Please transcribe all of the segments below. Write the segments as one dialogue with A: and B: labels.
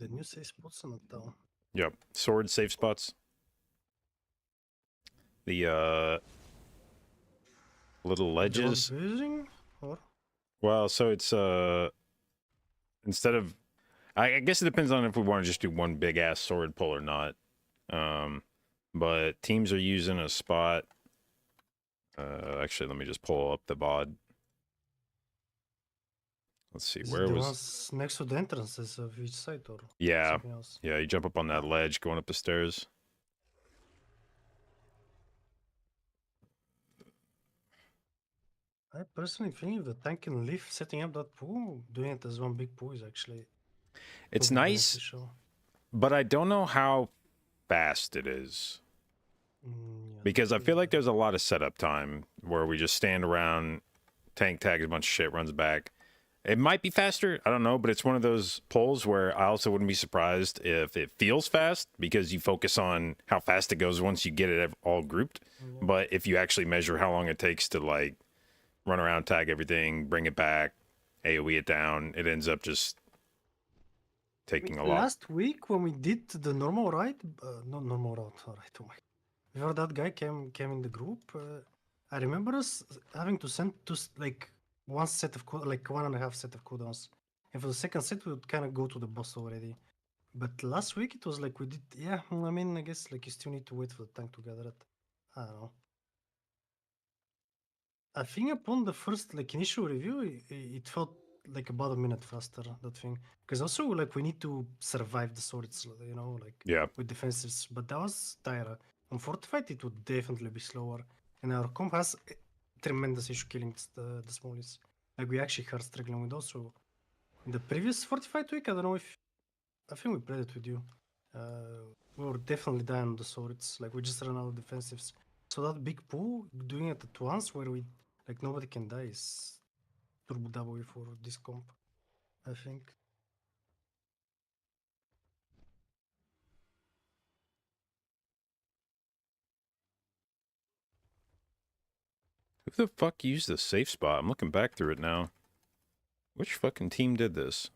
A: The new safe spots on the town.
B: Yep, sword safe spots. The little ledges.
A: The one building? Or?
B: Well, so it's instead of, I guess it depends on if we want to just do one big ass sword pull or not. But teams are using a spot. Actually, let me just pull up the VOD. Let's see,
A: Is
B: where
A: it the
B: was?
A: ones next to the entrances of each site or
B: Yeah,
A: something else?
B: yeah. You jump up on that ledge going up the stairs.
A: I personally think if the tank can live setting up that pool, doing it as one big pool is actually
B: It's
A: probably
B: nice,
A: beneficial.
B: but I don't know how fast it is.
A: Yeah,
B: Because I feel like there's a lot of setup time where we just stand around, tank tags a bunch of shit, runs back. It might be faster, I don't know, but it's one of those polls where I also wouldn't be surprised if it feels fast because you focus on how fast it goes once you get it all grouped.
A: Yeah.
B: But if you actually measure how long it takes to like run around, tag everything, bring it back, AoE it down, it ends up just taking a lot.
A: Last week when we did the normal ride, not normal route, alright, oh my. Before that guy came in the group, I remember us having to send to like one set of like 1.5 set of cooldowns, and for the second set we would kind of go to the boss already. But last week it was like we did, yeah. I mean, I guess like you still need to wait for the tank to gather it. I don't know. I think upon the first like initial review, it felt like about a minute faster, that thing. Because also like we need to survive the swords, you know, like
B: Yeah.
A: with defenses. But that was Tyra. On Fortified it would definitely be slower. And our comp has tremendous issue killing the smallies. Like we actually are struggling with those. So in the previous Fortified week, I don't know if I think we played it with you. We were definitely dying on the swords. Like we just ran out of defensives. So that big pool, doing it at once where we like nobody can die is turbo W for this comp, I think.
B: Who the fuck used the safe spot? I'm looking back through it now. Which fucking team did this?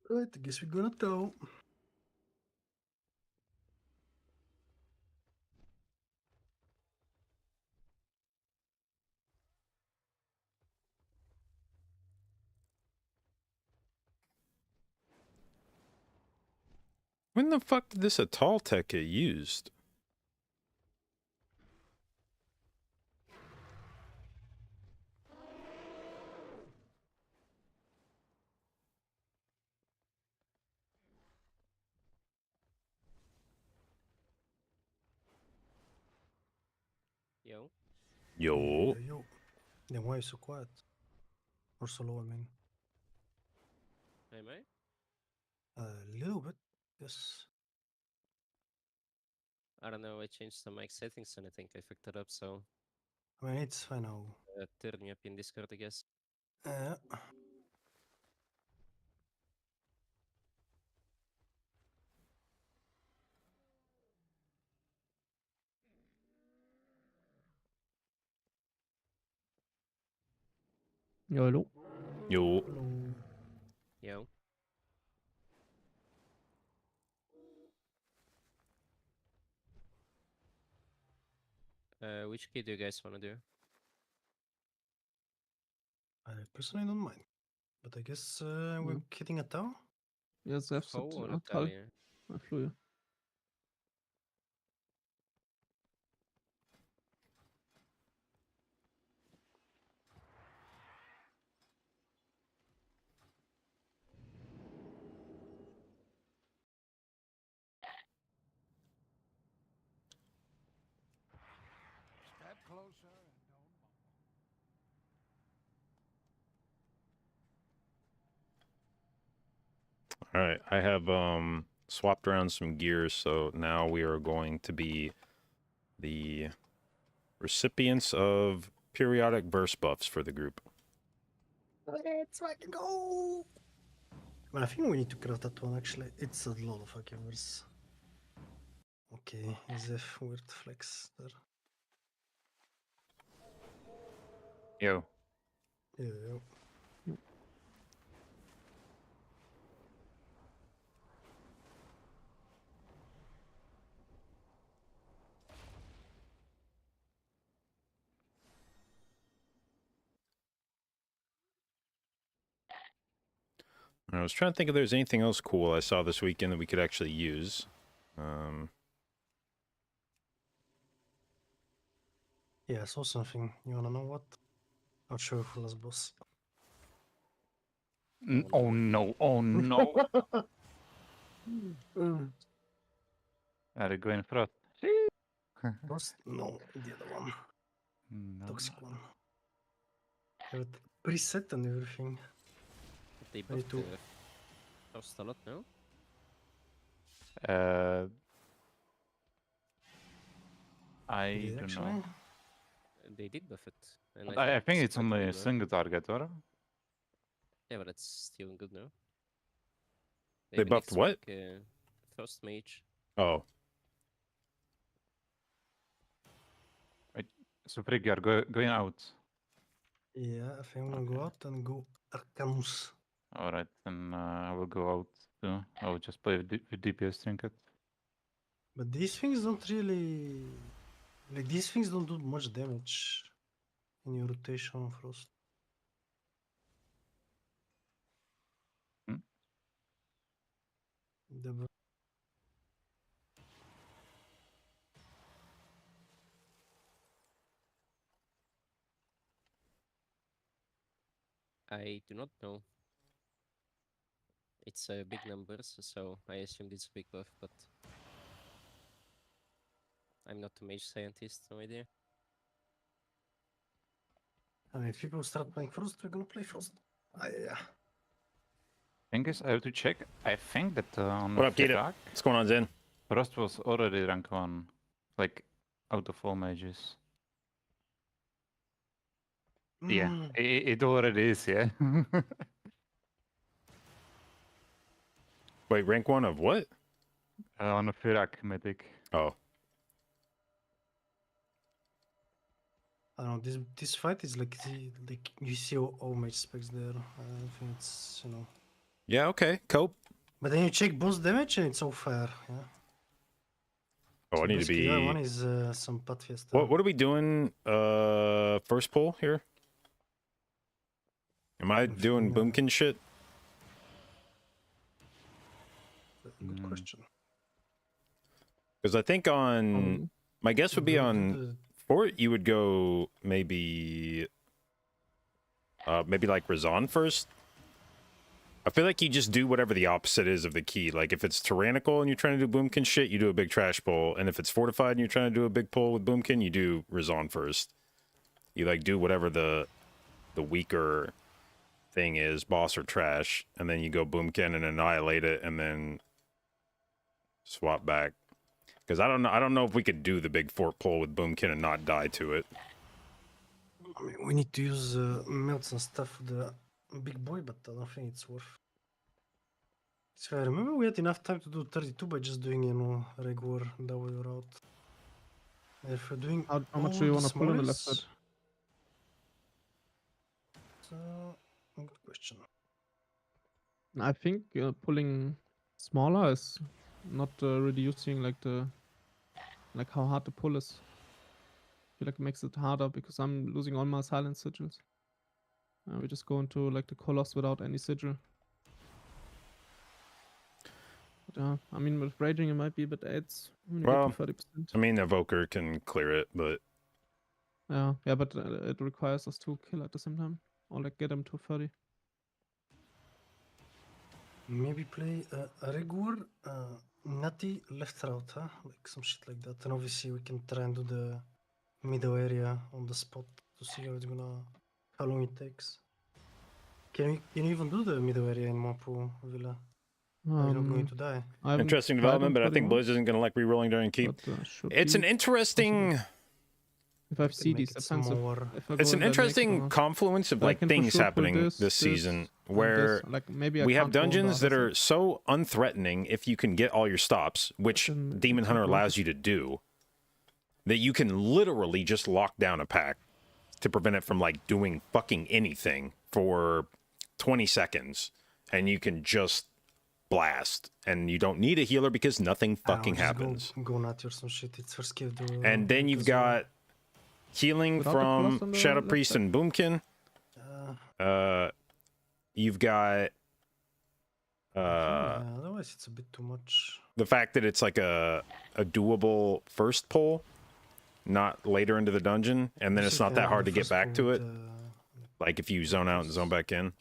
A: Right, I guess we're gonna go.
B: When the fuck did this Atoll tech get used?
C: Yo.
B: Yo.
A: Yo. Then why are you so quiet? Or so low, I mean.
C: Am I?
A: A little bit, yes.
C: I don't know, I changed some mic settings and I think I fucked it up, so
A: I mean, it's fine now.
C: turning up in Discord, I guess.
D: Yo, hello.
B: Yo.
A: Hello.
C: Yo. Which key do you guys want to do?
A: I personally don't mind. But I guess we're hitting a tower?
D: Jag ska efter
C: Foe or
D: att
C: Italia?
D: jag tror ju.
E: Step closer and don't mumble.
B: All right, I have swapped around some gears, so now we are going to be the recipients of periodic verse buffs for the group.
A: Let's fucking go! Well, I think we need to craft that one actually. It's a lot of fucking verse. Okay, Zef, weird flex there.
F: Yo.
A: Yeah.
B: I was trying to think if there's anything else cool I saw this weekend that we could actually use.
A: Yeah, I saw something. You wanna know what? I'll show you for last boss.
F: Oh no, oh no. Är det gå in för att?
A: Frost? No, the other one.
F: No.
A: Toxic one. Have it preset and everything.
C: But they
A: Ready
C: buffed
A: to-
C: the Frost a lot, no?
F: I
A: Did
F: don't
A: actually?
F: know.
C: They did buff it. And
F: But I think it's
C: quite
F: only
C: good
F: a
C: now.
F: single target, or?
C: Yeah, but it's still good now.
B: They
C: Maybe
B: buffed
C: next
B: what?
C: week, Frost Mage.
B: Oh,
F: So Frigg, you're going out.
A: Yeah, I think I'm gonna go out and go Arcanus.
F: Alright, then I will go out too. I will just play with DPS trinket.
A: But these things don't really... Like, these things don't do much damage in your rotation on Frost.
F: Hmm?
A: The
C: I do not know. It's big numbers, so I assumed it's a big buff, but I'm not a mage scientist, no idea.
A: I mean, if people start playing Frost, we're gonna play Frost. Yeah.
F: Thing is, I have to check. I think that on
B: what up, Keita?
F: Firak,
B: What's going on, Zen?
F: Frost was already rank 1. Like, out of all mages. Yeah,
A: Mm,
F: it already is, yeah.
B: Wait, rank 1 of what?
F: On a Firak mythic.
B: Oh,
A: I don't know. This fight is like you see all mage specs there. I think it's, you know.
B: yeah, okay, cope.
A: But then you check boss damage and it's all fair. Yeah.
B: Oh,
A: So
B: I need to
A: basically, the other one
B: be.
A: is some Pat Fiesta.
B: What are we doing? First pull here. Am I doing
A: feeling,
B: boomkin shit?
A: Good question.
B: Because I think on my guess would be
A: Do
B: on
A: the-
B: Fort you would go maybe maybe like Razan first. I feel like you just do whatever the opposite is of the key. Like if it's tyrannical and you're trying to do boomkin shit, you do a big trash pull, and if it's fortified and you're trying to do a big pull with boomkin, you do Razan first. You like do whatever the weaker thing is, boss or trash, and then you go boomkin and annihilate it, and then swap back. Because I don't know if we could do the big fort pull with boomkin and not die to it.
A: I mean, we need to use melts and stuff for the big boy, but I don't think it's worth. So I remember we had enough time to do 32 by just doing, you know, regular W route. If we're doing
D: How much
A: all
D: do you
A: the
D: want to pull on the left
A: smallest-
D: side?
A: Good question.
D: I think pulling smaller is not reducing like how hard the pull is. I feel like it makes it harder because I'm losing all my silent sigils. We just go into like the Colossus without any sigil. But, I mean, with raging it might be a bit aids. I'm gonna
B: Well,
D: get to 30%.
B: I mean, Evoker can clear it, but
D: Yeah, but it requires us to kill at the same time, or like get him to 30.
A: Maybe play a regular nutty left route, huh? Like some shit like that. And obviously we can try and do the middle area on the spot to see how long it takes. Can you even do the middle area in Mapu Villa? Are you not going to die?
D: I haven't
B: interesting
D: tried on
B: development. But I think
D: 31,
B: Blizz isn't going to like rerolling during keep.
D: but, should
B: It's
D: be
B: an interesting.
D: If I have
A: we can make
D: CDs,
A: it
D: defensive.
A: more.
D: If I
B: It's
D: go
B: an
D: in there
B: interesting
D: next,
B: confluence of
D: I
B: like
D: can for
B: things
D: sure pull
B: happening
D: this,
B: this season
D: and
B: where
D: this. Like maybe I
B: we have
D: can't go on the
B: dungeons that
D: other
B: are so unthreatening if you can get all your stops, which
D: then
B: Demon
D: it's
B: Hunter
D: not worth
B: allows
D: it.
B: you to do, that you can literally just lock down a pack to prevent it from like doing fucking anything for 20 seconds, and you can just blast, and you don't need a healer because nothing fucking
A: Just
B: happens.
A: Go nut or some shit. It's first give the.
B: And then you've got healing
D: Without the cross
B: from
D: on the
B: Shadow
D: left
B: Priest
D: side?
B: and Boomkin. You've got
A: yeah, otherwise it's a bit too much.
B: the fact that it's like a doable first pull, not later into the dungeon, and then it's not that hard to get back to it. Like if you zone out and zone back in.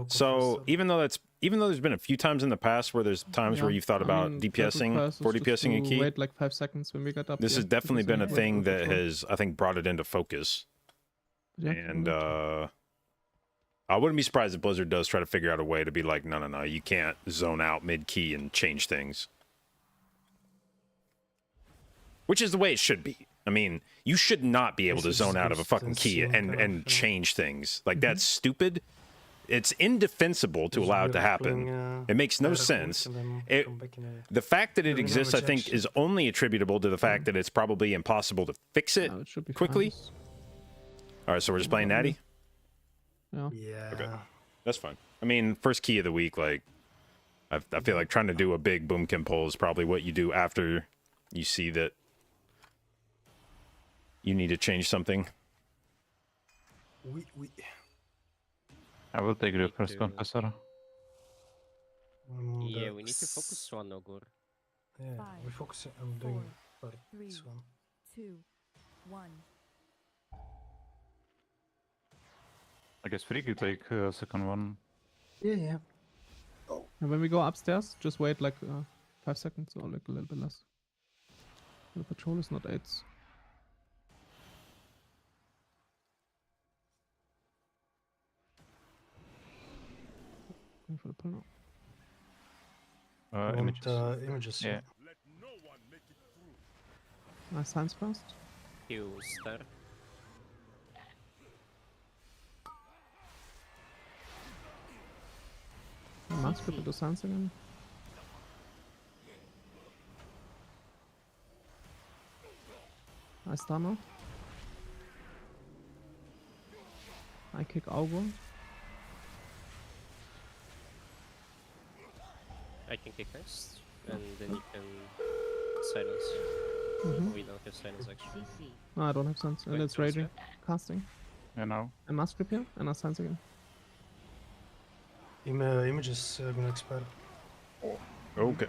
B: So even though there's been a few times in the past where there's times where you've thought about DPSing, for DPSing a key,
D: Wait like 5 seconds when we get up.
B: this has definitely been a thing that has, I think, brought it into focus.
D: Yeah,
B: And I wouldn't be surprised if Blizzard does try to figure out a way to be like, no, you can't zone out mid-key and change things. Which is the way it should be. I mean, you should not be able to zone out of a fucking key and change things. Like, that's stupid. It's indefensible to allow it to happen. It makes no sense. The fact that it exists, I think, is only attributable to the fact that it's probably impossible to fix it quickly. All right, so we're just playing Natty?
A: Yeah.
B: Okay. That's fine. I mean, first key of the week, like, I feel like trying to do a big Boomkin pull is probably what you do after you see that you need to change something.
F: I will take the first compressor.
C: Yeah, we need to focus one Ogre.
A: Yeah, we focus. I'm doing this one.
G: 2, 1.
F: I guess Free could take second one.
A: Yeah.
D: And when we go upstairs, just wait like 5 seconds or like a little bit less. The patrol is not 8s. Going for the pull now.
F: Images.
A: Images.
F: Yeah.
D: Nice science first.
C: You start.
D: Mask with the science again. Nice stunner. I kick Augur.
C: I can kick next, and then you can silence. We don't have silence actually.
D: No, I don't have sense. And
C: Wait,
D: it's
C: so it's
D: raging. Casting.
F: Yeah, now.
D: I mask repair and I science again.
A: Images gonna expire.
B: Okay.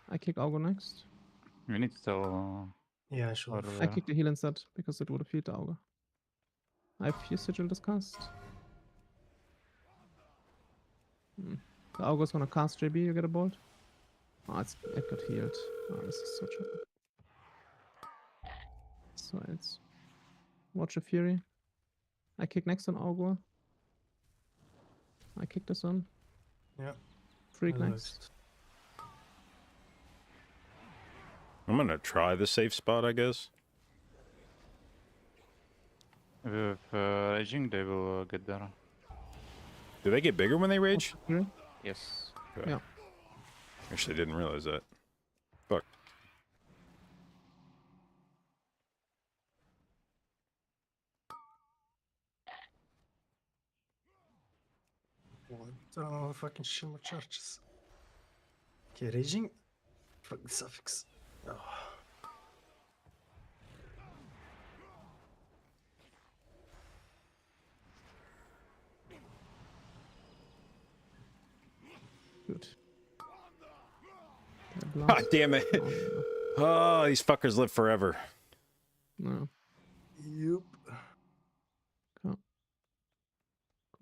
D: I kick Augur next.
F: We need to tell.
A: Yeah, sure.
D: I kick the heal instead because it would have healed the Augur. I have few sigil discast. The Augur's gonna cast JB, you get a bolt. Oh, it got healed. Oh, this is so tricky. So it's Watch the Fury. I kick next on Augur. I kick this one.
A: Yeah.
D: Freak
A: I
D: next.
B: I'm gonna try the safe spot, I guess.
F: With raging, they will get there.
B: Do they get bigger when they rage?
D: Watch the Fury.
F: Yes.
B: Okay.
D: Yeah.
B: Actually, didn't realize that. Fuck.
A: What? Fucking shimmer charges. Okay, raging. Fuck the suffix. Oh.
D: Good.
B: God damn it. Oh, these fuckers live forever.
D: No.
A: Yep.
D: Come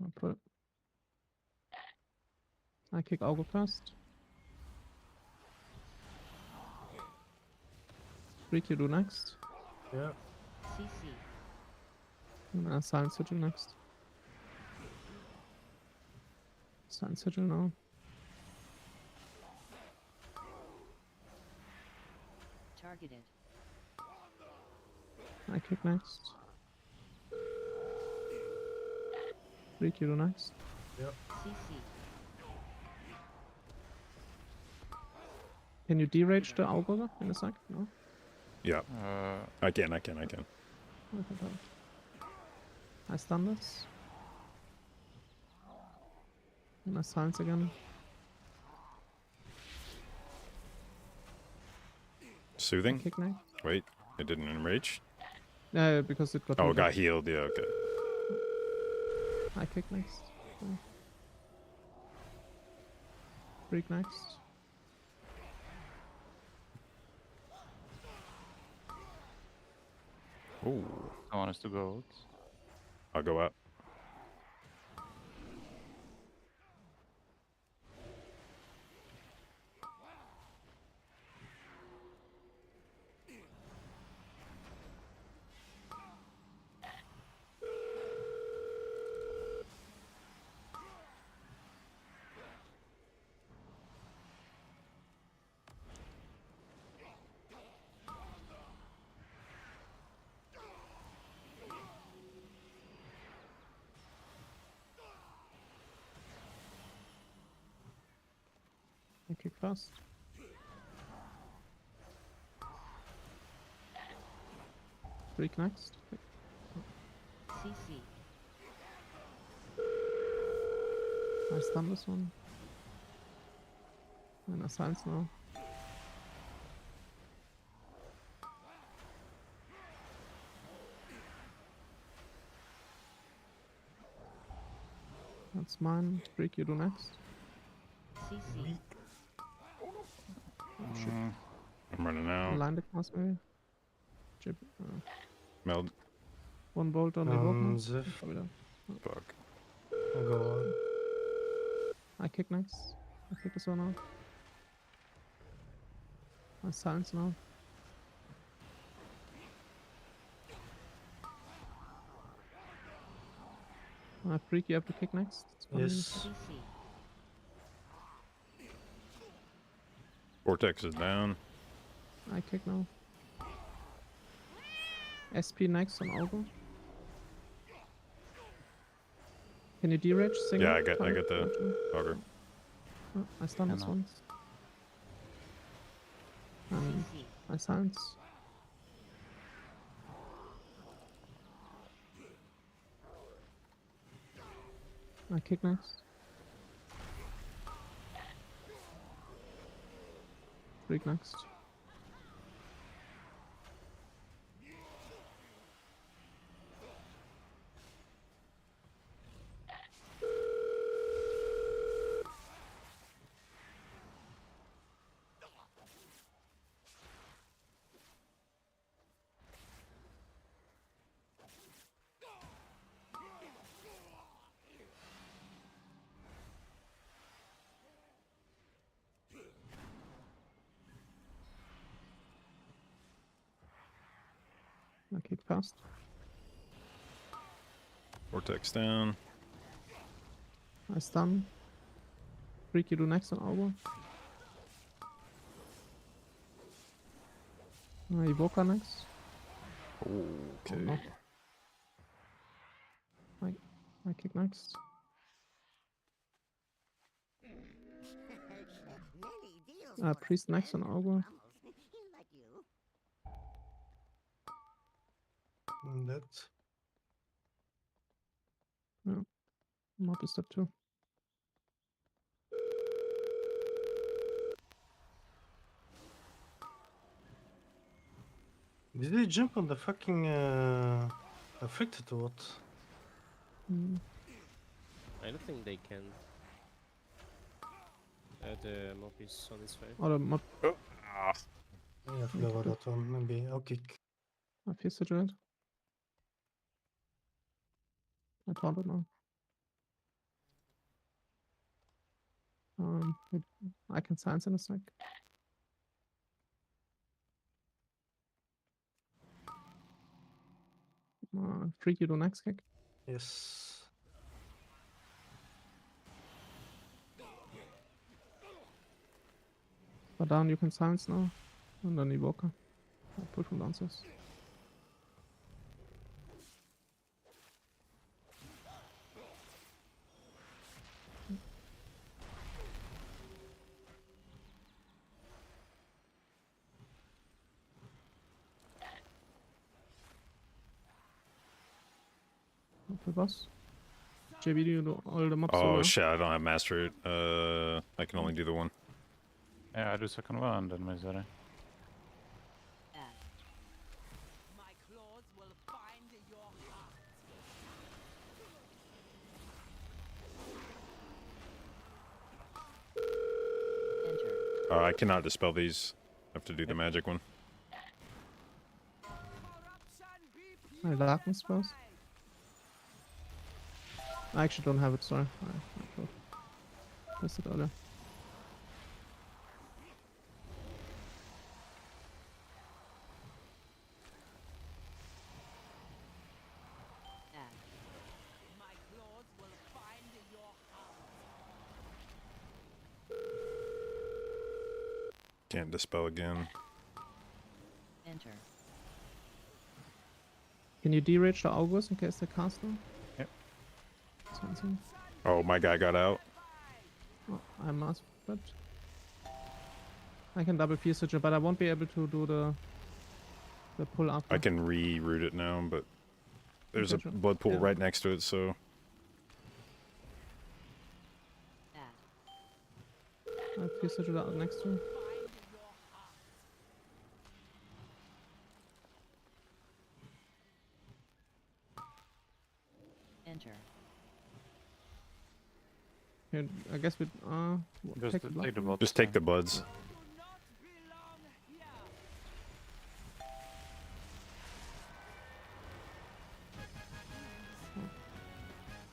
D: on, put it. I kick Augur first. Freak you do next.
A: Yeah.
D: And Silent Sigil next. Silent Sigil now.
G: Targeted.
D: I kick next. Freak you do next.
G: CC.
D: Can you derage the Augur in a sec? No?
B: Yeah, I can.
D: Okay, perfect. I stun this. And I silence again. I
B: Soothing?
D: kick next.
B: Wait, it didn't enrage?
D: Yeah, because it got
B: Oh, it
D: healed
B: got
D: up.
B: healed. Yeah, okay.
D: I kick next. Freak next.
B: Ooh,
F: I want us to go out.
B: I'll go up.
D: I kick fast. Freak next.
G: CC.
D: I stun this one. And I silence now. That's mine. Freak you do next.
G: CC.
B: I'm running out.
D: Line the class maybe. Chip.
B: Meld.
D: One bolt on the Evoker.
A: Ziff.
D: Probably done.
B: Fuck.
A: I'll go on.
D: I kick next. I kick this one out. I silence now. I freak you have to kick next. It's fine.
A: Yes.
G: CC.
B: Vortex is down.
D: I kick now. SP next on Augur. Can you derage single?
B: Yeah, I get the auger.
D: Oh, I stun this
F: Cannot.
D: once.
G: CC.
D: I silence. I kick next. Freak next. I kick fast.
B: Vortex down.
D: I stun. Freak you do next on Augur. Evoker next.
B: Okay.
D: no. I kick next. Priest next on Augur.
A: And that.
D: Mob is step 2.
A: Did they jump on the fucking afflicted or what?
D: Mm.
C: I don't think they can. The mob is on its way.
D: Or the mob.
A: Yeah, I forgot about that one. Maybe I'll kick.
D: I feel Druid. I thought it now. I can silence in a sec. Freak you do next kick.
A: Yes.
D: But down you can silence now. And then Evoker. I push from downstairs. the boss. JB, do you do all the mobs?
B: Oh
D: or-
B: shit, I don't have master it. I can only do the one.
F: Yeah, I do second one and then Misery.
G: Add.
E: My claws will find your heart.
G: Enter.
B: I cannot dispel these. I have to do the magic one.
E: Corruption be
D: My darkness spells. I actually don't have it, sorry. I thought. Pressed it earlier.
G: Add.
E: My claws will find your heart.
B: Can't dispel again.
G: Enter.
D: Can you derage the August in case they cast them?
F: Yep.
D: Something.
B: Oh, my guy got out.
D: Oh, I must, but I can double fuse switch it, but I won't be able to do the pull up.
B: I can reroute it now, but there's a
D: Okay, sure.
B: blood pool
D: Yeah.
B: right next to it, so
G: Add.
D: I fuse switch it out next to it.
G: Enter.
D: Here, I guess we
F: Just
D: take the blood.
F: take the bot.
B: just take the buds.
E: Do not belong here.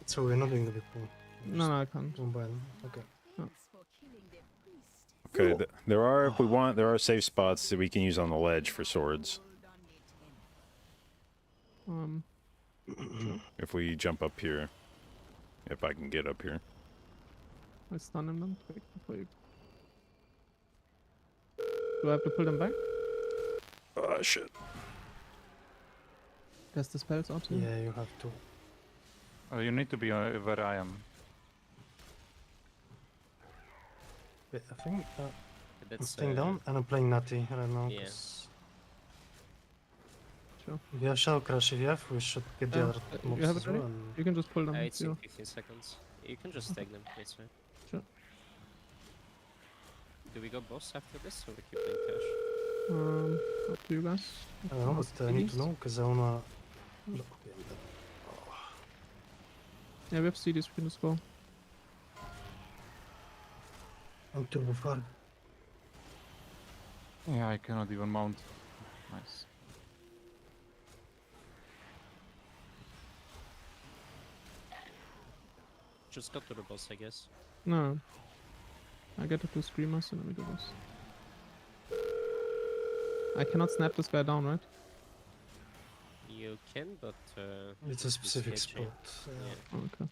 A: So we're not doing the big pool.
D: No, no, I can't.
A: One by them. Okay.
B: Okay, there are, if we want, there are safe spots that we can use on the ledge for swords. If we jump up here. If I can get up here.
D: I stun him then quick before you. Do I have to pull them back?
B: Oh, shit.
D: There's the spells out here.
A: Yeah, you have to.
F: You need to be where I am.
A: Wait, I think I'm
C: That's
A: staying down and I'm playing Natty right now.
C: Yeah.
A: 'Cause
D: Sure.
A: if you have Shadow Crash, if you have, we should get the
D: Yeah,
A: other
D: you
A: mobs
D: have
A: as
D: it ready?
A: well. And
D: You can just pull them.
C: it's in
D: zero.
C: 15 seconds. You can just take them, it's fine.
D: Sure.
C: Do we go boss after this or we keep playing cash?
D: Up to you guys.
A: I don't know, but I need to know because I wanna. Look,
D: Yeah, we have CDs, we can just go.
A: I'm turbo far.
F: Yeah, I cannot even mount. Nice.
C: Just go to the boss, I guess.
D: No. I get the two screamers and then we do this. I cannot snap this guy down, right?
C: You can, but
A: It's a specific
C: sketchy.
A: spot.
C: Yeah.
D: Oh, okay.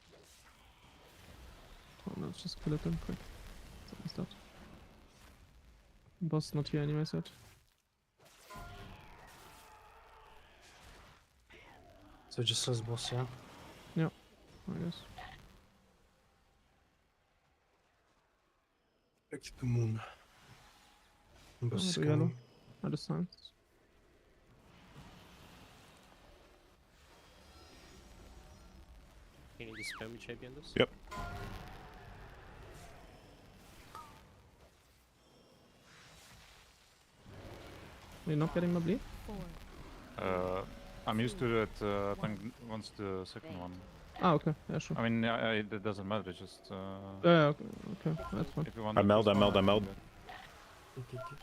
D: Oh, no, let's just kill it then quick. So is that. Boss not here anyways yet.
A: So just less boss, yeah.
D: I guess.
A: Back to the moon. Boss is
D: the yellow.
A: coming.
D: Are the signs?
C: Can you just spam me JB on this?
B: Yep.
D: Are you not getting my bleed?
F: I'm used to it. I think once the second one.
D: Ah, okay. Yeah, sure.
F: I mean, it doesn't matter. It's just.
D: Yeah, okay. That's fine.
F: If you want
B: I
F: to
B: meld, I
F: postpone
B: meld, I
F: it,
B: meld.
A: Okay, okay.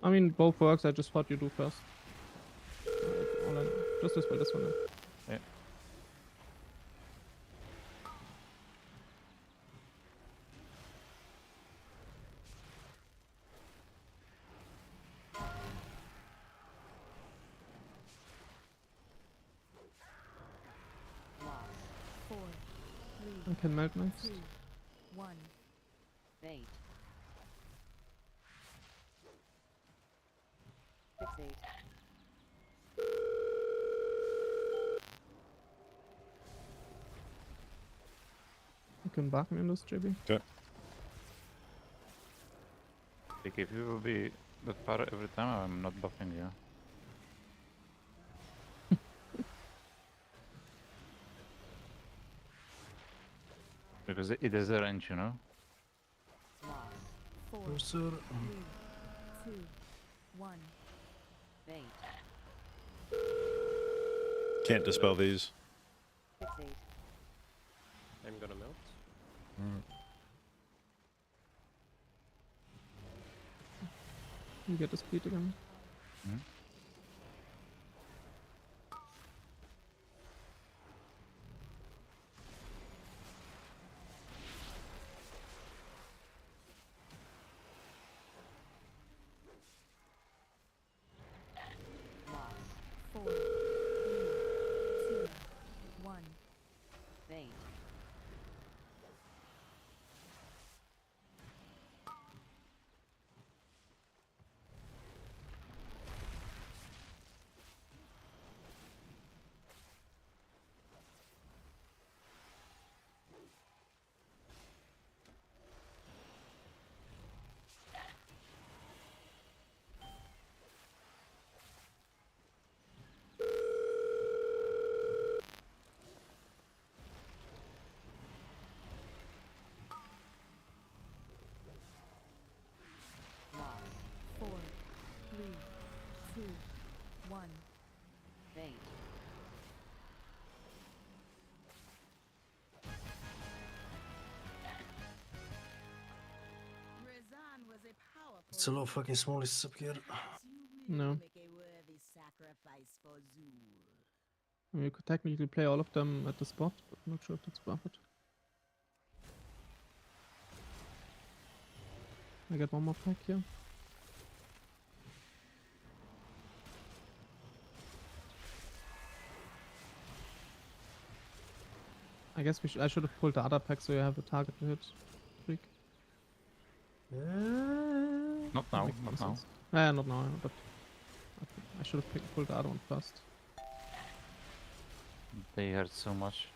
D: I mean, both works. I just thought you do first. Just this one. Then.
F: Yeah.
G: Loss. 4, 3,
D: I can melt next.
G: 2, 1. Bait. Fixate.
D: You can back me on this, JB.
F: Like, if you will be that far every time, I'm not buffing you. Because it is a range, you know?
G: Loss. 4,
A: Cursor.
G: 3, 2, 1. Bait.
B: Can't dispel these.
G: Fixate.
C: I'm gonna melt.
D: You get the speed again.
F: Mhm.
G: Loss. 4, 3, 2, 1. Bait. Loss. 4, 3, 2, 1. Bait.
A: It's a lot of fucking smallies up here.
D: No. I mean, you could technically play all of them at the spot, but I'm not sure if that's worth it. I get one more pack here. I guess I should have pulled the other pack so you have a target to hit. Freak.
F: Not now,
D: Makes
F: not
D: more
F: now.
D: sense. Yeah, not now, but I should have pulled the other one first.
F: They hurt so much.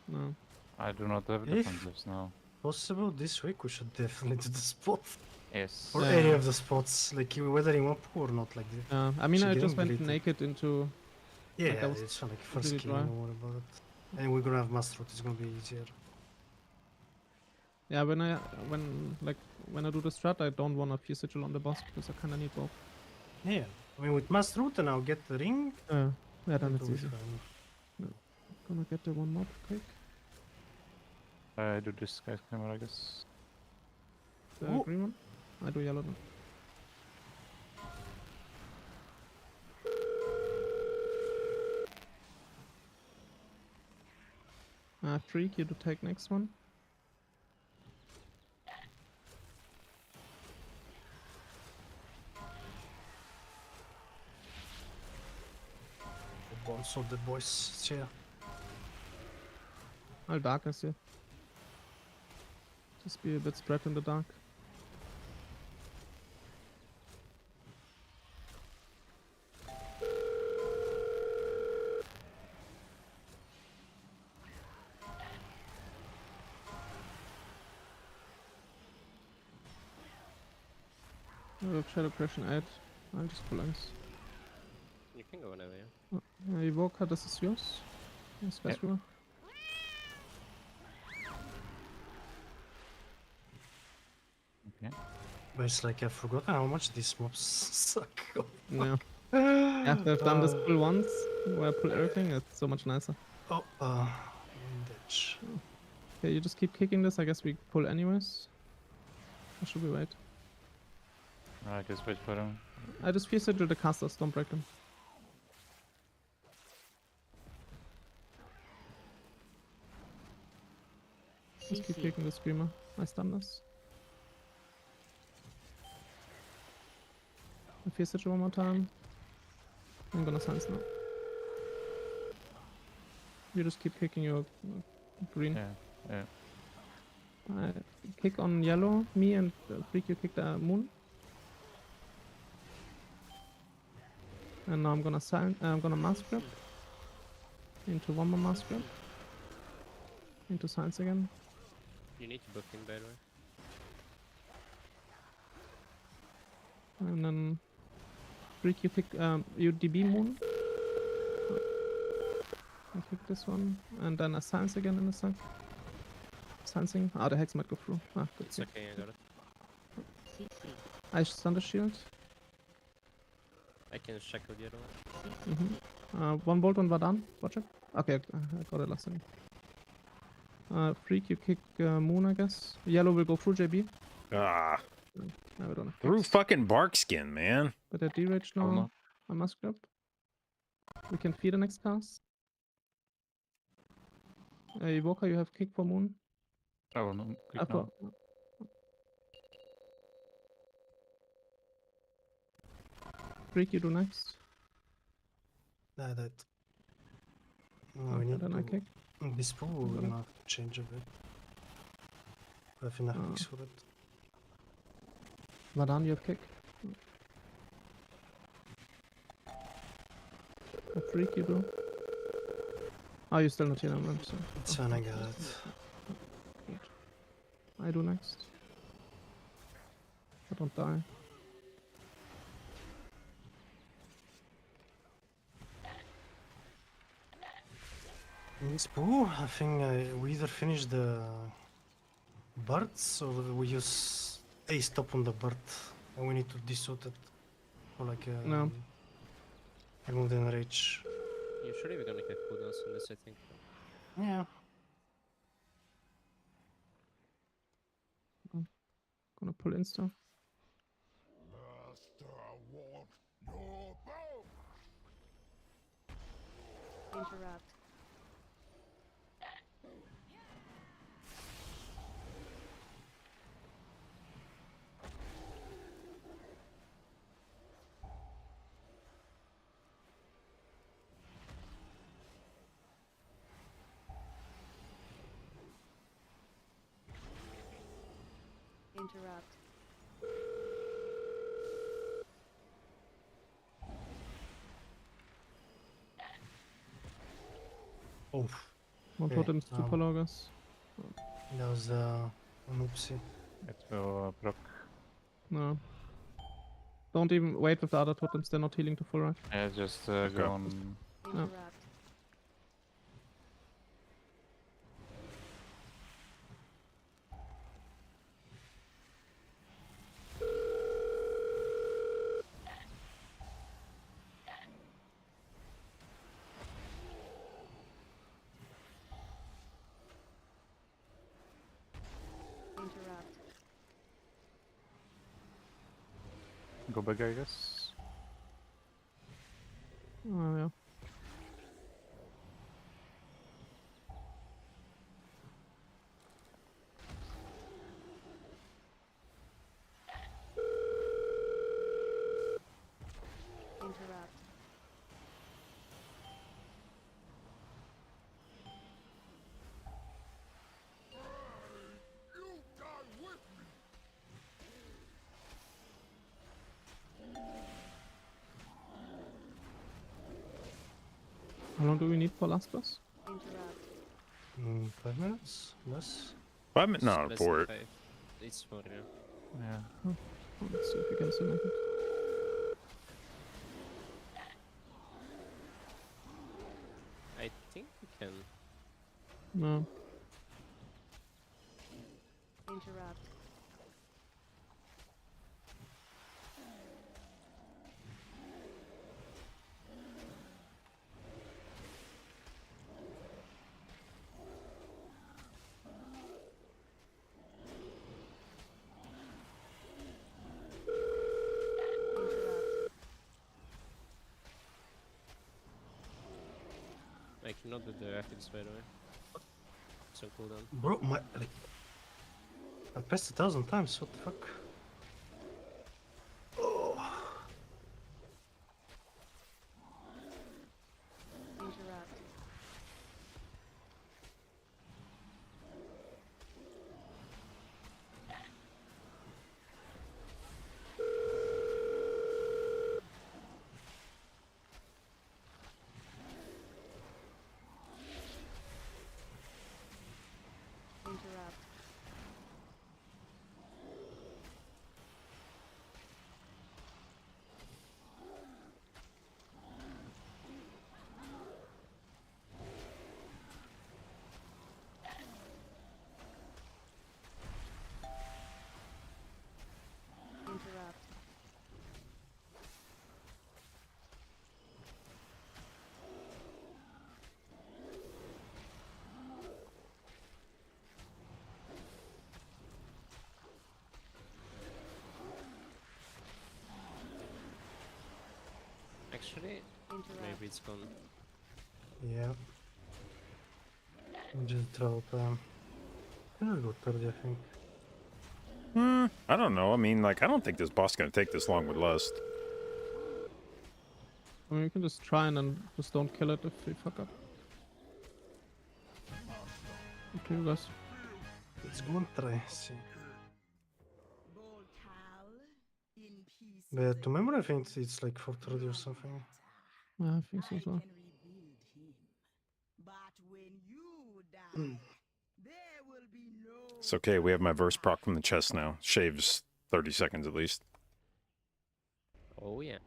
D: No.
F: I do not have
A: If-
F: defensives now.
A: Possible this week we should definitely do the spot.
F: Yes.
A: Or
D: Yeah.
A: any of the spots, like whether in one pool or not, like the.
D: I mean,
A: She
D: I just
A: getting
D: went
A: deleted.
D: naked into.
A: Yeah,
D: Like, I was
A: it's fine, like first
D: completely
A: kill,
D: dry.
A: don't worry about it. And we're gonna have master route, it's gonna be easier.
D: Yeah, when I do the strat, I don't want a fear sigil on the boss because I kind of need both.
A: Yeah, I mean with master route and I'll get the ring.
D: Yeah, then
A: it'll
D: it's
A: be
D: easy.
A: fine.
D: Gonna get the one mob quick.
F: I do this guy's camera, I guess.
D: The
A: Oh.
D: green one. I do yellow now. Freak, you to take next one.
A: The bones of the boys, yeah.
D: I'll darkness you. Just be a bit spread in the dark. I have Shadow Crash and 8. I'll just pull ice.
C: You can go whenever, yeah.
D: Evoker, this is yours. Yes, guys,
F: Yep. Okay.
A: But it's like I've forgotten how much these mobs suck.
D: No. After I've done this pull once, where I pull everything, it's so much nicer.
A: Oh, ditch.
D: Okay, you just keep kicking this. I guess we pull anyways. Or should we wait?
F: I guess wait for him.
D: I just fear sigil the casters, don't break them. Just keep
G: CC.
D: kicking the screamer. I stun this. I fear sigil one more time. I'm gonna silence now. You just keep kicking your green.
F: Yeah, yeah.
D: I kick on yellow, me and Freak, you kick the moon. And now I'm gonna I'm gonna mask grab. Into one more mask grab. Into science again.
C: You need to book him, by the way.
D: And then Freak, you kick you DB moon. I kick this one. And then a science again in the sun. Sensing. Ah, the hex might go through. Ah, good.
C: It's okay, I got it.
G: CC.
D: I stun shield.
C: I can check with the other one.
D: Mm-hmm. One bolt on Vadan. Watch it. Okay, I got it last second. Freak, you kick Moon, I guess. Yellow will go through JB.
B: Ah,
D: No, we don't have
B: through
D: hex.
B: fucking bark skin, man.
D: But they're deraged
F: Oh,
D: now.
F: no.
D: I must grab. We can feed the next cast. Evoker, you have kick for Moon.
F: I will not click now.
D: Freak, you do next.
A: Nah, that. We
D: Okay,
A: need
D: then I
A: to.
D: kick.
A: This pool we're
D: Got it.
A: gonna have to change a bit. We have enough
D: Ah.
A: picks for it.
D: Vadan, you have kick. A freak, you do. Oh, you're still not here, I'm sorry.
A: It's fine, I got it.
D: Good. I do next. I don't die.
A: In this pool, I think we either finish the birds or we use a stop on the bird and we need to desuit it for like
D: No.
A: remove the enrage.
C: Usually we're gonna get cooldowns on this, I think.
A: Yeah.
D: Gonna pull insta.
E: Master, want your bow.
G: Interrupt. Interrupt.
A: Oof.
D: One
A: Okay,
D: totems, two Palogas.
A: That was an oopsie.
F: It will proc.
D: No. Don't even wait with the other totems, they're not healing to full right.
F: Yeah, just
B: Okay.
F: go on.
G: Interrupt. Interrupt.
F: Go back, I guess.
D: Oh yeah.
G: Interrupt.
E: You die with me.
D: How long do we need for last boss?
G: Interrupt.
A: 5 minutes? Less?
B: 5 minutes? No,
C: Less than
B: 4.
C: 5. It's 4, yeah.
F: Yeah.
D: Oh, let's see if we can still make it.
C: I think we can.
D: No.
G: Interrupt. Interrupt.
C: I cannot do the ethics, by the way. It's on cooldown.
A: Bro, my. Like, I pressed 1,000 times, what the fuck?
G: Interrupt. Interrupt.
C: actually.
G: Interrupt.
C: Maybe it's gone.
A: Yeah. Just drop. I'm gonna go 30, I think.
B: I don't know. I mean, like, I don't think this boss is gonna take this long with Lust.
D: I mean, you can just try and then just don't kill it if we fuck up. Okay, you guys.
A: Let's go and try. See. But to memory, I think it's like 430 or something.
D: Yeah, I think so as well.
B: It's okay. We have my verse proc from the chest now. Shaves 30 seconds at least.
C: Oh yeah.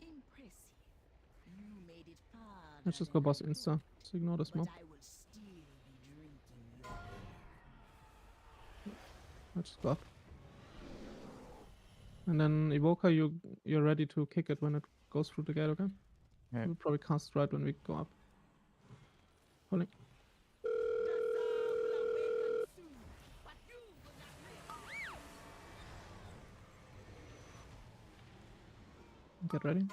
D: Let's just go boss insta. So ignore this mob. Let's just go up. And then Evoker, you're ready to kick it when it goes through the gate, okay?
F: Yeah.
D: We'll probably cast right when we go up. Pulling. Get ready.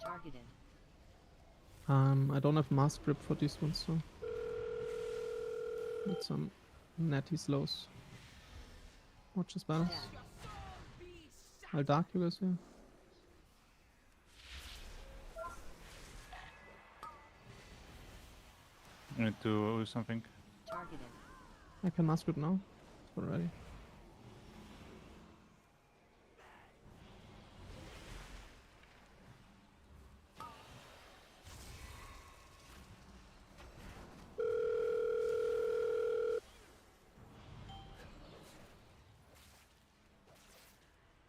G: Targeted.
D: I don't have mask grip for these ones, so need some natty slows. Watch his balance. I'll dark you guys here.
F: I need to do something.
G: Targeted.
D: I can mask grip now. It's already.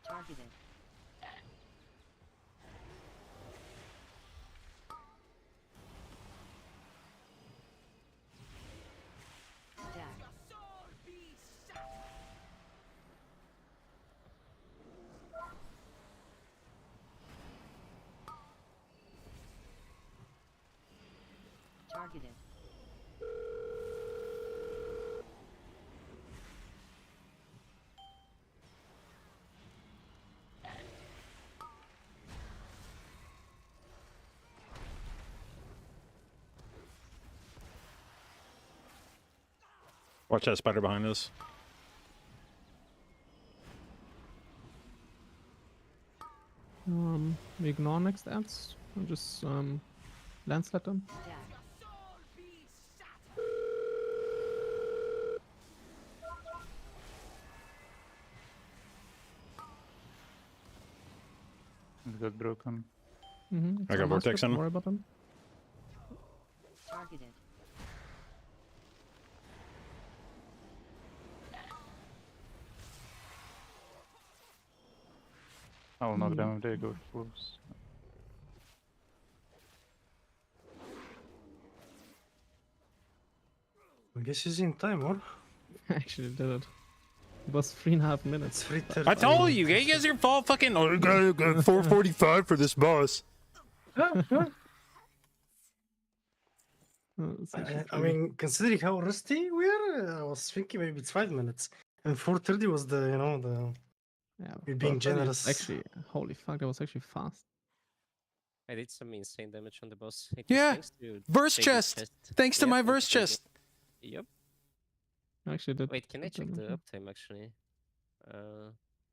G: Targeted. Stack. Targeted.
B: Watch that spider behind us.
D: We ignore next ads and just landslide them.
G: Stack.
F: It got broken.
D: Mm-hmm.
B: I got vortex on
D: Don't
B: him.
D: worry about them.
G: Targeted.
F: I will knock them if they go close.
A: I guess he's in time, or?
D: Actually did it. It was 3.5 minutes.
A: It's 3:30.
B: I told you, guys are fall fucking. Oh, got 4:45 for this boss.
D: It's actually
A: I
D: pretty-
A: mean, considering how rusty we are, I was thinking maybe it's 5 minutes. And 4:30 was the
D: yeah,
A: we're being
D: but that is
A: generous.
D: Actually, holy fuck, that was actually fast.
C: I did some insane damage on the boss. It was
B: Yeah,
C: thanks to
B: verse
C: David's
B: chest. Thanks to
C: Yeah,
B: my
C: thank you,
B: verse
C: David.
B: chest.
C: Yep.
D: Actually, did.
C: Wait, can I
D: good
C: check the
D: damage,
C: uptime actually?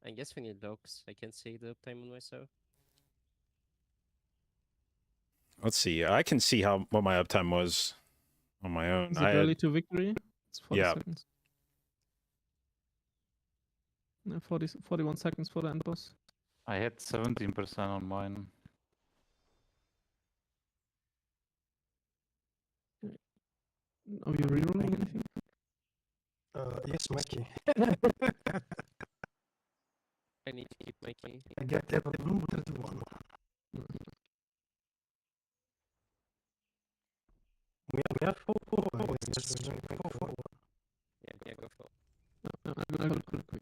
C: I guess we need logs. I can see the uptime on myself.
B: Let's see. I can see what my uptime was on my own.
D: Is
B: I
D: it
B: had,
D: rally to victory? It's 40
B: Yeah.
D: seconds. No, 41 seconds for the end boss.
F: I had 17% on mine.
D: Are you rerolling anything?
A: Yes, Mikey.
C: I need to keep my key.
A: I get the bloom 31. We have 4.
C: Yeah, go for it.
D: No, I got it quick.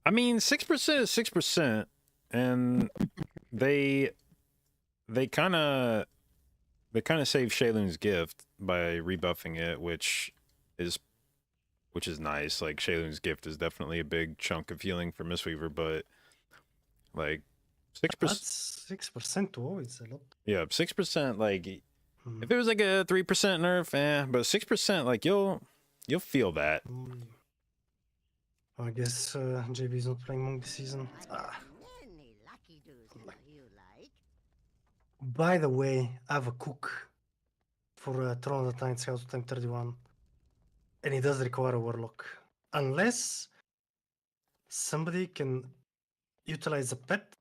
B: I mean, 6% is 6%, and they kind of save Shaylun's gift by rebuffing it, which is nice. Like Shaylun's gift is definitely a big chunk of healing for Mistweaver, but like 6%.
A: That's 6% too. It's a lot.
B: Yeah, 6%. Like
A: Hmm.
B: if it was like a 3% nerf, but 6%, like you'll feel that.
A: I guess JB is not playing Monk this season.
H: Many lucky doos you like.
A: By the way, I have a cook for Throne of the Titan Scout Time 31. And it does require a Warlock. Unless somebody can utilize a pet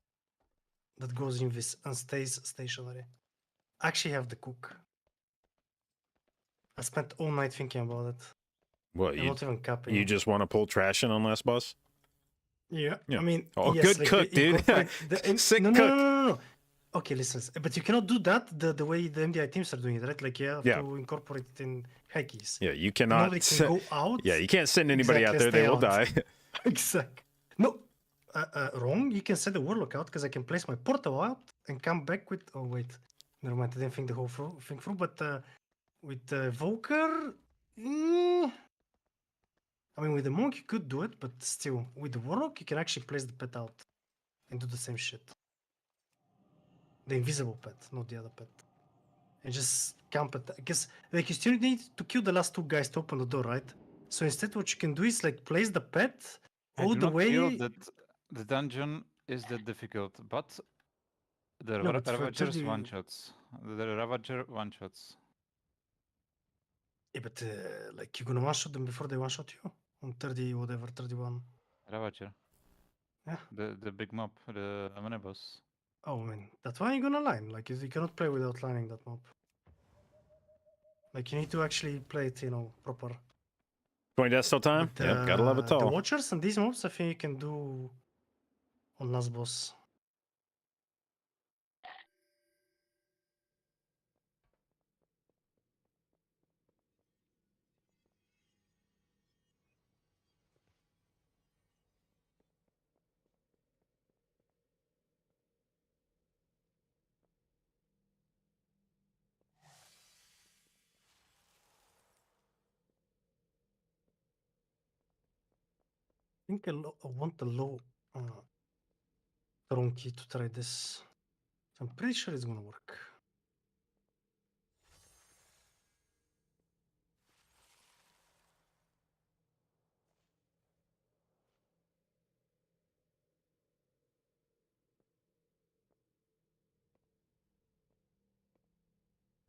A: that goes in this and stays stationary. I actually have the cook. I spent all night thinking about it.
B: What
A: I'm not even capping.
B: you just want to pull trash in on last boss?
A: Yeah,
B: Yeah.
A: I mean,
B: Oh,
A: yes,
B: good
A: like,
B: cook, dude.
A: incorporate
B: Sick
A: no,
B: cook.
A: No. Okay, listen, but you cannot do that the way the MDI teams are doing it, right? Like you have
B: Yeah.
A: to incorporate it in hikes.
B: Yeah, you cannot.
A: Nobody can go out.
B: Yeah, you can't send anybody
A: Exactly,
B: out there; they
A: stay
B: will
A: out.
B: die.
A: Exactly. No, wrong. You can set the Warlock out because I can place my portal out and come back with. Oh wait, never mind. I didn't think the whole thing through. But with Volker, I mean, with the Monk you could do it, but still, with the Warlock you can actually place the pet out and do the same shit. The invisible pet, not the other pet. And just camp it. Because like you still need to kill the last two guys to open the door, right? So instead, what you can do is like place the pet
F: I
A: all
F: do
A: the
F: not
A: way.
F: feel that the dungeon is that difficult, but the
A: No, but for
F: Ravagers
A: 30
F: one-shots. The Ravager one-shots.
A: Yeah, but like you're gonna one shot them before they one shot you on 30 whatever 31.
F: Ravager.
A: Yeah.
F: The big mob, the mini boss.
A: Oh man, that's why you're gonna line. Like you cannot play without lining that mob. Like you need to actually play it, proper.
B: 20 deaths till time.
A: But,
B: Yep, gotta love it
A: The
B: all.
A: Watchers and these mobs, I think you can do on last boss. I think I want the low Throne key to try this. I'm pretty sure it's gonna work.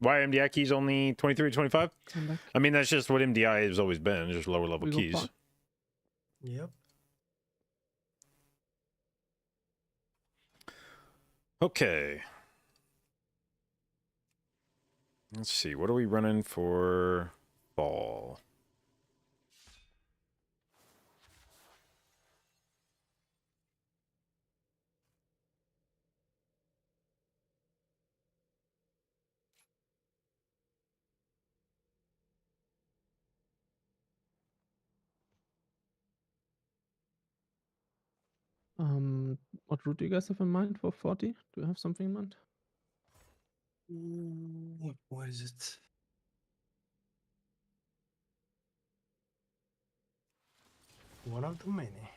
B: Why MDI keys only 23 to 25?
D: I'm back.
B: I mean, that's just what MDI has always been, just lower level
D: We go
B: keys.
D: far.
A: Yep.
B: Okay. Let's see. What are we running for fall?
D: What route do you guys have in mind for 40? Do you have something in mind?
A: Where is it? One of the many.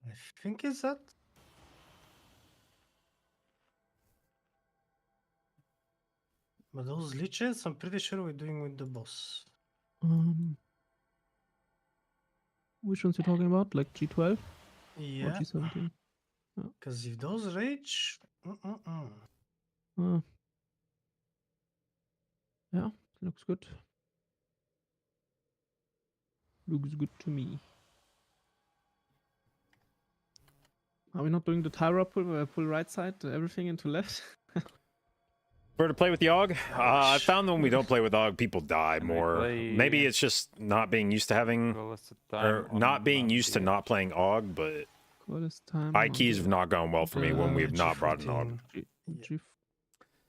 A: I think it's that. But those leeches, I'm pretty sure we're doing with the boss.
D: Which ones you talking about? Like G12 or
A: Yeah,
D: G17?
A: because if those rage,
D: Yeah, looks good. Looks good to me. Are we not doing the Tyra pull right side, everything into left?
B: Prefer to play with the Og? I found that when we don't play with Og, people die
F: Can we
B: more.
F: play-
B: Maybe it's just not being used to having,
F: Well, what's the time
B: or not
F: on,
B: being used to
F: the-
B: not playing Og, but
D: What is time?
B: high
D: on
B: keys
D: the
B: have not gone well for me when we have not brought an Og.
A: G14.
D: G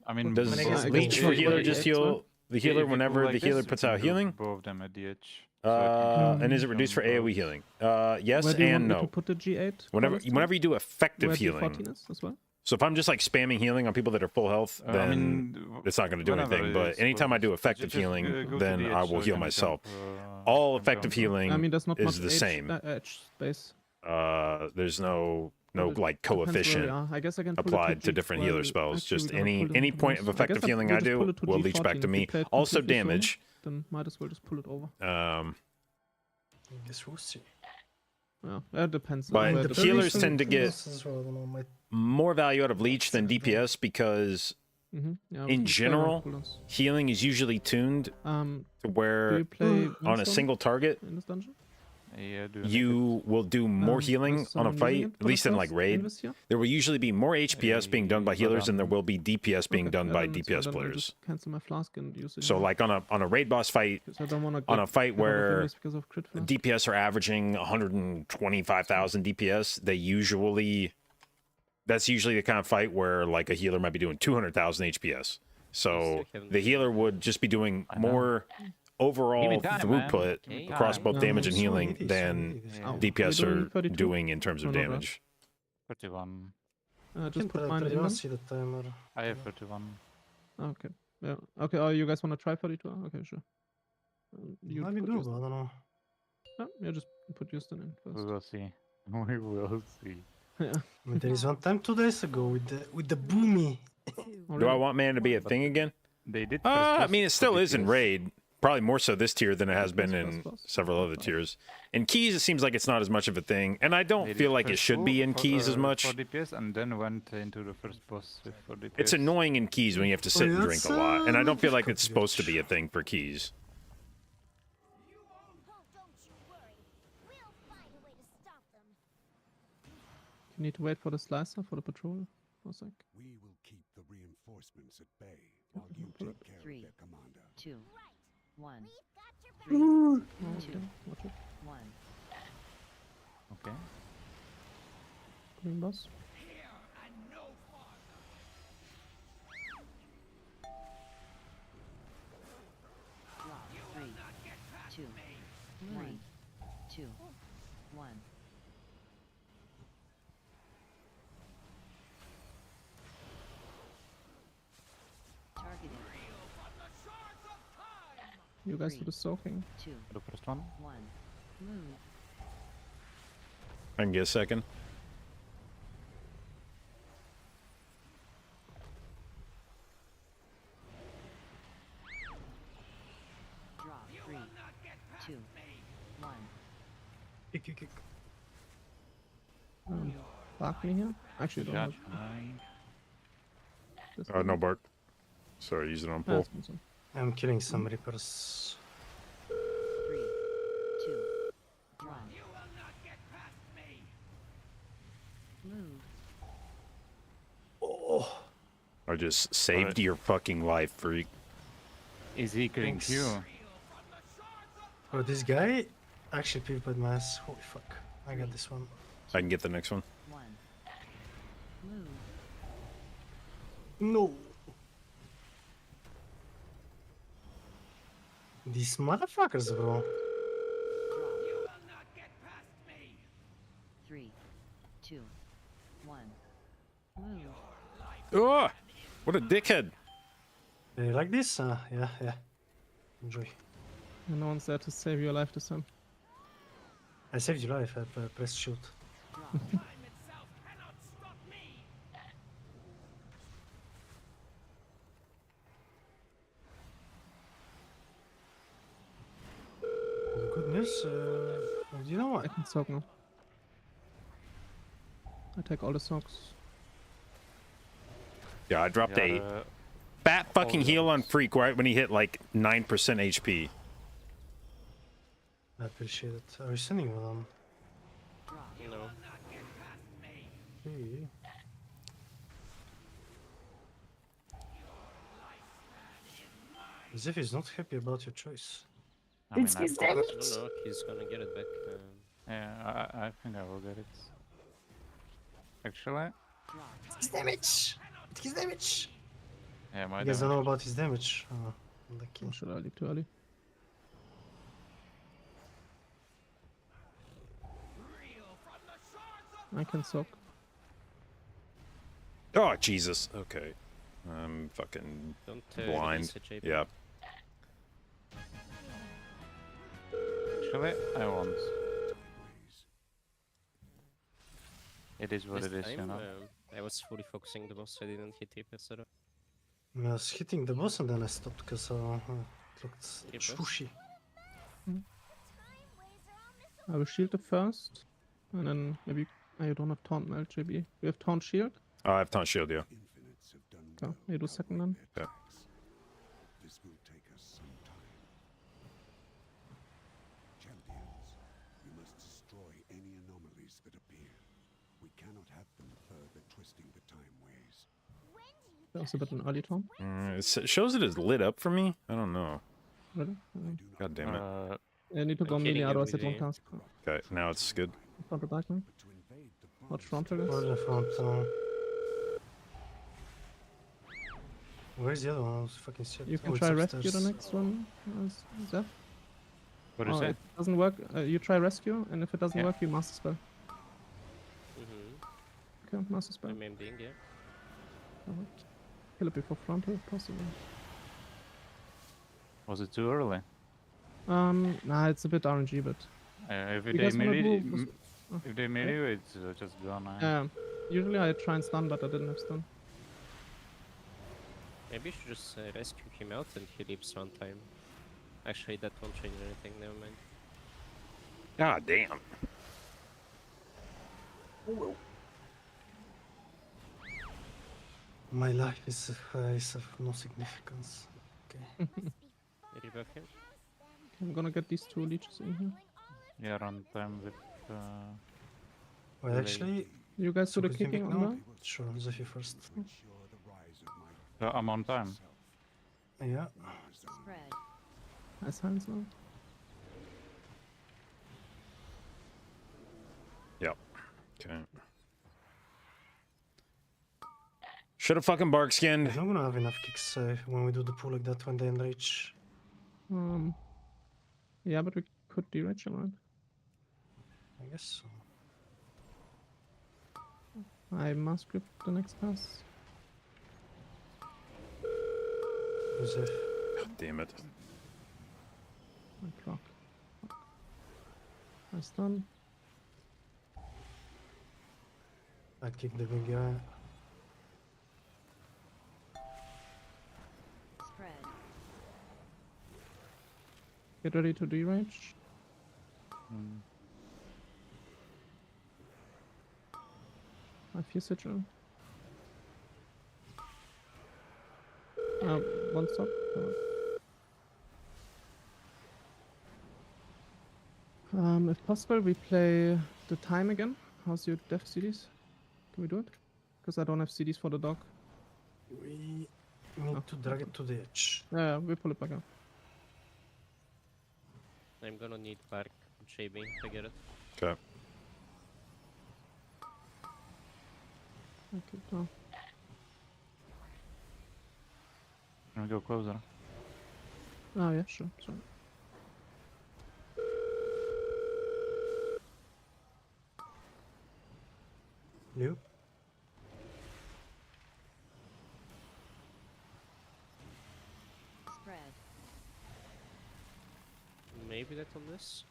F: I mean,
B: Does
A: I guess
B: leech
A: it's
B: for
A: not
B: healer
A: really
B: just
D: eight, so-
B: heal the
F: if
B: healer
F: you go
B: whenever
F: like
B: the healer
F: this,
B: puts
F: you can
B: out
F: do
B: healing?
F: Both them at the edge. So I can
B: And is it
F: jump
B: reduced for AoE
F: both.
B: healing? Yes
D: Where do you want
B: and
D: me to
B: no.
D: put the G8?
B: Whenever you do effective
D: Where
B: healing,
D: G14 is as well?
B: so if I'm just like spamming healing on people that are full health,
F: I
B: then
F: mean,
B: it's not going to do
F: whenever
B: anything.
F: it
B: But
F: is,
B: anytime I do
F: just
B: effective
F: go
B: healing,
F: to
B: then
F: the
B: I
F: edge
B: will
F: so
B: heal
F: can
B: myself.
F: jump,
B: All
F: can
B: effective
F: jump.
B: healing
D: I mean, there's not
B: is
D: much
B: the
D: edge,
B: same.
D: edge space.
B: There's no
D: but it
B: like
D: depends where we
B: coefficient
D: are. I guess I can pull it
B: applied to different healer
D: G12.
B: spells.
D: Actually,
B: Just
D: we're gonna pull it
B: any
D: into
B: point of
D: boss. I guess
B: effective healing
D: we'll
B: I
D: just pull
B: do
D: it to
B: will leech back
D: G14.
B: to
D: If we
B: me.
D: play it
B: Also
D: completely solo,
B: damage.
D: Then might as well just pull it over.
A: I guess we'll see.
D: Yeah, it depends.
B: But
D: where
B: the
D: the
B: healers
D: position
B: tend to get
A: As well, I don't know, might
B: more value out of leech than DPS because
D: Mhm, yeah,
B: in
D: we can play around
B: general,
D: cooldowns.
B: healing is usually tuned
D: Do
B: to where
D: you play
B: on a
D: Moonstone
B: single target
D: in this dungeon?
F: Yeah, do naked.
B: you will do more healing
D: Is
B: on a
D: someone using
B: fight,
D: it
B: at
D: for
B: least in like
D: themselves
B: raid.
D: this year?
B: There will usually be more HPS being done by
F: but,
B: healers than there will be DPS being
D: Okay,
B: done
D: yeah,
B: by
D: then it's fine,
B: DPS
D: then I'll
B: players.
D: just cancel my flask and use it.
B: So
D: here,
B: like on a raid boss fight,
D: because I don't want to
B: on a fight where
D: because of crit flask.
B: DPS are averaging 125,000 DPS, that's usually the kind of fight where like a healer might be doing 200,000 HPS. So the healer would just be doing
F: I know.
B: more overall
F: Give me time, man.
B: throughput
F: Give me
B: across
F: time.
B: both
D: No,
B: damage
D: no,
B: and
A: so
B: healing
A: easy, so
B: than
A: easy.
F: Yeah.
B: DPS
D: Are we doing
B: are
D: 32?
B: doing in terms of
D: No, no,
B: damage.
F: 31.
D: Just
A: Can
D: put
A: put
D: mine in
A: I
D: then.
A: see the timer.
F: I have 31.
D: Okay. Yeah. Okay. Oh, you guys want to try 42? Okay, sure. You
A: Might be
D: put
A: doable,
D: Houston.
A: I don't know.
D: Yeah, just put Houston in
F: We
D: first.
F: will see. We will see.
D: Yeah.
A: I mean, there is one time 2 days ago with the boomy.
D: Oh,
B: Do I
D: really?
B: want mana to be a thing again?
F: They did.
B: I mean, it still is in raid. Probably more so this tier than it has been in
D: Plus.
B: several other tiers. In keys, it seems like it's not as much of a thing, and I don't feel like it should be in keys as much.
F: For DPS and then went into the first boss with for DPS.
B: It's annoying in keys when you have to sit and drink a lot, and I don't feel like it's supposed to be a thing for keys.
D: You need to wait for the slicer for the patrol for a sec.
E: We will keep the reinforcements at bay while you
D: pull
E: take care
G: Three.
E: of their commander.
G: 2, 1,
D: Oh,
G: Two.
D: okay. Watch it.
G: 1.
F: Okay.
D: Green boss.
G: Drop. 3, 2, 1, 2, 1. Targeted.
D: You guys do
G: Three.
D: the soaking.
G: 2,
F: The first one.
G: 1. Move.
B: I can get a second.
G: Drop. 3, 2, 1.
A: Kick.
D: Bark me here. Actually, don't.
F: Yeah.
D: have this
B: No
D: one.
B: bark. Sorry, use it on
D: Ah,
B: pull.
D: it's been some.
A: I'm killing some Reapers.
G: 3, 2, 1. Move.
A: Oh,
B: I just saved
F: Alright.
B: your fucking life, freak.
F: Is he killing
A: Thanks.
F: you?
A: bro, this guy actually PvP'd my ass. Holy fuck. I got this one.
B: I can get the next one.
G: 1. Move.
A: No. These motherfuckers, bro.
G: Drop. 3, 2, 1. Move.
B: Oh, what a dickhead!
A: You like this? Yeah. Enjoy.
D: And no one's there to save your life this time.
A: I saved your life. I pressed shoot.
G: Drop.
A: The good news, you know what?
D: I can soak now. I take all the soaks.
B: Yeah, I dropped
F: Yeah,
B: a fat fucking
F: the
B: heal on
F: others.
B: Freak right when he hit like 9% HP.
A: I appreciate it. Are you sending one?
G: Drop.
C: No.
A: Hey. As if he's not happy about your choice.
F: I mean,
C: I don't know. He's gonna get it back.
F: yeah, I think I will get it. Actually,
G: Drop.
A: His damage! His damage!
F: yeah, my
A: You guys don't
F: damage.
A: know about his damage. Oh, lucky.
D: Or should I leave too early? I can soak.
B: Oh, Jesus. Okay. I'm fucking
C: Don't
B: blind.
C: release it, JP.
B: Yeah.
F: Actually, I won't. It is what
C: This
F: it is, you
C: time,
F: know.
C: I was fully focusing the boss. I didn't hit TP setup.
A: I was hitting the boss and then I stopped because it looked
C: Yep, yes.
A: swooshy.
D: I will shield the first. And then maybe I don't have taunt now, JB. We have taunt shield.
B: Oh, I have taunt shield, yeah.
D: Okay, you do second then.
B: Yeah.
E: This will take us some time. Champions, you must destroy any anomalies that appear. We cannot have them further twisting the time ways.
D: That was a bit an early taunt.
B: It shows it is lit up for me. I don't know.
D: Really?
B: God damn it.
D: I need to go
C: I'm
D: melee,
C: killing
D: otherwise it
C: every
D: won't
C: day.
D: cast.
B: Okay, now it's good.
D: Front or back now?
E: But to invade the
D: Watch
E: bonds
D: frontal
A: Where's
D: guys.
A: the front? Where's the other one? I was fucking shit.
D: You can
A: Oh, it's
D: try rescue the
A: upstairs.
D: next one. Zeph.
F: What is
D: Oh,
F: it?
D: it doesn't work. You try rescue, and if it doesn't
F: Yeah.
D: work, you master spell.
C: Mm-hmm.
D: Okay, master spell.
C: I'm aiming, yeah.
D: Alright. Kill it before frontal, if possible.
F: Was it too early?
D: Nah, it's a bit RNG, but
F: If
D: You
F: they
D: guys wanna
F: melee,
D: move?
F: if they melee, it's just gone.
D: yeah. Usually I try and stun, but I didn't have stun.
C: Maybe you should just rescue him out and he leaves runtime. Actually, that won't change anything. Never mind.
B: God damn.
A: My life is of no significance. Okay.
C: Rebuff him.
D: I'm gonna get these two leeches in here.
F: Yeah, run time with.
A: Well, actually,
D: You guys do the
A: so we can
D: kicking
A: make
D: on
A: now?
D: the...
A: Sure, Zephyr first.
E: ensure the rise of my
F: I'm on time.
A: Yeah.
G: Spread.
D: Nice hands now.
B: Yep. Okay. Should have fucking bark
A: I'm
B: skinned.
A: not gonna have enough kicks when we do the pull like that when they enrage.
D: Yeah, but we could derage him, right?
A: I guess so.
D: I must grip the next pass.
A: Zeph.
B: God damn it.
D: My clock. I stun.
A: I kick the big guy.
G: Spread.
D: Get ready to derage. I feel sigil. One stop. If possible, we play the time again. How's your def CDs? Can we do it? Because I don't have CDs for the dog.
A: We need to drag it to the edge.
D: Yeah, we pull it back up.
C: I'm gonna need Bark JB to get it.
B: Okay.
D: Okay, down.
F: Can we go closer?
D: Oh yeah, sure. Sorry.
A: You?
G: Spread.
C: Maybe that on this.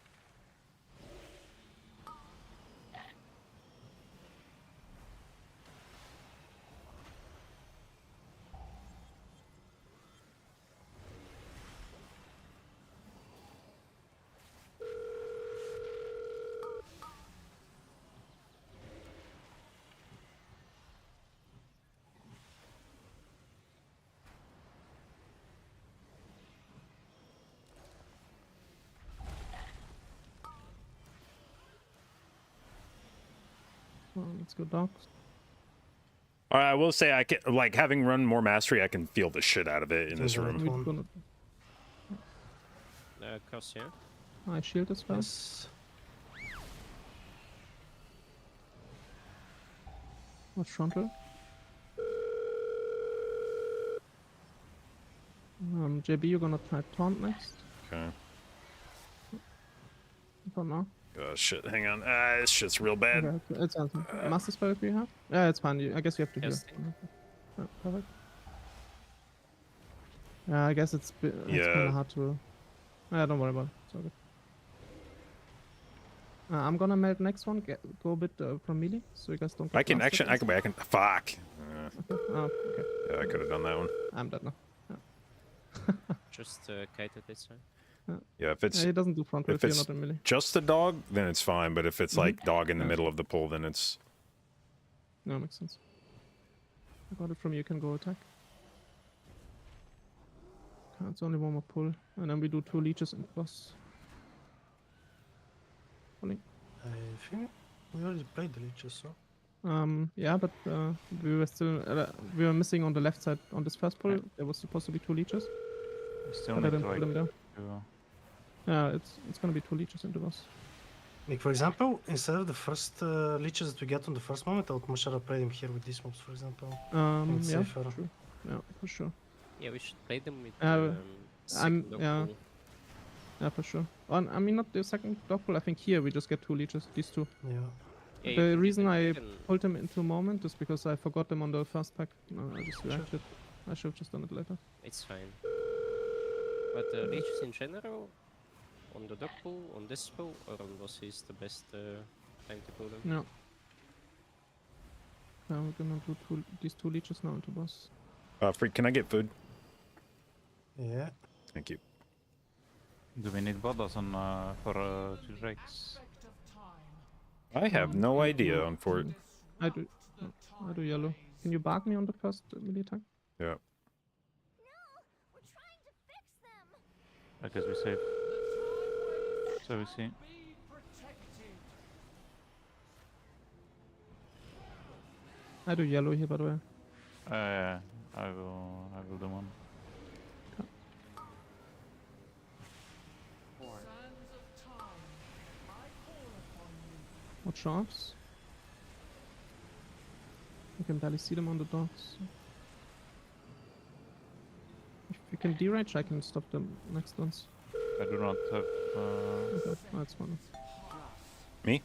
D: So let's go dogs.
B: I will say I can, like, having run more mastery, I can feel the shit out of it in this
A: Yeah,
B: room.
D: We're
A: One.
D: gonna.
C: Cross here.
D: I shield as well.
A: Yes.
D: What's frontal? JB, you're gonna try taunt next.
B: Okay.
D: For now.
B: Oh shit, hang on. This shit's real bad.
D: Okay, it's answer. Master spell if you have. Yeah, it's fine. I guess you have to heal.
C: Yes.
D: Yeah, perfect. Yeah, I guess it's kind
B: Yeah.
D: of hard to. Yeah, don't worry about it. It's all good. I'm gonna melt next one. Go a bit from melee, so you guys don't.
B: I
D: get
B: can
D: blasted.
B: actually, I can, fuck.
D: Okay. Oh, okay.
B: Yeah, I could have done that one.
D: I'm dead now.
C: Just kite it this time.
B: Yeah, if it's
D: Yeah, he doesn't do front
B: if
D: if you're
B: it's-
D: not in melee.
B: just the dog, then it's fine. But if it's
D: Mhm.
B: like dog in the
D: Yeah.
B: middle of the pool, then it's
D: No, makes sense. I got it from you. Can go attack. Okay, it's only one more pull, and then we do 2 leeches in plus. Pulling.
A: I think we already played the leeches, so.
D: Yeah, but we were still we were missing on the left side on this first pull. There was supposed to be 2 leeches,
F: We still
D: but I
F: need to
D: didn't pull
F: like
D: them down.
F: do,
D: Yeah, it's gonna be 2 leeches into us.
A: Like, for example, instead of the first leeches that we get on the first moment, I would much rather play them here with these mobs, for example. It's
D: Yeah,
A: safer.
D: true. Yeah, for sure.
C: Yeah, we should play them with
D: I'm-
C: second dog
D: yeah.
C: pull.
D: Yeah, for sure. I mean, not the second dog pull. I think here we just get 2 leeches. These 2.
A: Yeah.
C: Yeah,
D: The
C: you can-
D: reason
C: you
D: I
C: can-
D: pulled them into moment is because I forgot them on the first pack. No, I just reacted. I should have just done it later.
C: It's fine. But leeches in general, on the dog pull, on this pull, or on boss is the best time to pull them.
D: Yeah. We're gonna do these 2 leeches now into boss.
B: Freak, can I get food?
A: Yeah.
B: Thank you.
F: do we need bodas on for 2 drakes?
B: I have no idea on Fort.
D: I do. No, I do yellow. Can you bark me on the first melee attack?
B: Yeah.
G: We're trying to fix them.
F: I guess we save. So we see.
D: I do yellow here, by the way.
F: I will do one.
D: Watch ops. You can barely see them on the dogs. If you can derage, I can stop the next ones.
F: I do not have.
D: Okay, that's fine.
B: Me?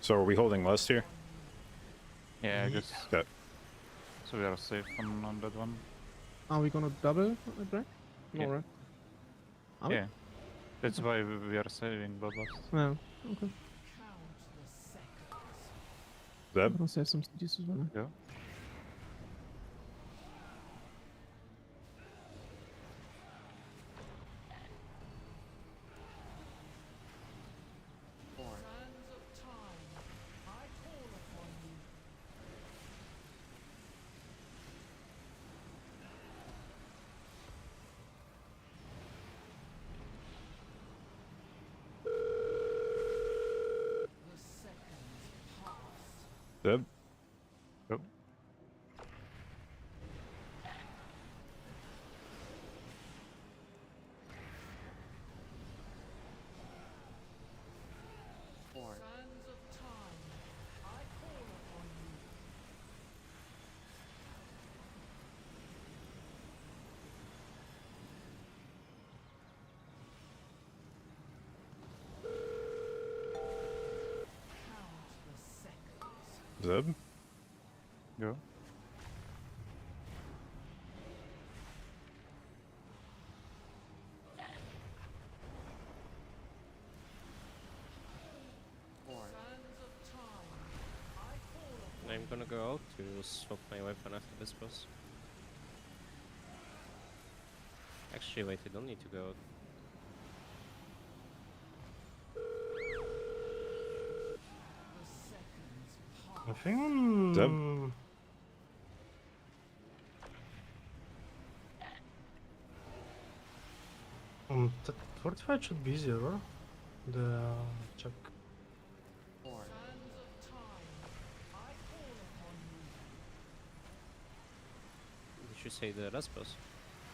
B: So are we holding lust here?
F: Yeah, I guess.
B: Okay.
F: So we are safe on that one.
D: Are we gonna double a drag? No,
F: Yeah.
D: right? Are we?
F: Yeah. That's why we are saving bodas.
D: Yeah. Okay. I'm
B: Zeb?
D: gonna save some CDs as well.
F: Yeah.
B: Zeb?
F: Yep.
B: Zeb?
F: Go.
C: I'm gonna go out to swap my weapon after this boss. Actually, wait, you don't need to go out.
A: Nothing on.
B: Zeb?
A: That fortified should be easier, or? The check.
C: Did you say the last boss?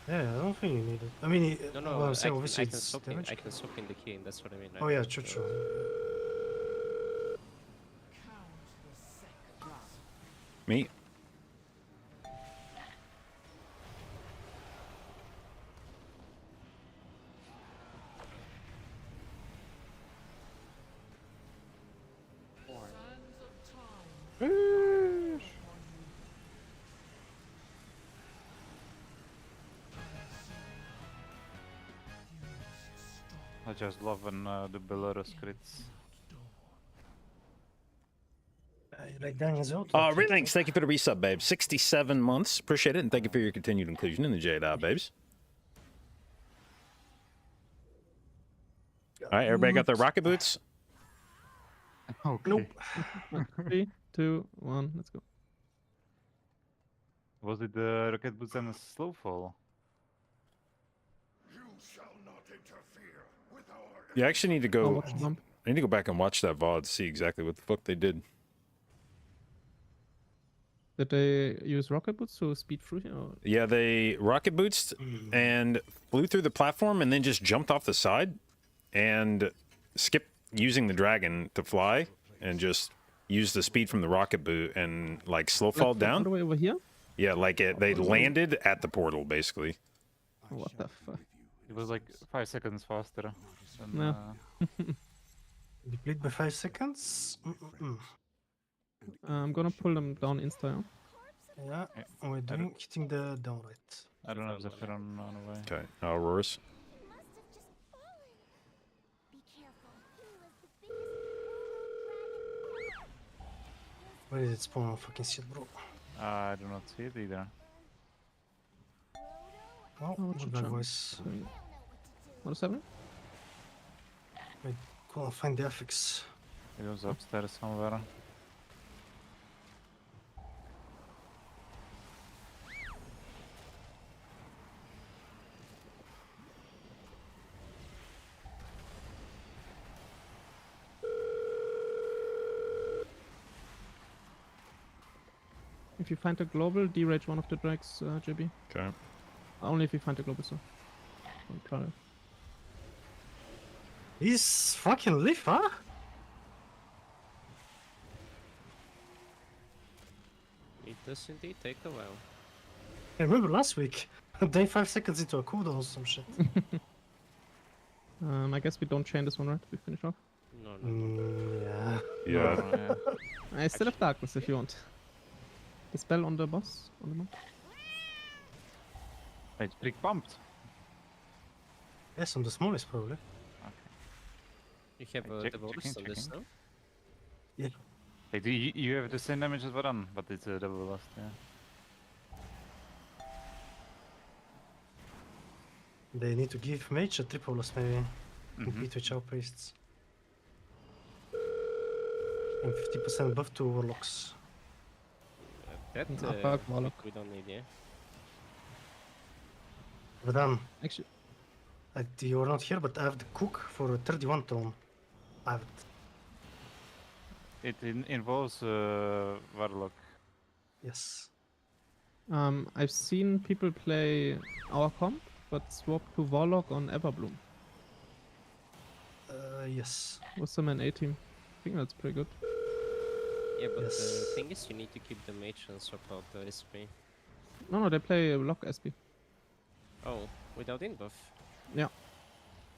A: Yeah, I don't think you need it. I mean,
C: No,
A: well, I'm
C: I
A: saying
C: can,
A: obviously
C: I can
A: it's
C: swap in,
A: damage.
C: I can swap in the key, and that's what I mean.
A: Oh yeah, true.
B: Me?
F: I just love when the Belarus crits.
A: Like Daniel's out.
B: Ringlings, thank you for the resub, babe. 67 months. Appreciate it, and thank you for your continued inclusion in the J-Dot, babes. All right, everybody got their rocket boots?
F: Okay.
A: Nope.
D: 3, 2, 1, let's go.
F: Was it the rocket boots and a slow fall?
B: You actually need to
D: I'll
B: go.
D: watch the bump.
B: I need to go back and watch that VOD to see exactly what the fuck they did.
D: Did they use rocket boots to speed through here? Or?
B: Yeah, they rocket boots and flew through the platform and then just jumped off the side and skipped using the dragon to fly and just used the speed from the rocket boot and like slow fall
D: All the
B: down.
D: way over here?
B: Yeah, like they landed at the portal basically.
D: What the fuck?
F: It was like 5 seconds faster. Than,
D: Yeah.
A: Deplete by 5 seconds.
D: I'm gonna pull them down insta.
A: Yeah, we're doing hitting the down right.
F: I don't have Zephyr on the way.
B: Okay, Auroras.
G: He must have just fallen. Be careful. He was the biggest dragon.
A: Where did it spawn? I fucking shit, bro.
F: I do not see it either.
A: Oh,
D: Oh,
A: good bad
D: jump.
A: voice.
D: What is happening?
A: Go and find the affix.
F: It was upstairs somewhere.
D: If you find a global, derage one of the drags, JB.
B: Okay.
D: Only if you find a global, so. Don't try it.
A: He's fucking live, huh?
C: It does indeed take a while.
A: I remember last week. Then 5 seconds into a cooldown or some shit.
D: I guess we don't chain this one, right? We finish off.
C: No.
A: Yeah.
B: Yeah.
D: I still have darkness if you want. The spell on the boss, on the monk.
F: It's pretty pumped.
A: Yes, on the smallest probably.
C: You have
F: Check-
C: the bonus
F: checking,
C: on this
F: checking.
C: now?
F: Hey, you have the same damage as Varan, but it's a double last, yeah.
A: They need to give mage a triple loss maybe.
F: Mhm.
A: Compete with Chow Priests. And 50% buff to Warlocks.
C: That
D: fuck Warlock.
C: we don't need, yeah?
A: But then,
D: Actually,
A: you were not here, but I have the cook for a 31 throne. I have it.
F: It involves Warlock.
A: Yes.
D: I've seen people play our comp, but swap to Warlock on Everbloom.
A: Yes.
D: With some an A team. I think that's pretty good.
C: Yeah, but the
A: Yes.
C: thing is, you need to keep the mage and swap out the SP.
D: No, they play Lock SP.
C: Oh, without in buff?
D: Yeah.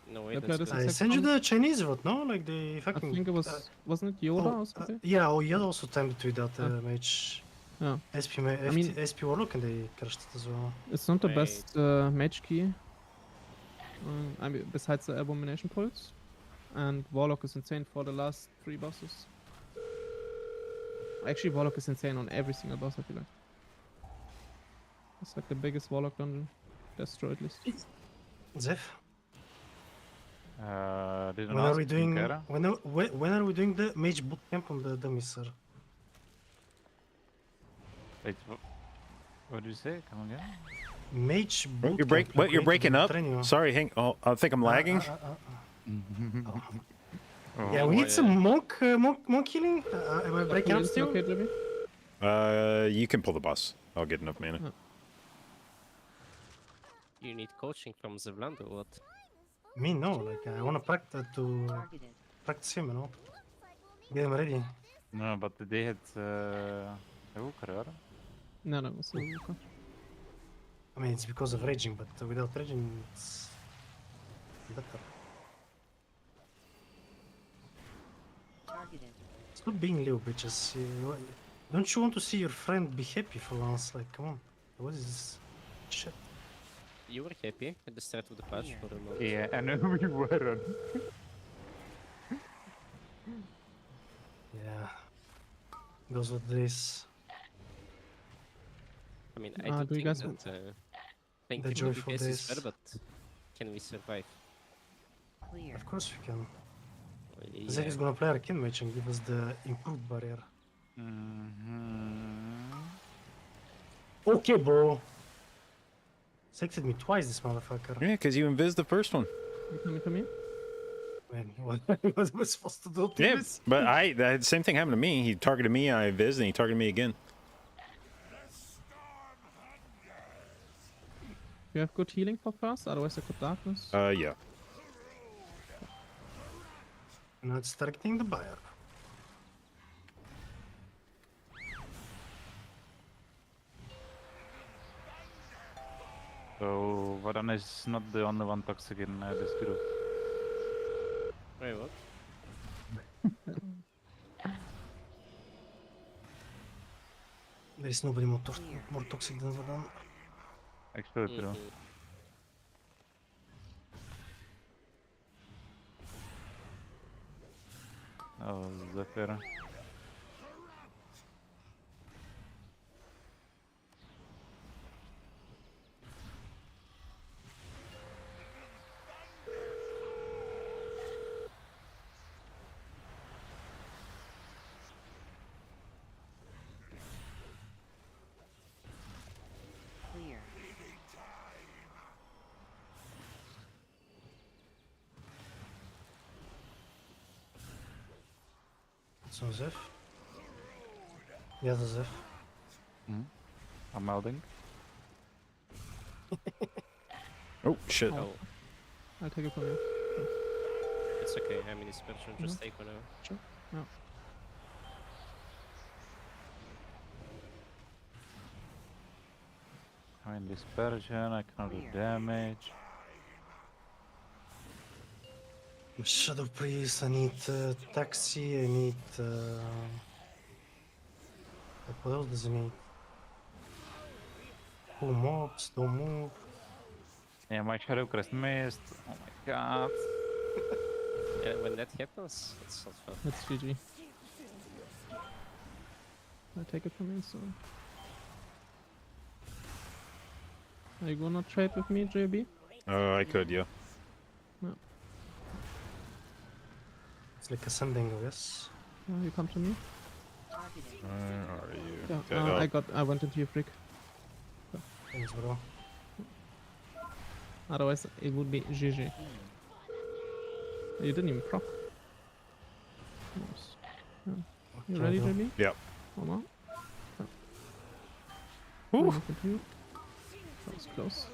C: No,
D: They
C: wait,
D: played
C: that's
D: a
C: good.
A: I
D: second
A: sent you
D: one.
A: the Chinese vote, no? Like the
D: I
A: fucking.
D: think it was, wasn't it Yoda or something?
A: Yeah, Yoda also timed without the
D: Ah.
A: mage.
D: Yeah.
A: SP,
D: I mean-
A: SP Warlock and they crushed it as well.
D: It's not the
C: Wait.
D: best mage key. I mean, besides the Abomination Pulse. And Warlock is insane for the last 3 bosses. Actually, Warlock is insane on every single boss, I feel like. It's like the biggest Warlock dungeon. Destro at least.
A: Zeph,
F: Didn't
A: when are
F: ask
A: we doing?
F: Kara.
A: When are we doing the mage bootcamp on the dummy, sir?
F: Wait, what did you say? Come again?
A: Mage bootcamp.
B: You're break. What? You're breaking up.
A: Train you.
B: Sorry, hang. Oh, I think I'm lagging.
F: Oh,
A: Yeah, we need some monk healing. Am I breaking up
D: Is it
A: still?
D: okay, Jimmy?
B: You can pull the boss. I'll get enough mana.
C: You need coaching from Zevland or what?
A: Me no, like I wanna practice him, you know. Get him ready.
F: No, but they had Hooker, right?
D: No, that was Luca.
A: I mean, it's because of raging, but without raging, it's better. Stop being little bitches. Don't you want to see your friend be happy for once? Like, come on. What is this shit?
C: You were happy at the start of the patch for a month.
F: Yeah, and we weren't.
A: Yeah. Goes with this.
C: I mean, I
D: Do
C: do
D: you
C: think
D: guys
C: that
D: want-
C: thankfully
A: joyful
C: you guys is
A: days.
C: fair, but can we survive?
A: Of course we can.
C: Yeah.
A: Zek is gonna play Arcane Mage and give us the improved barrier. Okay, bro. Selected me twice, this motherfucker.
B: Yeah, because you invis the first one.
D: You coming to me?
A: Man, what was I supposed to do to
B: Yeah,
A: this?
B: but the same thing happened to me. He targeted me, I invis, and he targeted me again.
D: You have good healing for first, otherwise I could darkness.
B: Yeah.
A: Now it's targeting the buyer.
F: So Varan is not the only one toxic in this group.
C: Wait, what?
A: There is nobody more toxic than Vadan.
F: Actually, true.
C: Mhm.
F: Oh, Zephyr.
A: So Zeph. The other Zeph.
F: I'm melding.
B: Oh, shit.
C: Oh,
D: I'll take it from you.
C: it's okay. I'm in dispersion. Just take one out.
D: Sure. Yeah.
F: I'm in dispersion, I cannot do damage.
A: Shadow Priest, I need Taxi, I need... like, what else does he need? Pull mobs, don't move.
F: Yeah, my Shadow Crest missed. Oh my god.
C: Yeah, when that happens, it's not fun.
D: That's GG. I'll take it from you, so... Are you gonna trade with me, JB?
B: I could, yeah.
A: It's like ascending, I guess.
D: You come to me?
B: Where are you?
D: Yeah,
B: Okay,
D: I went into your freak.
A: Thanks, bro.
D: Otherwise, it would be GG. You didn't even proc. Nice. Yeah. You
A: Okay,
D: ready,
A: bro.
D: JB?
B: Yep.
D: One more.
B: Ooh.
D: Move into you. That was close.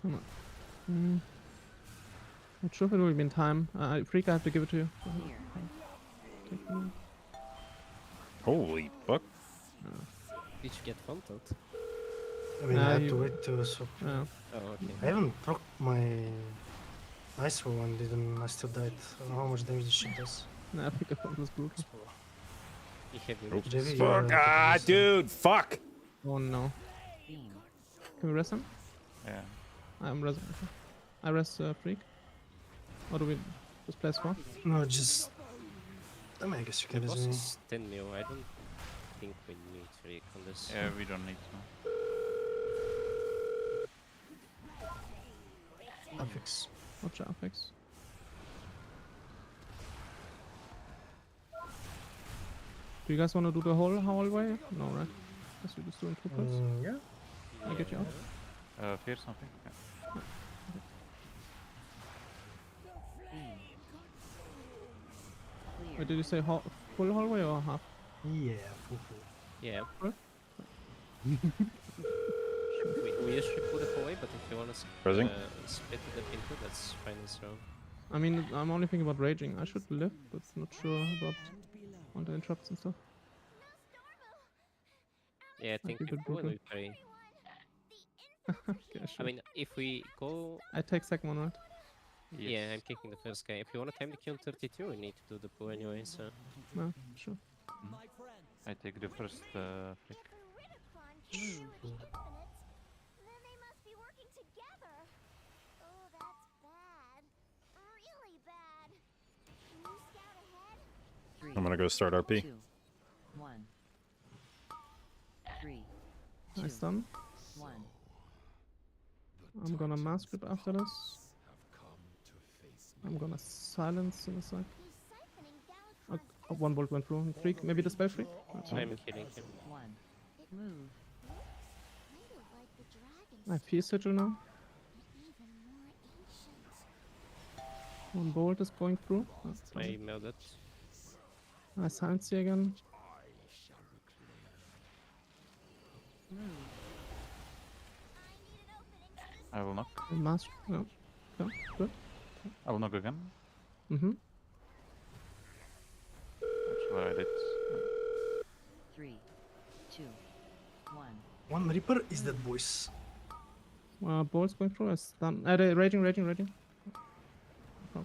D: Come on. Not sure if it will be in time. Freak, I have to give it to you. Take me.
B: Holy fuck.
C: Did you get fronted?
A: I mean, I had to
D: you-
A: wait to swap.
D: Yeah.
C: Oh, okay.
A: I haven't proc my ice roll and didn't. I still died. I don't know how much damage this shit does.
D: Nah, I think I thought it was brutal.
A: So,
C: You have
B: Oh,
C: images.
A: JV,
B: fuck! Ah, dude! Fuck!
D: Oh no. Can we rest him?
F: Yeah.
D: I'm res. Okay. I rest Freak. Or do we just play score?
A: No, just. I mean, I guess you
C: The
A: can
C: boss
A: as me.
C: is 10 mil. I don't think we need Freak on this.
F: Yeah, we don't need to.
A: Affix.
D: Watch out, fix. Do you guys want to do the whole hallway? No, right? Guess we're just doing two parts.
A: Yeah.
D: I get you out.
F: Fear something? Yeah.
D: Wait, did you say full hallway or half?
A: Yeah, full.
C: Yeah.
D: What?
C: we usually put it away, but if you want to
B: Pressing?
C: split it up into, that's fine as well.
D: I mean, I'm only thinking about raging. I should live, but not sure about all the interrupts and stuff.
C: Yeah, I think
D: keep
C: we
D: it
C: go and
D: brutal.
C: we pray.
D: Okay,
C: I
D: sure.
C: mean, if we go...
D: I take second one, right?
C: Yeah, I'm kicking the first guy. If you want to time the kill on 32, we need to do the pull anyway, so...
D: No, sure.
F: I take the first pick.
G: Then they must be working together. Oh, that's bad. Really bad. Can you scout ahead?
B: I'm gonna go start RP.
I: 2, 1, 3,
D: Nice done.
I: 1.
D: I'm gonna mask it after this. I'm gonna silence in a sec.
G: He's siphoning down
D: Oh, one bolt went through. Freak, maybe the spell freak? That's
C: I'm
D: fine.
C: killing him.
I: 1. Move.
G: kind of like the
D: I
G: dragons,
D: fear sigil now.
G: even more ancient.
D: One bolt is going through. That's
C: I
D: fine.
C: mailed it.
D: I silence you again.
I: Move.
F: I will knock.
D: I mask. No. Yeah, good.
F: I will knock again.
D: Mm-hmm.
F: Actually, I did.
I: 3, 2, 1.
A: One Reaper is dead, boys.
D: Bolts going through. I stun. Raging. Oh.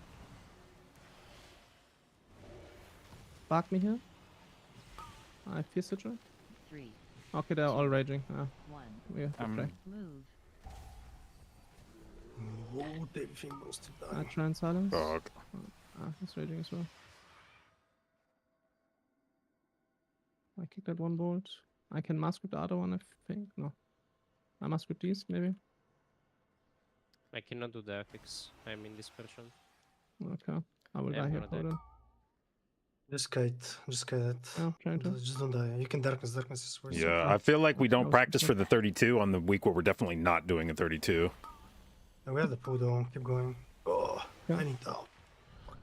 D: Bark me here. I fear sigil.
I: 3,
D: Okay, they're all raging.
I: 1.
D: We have to play.
I: Move.
A: Whoa, everything goes to
D: I
A: die.
D: try and silence.
B: Fuck.
D: He's raging as well. I kick that one bolt. I can mask with the other one, I think. No. I mask with these, maybe.
C: I cannot do the affix. I'm in dispersion.
D: Okay. I will
C: Yeah,
D: die
C: I'm
D: here,
C: gonna die.
D: Paladin.
A: Just kite that.
D: Yeah, trying to.
A: Just don't die. You can darkness is worse.
B: Yeah, I feel like we
D: I
B: don't
D: was
B: practice for
D: thinking-
B: the 32 on the week where we're definitely not doing a 32.
A: Oh, we have the pull though. Keep going. Oh,
D: Yeah.
A: I need help.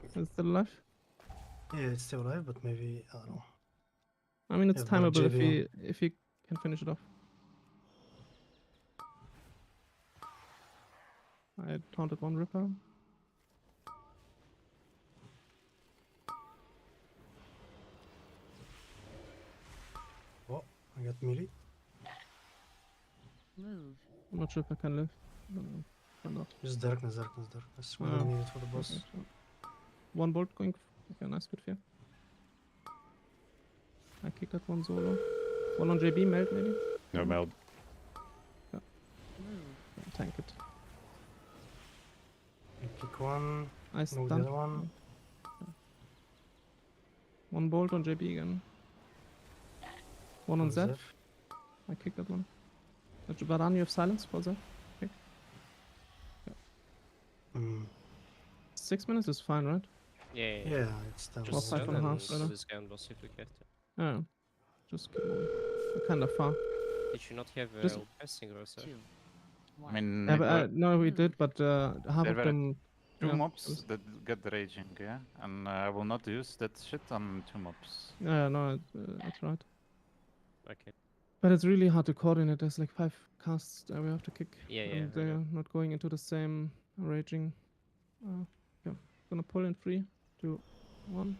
D: Is it still alive?
A: Yeah, it's still alive, but maybe I don't know.
D: I mean, it's
A: Yeah, but
D: timeable
A: JV.
D: if he can finish it off. I taunted one Ripper.
A: Oh, I got melee.
I: Move.
D: I'm not sure if I can live. Or not.
A: Just darkness. We
D: Oh.
A: don't need it for the boss.
D: Okay, so one bolt going. Okay, nice, good fear. I kicked that one solo. One on JB, melt maybe?
B: No meld.
I: Move.
D: Tank it.
A: You kick one.
D: I
A: Move the
D: stunned.
A: other one.
D: One bolt on JB again. One on Zed.
A: Zeph.
D: I kicked that one. Baran, you have silence for Zed?
A: Mm.
D: 6 minutes is fine, right?
C: Yeah,
A: Yeah, it's done.
C: Just
D: Well,
C: stun
D: 5.5,
C: and
D: right?
C: do this guy and boss if we have to.
D: Yeah. Just keep moving. We're kind of far.
C: Did you not have
D: Just-
C: passing or so?
I: 2,
F: I
I: 1.
F: mean,
D: Yeah,
F: it
D: but,
F: were
D: no, we did, but half
F: There
D: of
F: were
D: them.
F: two
D: yeah,
F: mobs that get the raging, yeah? And I will not use that shit on 2 mobs.
D: Yeah, no, that's right.
C: Okay.
D: But it's really hard to coordinate. There's like 5 casts that we have to kick.
C: Yeah,
D: and
C: I know.
D: they're not going into the same raging. Yeah, gonna pull in 3, 2, 1.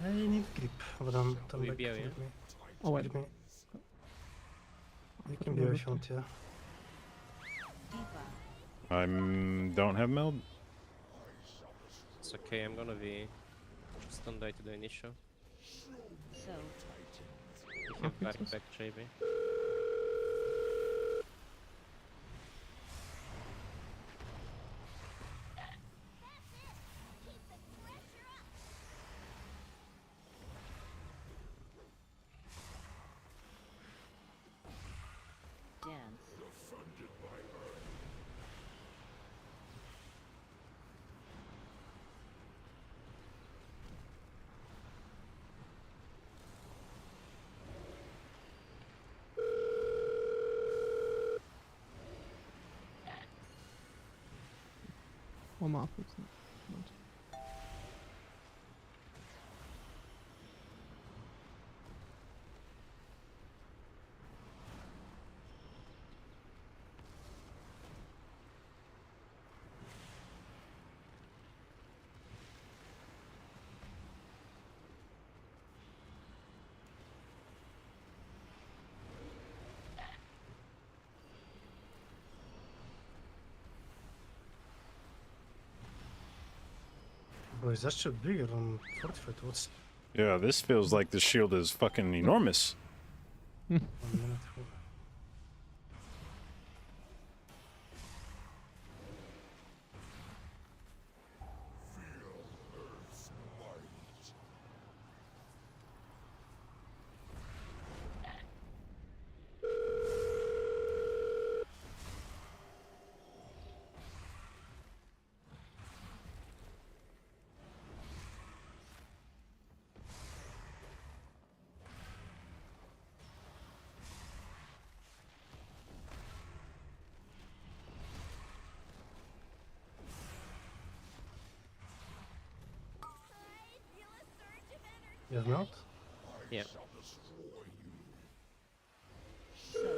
A: I need grip, but I'm turn
C: We
A: back.
C: BO, yeah?
A: Grip me.
D: Oh wait,
A: Grip me. You
D: But
A: can be
D: no
A: if you want, yeah.
I: Debuff.
B: I don't have meld.
C: It's okay, I'm gonna be just don't die to the initial.
I: So,
C: You have
D: Okay, sus.
C: back JB.
I: dance.
D: Warm up. It's not.
A: Boys, that should be bigger on Fortified. What's
B: Yeah, this feels like the shield is fucking enormous.
A: 1 minute? You have melt?
C: Yeah.
I: So,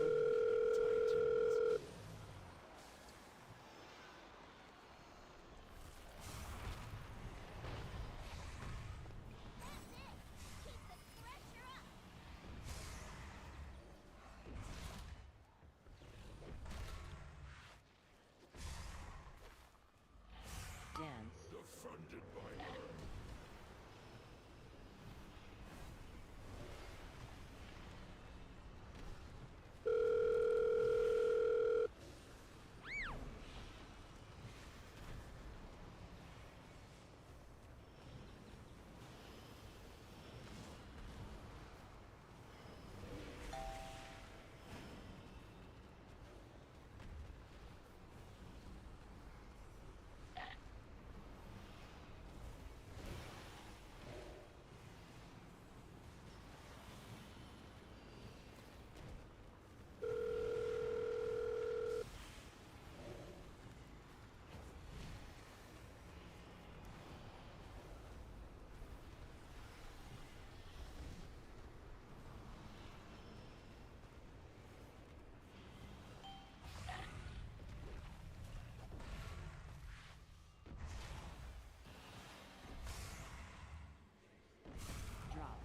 I: dance. Drop.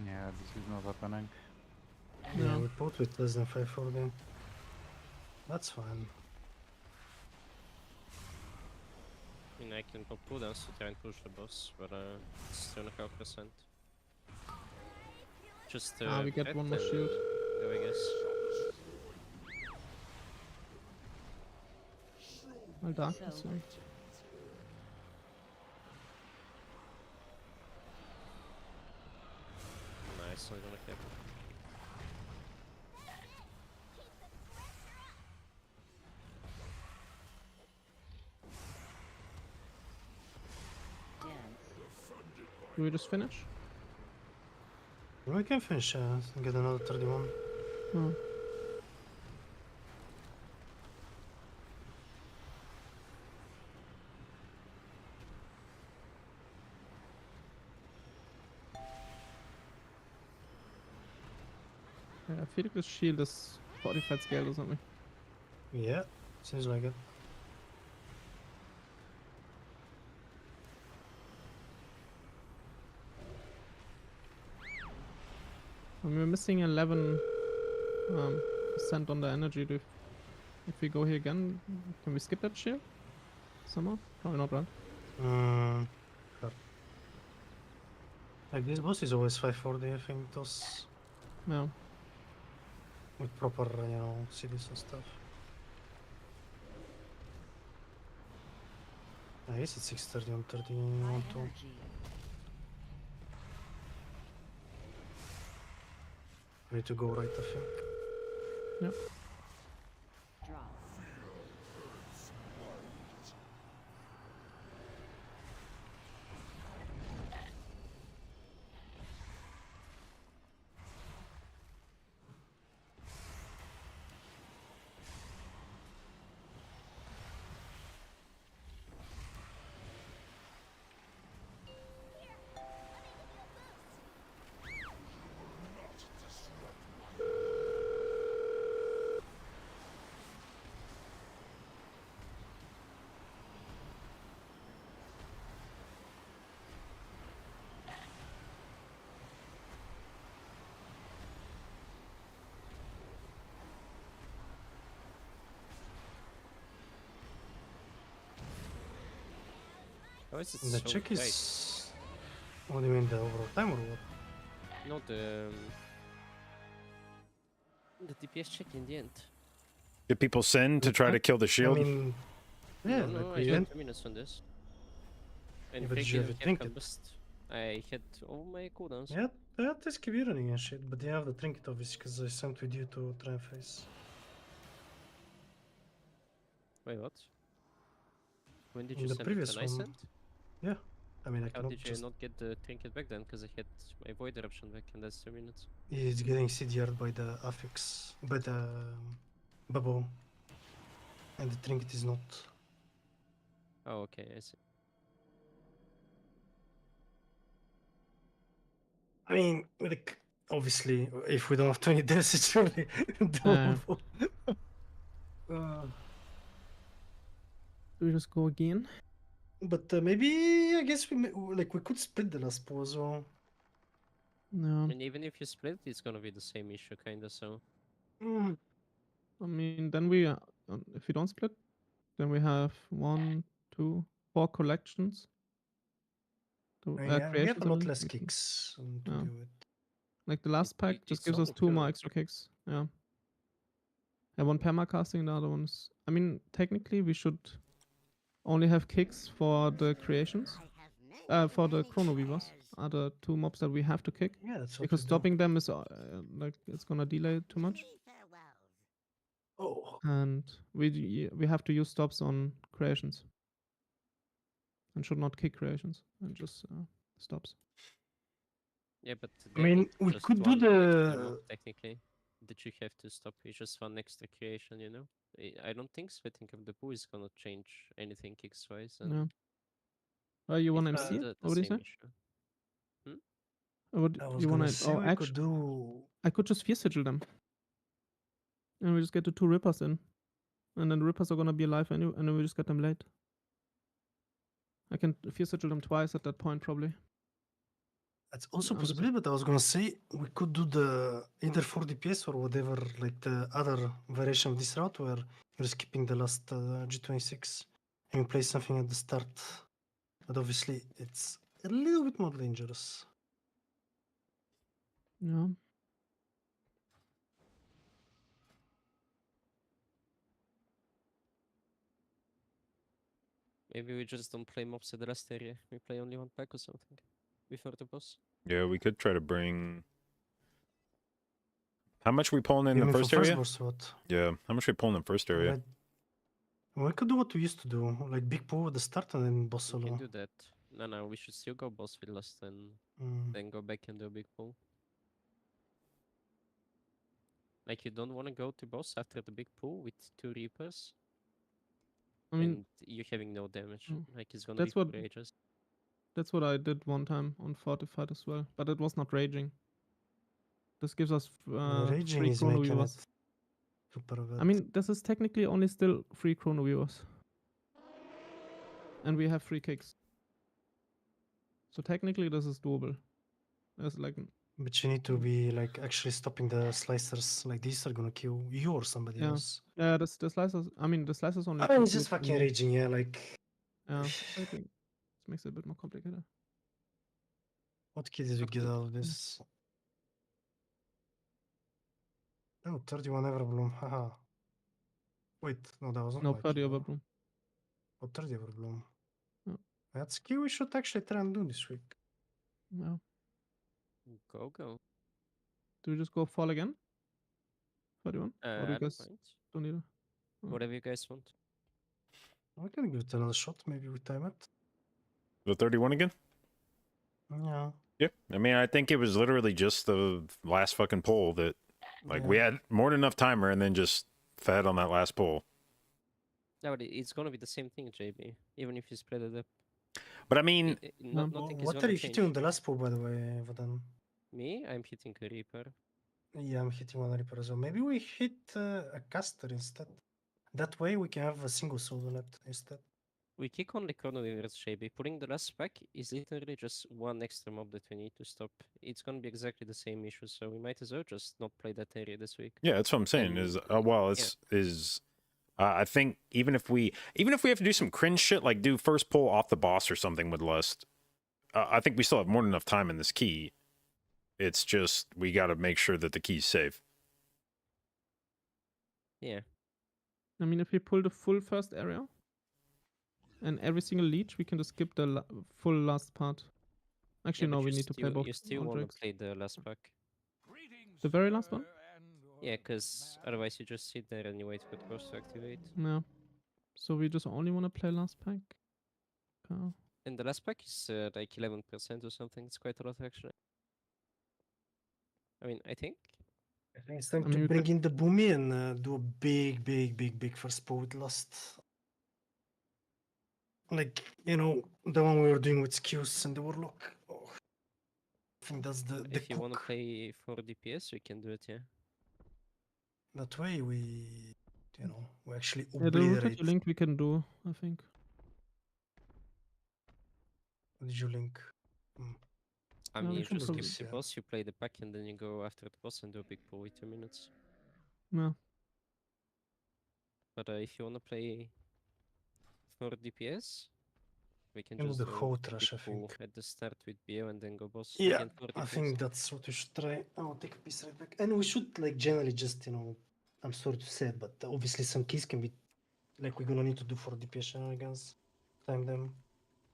F: Yeah, this is not happening.
A: Yeah,
D: No.
A: we put with less than 5 for them. That's fine.
C: I mean, I can pop cooldowns to try and push the boss, but it's 2.5%. Just
D: We get
C: hit
D: one more
C: and
D: shield.
C: go, I guess.
D: Well, darkness.
I: So-
D: Yeah.
C: Nice, I'm gonna cap.
I: Dance.
D: Do we just finish?
A: We can finish and get another 31.
D: Oh. Yeah, I feel like this shield is fortified scaled or something.
A: Yeah, seems like it.
D: And we're missing 11 percent on the energy. If we go here again, can we skip that shield? Somehow? Probably not, right?
A: Sure. Like this boss is always 540, I think, those
D: Yeah.
A: with proper, cities and stuff. I guess it's 630 on 31 too.
I: Energy.
A: We need to go right, I think.
D: Yep.
I: Drop.
C: How is it
A: And the
C: so
A: check
C: tight?
A: is... What do you mean, the overall time or what?
C: No, the DPS check in the end.
B: Did people send to try to kill the shield?
A: I mean, yeah,
C: no,
A: like
C: I
A: we
C: had
A: went...
C: 2 minutes on this.
A: Yeah,
C: And
A: but
C: if
A: did you
C: I
A: have a
C: get
A: trinket?
C: combust, I had all my cooldowns.
A: Yeah, that is keep running and shit, but you have the trinket obviously, because I sent with you to try and face.
C: Wait, what? When did
A: In
C: you
A: the
C: send it?
A: previous
C: When I
A: one.
C: sent?
A: Yeah. I mean, I
C: How
A: cannot
C: did you
A: just...
C: not get the trinket back then? Because I had my void eruption back, and that's 2 minutes.
A: It's getting CDR'd by the affix, by the bubble. And the trinket is not.
C: Oh, okay, I see.
A: I mean, like, obviously, if we don't have 20 deaths, it's really doable.
D: Do we just go again?
A: But maybe, I guess we could split the last pool as well.
D: No.
C: And even if you split, it's gonna be the same issue, kinda, so...
A: Mm.
D: I mean, then we, if we don't split, then we have 1, 2, 4 collections. To,
A: I mean, yeah, we have
D: creations,
A: a
D: I
A: lot
D: mean,
A: less
D: we can-
A: kicks to
D: yeah.
A: do it.
D: Like the last pack just
C: it's
D: gives us
C: all
D: 2 more
C: true.
D: extra kicks. Yeah. And one permacasting, the other one's. I mean, technically, we should only have kicks for the creations. For the chrono weavers are the 2 mobs that we have to kick.
A: Yeah, that's what
D: Because
A: we do.
D: stopping them is like it's gonna delay too much.
A: Oh,
D: And we have to use stops on creations. And should not kick creations and just stops.
C: Yeah, but
A: I mean,
C: then
A: we
C: just
A: could do
C: one extra
A: the...
C: mob, technically, that you have to stop. It's just one extra creation, you know? I don't think splitting of the pool is gonna change anything kicks-wise. And
D: Yeah. You wanna
C: it's
D: MC it?
C: the
D: What do you
C: same
D: say?
C: issue.
D: What
A: I was
D: you
A: gonna
D: wanna?
A: say
D: Oh,
A: we could do...
D: I could just fear sigil them, and we just get the 2 rippers in, and then the rippers are gonna be alive anyway, and then we just get them late. I can fear sigil them twice at that point probably.
A: That's also
D: I'm just-
A: possible, but I was gonna say we could do the either 4 DPS or whatever, like the other variation of this route where you're skipping the last G26 and you play something at the start. But obviously, it's a little bit more dangerous.
D: Yeah.
C: Maybe we just don't play mobs at the last area. We play only one pack or something before the boss.
B: Yeah, we could try to bring. How much we pulling in
A: Even
B: the
A: for
B: first
A: first
B: area?
A: boss, what?
B: Yeah, how much we pulling in the first area?
A: Right. We could do what we used to do, like big pool at the start and then boss
C: We can
A: solo.
C: do that. No, we should still go boss with last and
A: Mm.
C: then go back and do a big pull. Like, you don't want to go to boss after the big pull with 2 reapers
D: I mean,
C: and you having no damage.
D: Mm.
C: Like, it's gonna
D: That's
C: be
D: what-
C: for ages.
D: that's what I did one time on Fortified as well, but it was not raging. This gives us
A: Raging
D: free
A: is
D: chrono
A: making
D: viewers.
A: it super good.
D: I mean, this is technically only still free chrono viewers. And we have free kicks. So technically this is doable. There's like
A: But you need to be like actually stopping the slicers. Like these are gonna kill you or somebody
D: Yeah.
A: else.
D: yeah, the slicers the slicers only
A: I mean, it's
D: kill
A: just fucking
D: me.
A: raging, yeah. Like,
D: Yeah, raging. This makes it a bit more complicated.
A: what key did we get
D: Okay.
A: out of this? Oh, 31 Everbloom, haha. Wait, no, that wasn't
D: No,
A: my
D: 30
A: key.
D: over bloom.
A: Oh, 30 Everbloom.
D: Yeah.
A: That's key we should actually try and do this week.
D: Yeah.
C: Go, go.
D: Do we just go fall again? 31? Or do
C: I
D: you
C: don't
D: guys
C: mind.
D: don't need it?
C: Whatever you guys want.
A: I can give it another shot, maybe we time it.
B: The 31 again?
A: Yeah.
B: Yeah. I mean, I think it was literally just the last fucking pull that, like, we had more than enough timer and then just fed on that last pull.
C: No, but it's gonna be the same thing, JB. Even if you spread it up.
B: But I mean,
C: Nothing is
A: What are
C: gonna
A: you
C: change.
A: hitting on the last pull, by the way, Vadan?
C: Me, I'm hitting a Reaper.
A: Yeah, I'm hitting one Reaper as well. Maybe we hit a caster instead. That way we can have a single soul on it instead.
C: We kick only Chrono Reverse, JB. Putting the last pack is literally just one extra mob that we need to stop. It's gonna be exactly the same issue, so we might as well just not play that area this week.
B: yeah, that's what I'm saying. Is
C: And-
B: well, it's I think even if we have to do some cringe shit, like do first pull off the boss or something with Lust, I think we still have more than enough time in this key. It's just we got to make sure that the key's safe.
C: Yeah.
D: I mean, if we pull the full first area and every single leech, we can just skip the full last part. Actually,
C: Yeah,
D: no,
C: but
D: we
C: you
D: need to play
C: still-
D: both.
C: You still
D: on
C: wanna
D: Drax.
C: play the last pack.
D: The very last one?
C: Yeah, because otherwise you just sit there and you wait for the cross to activate.
D: Yeah. So we just only want to play last pack. Okay.
C: And the last pack is like 11% or something. It's quite a lot, actually. I mean, I think.
A: I think it's time
D: I mean,
A: to
D: we
A: bring
D: could-
A: in the Boomy and do a big first pull with Lust. Like, you know, the one we were doing with Skews and the Warlock. Oh, I think that's the
C: If you want to
A: cook.
C: play for DPS, we can do it, yeah.
A: That way we, you know, we actually
D: Yeah, the
A: obliterate.
D: rotate link we can do, I think.
A: What did you link?
C: I
D: No,
C: mean,
D: we
C: you
D: should
C: just
D: probably-
C: skip the
A: Yeah.
C: boss, you play the pack, and then you go after the boss and do a big pull with 2 minutes.
D: Yeah.
C: But if you want to play for DPS, we can
A: Can do
C: just
A: the
C: do
A: whole
C: a
A: trash,
C: big
A: I
C: pull
A: think.
C: at the start with BO and then go boss.
A: Yeah,
C: again for
A: I
C: DPS.
A: think that's what we should try. I'll take a piece right back. And we should, like, generally just, you know, I'm sorry to say it, but obviously some keys can be, like, we're gonna need to do for DPS shenanigans. Time them.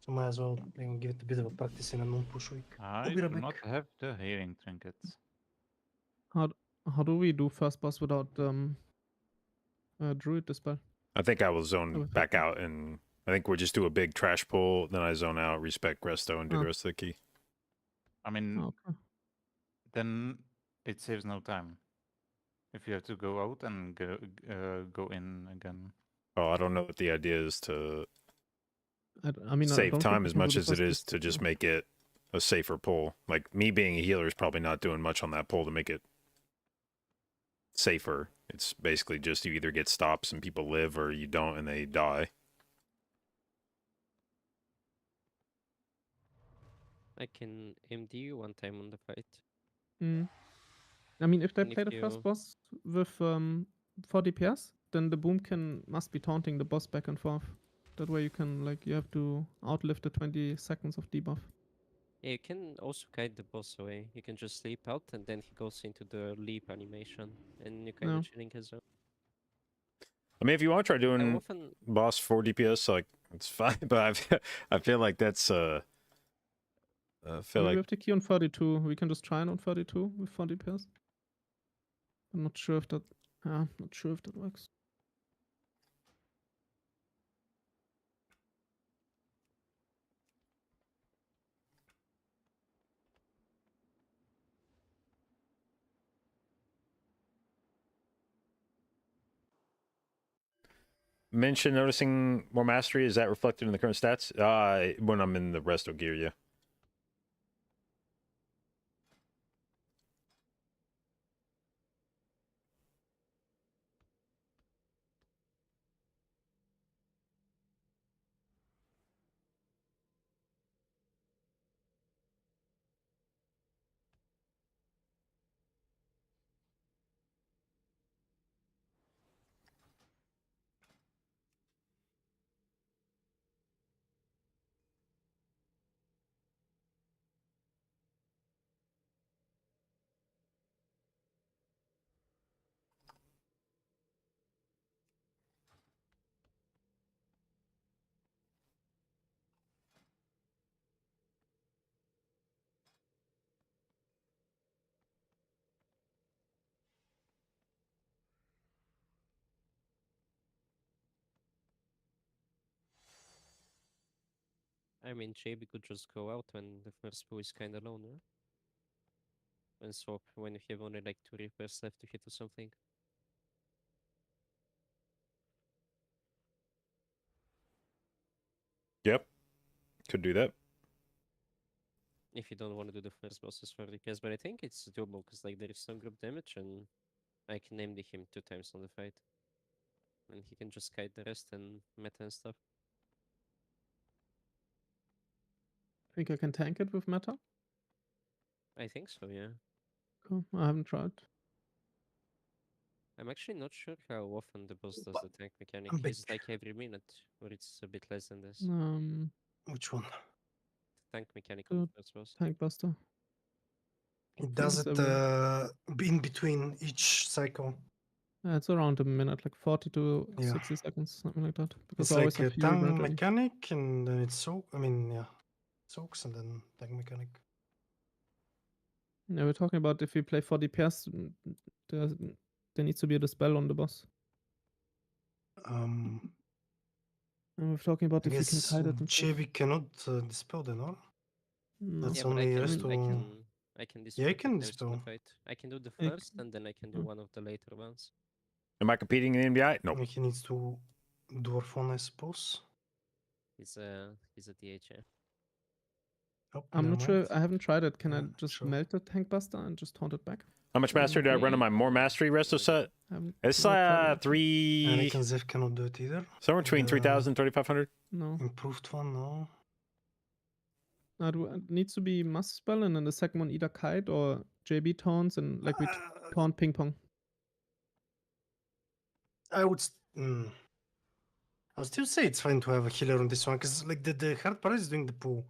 A: So might as well, you know, give it a bit of a practice in a non-push week.
F: I
A: be right
F: do not
A: back.
F: have the healing trinkets.
D: How do we do first boss without Druid dispel?
B: I think I will zone
D: Okay.
B: back out, and I think we'll just do a big trash pull. Then I zone out, respect Resto, and do
D: Oh.
B: the rest of the key.
F: I mean,
D: Oh, okay.
F: then it saves no time. If you have to go out and go in again.
B: Oh, I don't know what the idea is to
D: I mean, I
B: save
D: don't think
B: time
D: we
B: as
D: can do
B: much
D: the
B: as it
D: first
B: is to just make it a safer pull. Like me being a healer is probably not doing much on that pull to make it safer. It's basically just you either get stops and people live, or you don't and they die.
C: I can MD you one time on the fight.
D: Mm. I mean, if they
C: And
D: play
C: if
D: the first
C: you-
D: boss with 4 DPS, then the boom must be taunting the boss back and forth. That way you can, like, you have to outlive the 20 seconds of debuff.
C: Yeah, you can also guide the boss away. You can just sleep out and then he goes into the leap animation. And you kind
D: Yeah.
C: of chilling as well.
B: I mean, if you want to try
C: I
B: doing
C: often
B: boss 4 DPS, like it's fine, but I feel like that's I feel
D: We
B: like
D: have the key on 32. We can just try it on 32 with 4 DPS. I'm not sure if that. Not sure if that works.
B: mention noticing more mastery. Is that reflected in the current stats? When I'm in the resto gear, yeah.
C: I mean, JB could just go out when the first bow is kind of low, no? And swap when you have only like 2 repairs left to hit or something.
B: Yep. Could do that.
C: If you don't want to do the first bosses for repairs, but I think it's doable because like there is some group damage and I can name him 2 times on the fight. And he can just kite the rest and meta and stuff.
D: Think I can tank it with meta?
C: I think so, yeah.
D: Cool. I haven't tried.
C: I'm actually not sure how often the boss does
A: But
C: the tank mechanic.
A: I'm
C: Is it
A: big.
C: like every minute, or it's a bit less than this?
A: Which one?
C: Tank mechanic on the first boss.
D: Tank buster.
A: It does
D: it's
A: it
D: every-
A: in between each cycle.
D: It's around a minute, like 40 to
A: Yeah.
D: 60 seconds, something like that. Because
A: It's
D: I always
A: like a
D: have fury
A: tank
D: burnt ready.
A: mechanic, and then it's soaks, and then tank mechanic.
D: Yeah, we're talking about if we play for DPS, there needs to be a dispel on the boss.
A: Um,
D: And we're talking about
A: I
D: if we can
A: guess
D: kite it and stuff.
A: JB cannot dispel the no?
D: No.
A: That's
C: Yeah, but
A: only
C: I
A: rest
C: can, I can dispel
A: Yeah, I
C: 2
A: can
C: times on the
A: dispel.
C: fight. I can do the
D: Yeah,
C: first, and then I can do
D: oh.
C: one of the later ones.
B: Am I competing in the NBI? Nope.
A: He needs to dwarf one, I suppose.
C: He's a DH, yeah.
A: Oh,
D: I'm
A: never
D: not sure.
A: mind.
D: I haven't tried it. Can I
A: Yeah,
D: just
A: sure.
D: melt the tank buster and just taunt it back?
B: How much mastery do I run on my more mastery resto set?
D: I haven't
B: It's
D: never tried it.
B: three,
A: Anakin Zev cannot do it either.
B: somewhere between
A: The
B: 3,000 3,500.
D: No.
A: Improved one, no.
D: It needs to be mass spell, and then the second one either kite or JB taunts, and like we taunt ping pong.
A: I would. I would still say it's fine to have a healer on this one, because like the hard part is doing the pull.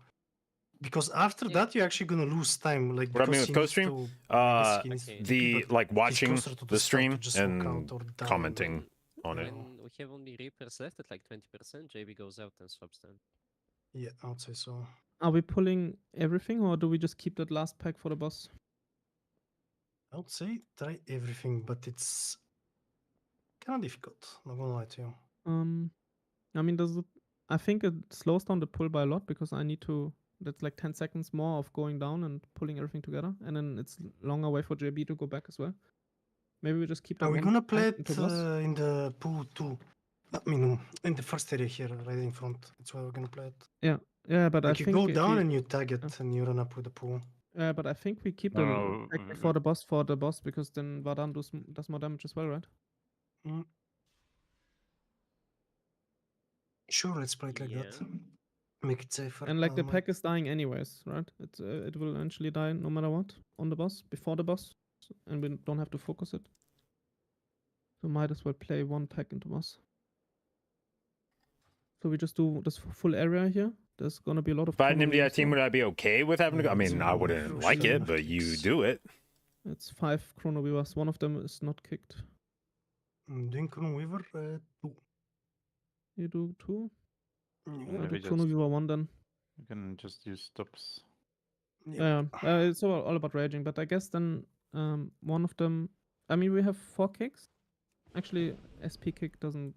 A: Because after
C: Yeah.
A: that, you're actually gonna lose time. Like
B: What I mean
A: because
B: with
A: he needs
B: co-stream,
A: to- because he needs
C: okay.
A: to TP,
B: The
A: but
B: like
A: he's
B: watching
A: closer to
B: the
A: spell
B: stream
A: to just walk
B: and
A: out or die.
B: commenting on it.
C: When we have only Reapers left at like 20%, JB goes out and swaps them.
A: Yeah, I would say so.
D: Are we pulling everything, or do we just keep that last pack for the boss?
A: I would say try everything, but it's kind of difficult. Not gonna lie to you.
D: I mean, I think it slows down the pull by a lot because I need to. That's like 10 seconds more of going down and pulling everything together, and then it's longer way for JB to go back as well. Maybe we just keep that.
A: Are we
D: one
A: gonna
D: pack
A: play it
D: into boss?
A: in the pool too? I mean, in the first area here, right in front. That's where we're gonna play it.
D: Yeah, but
A: Like
D: I
A: you
D: think
A: go
D: if
A: down
D: we,
A: and you tag it, and you run up with the pool.
D: but I think we keep
F: No,
D: the
F: no,
D: pack before the boss because then Vardan does more damage as well, right?
A: Sure, let's play it like that. Make it safer.
D: And like the
A: might-
D: pack is dying anyways, right? It will eventually die no matter what on the boss, before the boss, and we don't have to focus it. So might as well play one pack into boss. So we just do this full area here. There's gonna be a lot of.
B: If I had an
D: chrono
B: MDI
D: wheels
B: team,
D: now.
B: would I be okay with having to go? I mean, I wouldn't like it, but you do it.
D: It's 5 chrono weavers. One of them is not kicked.
A: I'm doing Chrono Weaver 2.
D: You do 2.
A: Yeah.
D: I
F: Maybe
D: do chrono
F: just-
D: weaver 1 then.
F: You can just use stops.
A: Yeah.
D: It's all about raging, but I guess then one of them. I mean, we have 4 kicks. Actually, SP kick doesn't.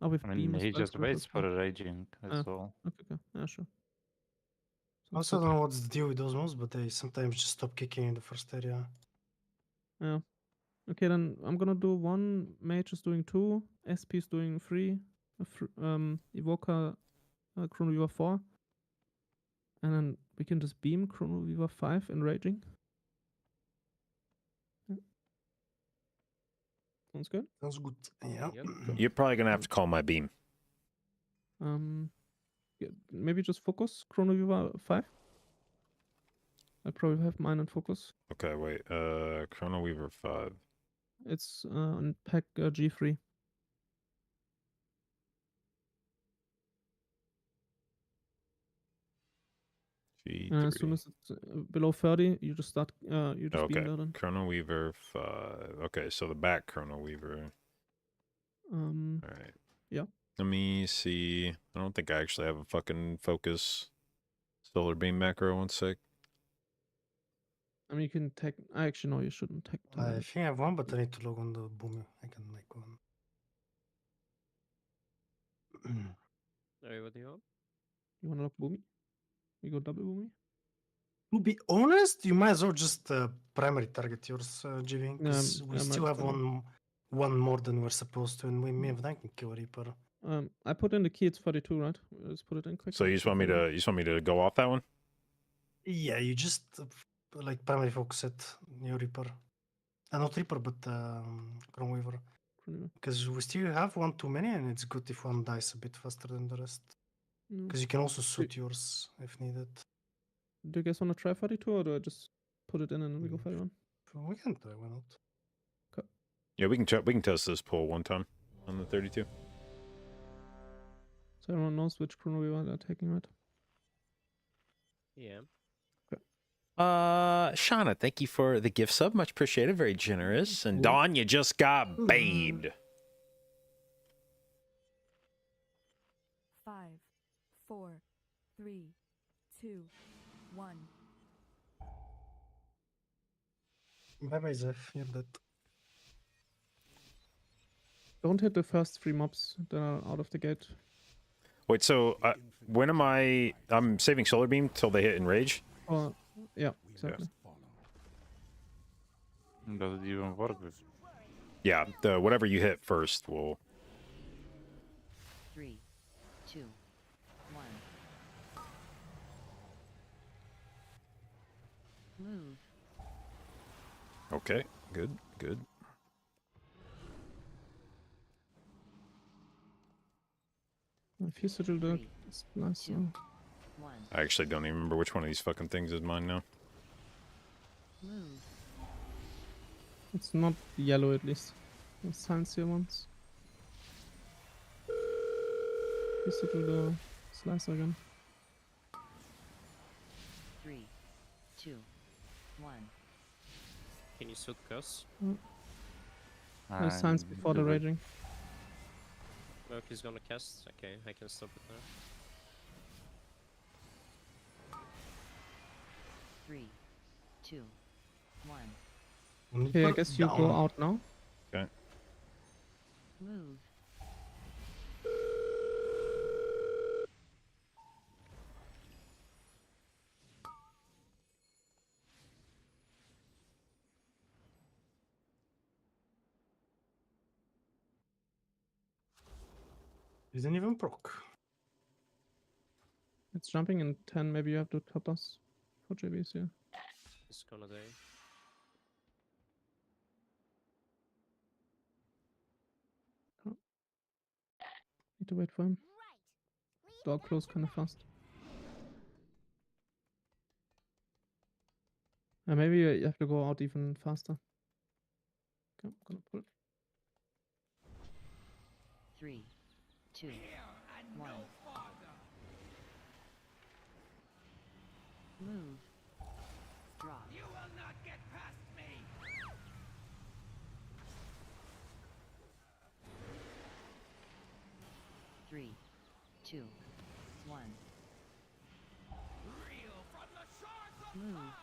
D: Oh, with
F: I mean,
D: beam as
F: he
D: well,
F: just
D: so
F: waits
D: that's
F: for
D: fine.
F: the raging, that's all.
D: Okay. Yeah, sure.
A: I also don't know what's the deal with those moves, but they sometimes just stop kicking in the first area.
D: Yeah. Okay, then I'm gonna do 1. Mage is doing 2. SP is doing 3. Evoker, Chrono Weaver 4. And then we can just beam Chrono Weaver 5 in raging. Yeah. Sounds good.
A: Sounds good. Yeah.
C: Yep.
B: You're probably gonna have to call my beam.
D: Yeah, maybe just focus Chrono Weaver 5. I probably have mine in focus.
B: Okay, wait. Chrono Weaver 5.
D: It's on pack G3.
B: G3.
D: As soon as it's below 30, you just start. You just beam
B: Okay.
D: that in.
B: Chrono Weaver 5. Okay, so the back Chrono Weaver. All right.
D: Yeah.
B: Let me see. I don't think I actually have a fucking focus solar beam macro. One sec.
D: I mean, you can tech. Actually, no, you shouldn't tech.
A: I think I have one, but I need to log on the boom. I can make one.
C: Sorry, what do you want?
D: You wanna lock Boomy? We go double Boomy?
A: To be honest, you might as well just primary target yours, GB, because we
D: I might
A: still
D: as
A: have
D: well.
A: one more than we're supposed to, and we may have then can kill Reaper.
D: I put in the key. It's 42, right? Let's put it in quick.
B: So you just want me to go off that one?
A: Yeah, you just like primary focus it, your Reaper. Not Reaper, but Crownweaver. Because we still have one too many, and it's good if one dies a bit faster than the rest. Because you can also suit yours if needed.
D: Do you guys want to try 42, or do I just put it in and we go 41?
A: We can try, why not?
B: Yeah, we can test this pull one time on the 32.
D: So everyone knows which Chrono Weaver they're taking, right?
C: Yeah.
B: Shauna, thank you for the gift sub. Much appreciated. Very generous. And Dawn, you just got babed.
J: 5, 4, 3, 2, 1.
A: Bye-bye, Zeph. You're dead.
D: Don't hit the first 3 mobs that are out of the gate.
B: Wait, so when am I'm saving Solar Beam till they hit Enrage?
D: Yeah, exactly.
F: Does it even work with?
B: Yeah, the whatever you hit first will.
I: 3, 2, 1. Move.
B: Okay, good, good.
D: If you settle that, it's nice.
I: 2, 1.
B: I actually don't even remember which one of these fucking things is mine now.
I: Move.
D: It's not yellow at least. The sciencier ones. You settle the slicer again.
I: 3, 2, 1.
C: Can you suit curse?
D: There's science before the raging.
C: Merc is gonna cast. Okay, I can stop it now.
I: 3, 2, 1.
D: Okay, I guess you go out now.
B: Okay.
I: Move.
A: Isn't even proc.
D: It's jumping in 10. Maybe you have to top us for JBs here.
C: It's gonna die.
D: Need to wait for him. Door close kind of fast. Maybe you have to go out even faster. Okay, I'm gonna pull.
I: 3, 2, 1. Move. Drop. You will not get past me. 3, 2, 1. Move.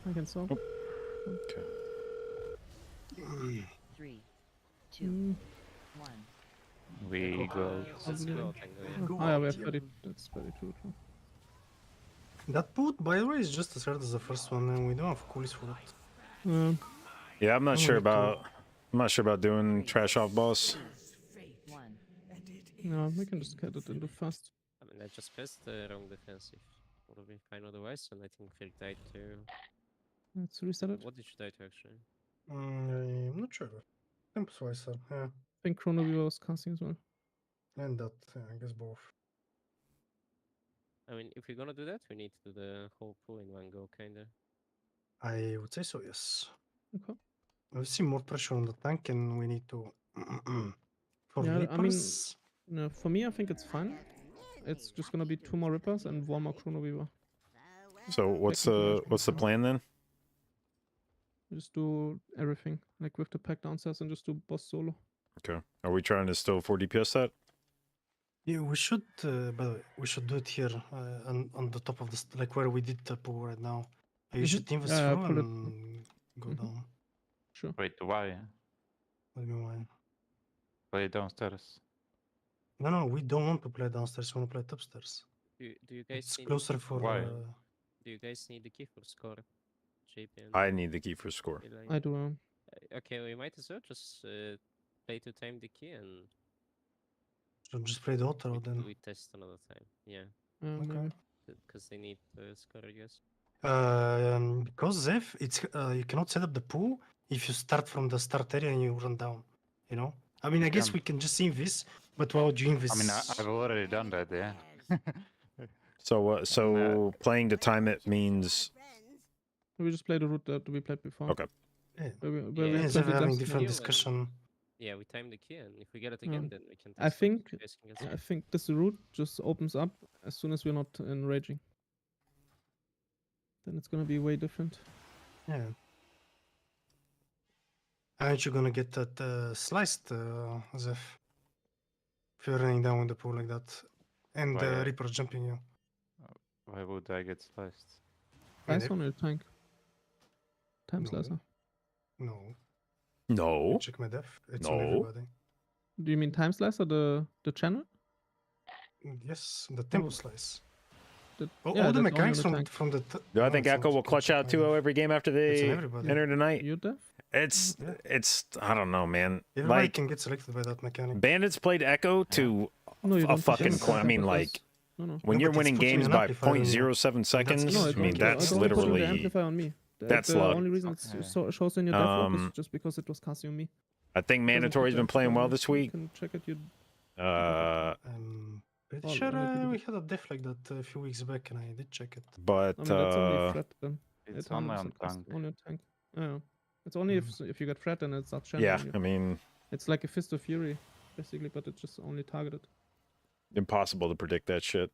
D: I can stop.
B: Okay.
I: 3, 2, 1.
F: We go.
C: Let's go, Tango.
D: Oh yeah, we have 30. That's 32. True.
A: That boot, by the way, is just as hard as the first one, and we don't have coolies for it.
B: Yeah, I'm not sure
A: me too.
B: about doing trash off boss.
I: 1.
D: No, we can just get it into fast.
C: I mean, I just pressed the wrong defensive. Would have been fine otherwise, and I think Frick died too.
D: Let's reset it.
C: What did you die to actually?
A: I'm not sure. Temp Slicer, yeah.
D: I think Chrono Weaver was casting as well.
A: And that, yeah, I guess both.
C: I mean, if we're gonna do that, we need to do the whole pool in one go, kinda.
A: I would say so, yes.
D: Okay.
A: We see more pressure on the tank, and we need to. For
D: Yeah, I mean,
A: Reapers,
D: no, for me, I think it's fine. It's just gonna be 2 more Rippers and 1 more Chrono Weaver.
B: So what's the plan then?
D: We just do everything, like with the pack downstairs, and just do boss solo.
B: Okay. Are we trying to still 4 DPS that?
A: yeah, we should. By the way, we should do it here on the top of the like where we did the pool right now. You should team this
D: Yeah,
A: through
D: pull it.
A: and go down.
D: Sure.
F: Wait, why?
A: What do you mean why?
F: Play downstairs.
A: No, we don't want to play downstairs. We want to play upstairs.
C: Do you guys
A: It's
C: need
A: closer for.
F: Why?
C: do you guys need the key for score? JP and
B: I need the key for score.
C: Elaine?
D: I do.
C: Okay, we might as well just play to time the key and
A: So just play the auto then.
C: we test another time. Yeah,
A: Okay.
D: Maybe.
C: because they need score, I guess.
A: Because Zeph, it's you cannot set up the pool if you start from the start area and you run down. You know. I mean, I guess
F: Yeah.
A: we can just invis, but why would you invis?
F: I mean, I've already done that, yeah.
B: So playing to time it means
D: We just play the route that we played before.
B: okay.
A: Yeah.
D: Where we
C: Yeah,
D: have
A: Zeph
D: 20
A: having
D: deaths
A: different
D: now.
A: discussion.
C: Yeah, we time the key, and if we get it
D: Yeah.
C: again, then we can.
D: I
C: test it.
D: think-
C: You guys can get
D: I think this route just opens up as soon as we're not enraging. Then it's gonna be way different.
A: Yeah. Aren't you gonna get that sliced, Zeph? If you're running down with the pool like that, and
F: Why,
A: the Reaper's jumping you.
F: Why would I get sliced?
A: And
D: Slice
A: if-
D: on your tank. Time
A: No.
D: slicer.
A: No.
B: No.
A: Check my def. It's on
B: No.
A: everybody.
D: Do you mean time slicer the channel?
A: Yes, the tempo
D: Oh.
A: slice.
D: The,
A: All
D: yeah,
A: the
D: that's only on
A: mechanics
D: the
A: from
D: tank.
A: from the.
B: Do I think
A: no,
B: Echo will clutch out 2-0 every game after
A: It's on
B: they
A: everybody.
B: enter tonight?
D: You def?
B: It's
A: Yeah.
B: it's I don't know, man.
A: Everybody
B: Like
A: can get selected by that mechanic.
B: Bandits played Echo to
D: No, you
B: a
D: don't.
B: fucking
A: Yes.
B: coin. I mean,
D: Because-
B: like
D: No.
B: when
A: No,
B: you're
A: but it's
B: winning
A: pushing
B: games
A: an
B: by
A: amplifier on you.
B: 0.07 seconds.
A: No,
B: I
A: it
B: mean,
A: won't-
B: that's
A: it
D: only puts the
B: literally.
D: amplifier on me.
B: that's
D: the
B: love.
D: only reason it
F: Okay.
D: shows in your death log is
B: Um,
D: just because it was casting on me.
B: I think
D: Doesn't put
B: Mandatory's
D: the
B: been playing
D: amplifier
B: well
D: on
B: this
D: you.
B: week.
D: You can check it. You
A: Pretty
D: Oh,
A: sure
D: I need to do
A: we
D: the-
A: had a def like that a few weeks back, and I did check it.
B: But
D: I mean, that's only threat then.
F: It's only on
D: 100% casts
F: tank.
D: on your tank. Yeah. It's only if you get threat and it starts channeling
B: yeah,
D: you.
B: I mean,
D: It's like a Fist of Fury, basically, but it's just only targeted.
B: impossible to predict that shit.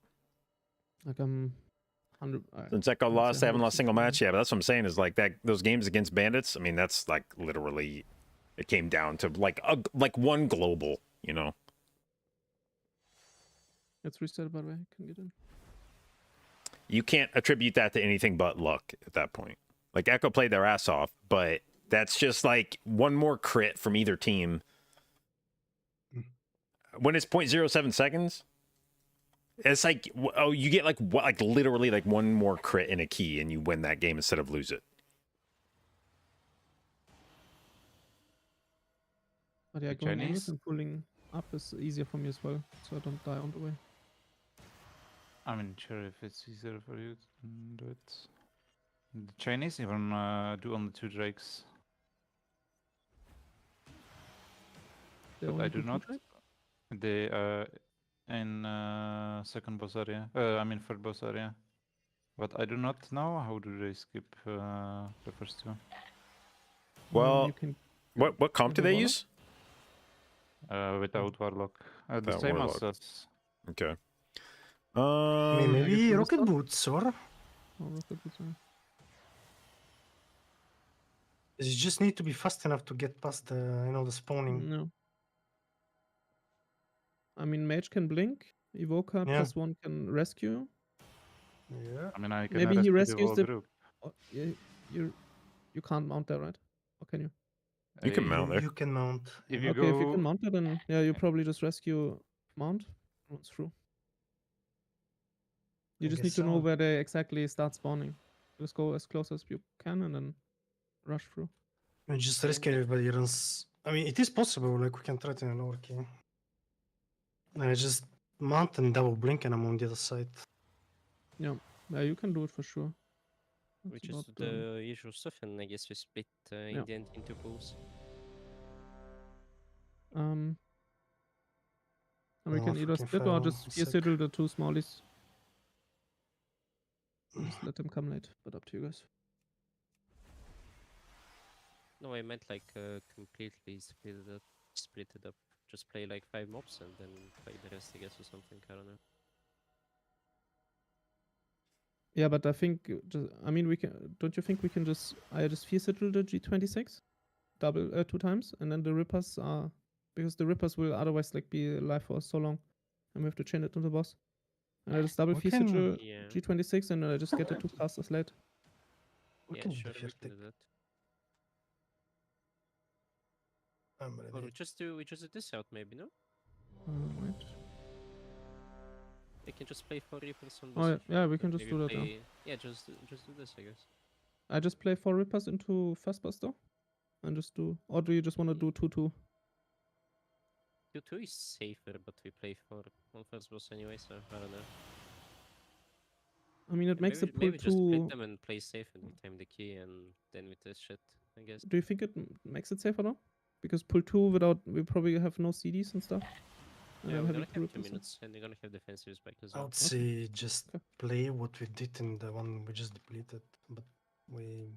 D: Like 100.
B: Since Echo
D: I'd
B: lost,
D: say
B: they haven't lost a single
D: 160.
B: match. Yeah, but that's what I'm saying is like that. Those games against Bandits. I mean, that's like literally, it came down to like one global. You know.
D: It's reset, by the way. I can get in.
B: You can't attribute that to anything but luck at that point. Like Echo played their ass off, but that's just like one more crit from either team. When it's 0.07 seconds, it's like you get like literally like one more crit in a key and you win that game instead of lose it.
D: But yeah,
F: The
D: going in
F: Chinese?
D: and pulling up is easier for me as well, so I don't die on the way.
F: I'm not sure if it's easier for you to do it. The Chinese even do only 2 drakes.
D: They
F: But
D: only
F: I do
D: two
F: not.
D: trades?
F: They in second boss area. I mean third boss area. But I do not know how do they skip the first 2.
B: Well,
D: you can
B: what comp do
D: the
B: they
D: Warlock?
B: use?
F: Without Warlock. The
B: Without
F: same
B: Warlock.
F: as us.
B: Okay.
A: I mean,
D: I guess
A: maybe
D: we
A: rocket
D: restart?
A: boots, or
D: oh, rocket boots,
A: you just need to be fast enough to get past the the spawning.
D: No. I mean, Mage can blink. Evoker
A: Yeah.
D: +1 can rescue.
A: Yeah.
F: I mean, I can
D: Maybe he
F: rescue
D: rescues
F: whole
D: the-
F: group.
D: Oh, yeah, you can't mount there, right? Or can you?
B: You can
F: Uh,
B: mount there.
A: You can mount.
F: If you
D: Okay,
F: go,
D: if you can mount it, then yeah, you probably just rescue mount. Oh, it's true. You
A: I
D: just need
A: guess
D: to know
A: so.
D: where they exactly start spawning. Just go as close as you can and then rush through.
A: You just risk everybody runs. I mean, it is possible. Like we can try to in a lower key. And I just mount and double blink, and I'm on the other side.
D: Yeah, you can do it for sure. That's
C: Which is
D: about,
C: the usual stuff, and I guess we split
D: Yeah.
C: Indian into pools.
D: and we
A: Oh,
D: can either
A: fucking
D: split or
A: fell.
D: just
A: Sick.
D: fear sigil the 2 smallies. Just let them come late, but up to you guys.
C: No, I meant like completely split it up. Just play like 5 mobs and then play the rest, I guess, or something. I don't know.
D: Yeah, but I think I mean, we can. Don't you think we can just? I just fear sigil the G26, double 2 times, and then the rippers are because the rippers will otherwise like be alive for so long, and we have to chain it to the boss. And I just double
A: We
D: fear
A: can-
D: sigil
C: Yeah,
D: G26, and then I just get the 2 casters late.
A: We
C: yeah,
A: can
C: sure,
A: defer
C: we can
A: take.
C: do that.
A: I'm
C: Or
A: ready.
C: we just do this out maybe, no?
D: Wait.
C: We can just play 4 Reapers on this.
D: Oh,
C: if you
D: yeah,
C: want,
D: we
C: and
D: can just
C: maybe
D: do that, yeah.
C: play... Yeah, just do this, I guess.
D: I just play 4 Rippers into First Buster and just do. Or do you just want to do 2-2?
C: 2-2 is safer, but we play 4 on first boss anyway, so I don't know.
D: I mean, it makes the pull
C: Maybe just split
D: 2.
C: them and play safe and we time the key and then with this shit, I guess.
D: Do you think it makes it safer though? Because pull 2 without. We probably have no CDs and stuff. And
C: Yeah,
D: then
C: we're
D: having
C: gonna
D: 2
C: have 2
D: Rippers.
C: minutes and they're gonna have defensives back as
A: I
C: well.
A: would say just
D: Okay.
A: play what we did in the one we just depleted, but we,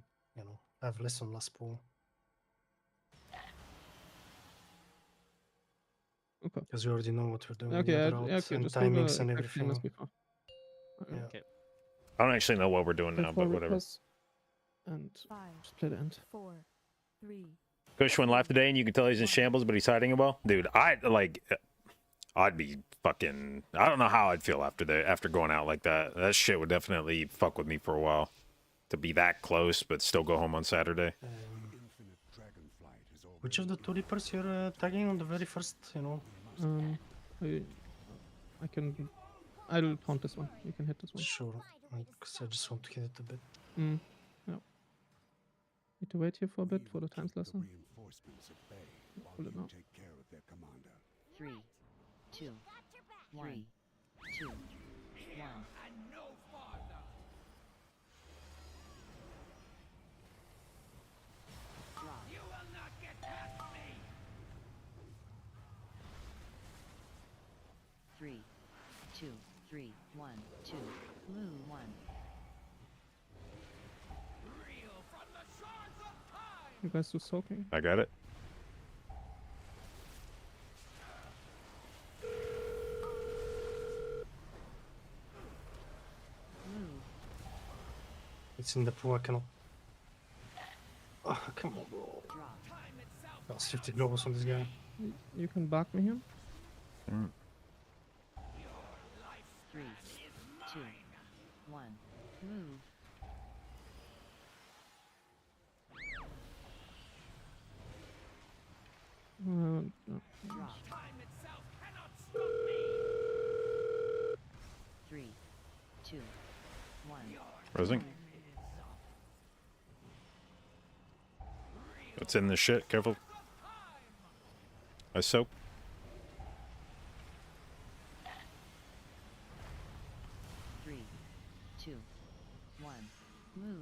A: have less on last pool.
D: Okay.
A: Because we already know what we're doing.
D: Okay,
A: the
D: yeah,
A: other route
D: okay,
A: and
D: just do
A: timings
D: the
A: and
D: exact same as
A: everything.
D: before.
A: Yeah.
C: Okay.
B: I don't actually know what we're doing
D: Play
B: now,
D: 4
B: but whatever.
D: Rippers and
J: 5,
D: just play the end.
J: 4, 3.
B: Kush went live today, and you can tell he's in shambles, but he's hiding it well. Dude, I'd be fucking. I don't know how I'd feel after going out like that. That shit would definitely fuck with me for a while. To be that close, but still go home on Saturday.
E: Infinite Dragonflight is
A: Which of the 2 Reapers you're tagging on the very first,
D: I can. I'll taunt this one. You can hit this one.
A: Sure. Because I just want to hit it a bit.
D: Yeah. Need to wait here for a bit for the times
E: the
D: lesson.
E: reinforcements at bay while
D: Pull it
E: you
D: out.
E: take care of their commander.
H: 3, 2, 1, 2, 1.
I: And no farther.
H: Draw.
I: You will not get past me.
H: 3, 2, 3, 1, 2. Blue 1.
I: Reel from the shards of time.
D: You guys do soaking.
B: I got it.
H: Move.
A: It's in the pool, I cannot. Oh, come on, bro.
H: Draw.
I: Time itself.
A: That's 50 globals on this guy.
D: You can back me here.
H: 3, 2, 1. Move.
D: No.
H: Draw.
I: Time itself cannot stop me.
H: 3, 2, 1.
B: Rosing. What's in this shit? Careful. I soak.
H: 3, 2, 1. Move.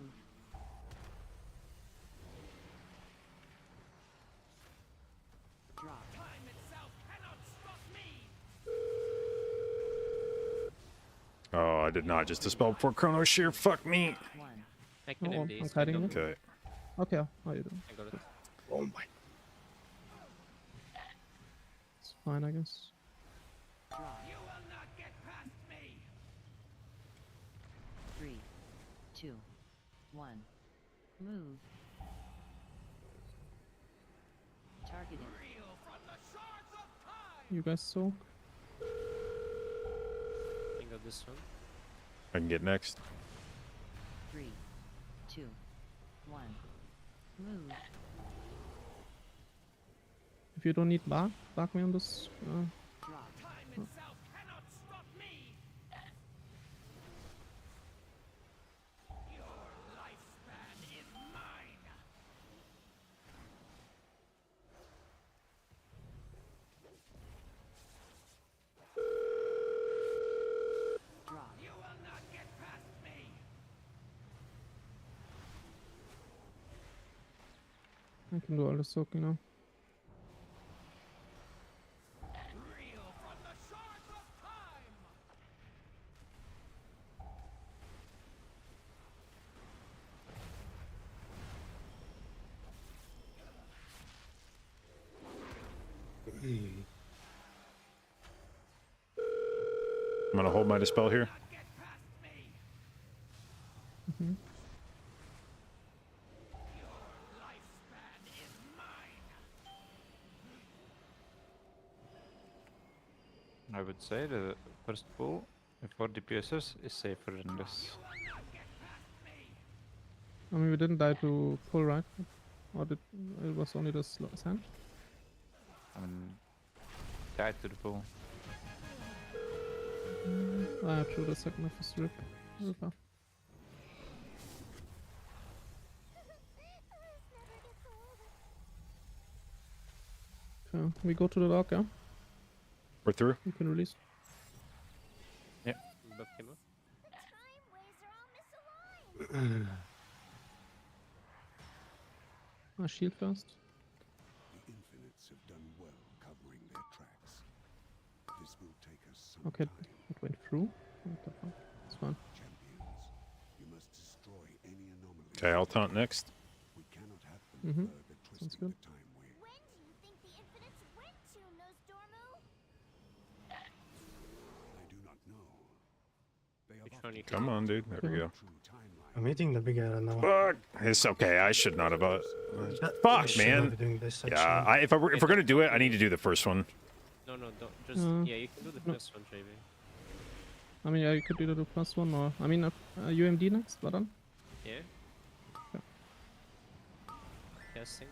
H: Draw.
I: Time itself cannot stop me.
B: Oh, I did not just dispel before Chrono Shear. Fuck me.
H: 1.
C: I can
D: Oh,
C: MD.
D: I'm
C: so
D: hiding
C: I
D: it.
B: Okay.
D: Okay, how you doing?
C: got it.
A: Oh my.
D: It's fine, I guess.
H: Draw.
I: You will not get past me.
H: 3, 2, 1. Move. Targeting.
I: Reel from the shards of time.
D: You guys soak.
C: I got this one.
B: I can get next.
H: 3, 2, 1. Move.
D: If you don't need back me on this.
H: Draw.
I: Time itself cannot stop me. Your lifespan is mine.
H: Draw.
I: You will not get past me.
D: I can do all the soaking now.
I: Reel from the shards of time.
B: I'm gonna hold my dispel here.
I: Not get past me.
D: Hmm.
I: Your lifespan is mine.
F: I would say the first pull for DPSs is safer than this.
D: I mean, we didn't die to pull, right? Or did it was only the sand?
F: died to the pool.
D: I drew the second of his ripper. Okay, we go to the dock, yeah?
B: We're through.
D: You can release.
C: Buff him up.
G: The time waves are all misaligned.
D: Shield first.
E: The Infinites have done well covering their tracks. This will take us some
D: Okay,
E: time.
D: it went through. What the fuck? It's fine.
E: Champions, you must destroy any anomalies.
B: Okay, I'll taunt next.
E: We cannot have them
D: Mhm.
E: further
D: Sounds
E: twisting
D: good.
E: the time wheel.
G: When do you think the Infinites went to, Nosdormu?
E: I do not know. They have
C: Which one
E: often
C: you
B: Come on, dude. There we go.
E: true timeline.
A: I'm eating the big area now.
B: Fuck. It's okay. I should not have.
A: I
B: Fuck,
A: should
B: man.
A: not be doing this,
B: Yeah.
A: actually.
B: If we're gonna do it, I need to do the first one.
C: No, no, don't. Just yeah, you can do the
D: no.
C: first one, JB.
D: I mean, yeah, you could either do +1 or... I mean, UMD next, but then?
C: Yeah.
D: Yeah.
C: Casting.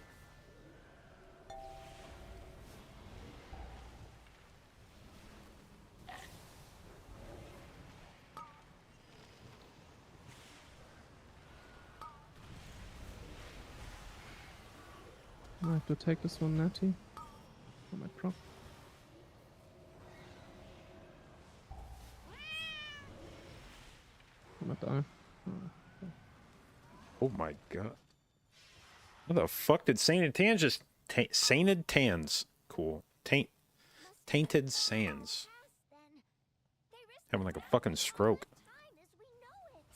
D: I have to take this one natty. For my prop. I might die.
B: Oh my god. How the fuck did Sainted Tans just... Sainted Tans. Cool. Tainted Sands.
G: Then they risk
B: Having like a fucking stroke.
G: time as we know it.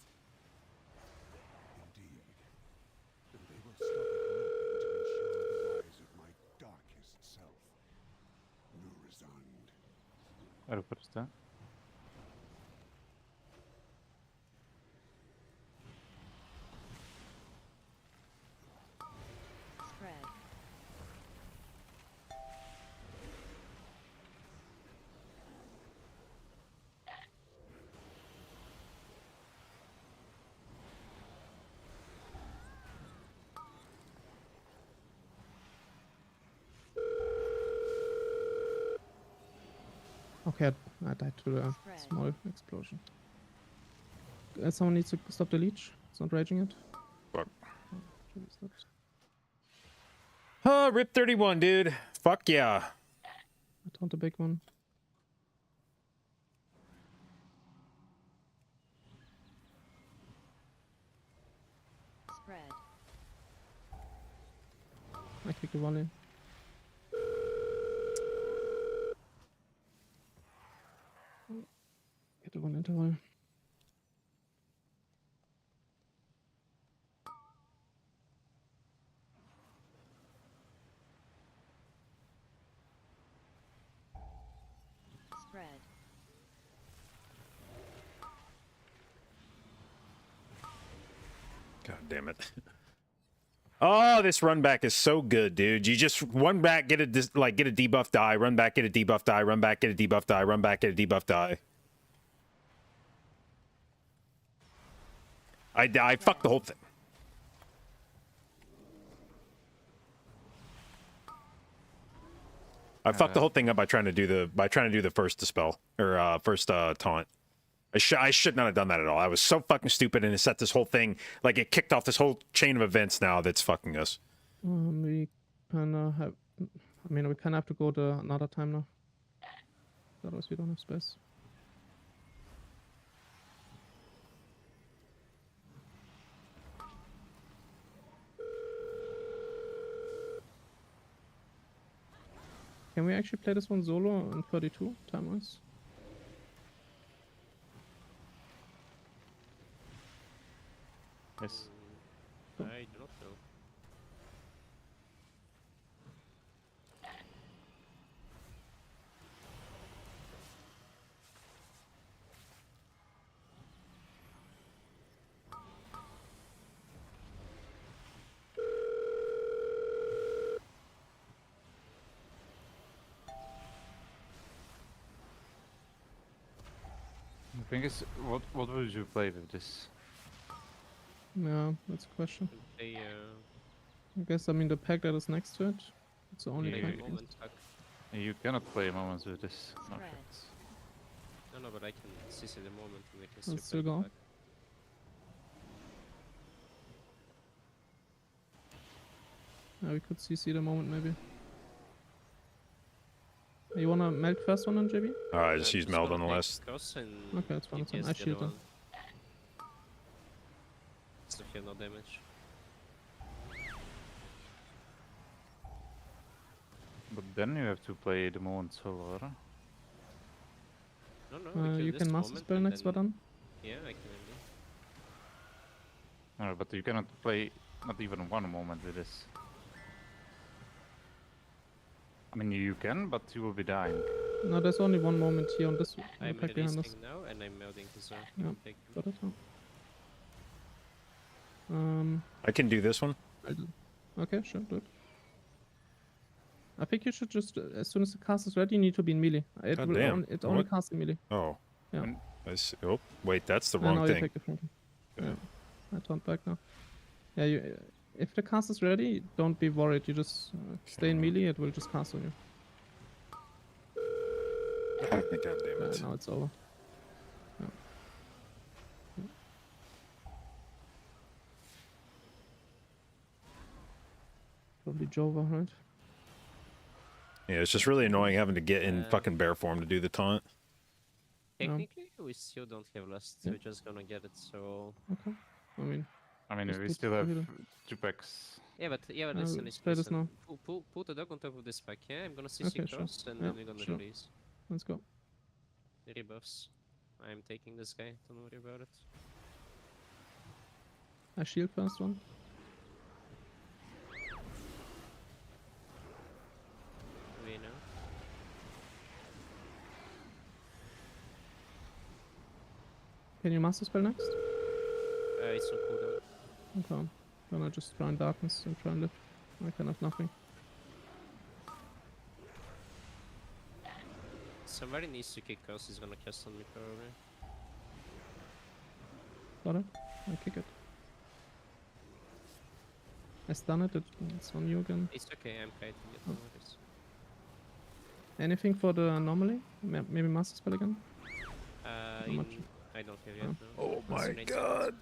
E: Indeed. And they will stop at nothing to ensure the rise of my darkest self. Nurizand.
F: Рупорста.
H: Spread.
D: Okay, I died to the
H: Spread.
D: small explosion. Someone needs to stop the leech. It's not raging yet.
B: Fuck.
D: Oh, should be stopped.
B: Oh, Rip 31, dude. Fuck yeah.
D: I taunt the big one.
H: Spread.
D: I kick the volley. Get the one interval.
H: Spread.
B: God damn it. Oh, this run back is so good, dude. You just run back, get a debuff die, run back, get a debuff die, run back, get a debuff die, run back, get a debuff die. I fucked the whole thing. I fucked the whole thing up by trying to do the first dispel or first taunt. I should not have done that at all. I was so fucking stupid, and it set this whole thing like it kicked off this whole chain of events now that's fucking us.
D: We kinda have. I mean, we kinda have to go to another time now. Otherwise, we don't have space. Can we actually play this one solo in 32 time-wise?
F: Yes.
C: I do not know.
F: The thing is, what would you play with this?
D: Yeah, that's a question.
C: They
D: I guess, I mean, the pack that is next to it. It's the only
C: play
D: pack.
C: Moment Pack.
F: You cannot play moments with this. No
H: Spread.
F: effects.
C: No, but I can CC the moment and I can
D: Let's
C: still
D: still go.
C: back.
D: Yeah, we could CC the moment maybe. You wanna melt first one on JB?
B: I just use meld on the
C: gonna take
B: last.
C: cross and
D: Okay, that's fine. That's fine.
C: DPS
D: I
C: the
D: shield
C: other
D: them.
C: one. So here no damage.
F: But then you have to play the moment solo, right?
C: No, we kill
D: You
C: this
D: can master
C: moment
D: spell
C: and
D: next
C: then-
D: button.
C: Yeah, I can indeed.
F: No, but you cannot play not even one moment with this. I mean, you can, but you will be dying.
D: No, there's only one moment here on this
C: I'm
D: pack behind us.
C: releasing now and I'm melding his
D: Yeah.
C: take.
D: Got it.
B: I can do this one.
D: Okay, sure, do it. I think you should just, as soon as the cast is ready, you need to be in melee. It
B: God
D: will
B: damn.
D: it only
B: What?
D: casts in melee.
B: Oh.
D: Yeah.
F: And-
B: I see. Oh, wait, that's the
D: And
B: wrong
D: now you
B: thing.
D: take the flanking.
B: Okay.
D: Yeah, I turned back now. Yeah, if the cast is ready, don't be worried. You just stay in melee, it will just cast on you.
B: God damn
D: Yeah,
B: it.
D: now it's over. Yeah. Yeah. Probably Jova, right?
B: Yeah, it's just really annoying having to get in
C: Uh,
B: fucking bear form to do the taunt.
C: Technically, we still don't have lust.
D: Yeah.
C: We're just gonna get it. So
D: Okay. I mean,
F: I mean,
D: Just
F: we
D: put
F: still have
D: Druid
F: 2 packs.
C: yeah, but
D: will
C: listen,
D: play this now.
C: Put the dog on top of this pack. Yeah, I'm gonna CC
D: Okay, sure.
C: cross and
D: Yeah,
C: then we're gonna
D: sure.
C: release
D: let's go.
C: the rebuffs. I'm taking this guy. Don't worry about it.
D: I shield first one.
C: We know.
D: Can you master spell next?
C: It's on cooldown.
D: Okay. Gonna just try and darkness and try and live. I can have nothing.
C: Somebody needs to kick cross. He's gonna cast on me probably.
D: Got it. I kick it. I stun it. It's on you again.
C: It's okay. I'm kiting it. No worries.
D: Anything for the anomaly? Maybe master spell again?
C: In,
D: much?
C: I don't have yet.
D: Oh.
C: No.
B: Oh
C: That's
B: my
C: an 8
B: god.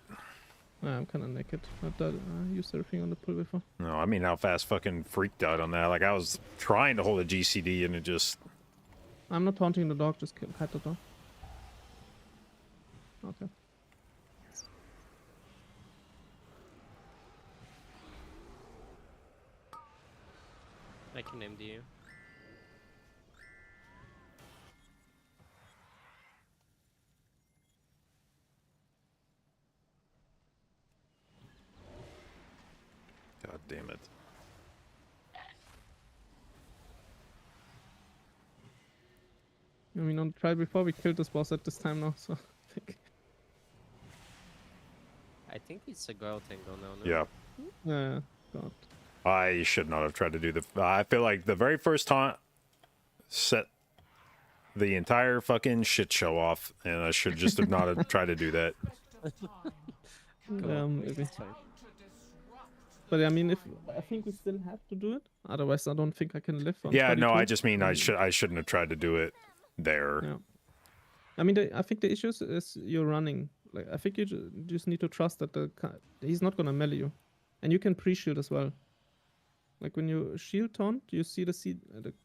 D: I'm kind of naked. I've used everything on the pull before.
B: No, I mean how fast fucking Freak died on that. Like I was trying to hold a GCD and it just.
D: I'm not taunting the dog, just kite the dog. Okay.
C: I can MD you.
B: God damn it.
D: I mean, on the trial before, we killed this boss at this time now, so I think.
C: I think it's a go tango now. No?
B: Yeah.
D: Yeah, God.
B: I should not have tried to do the. I feel like the very first taunt set the entire fucking shit show off, and I should just have not have tried to do that.
D: Maybe. But I mean, I think we still have to do it. Otherwise, I don't think I can live on.
B: Yeah, no,
D: 22.
B: I just mean I shouldn't have tried to do it there.
D: Yeah. I mean, I think the issue is you're running. Like, I think you just need to trust that he's not gonna melee you, and you can pre-shield as well. Like when you shield taunt, you see the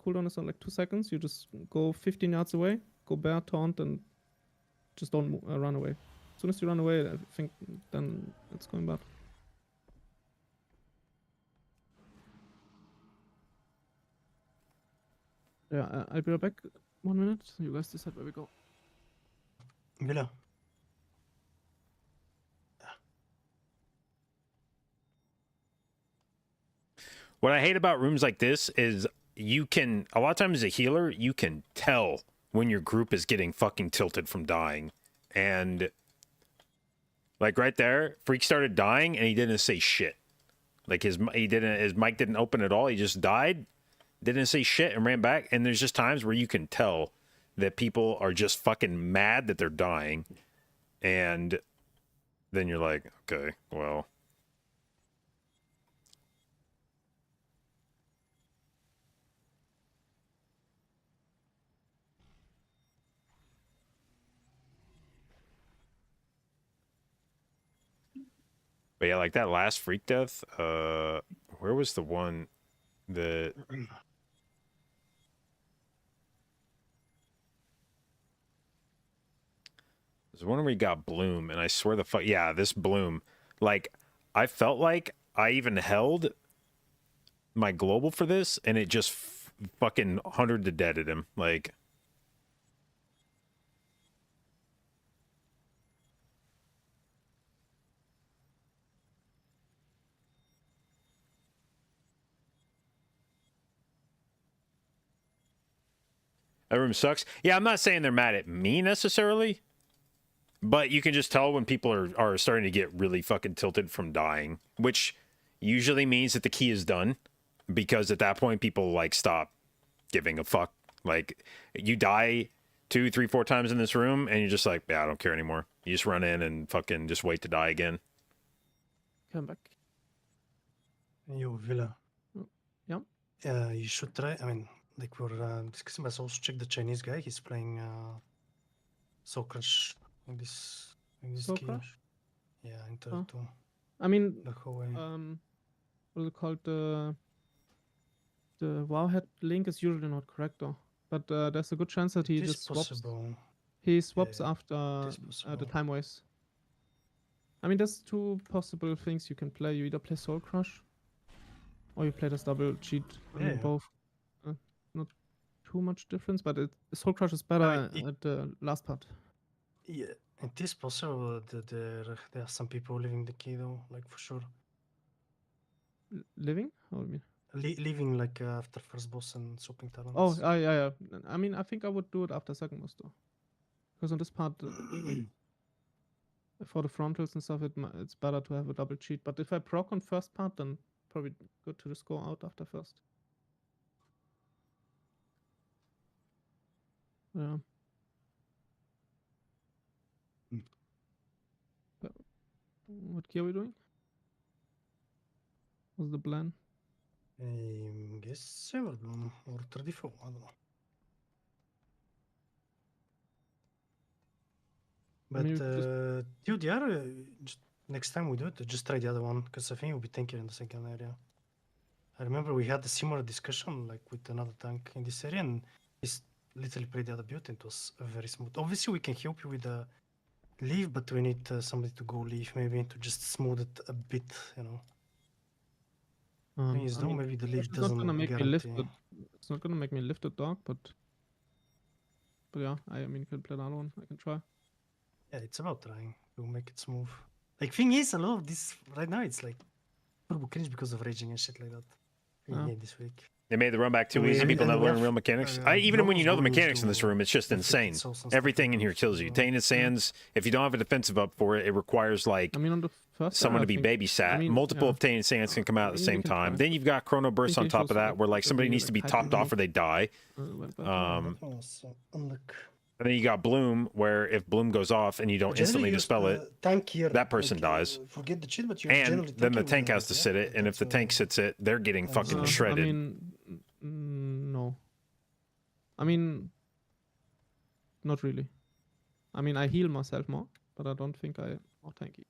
D: cooldown is on like 2 seconds. You just go 15 yards away, go bear taunt, and just don't run away. As soon as you run away, I think then it's going bad. Yeah, I'll be right back. 1 minute. You guys decide where we go.
A: Villa.
B: What I hate about rooms like this is you can, a lot of times as a healer, you can tell when your group is getting fucking tilted from dying. And like right there, Freak started dying and he didn't say shit. Like his mic didn't open at all. He just died, didn't say shit and ran back. And there's just times where you can tell that people are just fucking mad that they're dying. And then you're like, okay, well. But yeah, like that last freak death, where was the one that there's one where he got Bloom, and I swear the fuck, yeah, this Bloom, like, I felt like I even held my global for this, and it just fucking 100 to dead at him, like. That room sucks. Yeah, I'm not saying they're mad at me necessarily, but you can just tell when people are starting to get really fucking tilted from dying, which usually means that the key is done, because at that point people like stop giving a fuck. Like, you die 2, 3, 4 times in this room and you're just like, yeah, I don't care anymore. You just run in and fucking just wait to die again.
D: Come back.
A: Yo, Villa.
D: Yeah.
A: You should try. I mean, like we're discussing, but also check the Chinese guy. He's playing Soul Crush in this
D: Soul
A: game.
D: Crush?
A: Yeah, in
D: Oh.
A: 32.
D: I mean,
A: The whole way.
D: what is it called? The Wowhead link is usually not correct though, but there's a good chance that he
A: It is
D: just swaps.
A: possible.
D: He swaps
A: Yeah,
D: after
A: it is
D: the
A: possible.
D: time waste. I mean, there's 2 possible things you can play. You either play Soul Crush, or you play this double cheat. I mean,
A: Yeah.
D: both. Not too much difference, but Soul Crush is better
A: it-
D: at the last part.
A: Yeah, it is possible that there are some people leaving the key though, like for sure.
D: Living? What do you mean?
A: Leaving like after first boss and swapping talents.
D: Oh, yeah. I mean, I think I would do it after second boss though, because on this part, for the frontals and stuff, it's better to have a double cheat. But if I proc on first part, then probably good to just go out after first. Yeah. But what gear are we doing? What's the plan?
A: I guess Everbloom or 34, I don't know.
D: I
A: But
D: mean, we could
A: dude, the other, just next time we do it, just try the other one, because I think it'll be tankier in the second area. I remember we had a similar discussion like with another tank in this area, and he's literally played the other build, and it was very smooth. Obviously, we can help you with the leave, but we need somebody to go leave, maybe to just smooth it a bit, you know. Thing is,
D: I
A: though,
D: mean,
A: maybe the
D: Crush
A: leave
D: is not
A: doesn't
D: gonna make me lift
A: guarantee.
D: it's not gonna make me lift the dog, but yeah, I mean, you can play that one. I can try.
A: Yeah, it's about trying to make it smooth. Like, thing is, a lot of this right now, it's like turbo cringe because of raging and shit like that.
D: Yeah.
A: Yeah, this week.
B: They made the run back too
A: We-
B: easy. People
A: and
B: never
A: we
B: learn
A: have,
B: real mechanics.
A: uh,
B: Even when you know the
A: Globals
B: mechanics in this
A: do
B: room, it's just
A: inflicted
B: insane.
A: souls and stuff
B: Everything
A: like
B: in here
A: that,
B: kills you.
A: so-
B: Tainted Sands, if you don't have a defensive up for it, it requires like
D: I mean, on the first
B: someone
D: area,
B: to be
D: I think-
B: babysat.
D: I mean,
B: Multiple
D: yeah.
B: of Tainted Sands can come out at the
D: I mean,
B: same
D: we can
B: time.
D: try.
B: Then you've got Chrono Burst on
D: Thinking
B: top of
D: shows
B: that,
D: like
B: where like
D: the
B: somebody
D: way,
B: needs to be
D: like,
B: topped
D: hiding
B: off or they die.
D: went back.
B: Um,
A: That was unluck.
B: And then you got Bloom, where if Bloom goes off and you don't instantly dispel it,
A: Tank here,
B: that person dies.
A: Forget the cheat, but you
B: and
A: generally
B: then the
A: tanking
B: tank
A: with
B: has to sit it, and if the tank sits it, they're getting fucking
A: I
B: shredded.
D: I mean, no. I mean, not really. I mean, I heal myself more, but I don't think I'm more tanky.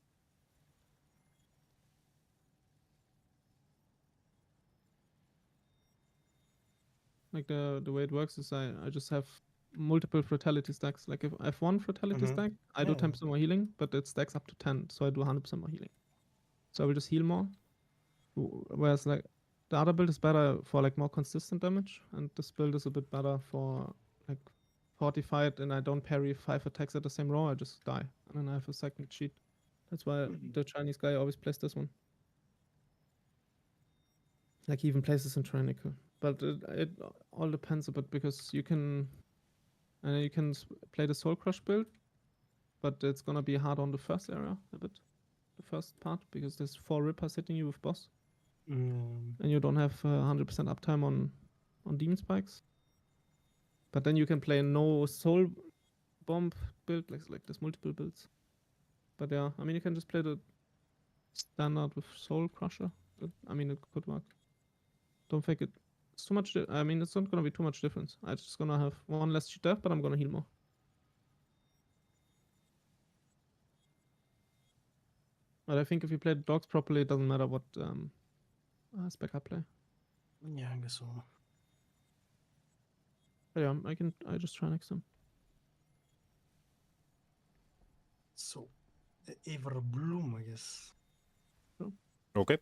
D: Like the way it works is I just have multiple fatality stacks. Like if I have one fatality
A: Mhm.
D: stack, I do
A: Yeah.
D: 10% more healing, but it stacks up to 10, so I do 100% more healing. So I will just heal more. Whereas like the other build is better for like more consistent damage, and this build is a bit better for like fortified, and I don't parry 5 attacks at the same row. I just die, and then I have a second cheat. That's why the Chinese guy always plays this one. Like he even plays this in Tyrannical, but it all depends a bit because you can play the Soul Crush build, but it's gonna be hard on the first area a bit, the first part, because there's 4 Rippers hitting you with boss, and you don't have 100% uptime on Demon Spikes. But then you can play no Soul Bomb build, like there's multiple builds. But yeah, I mean you can just play the standard with Soul Crusher. I mean it could work. Don't think it's too much. I mean it's not gonna be too much difference. I'm just gonna have one less cheat death, but I'm gonna heal more. But I think if you play the dogs properly, it doesn't matter what spec I play.
A: Yeah, I guess so.
D: But yeah, I just try next time.
A: So, Ever Bloom, I guess.
B: Okay.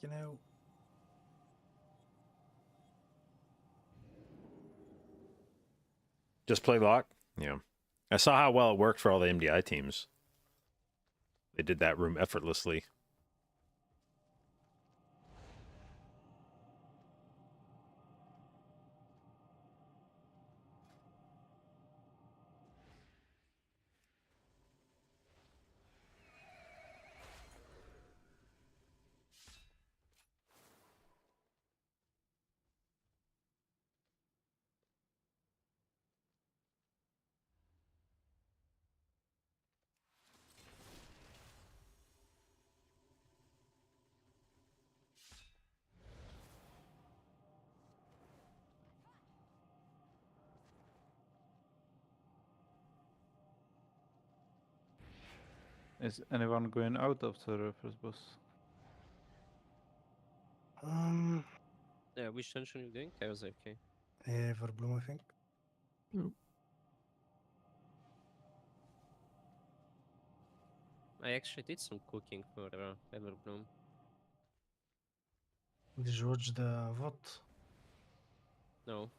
A: You know,
B: Just play lock? Yeah. I saw how well it worked for all the MDI teams. They did that room effortlessly.
F: Is anyone going out of the first boss?
C: Yeah, which dungeon you doing? I was okay.
A: Ever Bloom, I think.
C: I actually did some cooking for Everbloom.
A: Did you watch the VOD?
C: No.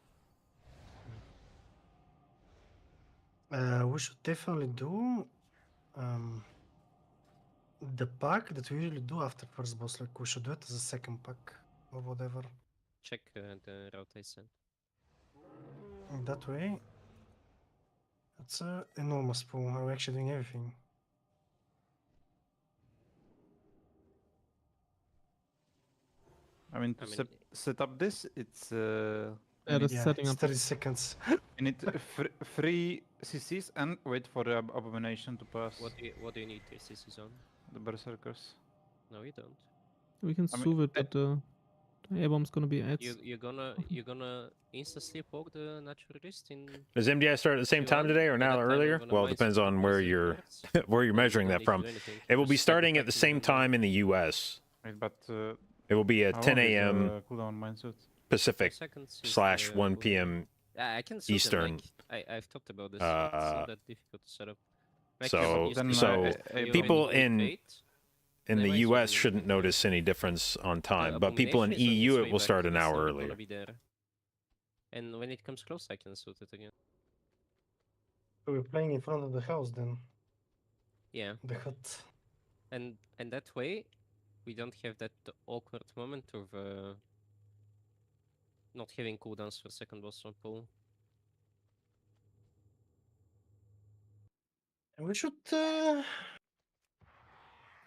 A: We should definitely do the pack that we usually do after first boss. Like, we should do it as a second pack or whatever.
C: Check the route I sent.
A: In that way, it's an enormous pool. Are we actually doing everything?
F: I mean, to
C: I mean,
F: set up this, it's
D: Yeah, the
A: Yeah,
D: setting
A: it's
D: up.
A: 30 seconds.
F: you need 3 CCs and wait for the abomination to pass.
C: what do you need 3 CCs on?
F: The berserkers.
C: No, you don't.
D: We can
F: I mean,
D: solve it, but the A-bomb's gonna be 8.
C: You're gonna insta sleep walk the naturalist in.
B: Does MDI start at the same time
C: Q1?
B: today or
C: By
B: now
C: that time, I'm
B: earlier?
C: gonna
B: Well, it
C: mind
B: depends
C: swap
B: on
C: all
B: where
C: the
B: you're
C: cards.
B: where you're
C: You
B: measuring
C: don't
B: that
C: need to
B: from.
C: do anything.
B: It
C: You
B: will be
C: just stack
B: starting
C: the
B: at the
C: pack in
B: same
C: one
B: time in the US.
F: wait, but
B: It will be at
F: how
B: 10
F: long is
B: a.m.
F: the cooldown mindset?
B: Pacific
C: seconds is
B: /
C: the
B: 1
C: cooldown.
B: p.m.
C: I can suit
B: Eastern.
C: Them, like, I've talked about this. It's not that difficult to set up. Like,
B: So-
C: you
B: so
C: you
B: people
C: when you
B: in-
C: wait,
B: In
C: they
B: the
C: might
B: US
C: zoom in
B: shouldn't
C: with you.
B: notice any difference on time, but people in
C: Abomination is on
B: EU
C: its
B: it
C: way
B: will
C: back.
B: start an
C: It's
B: hour
C: not
B: earlier.
C: gonna be there. And when it comes close, I can suit it again.
A: So we're playing in front of the house then.
C: Yeah,
A: The hut.
C: and that way, we don't have that awkward moment of not having cooldowns for second boss on pull.
A: And we should.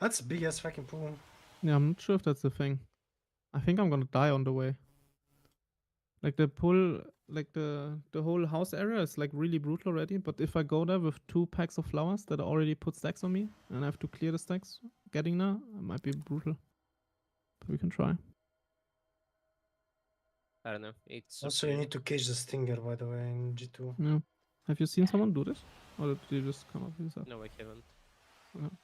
A: That's a big ass fucking pool.
D: Yeah, I'm not sure if that's the thing. I think I'm gonna die on the way. Like the pull, like the whole house area is like really brutal already. But if I go there with 2 packs of flowers that already put stacks on me, and I have to clear the stacks getting there, it might be brutal. But we can try.
C: I don't know. It's
A: Also, you need to catch the stinger, by the way, in G2.
D: Yeah. Have you seen someone do this, or did you just come up with yourself?
C: No, I haven't.
D: Okay.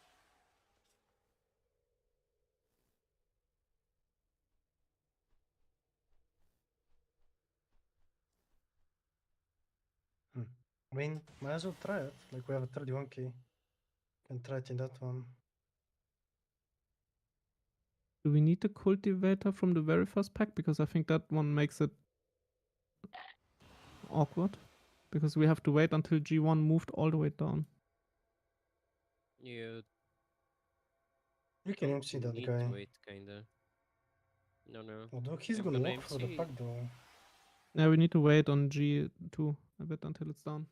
A: I mean, might as well try it. Like, we have a 31k. Can try it in that one.
D: Do we need the cultivator from the very first pack? Because I think that one makes it awkward. Because we have to wait until G1 moved all the way down.
C: You
A: You can
C: don't
A: MC that
C: need
A: guy.
C: to wait, kinda. No.
A: Although he's
C: I'm
A: gonna
C: gonna
A: walk for the
C: MC.
A: pack though.
D: Yeah, we need to wait on G2 a bit until it's down.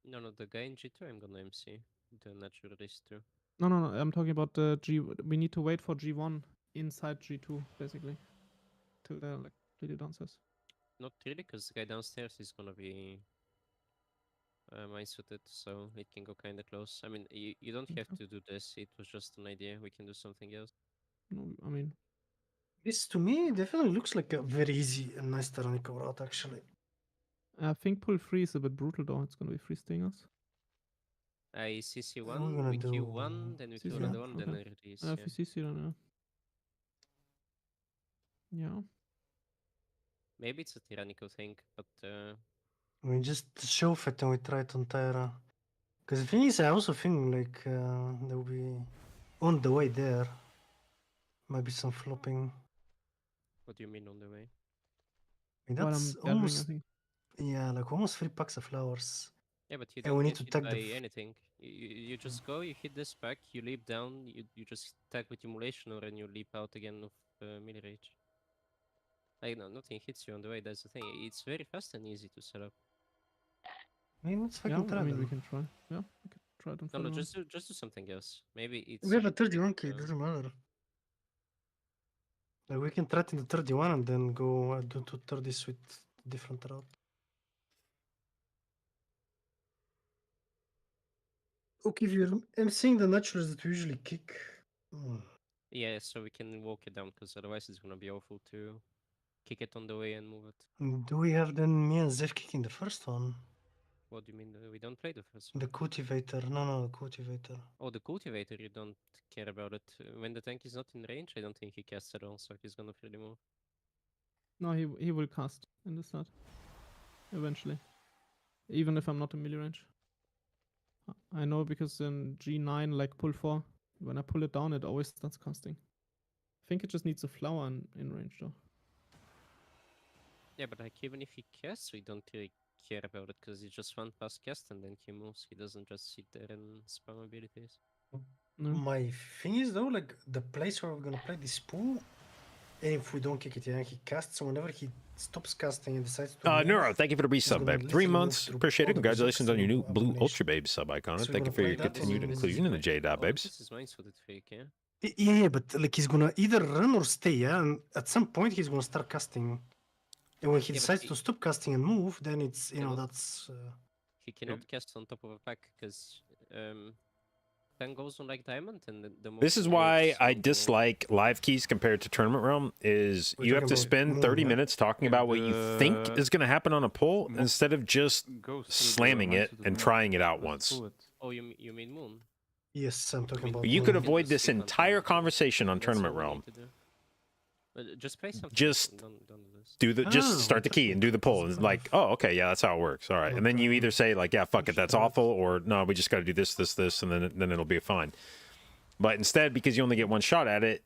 C: No, the guy in G2 I'm gonna MC. The naturalist too.
D: No, I'm talking about the G. We need to wait for G1 inside G2, basically. Till they're like really downstairs.
C: Not really, because the guy downstairs is gonna be mind suited, so it can go kinda close. I mean, you don't have
D: Okay.
C: to do this. It was just an idea. We can do something else.
D: No, I mean,
A: This to me definitely looks like a very easy and nice tyrannical route actually.
D: I think pull 3 is a bit brutal though. It's gonna be 3 stingers.
C: I CC
A: What are
C: one,
A: we gonna
C: we Q
A: do?
C: one, then we
D: CC
C: Q another
D: one,
C: one, then I
D: okay.
C: release.
D: If
C: Yeah.
D: you CC then yeah.
C: Maybe it's a tyrannical thing, but
A: We just show it and we try it on Tyra. Because the thing is, I also think like there will be on the way there. Might be some flopping.
C: what do you mean on the way?
A: I mean,
D: While
A: that's
D: I'm gathering, I
A: almost
D: think.
A: yeah, like almost 3 packs of flowers.
C: Yeah, but you
A: And
C: don't
A: we need
C: get
A: to
C: hit
A: tag
C: by
A: the
C: anything. You just go, you hit this pack, you leap down, you just tag with emulation, or then you leap out again of melee rage. Like no, nothing hits you on the way. That's the thing. It's very fast and easy to set up.
A: I mean, let's
D: Yeah,
A: fucking try
D: I mean we
A: them.
D: can try. Yeah, we can try it on
C: No, no,
D: 31.
C: just do something else. Maybe it's.
A: We have a 31k, it
C: uh,
A: doesn't matter. Like we can threaten the 31 and then go do to 30s with different route. Okay, if you're seeing the naturals that we usually kick.
C: Yeah, so we can walk it down because otherwise it's gonna be awful to kick it on the way and move it.
A: Do we have then me and Zev kicking the first one?
C: What do you mean? We don't play the first one.
A: The cultivator. No, the cultivator.
C: Oh, the cultivator. You don't care about it. When the tank is not in range, I don't think he casts at all. So he's gonna freely move.
D: No, he will cast in the start. Eventually. Even if I'm not in melee range. I know because in G9 like pull 4, when I pull it down it always starts casting. I think it just needs a flower in range though.
C: Yeah, but like even if he casts, we don't really care about it because it's just one fast cast and then he moves. He doesn't just sit there and spam abilities.
D: No.
A: My thing is though, like the place where we're gonna play this pool, and if we don't kick it, yeah, he casts. So whenever he stops casting and decides to move,
B: Neuro, thank you for the resub,
A: gonna
B: babe. 3
A: literally
B: months.
A: move through
B: Appreciate
A: all
B: it.
A: the
B: Congratulations on your new
A: berserks and
B: blue
A: abomination.
B: Ultra Babe sub icon.
A: So we're
B: Thank you
A: gonna
B: for your
A: play that
B: continued
A: on-
B: inclusion in the J dot
C: Oh,
B: babes.
C: this is mine's for the fake, yeah.
A: Yeah, but like he's gonna either run or stay, yeah. And at some point he's gonna start casting. And when he
C: Yeah, but
A: decides
C: he-
A: to stop casting and move, then it's
C: Cannot-
A: that's.
C: He cannot cast on top of a pack because pen goes on like diamond and the
B: This is
C: motion
B: why
C: works
B: I
C: on the-
B: dislike live keys compared to Tournament Realm. Is
A: We're
B: you have
A: talking
B: to
A: about
B: spend
A: moon,
B: 30
A: yeah?
B: minutes talking about what you think is going to happen on a pull
F: Mo-
B: instead of just
F: Goes through the
B: slamming it
F: mindset of
B: and
F: the
B: trying it
F: monster.
B: out
F: Let's
B: once.
F: pull it.
C: Oh, you mean moon?
A: Yes, I'm talking
C: mean,
A: about.
B: You
A: moon.
B: could
C: can
B: avoid
C: just
B: this
C: skip until
B: entire
C: you-
B: conversation on
C: That's
B: Tournament
C: all we
B: Realm.
C: need to do. Just play something.
B: Just
C: don't do this.
B: Do the just
A: Oh,
B: start the key and do the pull. It's like, oh, okay, yeah, that's how it works. All right, and then you either say like, yeah, fuck it, that's awful, or no, we just got to do this, and then it'll be fine. But instead, because you only get one shot at it,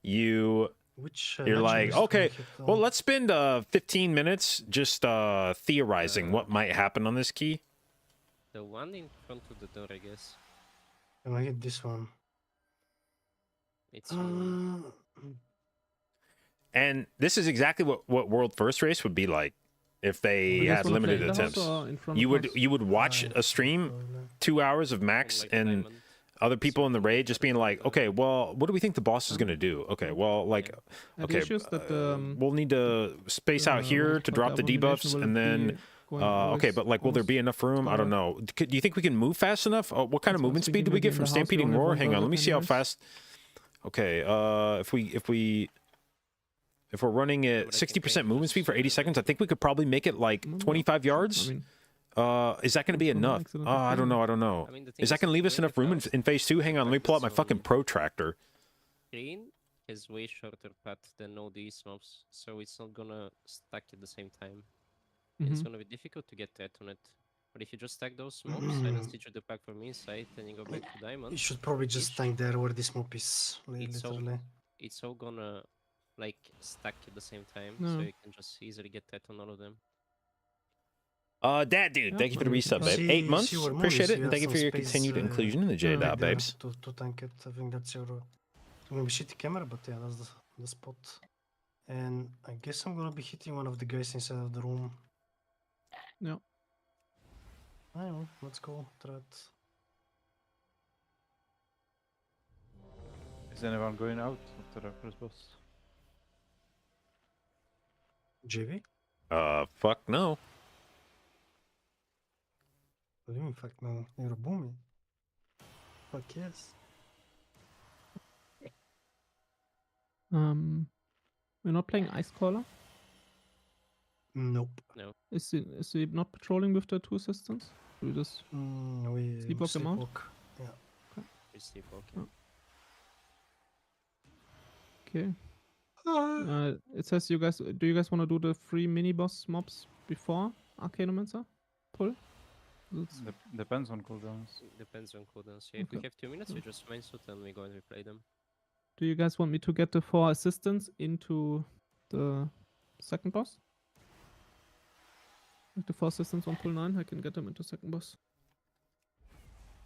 B: you're like, okay, well, let's spend 15 minutes just theorizing what might happen on this key.
C: The one in front of the door, I guess.
A: Can I get this one?
C: It's moon.
B: And this is exactly what World First Race would be like if they
D: You guys
B: had
D: wanna play
B: limited
D: in the house
B: attempts.
D: or in front
B: You
D: of
B: would
D: us?
B: you would watch a stream, 2 hours of
C: on
B: max,
C: like a
B: and
C: diamond.
B: other people in the raid just being like, okay, well, what do we think the boss is gonna do? Okay, well, like,
D: The
B: okay,
D: issue is that
B: we'll need to space out here to drop the debuffs, and then. Okay, but like, will there be enough room? I don't know. Do you think we can move fast enough? What kind of
D: That's
B: movement
D: also
B: speed do we
D: maybe
B: get
D: in
B: from
D: the house we
B: Stampeding
D: only have
B: Roar?
D: one
B: Hang on,
D: burger
B: let me see how
D: anyways.
B: fast. Okay, if we're running at
C: but I think
B: 60% movement
C: just,
B: speed for 80 seconds, I think we could probably make it like 25 yards.
D: I mean,
B: Is that going to be
D: from an
B: enough?
D: accidental
B: I don't
D: thing.
B: know. I don't know.
C: I mean, the thing
B: Is that
C: is,
B: going to leave us
C: when
B: enough
C: you
B: room in,
C: cast
B: in phase 2? Hang on, let me pull out my fucking protractor.
C: green has way shorter path than all these mobs, so it's not gonna stack at the same time. And it's
D: mhm.
C: gonna be difficult to get that on it. But if you just stack those mobs, I don't stitch the pack from inside, and you go back to diamond,
A: You should probably just
C: Ish.
A: tank there where this mob is,
C: It's all-
A: literally.
C: it's all gonna like stack at the same time, so
D: No.
C: you can just easily get that on all of them.
B: Dad, dude,
D: Yeah,
B: thank you for the
D: maybe we can
B: resub,
D: try.
B: babe. 8 months,
A: See where moon
B: appreciate
A: is,
B: it,
A: you
B: and thank you
A: have
B: for
A: some
B: your
A: space,
B: continued inclusion in the J
A: right
B: dot,
A: there
B: babes.
A: to tank it. I think that's your. Gonna be shitty camera, but yeah, that's the spot. And I guess I'm gonna be hitting one of the guys inside of the room.
D: Yeah.
A: I don't know. Let's go. Try it.
F: Is anyone going out of the first boss?
A: JV?
B: Fuck no.
A: What do you mean, fuck no? You're a boomy. Fuck yes.
D: We're not playing Ice Caller.
A: Nope.
D: Is he not patrolling with the 2 assistants? Do we just
A: We
D: Sleepwalk him out?
A: sleepwalk. Yeah.
C: We sleepwalking.
D: okay? It says you guys. Do you guys want to do the 3 mini boss mobs before Arcanomancer pull? That's-
F: Depends on cooldowns.
C: Depends on cooldowns. Yeah, if we
D: Okay.
C: have 2 minutes, we just main suit and we go and replay them.
D: Do you guys want me to get the 4 assistants into the second boss? Like the 4 assistants on pull 9, I can get them into second boss.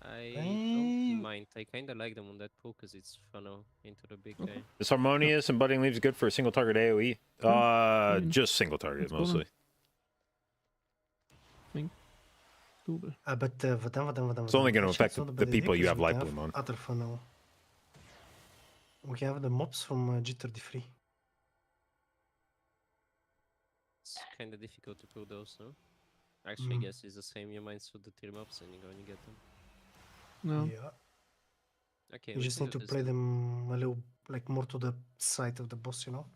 C: I
A: I-
C: don't mind. I kind of like them on that pull because it's funnel into the big guy.
B: Is Harmonious and Budding Leaves good for a single target AoE?
D: mean,
B: Just single target
D: let's go then.
B: mostly.
D: Doable.
A: But
B: It's only going to affect the people you have light bloom on.
A: Other funnel. We have the mobs from G33.
C: It's kind of difficult to pull those, no? Actually, I
A: Mm.
C: guess it's the same. You might suit the 3 mobs and you go and you get them.
D: No.
A: Yeah.
C: Okay,
A: You
C: we
A: just
C: can
A: need
C: do
A: to
C: this
A: play
C: then.
A: them a little like more to the side of the boss, you know?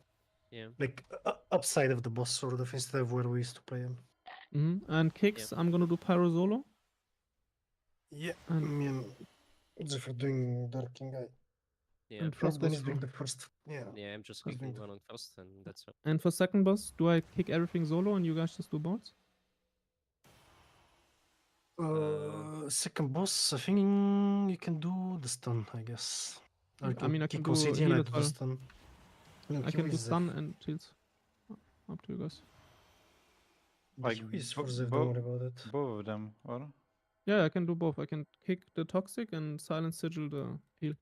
C: Yeah.
A: Like upside of the boss, sort of, instead of where we used to play them.
D: And kicks, I'm gonna do Pyro Solo.
A: Yeah.
D: And
A: Me and Zephyr doing Dark King guy.
C: Yeah.
D: And
A: First
D: first
A: Ben
D: boss
A: is doing
D: for,
A: the first. Yeah.
C: Yeah, I'm just
A: I was
C: kicking
A: doing
C: one on first and that's all.
D: and for second boss, do I kick everything solo and you guys just do boards?
A: Second boss, I think you can do the stun, I guess. Or you
D: I mean, I can
A: kick
D: do
A: on CT and
D: heal
A: I
D: as
A: do the
D: well.
A: stun.
D: I can do stun and shields. Up to you guys.
F: Like,
A: Is
F: bo-
A: for Zev,
F: bo-
A: don't worry about it.
F: Both of them, or?
D: Yeah, I can do both. I can kick the toxic and silent sigil the heal.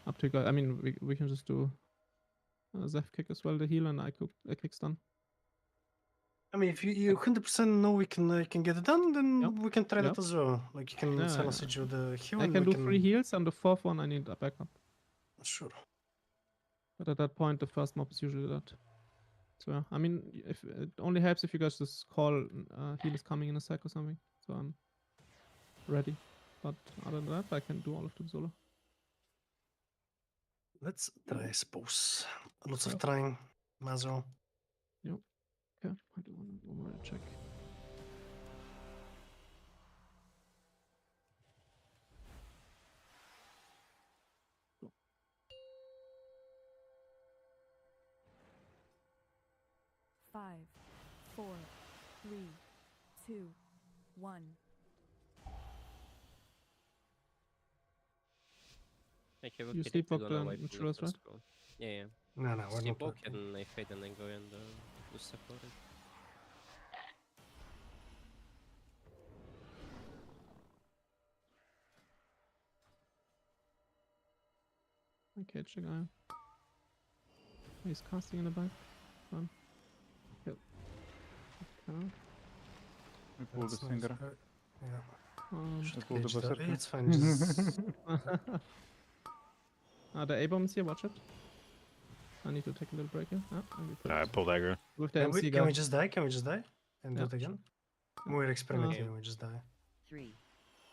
D: Up to you guys. I mean, we can just do Zeph kick as well, the heal, and I kick stun.
A: I mean, if you 100% know we can get it done, then
D: Yep.
A: we can try
D: Yep.
A: that as well. Like you can
D: Yeah,
A: silence Siege with the heal.
D: I
A: and
D: can
A: we
D: do 3 heals, and the 4th one I need a backup.
A: Sure.
D: But at that point, the first mob is usually that. So yeah, I mean, if it only helps if you guys just call heal is coming in a sec or something. So I'm ready. But other than that, I can do all of them solo.
A: Let's try, I suppose. Lots
D: Yep.
A: of trying, Mazo.
D: Okay, I do one more check.
J: Five, 4, 3, 2, 1.
C: Okay,
D: You sleepwalk the insurers, right?
C: Yeah, yeah.
A: No, we're not.
C: Sleepwalk
A: working.
C: and I fade and then go and do stuff for it.
D: Okay, check out. He's casting in the back. Fine. Yep. Okay.
F: We pull the
A: That's nice.
F: singer.
A: Yeah.
F: We pull the
A: Cage that.
F: berserker.
A: It's fine. Just
D: The A-bomb is here, watch it. I need to take a little break here.
B: I pulled aggro.
D: With the
A: can,
D: MC
A: can
D: guy.
A: we just die? Can we just die? And do
D: Yeah,
A: it again? We're experimenting. We just die.
H: 3,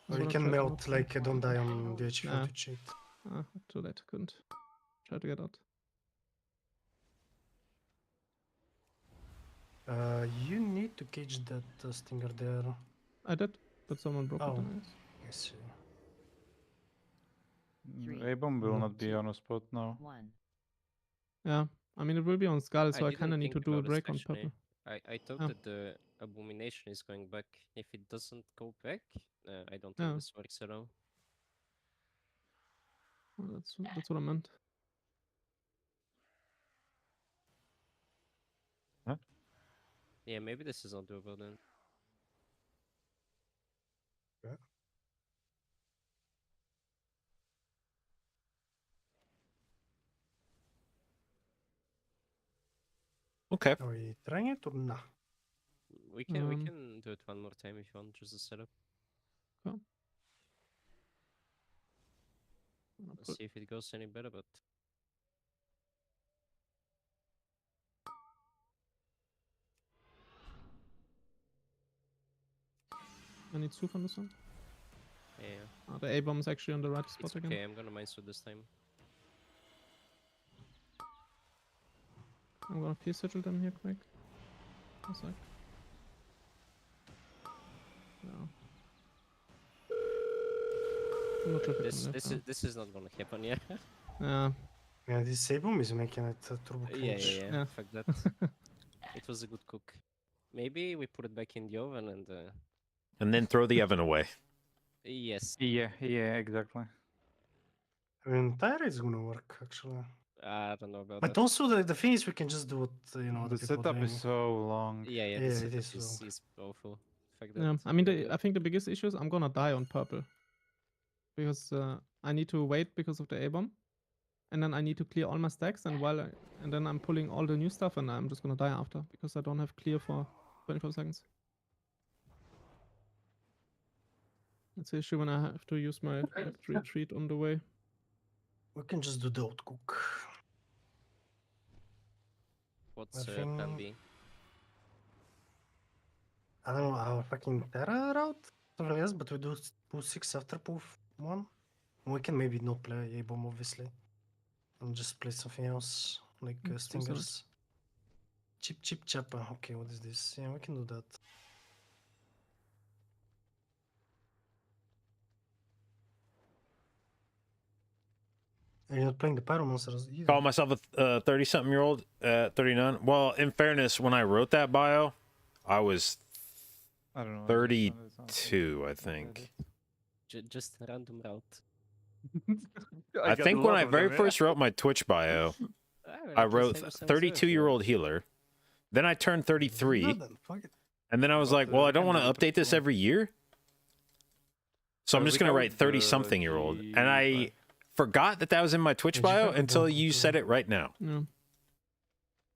A: Or you
D: Wanna
A: can
D: try to
A: melt,
D: melt
A: like, don't die on the HF
D: Nah.
A: to cheat.
D: Too late. Couldn't. Try to get out.
A: You need to cage that stinger there.
D: I did, but someone broke
A: Oh.
D: it. I guess.
A: I see.
F: A-bomb will
A: Mm.
F: not be on a spot now.
H: 1.
D: Yeah, I mean it will be on Skull, so I
C: didn't
D: kind of need
C: think
D: to do a
C: about
D: break
C: this,
D: on
C: actually.
D: purple.
C: I thought
D: Oh.
C: that the abomination is going back. If it doesn't go back, I don't
D: Yeah.
C: think this works at all.
D: Well, that's what I meant.
C: Yeah, maybe this is not doable then.
B: Okay.
A: Are we trying it or not?
C: We can do it one more time if you want, just a setup.
D: Cool.
C: Let's see if it goes any better, but
D: I need Suf on this one.
C: yeah.
D: The A-bomb is actually on the right spot
C: It's
D: again.
C: okay, I'm gonna mind suit this time.
D: I'm gonna Pierce Sigil them here quick. A sec. No. I'm not sure if I can live
C: This is not gonna happen, yeah.
D: now.
A: Yeah, this Sabum is making it turbo
C: Yeah,
A: cringe.
D: Yeah.
C: fuck that. It was a good cook. Maybe we put it back in the oven and
B: And then throw the oven away.
C: yes.
F: Yeah, exactly.
A: I mean, Tyra is gonna work actually.
C: I don't know about
A: But
C: that.
A: also the thing is we can just do what other
F: The
A: people
F: setup
A: doing.
F: is so long.
C: Yeah,
A: Yeah,
C: the
A: it
C: setup
A: is long.
C: is awful. Fuck that.
D: Yeah, I mean, I think the biggest issue is I'm gonna die on purple. Because I need to wait because of the A-bomb. And then I need to clear all my stacks, and and then I'm pulling all the new stuff, and I'm just gonna die after because I don't have clear for 24 seconds. That's the issue when I have to use my retreat on the way.
A: We can just do the old cook.
C: What's
A: I
C: plan
A: think-
C: B?
A: I don't know, our fucking Terra route? Something else, but we do pool 6 after pool 1. We can maybe not play A-bomb, obviously. And just play something else, like
D: Let's do that.
A: Stingers. Chip Chappa. Okay, what is this? Yeah, we can do that. And you're not playing the Pyromancers either.
B: Call myself a 30-something-year-old at 39. Well, in fairness, when I wrote that bio, I was
F: I don't know.
B: 32, I think.
C: Just a random route.
B: I think when I very first wrote my Twitch bio, I wrote 32-year-old healer. Then I turned 33.
A: Well then, fuck it.
B: And then I was like, well, I don't want to update this every year. So I'm just going to write 30-something-year-old. And I forgot that that was in my Twitch bio until you said it right now.
D: Yeah.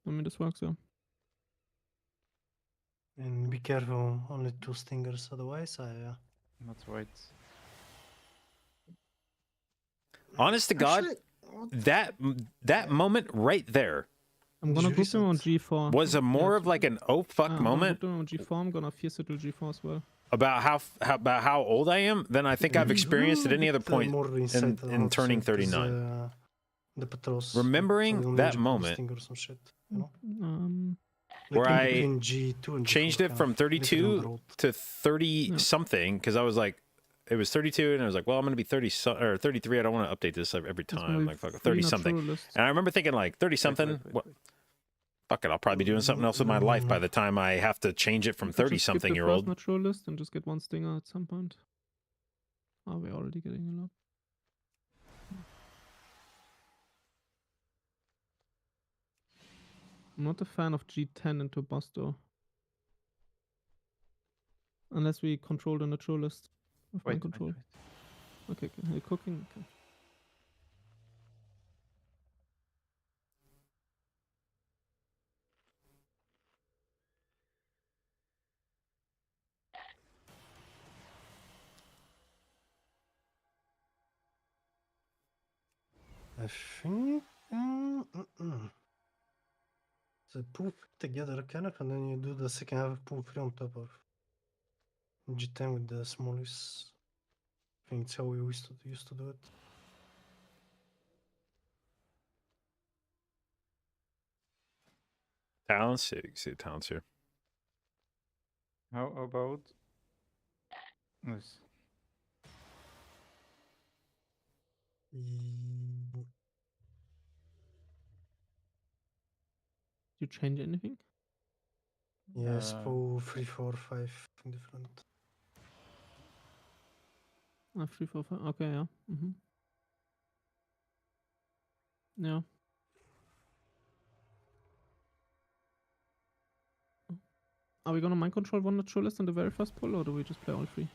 D: I mean, this works, yeah.
A: And be careful, only 2 Stingers, otherwise
F: That's right.
B: Honest to God,
A: Actually,
B: that moment right there
D: I'm gonna
A: Did you
D: group them on
A: reset?
D: G4.
B: was a more of like an oh fuck
D: I'm
B: moment
D: gonna group them on G4. I'm gonna fierce it to G4 as well.
B: about how old I am than I think I've experienced at any other point in turning 39.
A: The patrols.
B: Remembering
A: So the
B: that
A: ninja
B: moment
A: Stinger or some shit, you know?
B: Where
A: in
B: I
A: between G2 and
B: changed
A: G4,
B: it
A: kind
B: from
A: of, depending on the
B: 32
A: road.
B: to 30 something because I was like, it was 32 and I was like, well, I'm gonna be 30 or 33. I don't want to update this every time. Like fuck, 30 something. And I remember thinking like 30 something. What? Fuck it, I'll probably be doing something else with my life by the time I have to change it from 30 something year old.
D: Naturalist and just get 1 stinger at some point. Are we already getting a lot? I'm not a fan of G10 into boss though. Unless we control the naturalist with mind control. Okay, okay. You're cooking. Okay.
A: I think. So pool together, kind of, and then you do the second half of pool 3 on top of G10 with the smallest. I think it's how we used to do it.
B: Talents, yeah, you can see the talents here.
F: How about this?
D: You change anything?
A: Yes, pool 3, 4, 5 different.
D: 3, 4, 5. Okay, yeah. Yeah. Are we gonna mind control 1 naturalist in the very first pull, or do we just play all 3?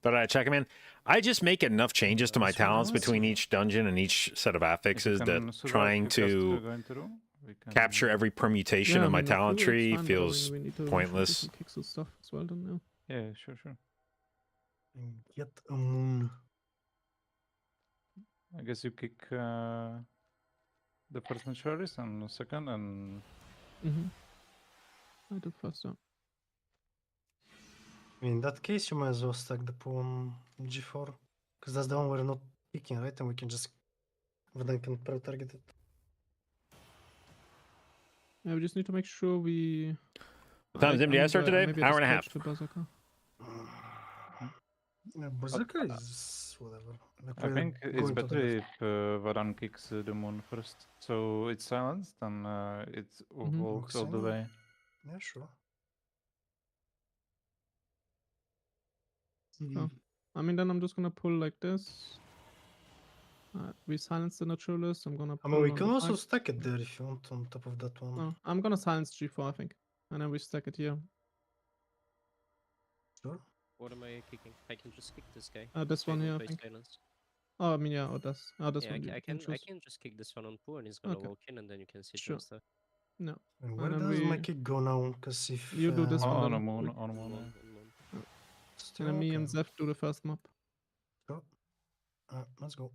B: But I check them in. I just make enough changes to my talents between each dungeon and each set of affixes that trying to capture every permutation of my talent tree feels pointless.
D: Kicks and stuff as well, don't you?
F: Yeah, sure.
A: And get a moon.
F: I guess you kick the first naturalist and the second and
D: I do first, yeah.
A: In that case, you might as well stack the pawn G4, because that's the one we're not picking, right? And we can just then can target it.
D: Yeah, we just need to make sure we.
B: What time is MDI start today?
D: Maybe
B: Hour and a half.
D: To Berserker.
A: Yeah, Berserker is whatever. Like
F: I
A: we're
F: think it's
A: going to the
F: better
A: left.
F: if Varan kicks the moon first. So it's silenced and it walks all the
A: Oxen.
F: way.
A: Yeah, sure.
D: Oh. I mean, then I'm just gonna pull like this. We silence the naturalist. I'm gonna
A: I
D: pull
A: mean, we
D: on
A: can
D: the
A: also
D: pike.
A: stack it there if you want on top of that one.
D: No, I'm gonna silence G4, I think. And then we stack it here.
A: Sure.
C: What am I kicking? I can just kick this guy.
D: This
C: so
D: one here,
C: don't
D: I
C: waste
D: think.
C: silence.
D: Oh, I mean, yeah, or this. This
C: Yeah,
D: one.
C: I
D: you
C: can
D: choose.
C: just kick this one on pool and he's gonna
D: Okay.
C: walk in and then you can see
D: Sure.
C: stuff.
D: No.
A: And where
D: then
A: does my
D: we-
A: kick go now? Because if
D: You do this one
F: On
D: then.
F: a moon,
D: Like-
F: on a
C: One,
F: moon.
C: one.
A: still
D: And then me and
A: okay.
D: Zeph do the first mob.
A: Sure. Let's go.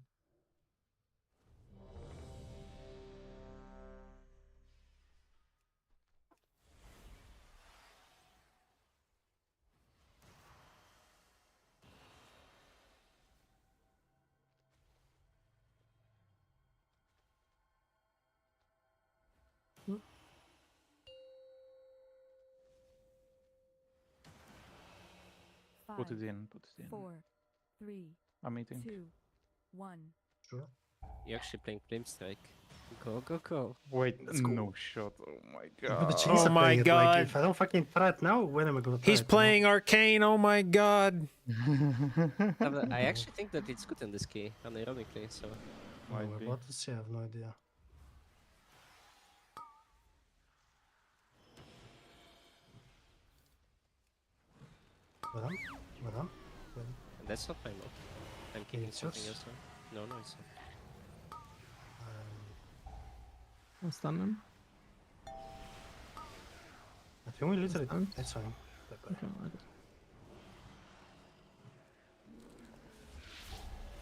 F: Put it
J: 5,
F: in, put it in.
J: 4, 3,
F: I'm eating.
J: 2, 1.
A: Sure.
C: You're actually playing Flame Strike. Go, go, go.
F: Wait,
A: Let's go.
F: no shot. Oh my
A: But the
F: god.
A: Chinese
B: Oh
A: are
B: my
A: playing it, like,
B: God.
A: if I don't fucking try it now, when am I gonna try
B: He's
A: it?
B: playing Arcane. Oh my god.
C: I actually think that it's good in this key, unironically, so...
A: Oh,
F: Might
A: we're
F: be.
A: about to see, I have no idea. Madam? Madam?
C: And that's not my mob. I'm kicking
A: It's
C: something
A: yours?
C: else now. No, it's not.
D: I'll stun them.
A: I think we literally...
D: Stunned?
A: It's fine. Bye-bye.
D: Okay, I got it.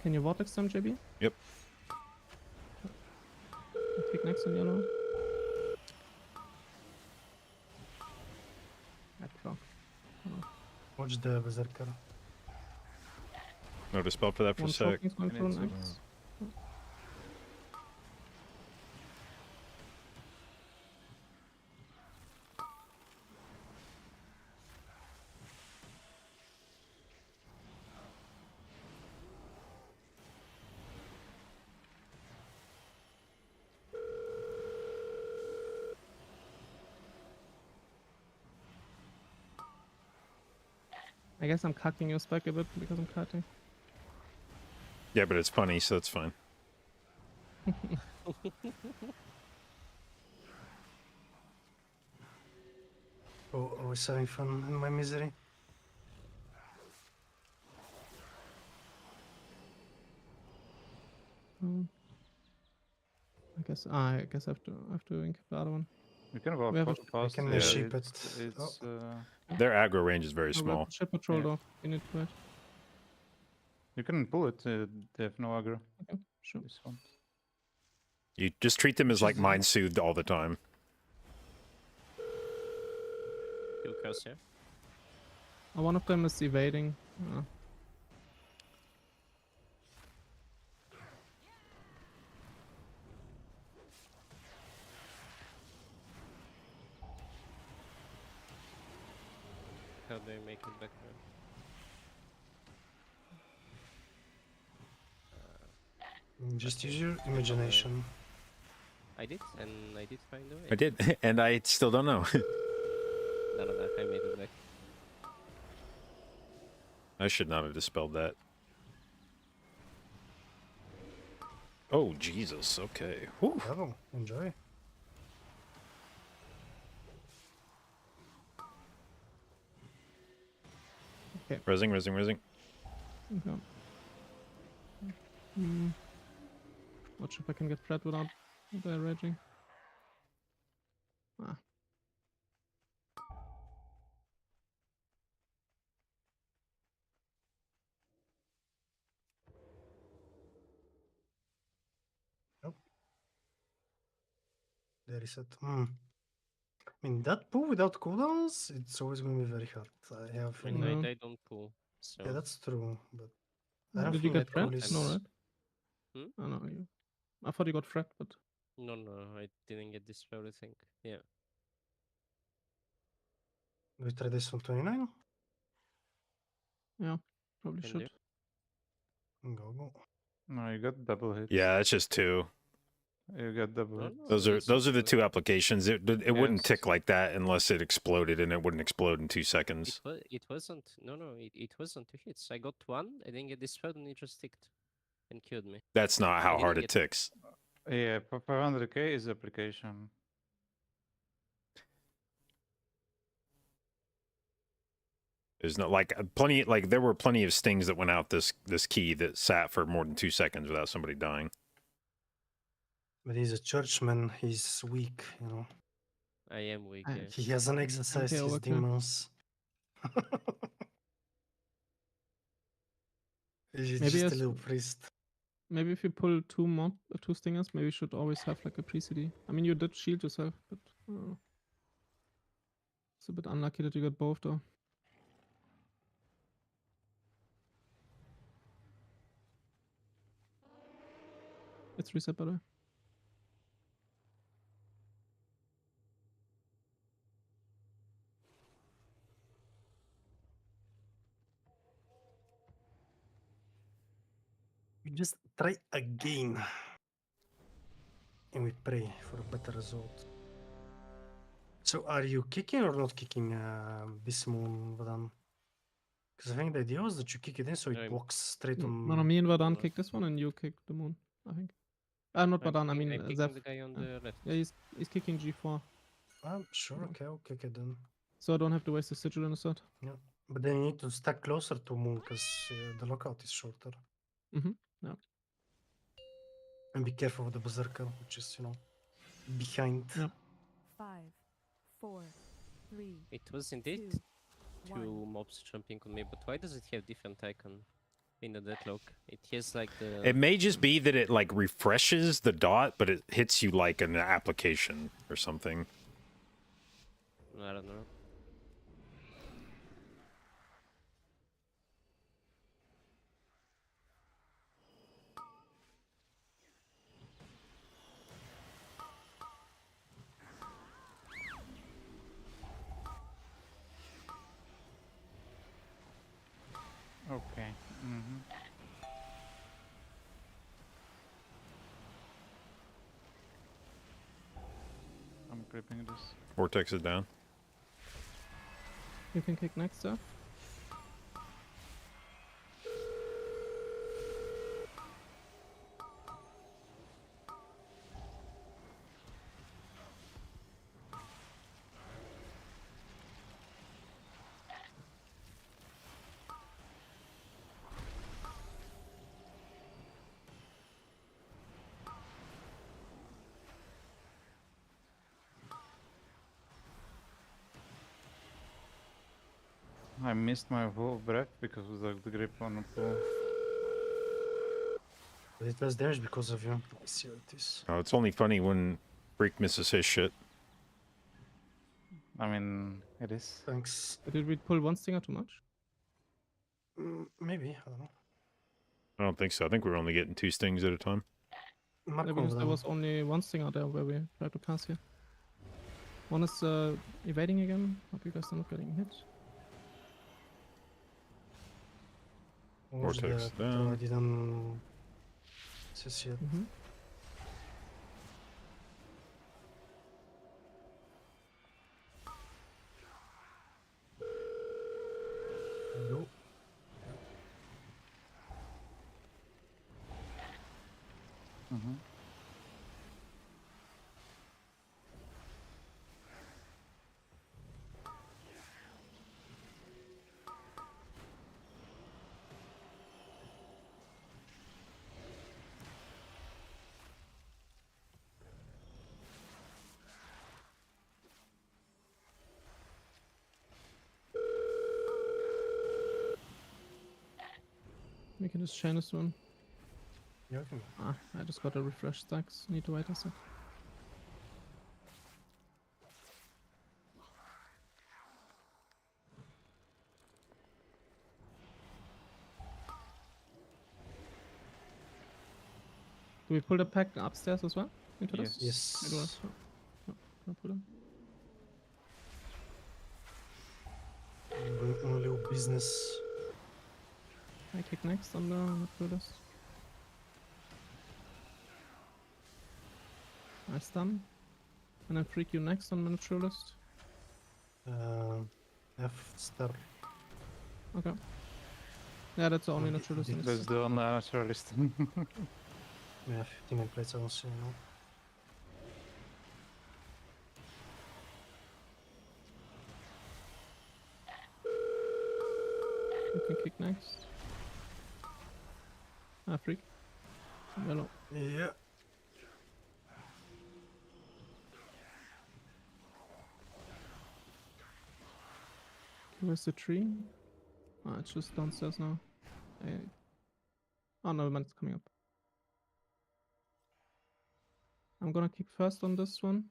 D: Can you vortex them, JB?
B: Yep.
D: I'll take next on yellow. That clock.
A: Watch the Berserker.
B: No dispel for that for a
D: One
B: sec.
D: shotgun's going through
F: Minutes.
D: next. I guess I'm cutting your spec a bit because I'm cutting.
B: Yeah, but it's funny, so it's fine.
A: Oh, always having fun in my misery.
D: I guess I have to ink the other one.
F: You can walk
D: We have a-
F: past.
A: can
F: yeah,
A: sheep
F: it's,
A: it.
F: it's
B: Their aggro range is very
D: Oh, we have
B: small.
D: the ship patrol
F: Yeah.
D: though. You need to wait.
F: you can pull it. They have no aggro.
D: Okay, sure.
F: This one.
B: You just treat them as like
A: Just-
B: mind soothed all the time.
C: Kill cross here.
D: One of them is evading.
C: How do I make it back now?
A: Just use your imagination.
C: I did, and I did find a way.
B: I did, and I still don't know.
C: No, I made it back.
B: I should not have dispelled that. Oh, Jesus. Okay. Whew.
A: Bravo, enjoy.
B: Resing.
D: Okay. Not sure if I can get Fred without the raging.
A: There is it. I mean, that pull without cooldowns, it's always going to be very hard. I have
C: And
A: feeling...
D: No.
C: I don't pull, so...
A: Yeah, that's true, but... I don't
D: Did you
A: think
D: get
A: that
D: Fred?
A: cool is...
D: No, right?
C: Hmm?
D: Oh no, you. I thought you got Fred, but
C: No, I didn't get this spell, I think. Yeah.
A: Do we try this on 29?
D: Yeah, probably
C: Can
D: should.
C: do.
A: Go.
F: No, you got double hits.
B: Yeah, that's just two.
F: You got double
C: No,
F: hits.
C: no,
B: Those are
C: it's
B: those are the
C: also-
B: two applications. It wouldn't
C: Yes.
B: tick like that unless it exploded, and it wouldn't explode in 2 seconds.
C: It wasn't. No, it wasn't 2 hits. I got one. I didn't get this spell, and it just ticked and killed me.
B: That's not how
C: I
B: hard
C: didn't
B: it
C: get-
B: ticks.
F: Yeah, 500k is application.
B: There's no like plenty like there were plenty of stings that went out this key that sat for more than 2 seconds without somebody dying.
A: But he's a churchman. He's weak, you know.
C: I am weak.
D: I-
C: Yeah.
A: He hasn't exercised
D: Okay,
A: his
D: overkill.
A: demons. He's
D: Maybe
A: just a
D: as-
A: little priest.
D: Maybe if you pull two stingers, maybe you should always have like a pre-CD. I mean, you did shield yourself, but it's a bit unlucky that you got both though. It's reset by the way.
A: We just try again. And we pray for a better result. So are you kicking or not kicking this moon, Vadan? Because I think the idea was that you kick it in so it
C: I'm-
A: walks straight
D: No,
A: on.
D: no, me and Vadan
C: no.
D: kicked this one and you kicked the moon, I think. Not Vadan, I mean
C: I'm kicking
D: Zeph.
C: the guy on
D: yeah.
C: the left.
D: Yeah, he's kicking G4.
A: Sure, okay, I'll kick it then.
D: So I don't have to waste the sigil in a set.
A: But then you need to stack closer to moon because the lockout is shorter.
D: Mhm, yeah.
A: And be careful with the berserker, which is, you know, behind.
D: Yeah.
J: 5, 4, 3,
C: It was indeed
J: 2,
C: 2
J: 1.
C: mobs jumping on me, but why does it have different icon in the deadlock? It has like the.
B: It may just be that it like refreshes the dot, but it hits you like an application or something.
C: I don't know.
F: Okay. I'm gripping this.
B: Vortex is down.
D: You can kick next, Zeph.
F: I missed my whole breath because of the grip on the pool.
A: But it was damage because of you. I see how it is.
B: Oh, it's only funny when Freak misses his shit.
F: I mean, it is.
A: Thanks.
D: Did we pull one stinger too much?
A: Maybe, I don't know.
B: I don't think so. I think we were only getting 2 stings at a time.
A: Mark
D: Yeah,
A: one
D: because
A: of
D: there
A: them.
D: was only one stinger there where we tried to pass here. One is evading again. Hope you guys are not getting hit.
A: Where's
B: Vortex
A: the-
B: down.
A: I didn't see it.
D: Mhm.
A: No.
D: We can just chain this one.
A: Yeah, okay.
D: I just got a refresh stacks. Need to wait a sec. Do we pull the pack upstairs as well? into this?
A: Yes.
D: I do it. No problem.
A: I'm gonna do business.
D: I kick next on the Naturalist. I stun. And then freak you next on the Naturalist.
A: F star.
D: Okay. Yeah, that's the only
A: Okay,
D: Naturalist. in
A: this-
D: this.
F: That's the only naturalist.
A: Yeah, 15 in plates, I don't see no.
D: You can kick next. Freak. Yellow.
A: Yeah.
D: Where's the tree? It's just downstairs now. Oh no, it's coming up. I'm gonna kick first on this one.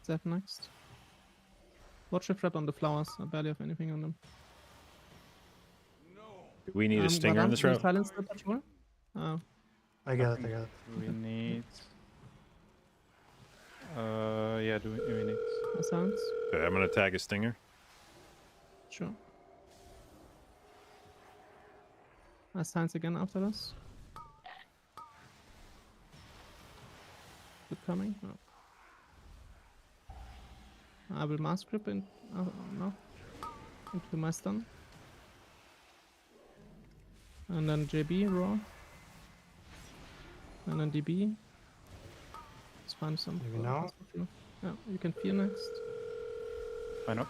D: Zeph next. Watch your threat on the flowers. I barely have anything on them.
B: Do we need a stinger in this route?
D: Silence the patrol. Oh,
A: I got it.
F: We need. Yeah, we need.
D: a silence.
B: Okay, I'm gonna tag a stinger.
D: Sure. I silence again after this. Good coming. Oh. I will mass grip in. No. Into my stun. And then JB roar. And then DB. Let's find some.
A: Maybe now?
D: Yeah, you can fear next.
F: Why not?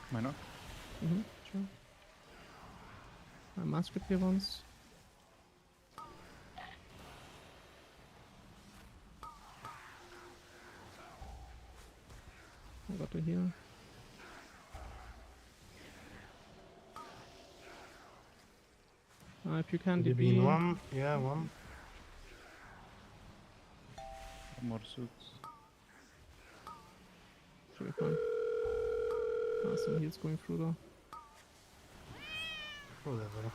D: Sure. I mass grip here once. I got to heal. If you can
A: DB
D: DB.
A: in one. Yeah, one.
F: More suits.
D: Should be fine. Some heals going through though.
A: Whatever.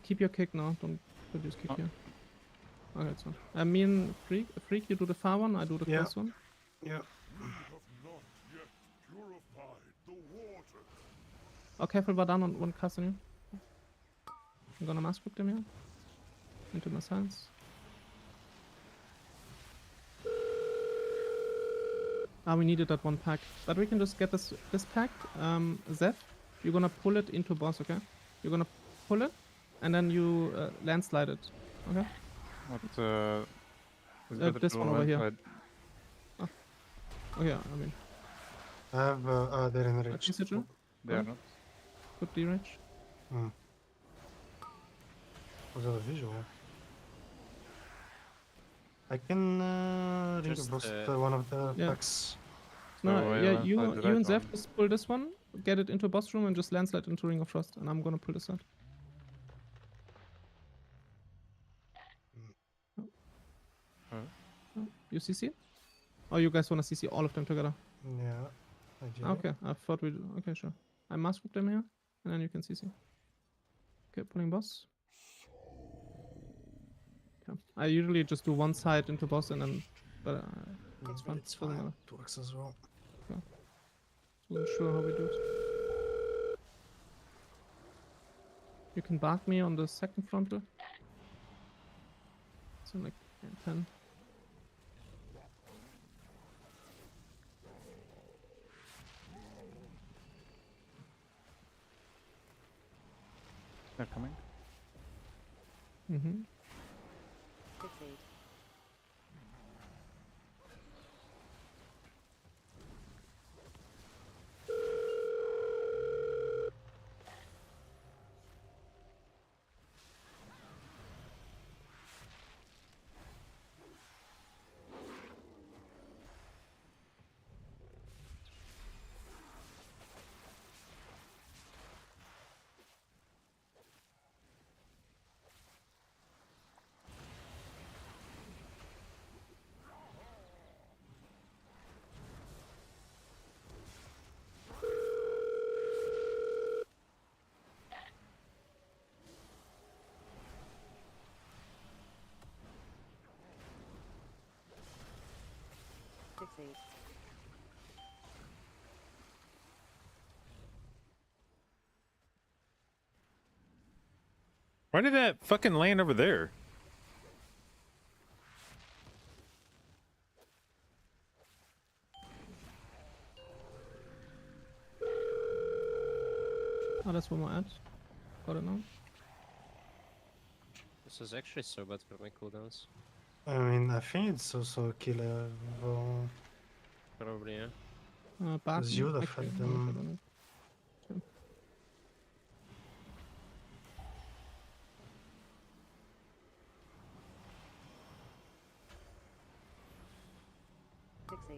D: Keep your kick now. Don't use kick here. Okay, it's fine. Me and Freak, you do the far one. I do the
A: Yeah.
D: first one.
A: Yeah.
D: Oh, careful, Vardan on one cast on you. I'm gonna mass grip them here. Into my silence. We needed that one pack. But we can just get this pack. Zeph, you're gonna pull it into boss, okay? You're gonna pull it, and then you landslide it, okay?
F: What? Is better
D: this
F: to
D: one over here.
F: landslide.
D: Oh yeah, I mean,
A: I have they're in reach.
D: Sigil?
F: They are not.
D: Good D-range.
A: Was that a visual? I can
C: Just,
A: boost one of the
D: yeah.
A: packs.
D: No,
F: So,
D: yeah,
F: landslide
D: you
F: the
D: and
F: right
D: Zeph
F: one.
D: just pull this one, get it into boss room, and just landslide into Ring of Frost, and I'm gonna pull this out. Oh, you CC? Oh, you guys wanna CC all of them together?
A: Yeah. I do.
D: Okay, I thought we. Okay, sure. I mask grip them here, and then you can CC. Okay, pulling boss. Okay. I usually just do one side into boss and then, but that's fine.
A: It's
D: Doesn't
A: fine.
D: matter.
A: It works as well.
D: Wasn't sure how we do it. You can bark me on the second frontal. So like 10.
F: They're coming.
D: Mm-hmm.
H: Fixate. 8.
B: Why did that fucking land over there?
D: Oh, that's one more ad. Got it now.
C: This is actually so bad for my cooldowns.
A: I mean, I think it's also a killer. Well,
C: Probably, yeah.
D: Back.
A: because you would have
D: Actually,
A: had
D: no, I
A: them.
D: don't know. Sure.
H: 6, 8.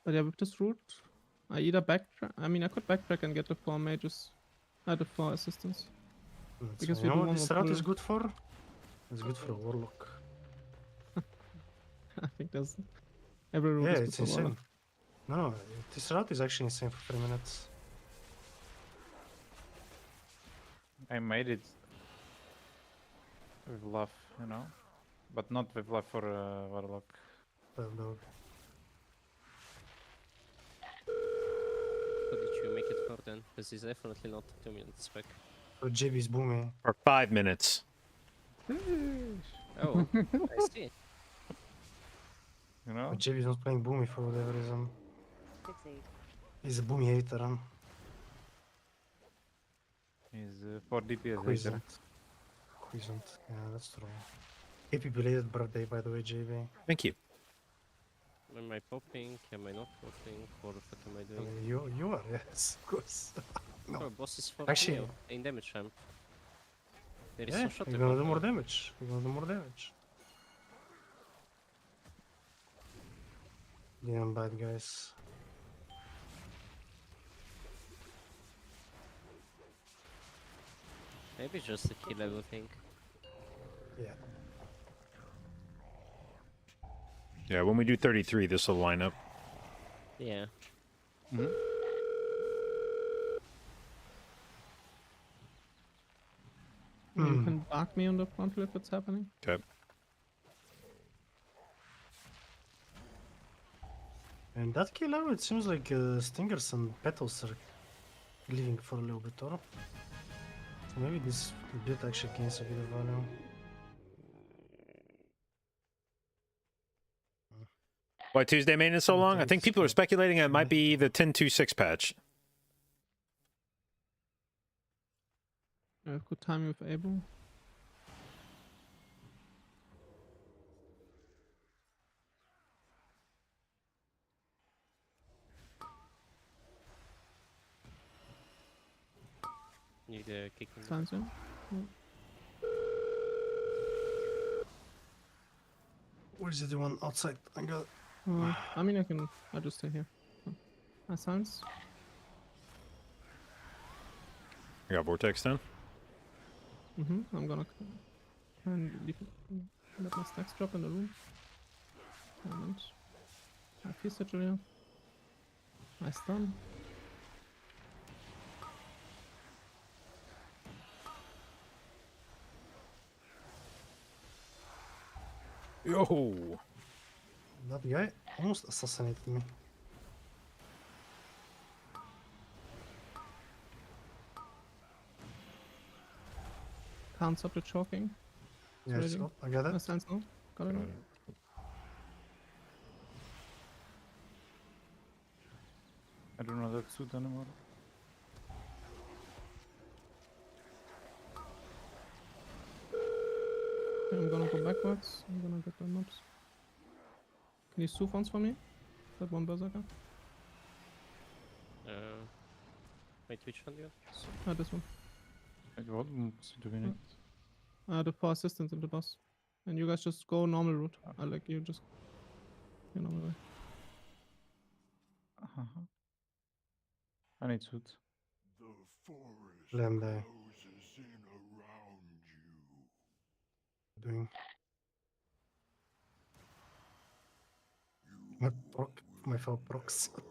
D: But yeah, with this route, I either backtrack. I mean, I could backtrack and get the 4 mages. The 4 assistants. Because
A: You
D: we
A: know
D: do
A: what
D: one
A: this
D: more
A: route is
D: pull.
A: good for? It's good for a warlock.
D: I think there's every route
A: Yeah,
D: is good
A: it's
D: for Warlock.
A: insane. No, this route is actually insane for 3 minutes.
F: I made it with love, you know, but not with love for Warlock.
A: Well, dog.
C: What did you make it for then? Because it's definitely not 2 minutes spec.
A: So JB's booming.
B: Or 5 minutes.
C: Oh, I see.
F: You know,
A: But JB's not playing boomy for whatever reason.
H: 6, 8.
A: He's a boomy hater, huh?
F: he's 4 DPS hater.
A: Quiescent. Quiescent. Yeah, that's true. Happy belated birthday, by the way, JB.
B: Thank you.
C: Am I popping? Am I not popping? What the fuck am I
A: I
C: doing?
A: mean, you are, yes, of course. No.
C: Oh, boss is 4
A: Actually-
C: in damage ramp. There is
A: Yeah,
C: no shot
A: you're
C: to
A: gonna do
C: pop
A: more
C: now.
A: damage. You're gonna do more damage. Damn bad guys.
C: Maybe just a kill level thing.
A: Yeah.
B: Yeah, when we do 33, this will line up.
C: Yeah.
D: You
A: Hmm.
D: can bark me on the frontal if it's happening.
B: Okay.
A: And that killer, it seems like Stingers and Petals are leaving for a little bit, or? So maybe this bit actually gains a bit of value.
B: Why Tuesday maintenance so long? I think people are speculating it might be the 10.2.6 patch.
D: I have good timing with Able.
C: Need a kick in the
D: Signs in.
A: Where's the one outside? I got.
D: I mean, I'll just stay here. Signs.
B: I got Vortex down.
D: I'm gonna try and let my stacks drop in the room. And I feel Sigil. Nice stun.
B: Yo!
A: That guy almost assassinated me.
D: Can't stop the choking.
A: Yeah, it's
D: ready.
A: up. I got it.
D: Signs now. Got it.
F: I don't know that suit anymore.
D: Okay, I'm gonna go backwards. I'm gonna get the mobs. Can you sue once for me? That one berserker?
C: Wait, which one do you have?
D: This one.
F: Wait, what moves do we need?
D: The 4 assistants in the boss. And you guys just go normal route. I like you just go normal way.
F: I need suit.
E: The forest
A: Lambda.
E: closes in around you.
A: Doing. My proc, my fellow procs.
E: Escape.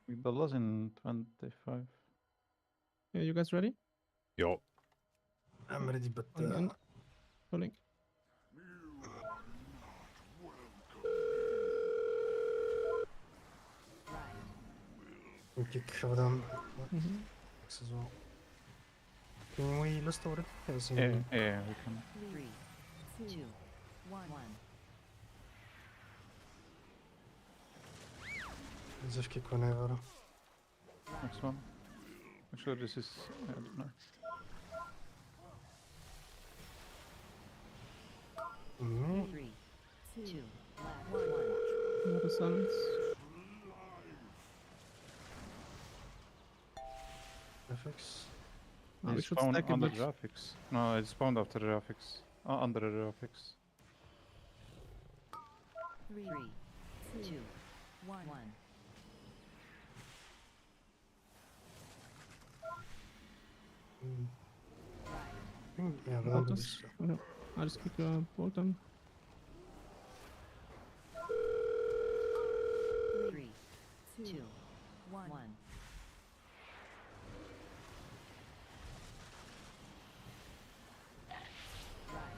F: The loss in 25.
D: Okay, you guys ready?
B: Yo.
A: I'm ready, but
D: Going in. Pulling.
H: Right.
A: kick have them.
D: Mhm.
A: As well. Can we list already? Yes,
F: Yeah, yeah, we can.
H: 3, 2, 1.
A: Just kick whenever.
F: Next one. Actually, this is. I don't know.
A: Me?
H: 3, 2, left, 1.
D: Not a silence.
A: FX.
D: Ah, we
F: It's
D: should
F: spawned
D: stack it
F: under
D: with
F: graphics. No, it's spawned after graphics. Under the graphics.
J: 3,
H: 3, 2,
J: 1.
H: 1.
A: Mm,
H: Right.
A: yeah, but
D: I'll
A: under
D: just,
A: this.
D: okay. I'll just kick bolt them.
H: 3, 2,
J: 1.
H: 1. Right.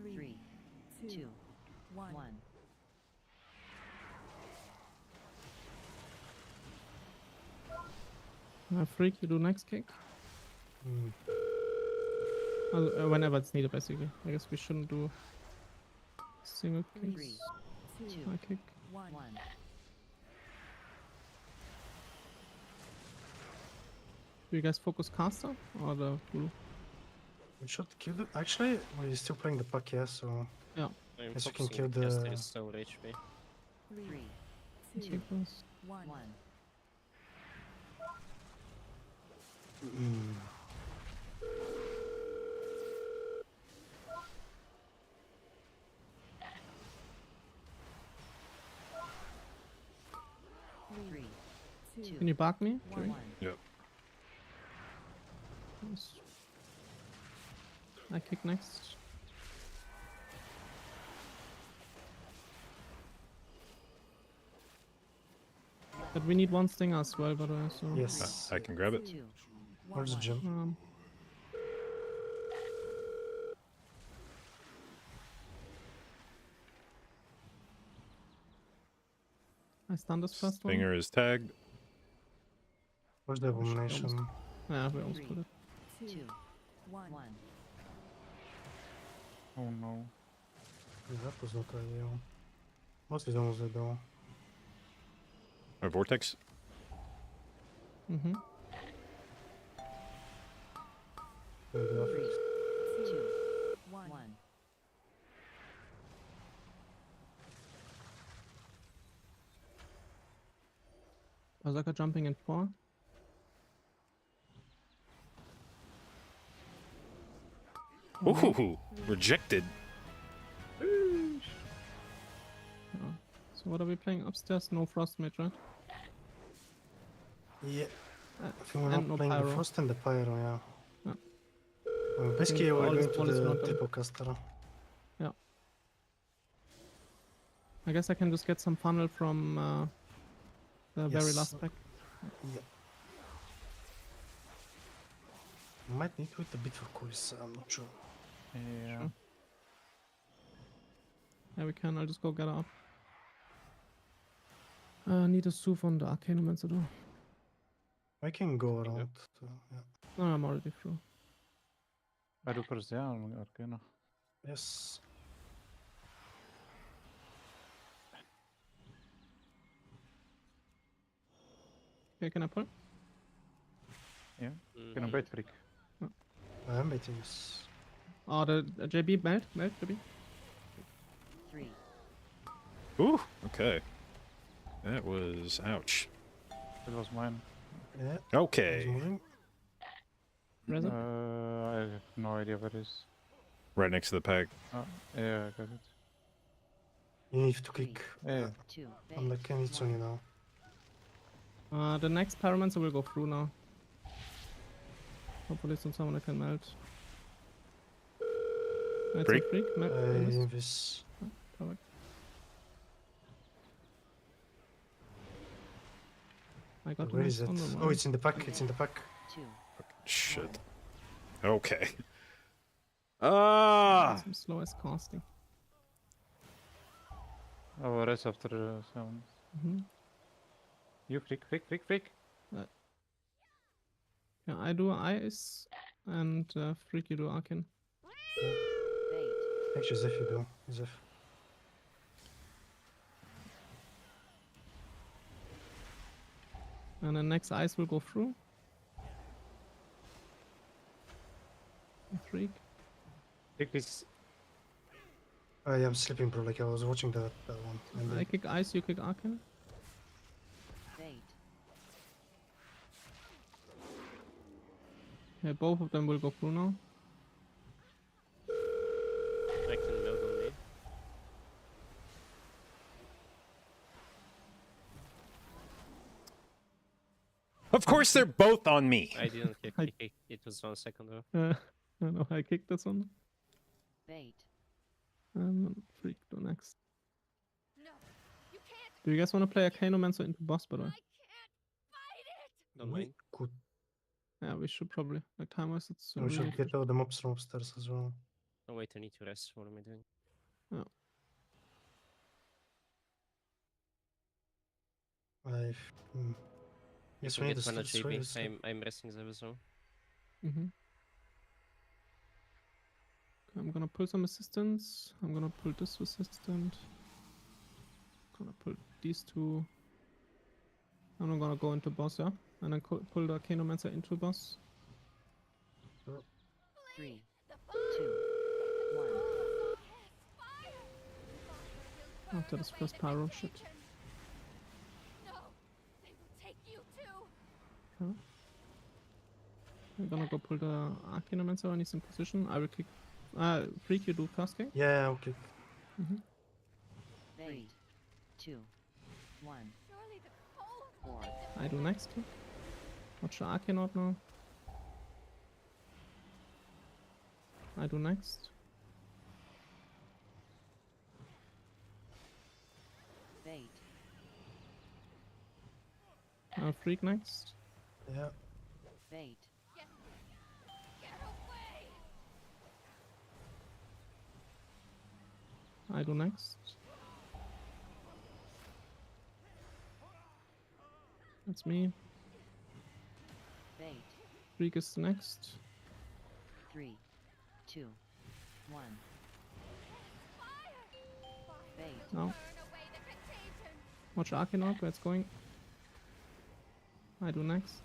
H: 3, 2,
J: 1.
H: 1.
D: Freak, you do next kick.
A: Mm.
D: Whenever it's needed, basically. I guess we shouldn't do single
H: 3,
D: kicks.
H: 2,
D: High kick.
J: 1.
H: 1.
D: Do you guys focus caster or the blue?
A: We should kill the. Actually, we're still playing the pack, yeah, so.
C: I'm
A: Yes, you can
C: focusing
A: kill
C: the caster
A: the-
C: is so HP.
J: 3,
H: 3,
D: Let's
J: 2,
D: kick those.
J: 1.
H: 1.
A: Mm.
H: Three,
J: 2,
D: Can you bark me?
J: One.
D: Jerry?
H: 1.
D: Nice. I kick next. But we need one stinger as well, by the way, so...
A: Yes.
B: I can grab it.
H: 2,
A: Where's the
H: 1.
A: gym?
D: I stun this first one.
B: Stinger is tagged.
A: Where's the
D: Oh, shit, almost-
A: abomination?
D: Yeah, we almost
H: 3,
D: put it.
H: 2,
J: 1.
H: 1.
F: Oh no.
A: Yeah, that was not ideal. Most is almost dead though.
B: Vortex.
D: Mm-hmm.
A: Yeah, the
H: 3,
A: graphics.
H: 2,
J: 1.
H: 1.
D: Berserker jumping in 4.
B: Ooh, rejected.
D: So what are we playing upstairs? No frost mage, right?
A: Yeah.
D: Uh,
A: I think we're
D: and
A: not
D: no
A: playing the
D: pyro.
A: Frost and the Pyro, yeah.
D: Yeah.
A: Basically, we're
D: all this
A: going to
D: ball is
A: the
D: not done.
A: triple caster.
D: I guess I can just get some funnel from the very
A: Yes.
D: last pack.
A: Yeah. Might need to wait a bit for cools, I'm not sure.
F: Yeah.
D: Sure. Yeah, we can. I'll just go get her up. Need a Sue on the Arcane Mancer though.
A: I can go around. Yeah.
D: No, I'm already through.
F: I do first, yeah, on Arcana.
A: Yes.
D: Okay, can I pull?
F: Can I
C: Mhm.
F: bait freak?
A: I am waiting this.
D: Oh, the JB melt, JB.
H: 3,
B: Ooh, okay. That was ouch.
F: It was mine.
A: Yeah. He's
B: Okay.
A: moving.
D: Resin.
F: I have no idea what it is.
B: Right next to the pack.
F: Oh, yeah, I got it.
A: You need to
H: 3,
A: kick.
F: Yeah.
H: 2,
A: I'm like, can it's on you now.
D: The next Pyromancer will go through now. Hopefully it's on someone that can melt. That's
B: Freak?
D: a freak.
A: I
D: Missed.
A: this.
D: Perfect. I got
A: Where
D: a
A: is
D: nice
A: it?
D: thunder
A: Oh,
D: one.
A: it's in the pack. It's in the pack.
H: 2.
B: Shit. Okay.
D: Got
B: Ah.
D: some slow ass casting.
F: Oh, rest after 7. You freak.
D: Yeah, I do ice and Freak you do arcane.
H: Bait.
A: Actually, Zeph, you do. Zeph.
D: And then next ice will go through. Freak.
F: Freak.
A: Yeah, I'm sleeping, bro. Like I was watching that one. And
D: I kick ice, you kick arcane.
H: Bait.
D: Yeah, both of them will go through now.
C: I can build on me.
B: Of course, they're both on me.
C: I didn't kick.
D: I-
C: He kicked. It was 1 second though.
D: I know I kicked this one.
H: Bait.
D: And then Freak do next.
G: No, you can't.
D: Do you guys want to play Arcanomancer into boss, by the way?
G: I can't fight it.
C: Don't
A: we
C: mind.
A: could.
D: Yeah, we should probably. Like time-wise, it's
A: We
D: really
A: should get all the mobs from upstairs as well.
C: Oh wait, I need to rest. What am I doing?
A: Yes,
C: You
A: we
C: can
A: need
C: get
A: to
C: mana
A: switch.
C: JB. I'm resting the zone.
D: I'm gonna pull some assistance. I'm gonna pull this assistant. Gonna pull these two. And I'm gonna go into boss, yeah? And then pull the Arcanomancer into boss.
H: 3.
G: The
H: 2. 1.
D: After this first pyro shit.
G: No, they will take you too.
D: I'm gonna go pull the Arcanomancer when he's in position. I will kick. Freak, you do first kick.
A: Yeah, okay.
H: Bait. 2. 1.
G: Surely the cold will
H: 4.
G: make them
D: I do next kick. Watch the Arcane out now. I do next.
H: Bait.
D: Freak next.
A: Yeah.
H: Bait.
G: get away.
D: I do next. That's me.
H: Bait.
D: Freak is next.
H: 3. 2. 1. Bait.
D: Now.
G: Burn away the contagion.
D: Watch Arcane out where it's going. I do next.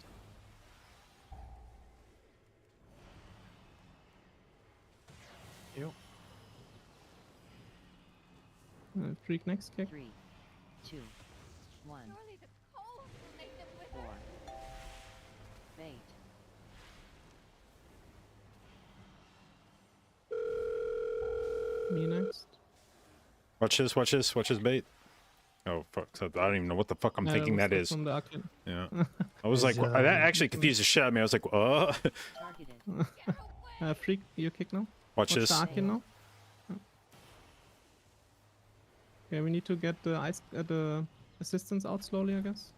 A: You.
D: Freak next kick.
H: 3. 2. 1.
G: Surely the cold will make them wither.
H: 4. Bait.
D: Me next.
B: Watch this. Watch this. Watch this bait. Oh fuck! So I don't even know what the fuck I'm thinking that is.
D: From the Arcane.
B: Yeah. I was like, that actually confused the shit out of me. I was like,
H: Targeted.
D: Freak, you kick now.
B: Watch
D: Watch
B: this.
D: the Arcane now. Okay, we need to get the the assistants out slowly, I guess.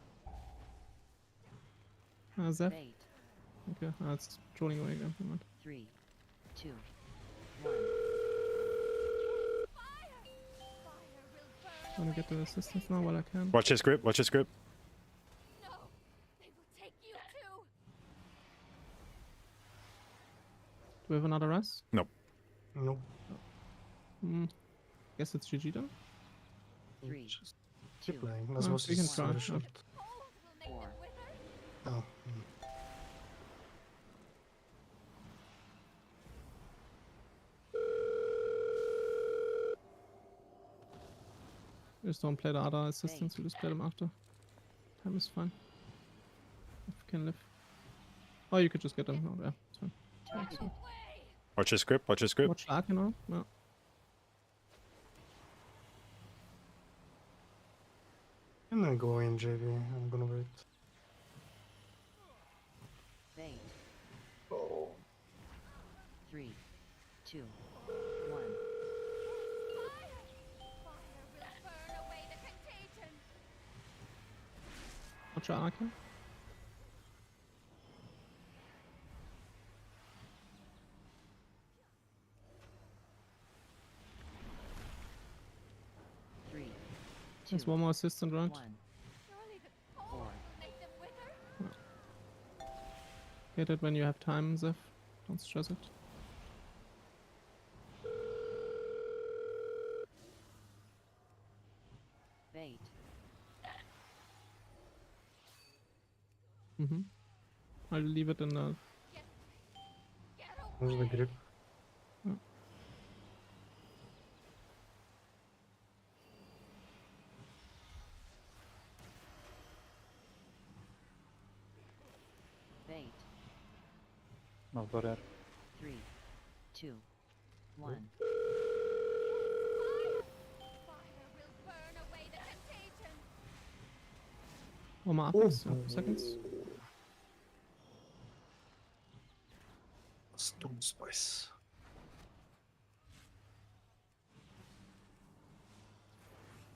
D: Zeph.
H: Bait.
D: Okay, it's trolling away again. Never mind.
H: 3. 2. 1.
D: I'm gonna get the assistants now while I can.
B: Watch this grip. Watch this grip.
G: No, they will take you too.
D: Do we have another res?
B: Nope.
A: No.
D: Guess it's GG then.
H: 3.
A: Just
H: 2.
A: keep playing. That's
D: Oh,
A: what
D: we can
A: is
D: try,
A: very
D: yeah.
A: short.
G: Cold will make
H: 4.
G: them wither.
A: Oh.
D: Just don't play the other assistants, we'll just play them after. Time is fine. If we can live. Oh, you could just get them now, yeah, it's fine.
H: Targeted.
B: Watch this grip. Watch this grip.
D: Watch Arcane now. No.
A: I'm gonna go in, JB. I'm gonna wait.
H: Bait.
A: Oh.
H: 3. 2. 1.
G: Fire will burn away the contagion.
D: Watch Arcane. There's
H: 2,
D: one more assistant, right?
H: 1.
G: Surely the cold
H: 4.
G: will make them wither.
D: Get it when you have time, Zeph. Don't stress it.
H: Bait.
D: Mm-hmm. I'll leave it in the...
G: Get
A: Where's the
G: away.
A: grip?
H: Bait.
F: No barrier.
H: 3, 2, 1.
G: Fire will burn away the contagion.
D: One more Apex, 2 seconds.
A: Stone spice.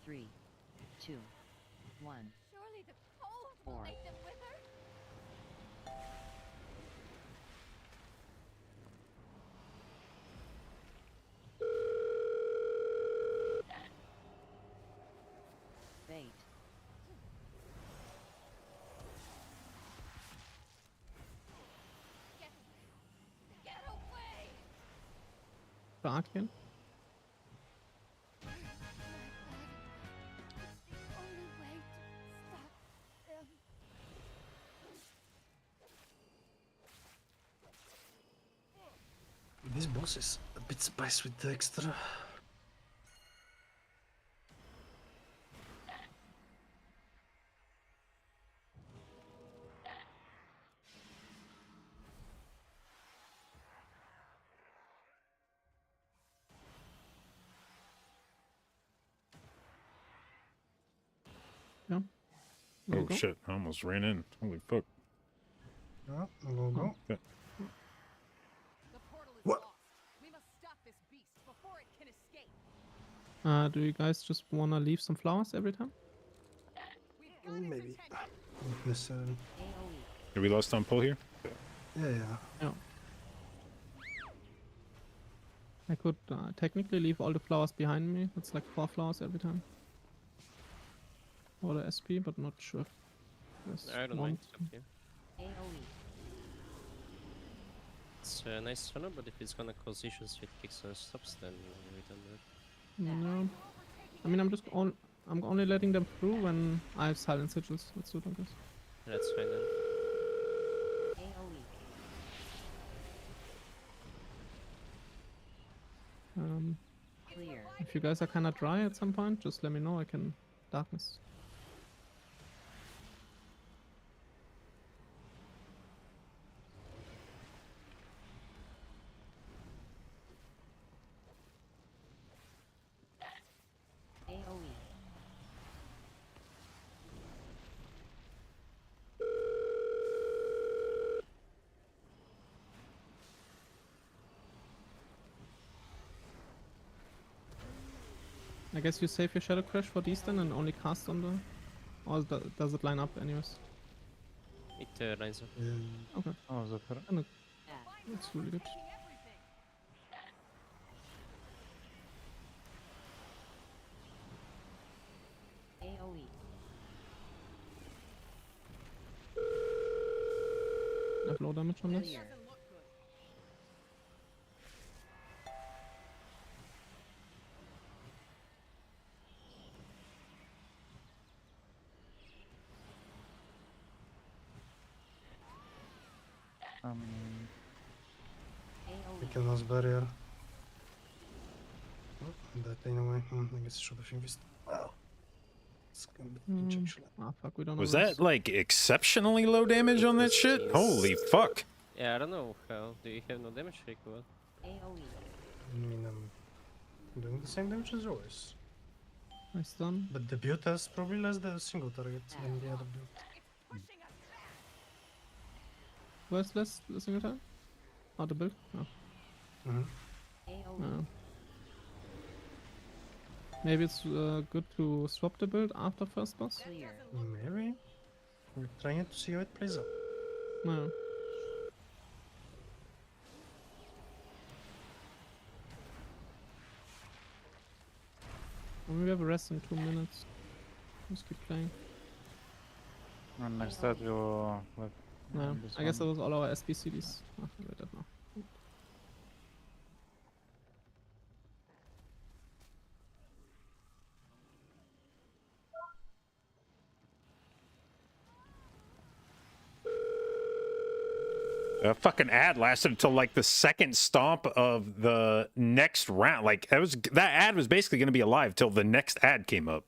H: 3, 2, 1.
G: Surely the cold will
H: 4.
G: make them wither.
H: Bait.
G: Get away.
D: Dark again.
G: It's the only way to stop them.
A: This boss is a bit spicy with the extra.
D: There
B: Oh
D: you go.
B: shit! I almost ran in. Holy fuck!
A: Yeah, go.
I: The portal is
A: What?
I: lost. We must stop this beast before it can escape.
D: Do you guys just wanna leave some flowers every time?
I: We've got its
A: Maybe.
I: attention.
A: Not necessarily.
H: AoE.
B: Are we lost on pull here?
A: Yeah.
D: I could technically leave all the flowers behind me. It's like 4 flowers every time. Or the SP, but not sure. There's
C: I don't
D: one.
C: mind. It's up to you.
H: AoE.
C: It's a nice funnel, but if it's gonna cause issues with kicks and stops, then we don't do it.
D: No. I mean, I'm only letting them through when I have silent sigils. Let's do it like this.
C: That's fine then.
H: AoE. Clear.
D: If you guys are kinda dry at some point, just let me know. I can darkness.
H: AoE.
D: I guess you save your Shadow Crash for these then and only cast on the... Or does it line up anyways?
C: It lines up.
D: Okay,
F: Oh, Zephyr.
D: that's really good.
H: AoE.
D: I have low damage on this.
H: Clear.
I: Doesn't look good.
H: AoE.
A: Taking us barrier. Oh, that anyway. I guess I should have invested. Wow. It's gonna be pinch actually.
D: Ah, fuck, we don't
B: Was
D: know
B: that like exceptionally low damage on that shit? Holy fuck!
C: Yeah, I don't know how. Do you have no damage streak or what?
H: AoE.
A: I mean, I'm doing the same damage as always.
D: Nice stun.
A: But the build has probably less than a single target than the other build.
I: Pushing us back.
D: Where's less the single time? Oh, the build? No.
A: Mm-hmm.
H: AoE.
D: No. Maybe it's good to swap the build after first boss?
H: Clear.
A: Maybe. We're trying to see how it plays out.
D: No. Well, we have a rest in 2 minutes. Just keep playing.
F: And next that we'll let
D: Yeah,
F: this
D: I guess that
F: one.
D: was all our SBCDs. Oh, I don't know.
B: A fucking ad lasted until like the second stomp of the next round. Like that ad was basically going to be alive till the next ad came up.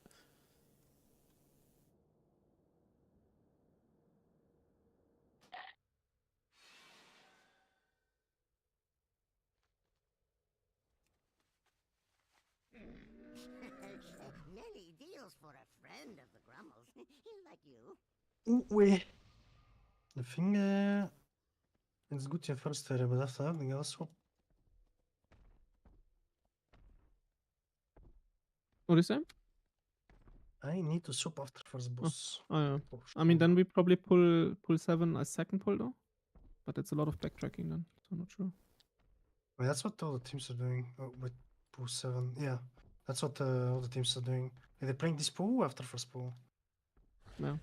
I: Nelly deals for a friend of the Grummels. Like you.
A: Wait. The thing, it's good you first area, but after that, the swap.
D: What do you say?
A: I need to swap after first boss.
D: Oh yeah.
A: Oh,
D: I mean,
A: sure.
D: then we probably pull 7 as second pull though. But it's a lot of backtracking then, so I'm not sure.
A: Well, that's what all the teams are doing. Oh, with pool 7. Yeah, that's what all the teams are doing. Are they playing this pool after first pool?
D: Yeah.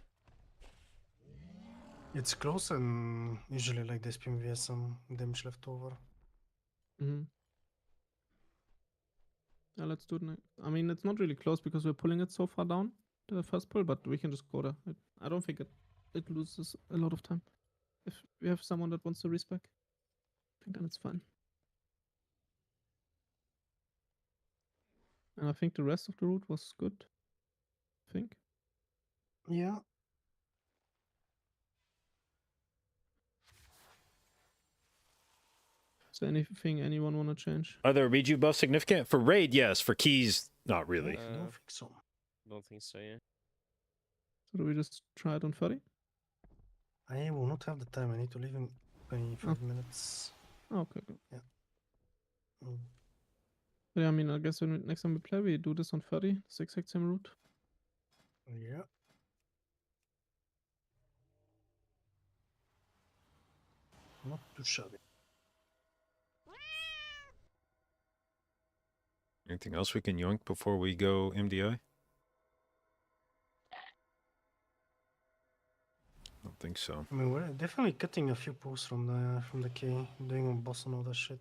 A: It's close and usually like this PMV has some damage left over.
D: Mm-hmm. Yeah, let's do it next. I mean, it's not really close because we're pulling it so far down, the first pull, but we can just go there. I don't think it loses a lot of time. If we have someone that wants to respec, I think then it's fine. And I think the rest of the route was good. I think.
A: Yeah.
D: Is there anything anyone want to change?
B: Are the reju buffs significant? For raid, yes. For keys, not really.
A: I don't think so.
C: Don't think so, yeah.
D: So do we just try it on 30?
A: I will not have the time. I need to leave in 25 minutes.
D: Oh, okay, good.
A: Mm.
D: But yeah, I mean, I guess when next time we play, we do this on 30, the exact same route.
A: Yeah. Not too shabby.
B: Anything else we can yoink before we go MDI? I don't think so.
A: I mean, we're definitely cutting a few pulls from the K, doing on boss and all that shit,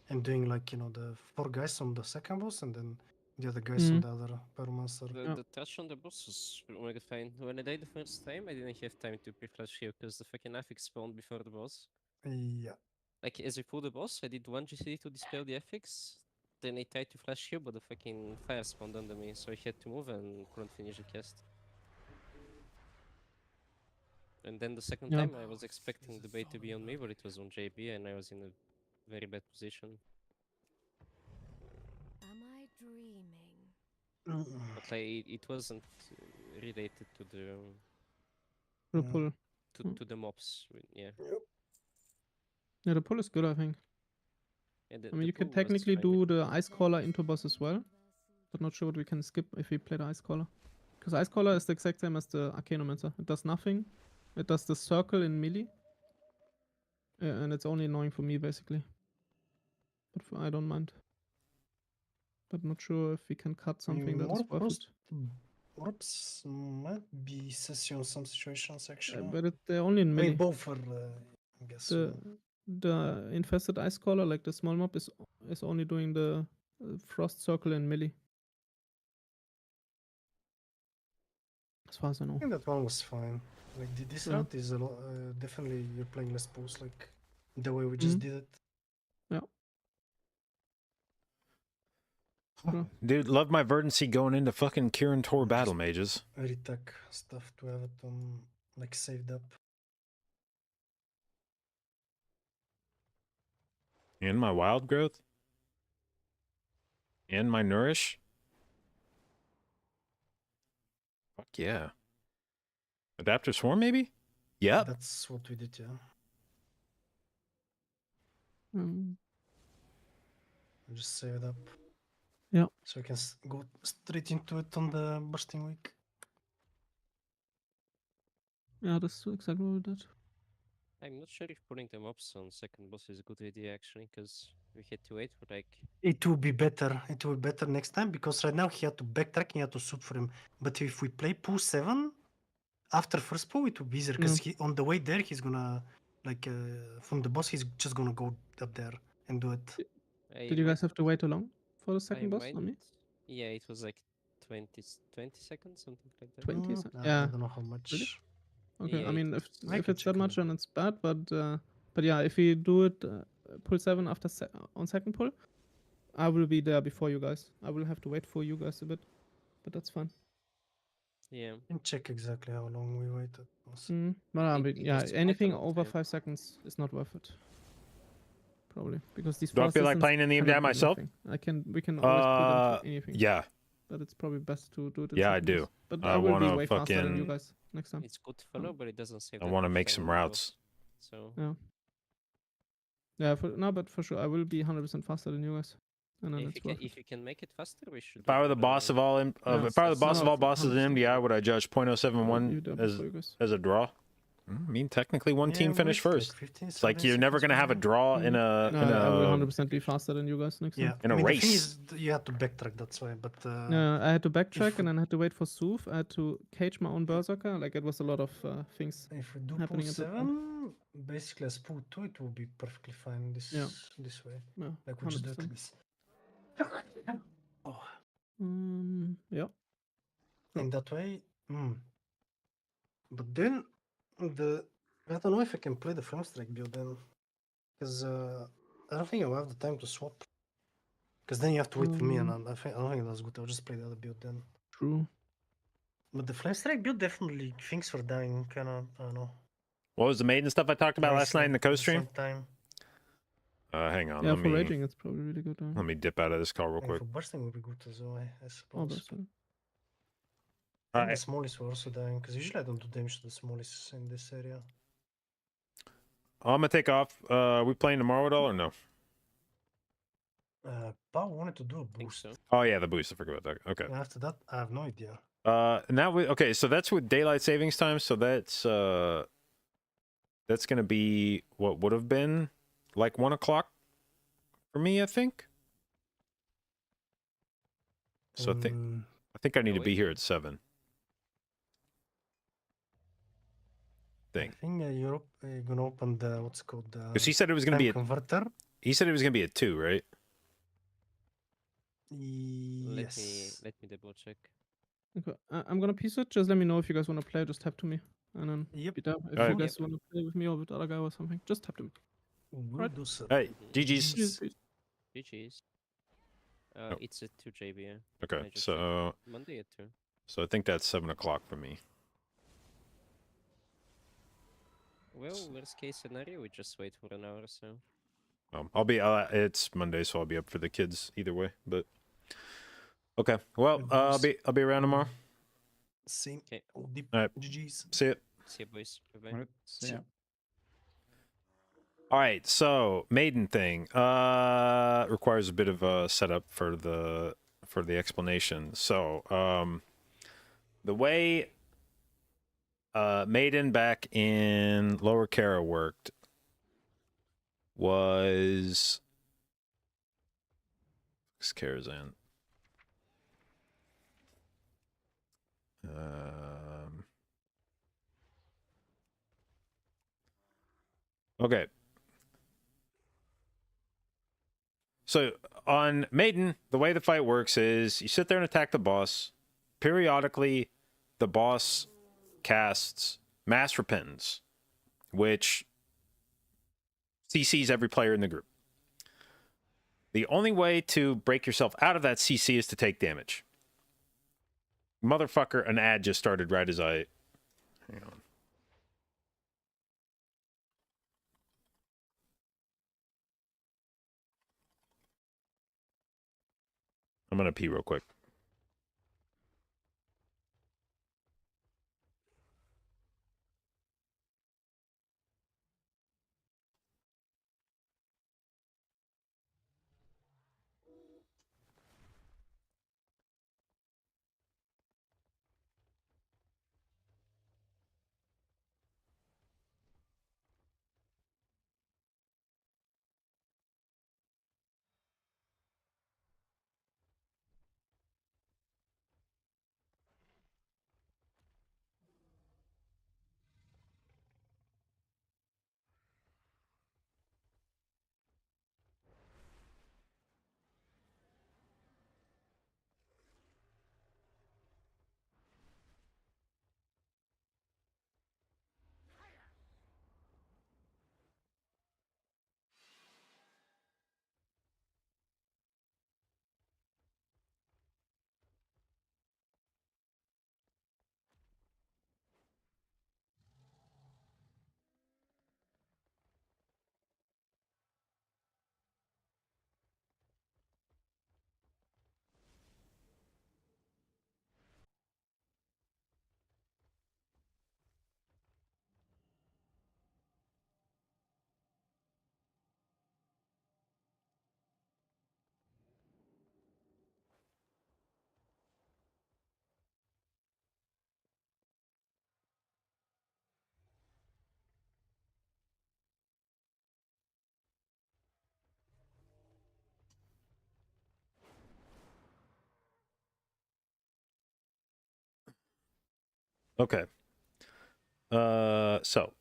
A: and doing like the 4 guys on the second boss and then the other guys on the other Pyromancer.
C: The touch on the boss was really fine. When I died the first time, I didn't have time to pre-flash heal because the fucking affix spawned before the boss.
A: Yeah.
C: Like, as I pulled the boss, I did 1 GCD to dispel the affix, then I tried to flash heal, but the fucking fire spawned under me, so I had to move and couldn't finish the cast. And then the second time, I was expecting the bait to be on me, but it was on JB, and I was in a very bad position.
G: Am I dreaming?
C: But like, it wasn't related to the
D: Pull.
C: to the mobs. Yeah.
D: Yeah, the pull is good, I think.
C: Yeah,
D: I mean, you can technically do the Ice Caller into boss as well, but not sure what we can skip if we play the Ice Caller. Because Ice Caller is the exact same as the Arcanomancer. It does nothing. It does the circle in melee. And it's only annoying for me, basically. But I don't mind. But not sure if we can cut something that is worth it.
A: Orbs might be sassy on some situations, actually.
D: But they're only in melee.
A: I mean, both are, I guess.
D: The infested Ice Caller, like the small mob, is only doing the frost circle in melee. As far as I know.
A: I think that one was fine. Like this route is a lot. Definitely, you're playing less pulls, like the way we just did it.
D: Yeah.
B: Dude, love my verdancy going into fucking Kirin Tor battle mages.
A: Retech stuff to have it on, like, saved up.
B: And my wild growth. And my nourish. Fuck yeah. Adaptive swarm, maybe? Yep.
A: That's what we did, yeah. I just save it up.
D: Yeah.
A: So we can go straight into it on the bursting week.
D: Yeah, that's exactly what we did.
C: I'm not sure if putting them up on second boss is a good idea, actually, because We had to wait for like.
A: It will be better. It will be better next time because right now he had to backtrack and he had to shoot for him. But if we play pool 7, after first pool, it will be easier because he on the way there he's gonna like from the boss he's just gonna go up there and do it.
D: Did you guys have to wait along for the second boss?
C: might.
D: On me?
C: Yeah, it was like 20 seconds, something like that.
D: 20
A: I
D: Yeah.
A: don't know how much.
D: Really? Okay.
C: Yeah,
D: I
C: it
D: mean,
C: was-
A: I
D: if
A: can
D: it's that
A: check
D: much,
A: on
D: then it's bad. But yeah, if we do it pull 7 after on second pull, I will be there before you guys. I will have to wait for you guys a bit, but that's fine.
C: Yeah.
A: I can check exactly how long we waited.
D: But I
C: It-
D: mean,
C: it
D: yeah,
C: was quite a
D: anything
C: long
D: over
C: time.
D: 5 seconds is not worth it. Probably because these.
B: Do I
D: four
B: feel like
D: systems
B: playing in the
D: cannot
B: MDI
D: do
B: myself?
D: nothing. We can always pull them to anything.
B: Yeah.
D: But it's probably best to do it. In
B: Yeah, I
D: second
B: do.
D: boss. But
B: I
D: I will be
B: wanna
D: way faster than you
B: fucking-
D: guys next time.
C: It's good to follow, but it doesn't save.
B: I
C: that
B: want to
C: much
B: make
C: time
B: some
C: on the
B: routes.
C: boss, So
D: Yeah. Yeah, but for sure, I will be 100% faster than you guys, and then
C: if
D: it's
C: you can,
D: worth it.
C: if you can make it faster, we should.
B: If I were the boss of all, if I were the
C: that's-
B: boss of
D: no,
B: all bosses in
D: 100%.
B: MDI, would I judge
D: I will be
B: 0.071
D: there
B: as
D: before you guys.
B: as a draw? I mean, technically, one team finished first. It's like you're never gonna have a draw in a
D: No, I will 100% be faster than you guys next
A: Yeah,
D: time.
B: in a
A: I mean, the thing
B: race.
A: is, you had to backtrack, that's why. But
D: I had to backtrack
A: if
D: and then I had to wait for Sooth. I had to cage my own berserker. Like it was a lot of things.
A: if we do
D: happening
A: pool
D: at that point.
A: 7, basically as pool 2, it will be perfectly fine this this way.
D: Yeah,
A: Like we just do it
D: 100%.
A: like this. Oh,
D: Yeah.
A: in that way. But then I don't know if I can play the frame strike build then, because I don't think I'll have the time to swap. Because then you have to wait for me, and I don't think that's good. I'll just play the other build then.
D: True.
A: But the flame strike build definitely things for dying, kind of. I don't know.
B: What was the maiden stuff I talked about last night in the
A: At the
B: co-stream?
A: same time.
B: Hang on.
D: Yeah,
B: let
D: for
B: me
D: raging, it's probably really good.
B: let me dip out of this call real
A: And
B: quick.
A: for bursting would be good as well, I
D: Oh,
A: suppose.
D: that's
A: And
B: Alright.
A: the smallies were also dying, because usually I don't do damage to the smallies in this area.
B: I'm gonna take off. We playing tomorrow at all or no?
A: Pao wanted to do a
C: think
A: boost.
C: so.
B: Oh yeah, the boost. I forgot about that. Okay.
A: And after that, I have no idea.
B: And that okay, so that's with daylight savings time. So that's gonna be what would have been like 1 o'clock for me, I think. So I think I need to be here at 7.
A: I think Europe gonna open the what's it called the.
B: Because he said it was gonna
A: time
B: be at,
A: converter.
B: he said it was gonna be at 2, right?
A: Yes.
C: Let me double check.
D: Okay, I'm gonna piece it. Just let me know if you guys want to play. Just tap to me, and then
A: Yep.
D: be there. If
B: Alright.
D: you guys want to play with me or with the other guy or something, just tap to me.
A: Will
D: Right.
A: do so.
B: Hey, GG's.
D: Peace, peace.
C: GG's.
B: Oh.
C: It's at 2 JB. Yeah.
B: Okay,
C: I just
B: so
C: Monday at 2.
B: I think that's 7 o'clock for me.
C: Well, worst case scenario, we just wait for an hour or so.
B: I'll be. It's Monday, so I'll be up for the kids either way. But okay, well, I'll be around tomorrow.
A: Same.
C: Okay.
A: Deep
B: Alright.
A: GG's.
B: See ya.
C: See you, boys. Bye bye.
F: Alright, see ya.
B: All right, so maiden thing requires a bit of a setup for the explanation. So the way maiden back in Lower Kara worked was Karazhan. Okay. So on Maiden, the way the fight works is you sit there and attack the boss. Periodically, the boss casts Mass Repentance, which CCs every player in the group. The only way to break yourself out of that CC is to take damage. Motherfucker, an ad just started right as I... Hang on. I'm gonna pee real quick. Okay. So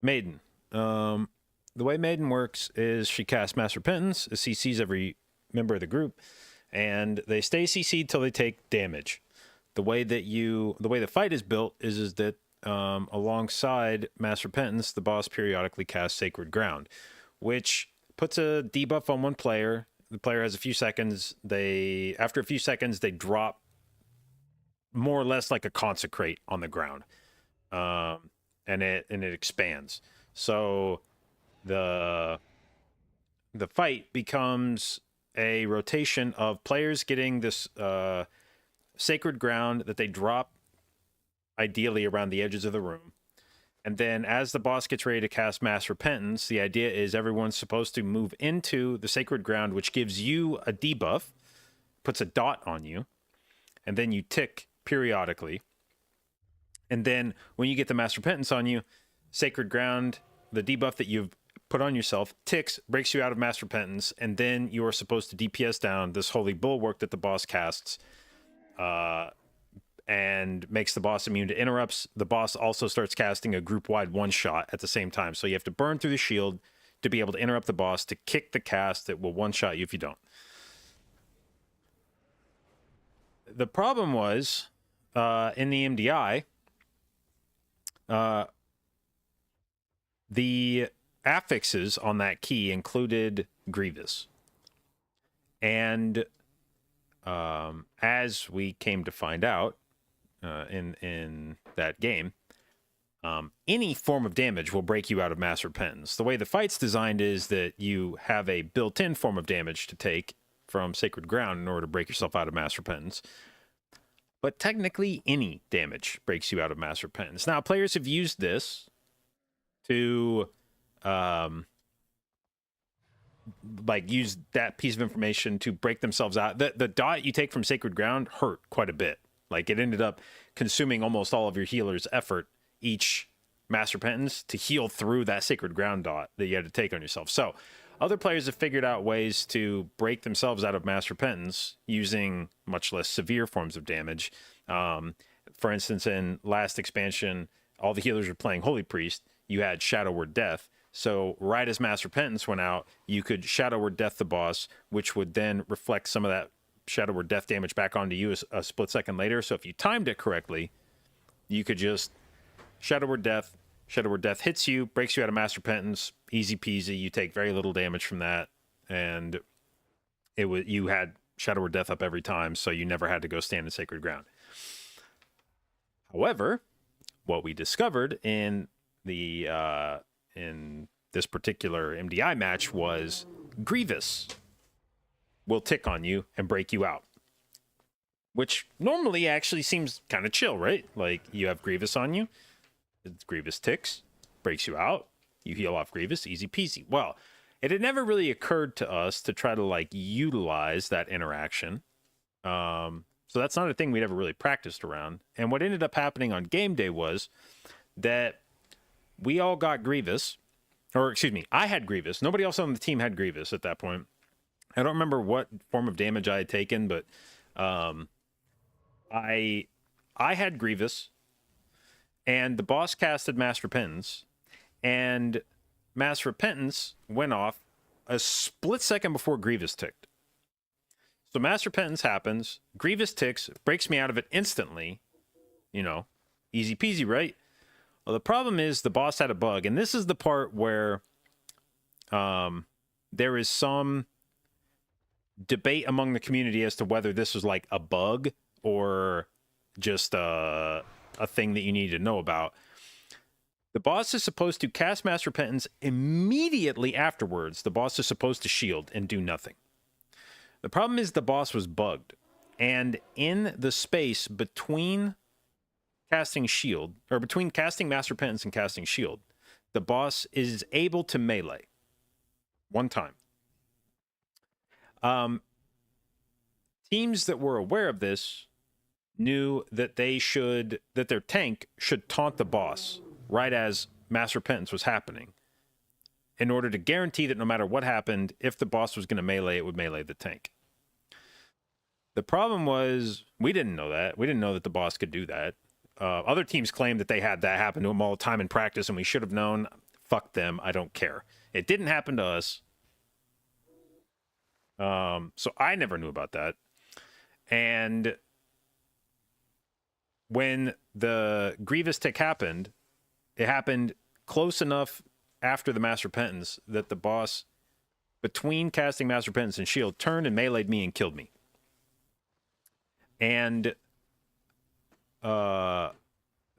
B: Maiden. The way Maiden works is she casts Mass Repentance, CCs every member of the group, and they stay CC'd till they take damage. The way the fight is built is that alongside Mass Repentance, the boss periodically casts Sacred Ground, which puts a debuff on one player. The player has a few seconds. After a few seconds, they drop more or less like a consecrate on the ground, and it expands. So the fight becomes a rotation of players getting this Sacred Ground that they drop ideally around the edges of the room. And then as the boss gets ready to cast Mass Repentance, the idea is everyone's supposed to move into the Sacred Ground, which gives you a debuff, puts a dot on you, and then you tick periodically. And then when you get the Mass Repentance on you, Sacred Ground, the debuff that you've put on yourself, ticks, breaks you out of Mass Repentance, and then you are supposed to DPS down this Holy Bulwark that the boss casts, and makes the boss immune to interrupts. The boss also starts casting a group-wide one-shot at the same time, so you have to burn through the shield to be able to interrupt the boss to kick the cast that will one-shot you if you don't. The problem was, in the MDI, the affixes on that key included Grievous. And as we came to find out in that game, any form of damage will break you out of Mass Repentance. The way the fight's designed is that you have a built-in form of damage to take from Sacred Ground in order to break yourself out of Mass Repentance. But technically, any damage breaks you out of Mass Repentance. Now, players have used this to use that piece of information to break themselves out. The dot you take from Sacred Ground hurt quite a bit. Like, it ended up consuming almost all of your healer's effort each Mass Repentance to heal through that Sacred Ground dot that you had to take on yourself. So other players have figured out ways to break themselves out of Mass Repentance using much less severe forms of damage. For instance, in last expansion, all the healers were playing Holy Priest. You had Shadow Word Death. So right as Mass Repentance went out, you could Shadow Word Death the boss, which would then reflect some of that Shadow Word Death damage back onto you a split second later. So if you timed it correctly, you could just Shadow Word Death. Shadow Word Death hits you, breaks you out of Mass Repentance, easy peasy. You take very little damage from that, and you had Shadow Word Death up every time, so you never had to go stand in Sacred Ground. However, what we discovered in this particular MDI match was Grievous will tick on you and break you out, which normally actually seems kind of chill, right? Like, you have Grievous on you, Grievous ticks, breaks you out, you heal off Grievous, easy peasy. Well, it had never really occurred to us to try to utilize that interaction. So that's not a thing we'd ever really practiced around. And what ended up happening on game day was that we all got Grievous, or excuse me, I had Grievous. Nobody else on the team had Grievous at that point. I don't remember what form of damage I had taken, but I had Grievous, and the boss casted Mass Repentance, and Mass Repentance went off a split second before Grievous ticked. So Mass Repentance happens, Grievous ticks, breaks me out of it instantly. Easy peasy, right? Well, the problem is the boss had a bug, and this is the part where there is some debate among the community as to whether this was like a bug or just a thing that you need to know about. The boss is supposed to cast Mass Repentance immediately afterwards. The boss is supposed to shield and do nothing. The problem is the boss was bugged, and in the space between casting shield, or between casting Mass Repentance and casting shield, the boss is able to melee one time. Teams that were aware of this knew that their tank should taunt the boss right as Mass Repentance was happening, in order to guarantee that no matter what happened, if the boss was going to melee, it would melee the tank. The problem was, we didn't know that. We didn't know that the boss could do that. Other teams claim that they had that happen to them all the time in practice, and we should have known. Fuck them. I don't care. It didn't happen to us. So I never knew about that. And when the Grievous tick happened, it happened close enough after the Mass Repentance that the boss, between casting Mass Repentance and Shield, turned and meleeed me and killed me. And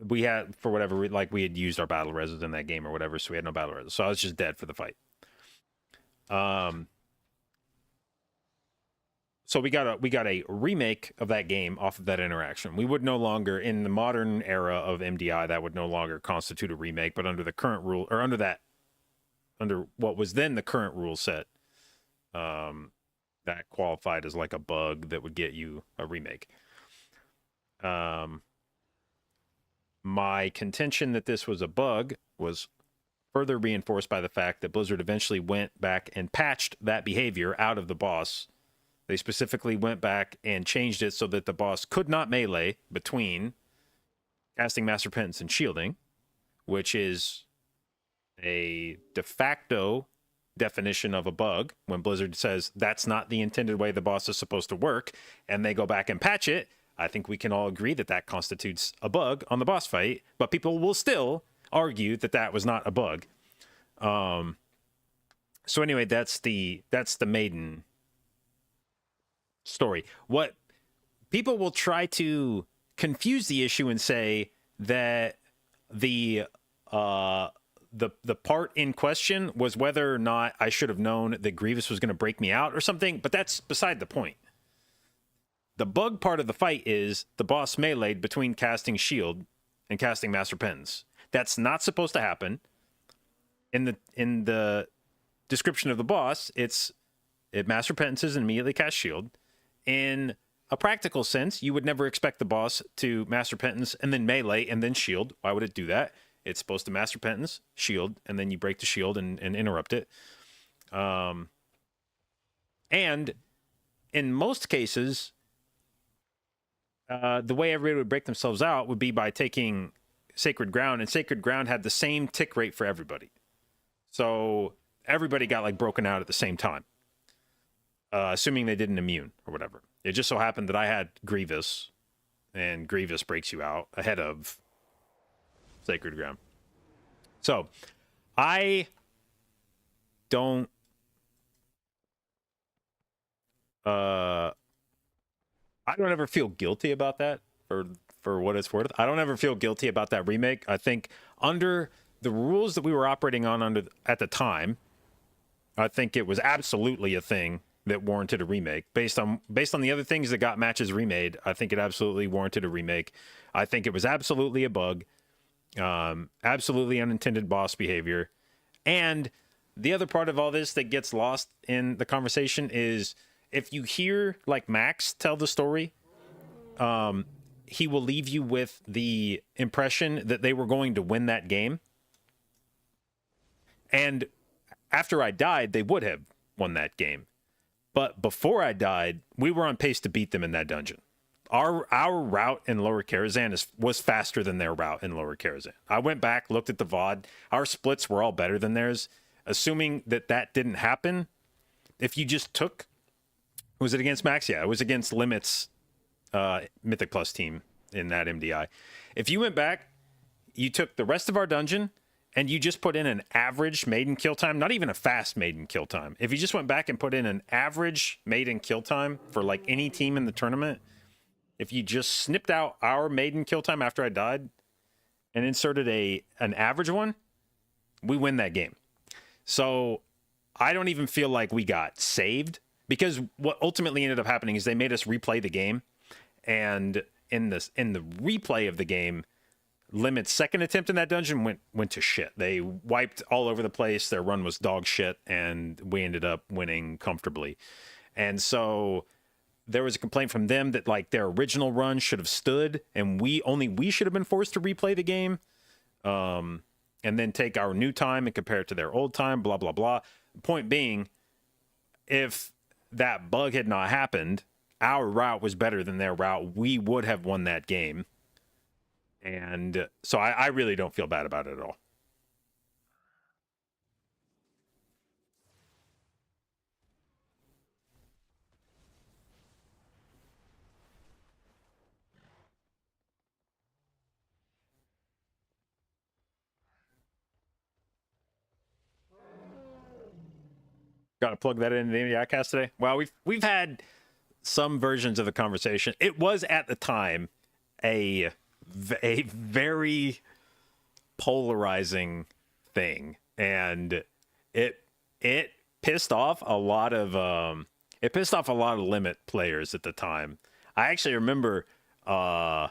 B: we had, for whatever, we had used our battle reses in that game or whatever, so we had no battle reses. So I was just dead for the fight. So we got a remake of that game off of that interaction. We would no longer, in the modern era of MDI, that would no longer constitute a remake, but under the current rule, or under what was then the current rule set, that qualified as like a bug that would get you a remake. My contention that this was a bug was further reinforced by the fact that Blizzard eventually went back and patched that behavior out of the boss. They specifically went back and changed it so that the boss could not melee between casting Mass Repentance and shielding, which is a de facto definition of a bug when Blizzard says that's not the intended way the boss is supposed to work, and they go back and patch it. I think we can all agree that that constitutes a bug on the boss fight, but people will still argue that that was not a bug. So anyway, that's the maiden story. What people will try to confuse the issue and say that the part in question was whether or not I should have known that Grievous was going to break me out or something, but that's beside the point. The bug part of the fight is the boss meleeed between casting Shield and casting Mass Repentance. That's not supposed to happen. In the description of the boss, it Mass Repentances and immediately cast Shield. In a practical sense, you would never expect the boss to Mass Repentance and then melee and then shield. Why would it do that? It's supposed to Mass Repentance, shield, and then you break the shield and interrupt it. And in most cases, the way everybody would break themselves out would be by taking Sacred Ground, and Sacred Ground had the same tick rate for everybody. So everybody got like broken out at the same time. Assuming they didn't immune or whatever. It just so happened that I had Grievous, and Grievous breaks you out ahead of Sacred Ground. So, I don't ever feel guilty about that, for what it's worth. I don't ever feel guilty about that remake. I think under the rules that we were operating on at the time, I think it was absolutely a thing that warranted a remake. Based on the other things that got matches remade, I think it absolutely warranted a remake. I think it was absolutely a bug, absolutely unintended boss behavior. And the other part of all this that gets lost in the conversation is if you hear like Max tell the story, he will leave you with the impression that they were going to win that game. And after I died, they would have won that game. But before I died, we were on pace to beat them in that dungeon. Our route in Lower Karazhan was faster than their route in Lower Karazhan. I went back, looked at the VOD. Our splits were all better than theirs. Assuming that didn't happen, if you just took... Was it against Max? Yeah, it was against Limit's Mythic Plus team in that MDI. If you went back, you took the rest of our dungeon, and you just put in an average maiden kill time, not even a fast maiden kill time. If you just went back and put in an average maiden kill time for like any team in the tournament, if you just snipped out our maiden kill time after I died and inserted an average one, we win that game. So I don't even feel like we got saved, because what ultimately ended up happening is they made us replay the game, and in the replay of the game, Limit's second attempt in that dungeon went to shit. They wiped all over the place. Their run was dog shit, and we ended up winning comfortably. And so there was a complaint from them that like their original run should have stood, and we should have been forced to replay the game, and then take our new time and compare it to their old time. Blah blah blah. Point being, if that bug had not happened, our route was better than their route. We would have won that game. And so I really don't feel bad about it at all. Got to plug that into the Yachtcast today. Well, we've had some versions of the conversation. It was at the time a very polarizing thing, and it pissed off a lot of limit players at the time. I actually remember I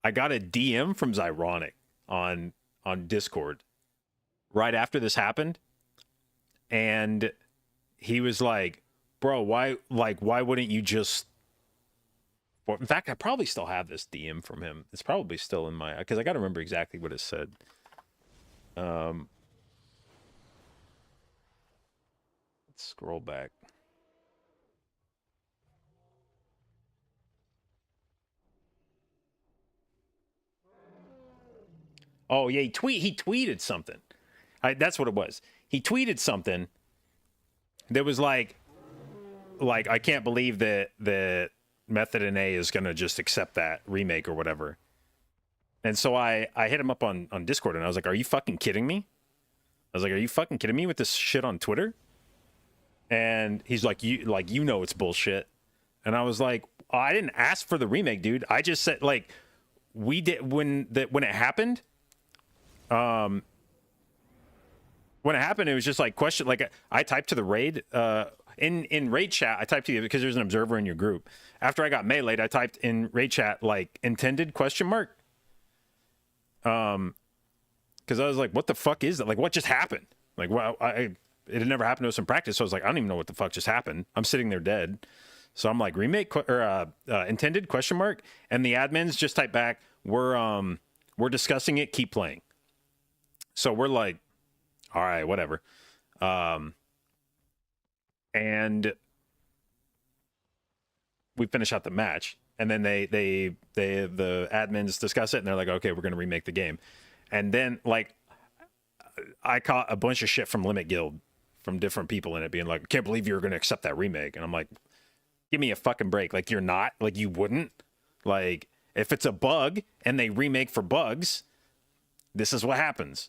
B: got a DM from Zyronic on Discord right after this happened, and he was like, bro, why wouldn't you just... Well, in fact, I probably still have this DM from him. It's probably still in my... Because I got to remember exactly what it said. Let's scroll back. Oh, yeah, he tweeted something. That's what it was. He tweeted something that was like I can't believe that Method and A is going to just accept that remake or whatever. And so I hit him up on Discord, and I was like, are you fucking kidding me? I was like, are you fucking kidding me with this shit on Twitter? And he's like, you know it's bullshit. And I was like, oh, I didn't ask for the remake, dude. I just said, like, we did when it happened. When it happened, it was just like question. Like I typed to the raid in raid chat. I typed to you because there's an observer in your group. After I got meleeed, I typed in raid chat like intended question mark. Because I was like, what the fuck is that? Like, what just happened? Like, well, it had never happened to us in practice, so I was like, I don't even know what the fuck just happened. I'm sitting there dead. So I'm like, remake or intended question mark, and the admins just type back, we're discussing it. Keep playing. So we're like, all right, whatever. And we finish out the match, and then the admins discuss it, and they're like, okay, we're gonna remake the game. And then like I caught a bunch of shit from Limit Guild from different people in it being like, can't believe you're gonna accept that remake. And I'm like, give me a fucking break. Like, you're not, like, you wouldn't. Like, if it's a bug and they remake for bugs, this is what happens.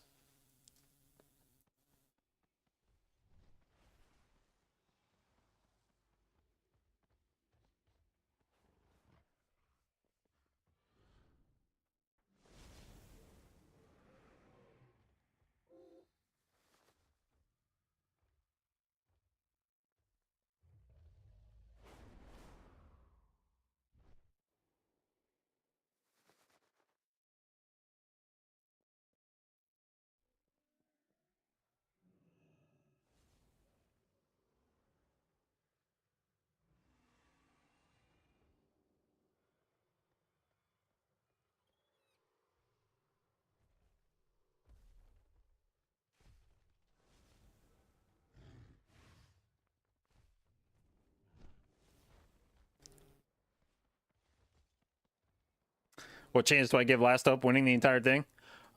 B: What chance do I give Last Hope winning the entire thing?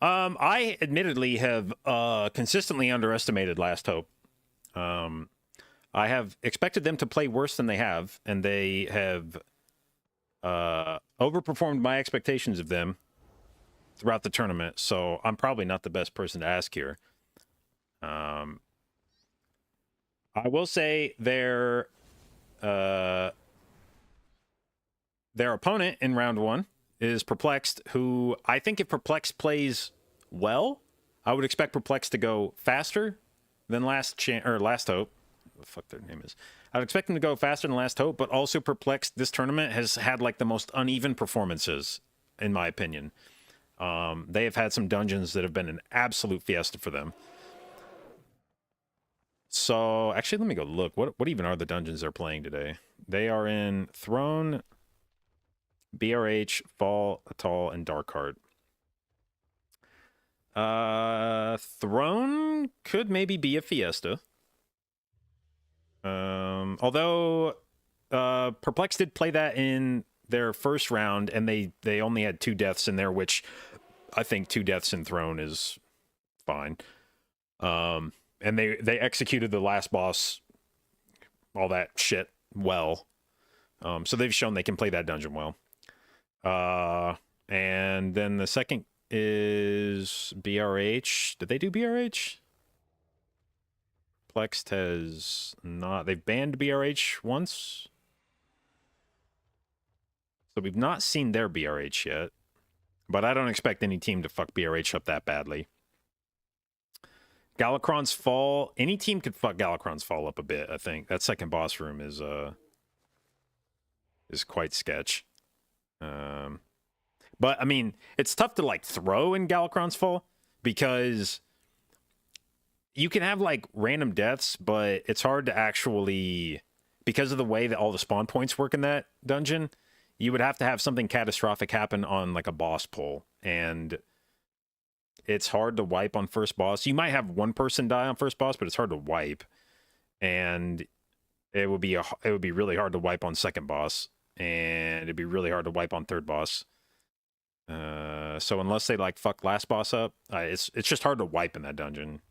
B: I admittedly have consistently underestimated Last Hope. I have expected them to play worse than they have, and they have overperformed my expectations of them throughout the tournament, so I'm probably not the best person to ask here. I will say their opponent in round one is Perplexed, who I think if Perplexed plays well, I would expect Perplexed to go faster than Last Hope. What the fuck their name is. I would expect them to go faster than Last Hope, but also Perplexed this tournament has had like the most uneven performances, in my opinion. They have had some dungeons that have been an absolute fiesta for them. So, actually, let me go look. What even are the dungeons they're playing today? They are in Throne, BRH, Fall, Atoll, and Darkheart. Throne could maybe be a fiesta. Although Perplex did play that in their first round, and they only had 2 deaths in there, which I think 2 deaths in Throne is fine. And they executed the last boss, all that shit, well. So they've shown they can play that dungeon well. And then the second is BRH. Did they do BRH? Plex has not. They've banned BRH once. So we've not seen their BRH yet. But I don't expect any team to fuck BRH up that badly. Galakron's Fall. Any team could fuck Galakron's Fall up a bit, I think. That second boss room is quite sketch. But, I mean, it's tough to, like, throw in Galakron's Fall because you can have, like, random deaths, but it's hard to actually... Because of the way that all the spawn points work in that dungeon, you would have to have something catastrophic happen on, like, a boss pull. And it's hard to wipe on first boss. You might have one person die on first boss, but it's hard to wipe. And it would be really hard to wipe on second boss. And it'd be really hard to wipe on third boss. So unless they like fuck last boss up, it's just hard to wipe in that dungeon.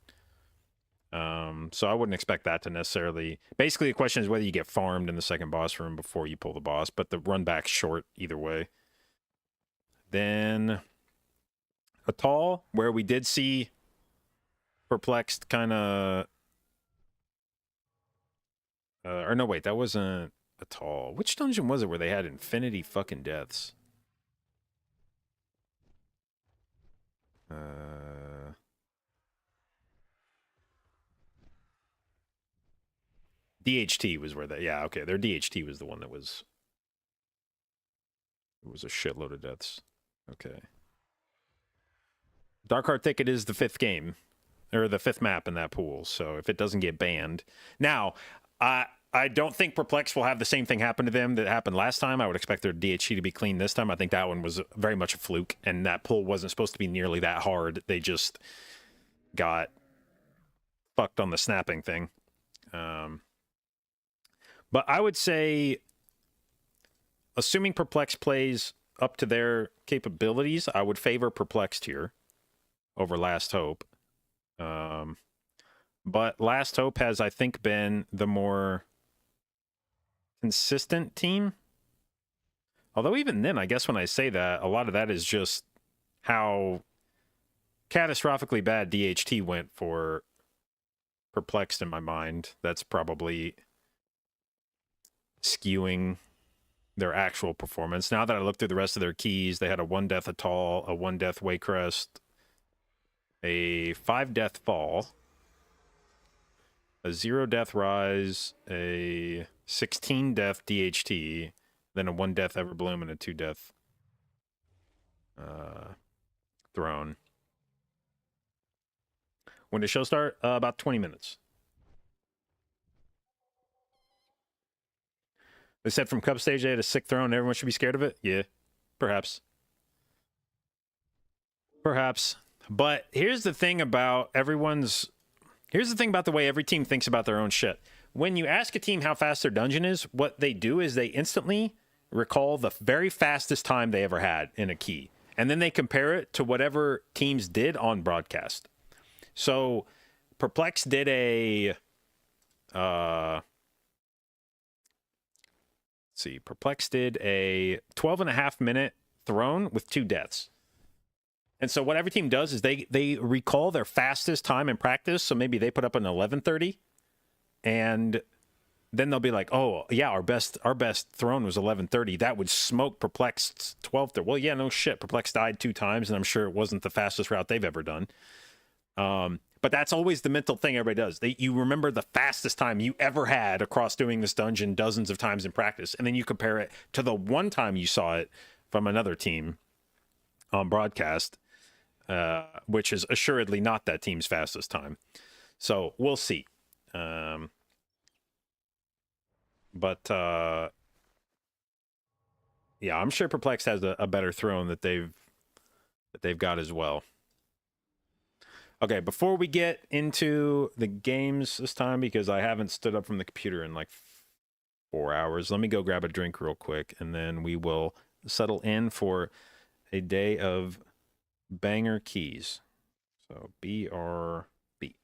B: So I wouldn't expect that to necessarily. Basically, the question is whether you get farmed in the second boss room before you pull the boss, but the run back's short either way. Then Atoll, where we did see Perplexed kind of. Or no, wait, that wasn't Atoll. Which dungeon was it where they had infinity fucking deaths? DHT was where that. Yeah, okay. Their DHT was the one that was. It was a shitload of deaths. Okay. Darkheart Thicket is the 5th game, or the 5th map in that pool. So if it doesn't get banned, now I don't think Perplex will have the same thing happen to them that happened last time. I would expect their DHT to be clean this time. I think that one was very much a fluke, and that pull wasn't supposed to be nearly that hard. They just got fucked on the snapping thing. But I would say, assuming Perplex plays up to their capabilities, I would favor Perplexed here over Last Hope. But Last Hope has, I think, been the more consistent team. Although even then, I guess when I say that, a lot of that is just how catastrophically bad DHT went for Perplexed in my mind. That's probably skewing their actual performance. Now that I look through the rest of their keys, they had a 1-death Atoll, a 1-death Waycrest, a 5-death Fall, a 0-death Rise, a 16-death DHT, then a 1-death Everbloom, and a 2-death Throne. When does show start? About 20 minutes. They said from Cup stage they had a sick Throne. Everyone should be scared of it? Yeah, perhaps. Perhaps. But here's the thing about Here's the thing about the way every team thinks about their own shit. When you ask a team how fast their dungeon is, what they do is they instantly recall the very fastest time they ever had in a key. And then they compare it to whatever teams did on broadcast. So Perplex did a... Perplex did a 12.5 minute Throne with 2 deaths. And so what every team does is they recall their fastest time in practice. So maybe they put up an 11:30, and then they'll be like, "Oh yeah, our best Throne was 11:30. That would smoke Perplexed's 12:30." Well, yeah, no shit. Perplex died 2 times, and I'm sure it wasn't the fastest route they've ever done. But that's always the mental thing everybody does. You remember the fastest time you ever had across doing this dungeon dozens of times in practice, and then you compare it to the one time you saw it from another team on broadcast, which is assuredly not that team's fastest time. So we'll see. But yeah, I'm sure Perplex has a better Throne that they've got as well. Okay, before we get into the games this time, because I haven't stood up from the computer in like 4 hours. Let me go grab a drink real quick, and then we will settle in for a day of banger keys. So BRB.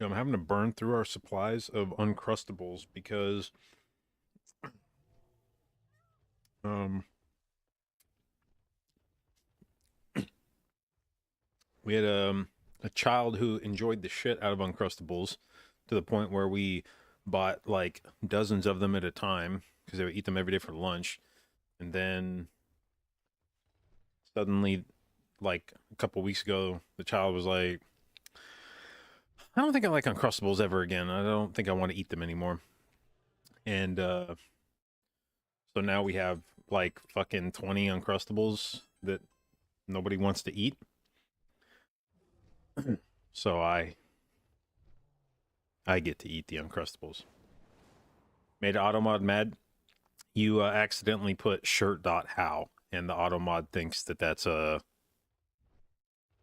B: I'm having to burn through our supplies of Uncrustables because we had a child who enjoyed the shit out of Uncrustables to the point where we bought like dozens of them at a time because they would eat them every day for lunch. And then suddenly, like a couple weeks ago, the child was like, I don't think I like Uncrustables ever again. I don't think I want to eat them anymore. And so now we have like fucking 20 Uncrustables that nobody wants to eat. So I get to eat the Uncrustables. Made Automod mad. You accidentally put shirt.how, and the Automod thinks that that's a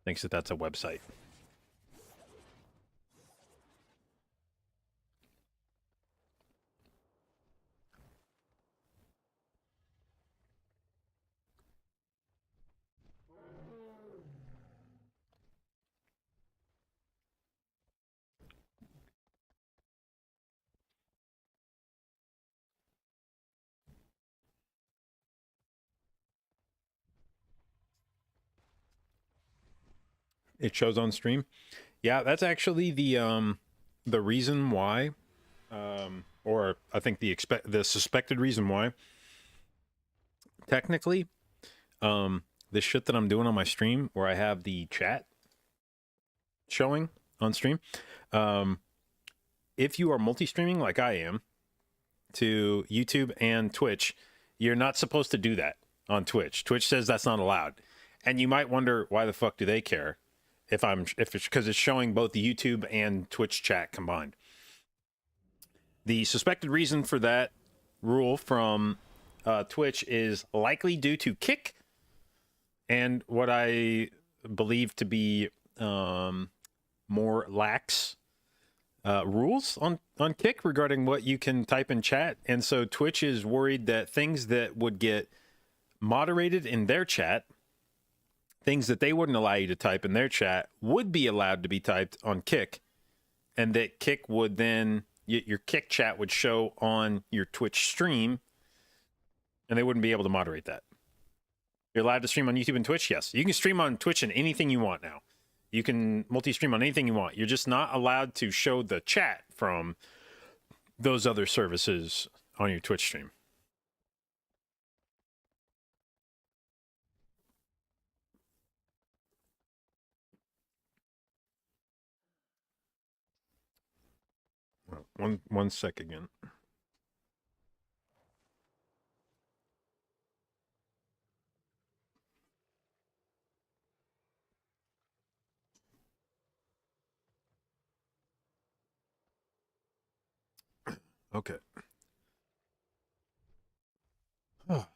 B: website. It shows on stream. Yeah, that's actually the reason why, or I think the suspected reason why. Technically, the shit that I'm doing on my stream, where I have the chat showing on stream, if you are multi-streaming like I am to YouTube and Twitch, you're not supposed to do that on Twitch. Twitch says that's not allowed, and you might wonder why the fuck do they care? If it's because it's showing both the YouTube and Twitch chat combined. The suspected reason for that rule from Twitch is likely due to Kick and what I believe to be more lax rules on Kick regarding what you can type in chat. And so Twitch is worried that things that would get moderated in their chat, things that they wouldn't allow you to type in their chat, would be allowed to be typed on Kick, and that Kick would then, your Kick chat would show on your Twitch stream, and they wouldn't be able to moderate that. You're allowed to stream on YouTube and Twitch? Yes. You can stream on Twitch and anything you want now. You can multi-stream on anything you want. You're just not allowed to show the chat from those other services on your Twitch stream. One sec again. Okay.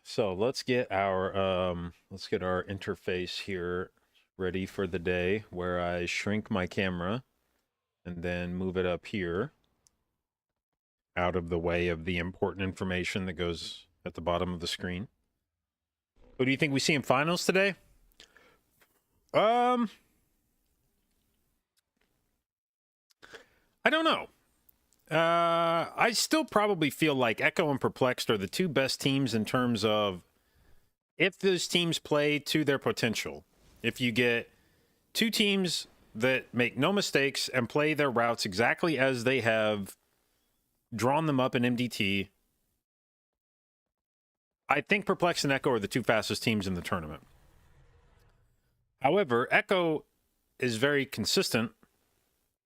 B: So let's get our interface here ready for the day, where I shrink my camera and then move it up here out of the way of the important information that goes at the bottom of the screen. Who do you think we see in finals today? I don't know. I still probably feel like Echo and Perplexed are the two best teams in terms of if those teams play to their potential. If you get two teams that make no mistakes and play their routes exactly as they have drawn them up in MDT, I think Perplexed and Echo are the two fastest teams in the tournament. However, Echo is very consistent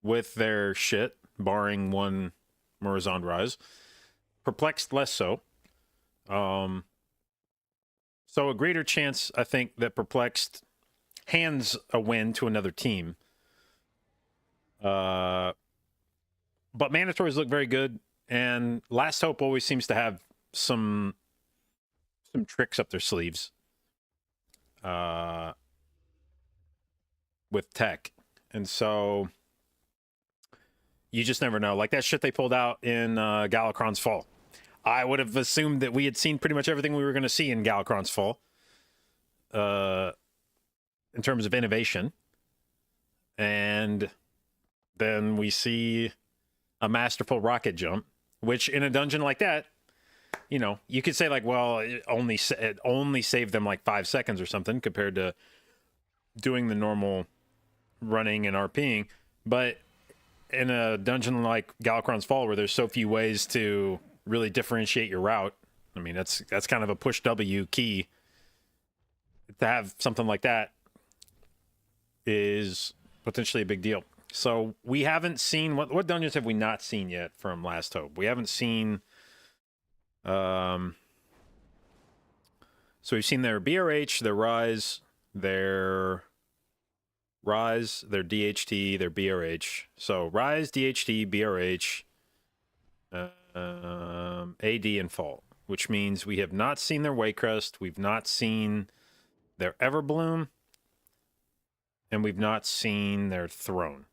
B: with their shit, barring one Morazan rise. Perplexed less so. So a greater chance, I think, that Perplexed hands a win to another team. But Mandatories look very good, and Last Hope always seems to have some tricks up their sleeves with tech. And so you just never know. Like that shit they pulled out in Galakron's Fall. I would have assumed that we had seen pretty much everything we were going to see in Galakron's Fall in terms of innovation. And then we see a masterful rocket jump, which in a dungeon like that, you know, you could say like, well, it only saved them like 5 seconds or something compared to doing the normal running and RPing. But in a dungeon like Galakrond's Fall, where there's so few ways to really differentiate your route, I mean, that's kind of a push W key. To have something like that is potentially a big deal. So we haven't seen what dungeons have we not seen yet from Last Hope? We haven't seen. So we've seen their BRH, their Rise, their DHT, their BRH. So Rise, DHT, BRH, AD, and Fall, which means we have not seen their Waycrest, we've not seen their Everbloom, and we've not seen their Throne.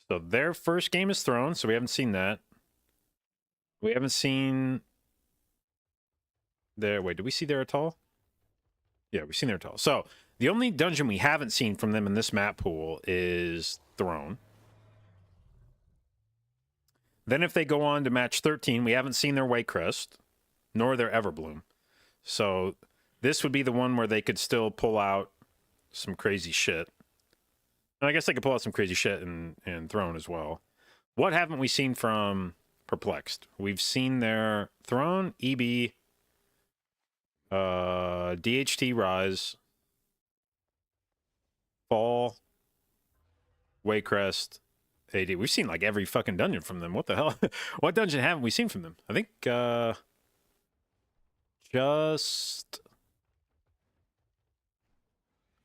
B: So their first game is Throne, so we haven't seen that. We haven't seen their... Wait, did we see their at all? Yeah, we've seen their at all. So the only dungeon we haven't seen from them in this map pool is Throne. Then if they go on to match 13, we haven't seen their Waycrest, nor their Everbloom. So this would be the one where they could still pull out some crazy shit. And I guess they could pull out some crazy shit in Throne as well. What haven't we seen from Perplexed? We've seen their Throne, EB, DHT Rise, Fall, Waycrest, AD. We've seen like every fucking dungeon from them. What the hell? What dungeon haven't we seen from them? I think just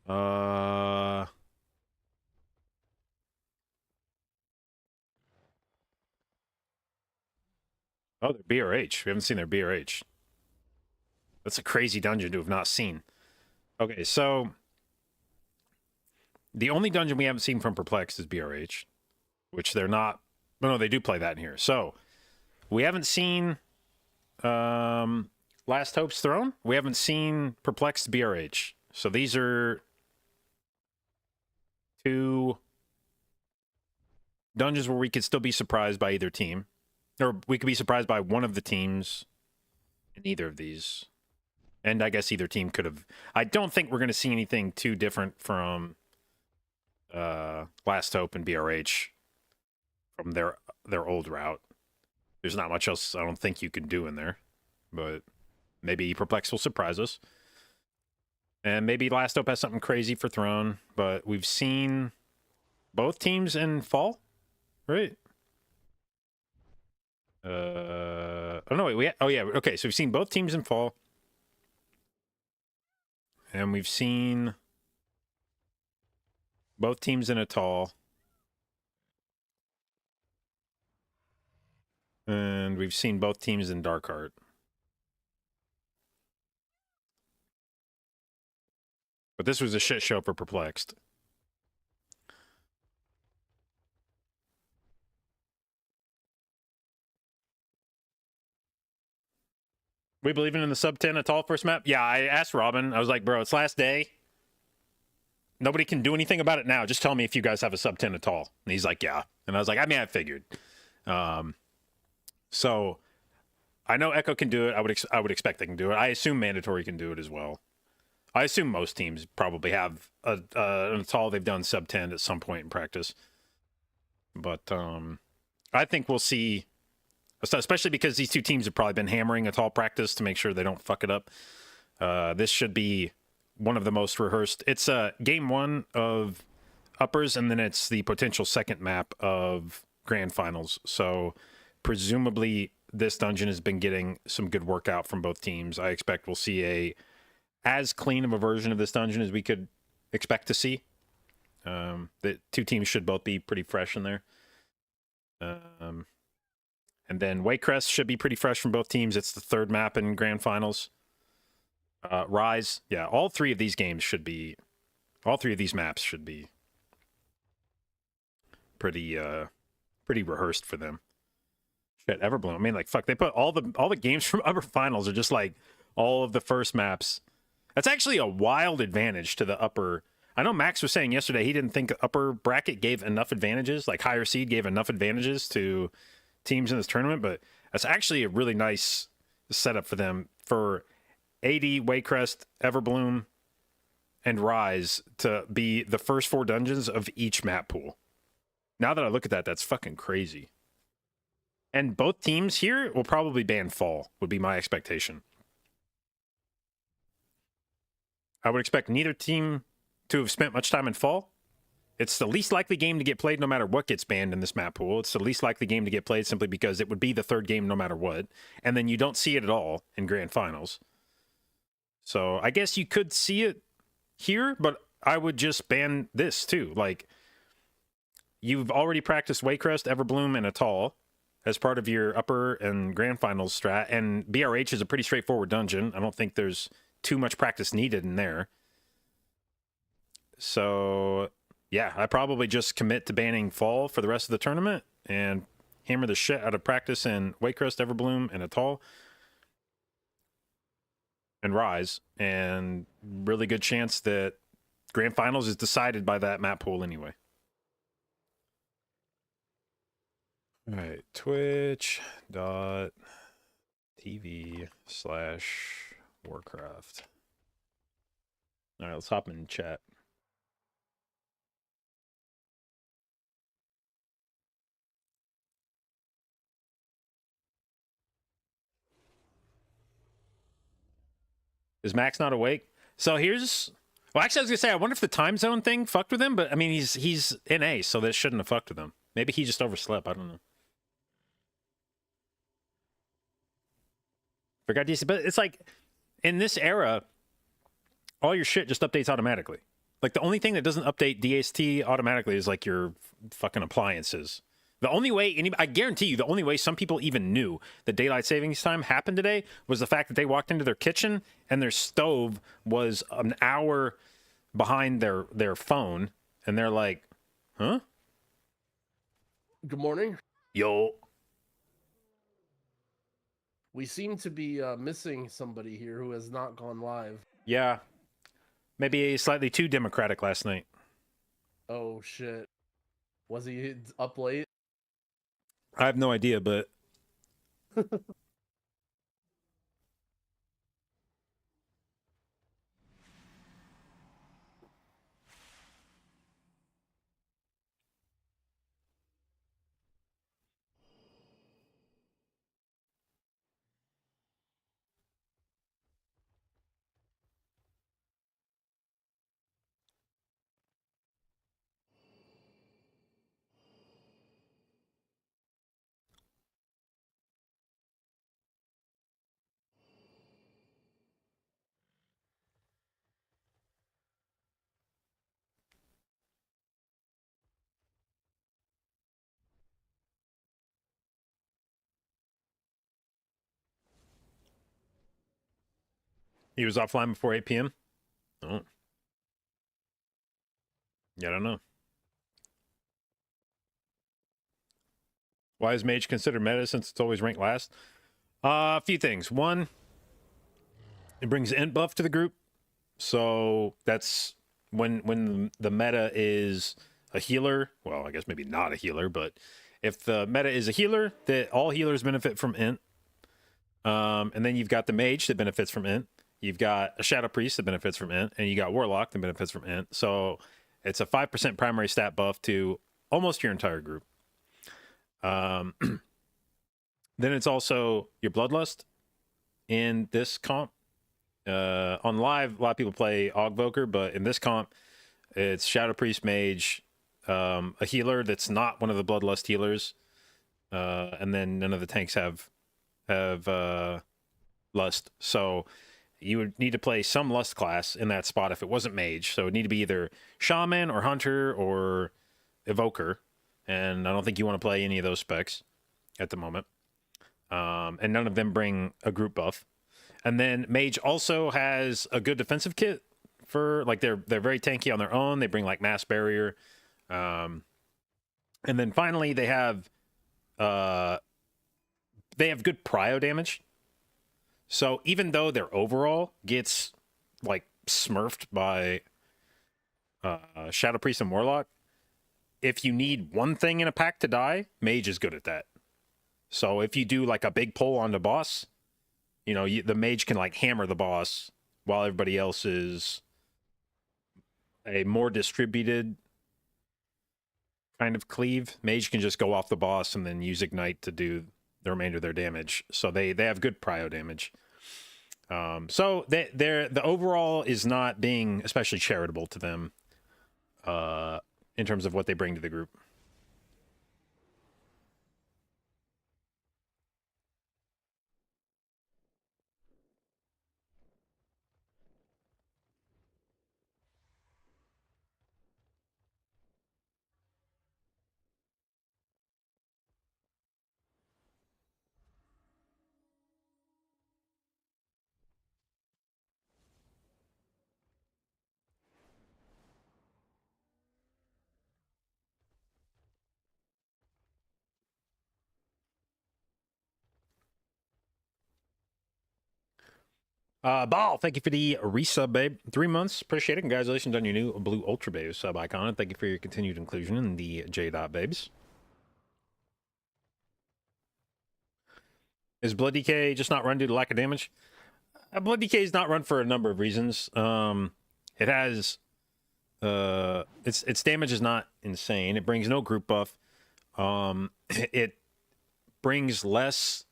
B: oh, their BRH. We haven't seen their BRH. That's a crazy dungeon to have not seen. Okay, so the only dungeon we haven't seen from Perplexed is BRH, which they're not. No, they do play that in here. So we haven't seen Last Hope's Throne. We haven't seen Perplexed BRH. So these are two dungeons where we could still be surprised by either team. Or we could be surprised by one of the teams in either of these. And I guess either team could have... I don't think we're going to see anything too different from Last Hope and BRH from their old route. There's not much else I don't think you can do in there. But maybe Perplex will surprise us. And maybe Last Hope has something crazy for Throne. But we've seen both teams in Fall, right? Oh no, wait, oh yeah, okay, so we've seen both teams in Fall. And we've seen both teams in Atoll. And we've seen both teams in Darkheart. But this was a shit show for Perplexed. We believing in the sub 10 Atoll first map? Yeah, I asked Robin. I was like, bro, it's last day. Nobody can do anything about it now. Just tell me if you guys have a sub 10 Atoll. And he's like, yeah. And I was like, I mean, I figured. So I know Echo can do it. I would expect they can do it. I assume Mandatory can do it as well. I assume most teams probably have an Atoll they've done sub 10 at some point in practice. But I think we'll see... Especially because these two teams have probably been hammering Atoll practice to make sure they don't fuck it up. This should be one of the most rehearsed. It's game one of uppers, and then it's the potential second map of grand finals. So presumably this dungeon has been getting some good workout from both teams. I expect we'll see as clean of a version of this dungeon as we could expect to see. The two teams should both be pretty fresh in there. And then Waycrest should be pretty fresh from both teams. It's the third map in grand finals. Rise, yeah, all three of these maps should be pretty rehearsed for them. Shit, Everbloom. I mean, like, fuck, they put all the games from upper finals are just like all of the first maps. That's actually a wild advantage to the upper. I know Max was saying yesterday he didn't think upper bracket gave enough advantages, like higher seed gave enough advantages to teams in this tournament, but that's actually a really nice setup for them for AD, Waycrest, Everbloom, and Rise to be the first 4 dungeons of each map pool. Now that I look at that, that's fucking crazy. And both teams here will probably ban Fall, would be my expectation. I would expect neither team to have spent much time in Fall. It's the least likely game to get played no matter what gets banned in this map pool. It's the least likely game to get played simply because it would be the 3rd game no matter what. And then you don't see it at all in Grand Finals. So I guess you could see it here, but I would just ban this too. Like, you've already practiced Waycrest, Everbloom, and Atoll as part of your upper and Grand Finals strat. And BRH is a pretty straightforward dungeon. I don't think there's too much practice needed in there. So, yeah, I probably just commit to banning Fall for the rest of the tournament and hammer the shit out of practice in Waycrest, Everbloom, and Atoll. And Rise. And really good chance that Grand Finals is decided by that map pool anyway. All right, twitch.tv/Warcraft. All right, let's hop in chat. Is Max not awake? So here's... Well, actually, I was going to say, I wonder if the time zone thing fucked with him, but, I mean, he's NA, so that shouldn't have fucked with him. Maybe he just overslept. I don't know. Forgot DC, but it's like, in this era, all your shit just updates automatically. Like, the only thing that doesn't update DST automatically is, like, your fucking appliances. The only way, I guarantee you, the only way some people even knew that daylight savings time happened today was the fact that they walked into their kitchen and their stove was an hour behind their phone, and they're like, huh?
K: Good morning.
B: Yo.
K: We seem to be missing somebody here who has not gone live.
B: Yeah. Maybe slightly too democratic last night.
K: Oh, shit. Was he up late?
B: I have no idea, but... He was offline before 8 p.m.? Oh. Yeah, I don't know. Why is Mage considered meta since it's always ranked last? A few things. One, it brings int buff to the group. So that's when the meta is a healer. Well, I guess maybe not a healer, but if the meta is a healer, that all healers benefit from int. And then you've got the mage that benefits from int. You've got a Shadow Priest that benefits from int, and you got Warlock that benefits from int. So it's a 5% primary stat buff to almost your entire group. Then it's also your Bloodlust in this comp. On live, a lot of people play Augvoker, but in this comp, it's Shadow Priest, Mage, a healer that's not one of the Bloodlust healers, and then none of the tanks have Lust. So you would need to play some Lust class in that spot if it wasn't Mage. So it would need to be either Shaman or Hunter or Evoker. And I don't think you want to play any of those specs at the moment. And none of them bring a group buff. And then Mage also has a good defensive kit for, like, they're very tanky on their own. They bring, like, Mass Barrier. And then finally they have good prio damage. So even though their overall gets, like, smurfed by Shadow Priest and Warlock, if you need one thing in a pack to die, Mage is good at that. So if you do like a big pull on the boss, you know, the Mage can like hammer the boss while everybody else is a more distributed kind of cleave. Mage can just go off the boss and then use Ignite to do the remainder of their damage. So they have good prio damage. So the overall is not being especially charitable to them in terms of what they bring to the group. Ball, thank you for the resub, babe. 3 months, appreciate it. Congratulations on your new blue Ultra Babe sub icon. And thank you for your continued inclusion in the J.Babes. Is Blood DK just not run due to lack of damage? Blood DK is not run for a number of reasons. It has its damage is not insane. It brings no group buff. It brings less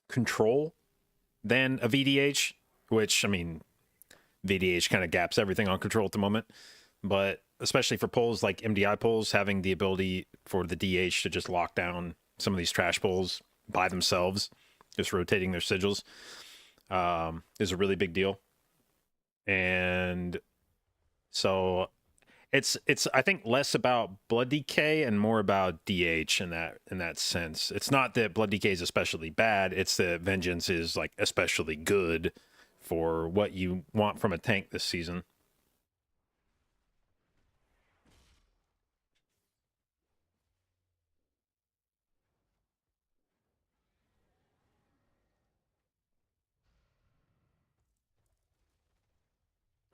B: control than a VDH, which, I mean, VDH kind of gaps everything on control at the moment, but especially for pulls like MDI pulls, having the ability for the DH to just lock down some of these trash pulls by themselves, just rotating their sigils, is a really big deal. And so it's I think less about Blood DK and more about DH in that sense. It's not that Blood DK is especially bad, it's that Vengeance is like especially good for what you want from a tank this season.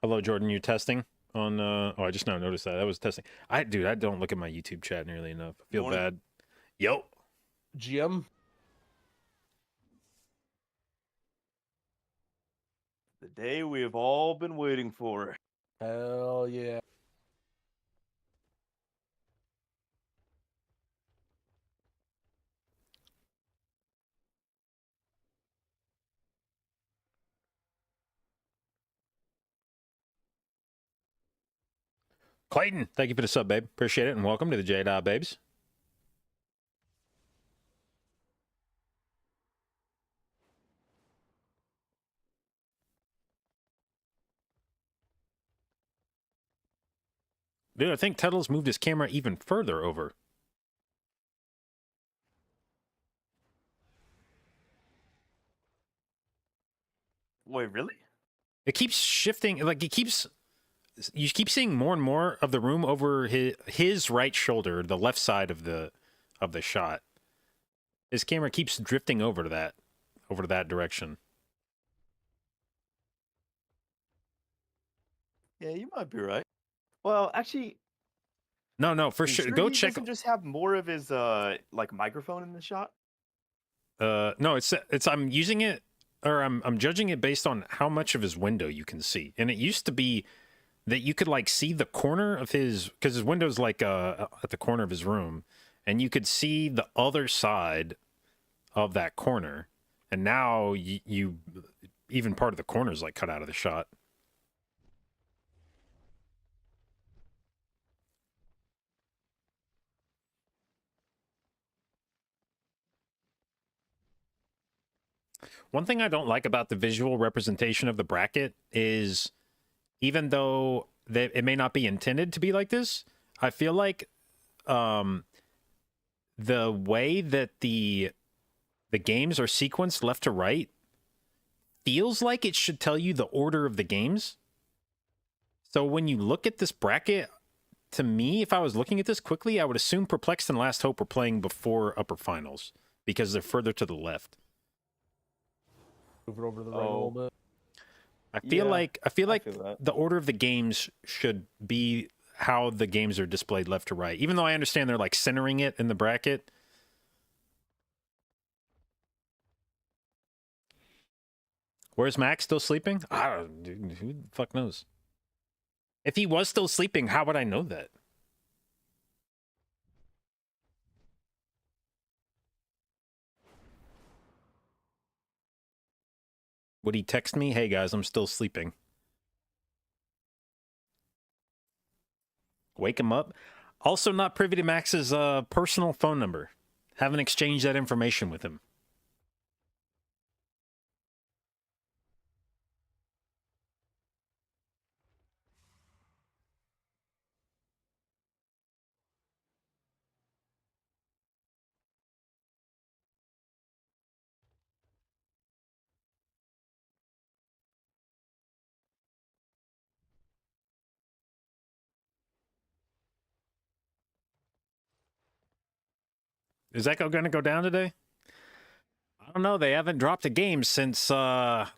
B: Hello, Jordan. You testing on? Oh, I just now noticed that. I was testing. I don't look at my YouTube chat nearly enough. I feel bad. Yo,
K: GM.
L: The day we have all been waiting for.
K: Hell yeah.
B: Clayton, thank you for the sub, babe. Appreciate it, and welcome to the J.Babes. Dude, I think Tuttle's moved his camera even further over.
L: Wait, really?
B: It keeps shifting. Like, you keep seeing more and more of the room over his right shoulder, the left side of the shot. His camera keeps drifting over to that direction.
L: Yeah, you might be right. Well, actually,
B: No, for sure. Go check.
L: Doesn't just have more of his like microphone in the shot.
B: No, it's I'm using it, or I'm judging it based on how much of his window you can see. And it used to be that you could like see the corner of because his window's like at the corner of his room, and you could see the other side of that corner. And now you even part of the corner is like cut out of the shot. One thing I don't like about the visual representation of the bracket is, even though it may not be intended to be like this, I feel like the way that the games are sequenced left to right feels like it should tell you the order of the games. So when you look at this bracket, to me, if I was looking at this quickly, I would assume Perplexed and Last Hope are playing before Upper Finals because they're further to the left.
K: Move it over to the right a little bit.
B: I feel
L: Yeah,
B: like
L: I feel that.
B: the order of the games should be how the games are displayed left to right. Even though I understand they're like centering it in the bracket. Where's Max still sleeping? I don't. Dude, who the fuck knows? If he was still sleeping, how would I know that? Would he text me, "Hey guys, I'm still sleeping"? Wake him up. Also, not privy to Max's personal phone number. Haven't exchanged that information with him. Is Echo going to go down today? I don't know. They haven't dropped a game since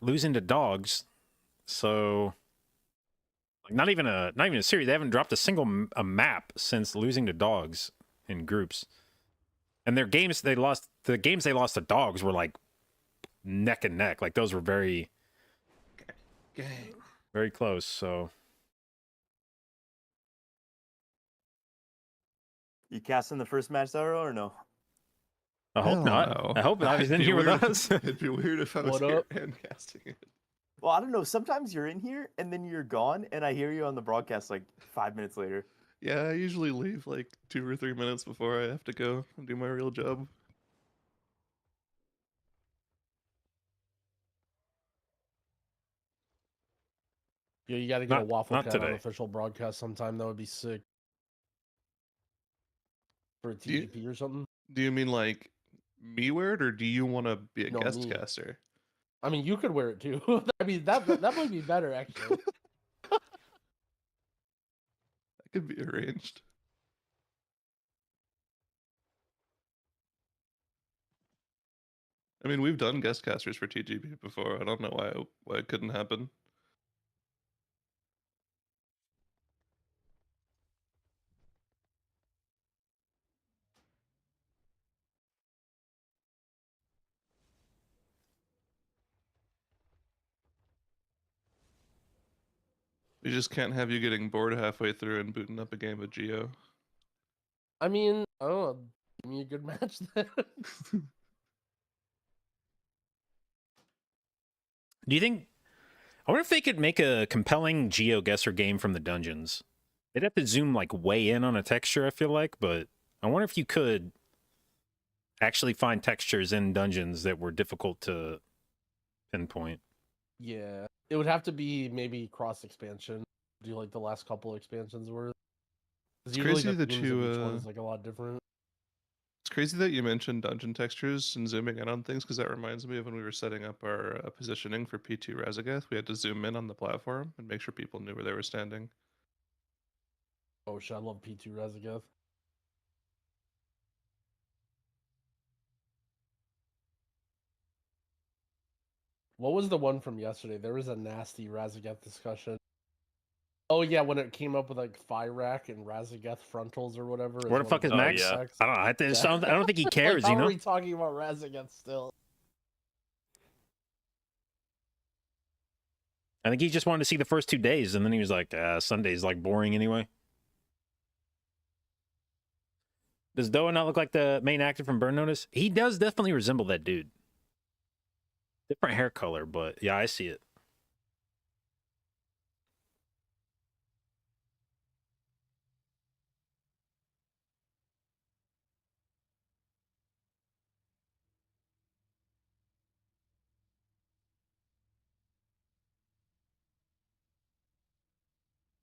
B: losing to Dogs. So, like, not even a series. They haven't dropped a single map since losing to Dogs in groups. And their games they lost, the games they lost to Dogs were like neck and neck. Like those were very very close. So,
L: You casting the first match, Zaro, or no?
B: I hope
M: Hell
B: not.
M: no.
B: I hope not. He's in here with us.
M: It'd be weird if I was
K: What
M: here
K: up?
M: and casting it.
L: Well, I don't know. Sometimes you're in here and then you're gone, and I hear you on the broadcast like 5 minutes later.
M: Yeah, I usually leave like 2 or 3 minutes before I have to go and do my real job.
K: Yeah, you got to get a
B: Not-
K: Waffle
B: not
K: Cat
B: today.
K: unofficial broadcast sometime. That would be sick. For a
M: Do you-
K: TGP or something.
M: Do you mean like me wear it, or do you want to be a
K: No,
M: guest
K: me.
M: caster?
K: I mean, you could wear it too. I mean, that might be better actually.
M: That could be arranged. I mean, we've done guest casters for TGP before. I don't know why it couldn't happen. We just can't have you getting bored halfway through and booting up a game of Geo.
K: I mean, oh, give me a good match then.
B: Do you think? I wonder if they could make a compelling GeoGuessr game from the dungeons. They'd have to zoom like way in on a texture, I feel like, but I wonder if you could actually find textures in dungeons that were difficult to pinpoint.
K: Yeah, it would have to be maybe cross expansion. Do like the last couple expansions were.
M: It's crazy that
K: themes
M: you,
K: of each one is like a lot different.
M: It's crazy that you mentioned dungeon textures and zooming in on things, because that reminds me of when we were setting up our positioning for P2 Razagath. We had to zoom in on the platform and make sure people knew where they were standing.
K: Oh shit, I love P2 Razagath. What was the one from yesterday? There was a nasty Razagath discussion. Oh yeah, when it came up with like Fyrak and Razagath frontals or whatever.
B: Where the fuck is Max?
L: yeah.
B: I don't know. I don't think he cares,
K: Like, how
B: you know?
K: are we talking about Razagath still?
B: I think he just wanted to see the first 2 days, and then he was like, Sunday's like boring anyway. Does Doa not look like the main actor from Burn Notice? He does definitely resemble that dude. Different hair color, but yeah, I see it.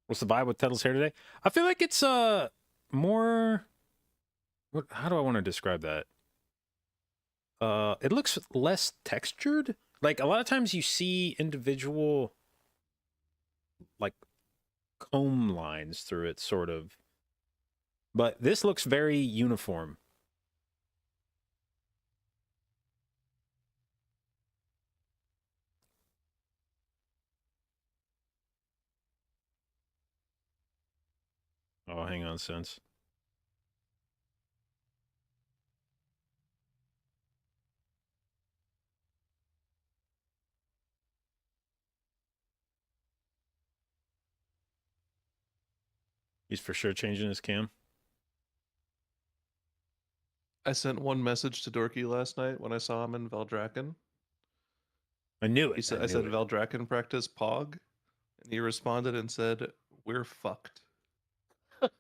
B: What's the vibe with Tettle's hair today? I feel like it's more. How do I want to describe that? It looks less textured. Like a lot of times you see individual like comb lines through it, sort of. But this looks very uniform. Oh, hang on, Sense. He's for sure changing his cam.
M: I sent one message to Dorky last night when I saw him in Valdraken.
B: I knew it.
M: He said,
B: I
M: I said
B: knew it.
M: Valdraken practice Pog, and he responded and said, "We're fucked."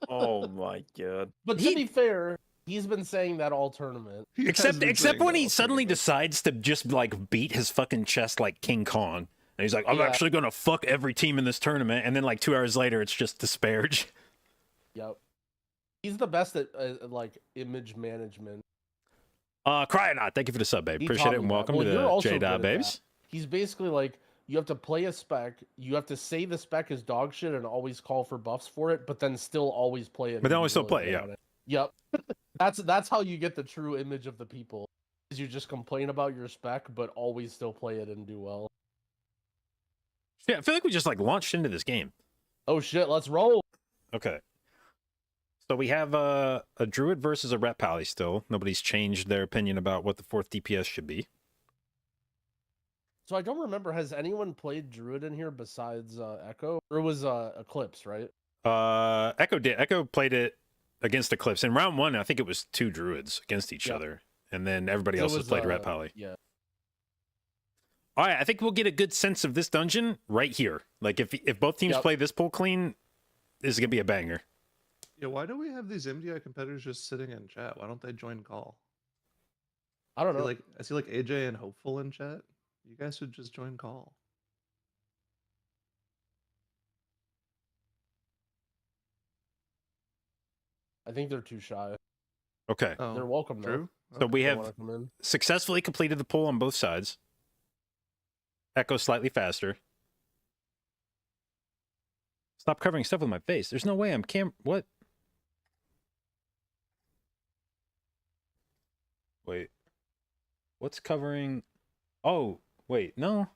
L: Oh my god.
K: But to be fair, he's been saying that all tournament.
B: Except when he suddenly decides to just like beat his fucking chest like King Kong. And he's like, I'm
K: Yeah.
B: actually gonna fuck every team in this tournament, and then like 2 hours later it's just disparage.
K: Yep. He's the best at like image management.
B: Cryonaut, thank you for the sub, babe.
K: He
B: Appreciate
K: taught
B: it,
K: me
B: and
K: that.
B: welcome
K: Well,
B: to
K: you're
B: the
K: also
B: J
K: good
B: Dot
K: at
B: Babes.
K: that. He's basically like, you have to play a spec, you have to say the spec is dog shit and always call for buffs for it, but then still always play it.
B: But then
K: and
B: always
K: be
B: still
K: really
B: play,
K: good
B: yeah.
K: at it. Yep. That's how you get the true image of the people. Is you just complain about your spec, but always still play it and do well.
B: Yeah, I feel like we just like launched into this game.
K: Oh shit, let's roll.
B: Okay. So we have a Druid versus a Ret Pally still. Nobody's changed their opinion about what the 4th DPS should be.
K: So I don't remember, has anyone played Druid in here besides Echo? Or it was Eclipse, right?
B: Echo did. Echo played it against Eclipse. In round 1, I think it was 2 Druids against each other. And then everybody
K: So it
B: else has
K: was,
B: played Ret Pally.
K: Yeah.
B: All right, I think we'll get a good sense of this dungeon right here. Like, if both teams play this pool clean, this is going to be a banger.
M: Yeah, why do we have these MDI competitors just sitting in chat? Why don't they join call?
K: I don't know.
M: I see like AJ and Hopeful in chat. You guys should just join call.
K: I think they're too shy.
B: Okay.
K: They're welcome,
M: true.
B: So we
K: They
B: have
K: wanna come in.
B: successfully completed the pool on both sides. Echo slightly faster. Stop covering stuff with my face. There's no way I'm what? Wait. What's covering? Oh, wait, no.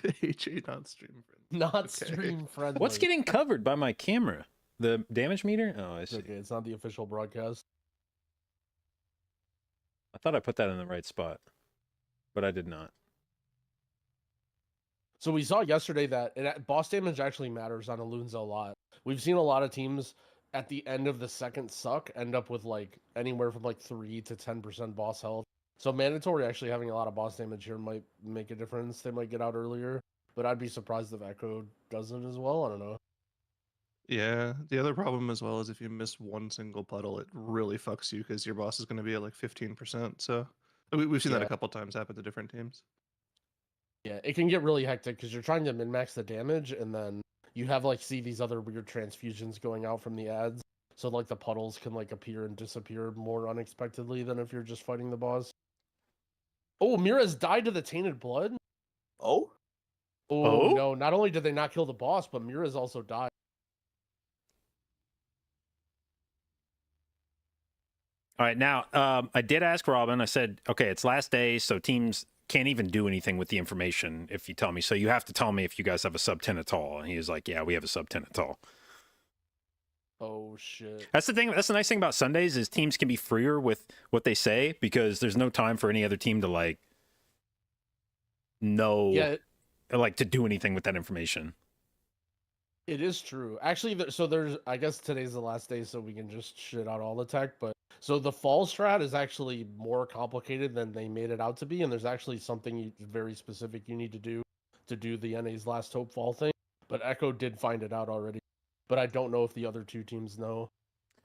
M: AJ not stream friendly.
K: Not stream friendly.
B: What's getting covered by my camera? The damage meter? Oh, I see.
K: Okay, it's not the official broadcast.
B: I thought I put that in the right spot, but I did not.
K: So we saw yesterday that boss damage actually matters on Alunza a lot. We've seen a lot of teams at the end of the second suck end up with like anywhere from like 3 to 10% boss health. So mandatory actually having a lot of boss damage here might make a difference. They might get out earlier, but I'd be surprised if Echo doesn't as well. I don't know.
M: Yeah, the other problem as well is if you miss one single puddle, it really fucks you because your boss is going to be at like 15%. So we've seen that a
K: Yeah.
M: couple times happen to different teams.
K: Yeah, it can get really hectic because you're trying to min-max the damage, and then you have like see these other weird transfusions going out from the ads. So like the puddles can like appear and disappear more unexpectedly than if you're just fighting the boss. Oh, Mira's died to the tainted blood.
L: Oh?
K: Oh no! Not only did they not kill the boss, but Mira's also died.
B: All right, now I did ask Robin. I said, okay, it's last day, so teams can't even do anything with the information if you tell me. So you have to tell me if you guys have a sub 10 at all. And he was like, yeah, we have a sub 10 at all.
K: Oh shit!
B: That's the thing. That's the nice thing about Sundays is teams can be freer with what they say because there's no time for any other team to like know, like to do anything with that information.
K: It is true. Actually, so there's, I guess today's the last day, so we can just shit out all the tech. But so the fall strat is actually more complicated than they made it out to be, and there's actually something very specific you need to do the NA's Last Hope fall thing. But Echo did find it out already, but I don't know if the other two teams know.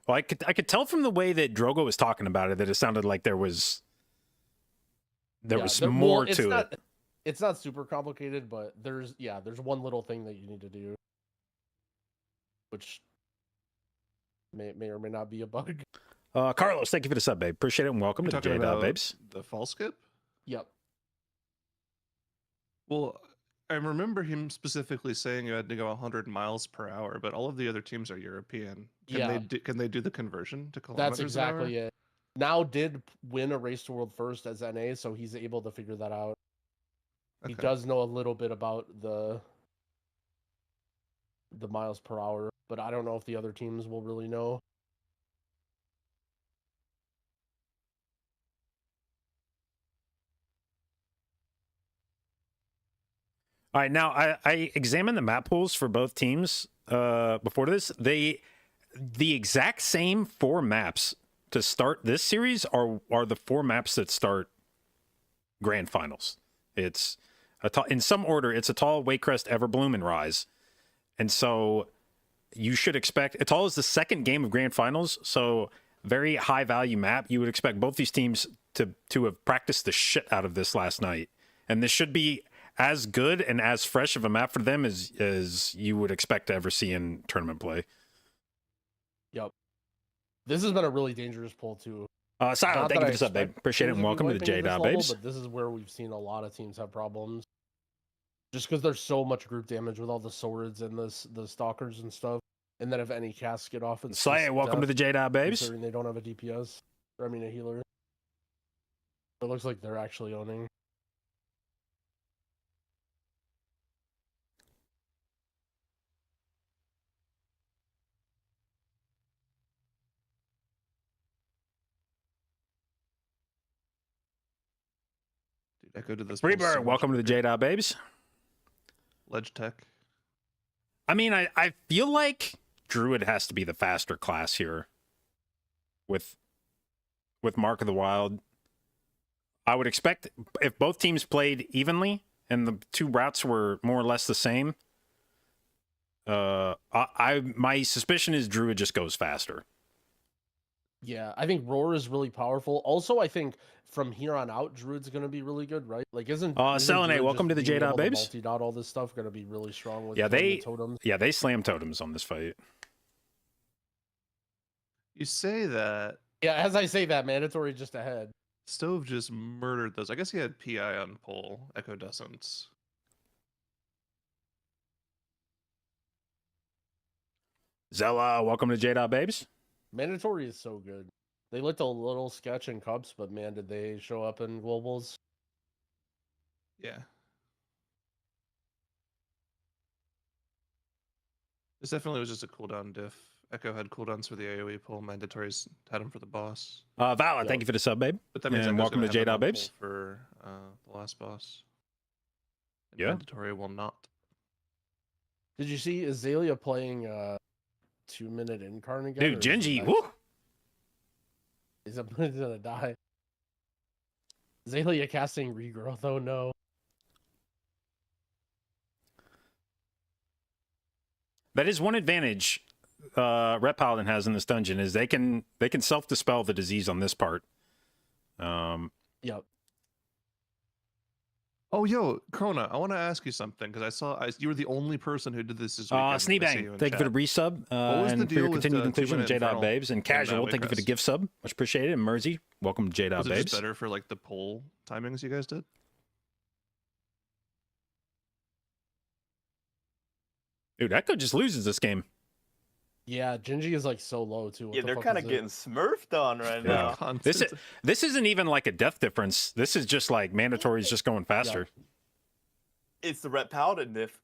B: Well, I could tell from the way that Drogo was talking about it that it sounded like there was more to it.
K: It's not super complicated, but there's one little thing that you need to do, which may or may not be a bug.
B: Carlos, thank you for the sub, babe. Appreciate it, and welcome to the J-Dot Babes.
M: The fall skip?
K: Yep.
M: Well, I remember him specifically saying you had to go 100 miles per hour, but all of the other teams are European. Can they do the conversion to kilometers
K: That's
M: an hour?
K: exactly it. Now did win a Race to World First as NA, so he's able to figure that out. He does know a little bit about the the miles per hour, but I don't know if the other teams will really know.
B: All right, now I examined the map pools for both teams before this. The exact same 4 maps to start this series are the 4 maps that start grand finals. It's in some order. It's Atoll, Wakecrest, Everbloom, and Rise, and so you should expect Atoll is the second game of grand finals, so very high value map. You would expect both these teams to have practiced the shit out of this last night, and this should be as good and as fresh of a map for them as you would expect to ever see in tournament play.
K: Yep. This has been a really dangerous pull too.
B: Silent, thank you for this up, babe. Appreciate it, and welcome to the J-Dot, babes.
K: But this is where we've seen a lot of teams have problems. Just because there's so much group damage with all the swords and the stalkers and stuff. And then if any casts get off, it's
B: Slay, welcome to the J-Dot, babes.
K: Considering they don't have a DPS. Or, I mean, a healer. It looks like they're actually owning.
M: Echo to this.
B: Freebird, welcome to the J-Dot, babes.
M: Ledge Tech.
B: I mean, I feel like Druid has to be the faster class here. With Mark of the Wild. I would expect if both teams played evenly and the 2 routes were more or less the same, my suspicion is Druid just goes faster.
K: Yeah, I think Roar is really powerful. Also, I think from here on out, Druid's going to be really good, right? Like, isn't
B: Selenay, welcome to the J-Dot, babes.
K: Multi-dot, all this stuff going to be really strong with
B: they
K: totems.
B: Yeah, they slam totems on this fight.
M: You say that.
K: Yeah, as I say that, mandatory just ahead.
M: Stove just murdered those. I guess he had PI on pull. Echo doesn't.
B: Zella, welcome to J-Dot, babes.
K: Mandatory is so good. They looked a little sketch in Cups, but man, did they show up in Globals.
M: Yeah. This definitely was just a cooldown diff. Echo had cooldowns for the AoE pull. Mandatories had them for the boss.
B: Valid, thank you for the sub, babe.
M: But that means
B: and welcome to J-Dot, babes.
M: For the last boss. And
B: Yeah.
M: Mandatory will not.
K: Did you see Azalea playing 2-minute incarn again?
B: Dude, Genji, woo!
K: He's gonna die. Azalea casting regrowth, oh no.
B: That is one advantage Ret Paladin has in this dungeon is they can self-dispel the disease on this part.
K: Yep.
M: Oh, yo, Krona, I want to ask you something because I saw you were the only person who did this weekend.
B: Sneebang, thank you for the resub and for your continued inclusion of J-Dot Babes. And Casual, thank you for the gift sub. Much appreciated. And Mersey, welcome to J-Dot
M: Was it
B: Babes.
M: just better for like the poll timings you guys did?
B: Dude, Echo just loses this game.
K: Yeah, Genji is like so low too. What
L: Yeah,
K: the
L: they're
K: fuck
L: kind
K: is
L: of
K: it?
L: getting smurfed on right now.
B: This isn't even like a death difference. This is just like mandatory is just going faster.
L: It's the Ret Paladin diff.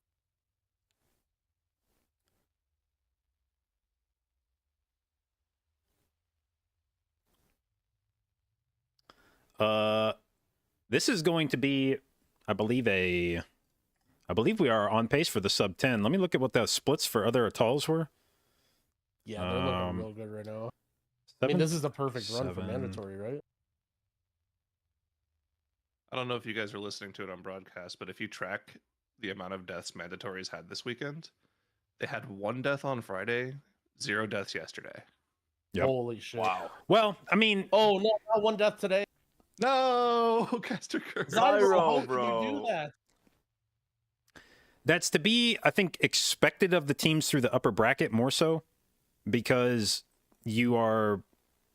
B: This is going to be, I believe we are on pace for the sub 10. Let me look at what the splits for other atolls were.
K: Yeah, they're looking real good right now. I mean, this is the perfect run for mandatory, right?
M: I don't know if you guys are listening to it on broadcast, but if you track the amount of deaths mandatories had this weekend, they had 1 death on Friday, 0 deaths yesterday.
B: Yep.
K: Holy shit!
L: Wow.
B: Well, I mean,
K: oh no, not 1 death today.
M: No, Caster Curse.
K: Zyro,
L: bro.
K: Can you do that?
B: That's to be, I think, expected of the teams through the upper bracket more so, because you are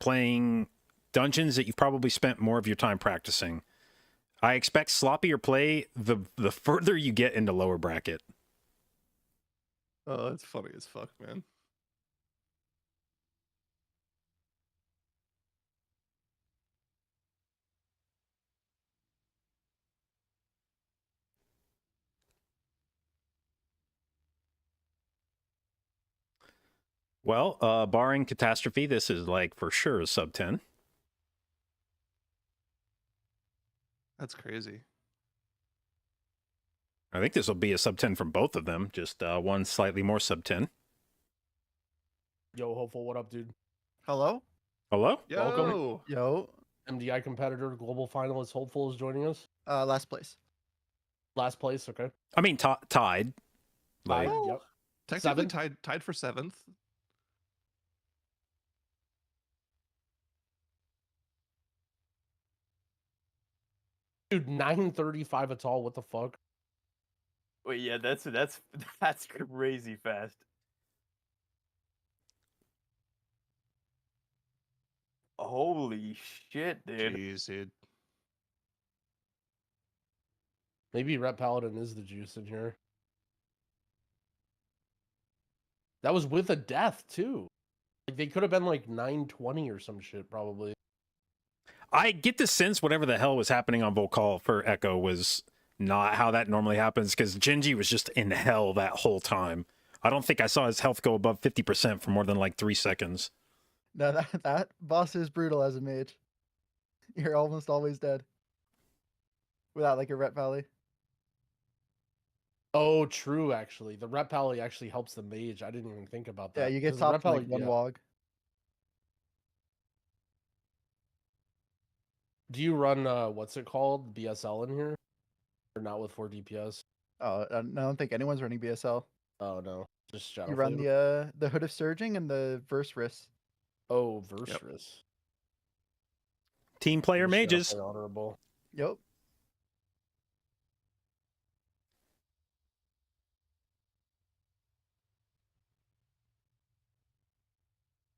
B: playing dungeons that you've probably spent more of your time practicing. I expect sloppier play the further you get into lower bracket.
M: Oh, that's funny as fuck, man.
B: Well, barring catastrophe, this is like for sure a sub 10.
M: That's crazy.
B: I think this will be a sub 10 from both of them, just one slightly more sub 10.
K: Yo, Hopeful, what up, dude?
N: Hello?
B: Hello?
K: Welcome.
N: Yo.
K: MDI competitor, global finalist, Hopeful is joining us.
N: Last place.
K: Last place, okay.
B: I mean, tied. Like,
K: Tied, yep.
M: Technically
K: Seventh?
M: tied for 7th.
K: Dude, 935 at all. What the fuck?
L: Wait, yeah, that's crazy fast. Holy shit, dude.
M: Jeez, dude.
K: Maybe Ret Paladin is the juice in here. That was with a death, too. Like, they could have been like 920 or some shit, probably.
B: I get the sense whatever the hell was happening on Volcall for Echo was not how that normally happens, because Genji was just in hell that whole time. I don't think I saw his health go above 50% for more than like 3 seconds.
N: No, that boss is brutal as a mage. You're almost always dead. Without like a Ret Valley.
K: Oh, true, actually. The Ret Pally actually helps the mage. I didn't even think about that.
N: Yeah, you get
K: 'Cause the Ret
N: topped in like
K: Pally-
N: one
K: yeah.
N: wog.
K: Do you run, what's it called? BSL in here? Or not with 4 DPS?
N: Oh, I don't think anyone's running BSL.
K: Oh, no. Just Shadow
N: You run
K: Flame?
N: the Hood of Surging and the Verse Risk.
K: Oh, Versus.
B: Team player
K: Just Shadow
B: mages.
K: Flame Honorable.
N: Yep.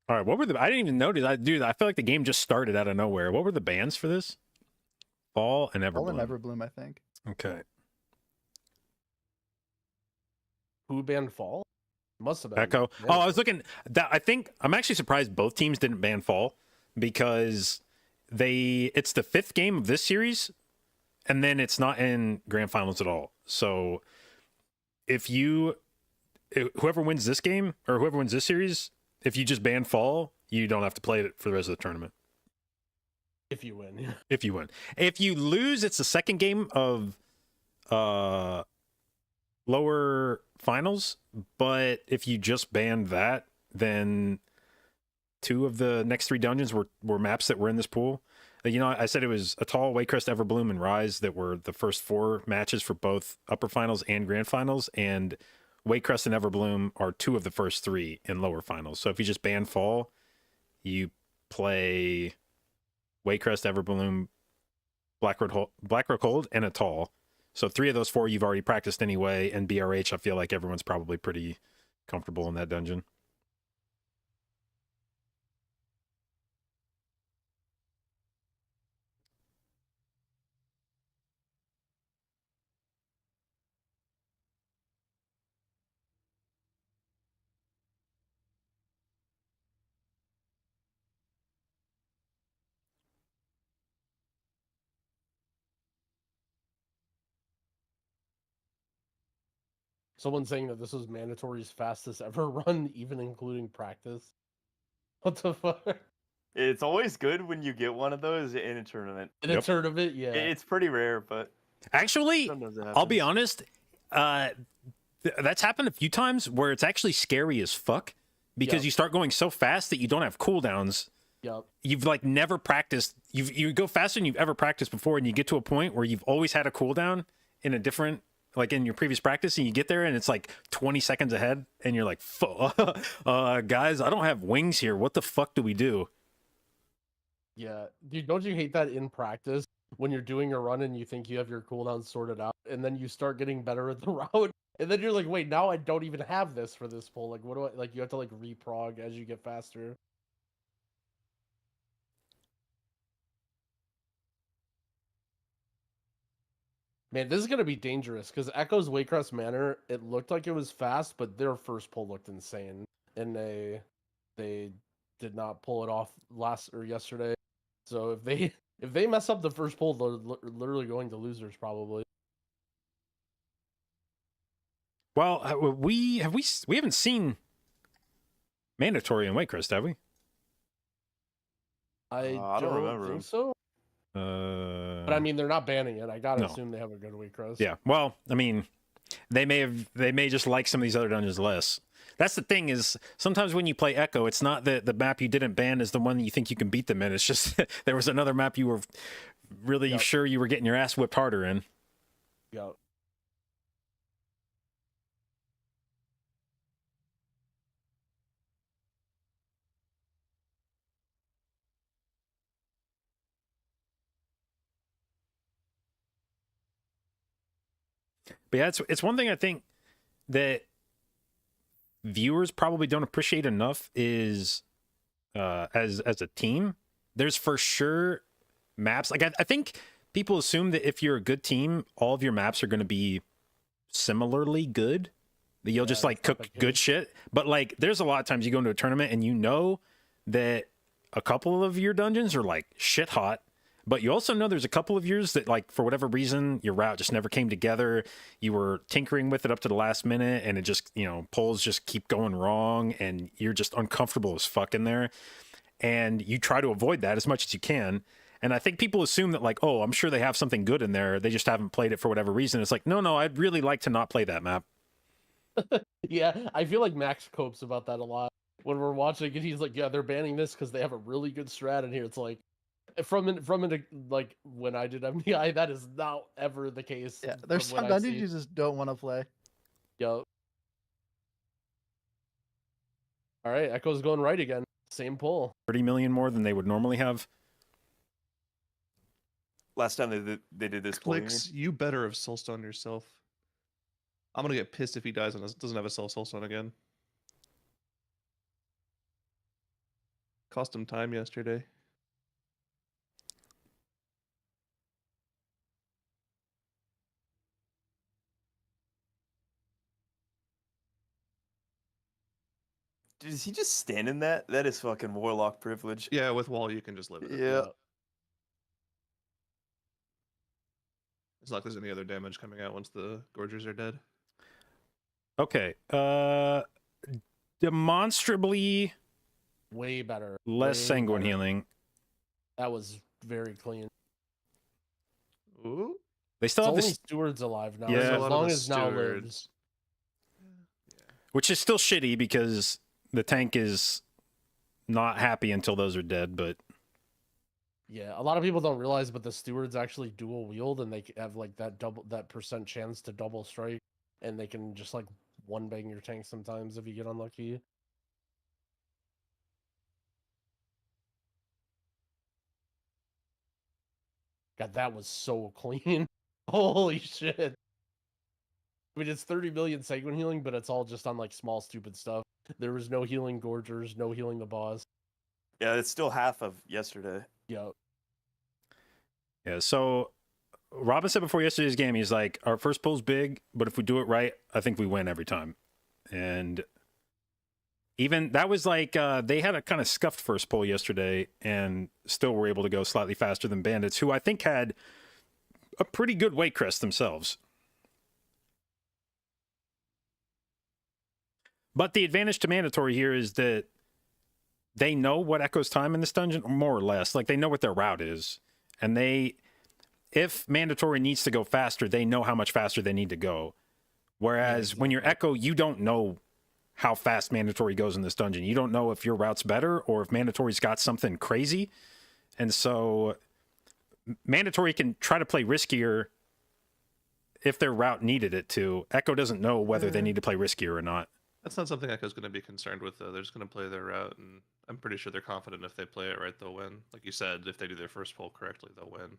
B: All right, what were the? I didn't even notice. I feel like the game just started out of nowhere. What were the bans for this? Fall and
N: All in
B: Everbloom.
N: Everbloom, I think.
B: Okay.
K: Who banned Fall? Must have been.
B: Echo.
K: Yeah.
B: Oh, I was looking. That I think I'm actually surprised both teams didn't ban Fall, because it's the 5th game of this series, and then it's not in grand finals at all. So if whoever wins this game or whoever wins this series, if you just ban Fall, you don't have to play it for the rest of the tournament.
K: If you win. Yeah.
B: If you win. If you lose, it's the 2nd game of lower finals, but if you just banned that, then 2 of the next 3 dungeons were maps that were in this pool. You know, I said it was Atoll, Waycrest, Everbloom, and Rise that were the first 4 matches for both upper finals and grand finals, and Waycrest and Everbloom are 2 of the first 3 in lower finals. So if you just ban Fall, you play Waycrest, Everbloom, Blackrock Hold, and Atoll. So 3 of those 4 you've already practiced anyway, and BRH, I feel like everyone's probably pretty comfortable in that dungeon.
K: Someone's saying that this was Mandatory's fastest ever run, even including practice. What the fuck?
L: It's always good when you get one of those in a tournament.
K: In a tournament, yeah.
L: It's pretty rare, but
B: actually,
L: sometimes it
B: I'll be
L: happens.
B: honest. That's happened a few times where it's actually scary as fuck, because you start going so fast that you don't have cooldowns.
K: Yep.
B: You've like never practiced. You go faster than you've ever practiced before, and you get to a point where you've always had a cooldown in a different, like in your previous practice, and you get there and it's like 20 seconds ahead, and you're like, guys, I don't have wings here. What the fuck do we do?
K: Yeah. Dude, don't you hate that in practice when you're doing a run and you think you have your cooldown sorted out, and then you start getting better at the route, and then you're like, wait, now I don't even have this for this pull. Like, what do I, like, you have to like reprog as you get faster. Man, this is going to be dangerous, because Echo's Waycrest Manor, it looked like it was fast, but their first pull looked insane. And they did not pull it off yesterday. So if they mess up the first pull, they're literally going to losers probably.
B: Well, we haven't seen mandatory in Waycrest, have we?
K: I
L: don't
K: don't
L: remember.
K: think so. But I mean, they're not banning it. I gotta
B: no.
K: assume they have a good week, Chris.
B: Yeah. Well, I mean, they may just like some of these other dungeons less. That's the thing is sometimes when you play Echo, it's not that the map you didn't ban is the one that you think you can beat them in. It's just there was another map you were really sure you were getting your ass whipped harder in.
K: Yep.
B: But yeah, it's one thing I think that viewers probably don't appreciate enough is as a team. There's for sure maps. Like I think people assume that if you're a good team, all of your maps are going to be similarly good. That you'll just like cook good shit. But like, there's a lot of times you go into a tournament and you know that a couple of your dungeons are like shit hot. But you also know there's a couple of years that, like, for whatever reason, your route just never came together. You were tinkering with it up to the last minute, and it just, you know, polls just keep going wrong, and you're just uncomfortable as fuck in there. And you try to avoid that as much as you can. And I think people assume that, like, oh, I'm sure they have something good in there. They just haven't played it for whatever reason. It's like, no, I'd really like to not play that map.
K: Yeah, I feel like Max copes about that a lot. When we're watching it, he's like, yeah, they're banning this because they have a really good strat in here. It's like, from like when I did MDI, that is not ever the case.
N: Yeah, there's some dungeons you just don't want to play.
K: Yup. All right, Echo's going right again. Same pull.
B: 30 million more than they would normally have.
L: Last time they did this.
M: Clicks, you better have soulstone yourself. I'm gonna get pissed if he dies and doesn't have a soulstone again. Cost him time yesterday.
L: Is he just standing that? That is fucking warlock privilege.
M: Yeah, with wall you can just live it.
L: Yeah.
M: It's not like there's any other damage coming out once the gorgers are dead.
B: Okay. Demonstrably
K: way better.
B: Less
K: way
B: sanguine
K: better.
B: healing.
K: That was very clean.
M: Ooh.
B: They still
K: It's
B: have
K: only
B: this,
K: Steward's alive now.
B: Yeah.
K: So
B: A
K: as
B: lot
K: long
M: of the
K: as now
M: stewards.
K: lives.
B: which is still shitty because the tank is not happy until those are dead, but
K: Yeah, a lot of people don't realize, but the stewards actually dual wield, and they have like that percent chance to double strike, and they can just like one bang your tank sometimes if you get unlucky. God, that was so clean. Holy shit. I mean, it's 30 million sanguine healing, but it's all just on like small stupid stuff. There was no healing gorgers, no healing the boss.
L: Yeah, it's still half of yesterday.
K: Yep.
B: yeah. So Robin said before yesterday's game, he's like, our first pull's big, but if we do it right, I think we win every time. And even that was like, they had a kind of scuffed first pull yesterday and still were able to go slightly faster than Bandits, who I think had a pretty good weight crest themselves. But the advantage to Mandatory here is that they know what Echo's time in this dungeon, more or less. Like, they know what their route is. And if Mandatory needs to go faster, they know how much faster they need to go. Whereas when you're Echo, you don't know how fast Mandatory goes in this dungeon. You don't know if your route's better or if Mandatory's got something crazy. And so Mandatory can try to play riskier if their route needed it to. Echo doesn't know whether they need to play riskier or not.
M: That's not something Echo's going to be concerned with, though. They're just going to play their route, and I'm pretty sure they're confident if they play it right, they'll win. Like you said, if they do their first pull correctly, they'll win.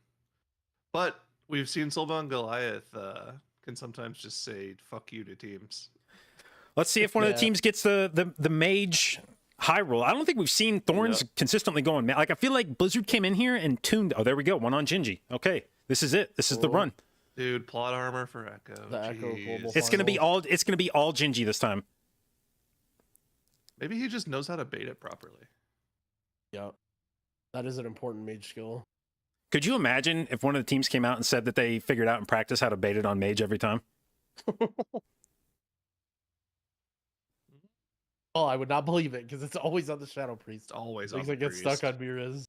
M: But we've seen Sylvan Goliath can sometimes just say, fuck you to teams.
B: Let's see if one of the teams gets the mage high roll. I don't think we've seen Thorns consistently going. Like, I feel like Blizzard came in here and tuned. Oh, there we go. One on Gingy. Okay, this is it. This is the run.
M: Dude, plot armor for Echo.
K: The Echo global
B: It's gonna be all. It's gonna be all Gingy this time.
M: Maybe he just knows how to bait it properly.
K: Yep. That is an important mage skill.
B: Could you imagine if one of the teams came out and said that they figured out in practice how to bait it on mage every time?
K: Oh, I would not believe it because it's always on the Shadow Priest.
M: It's always
K: Things
M: on
K: that
M: the
K: get stuck
M: priest.
K: on Miraz.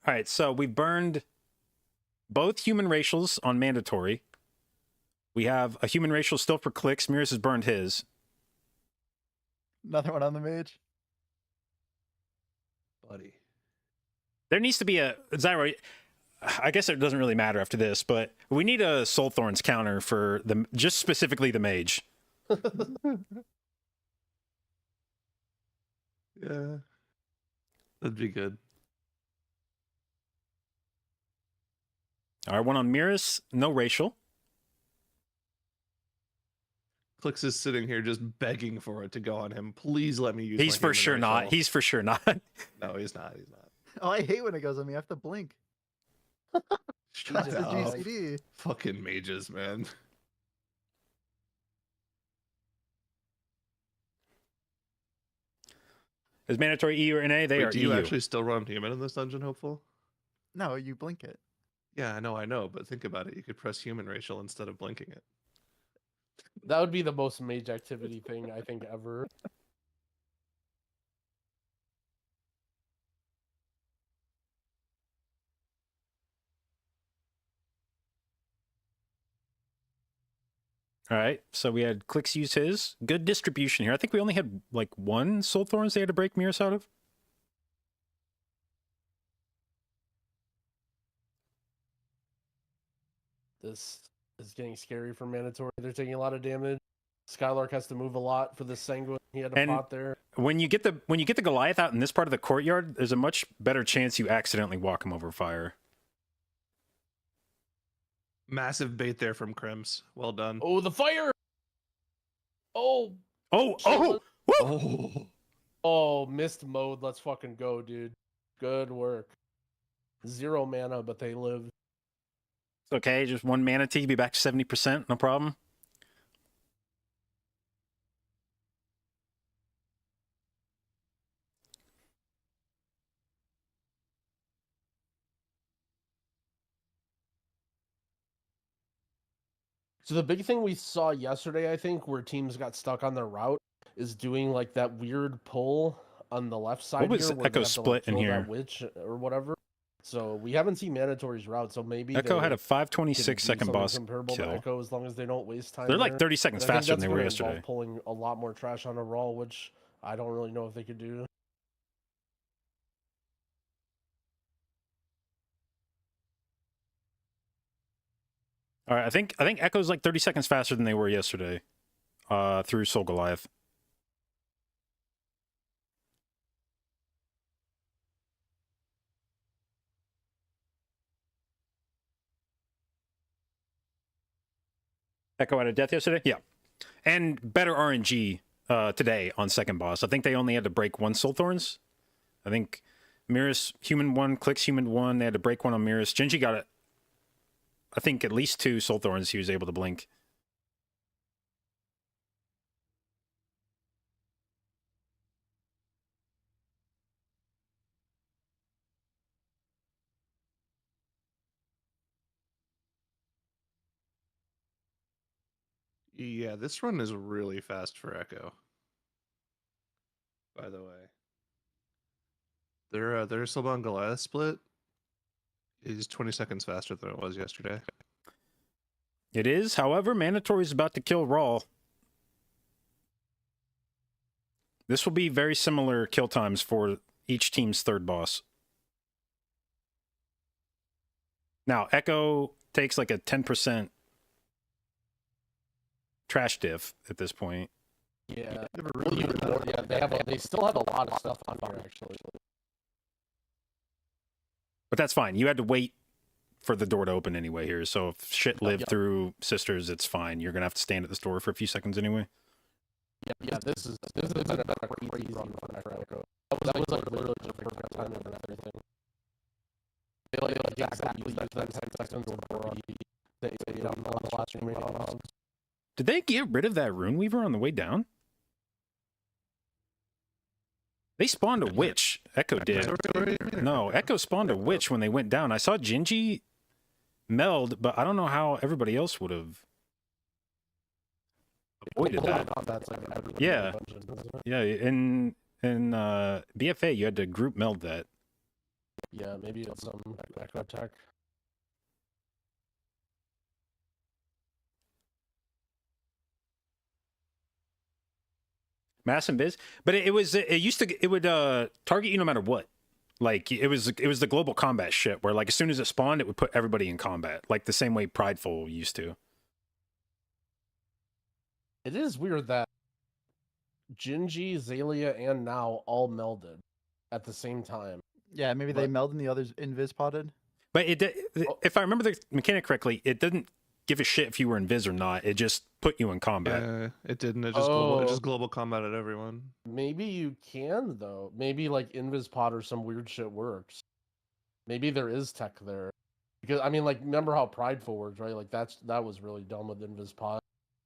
B: All right, so we burned both human racials on mandatory. We have a human racial still for clicks. Miras has burned his.
N: Another one on the mage.
M: Buddy.
B: There needs to be a Zyro. I guess it doesn't really matter after this, but we need a Soul Thorns counter for the just specifically the mage.
M: Yeah. That'd be good.
B: All right, one on Miras, no racial.
M: Clix is sitting here just begging for it to go on him. Please let me use.
B: He's
M: my
B: for
M: human
B: sure not.
M: racial."
B: He's for sure not.
M: No, he's not. He's not.
N: Oh, I hate when it goes on me. I have to blink.
M: Shut
N: That's the
M: up.
N: GCD.
M: Fucking mages, man.
B: Is mandatory EU or NA? They
M: Wait,
B: are
M: do you
B: EU.
M: actually still run human in this dungeon, Hopeful?
N: No, you blink it.
M: Yeah, I know, but think about it. You could press human racial instead of blinking it.
K: That would be the most mage activity thing I think ever.
B: All right, so we had Clicks use his. Good distribution here. I think we only had like one Soul Thorns they had to break Miras out of.
K: This is getting scary for mandatory. They're taking a lot of damage. Skylark has to move a lot for the Sanguine. He had a
B: And
K: pot there.
B: when you get the Goliath out in this part of the courtyard, there's a much better chance you accidentally walk him over fire.
M: Massive bait there from Crims. Well done.
K: Oh, the fire! Oh,
B: Oh,
K: Chillin'.
B: woo!
K: Oh, missed mode. Let's fucking go, dude. Good work. 0 mana, but they lived.
B: It's okay, just one mana T, be back to 70%, no problem.
K: So the big thing we saw yesterday, I think, where teams got stuck on their route, is doing like that weird pull on the left side.
B: was
K: here, where
B: Echo
K: they have to, like,
B: split in
K: throw
B: here?
K: that witch or whatever. So we haven't seen Mandatory's route, so maybe
B: Echo
K: they
B: had a
K: can
B: 526
K: do
B: second
K: something
B: boss
K: comparable to
B: kill.
K: Echo as long as they don't waste time.
B: They're like
K: there.
B: 30 seconds
K: And I think
B: faster than
K: that's
B: they were
K: gonna involve
B: yesterday.
K: Pulling a lot more trash on a roll, which I don't really know if they could do.
B: All right, I think Echo's like 30 seconds faster than they were yesterday. Through Soul Goliath. Echo had a death yesterday? Yeah. And better RNG today on second boss. I think they only had to break one Soul Thorns. I think Miras human 1, Clicks human 1. They had to break one on Miras. Genji got it. I think at least 2 Soul Thorns he was able to blink.
M: Yeah, this run is really fast for Echo. By the way, their Soulbound Goliath split is 20 seconds faster than it was yesterday.
B: It is, however, Mandatory is about to kill Raw. This will be very similar kill times for each team's third boss. Now, Echo takes like a 10% trash diff at this point.
K: Yeah, they still have a lot of stuff on here actually.
B: But that's fine. You had to wait for the door to open anyway here. So if shit lived through Sisters, it's fine. You're going to have to stand at this door for a few seconds anyway.
K: Yeah, this is a crazy run for Echo. That was like literally just perfect timing and everything. They like exactly used that 10 seconds before they down the last remaining bombs.
B: Did they get rid of that Runeweaver on the way down? They spawned a witch. Echo did. No, Echo spawned a witch when they went down. I saw Genji meld, but I don't know how everybody else would have avoided that. Yeah, yeah. In BFA, you had to group meld that.
K: Yeah, maybe it's some echo tech.
B: Mass and Biz, but it would target you no matter what. Like it was the global combat shit where like as soon as it spawned, it would put everybody in combat, like the same way Prideful used to.
K: It is weird that Gingy, Zalia, and now all melded at the same time.
N: Yeah, maybe they melded and the others invis potted.
B: But if I remember the mechanic correctly, it didn't give a shit if you were invis or not. It just put you in combat.
M: Yeah, it didn't. It just global combat at everyone.
K: Maybe you can though. Maybe like invis pot or some weird shit works. Maybe there is tech there. Because I mean, like, remember how Prideful works, right? Like that was really dumb with invis pot.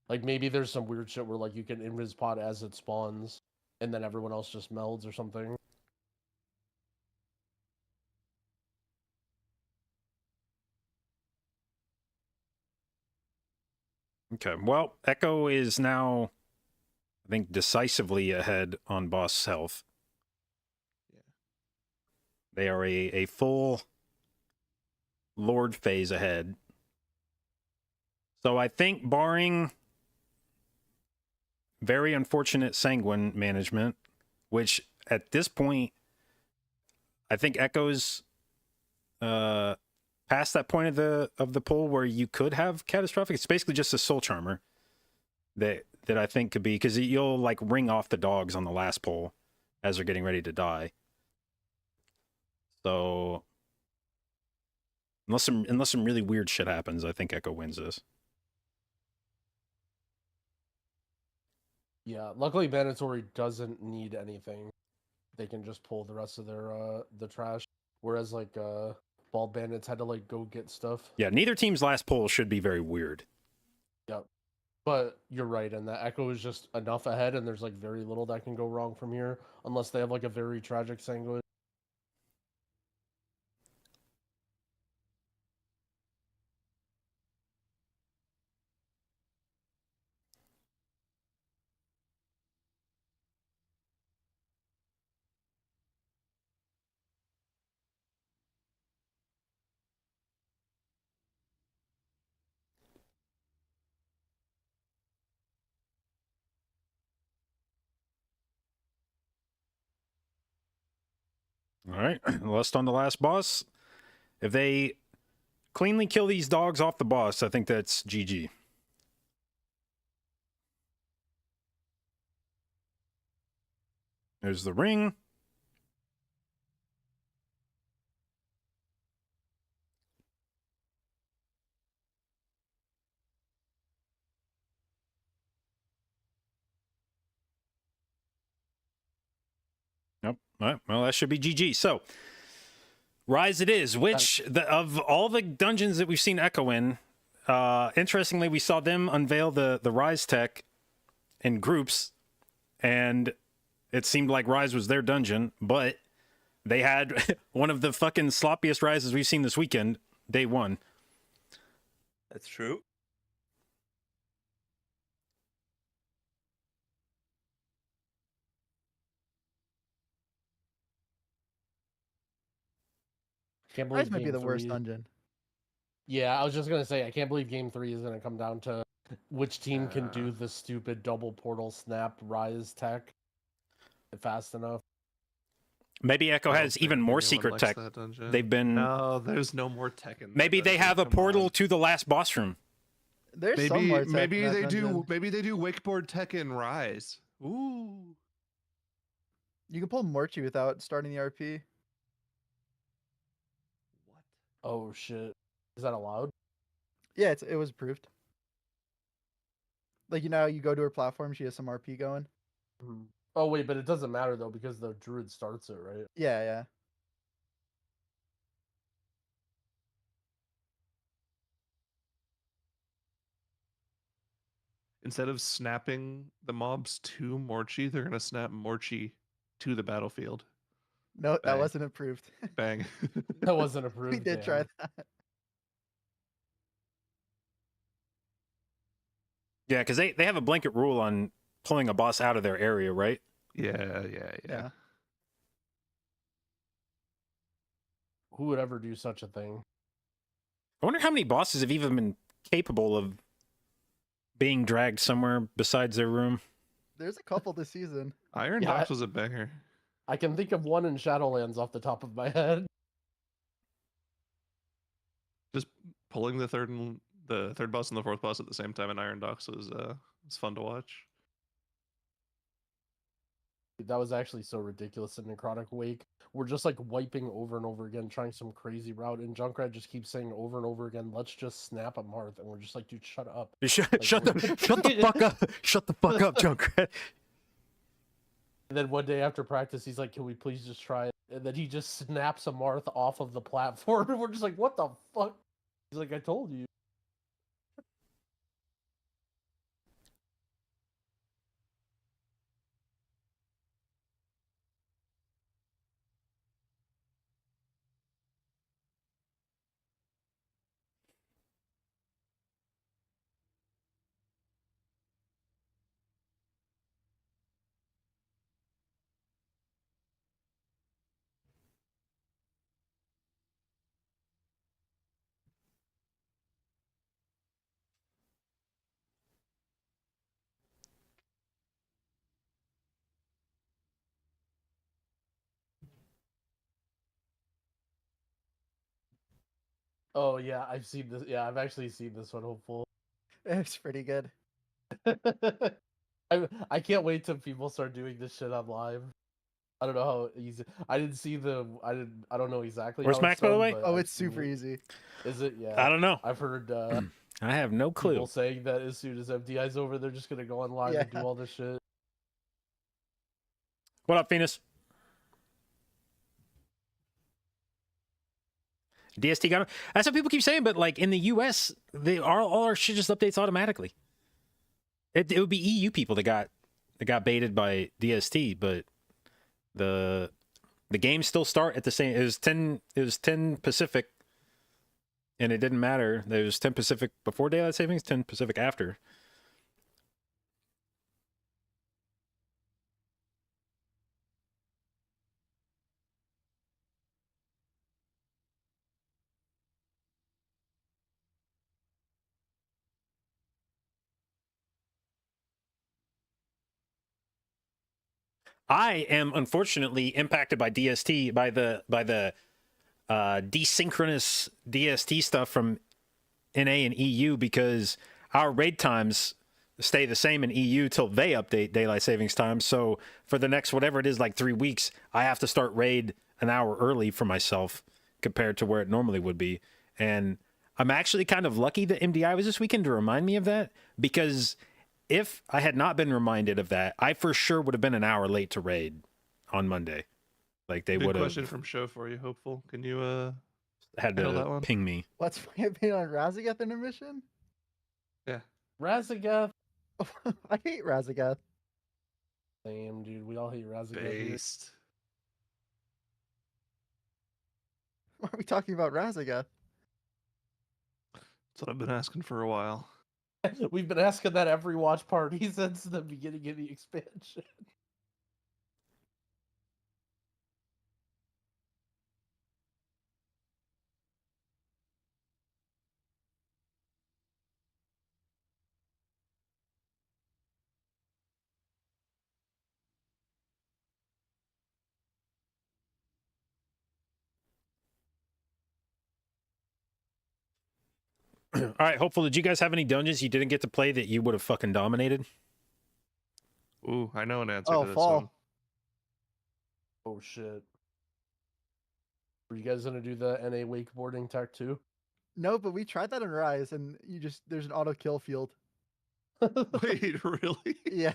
K: Like maybe there's some weird shit where like you can invis pot as it spawns, and then everyone else just melds or something.
B: Okay, well, Echo is now, I think, decisively ahead on boss health. Yeah. They are a full Lord phase ahead. So I think, barring very unfortunate Sanguine management, which at this point, I think Echo's past that point of the pull where you could have catastrophic. It's basically just a soul charmer that I think could be, because you'll like ring off the dogs on the last pull as they're getting ready to die. So unless some really weird shit happens, I think Echo wins this.
K: Yeah, luckily Mandatory doesn't need anything. They can just pull the rest of their the trash. Whereas like Bald Bandits had to like go get stuff.
B: Yeah, neither team's last pull should be very weird.
K: Yep. But you're right, and the Echo is just enough ahead, and there's like very little that can go wrong from here, unless they have like a very tragic Sanguine.
B: All right, lust on the last boss. If they cleanly kill these dogs off the boss, I think that's GG. There's the ring. Yep. All right. Well, that should be GG. So, Rise it is, which of all the dungeons that we've seen Echo in, interestingly, we saw them unveil the Rise tech in groups, and it seemed like Rise was their dungeon, but they had one of the fucking sloppiest Rises we've seen this weekend, day one.
L: That's true.
K: Can't
N: Rise
K: believe
N: might be
K: game
N: the worst
K: 3
N: dungeon.
K: Yeah, I was just gonna say I can't believe game 3 is gonna come down to which team can do the stupid double portal snap Rise tech fast enough.
B: Maybe Echo has even more secret tech. They've been
M: No, there's no more tech in.
B: Maybe they have a portal to the last boss room.
N: There's some more tech
M: maybe
N: in that
M: they
N: dungeon.
M: do. Maybe they do wakeboard tech in Rise. Ooh.
N: You can pull Morchi without starting the RP.
K: Oh shit. Is that allowed?
N: Yeah, it was approved. Like, you know, you go to her platform, she has some RP going.
K: Oh wait, but it doesn't matter though because the Druid starts it, right?
N: Yeah, yeah.
M: Instead of snapping the mobs to Morchi, they're gonna snap Morchi to the battlefield.
N: No, that
M: Bang.
N: wasn't approved.
M: Bang.
K: That wasn't approved.
N: We did try that.
B: Yeah, because they have a blanket rule on pulling a boss out of their area, right?
N: Yeah.
K: Who would ever do such a thing?
B: I wonder how many bosses have even been capable of being dragged somewhere besides their room.
N: There's a couple this season.
M: Iron
K: Yeah,
M: Docks was a banger.
K: I can think of one in Shadowlands off the top of my head.
M: Just pulling the third boss and the fourth boss at the same time in Iron Docks was fun to watch.
K: That was actually so ridiculous in Necrotic Wake. We're just like wiping over and over again, trying some crazy route, and Junkrat just keeps saying over and over again, "Let's just snap a Marth," and we're just like, "Dude, shut up!"
B: Shut the fuck up! Shut the fuck up, Junkrat.
K: And then one day after practice, he's like, "Can we please just try it?" And then he just snaps a Marth off of the platform, and we're just like, "What the fuck?" He's like, "I told you." Oh yeah, I've seen this. Yeah, I've actually seen this one. Hopeful.
N: It's pretty good.
K: I can't wait till people start doing this shit on live. I don't know how easy. I didn't see the. I don't know exactly.
B: Where's
K: how
B: Max,
K: it's
B: by the
K: done,
B: way?
K: but
N: Oh,
K: I've
N: it's
K: seen
N: super
K: it.
N: easy.
K: Is it? Yeah.
B: I don't know.
K: I've heard
B: I have no clue.
K: people saying that as soon as MDI's over, they're just gonna go on live and do
N: Yeah.
K: all this shit.
B: What up, Phoenix? DST got. That's what people keep saying, but like in the US, all our shit just updates automatically. It would be EU people that got baited by DST, but the games still start at the same. It was 10 Pacific, and it didn't matter. There was 10 Pacific before daylight savings, 10 Pacific after. I am unfortunately impacted by DST by the desynchronous DST stuff from NA and EU because our raid times stay the same in EU till they update daylight savings time. So for the next whatever it is, like 3 weeks, I have to start raid an hour early for myself compared to where it normally would be. And I'm actually kind of lucky that MDI was this weekend to remind me of that, because if I had not been reminded of that, I for sure would have been an hour late to raid on Monday. Like they
M: Good
B: would have
M: question from Show for you, Hopeful. Can you
B: had
M: handle that
B: to
M: one?
B: ping me.
N: What's my opinion on Razagath intermission?
M: Yeah.
K: Razagath.
N: I hate Razagath.
K: Same, dude. We all hate Razagath. here.
M: Based.
N: Why are we talking about Razagath?
M: That's what I've been asking for a while.
K: We've been asking that every watch party since the beginning of the expansion.
B: All right, hopeful. Did you guys have any dungeons you didn't get to play that you would have fucking dominated?
M: Ooh, I know an answer
N: Oh,
M: to this
N: fall.
M: one.
K: Oh shit. Were you guys gonna do the NA wakeboarding tech too?
N: No, but we tried that in Rise, and there's an auto kill field.
M: Wait, really?
N: Yeah.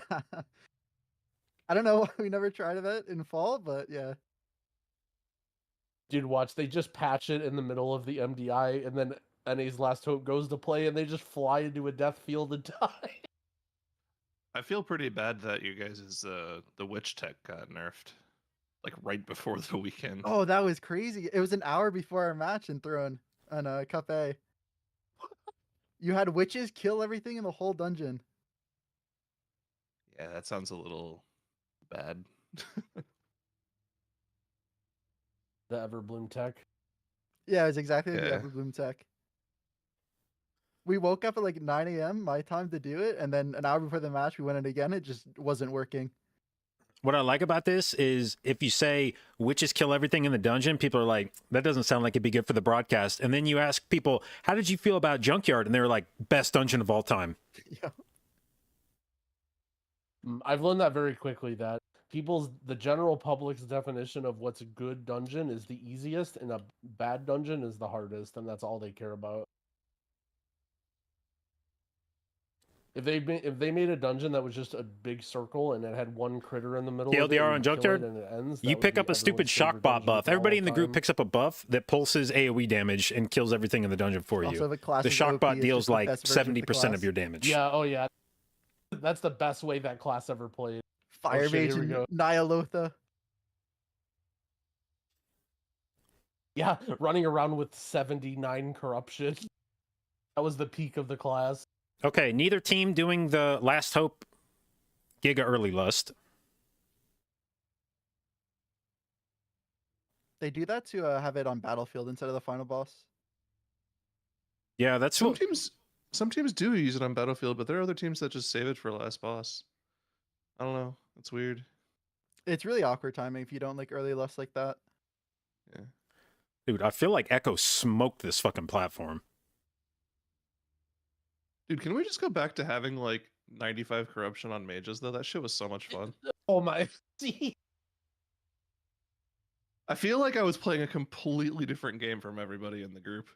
N: I don't know why we never tried that in fall, but yeah.
K: Dude, watch. They just patch it in the middle of the MDI, and then NA's Last Hope goes to play, and they just fly into a death field and die.
M: I feel pretty bad that you guys' the witch tech got nerfed, like right before the weekend.
N: Oh, that was crazy. It was an hour before our match in Throne on Cup A. You had witches kill everything in the whole dungeon.
M: Yeah, that sounds a little bad.
K: The Everbloom tech.
N: Yeah, it was exactly like
M: Yeah.
N: the Everbloom tech. We woke up at like 9 a.m. my time to do it, and then an hour before the match, we went in again. It just wasn't working.
B: What I like about this is if you say witches kill everything in the dungeon, people are like, that doesn't sound like it'd be good for the broadcast. And then you ask people, how did you feel about Junkyard? And they were like, best dungeon of all time.
N: Yeah.
K: I've learned that very quickly that the general public's definition of what's a good dungeon is the easiest, and a bad dungeon is the hardest, and that's all they care about. If they made a dungeon that was just a big circle and it had one critter in the middle of it,
B: TLDR
K: and
B: on
K: you kill it
B: Junkyard,
K: and it ends,
B: you
K: that would
B: pick
K: be
B: up a stupid
K: everyone's
B: shock
K: favorite
B: bot
K: dungeon
B: buff.
K: for
B: Everybody
K: all
B: in the group
K: time.
B: picks up a buff that pulses AoE damage and kills everything in the dungeon for
N: Also,
B: you.
N: the class
B: The
N: is
B: shock
N: OP,
B: bot
N: it's
B: deals
N: just the
B: like
N: best version of the
B: 70% of
N: class.
B: your damage.
K: Yeah, oh yeah. That's the best way that class ever played.
N: Fire
K: shit,
N: Mage
K: here we
N: and
K: go.
N: Nyalotha.
K: Yeah, running around with 79 corruption. That was the peak of the class.
B: Okay, neither team doing the Last Hope Giga Early Lust.
N: They do that to have it on Battlefield instead of the final boss.
B: Yeah, that's
M: Some
B: what...
M: teams do use it on Battlefield, but there are other teams that just save it for last boss. I don't know. It's weird.
N: It's really awkward timing if you don't like early lust like that.
M: Yeah.
B: Dude, I feel like Echo smoked this fucking platform.
M: Dude, can we just go back to having like 95 corruption on mages though? That shit was so much fun.
K: Oh my.
M: I feel like I was playing a completely different game from everybody in the group.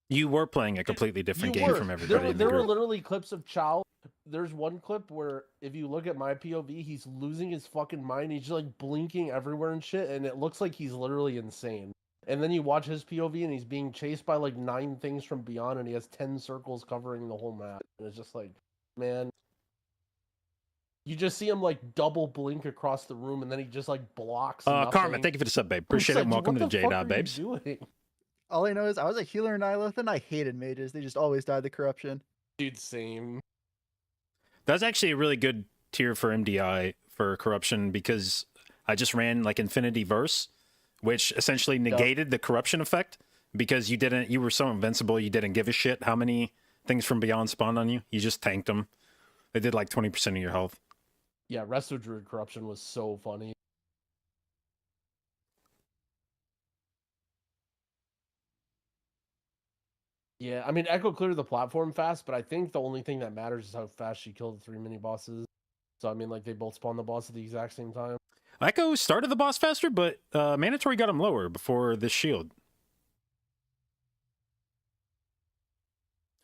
B: You were playing a completely different
K: You
B: game
K: were.
B: from everybody in the
K: There were
B: group.
K: literally clips of Chow. There's one clip where if you look at my POV, he's losing his fucking mind. He's just like blinking everywhere and shit, and it looks like he's literally insane. And then you watch his POV and he's being chased by like 9 things from beyond, and he has 10 circles covering the whole map. And it's just like, man. You just see him like double blink across the room, and then he just like blocks.
B: Karma, thank you for the sub, babe. Appreciate it, and welcome to the J-Dot, babes.
N: All I know is I was a healer in Nyalotha, and I hated mages. They just always died to corruption.
K: Dude, same.
B: That's actually a really good tier for MDI for corruption because I just ran like Infinity Verse, which essentially negated the corruption effect because you were so invincible, you didn't give a shit how many things from beyond spawned on you. You just tanked them. They did like 20% of your health.
K: Yeah, Resto Druid corruption was so funny. Yeah, I mean, Echo cleared the platform fast, but I think the only thing that matters is how fast she killed the 3 mini bosses. So, I mean, like, they both spawned the boss at the exact same time.
B: Echo started the boss faster, but Mandatory got him lower before this shield.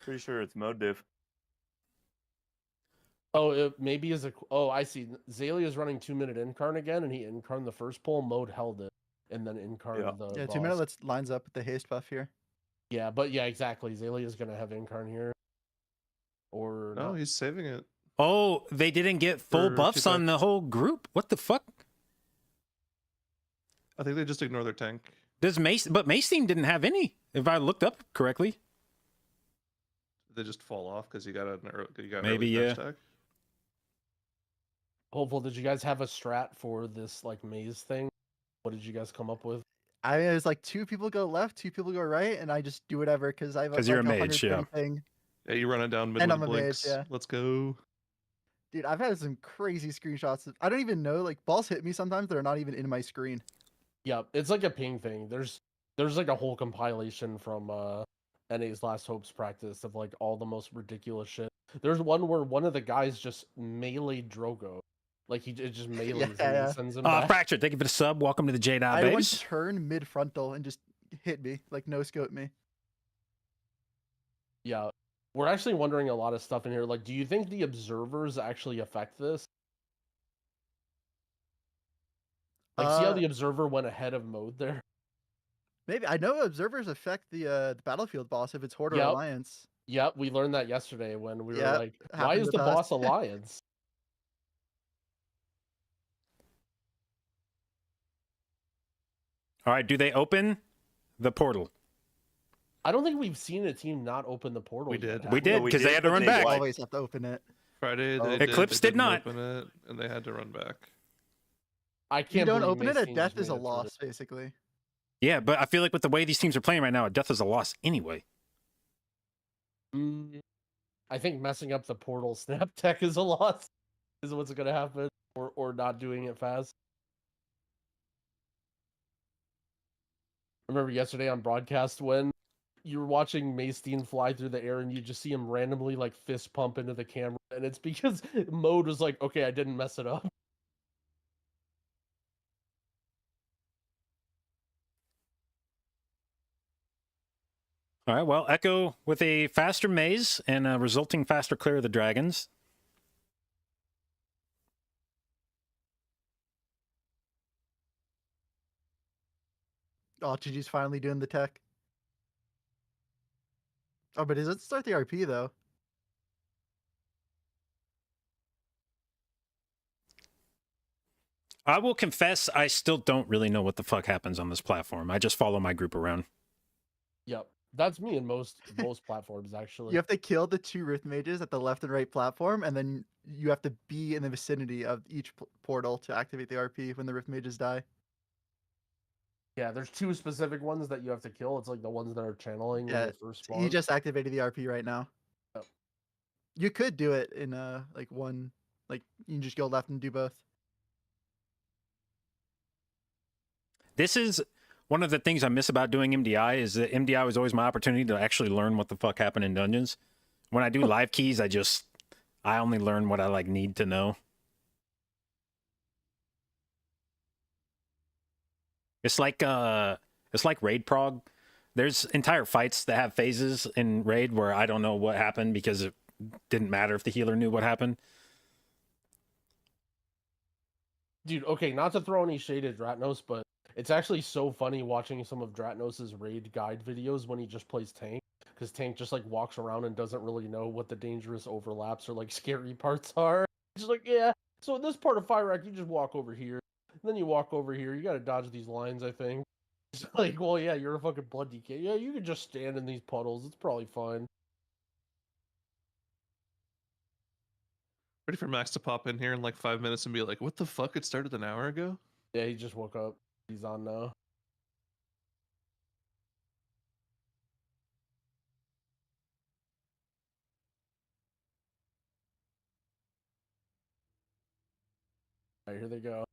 L: Pretty sure it's mode diff.
K: Oh, it maybe is a... Oh, I see. Zalia's running 2-minute incarn again, and he incarned the first pull, mode held it, and then incarned the
N: Yeah,
K: boss.
N: 2 minute lines up with the haste buff here.
K: Yeah, but yeah, exactly. Zalia's going to have incarn here. Or...
M: No, he's saving it.
B: Oh, they didn't get full
M: For
B: buffs on the whole group? What the fuck?
M: I think they just ignore their tank.
B: But Mace Team didn't have any, if I looked up correctly.
M: They just fall off because you got
B: Maybe,
M: early
B: yeah.
M: stack.
K: Hopeful, did you guys have a strat for this like maze thing? What did you guys come up with?
N: I mean, it was like 2 people go left, 2 people go right, and I just do whatever because I have like
B: you're a
N: a
B: mage,
N: 100
B: yeah.
N: thing.
M: Yeah, you run it down mid
N: And
M: with
N: I'm a mage,
M: blinks.
N: yeah.
M: Let's go.
N: Dude, I've had some crazy screenshots. I don't even know, like, balls hit me sometimes that are not even in my screen.
K: Yeah, it's like a ping thing. There's like a whole compilation from NA's Last Hopes practice of like all the most ridiculous shit. There's one where one of the guys just meleeed Drogo. Like it just melees him and sends him back.
B: Fractured, thank you for the sub. Welcome to the J-Dot,
N: I had one
B: babes.
N: turn mid-frontal and just hit me, like no-scoped me.
K: Yeah. We're actually wondering a lot of stuff in here. Like, do you think the observers actually affect this? Like, see how the observer went ahead of mode there?
N: Maybe. I know observers affect the battlefield boss if it's Horde or
K: Yep.
N: Alliance.
K: Yep, we learned that yesterday when we were
N: Yep,
K: like, why
N: happened
K: is
N: with
K: the
N: us.
K: boss Alliance?
B: All right, do they open the portal?
K: I don't think we've seen a team not open the portal.
M: We did.
B: We did, because they had to run back.
N: Always have to open it.
M: Friday
N: Oh.
M: they did.
B: Eclipse
M: they
B: did
M: didn't
B: not.
M: open it, and they had to run back.
K: I
N: If you
K: can't
N: don't
K: believe
N: open it, a
K: Mace Team
N: death
K: just
N: is a
K: made it through
N: loss,
K: this.
N: basically.
B: Yeah, but I feel like with the way these teams are playing right now, a death is a loss anyway.
K: I think messing up the portal snap tech is a loss. Is what's gonna happen, or not doing it fast. I remember yesterday on broadcast when you were watching Maystine fly through the air and you just see him randomly like fist pump into the camera, and it's because Mode was like, okay, I didn't mess it up.
B: All right, well, Echo with a faster maze and a resulting faster clear of the dragons.
N: Oh, GG's finally doing the tech. Oh, but does it start the RP, though?
B: I will confess, I still don't really know what the fuck happens on this platform. I just follow my group around.
K: Yep, that's me in most platforms actually.
N: You have to kill the 2 Rift Mages at the left and right platform, and then you have to be in the vicinity of each portal to activate the RP when the Rift Mages die.
K: Yeah, there's 2 specific ones that you have to kill. It's like the ones that are channeling when
N: Yeah,
K: they first spawn.
N: he just activated the RP right now.
K: Yep.
N: You could do it in like one, like you can just go left and do both.
B: This is one of the things I miss about doing MDI is that MDI was always my opportunity to actually learn what the fuck happened in dungeons. When I do live keys, I only learn what I like need to know. It's like raid prog. There's entire fights that have phases in raid where I don't know what happened because it didn't matter if the healer knew what happened.
K: Dude, okay, not to throw any shade at Dratnos, but it's actually so funny watching some of Dratnos' raid guide videos when he just plays tank, because tank just like walks around and doesn't really know what the dangerous overlaps or like scary parts are. Just like, yeah, so in this part of Fire Rack, you just walk over here, and then you walk over here, you gotta dodge these lines, I think. It's like, well, yeah, you're a fucking blood DK. Yeah, you can just stand in these puddles, it's probably fine.
M: Ready for Max to pop in here in like 5 minutes and be like, "What the fuck? It started an hour ago."
K: Yeah, he just woke up. He's on now. Alright, here they go.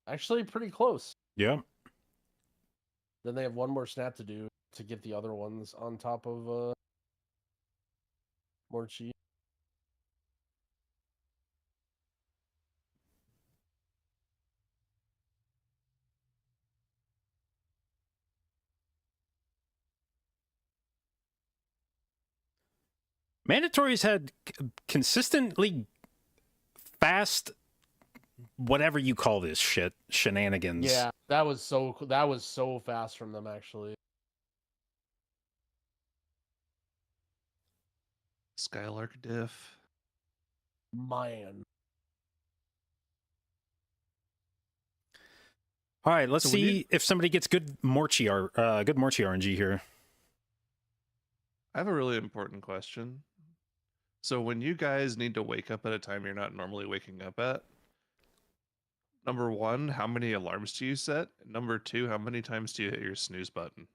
K: Actually, pretty close.
B: Yeah.
K: Then they have one more snap to do to get the other ones on top of more cheat.
B: Mandatories had consistently fast, whatever you call this shit, shenanigans.
K: Yeah, that was so fast from them actually.
M: Skylark diff.
K: Man.
B: All right, let's
M: So when
B: see if somebody gets good Morchi RNG here.
M: I have a really important question. So when you guys need to wake up at a time you're not normally waking up at, number 1, how many alarms do you set? Number 2, how many times do you hit your snooze button?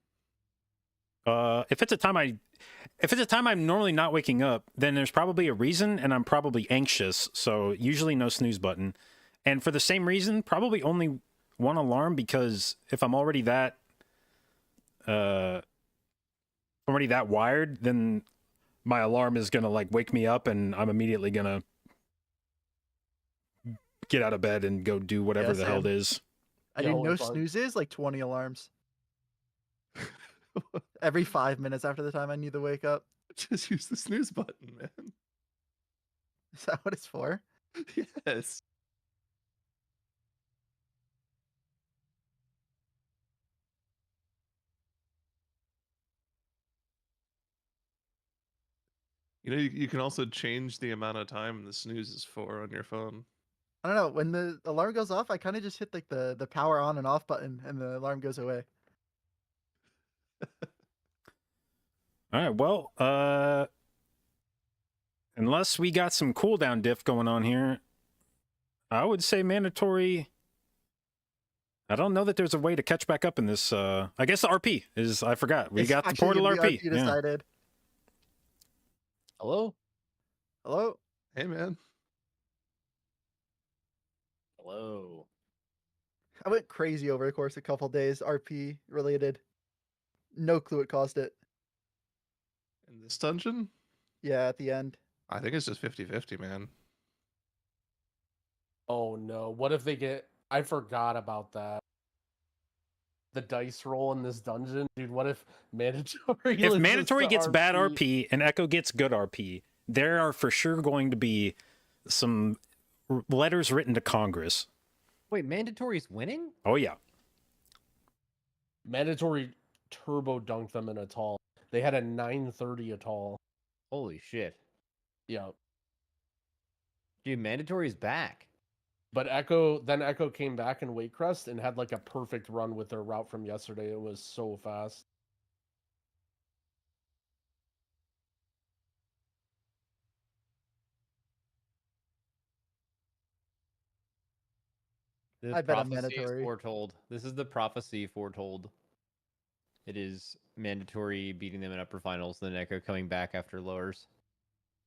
B: If it's a time I'm normally not waking up, then there's probably a reason, and I'm probably anxious. So usually no snooze button, and for the same reason, probably only one alarm, because if I'm already that wired, then my alarm is gonna like wake me up, and I'm immediately gonna get out of bed and go do whatever the hell it is.
N: I do no snoozes, like 20 alarms. Every 5 minutes after the time I need to wake up.
M: Just use the snooze button, man.
N: Is that what it's for?
M: Yes. You know, you can also change the amount of time the snooze is for on your phone.
N: I don't know. When the alarm goes off, I kind of just hit like the power on and off button, and the alarm goes away.
B: All right. Well, unless we got some cooldown diff going on here, I would say mandatory. I don't know that there's a way to catch back up in this. I guess the RP is. I forgot. We
N: It's
B: got the
N: actually
B: portal
N: gonna be
B: RP. Yeah.
N: decided.
O: Hello?
N: Hello?
M: Hey, man.
O: Hello.
N: I went crazy over the course of a couple days, RP related. No clue what caused it.
M: In this dungeon?
N: Yeah, at the end.
M: I think it's just 50-50, man.
K: Oh no! What if they get? I forgot about that. The dice roll in this dungeon, dude. What if mandatory?
B: If
K: loses
B: mandatory
K: to
B: gets bad RP and Echo gets good RP, there are for sure going to be some letters written to Congress.
O: Wait, mandatory's winning?
B: Oh yeah.
K: Mandatory turbo dunked them in a tall. They had a 930 a tall.
O: Holy shit.
K: Yeah.
O: Dude, mandatory's back.
K: But Echo came back in Wakecrest and had like a perfect run with their route from yesterday. It was so fast.
O: The
N: I bet I'm
O: prophecy is
N: mandatory.
O: foretold. This is the prophecy foretold. It is mandatory beating them in upper finals, then Echo coming back after lowers.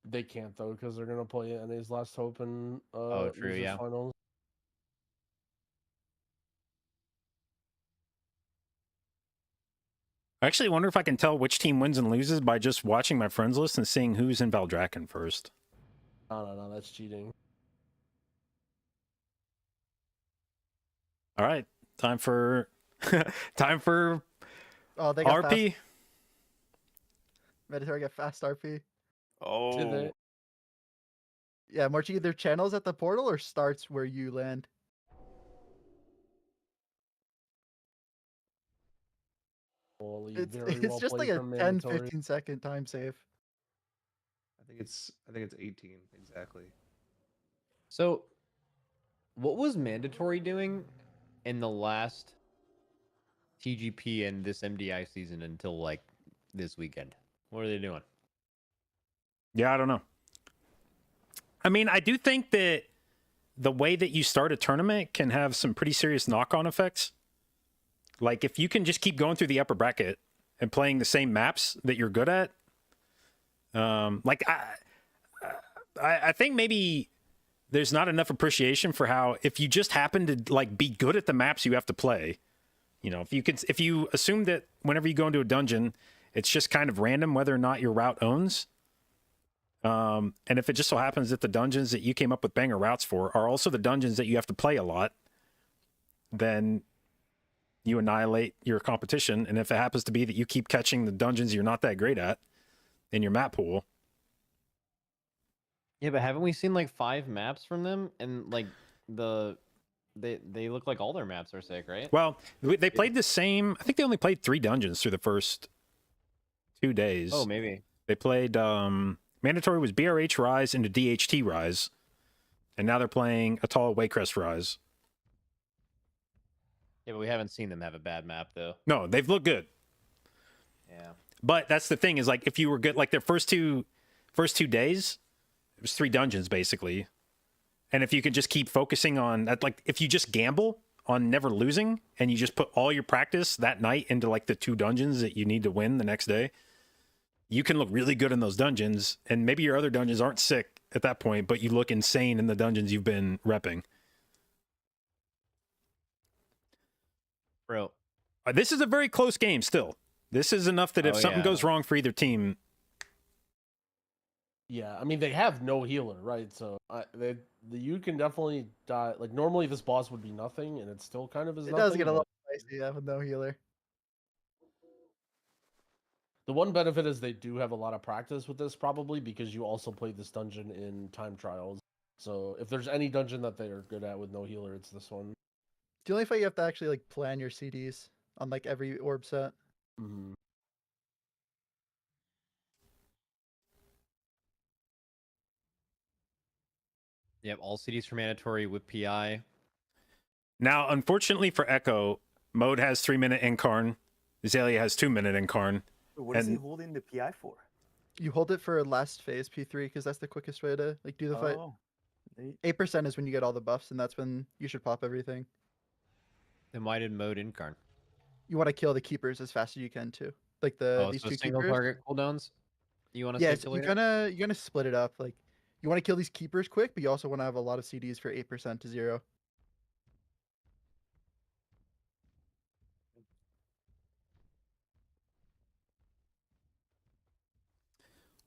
K: They can't though because they're gonna play NA's Last Hope in
O: Oh, true,
K: losers
O: yeah.
K: finals.
B: I actually wonder if I can tell which team wins and loses by just watching my friends list and seeing who's in Valdrakken first.
K: No, that's cheating.
B: All right, time for time for
N: Oh, they got
B: RP.
N: fast. Mandatory got fast RP.
L: Oh.
N: Yeah, March either channels at the portal or starts where you land.
K: Holy,
N: It's
K: very
N: it's
K: well
N: just like
K: played
N: a
K: from
N: 10,
K: mandatory.
N: 15 second time save.
M: I think it's 18 exactly.
O: So, what was mandatory doing in the last TGP and this MDI season until like this weekend? What are they doing?
B: Yeah, I don't know. I mean, I do think that the way that you start a tournament can have some pretty serious knock-on effects. Like, if you can just keep going through the upper bracket and playing the same maps that you're good at, I think maybe there's not enough appreciation for how if you just happen to like be good at the maps you have to play, you know, if you assume that whenever you go into a dungeon, it's just kind of random whether or not your route owns. And if it just so happens that the dungeons that you came up with banger routes for are also the dungeons that you have to play a lot, then you annihilate your competition. And if it happens to be that you keep catching the dungeons you're not that great at in your map pool.
O: Yeah, but haven't we seen like 5 maps from them? And like they look like all their maps are sick, right?
B: Well, they played the same. I think they only played 3 dungeons through the first 2 days.
O: Oh, maybe.
B: They played mandatory was BRH Rise into DHT Rise, and now they're playing Atoll Waycrest Rise.
O: Yeah, but we haven't seen them have a bad map though.
B: No, they've looked good.
O: Yeah.
B: But that's the thing is like if you were good, like their first two days, it was 3 dungeons basically, and if you could just keep focusing on that, like if you just gamble on never losing and you just put all your practice that night into like the 2 dungeons that you need to win the next day, you can look really good in those dungeons, and maybe your other dungeons aren't sick at that point, but you look insane in the dungeons you've been repping.
O: Bro.
B: This is a very close game still. This is enough that if something
O: yeah.
B: goes wrong for either team.
K: Yeah, I mean they have no healer, right? So you can definitely die. Like normally this boss would be nothing, and it still kind of is.
N: It
K: nothing,
N: does get a
K: but
N: little spicy, yeah, with no healer.
K: The one benefit is they do have a lot of practice with this, probably because you also played this dungeon in time trials. So if there's any dungeon that they are good at with no healer, it's this one.
N: The only fight you have to actually like plan your CDs on like every orb set.
K: Mm-hmm.
O: Yep, all CDs for mandatory with PI.
B: Now, unfortunately for Echo, Mode has 3-minute incarn. Azalea has 2-minute incarn.
L: What is he
B: And
L: holding the PI for?
N: You hold it for last phase P3 because that's the quickest way to like do the fight.
L: Oh,
N: 8% is when you get all the buffs, and that's when you should pop everything.
O: Then why did Mode incarn?
N: You want to kill the keepers as fast as you can too. Like the
O: Oh,
N: these
O: so
N: two
O: single
N: keepers.
O: target cooldowns? You want to
N: Yes,
O: stipulate
N: you're gonna split it up. Like you want to kill these keepers quick, but you also want to have a lot of CDs for 8% to 0.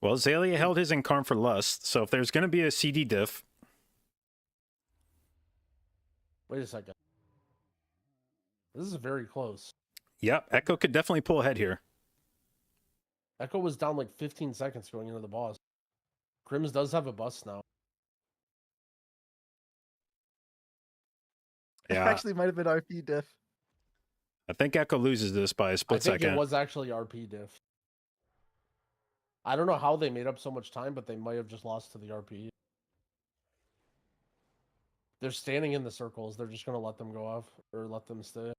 B: well, Azalea held his incarn for Lust, so if there's going to be a CD diff,
K: Wait a second. This is very close.
B: yep, Echo could definitely pull ahead here.
K: Echo was down like 15 seconds going into the boss. Crims does have a bust now.
B: Yeah,
N: Actually, might have been RP diff.
B: I think Echo loses this by a
K: I
B: split
K: think
B: second.
K: it was actually RP diff. I don't know how they made up so much time, but they might have just lost to the RP. They're standing in the circles. They're just gonna let them go off or let them stay.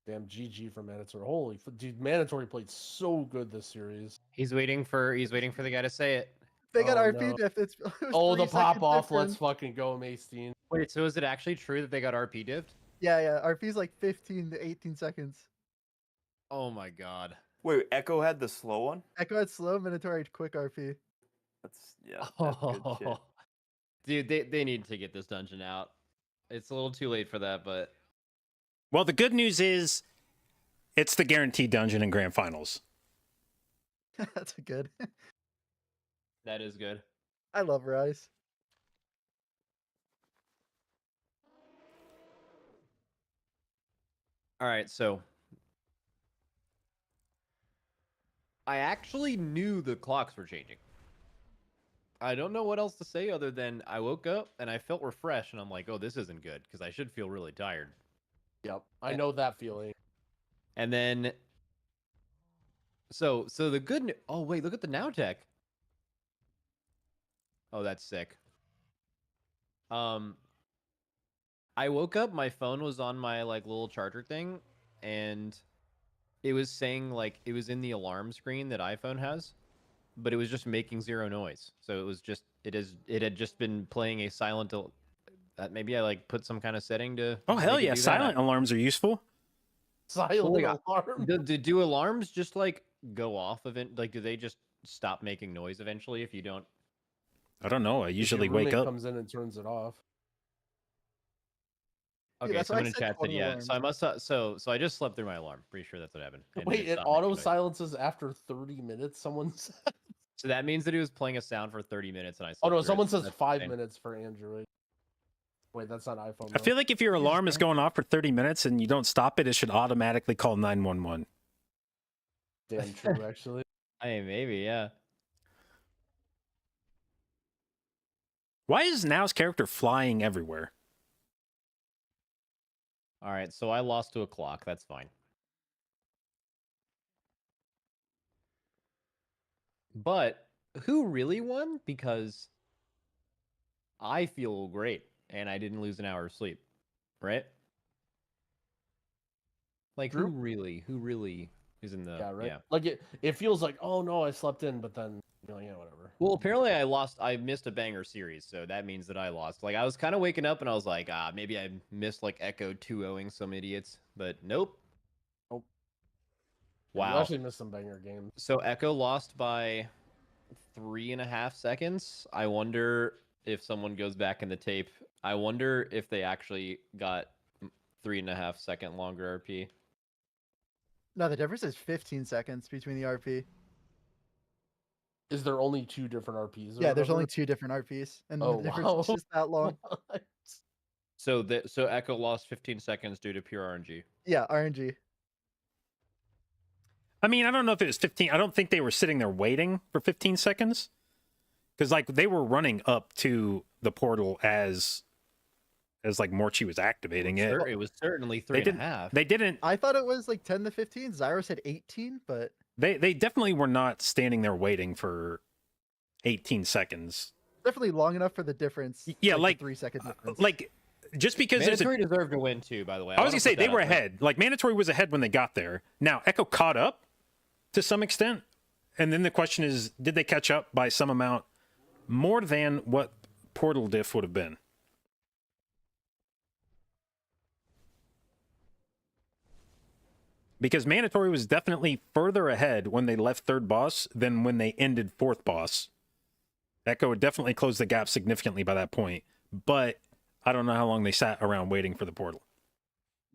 K: Damn, GG for Mandatory. Holy, dude, Mandatory played so good this series.
O: He's waiting for the guy to say it.
N: They got
K: Oh,
N: RP
K: no.
N: diff. It was
K: Oh, the
N: 3
K: pop
N: second
K: off. Let's
N: difference.
K: fucking go, Mastein.
O: Wait, so is it actually true that they got RP diffed?
N: Yeah. RP's like 15 to 18 seconds.
O: Oh my god.
L: Wait, Echo had the slow one?
N: Echo had slow, Minotaur had quick RP.
L: That's good shit.
O: Dude, they need to get this dungeon out. It's a little too late for that, but
B: Well, the good news is it's the guaranteed dungeon in Grand Finals.
N: That's good.
O: that is good.
N: I love Rise.
O: All right, so I actually knew the clocks were changing. I don't know what else to say other than I woke up and I felt refreshed and I'm like, oh, this isn't good because I should feel really tired.
K: Yep, I know that feeling.
O: And then, so the good oh wait, look at the now tech. Oh, that's sick. I woke up, my phone was on my like little charger thing, and it was saying like it was in the alarm screen that iPhone has, but it was just making zero noise. So it was just it had just been playing a silent. Maybe I like put some kind of setting to.
B: Oh hell
O: make it
B: yeah!
O: do that.
B: Silent alarms are useful.
K: Silent alarm.
O: Do alarms just like go off event? Like, do they just stop making noise eventually if you don't?
B: I don't know. I
K: If
B: usually
K: your
B: wake
K: roommate
B: up.
K: comes in and turns it off.
O: Okay,
N: that's
O: so
N: why I
O: I'm in
N: said
O: chat said
N: 20
O: yeah.
N: alarms.
O: So I must so I just slept through my alarm. Pretty sure that's what happened. and
K: Wait, it
O: stopped making
K: auto
O: noise.
K: silences after 30 minutes. Someone said.
O: So that means that he was playing a sound for 30 minutes and I.
K: Oh no,
O: slept through it,
K: someone
O: so
K: says
O: that's
K: 5
O: insane.
K: minutes for Android. Wait, that's not iPhone.
B: I feel like if your alarm is going off for 30 minutes and you don't stop it, it should automatically call 911.
K: Damn true, actually.
O: Hey, maybe, yeah.
B: Why is Now's character flying everywhere?
O: All right, so I lost to a clock. That's fine. But who really won? Because I feel great and I didn't lose an hour of sleep, right? Like
K: True.
O: who really is in the
K: Yeah, right.
O: yeah.
K: Like it feels like, oh no, I slept in, but then you know, yeah, whatever.
O: Well, apparently I missed a banger series, so that means that I lost. Like I was kind of waking up and I was like, maybe I missed like Echo 2-0ing some idiots, but nope.
K: Nope.
O: Wow.
K: You actually missed some banger games.
O: So Echo lost by 3.5 seconds. I wonder if someone goes back in the tape. I wonder if they actually got 3.5 second longer RP.
N: No, the difference is 15 seconds between the RP.
K: Is there only 2 different RPs? or
N: Yeah, there's only
K: whatever?
N: 2 different RPs, and
K: Oh,
N: the difference
K: wow.
N: is just that long.
O: So Echo lost 15 seconds due to pure RNG.
N: Yeah, RNG.
B: I mean, I don't know if it was 15. I don't think they were sitting there waiting for 15 seconds. Because, like, they were running up to the portal as like Morchi was activating it.
O: It was certainly 3.5.
B: They didn't.
N: I thought it was like 10 to 15. Zyro said 18, but
B: They definitely were not standing there waiting for 18 seconds.
N: Definitely long enough for the difference.
B: Yeah,
N: the
B: like
N: 3-second difference.
B: like just because there's a
O: Mandatory deserved to win too. By the way,
B: I was
O: wanna
B: gonna say
O: put
B: they
O: that
B: were
O: out there.
B: ahead. Like Mandatory was ahead when they got there. Now Echo caught up to some extent, and then the question is, did they catch up by some amount more than what Portal diff would have been? Because Mandatory was definitely further ahead when they left third boss than when they ended fourth boss. Echo had definitely closed the gap significantly by that point, but I don't know how long they sat around waiting for the portal.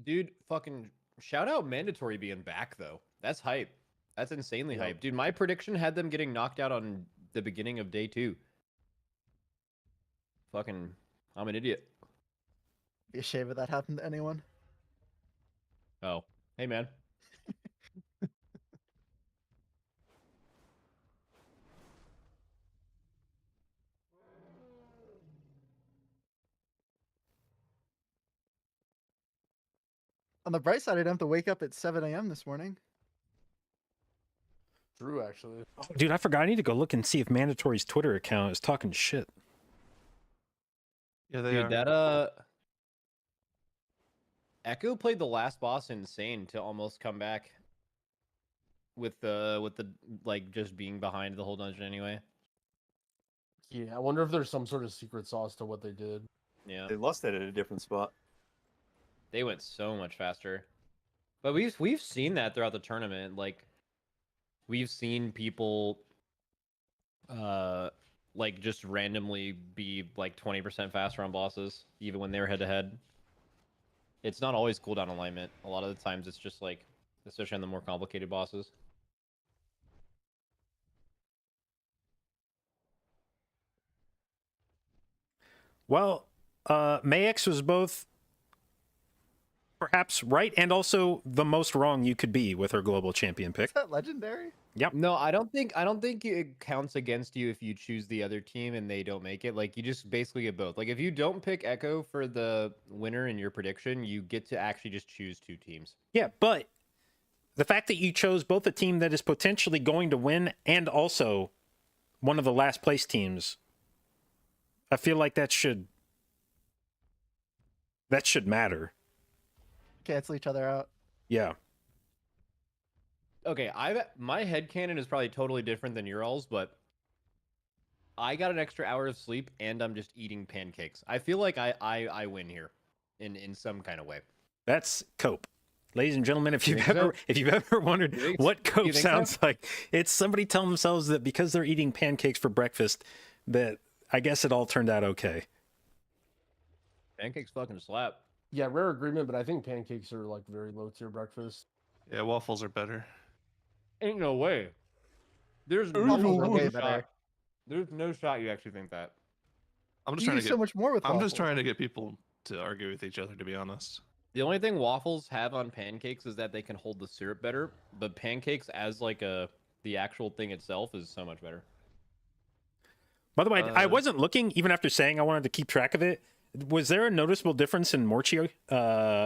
O: Dude, fucking shout out Mandatory being back though. That's hype. That's insanely hype. Dude, my prediction had them getting knocked out on the beginning of day 2. Fucking, I'm an idiot.
N: Be a shame if that happened to anyone.
O: Oh, hey man.
N: On the bright side, I didn't have to wake up at 7 a.m. this morning.
K: True, actually.
B: Dude, I forgot. I need to go look and see if Mandatory's Twitter account is talking shit.
M: Yeah, they
O: Dude,
M: are.
O: that Echo played the last boss insane to almost come back with the like just being behind the whole dungeon anyway.
K: Yeah, I wonder if there's some sort of secret sauce to what they did.
O: Yeah.
L: They lost it at a different spot.
O: They went so much faster. But we've seen that throughout the tournament. Like we've seen people like just randomly be like 20% faster on bosses, even when they're head to head. It's not always cooldown alignment. A lot of the times it's just like, especially on the more complicated bosses.
B: Well, Mayx was both perhaps right and also the most wrong you could be with her global champion pick.
N: Is that legendary?
B: Yep.
O: No, I don't think it counts against you if you choose the other team and they don't make it. Like you just basically get both. Like if you don't pick Echo for the winner in your prediction, you get to actually just choose 2 teams.
B: Yeah, but the fact that you chose both a team that is potentially going to win and also one of the last place teams, I feel like that should matter.
N: Cancel each other out.
B: Yeah.
O: Okay, my headcanon is probably totally different than your all's, but I got an extra hour of sleep and I'm just eating pancakes. I feel like I win here in some kind of way.
B: That's cope. Ladies and gentlemen, if you've
O: think so?
B: ever wondered what cope
O: think so?
B: sounds like, it's somebody telling themselves that because they're eating pancakes for breakfast, that I guess it all turned out okay.
O: Pancakes fucking slap.
K: Yeah, rare agreement, but I think pancakes are like very low tier breakfast.
M: Yeah, waffles are better.
O: Ain't no way. There's
N: Waffles are
O: no
N: way
O: shot.
N: better.
O: There's no shot you actually think that.
M: I'm just
N: You
M: trying
N: do
M: to
N: so much more with
M: I'm
N: waffles.
M: just trying to get people to argue with each other, to be honest.
O: The only thing waffles have on pancakes is that they can hold the syrup better, but pancakes as like the actual thing itself is so much better.
B: By the way, I wasn't looking, even after saying I wanted to keep track of it. Was there a noticeable difference in Morchi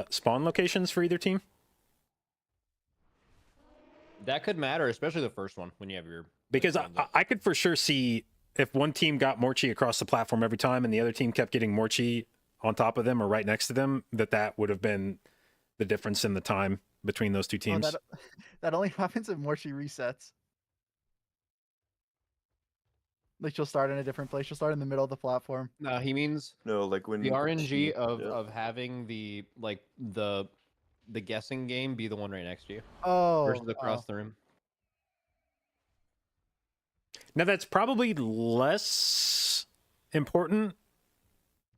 B: spawn locations for either team?
O: That could matter, especially the first one when you have your.
B: Because I could for sure see if one team got Morchi across the platform every time and the other team kept getting Morchi on top of them or right next to them, that would have been the difference in the time between those two teams.
N: Oh, that only happens if Morchi resets. Like she'll start in a different place. She'll start in the middle of the platform.
O: No, he means
L: No, like when
O: the RNG
L: she-
O: of
L: yeah.
O: of having the the guessing game be the one right next to you.
N: Oh,
O: Versus across the room.
B: Now that's probably less important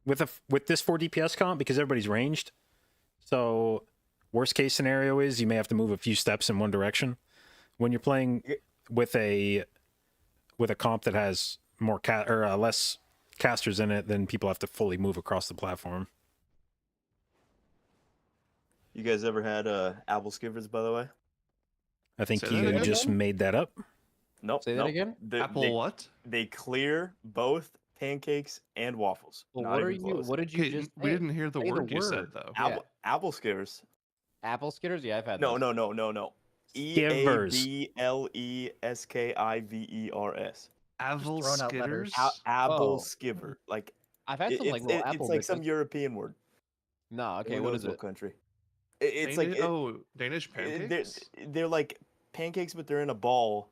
B: with this 4 DPS comp because everybody's ranged. So worst case scenario is you may have to move a few steps in one direction. When you're playing with a comp that has more less casters in it, then people have to fully move across the platform.
L: You guys ever had apple skivers, by the way?
B: I think
M: Say that
B: you
M: again?
B: just made that up.
L: Nope.
O: Say that
L: nope.
O: again?
M: Apple what?
L: They clear both pancakes and waffles.
O: Well,
L: Not
O: what are
L: even
O: you?
L: close.
O: What did you
M: Okay,
O: just?
M: we
O: say?
M: didn't hear the
O: Say
M: word you said
O: word.
M: though.
O: Yeah.
L: Apple skivers.
O: Apple skitters? Yeah, I've had
L: No,
O: those.
L: no.
B: Skivers.
L: EABLESKIVERS.
M: Avel
N: throwing out letters.
M: skitters.
L: Apple
O: Oh.
L: skiver. Like
O: I've had some like
L: it's,
O: little
L: it's
O: apple
L: like some
O: biscuits.
L: European word.
O: No, okay,
L: Who
O: what
L: knows
O: is
L: what
O: it?
L: country? It's like
M: Danish
L: they're
M: pancakes.
L: they're like pancakes, but they're in a ball,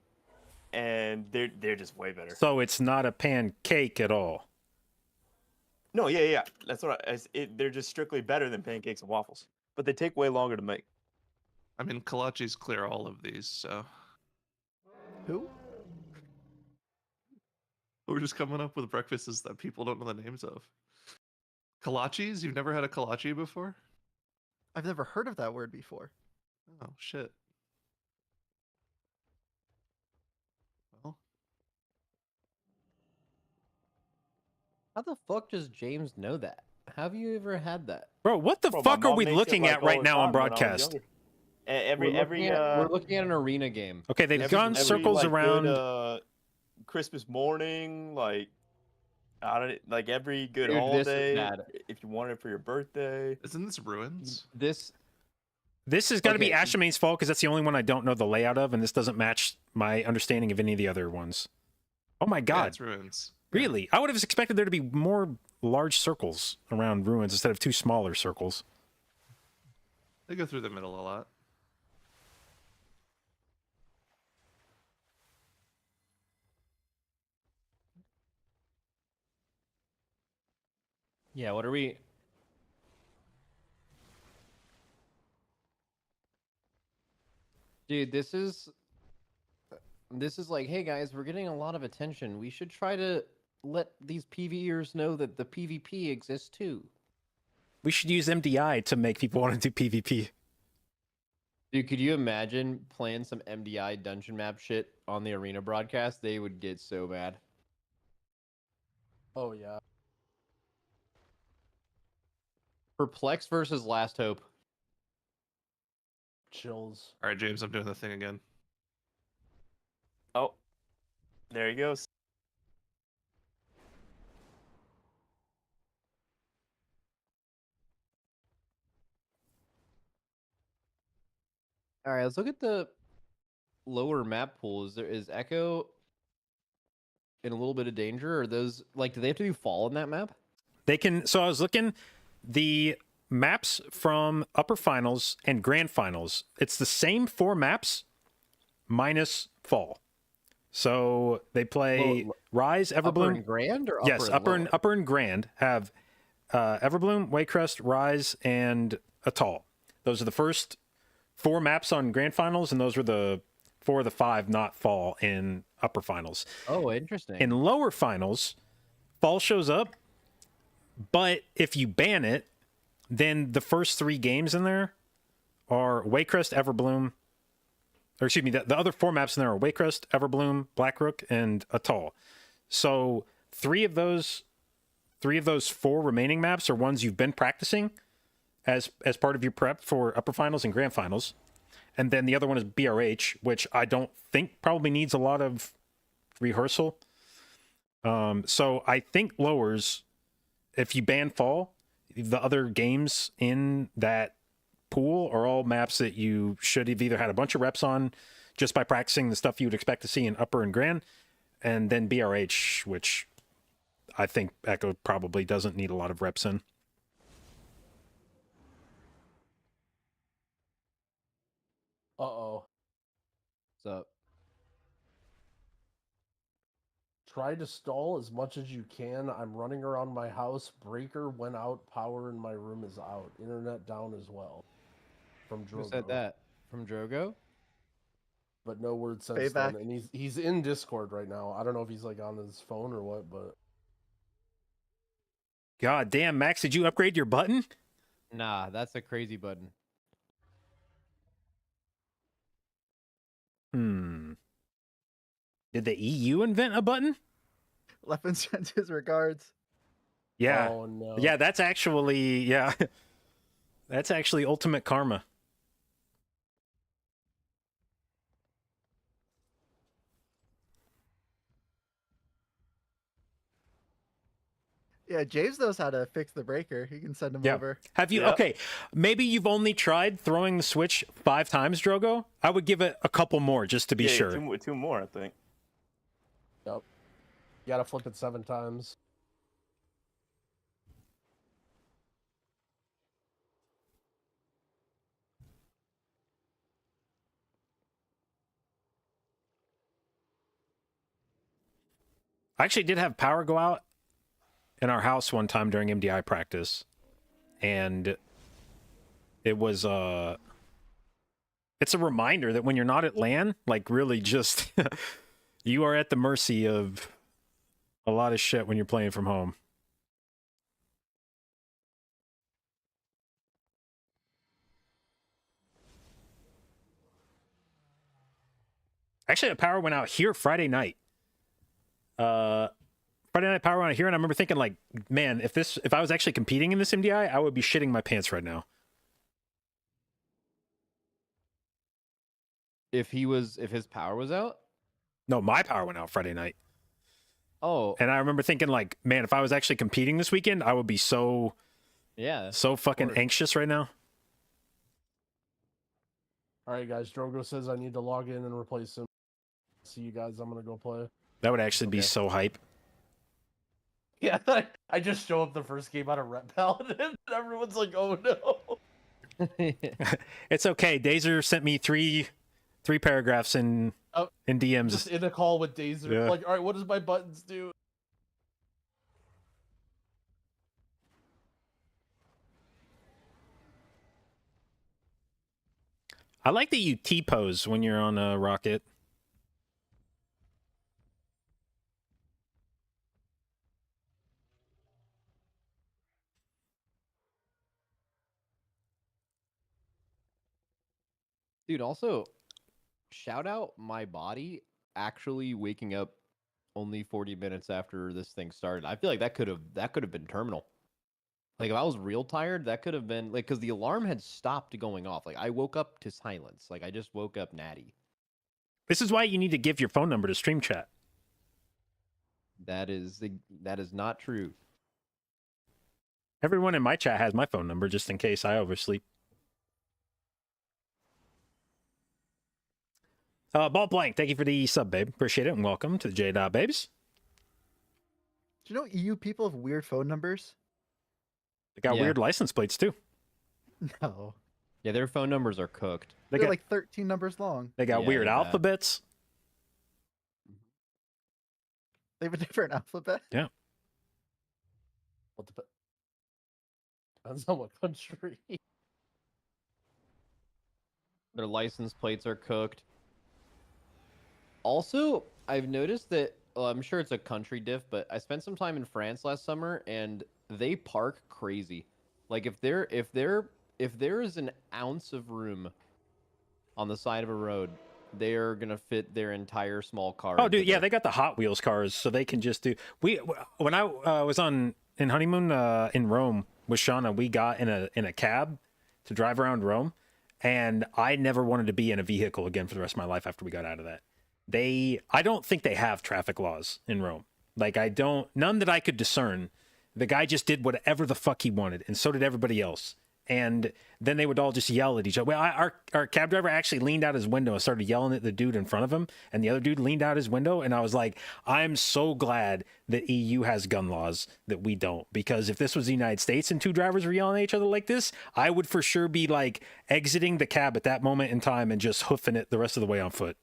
L: and they're just way better.
B: So it's not a pancake at all.
L: No, yeah. That's what they're just strictly better than pancakes and waffles, but they take way longer to make.
M: I mean, kolaches clear all of these, so
N: Who?
M: we're just coming up with breakfasts that people don't know the names of. Kolaches? You've never had a kolache before?
N: I've never heard of that word before.
M: Oh shit. Well,
O: How the fuck does James know that? Have you ever had that?
B: Bro, what the
L: Bro, my
B: fuck are
L: mom
B: we
L: makes it,
B: looking
L: like,
B: at
L: all
B: right
L: the
B: now on
L: time when I was
B: broadcast?
L: younger.
O: We're looking at an arena game.
B: Okay, they've
L: every-
B: gone
L: every,
B: circles
L: like,
B: around.
L: Good, Christmas morning, like I don't like every good
O: Dude, this is
L: holiday.
O: bad.
L: If you want it for your birthday,
M: isn't this ruins?
B: This has got to be
O: Okay.
B: Ashamane's fault because that's the only one I don't know the layout of, and this doesn't match my understanding of any of the other ones. Oh my
M: Yeah,
B: god.
M: it's ruins.
B: Really? I would have expected there to be more large circles around ruins instead of two smaller circles.
M: They go through the middle a lot.
O: Yeah, what are we? Dude, this is like, hey guys, we're getting a lot of attention. We should try to let these PvEers know that the PvP exists too.
B: We should use MDI to make people want to do PvP.
O: Dude, could you imagine playing some MDI dungeon map shit on the arena broadcast? They would get so mad.
K: Oh yeah.
O: Perplex versus Last Hope.
K: Chills.
M: All right, James, I'm doing the thing again.
L: oh, there he goes.
O: All right, let's look at the lower map pool. Is Echo in a little bit of danger? Or those like, do they have to do fall in that map?
B: They can. So I was looking, the maps from upper finals and grand finals. It's the same 4 maps minus fall. So they play Rise, Everbloom,
O: Upper and Grand, or
B: yes,
O: upper and lower?
B: upper and Grand have Everbloom, Waycrest, Rise, and Atoll. Those are the first 4 maps on grand finals, and those were the 4 of the 5 not fall in upper finals.
O: Oh, interesting.
B: In lower finals, fall shows up, but if you ban it, then the first 3 games in there are Waycrest, Everbloom, or excuse me, the other 4 maps in there are Waycrest, Everbloom, Blackrook, and Atoll. So 3 of those 4 remaining maps are ones you've been practicing as part of your prep for upper finals and grand finals. And then the other one is BRH, which I don't think probably needs a lot of rehearsal. So I think lowers, if you ban fall, the other games in that pool are all maps that you should have either had a bunch of reps on just by practicing the stuff you would expect to see in upper and grand, and then BRH, which I think Echo probably doesn't need a lot of reps in.
K: Uh-oh.
O: What's up?
K: Try to stall as much as you can. I'm running around my house. Breaker went out. Power in my room is out. Internet down as well. From Drogo.
O: Who said that? From Drogo?
K: But no word since
N: Payback.
K: then. And he's in Discord right now. I don't know if he's like on his phone or what, but
B: God damn, Max, did you upgrade your button?
O: Nah, that's a crazy button.
B: Did the EU invent a button?
N: Leffen sends his regards.
B: Yeah.
K: Oh, no.
B: Yeah, that's actually, yeah. That's actually ultimate karma.
N: Yeah, James knows how to fix the breaker. He can send him
B: Yeah.
N: over.
B: Have you, okay, maybe you've only tried throwing the switch 5 times, Drogo? I would give it a couple more just to be sure.
L: Two more, I think.
K: Yep. You gotta flip it 7 times.
B: I actually did have power go out in our house one time during MDI practice, and it was it's a reminder that when you're not at LAN, like really just you are at the mercy of a lot of shit when you're playing from home. Actually, the power went out here Friday night. Friday night power went out here, and I remember thinking, like, man, if I was actually competing in this MDI, I would be shitting my pants right now.
O: If his power was out?
B: No, my power went out Friday night.
O: Oh.
B: And I remember thinking, like, man, if I was actually competing this weekend, I would be so fucking anxious right now.
K: All right, guys. Drogo says I need to log in and replace him. See you guys. I'm gonna go play.
B: That would actually be so hype.
K: Yeah, I just show up the first game out of Rep Paladin, and everyone's like, "Oh no."
B: It's okay. Dazer sent me three paragraphs in DMs.
K: Just in a call with Dazer.
B: Yeah.
K: Like, all right, what does my buttons do?
B: I like that you T-pose when you're on a rocket.
O: Dude, also, shout out my body actually waking up only 40 minutes after this thing started. I feel like that could have been terminal. Like if I was real tired, that could have been like because the alarm had stopped going off. Like I woke up to silence. Like I just woke up natty.
B: This is why you need to give your phone number to Stream Chat.
O: That is not true.
B: Everyone in my chat has my phone number just in case I oversleep. Ball Blank, thank you for the sub, babe. Appreciate it, and welcome to the jdotbabes.
N: Do you know EU people have weird phone numbers?
B: They got weird license plates too.
N: No.
O: Yeah, their phone numbers are cooked.
N: They're like 13 numbers long.
B: They got weird alphabets.
N: They have a different alphabet.
B: Yeah.
K: What the? Depends on what country.
O: Their license plates are cooked. Also, I've noticed that I'm sure it's a country diff, but I spent some time in France last summer and they park crazy. Like if there is an ounce of room on the side of a road, they are gonna fit their entire small car.
B: Oh, dude, yeah, they got the Hot Wheels cars, so they can just do. When I was in honeymoon in Rome with Shauna, we got in a cab to drive around Rome, and I never wanted to be in a vehicle again for the rest of my life after we got out of that. I don't think they have traffic laws in Rome. Like none that I could discern. The guy just did whatever the fuck he wanted, and so did everybody else. And then they would all just yell at each other. Well, our cab driver actually leaned out his window and started yelling at the dude in front of him, and the other dude leaned out his window, and I was like, I'm so glad that EU has gun laws that we don't, because if this was the United States and two drivers were yelling at each other like this, I would for sure be like exiting the cab at that moment in time and just hoofing it the rest of the way on foot.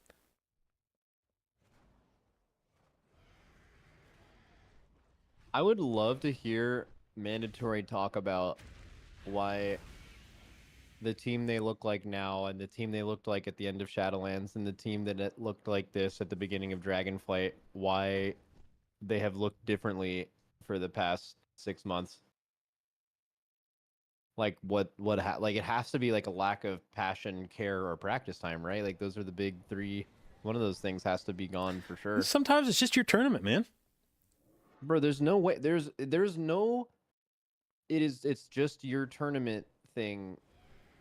O: I would love to hear Mandatory talk about why the team they look like now and the team they looked like at the end of Shadowlands and the team that it looked like this at the beginning of Dragonflight, why they have looked differently for the past 6 months. Like like it has to be like a lack of passion, care, or practice time, right? Like those are the big three. One of those things has to be gone for sure.
B: Sometimes it's just your tournament, man.
O: Bro, there's no way. There's no. It's just your tournament thing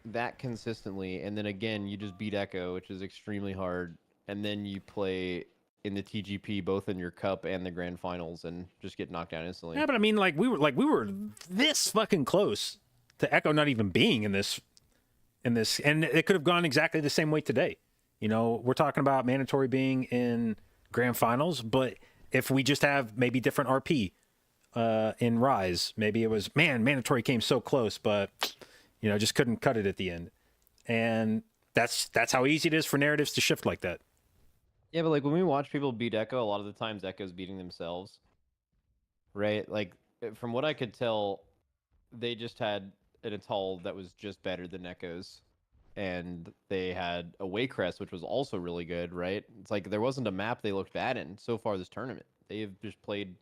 O: that consistently, and then again you just beat Echo, which is extremely hard, and then you play in the TGP both in your cup and the grand finals and just get knocked down instantly.
B: Yeah, but I mean, like we were this fucking close to Echo not even being in this, and it could have gone exactly the same way today. You know, we're talking about Mandatory being in grand finals, but if we just have maybe different RP in Rise. Maybe it was, man, mandatory came so close, but just couldn't cut it at the end. And that's how easy it is for narratives to shift like that.
O: Yeah, but like when we watch people beat Echo, a lot of the times Echo's beating themselves. Right? Like from what I could tell, they just had an Atoll that was just better than Echo's. And they had a Waycrest, which was also really good, right? It's like there wasn't a map they looked bad in so far this tournament. They've just played.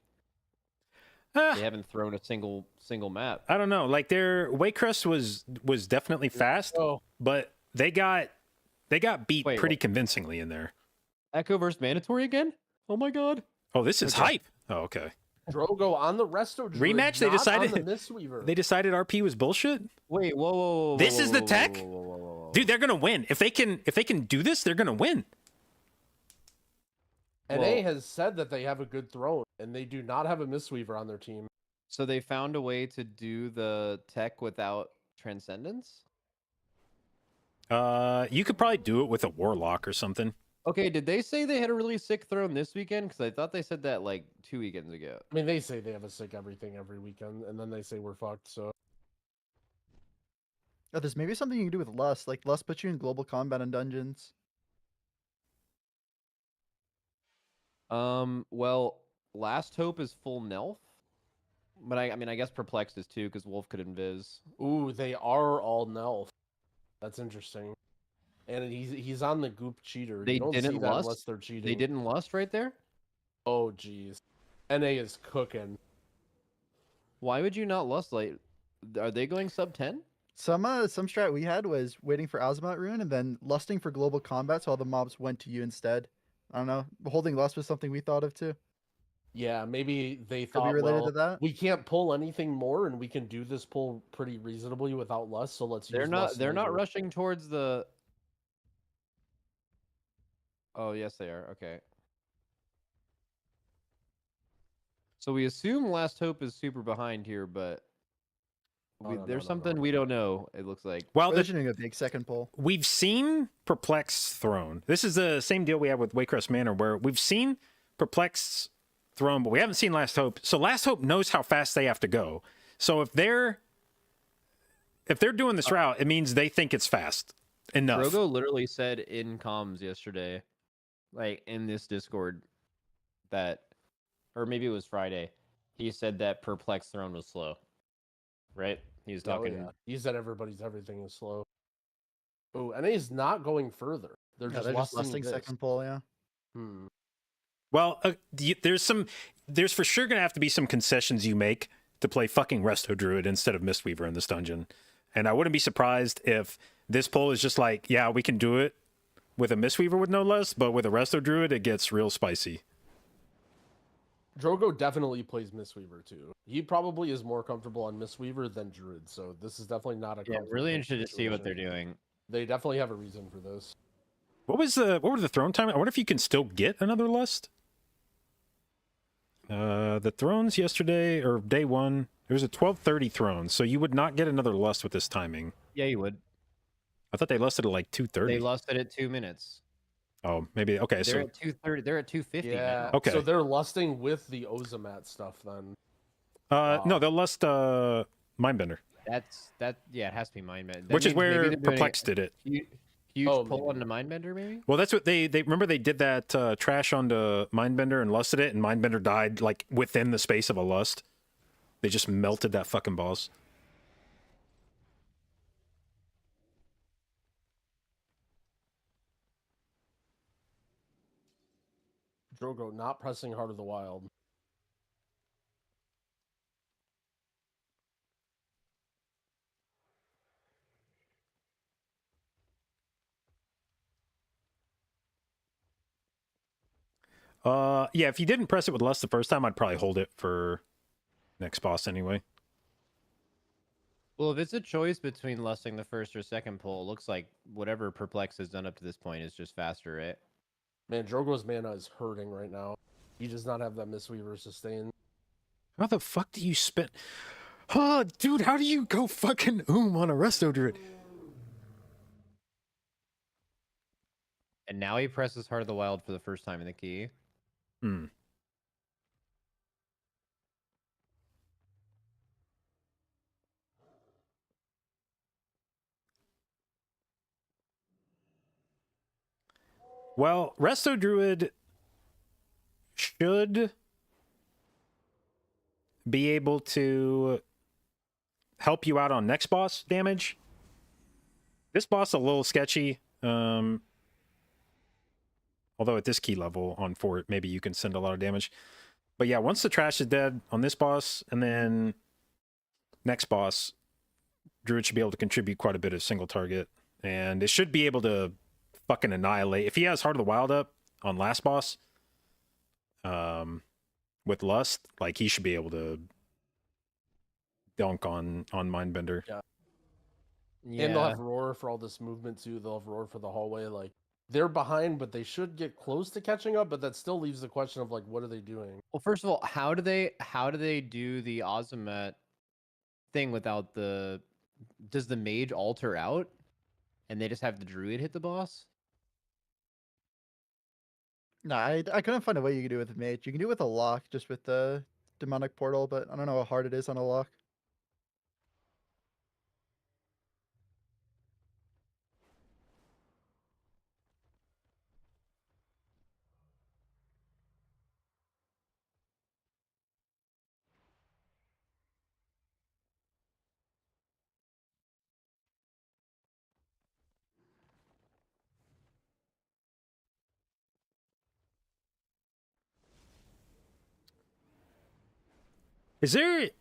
O: They haven't thrown a single map.
B: I don't know. Like their Waycrest was definitely fast, but they got beat pretty convincingly in there.
O: Echo versus Mandatory again? Oh my god!
B: Oh, this is hype. Oh, okay.
K: Drogo on the Resto Druid,
B: Rematch. They
K: not
B: decided.
K: on the Mistweaver.
B: They decided RP was bullshit.
O: Wait, whoa!
B: This is the tech, dude. They're gonna win if they can do this. They're gonna win.
K: NA has said that they have a good throne, and they do not have a Mistweaver on their team.
O: So they found a way to do the tech without Transcendence?
B: You could probably do it with a Warlock or something.
O: Okay, did they say they had a really sick throne this weekend? Because I thought they said that like 2 weekends ago.
K: I mean, they say they have a sick everything every weekend, and then they say we're fucked, so...
N: Oh, there's maybe something you can do with Lust. Like, Lust puts you in global combat and dungeons.
O: Well, Last Hope is full Nelf. But I mean, I guess Perplexed is too, because Wolf could invis.
K: Ooh, they are all Nelf. That's interesting. And he's on the Goop cheater.
O: They
K: you don't
O: didn't
K: see that
O: lust?
K: unless they're cheating.
O: They didn't Lust right there?
K: Oh, jeez. NA is cooking.
O: Why would you not Lust? Like, are they going sub 10?
N: Some strat we had was waiting for Azimuth Rune and then lusting for global combat, so all the mobs went to you instead. I don't know. Holding Lust was something we thought of too.
K: Yeah, maybe they
N: Could
K: thought,
N: be related
K: well,
N: to that.
K: we can't pull anything more, and we can do this pull pretty reasonably without Lust, so let's use Lust
O: They're not
K: later.
O: rushing towards the... Oh, yes, they are. Okay. So we assume Last Hope is super behind here, but there's something we don't know, it looks like.
B: Well,
N: They're doing a big second pull.
B: We've seen Perplexed Throne. This is the same deal we had with Waycrest Manor, where we've seen Perplexed Throne, but we haven't seen Last Hope. So Last Hope knows how fast they have to go. So if they're doing this route, it means they think it's fast enough.
O: Drogo literally said in comms yesterday, like in this Discord, that, or maybe it was Friday, he said that Perplexed Throne was slow. Right? He was talking.
K: Oh, yeah. He said everything is slow. Oh, NA's not going further. They're just lusting this.
N: second pull, yeah.
B: Well, there's for sure going to have to be some concessions you make to play fucking Resto Druid instead of Mistweaver in this dungeon. And I wouldn't be surprised if this pull is just like, yeah, we can do it with a Mistweaver with no lust, but with a Resto Druid, it gets real spicy.
K: Drogo definitely plays Mistweaver too. He probably is more comfortable on Mistweaver than Druid, so this is definitely not a
O: really interested to see what they're doing.
K: They definitely have a reason for this.
B: What were the throne time? I wonder if you can still get another lust. The thrones yesterday or day one, there was a 12:30 throne, so you would not get another lust with this timing.
O: Yeah, you would.
B: I thought they lusted at like 2:30.
O: They lusted at 2 minutes.
B: Oh, maybe okay.
O: They're
B: So
O: at 2:30. They're at 2:50.
K: Yeah.
B: Okay.
K: So they're lusting with the Ozamat stuff then.
B: no, they'll lust Mindbender,
O: Yeah, it has to be Mindbender.
B: which is where Perplex did it.
O: Huge pull onto Mindbender, maybe.
B: Well, that's what they remember. They did that trash onto Mindbender and lusted it, and Mindbender died like within the space of a lust. They just melted that fucking boss.
K: Drogo not pressing Heart of the Wild.
B: Yeah, if you didn't press it with lust the first time, I'd probably hold it for next boss anyway.
O: Well, if it's a choice between lusting the first or second pull, it looks like whatever Perplex has done up to this point is just faster, right?
K: Man, Drogo's mana is hurting right now. He does not have that Mistweaver sustain.
B: How the fuck do you spit? Oh, dude, how do you go fucking on a Resto Druid?
O: And now he presses Heart of the Wild for the first time in the key.
B: Well, Resto Druid should be able to help you out on next boss damage. This boss a little sketchy. Although at this key level on Fort, maybe you can send a lot of damage. But yeah, once the trash is dead on this boss, and then next boss, Druid should be able to contribute quite a bit of single target. And it should be able to fucking annihilate. If he has Heart of the Wild up on last boss, with Lust, like he should be able to dunk on Mindbender.
K: Yeah. And they'll have Roar for all this movement too. They'll have Roar for the hallway. Like they're behind, but they should get close to catching up. But that still leaves the question of like, what are they doing?
O: Well, first of all, how do they do the Azumat thing without the? Does the mage alter out, and they just have the druid hit the boss?
N: No, I couldn't find a way you could do it with mage. You can do it with a lock, just with the demonic portal, but I don't know how hard it is on a lock.
B: Is there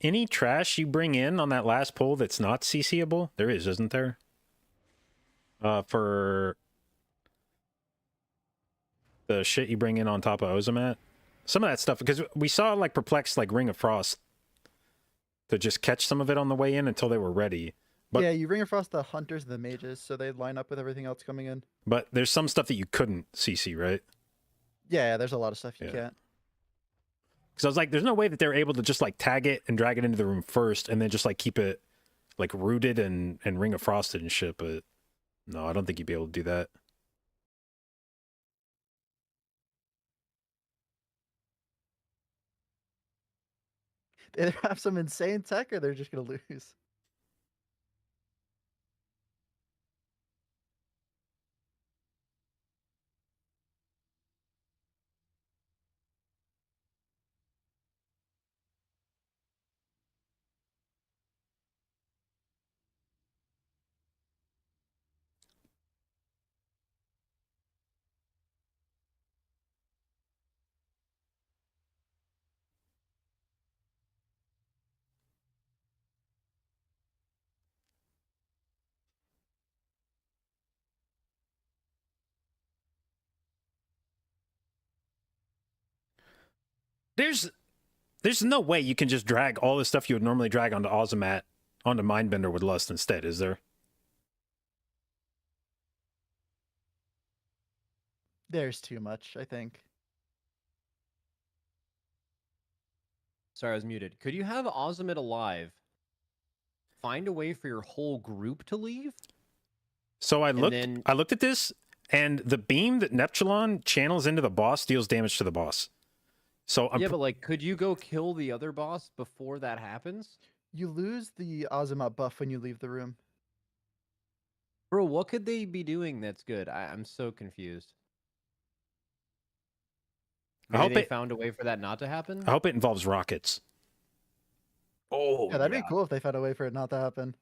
B: any trash you bring in on that last pull that's not CCable? There is, isn't there? For the shit you bring in on top of Ozamat? Some of that stuff, because we saw like Perplex, like Ring of Frost, to just catch some of it on the way in until they were ready. But,
N: yeah, you Ring of Frost the hunters and the mages, so they line up with everything else coming in.
B: but there's some stuff that you couldn't CC, right?
N: Yeah, there's a lot of stuff you can't.
B: Because I was like, there's no way that they're able to just like tag it and drag it into the room first and then just like keep it like rooted and Ring of Frosted and shit. But no, I don't think you'd be able to do that.
N: They either have some insane tech or they're just going to lose.
B: There's no way you can just drag all the stuff you would normally drag onto Ozamat onto Mindbender with Lust instead, is there?
N: There's too much, I think.
O: Sorry, I was muted. Could you have Ozamat alive? Find a way for your whole group to leave?
B: So I looked
O: then-
B: I looked at this, and the beam that Neptulon channels into the boss deals damage to the boss. So
O: yeah, but like, could you go kill the other boss before that happens?
N: You lose the Azumat buff when you leave the room.
O: Bro, what could they be doing that's good? I'm so confused.
B: I
O: Maybe
B: hope
O: they
B: it-
O: found a way for that not to happen?
B: I hope it involves rockets.
L: Oh,
N: Yeah, that'd be cool if they found a way for it not to happen.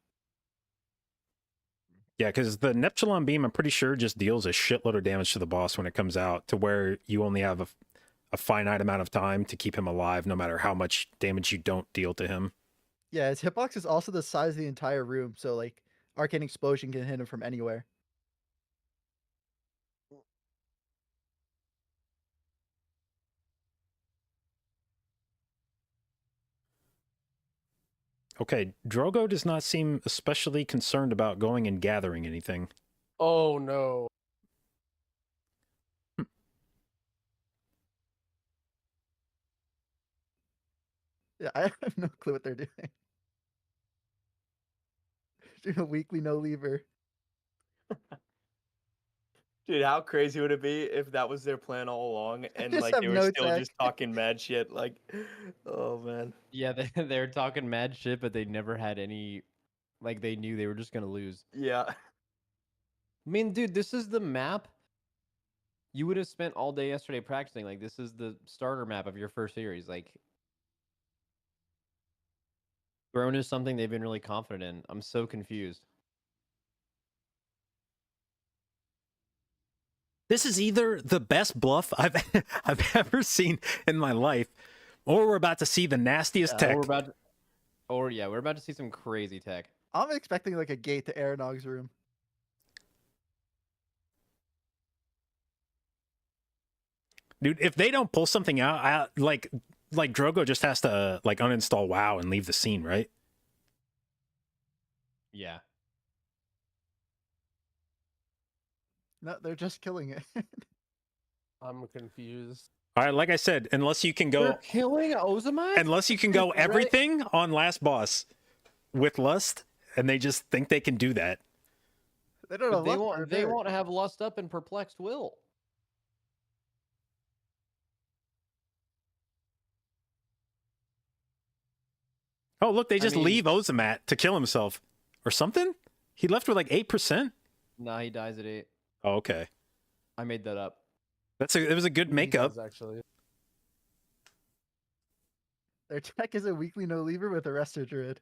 B: Yeah, because the Neptulon beam, I'm pretty sure, just deals a shitload of damage to the boss when it comes out, to where you only have a finite amount of time to keep him alive, no matter how much damage you don't deal to him.
N: Yeah, his hitbox is also the size of the entire room, so like Arcane Explosion can hit him from anywhere.
B: Okay, Drogo does not seem especially concerned about going and gathering anything.
K: Oh no.
N: Yeah, I have no clue what they're doing. Doing a weekly no lever.
L: Dude, how crazy would it be if that was their plan all along and
N: just
L: like
N: have
L: they were
N: no
L: still
N: tech.
L: just talking mad shit? Like, oh man.
O: Yeah, they're talking mad shit, but they never had any... Like, they knew they were just gonna lose.
L: Yeah.
O: I mean, dude, this is the map You would have spent all day yesterday practicing. Like, this is the starter map of your first series. Like, Throne is something they've been really confident in. I'm so confused.
B: This is either the best bluff I've I've ever seen in my life, or we're about to see the nastiest tech.
O: We're about to see some crazy tech.
N: I'm expecting like a gate to Aeronog's room.
B: Dude, if they don't pull something out, like Drogo just has to like uninstall WoW and leave the scene, right?
O: Yeah.
N: No, they're just killing it.
K: I'm confused.
B: All right, like I said, unless you can go
O: They're killing Ozamite?
B: unless you can go
O: Right.
B: everything on last boss with Lust, and they just think they can do that.
N: They don't
O: But
N: know.
O: they won't have Lust up and Perplexed Will.
B: Oh, look, they
O: I
B: just
O: mean-
B: leave Ozamat to kill himself or something. He left with like 8%.
O: Nah, he dies at 8.
B: Oh, okay.
O: I made that up.
B: It was a good makeup.
K: Actually.
N: Their tech is a weekly no leaver with a Resto Druid.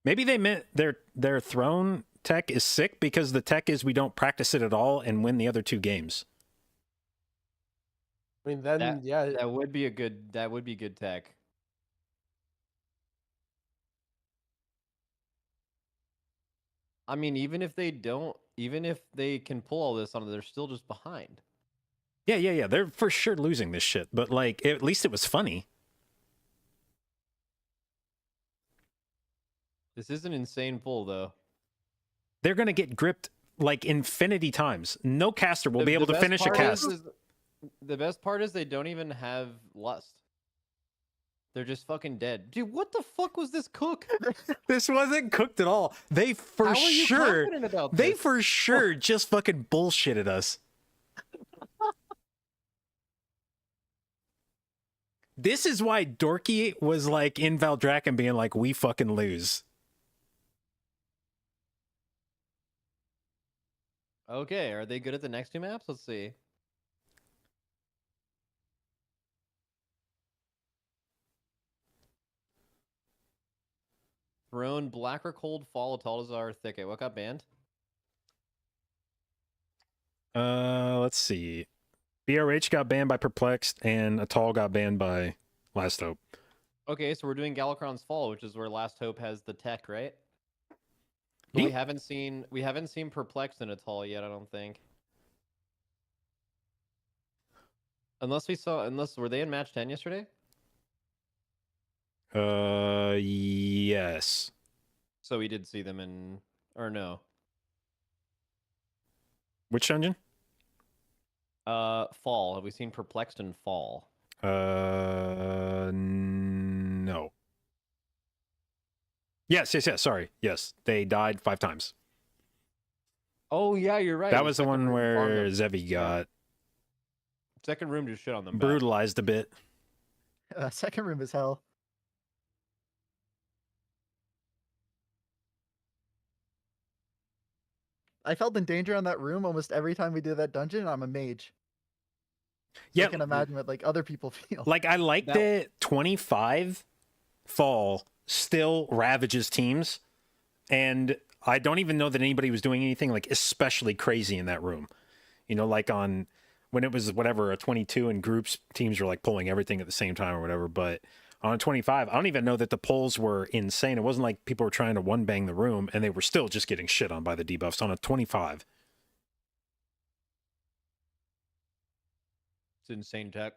B: Maybe they meant their throne tech is sick because the tech is we don't practice it at all and win the other 2 games.
K: I mean, then
O: That would be good tech. I mean, even if they can pull all this on it, they're still just behind.
B: Yeah. They're for sure losing this shit, but like at least it was funny.
O: This is an insane pull, though.
B: They're gonna get gripped like infinity times. No caster will be able to
O: best
B: finish a
O: part
B: cast.
O: The best part is they don't even have Lust. They're just fucking dead. Dude, what the fuck was this cook?
B: This wasn't cooked at all. They for
O: How are you
B: sure
O: confident about
B: they
O: this?
B: for sure just fucking bullshitted us. This is why Dorky was like in Valdrakken being like, we fucking lose.
O: Okay, are they good at the next 2 maps? Let's see. Throne, Blacker Cold, Fall, Talazar, Thicket. What got banned?
B: Let's see. BRH got banned by Perplexed, and Atal got banned by Last Hope.
O: Okay, so we're doing Galakron's Fall, which is where Last Hope has the tech, right? But we haven't seen Perplexed in Atal yet, I don't think. Unless were they in match 10 yesterday?
B: Yes.
O: So we did see them in, or no?
B: Which dungeon?
O: Fall. Have we seen Perplexed in Fall?
B: No. Yes. Sorry. Yes, they died 5 times.
O: Oh yeah, you're right.
B: That was the
O: Second
B: one
O: room
B: where
O: farmed them.
B: Zevi got
O: Second room just shit on them.
B: brutalized a bit.
N: Second room is hell. I felt in danger on that room almost every time we did that dungeon. I'm a mage. So
B: Yeah,
N: I can imagine what like other people feel.
B: like I like that 25 Fall still ravages teams, and I don't even know that anybody was doing anything like especially crazy in that room. You know, like on when it was whatever a 22 and groups, teams were like pulling everything at the same time or whatever. But on 25, I don't even know that the pulls were insane. It wasn't like people were trying to one bang the room and they were still just getting shit on by the debuffs on a 25.
O: It's insane tech.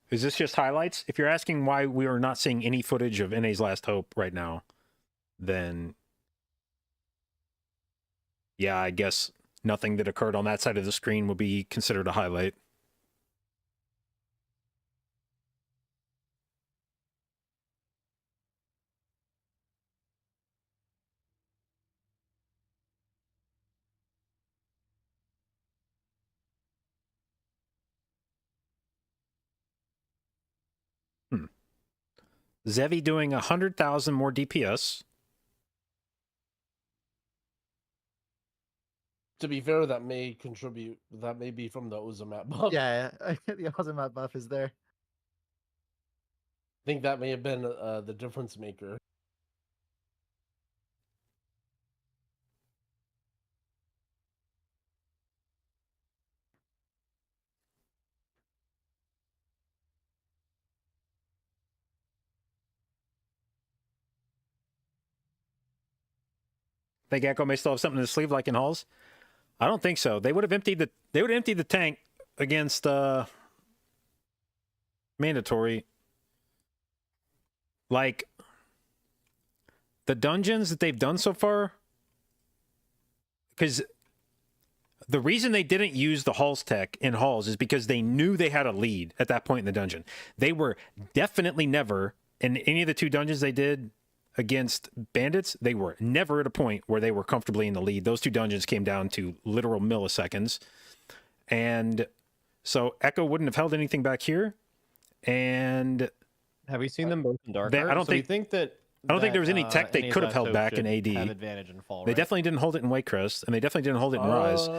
B: Is this just highlights? If you're asking why we are not seeing any footage of NA's Last Hope right now, then yeah, I guess nothing that occurred on that side of the screen will be considered a highlight. Zevi doing 100,000 more DPS.
K: To be fair, that may contribute. That may be from the Ozamat buff.
N: Yeah, the Ozamat buff is there.
K: I think that may have been the difference maker.
B: Think Echo may still have something in the sleeve like in Halls? I don't think so. They would have emptied the tank against mandatory. Like the dungeons that they've done so far, because the reason they didn't use the Halls tech in Halls is because they knew they had a lead at that point in the dungeon. They were definitely never in any of the 2 dungeons they did against bandits, they were never at a point where they were comfortably in the lead. Those 2 dungeons came down to literal milliseconds. And so Echo wouldn't have held anything back here. And
O: have we seen them both in Dark?
B: I don't
O: so
B: think
O: that.
B: I don't think there was any tech they
O: NA's
B: could have
O: last
B: held
O: hope
B: back in
O: should
B: AD.
O: Have advantage in fall,
B: They
O: right?
B: definitely didn't hold it in Wakecrest, and they definitely didn't hold it in Rise.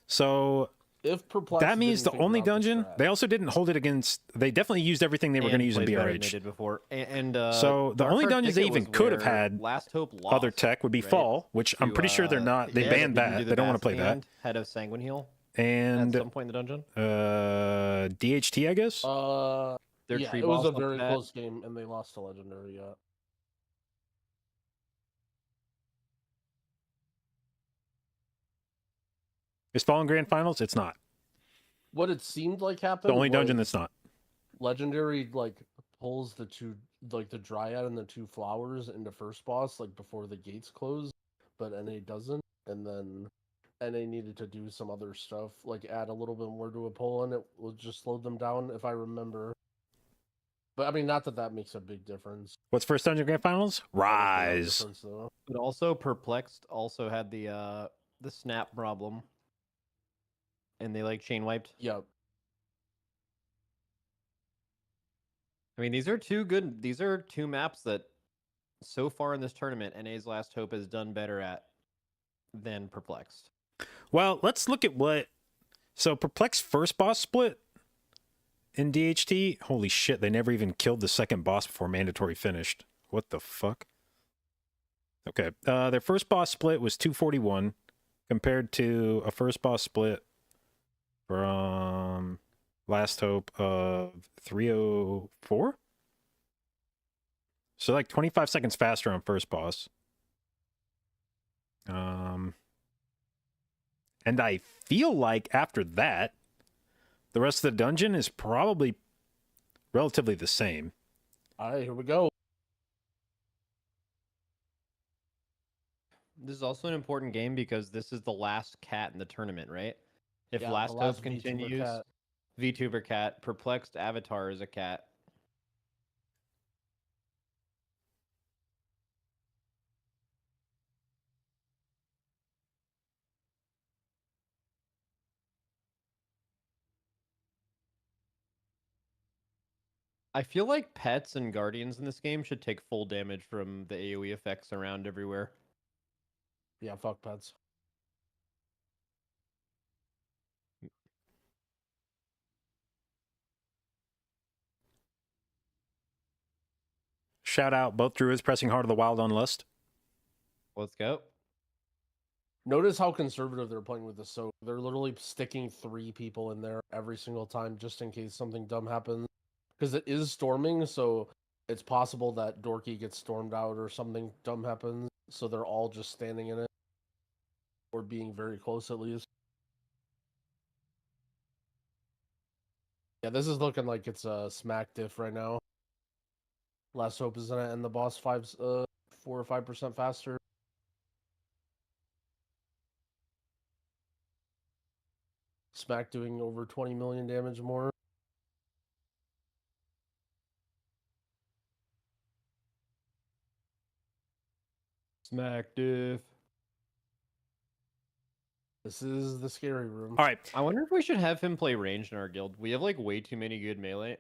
B: So
K: If Perplex
B: that means the
K: didn't figure
B: only
K: out the
B: dungeon,
K: strat.
B: they also didn't hold it against. They definitely used everything they were going to use in
O: played better than they
B: BRH.
O: did before. And
B: So the only
O: Darkheart
B: dungeons they
O: Ticket
B: even
O: was
B: could have
O: where
B: had
O: Last Hope lost,
B: other tech would be
O: right?
B: Fall, which I'm pretty sure they're not. They
O: Yeah,
B: banned
O: you can do
B: that.
O: the
B: They don't want to play
O: Vast
B: that.
O: Hand, Head of Sanguine Heal
B: And
O: at some point in the dungeon.
B: DHT, I guess.
O: Their
K: Yeah,
O: tree
K: it was
O: boss
K: a
O: looked
K: very
O: bad.
K: close game, and they lost to Legendary. Yeah.
B: Is Fall in Grand Finals? It's not.
K: What it seemed like happened.
B: The only dungeon
K: was
B: that's not.
K: Legendary pulls the 2 the Dryad and the 2 flowers into first boss before the gates close, but NA doesn't, and then NA needed to do some other stuff, add a little bit more to a pull, and it will just slow them down if I remember. But I mean, not that makes a big difference.
B: What's first dungeon Grand Finals? Rise.
K: Difference, though.
O: But also Perplexed also had the snap problem. And they chain wiped.
K: Yep.
O: I mean, these are 2 maps that so far in this tournament, NA's Last Hope has done better at than Perplexed.
B: Well, let's look at what. So Perplex first boss split in DHT. Holy shit! They never even killed the second boss before mandatory finished. What the fuck? Okay, their first boss split was 241 compared to a first boss split from Last Hope of 304. So 25 seconds faster on first boss. And I feel like after that, the rest of the dungeon is probably relatively the same.
K: All right, here we go.
O: This is also an important game because this is the last cat in the tournament, right? If
K: Yeah,
O: Last
K: the
O: Hope
K: last VTuber
O: continues,
K: cat.
O: VTuber cat, Perplexed Avatar is a cat. I feel like pets and guardians in this game should take full damage from the AoE effects around everywhere.
K: Yeah, fuck pets.
B: Shout out both Druids pressing hard of the wild on list.
O: Let's go.
K: Notice how conservative they're playing with the soak. They're literally sticking 3 people in there every single time just in case something dumb happens. Because it is storming, so it's possible that Dorky gets stormed out or something dumb happens. So they're all just standing in it. Or being very close at least. Yeah, this is looking like it's a smack diff right now. Last Hope is gonna end the boss 4 or 5% faster. Smack doing over 20 million damage more.
O: Smack diff.
K: This is the scary room.
B: All right.
O: I wonder if we should have him play ranged in our guild. We have way too many good melee.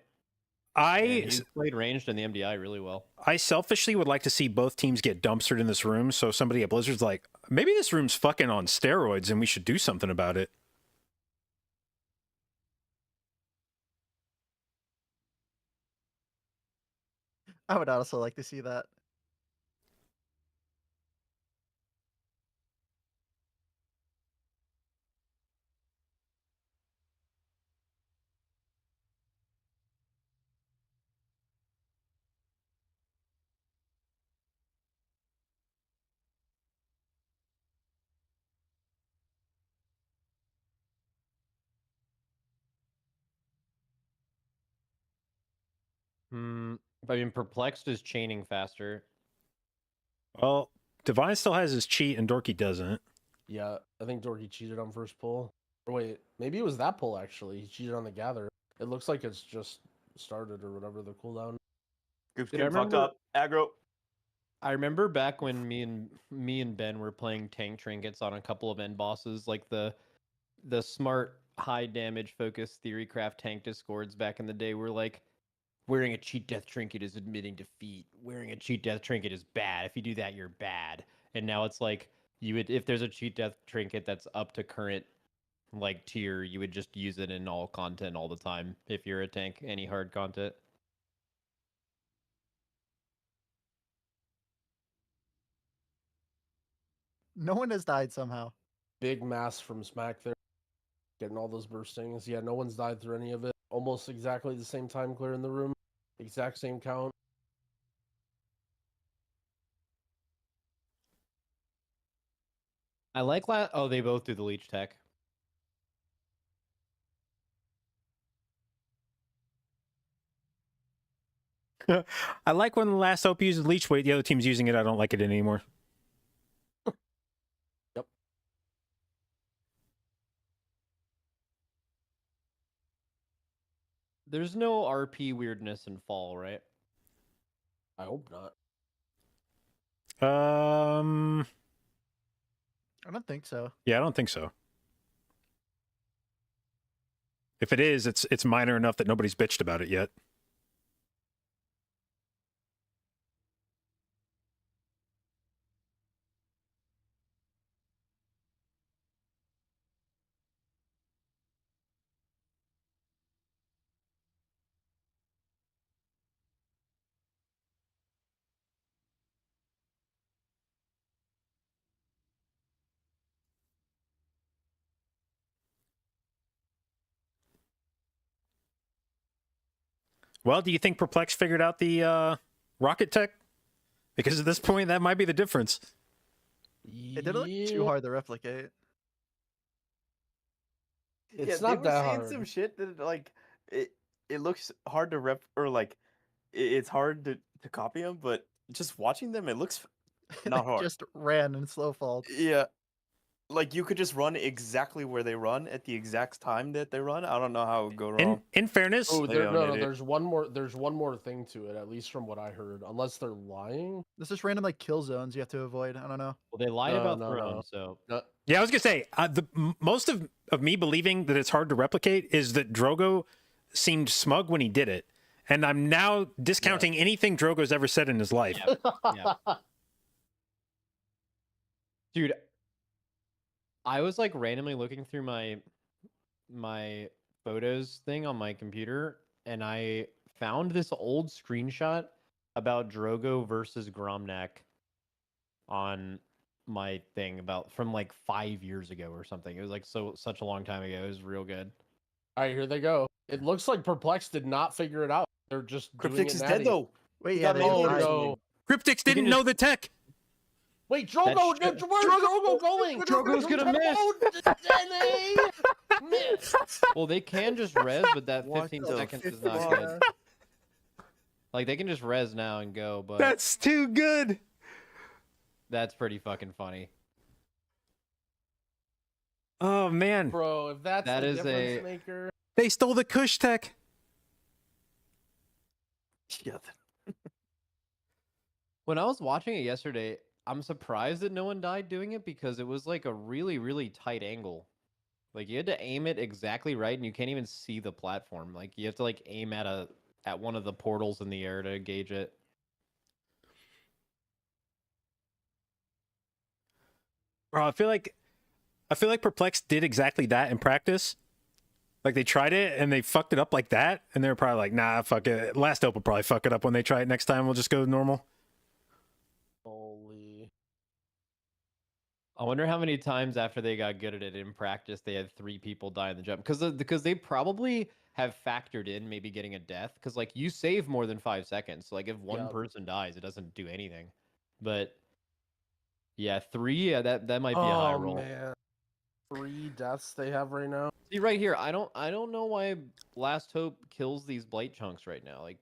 O: He's played ranged in the MDI really well.
B: I selfishly would like to see both teams get dumpstered in this room, so somebody at Blizzard's like, maybe this room's fucking on steroids and we should do something about it.
N: I would also like to see that.
O: I mean, Perplexed is chaining faster.
B: Well, Divine still has his cheat and Dorky doesn't.
K: Yeah, I think Dorky cheated on first pull. Or wait, maybe it was that pull actually. He cheated on the gather. It looks like it's just started or whatever the cooldown.
L: Group's
O: Dude, I
L: getting fucked
O: remember-
L: up. Aggro.
O: I remember back when me and Ben were playing tank trinkets on a couple of end bosses, like the smart high damage focused theorycraft tank discords back in the day were like, wearing a cheat death trinket is admitting defeat. Wearing a cheat death trinket is bad. If you do that, you're bad. And now it's like if there's a cheat death trinket that's up to current like tier, you would just use it in all content all the time if you're a tank, any hard content.
N: No one has died somehow.
K: Big mass from Smack there. Getting all those burstings. Yeah, no one's died through any of it. Almost exactly the same time clear in the room. Exact same count.
O: I like oh, they both do the leech tech.
B: I like when the last OP uses leech weight, the other team's using it. I don't like it anymore.
K: Yep.
O: There's no RP weirdness in fall, right?
K: I hope not.
N: I don't think so.
B: Yeah, I don't think so. If it is, it's minor enough that nobody's bitched about it yet. Well, do you think Perplex figured out the rocket tech? Because at this point, that might be the difference.
N: It didn't look too hard to replicate.
K: It's
L: yeah,
K: not
L: they were
K: that
L: saying
K: hard.
L: some shit that like it looks hard to rep or like it's hard to copy them, but just watching them, it looks not hard.
N: Just ran in slow fall.
L: Yeah, like you could just run exactly where they run at the exact time that they run. I don't know how it would go wrong.
B: In fairness,
K: Oh,
L: Maybe I'm an idiot.
K: there's one more thing to it, at least from what I heard. Unless they're lying.
N: This is random like kill zones you have to avoid. I don't know.
O: Well, they lied
K: No,
O: about
K: no,
O: Throne,
K: no.
O: so
B: yeah, I was gonna say most of me believing that it's hard to replicate is that Drogo seemed smug when he did it, and I'm now discounting anything Drogo's ever said in his life.
O: yeah. Dude, I was like randomly looking through my photos thing on my computer, and I found this old screenshot about Drogo versus Gromnak on my thing from like 5 years ago or something. It was like such a long time ago. It was real good.
K: All right, here they go. It looks like Perplex did not figure it out. They're just doing
L: Cryptix
K: it
L: is
K: natty.
L: dead though.
N: Wait,
L: He
N: yeah,
L: got
N: they
K: Oh
N: died.
K: no!
B: Cryptix didn't know the tech.
K: Wait, Drogo!
O: That's-
K: Where's Drogo going?
O: Drogo's gonna miss.
K: Oh, miss.
O: Well, they can just res, but that
L: What
O: 15
L: the
O: seconds is
L: fuck?
O: not good. Like they can just res now and go, but
B: That's too good.
O: that's pretty fucking funny.
B: Oh man,
K: Bro, if that's
O: That
K: the
O: is
K: difference
O: a-
K: maker.
B: they stole the Kush tech.
L: Yeah.
O: When I was watching it yesterday, I'm surprised that no one died doing it because it was like a really, really tight angle. Like you had to aim it exactly right, and you can't even see the platform. Like you have to like aim at a at one of the portals in the air to gauge it.
B: Bro, I feel like Perplex did exactly that in practice. Like they tried it and they fucked it up like that, and they were probably like, nah, fuck it. Last Hope will probably fuck it up when they try it next time. We'll just go normal.
K: Holy.
O: I wonder how many times after they got good at it in practice they had 3 people die in the jump because they probably have factored in maybe getting a death because like you save more than 5 seconds. So, like if one
K: Yeah.
O: person dies, it doesn't do anything. But yeah, 3. Yeah, that might be a
K: Oh
O: high roll.
K: man, 3 deaths they have right now.
O: See right here, I don't know why Last Hope kills these blight chunks right now. Like,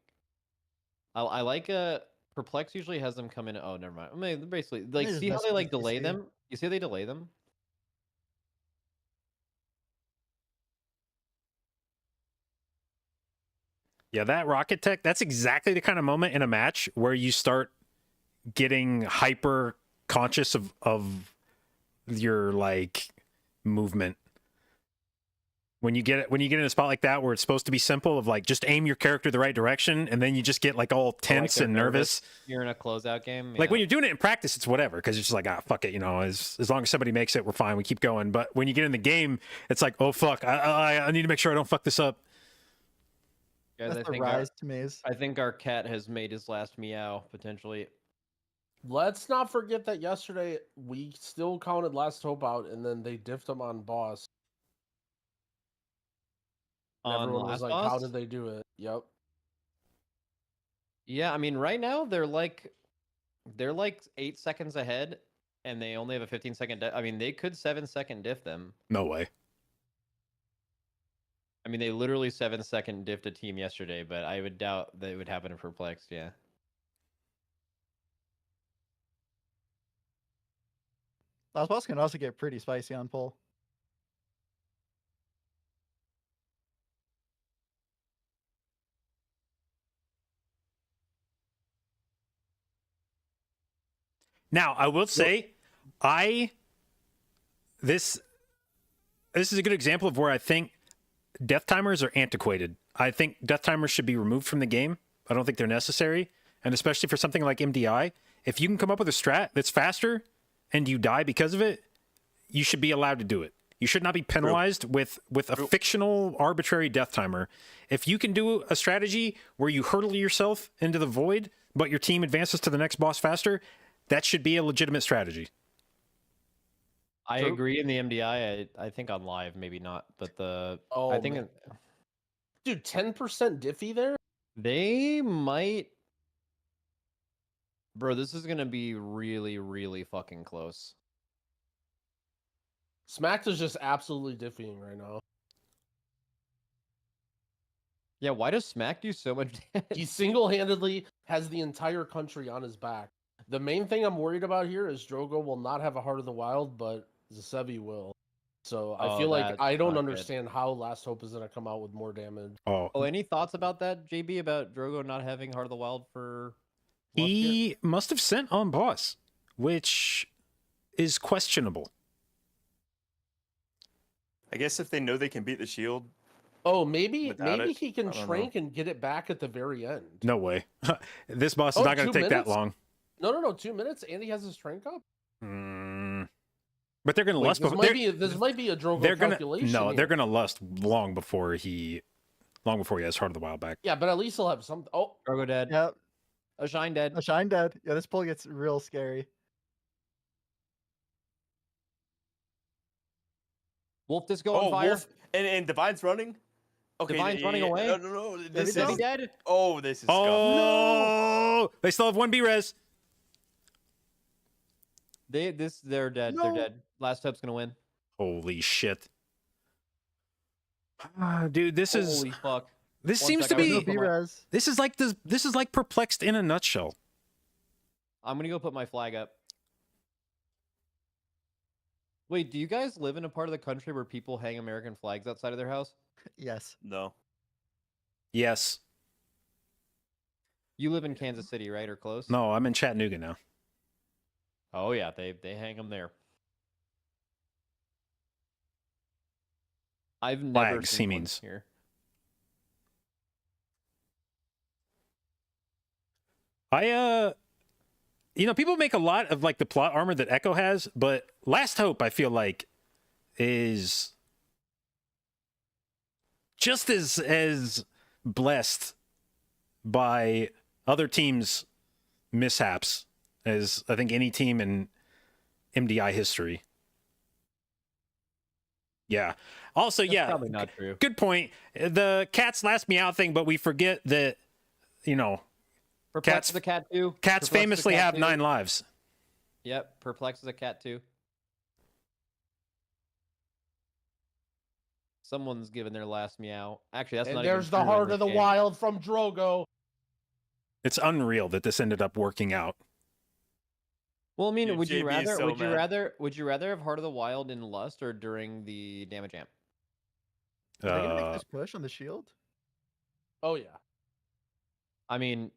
O: I like Perplex usually has them come in. Oh, never mind. I mean, basically, like,
N: just
O: see how
N: mess
O: they
N: with
O: like
N: the
O: delay
N: CC.
O: them? You see how they delay them?
B: Yeah, that rocket tech, that's exactly the kind of moment in a match where you start getting hyper conscious of your like movement. When you get in a spot like that where it's supposed to be simple of like just aim your character the right direction and then you just get like all tense
O: they're
B: and nervous.
O: You're in a closeout game.
B: Like when
O: yeah.
B: you're doing it in practice, it's whatever because it's just like, ah, fuck it, you know. As long as somebody makes it, we're fine. We keep going. But when you get in the game, it's like, oh fuck, I need to make sure I don't fuck this up.
O: Guys,
N: That's the rise to maze.
O: I think our cat has made his last meow potentially.
K: Let's not forget that yesterday we still counted Last Hope out, and then they diffed him on boss. And
O: On
K: everyone
O: last
K: was like, "How
O: boss?
K: did they do it?" Yep.
O: Yeah, I mean, right now they're like 8 seconds ahead, and they only have a 15-second. I mean, they could 7-second diff them.
B: No way.
O: I mean, they literally 7-second diffed a team yesterday, but I would doubt that it would happen in Perplexed. Yeah.
N: Last boss can also get pretty spicy on pull.
B: Now, I will say, this is a good example of where I think death timers are antiquated. I think death timers should be removed from the game. I don't think they're necessary. And especially for something like MDI, if you can come up with a strat that's faster and you die because of it, you should be allowed to do it. You should not be penalized with a fictional arbitrary death timer. If you can do a strategy where you hurtle yourself into the void, but your team advances to the next boss faster, that should be a legitimate strategy.
O: I agree in the MDI. I think on live, maybe not, but
K: Oh,
O: I think
K: man. Dude, 10% diffy there?
O: they might. Bro, this is gonna be really, really fucking close.
K: Smacked is just absolutely diffying right now.
O: Yeah, why does Smack do so much damage?
K: He single-handedly has the entire country on his back. The main thing I'm worried about here is Drogo will not have a Heart of the Wild, but Zasevi will. So I feel like I don't understand how Last Hope is going to come out with more damage.
B: Oh,
O: any thoughts about that, JB, about Drogo not having Heart of the Wild for...
B: He must have sent on boss, which is questionable.
L: I guess if they know they can beat the shield.
K: Oh, maybe
L: without
K: maybe
L: it,
K: he can
L: I don't
K: trank and get it back at the very end.
B: No way. This boss is not going to take that long.
K: No, 2 minutes. And he has his trank up.
B: But they're going to lust.
K: This might be a Drogo calculation.
B: No,
K: here.
B: they're going to lust long before he has Heart of the Wild back.
K: Yeah, but at least he'll have some. Oh,
O: Drogo dead.
N: Yep.
O: A Shine dead.
N: A Shine dead. Yeah, this pull gets real scary.
O: Wolf just go on fire.
L: Wolf and Divine's running. Okay,
O: Divine's running away.
L: No.
O: Is he dead?
L: Oh, this is.
B: Oh, they still have 1 B res.
O: They're dead.
N: No.
O: They're dead. Last Hope's gonna win.
B: Holy shit. Dude, this is
O: Holy fuck.
B: This
O: One
B: seems
O: sec,
B: to
O: I was
B: be
O: gonna put my-
B: this is like Perplexed in a nutshell.
O: I'm gonna go put my flag up. Wait, do you guys live in a part of the country where people hang American flags outside of their house?
N: Yes.
L: No.
B: Yes.
O: You live in Kansas City, right, or close?
B: No, I'm in Chattanooga now.
O: Oh yeah, they hang them there. I've never
B: Flags,
O: seen
B: he
O: one
B: means.
O: here.
B: You know, people make a lot of like the plot armor that Echo has, but Last Hope, I feel like, is just as blessed by other teams' mishaps as I think any team in MDI history. Yeah. Also,
O: That's
B: yeah,
O: probably not true.
B: good point. The cat's last meow thing, but we forget that, you know,
O: Perplex is a cat too.
B: cats
O: Perplex is a
B: famously
O: cat
B: have
O: too.
B: 9 lives.
O: Yep, Perplex is a cat too. Someone's given their last meow. Actually, that's
K: And
O: not
K: there's
O: even
K: the
O: true in
K: Heart
O: this
K: of the
O: game.
K: Wild from Drogo.
B: It's unreal that this ended up working out.
O: Well, I mean,
L: Dude,
O: would you
L: JB is
O: rather?
L: so
O: Would you
L: mad.
O: rather have Heart of the Wild in Lust or during the damage amp?
N: Are they gonna make this push on the shield?
K: Oh yeah.
O: I mean,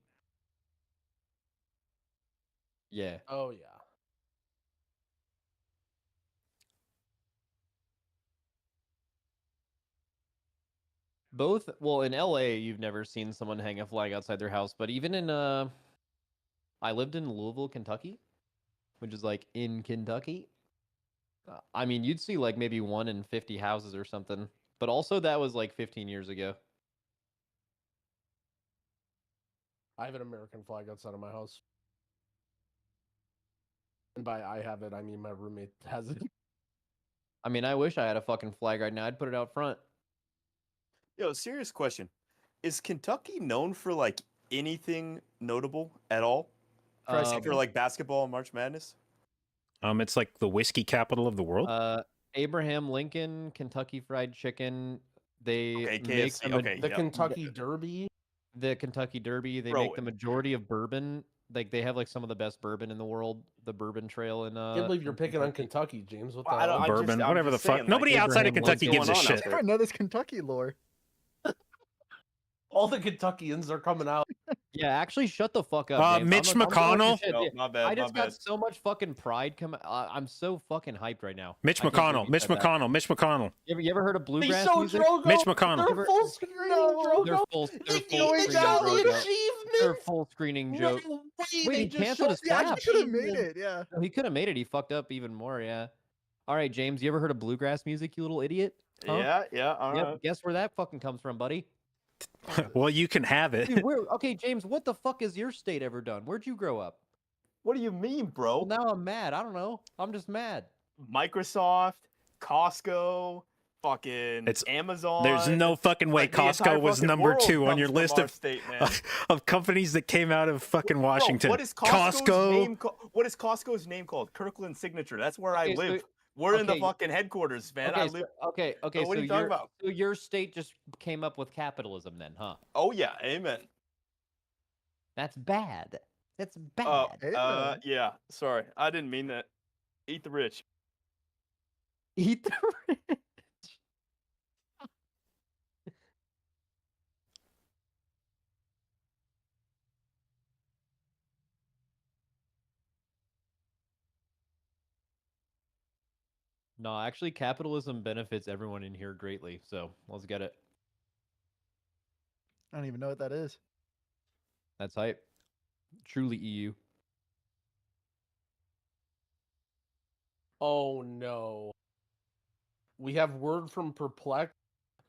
O: yeah.
K: Oh yeah.
O: Both. Well, in LA, you've never seen someone hang a flag outside their house, but even in I lived in Louisville, Kentucky, which is like in Kentucky. I mean, you'd see like maybe 1 in 50 houses or something. But also, that was like 15 years ago.
K: I have an American flag outside of my house. And by I have it, I mean my roommate has it.
O: I mean, I wish I had a fucking flag right now. I'd put it out front.
L: Yo, serious question. Is Kentucky known for like anything notable at all? For like basketball and March Madness?
B: It's like the whiskey capital of the world.
O: Abraham Lincoln, Kentucky Fried Chicken. They
L: Okay,
O: make
L: KFC,
O: the, ma-
L: okay,
K: The
L: yeah.
K: Kentucky Derby.
O: the Kentucky Derby. They
L: Bro,
O: make the majority of bourbon. Like they have like some of the best bourbon in the world. The Bourbon Trail in
K: I can't believe you're
O: in
K: picking on Kentucky, James. What the
L: Well, I
K: hell?
L: don't- I just-
B: Bourbon,
L: I'm
B: whatever the
L: just
B: fuck.
L: saying,
B: Nobody
L: like,
B: outside of
O: Abraham
B: Kentucky
L: Lincoln.
B: gives a
L: What's going on out
B: shit.
L: there?
N: I know this Kentucky lore.
K: All the Kentuckians are coming out.
O: Yeah, actually, shut the fuck up, James.
B: Mitch
O: I'm talking
B: McConnell?
O: shit.
L: No, my bad,
O: I
L: my
O: just got
L: bad.
O: so much fucking pride coming. I'm so fucking hyped right now.
B: Mitch
O: I can't believe
B: McConnell.
O: you
B: Mitch
O: said that.
B: McConnell. Mitch McConnell.
O: You ever heard of
K: They
O: bluegrass
K: show
O: music?
K: Drogo.
B: Mitch McConnell.
K: They're full screening Drogo.
O: They're full
K: They
O: screening
K: valley
O: Drogo.
K: achievement.
O: They're full screening joke.
K: No way,
O: Wait,
K: they
O: he
K: just
O: canceled his
K: showed the
N: Yeah, I
O: tab.
N: could have made
K: achievement.
N: it. Yeah.
O: No, he could have made it. He fucked up even more. Yeah. All right, James. You ever heard of bluegrass music? You little idiot. Huh?
L: Yeah, all right.
O: Yep. Guess where that fucking comes from, buddy?
B: Well, you can have it.
O: Dude, okay, James. What the fuck has your state ever done? Where'd you grow up?
L: What do you mean,
O: Well,
L: bro?
O: now I'm mad. I don't know. I'm just mad.
L: Microsoft, Costco, fucking
B: It's-
L: Amazon.
B: There's no fucking way
L: Like, the entire
B: Costco was
L: fucking
B: number
L: world
B: 2 on
L: comes
B: your
L: from
B: list
L: our
B: of,
L: state, man.
B: of companies that came out of fucking
L: Bro,
B: Washington.
L: what is Costco's
B: Costco.
L: name? What is Costco's name called? Kirkland Signature. That's where I
O: Okay, so-
L: live. We're in the
O: okay,
L: fucking headquarters, man.
O: Okay,
L: I
O: so,
L: live.
O: okay.
L: what
O: So
L: are you talking about?
O: so your state just came up with capitalism, then, huh?
L: Oh yeah, amen.
O: That's bad. That's bad.
L: Yeah. Sorry, I didn't mean that. Eat the rich.
O: Eat the rich. No, actually, capitalism benefits everyone in here greatly. So let's get it.
N: I don't even know what that is.
O: That's hype. Truly E EU.
K: Oh no. We have word from Perplex.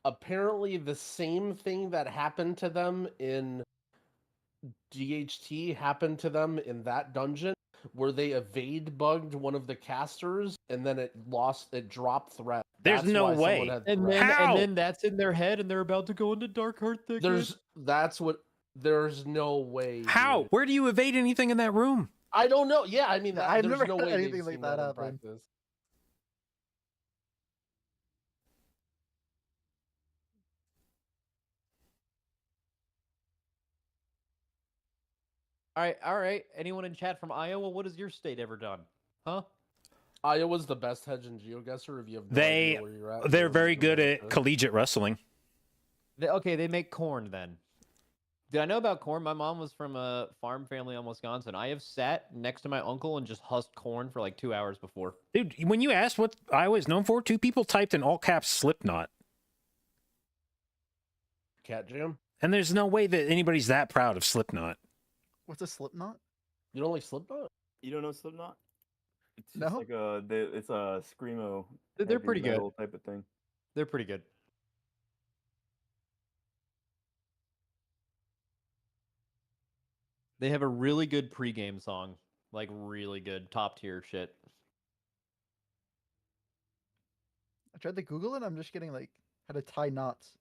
K: Apparently the same thing that happened to them in DHT happened to them in that dungeon where they evade bugged one of the casters and then it dropped threat.
B: There's
K: That's
B: no
K: why someone
B: way.
K: had
O: And
K: threat.
O: then,
B: How?
O: and then that's in their head, and they're about to go into Dark Heart Thicket.
K: There's no way.
B: How?
K: dude.
B: Where do you evade anything in that room?
K: I don't know. Yeah, I mean,
N: I've
K: there's
N: never
K: no
N: had
K: way they've
N: anything like
K: seen
N: that
K: in
N: happen.
K: practice.
O: All right. Anyone in chat from Iowa? What has your state ever done? Huh?
K: Iowa's the best hedge in GeoGuessr. If you have no
B: They
K: idea where you're at,
B: they're
K: GeoGuessr
B: very
K: is
B: good
K: really
B: at collegiate wrestling.
O: They make corn then. Did I know about corn? My mom was from a farm family in Wisconsin. I have sat next to my uncle and just husked corn for like 2 hours before.
B: Dude, when you asked what Iowa is known for, 2 people typed in all caps Slipknot.
K: Cat Jam.
B: And there's no way that anybody's that proud of Slipknot.
N: What's a Slipknot?
K: You don't like Slipknot?
L: You don't know Slipknot? It's
N: No.
L: just like it's a screamo.
O: They're
L: heavy
O: pretty good.
L: metal type of thing.
O: They're pretty good. They have a really good pregame song, like really good, top tier shit.
N: I tried to Google it. I'm just getting like how to tie knots.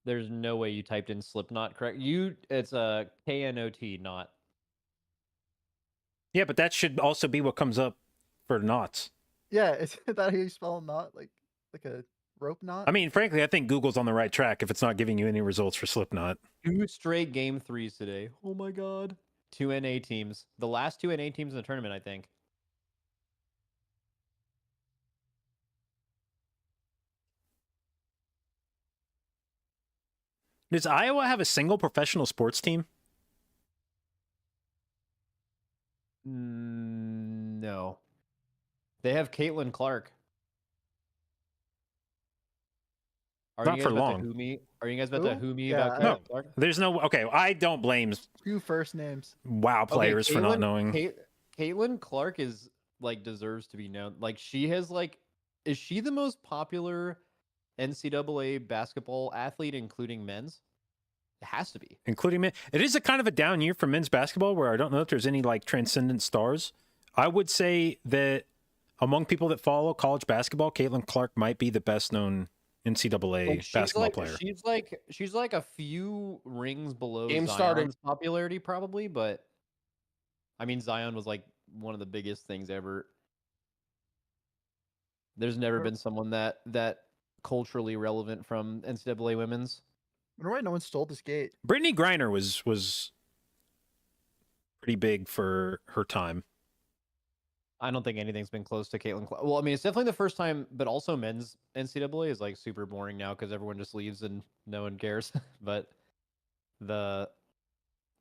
O: There's no way you typed in Slipknot correct. It's a KNOT, not.
B: Yeah, but that should also be what comes up for knots.
N: Yeah, is that how you spell knot? Like a rope knot?
B: I mean, frankly, I think Google's on the right track if it's not giving you any results for Slipknot.
O: 2 straight game 3s today. Oh my god. 2 NA teams. The last 2 NA teams in the tournament, I think.
B: Does Iowa have a single professional sports team?
O: No. They have Caitlin Clark. Are
B: Not
O: you
B: for
O: guys about
B: long.
O: to who me? Are you guys about to
N: Who?
O: who me
N: Yeah,
O: about
N: I-
O: Caitlin Clark?
B: There's no. Okay, I don't blame
N: Few first names.
B: WoW players for not knowing.
O: Caitlin Clark is like deserves to be known. Like she has like, is she the most popular NCAA basketball athlete, including men's? It has to be.
B: Including men. It is a kind of a down year for men's basketball where I don't know if there's any like transcendent stars. I would say that among people that follow college basketball, Caitlin Clark might be the best known NCAA
O: Like,
B: basketball player.
O: She's like a few rings below
K: Game
O: Zion's
K: starting.
O: popularity, probably. But I mean, Zion was like one of the biggest things ever. There's never been someone that culturally relevant from NCAA women's.
N: I wonder why no one stole this gate.
B: Brittany Griner was pretty big for her time.
O: I don't think anything's been close to Caitlin Clark. Well, I mean, it's definitely the first time, but also men's NCAA is like super boring now because everyone just leaves and no one cares. But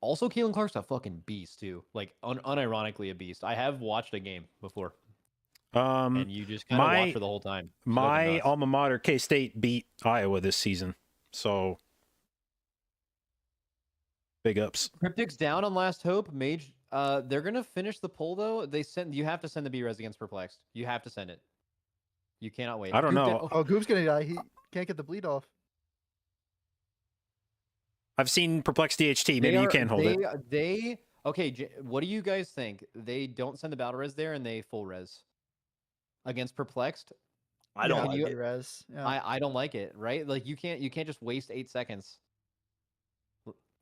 O: also Caitlin Clark's a fucking beast too, like unironically a beast. I have watched a game before, and you just kind of watch her the whole time. She's fucking
B: My
O: nuts.
B: alma mater, K-State, beat Iowa this season, so big ups.
O: Cryptic's down on Last Hope. Mage, they're gonna finish the poll though. You have to send the B-Res against Perplexed. You have to send it. You cannot wait.
B: I don't
O: Goop
B: know.
N: Oh, Goop's gonna die. He can't get the bleed off.
B: I've seen Perplex DHT. Maybe you can hold it.
O: Okay. What do you guys think? They don't send the battle res there, and they full res against Perplexed.
L: I don't
N: Yeah,
L: like it.
N: res. Yeah.
O: I don't like it. Right? Like you can't just waste 8 seconds.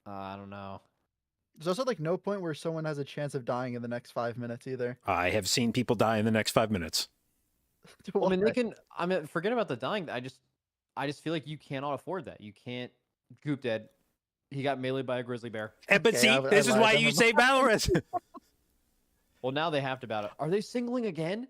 O: I don't know.
N: There's also like no point where someone has a chance of dying in the next 5 minutes either.
B: I have seen people die in the next 5 minutes.
O: I mean, they can. I mean, forget about the dying. I just feel like you cannot afford that. You can't. Goop dead. He got meleeed by a grizzly bear.
B: But
N: Okay,
B: see,
N: I
B: this is
N: lied
B: why
N: to
B: you
N: him.
B: say battle res.
O: Well, now they have to battle. Are they singling again?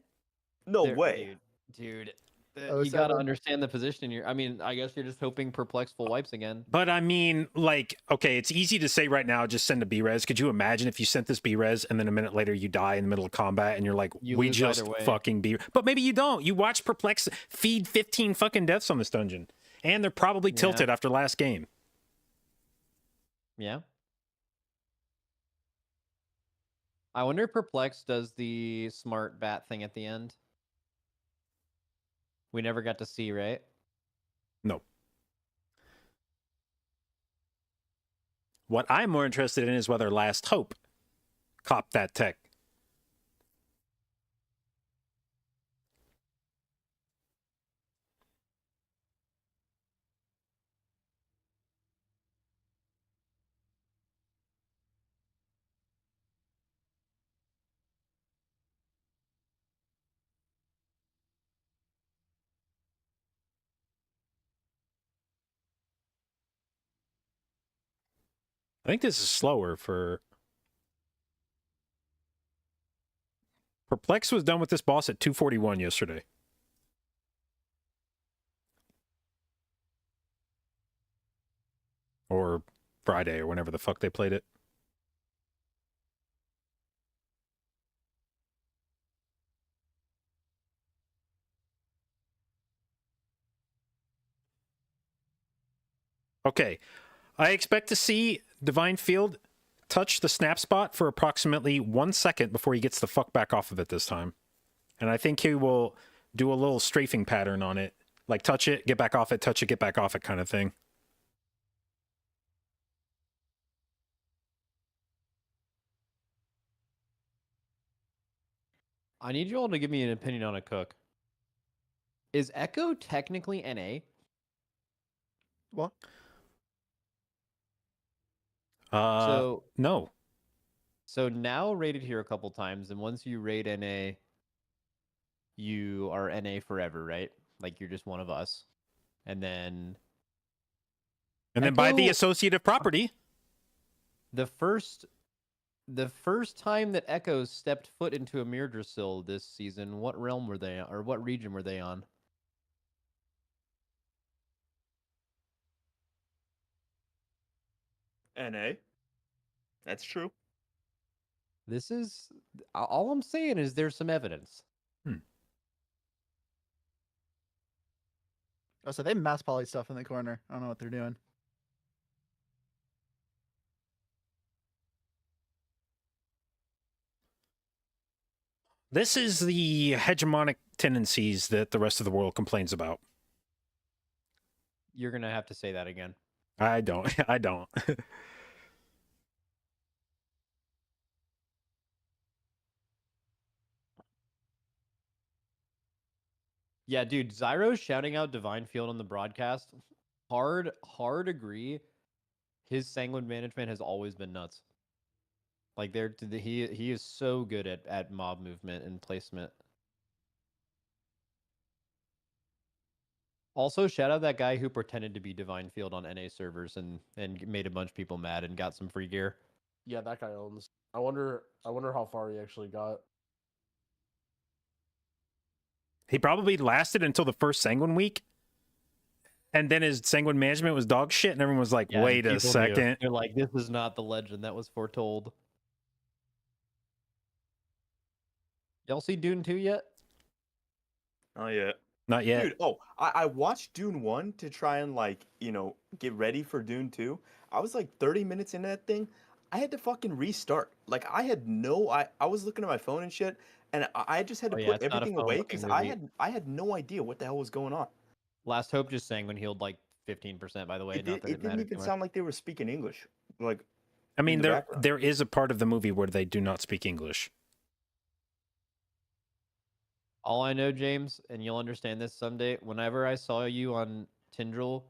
L: No
O: They're-
L: way.
O: dude.
N: Oh,
O: You gotta
N: 07.
O: understand the position. I mean, I guess you're just hoping Perplex full wipes again.
B: But I mean, like, okay, it's easy to say right now, just send a B-Res. Could you imagine if you sent this B-Res and then a minute later you die in the middle of combat and you're like,
O: You
B: we
O: lose
B: just
O: either way.
B: fucking B. But maybe you don't. You watch Perplex feed 15 fucking deaths on this dungeon. And they're probably
O: Yeah.
B: tilted after last game.
O: Yeah. I wonder if Perplex does the smart bat thing at the end. We never got to see, right?
B: No. What I'm more interested in is whether Last Hope copped that tech. I think this is slower for... Perplex was done with this boss at 2:41 yesterday. Or Friday, or whenever the fuck they played it. Okay. I expect to see Divine Field touch the snap spot for approximately 1 second before he gets the fuck back off of it this time. And I think he will do a little strafing pattern on it. Like touch it, get back off it, touch it, get back off it kind of thing.
O: I need you all to give me an opinion on a cook. Is Echo technically NA?
N: What?
B: No.
O: So now rated here a couple times, and once you rate NA, you are NA forever, right? Like you're just one of us. And then
B: by the
O: Echo-
B: associative property.
O: The first time that Echoes stepped foot into a Mirdrasil this season, what realm were they or what region were they on?
L: NA. That's true.
O: This is all I'm saying is there's some evidence.
N: Oh, so they mass poly stuff in the corner. I don't know what they're doing.
B: This is the hegemonic tendencies that the rest of the world complains about.
O: You're gonna have to say that again.
B: I don't. I don't.
O: Yeah, dude, Zyro shouting out Divine Field on the broadcast. Hard agree. His sanguine management has always been nuts. Like he is so good at mob movement and placement. Also, shout out that guy who pretended to be Divine Field on NA servers and made a bunch of people mad and got some free gear.
K: Yeah, that guy owns. I wonder how far he actually got.
B: He probably lasted until the first Sanguine week. And then his Sanguine management was dog shit, and everyone was like,
O: Yeah,
B: wait a
O: people knew.
B: second.
O: They're like, this is not the legend that was foretold. Y'all see Dune 2 yet?
L: Oh yeah.
B: Not yet.
L: Dude, I watched Dune 1 to try and get ready for Dune 2. I was like 30 minutes into that thing. I had to fucking restart. Like I was looking at my phone and shit, and I just had to put everything away because I had no idea what the hell was going on.
O: Last Hope just sang when healed like 15%, by the way.
L: It
O: Not that
L: didn't
O: mattered
L: even
O: too
L: sound like they were speaking English. Like
B: I mean,
L: in the
B: there
L: background.
B: there is a part of the movie where they do not speak English.
O: All I know, James, and you'll understand this someday, whenever I saw you on Tindril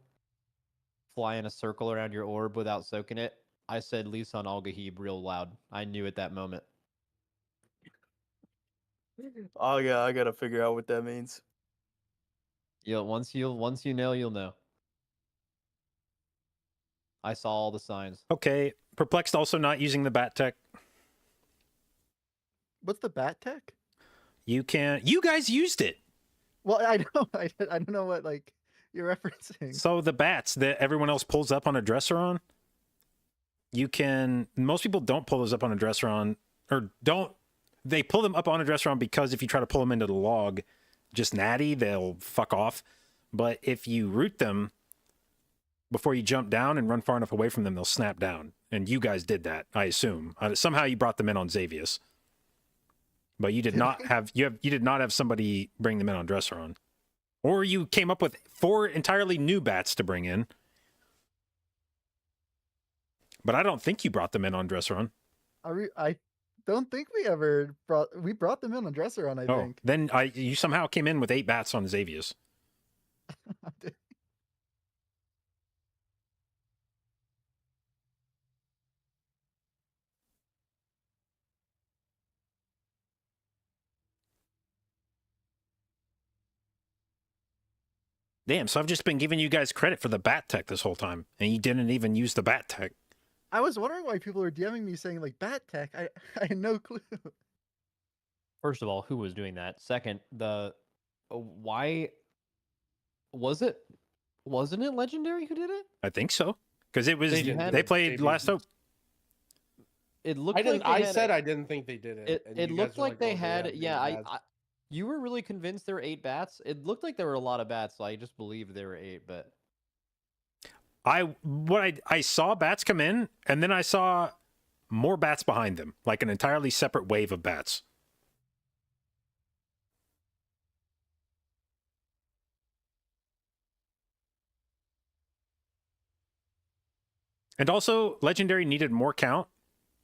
O: fly in a circle around your orb without soaking it, I said Lisan Al Gahib real loud. I knew at that moment.
L: Oh yeah, I gotta figure out what that means.
O: Once you know, you'll know. I saw all the signs.
B: Okay. Perplexed also not using the bat tech.
N: What's the bat tech?
B: You guys used it.
N: Well, I know. I don't know what you're referencing.
B: So the bats that everyone else pulls up on a dresser on, most people don't pull those up on a dresser on, they pull them up on a dresser on because if you try to pull them into the log, just natty, they'll fuck off. But if you root them before you jump down and run far enough away from them, they'll snap down. And you guys did that, I assume. Somehow you brought them in on Xavius. But you did not have you did not have somebody bring them in on Dresseron. Or you came up with 4 entirely new bats to bring in. But I don't think you brought them in on Dresseron.
N: I don't think we brought them in on Dresseron, I think.
B: Then you somehow came in with 8 bats on Xavius. Damn, so I've just been giving you guys credit for the bat tech this whole time, and you didn't even use the bat tech.
N: I was wondering why people were DMing me saying bat tech. I had no clue.
O: First of all, who was doing that? Second, why wasn't it Legendary who did it?
B: I think so, because it was they played
K: JB.
B: Last Hope.
O: It looked
K: I didn't.
O: like
K: I said I didn't think they did it. and
O: It
K: you
O: looked
K: guys were
O: like they
K: "Oh,
O: had. Yeah,
K: eight bats."
O: you were really convinced there were 8 bats. It looked like there were a lot of bats, so I just believed there were 8. But
B: I saw bats come in, and then I saw more bats behind them, like an entirely separate wave of bats. And also, Legendary needed more count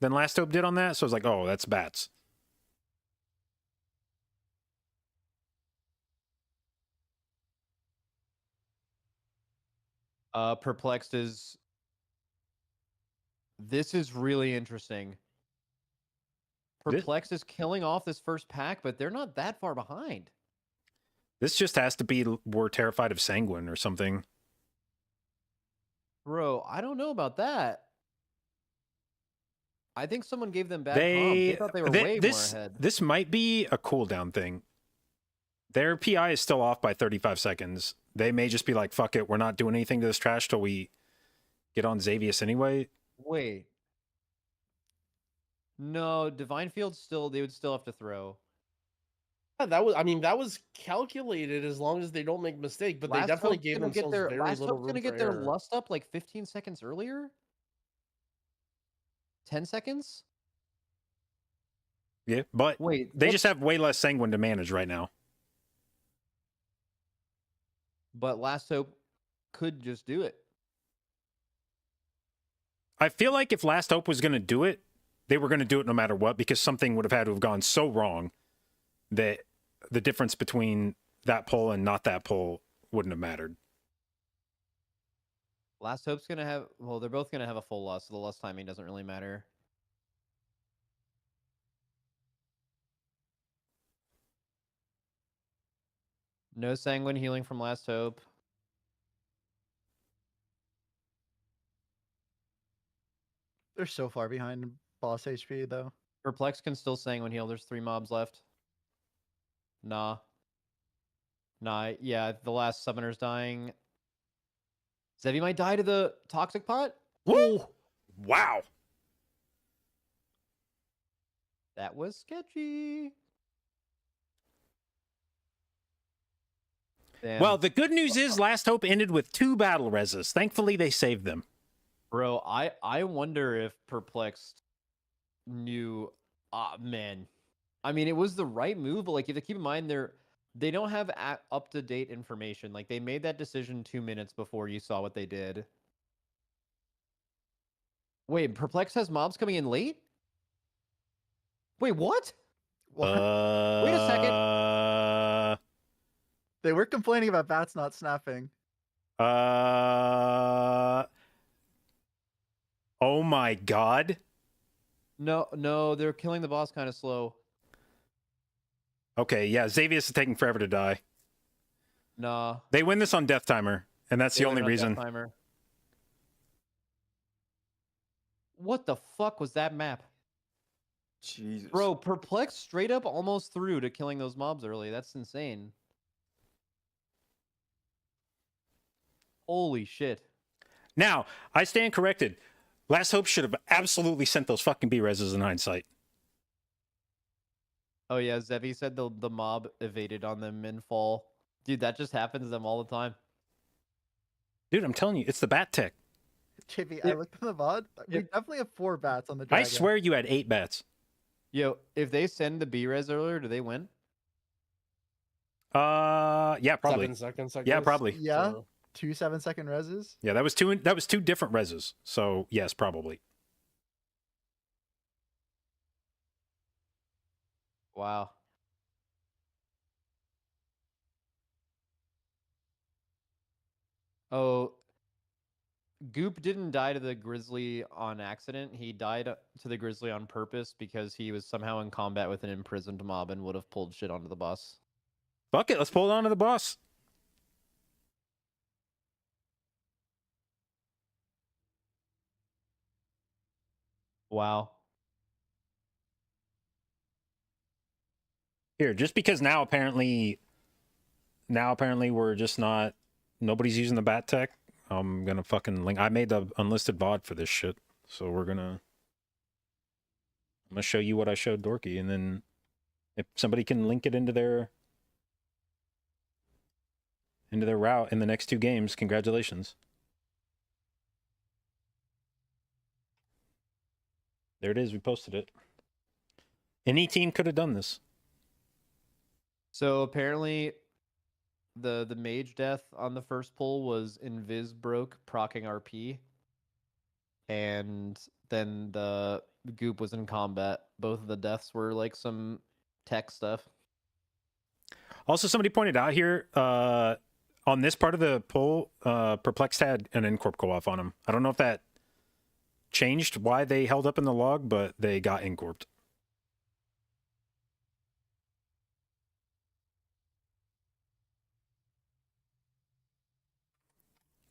B: than Last Hope did on that, so I was like, oh, that's bats.
O: Perplexed is... This is really interesting. Perplexed is killing off this first pack, but they're not that far behind.
B: This just has to be we're terrified of Sanguine or something.
O: Bro, I don't know about that. I think someone gave them bad comms. They thought they were way more ahead.
B: This might be a cooldown thing. Their PI is still off by 35 seconds. They may just be like, fuck it, we're not doing anything to this trash till we get on Xavius anyway.
O: Wait. No, Divine Field still, they would still have to throw.
K: Yeah, that was, I mean, that was calculated as long as they don't make mistake, but they definitely gave themselves very little room
O: gonna get
K: for
O: their
K: error.
O: lust up like 15 seconds earlier? 10 seconds?
B: Yeah, but
O: wait,
B: they just have way less Sanguine to manage right now.
O: But Last Hope could just do it.
B: I feel like if Last Hope was going to do it, they were going to do it no matter what, because something would have had to have gone so wrong that the difference between that pull and not that pull wouldn't have mattered.
O: Last Hope's gonna have, well, they're both gonna have a full lust, so the lust timing doesn't really matter. No Sanguine healing from Last Hope.
N: They're so far behind boss HP though.
O: Perplex can still Sanguine heal. There's 3 mobs left. Nah. Nah, yeah, the last summoner's dying. Zevi might die to the toxic pot?
B: Woo! Wow.
O: That was sketchy. Damn.
B: Well, the good news is Last Hope ended with 2 battle reses. Thankfully, they saved them.
O: Bro, I wonder if Perplexed knew... man. I mean, it was the right move, but like, you have to keep in mind, they don't have up-to-date information. Like, they made that decision 2 minutes before you saw what they did. Wait, Perplex has mobs coming in late? Wait, what?
N: What?
O: Wait a second.
N: They were complaining about bats not snapping.
B: Oh my god.
O: No, they're killing the boss kind of slow.
B: Okay, yeah, Xavius is taking forever to die.
O: Nah.
B: They win this on Death Timer, and that's the only reason.
O: What the fuck was that map?
L: Jesus.
O: Bro, Perplex straight up almost through to killing those mobs early. That's insane. Holy shit.
B: Now, I stand corrected. Last Hope should have absolutely sent those fucking B-reses in hindsight.
O: Oh yeah, Zevi said the mob evaded on them in fall. Dude, that just happens to them all the time.
B: Dude, I'm telling you, it's the bat tech.
N: Chippy, I looked at the VOD. We definitely have 4 bats on the dragon.
B: I swear you had 8 bats.
O: Yo, if they send the B-res earlier, do they win?
B: Yeah, probably.
K: 7 seconds, I
B: Yeah,
K: guess.
B: probably.
N: Yeah, 2 7-second reses.
B: Yeah, that was two different reses. So yes, probably.
O: Wow. Oh, Goop didn't die to the Grizzly on accident. He died to the Grizzly on purpose because he was somehow in combat with an imprisoned mob and would have pulled shit onto the boss.
B: Fuck it, let's pull it onto the boss.
O: Wow.
B: Here, just because now apparently we're just not, nobody's using the bat tech. I'm gonna fucking link. I made the unlisted VOD for this shit, so I'm gonna show you what I showed Dorky, and then if somebody can link it into their route in the next 2 games, congratulations. There it is. We posted it. Any team could have done this.
O: So apparently, the mage death on the first pull was invis broke proccing RP, and then the goop was in combat. Both of the deaths were like some tech stuff.
B: Also, somebody pointed out here on this part of the poll, Perplexed had an Incorp co-op on him. I don't know if that changed why they held up in the log, but they got Incorped.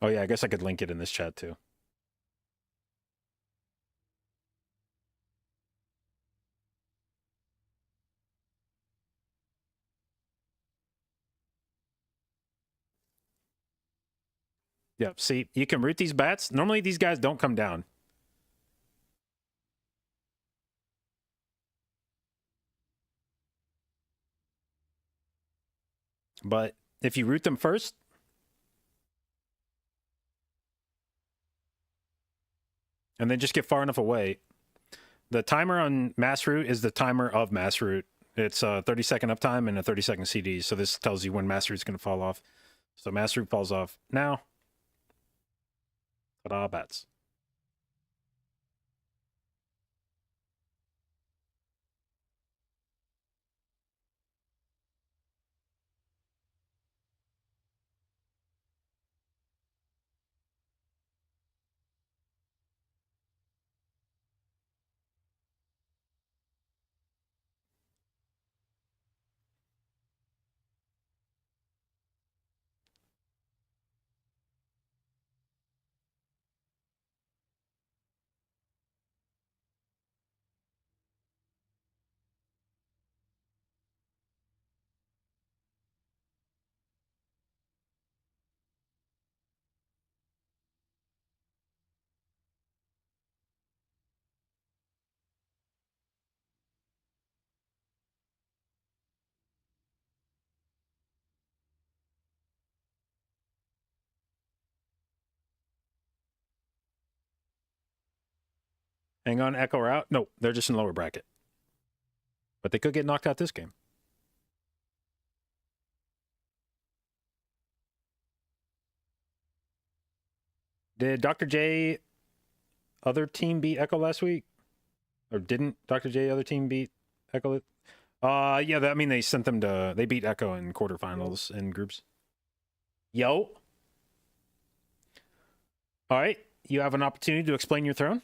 B: Oh yeah, I guess I could link it in this chat too. Yep, see, you can root these bats. Normally these guys don't come down. But if you root them first, and then just get far enough away, the timer on mass root is the timer of mass root. It's a 30-second uptime and a 30-second CD. So this tells you when mass root's going to fall off. So mass root falls off now. Ta-da, bats. Hang on, Echo are out. No, they're just in lower bracket. But they could get knocked out this game. Did Dr. J other team beat Echo last week? Or didn't Dr. J other team beat Echo? Yeah, I mean, they sent them to, they beat Echo in quarterfinals in groups. Yo. All right, you have an opportunity to explain your throne.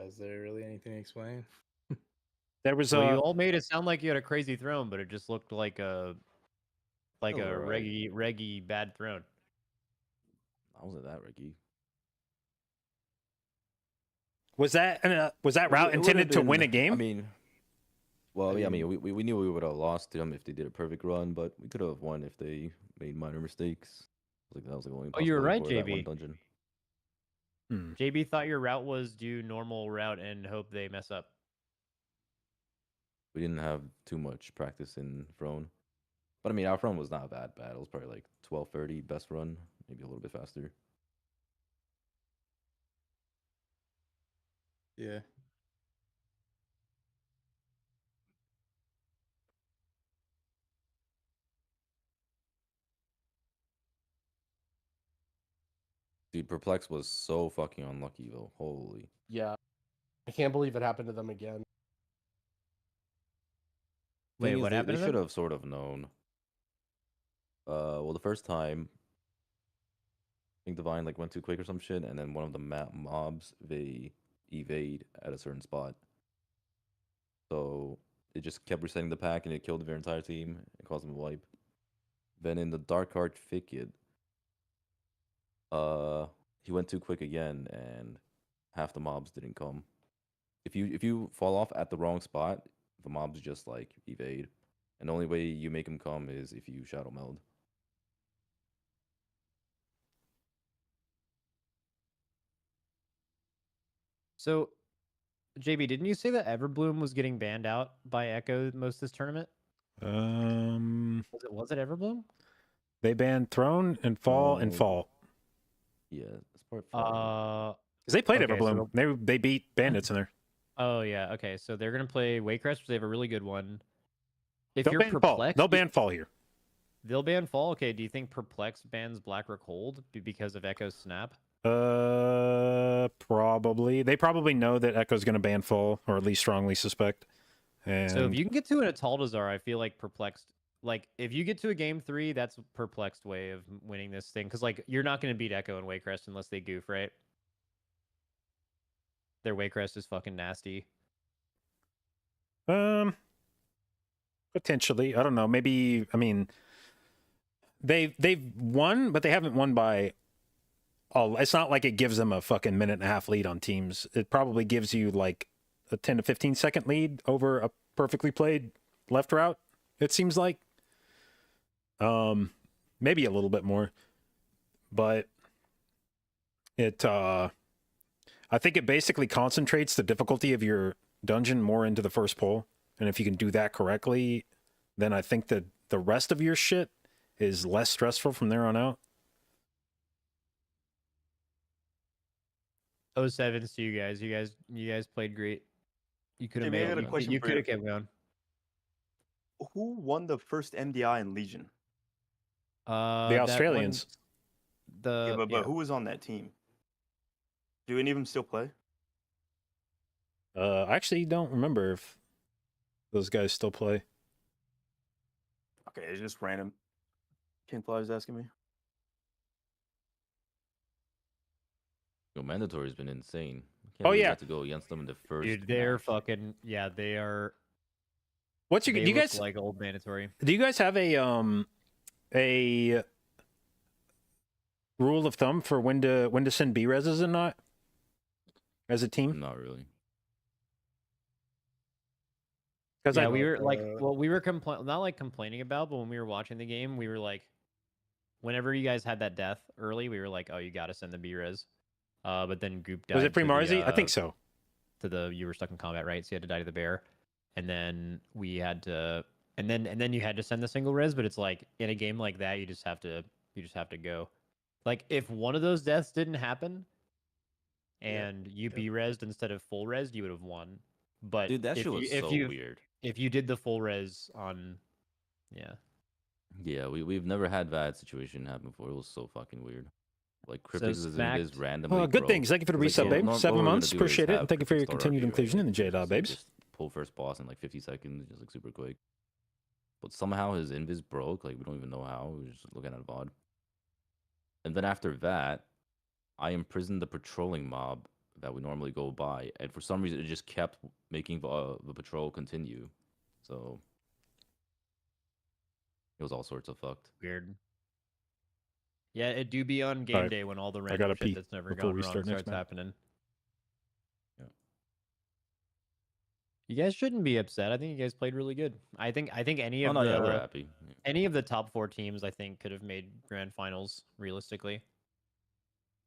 P: Is there really anything to explain?
B: There was
O: Well, you all made it sound like you had a crazy throne, but it just looked like a
Q: Alright.
O: reggy bad throne.
Q: I wasn't that Ricky.
B: Was that route intended to win a game?
Q: I mean, well, yeah, I mean, we knew we would have lost to them if they did a perfect run, but we could have won if they made minor mistakes. Like that was the only
O: Oh, you were right,
Q: possibility for that one
O: JB.
Q: dungeon.
O: JB thought your route was do normal route and hope they mess up.
Q: We didn't have too much practice in Throne. But I mean, our Throne was not that bad. It was probably like 12:30 best run, maybe a little bit faster.
P: Yeah.
Q: Dude, Perplex was so fucking unlucky though. Holy.
K: Yeah. I can't believe it happened to them again.
O: Wait,
Q: Thing is,
O: what happened
Q: They
O: to
Q: should
O: them?
Q: have sort of known. Well, the first time, I think Divine like went too quick or some shit, and then one of the mobs they evade at a certain spot. So it just kept resetting the pack, and it killed their entire team and caused them a wipe. Then in the Dark Heart Thicket, he went too quick again, and half the mobs didn't come. If you fall off at the wrong spot, the mobs just like evade, and the only way you make them come is if you shadow meld.
O: So, JB, didn't you say that Everbloom was getting banned out by Echo most of this tournament? Was it Everbloom?
B: They banned Throne and Fall and Fall.
Q: Yeah, it's part 5.
B: Because they played
O: Okay, so
B: Everbloom. They beat bandits in there.
O: Oh yeah, okay. So they're gonna play Waycrest, which they have a really good one. If
B: They'll
O: you're
B: ban fall.
O: perplexed,
B: They'll ban fall here.
O: they'll ban fall. Okay, do you think Perplex bans Blackrock Hold because of Echo's snap?
B: Probably. They probably know that Echo's going to ban fall, or at least strongly suspect. And
O: So if you can get to an Ataldazar, I feel like Perplexed. Like if you get to a game 3, that's a Perplexed way of winning this thing. Because like you're not going to beat Echo and Waycrest unless they goof, right? Their Waycrest is fucking nasty.
B: Potentially, I don't know. Maybe, I mean, they've won, but they haven't won by. Oh, it's not like it gives them a fucking minute and a half lead on teams. It probably gives you like a 10 to 15 second lead over a perfectly played left route. It seems like. Maybe a little bit more, but it. I think it basically concentrates the difficulty of your dungeon more into the first pull. And if you can do that correctly, then I think that the rest of your shit is less stressful from there on out.
O: 07s to you guys. You guys played great. You could have
L: Hey, man, I
O: made
L: got a
O: it.
L: question
O: You
L: for
O: could
L: you.
O: have kept going.
L: Who won the first MDI in Legion?
B: The Australians.
L: Yeah, but who was on that team? Do any of them still play?
B: I actually don't remember if those guys still play.
L: Okay, it's just random. Ken Fly is asking me.
Q: Yo, mandatory's been insane.
B: Oh, yeah.
Q: To go against them in the first.
O: Dude, they're
Q: match.
O: fucking they are.
B: What's your?
O: They
B: Do you
O: look
B: guys
O: like old mandatory?
B: Do you guys have a rule of thumb for when to send B-reses and not as a team?
Q: Not really.
B: Because
O: Yeah, we were like, well, we were not like complaining about, but when we were watching the game, we were like, whenever you guys had that death early, we were like, oh, you got to send the B-res. But then Goop died.
B: Was it
O: to the,
B: Pre-Marzi? I think so.
O: You were stuck in combat, right? So you had to die to the bear, and then we had to, and then you had to send the single res. But it's like in a game like that, you just have to go. Like if one of those deaths didn't happen, and you B-resed instead of full res, you would have won. But
Q: Dude, that shit was so weird.
O: If you did the full res on,
Q: Yeah, we've never had that situation happen before. It was so fucking weird. Like
O: So
Q: cryptics is
O: smacked.
Q: randomly.
B: Good
Q: broke.
B: things. Thank you for the
Q: It's like,
B: resub, babe.
Q: what
B: 7
Q: we're gonna
B: months.
Q: do is
B: Appreciate it.
Q: have
B: And thank you for your
Q: Cryptic start
B: continued
Q: RP,
B: inclusion in the
Q: right?
B: J-Dot,
Q: Just,
B: babes.
Q: Just pull first boss in like 50 seconds, just like super quick. But somehow his invis broke. Like we don't even know how. We were just looking at VOD. And then after that, I imprisoned the patrolling mob that we normally go by, and for some reason it just kept making the patrol continue. So it was all sorts of fucked.
O: weird. Yeah, it do be on game
B: Alright,
O: day when all the
B: I
O: random
B: gotta
O: shit
B: pee
O: that's never
B: before
O: gone
B: we
O: wrong
B: start next
O: starts
B: match.
O: happening.
Q: Yeah.
O: You guys shouldn't be upset. I think you guys played really good. I think any
Q: Oh
O: of
Q: no,
O: the
Q: yeah, we're happy. Yeah.
O: any of the top 4 teams I think could have made grand finals realistically.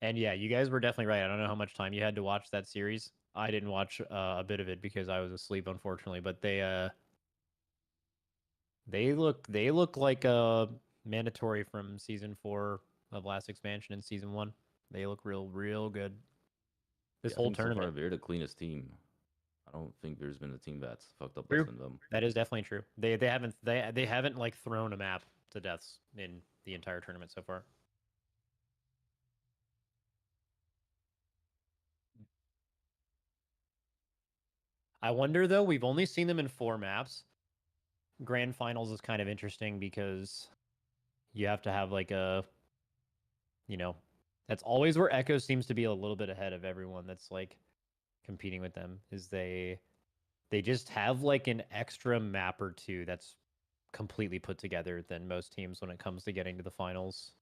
O: And yeah, you guys were definitely right. I don't know how much time you had to watch that series. I didn't watch a bit of it because I was asleep, unfortunately. But they look like mandatory from season 4 of last expansion and season 1. They look real good. This
Q: Yeah, I
O: whole
Q: think so far
O: tournament.
Q: they're the cleanest team. I don't think there's been a team that's fucked up
O: True.
Q: less than them.
O: That is definitely true. They haven't like thrown a map to deaths in the entire tournament so far. I wonder though, we've only seen them in 4 maps. Grand finals is kind of interesting because you have to have like a, that's always where Echo seems to be a little bit ahead of everyone that's like competing with them, is they just have like an extra map or 2 that's completely put together than most teams when it comes to getting to the finals.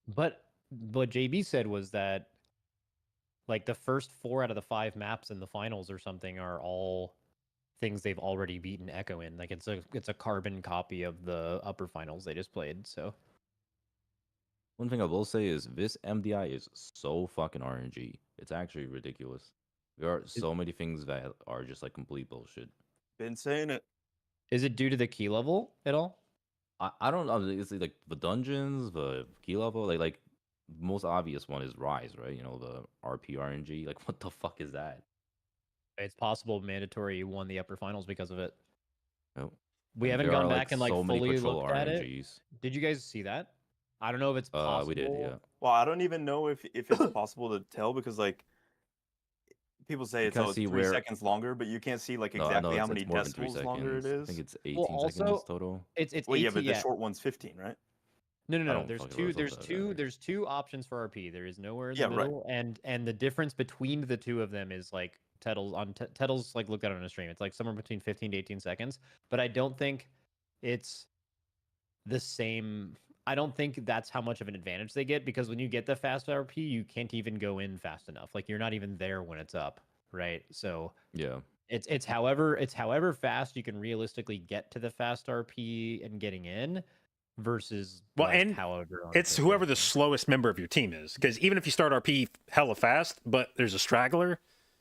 O: But what JB said was that like the first 4 out of the 5 maps in the finals or something are all things they've already beaten Echo in. Like it's a carbon copy of the upper finals they just played. So
Q: One thing I will say is this MDI is so fucking RNG. It's actually ridiculous. There are so many things that are just like complete bullshit.
L: Been saying it.
O: is it due to the key level at all?
Q: I don't know. It's like the dungeons, the key level, like most obvious one is Rise, right? You know, the RP RNG. Like, what the fuck is that?
O: It's possible mandatory won the upper finals because of it.
Q: No.
O: We
Q: And
O: haven't
Q: there
O: gone
Q: are,
O: back and like
Q: so many
O: fully
Q: patrol
O: looked at it.
Q: RNGs.
O: Did you guys see that? I don't know if it's possible.
Q: We did, yeah.
L: Well, I don't even know if it's possible to tell because like people say it's,
Q: can't
L: it's
Q: see
L: 3
Q: where-
L: seconds longer, but you can't see like
Q: No,
L: exactly how
Q: it's
L: many
Q: more than 3
L: decibels longer it
Q: seconds.
L: is.
Q: I think it's 18
O: Well,
Q: seconds
O: also,
Q: total.
O: It's
L: Well, yeah,
O: 18,
L: but the short one's 15, right?
O: No.
Q: don't
O: There's
Q: fucking
O: two.
Q: know
O: There's
Q: something
O: two.
Q: like that.
O: There's two options for RP. There is nowhere in
L: Yeah,
O: the
L: right.
O: middle, and the difference between the two of them is like Tettle's like looked at it on a stream. It's like somewhere between 15 to 18 seconds. But I don't think it's the same. I don't think that's how much of an advantage they get because when you get the fast RP, you can't even go in fast enough. Like you're not even there when it's up, right? So
Q: Yeah.
O: it's however fast you can realistically get to the fast RP and getting in versus
B: Well,
O: like,
B: and
O: however long
B: it's
O: it
B: whoever the slowest member of your team is. Because even if you start RP hella fast, but there's a straggler,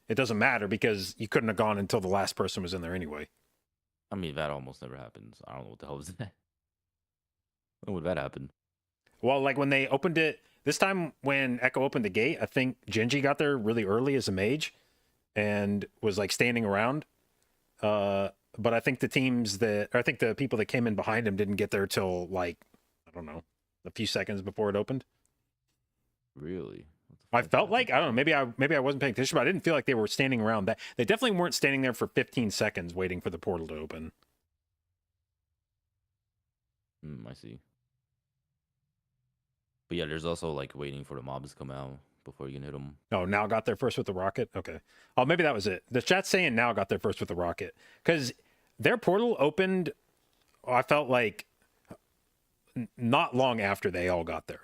B: it doesn't matter because you couldn't have gone until the last person was in there anyway.
Q: I mean, that almost never happens. I don't know what the hell is that. When would that happen?
B: Well, like when they opened it this time, when Echo opened the gate, I think Genji got there really early as a mage and was like standing around. But I think the people that came in behind him didn't get there till like, I don't know, a few seconds before it opened.
Q: Really?
B: I felt like, I don't know, maybe I wasn't paying attention, but I didn't feel like they were standing around that. They definitely weren't standing there for 15 seconds waiting for the portal to open.
Q: I see. But yeah, there's also like waiting for the mobs to come out before you can hit them.
B: Oh, now got there first with the rocket? Okay. Oh, maybe that was it. The chat's saying now got there first with the rocket. Because their portal opened, I felt like, not long after they all got there.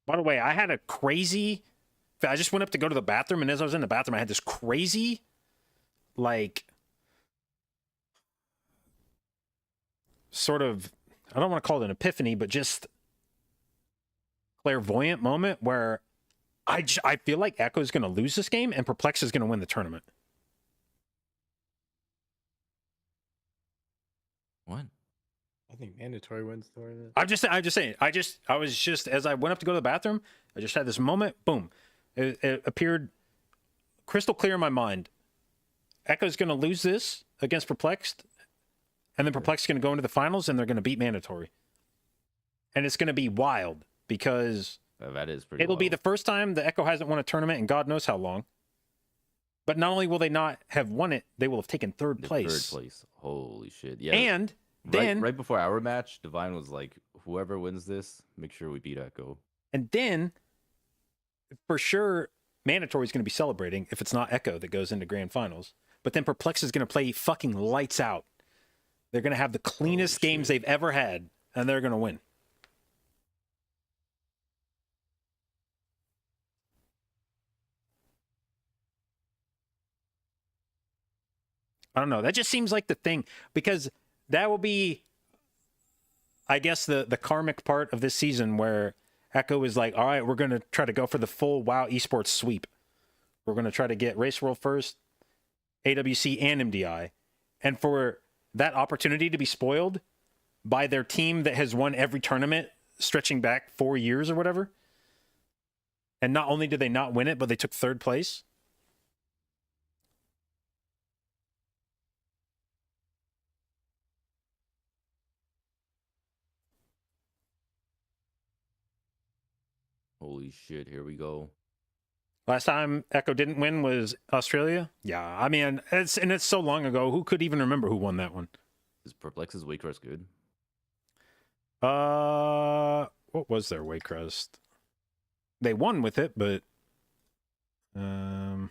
B: By the way, I had a crazy... I just went up to go to the bathroom, and as I was in the bathroom, I had this crazy, like... sort of, I don't want to call it an epiphany, but just clairvoyant moment where I feel like Echo is going to lose this game and Perplex is going to win the tournament.
Q: What?
P: I think mandatory wins the tournament.
B: I'm just saying. I was just, as I went up to go to the bathroom, I just had this moment. Boom, it appeared crystal clear in my mind. Echo's going to lose this against Perplexed. And then Perplexed is going to go into the finals, and they're going to beat Mandatory. And it's going to be wild, because
Q: that is pretty
B: it'll be the first time the Echo hasn't won a tournament in God knows how long. But not only will they not have won it, they will have taken third place.
Q: Third place. Holy shit. Yeah.
B: And then...
Q: Right before our match, Divine was like, whoever wins this, make sure we beat Echo.
B: And then, for sure, Mandatory is going to be celebrating if it's not Echo that goes into Grand Finals. But then Perplex is going to play fucking lights out. They're going to have the cleanest games they've ever had, and they're going to win. I don't know. That just seems like the thing, because that will be, I guess, the karmic part of this season where Echo is like, all right, we're going to try to go for the full WoW esports sweep. We're going to try to get Race World first, AWC, and MDI. And for that opportunity to be spoiled by their team that has won every tournament stretching back 4 years or whatever. And not only did they not win it, but they took third place.
Q: Holy shit, here we go.
B: Last time Echo didn't win was Australia. Yeah, I mean, it's so long ago. Who could even remember who won that one?
Q: Is Perplex's Waycrest good?
B: What was their Waycrest? They won with it, but
P: I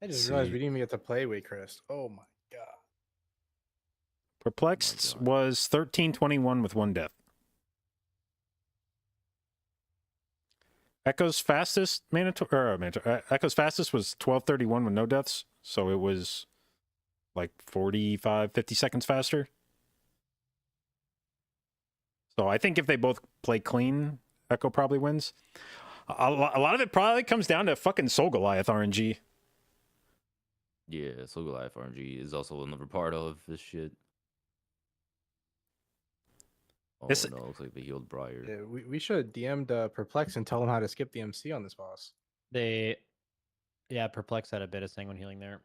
P: just realized we didn't even get to play Waycrest. Oh my god.
B: Perplexed was 13-21 with 1 death. Echo's fastest Echo's fastest was 12:31 with no deaths, so it was like 45-50 seconds faster. So I think if they both play clean, Echo probably wins. A lot of it probably comes down to fucking Soul Goliath RNG.
Q: Yeah, so Goliath RNG is also another part of this shit. Oh
B: This-
Q: no, looks like they healed Briar.
P: Yeah, we should have DM'd Perplex and tell him how to skip the MC on this boss.
O: Yeah, Perplex had a bit of Sanguine Healing there.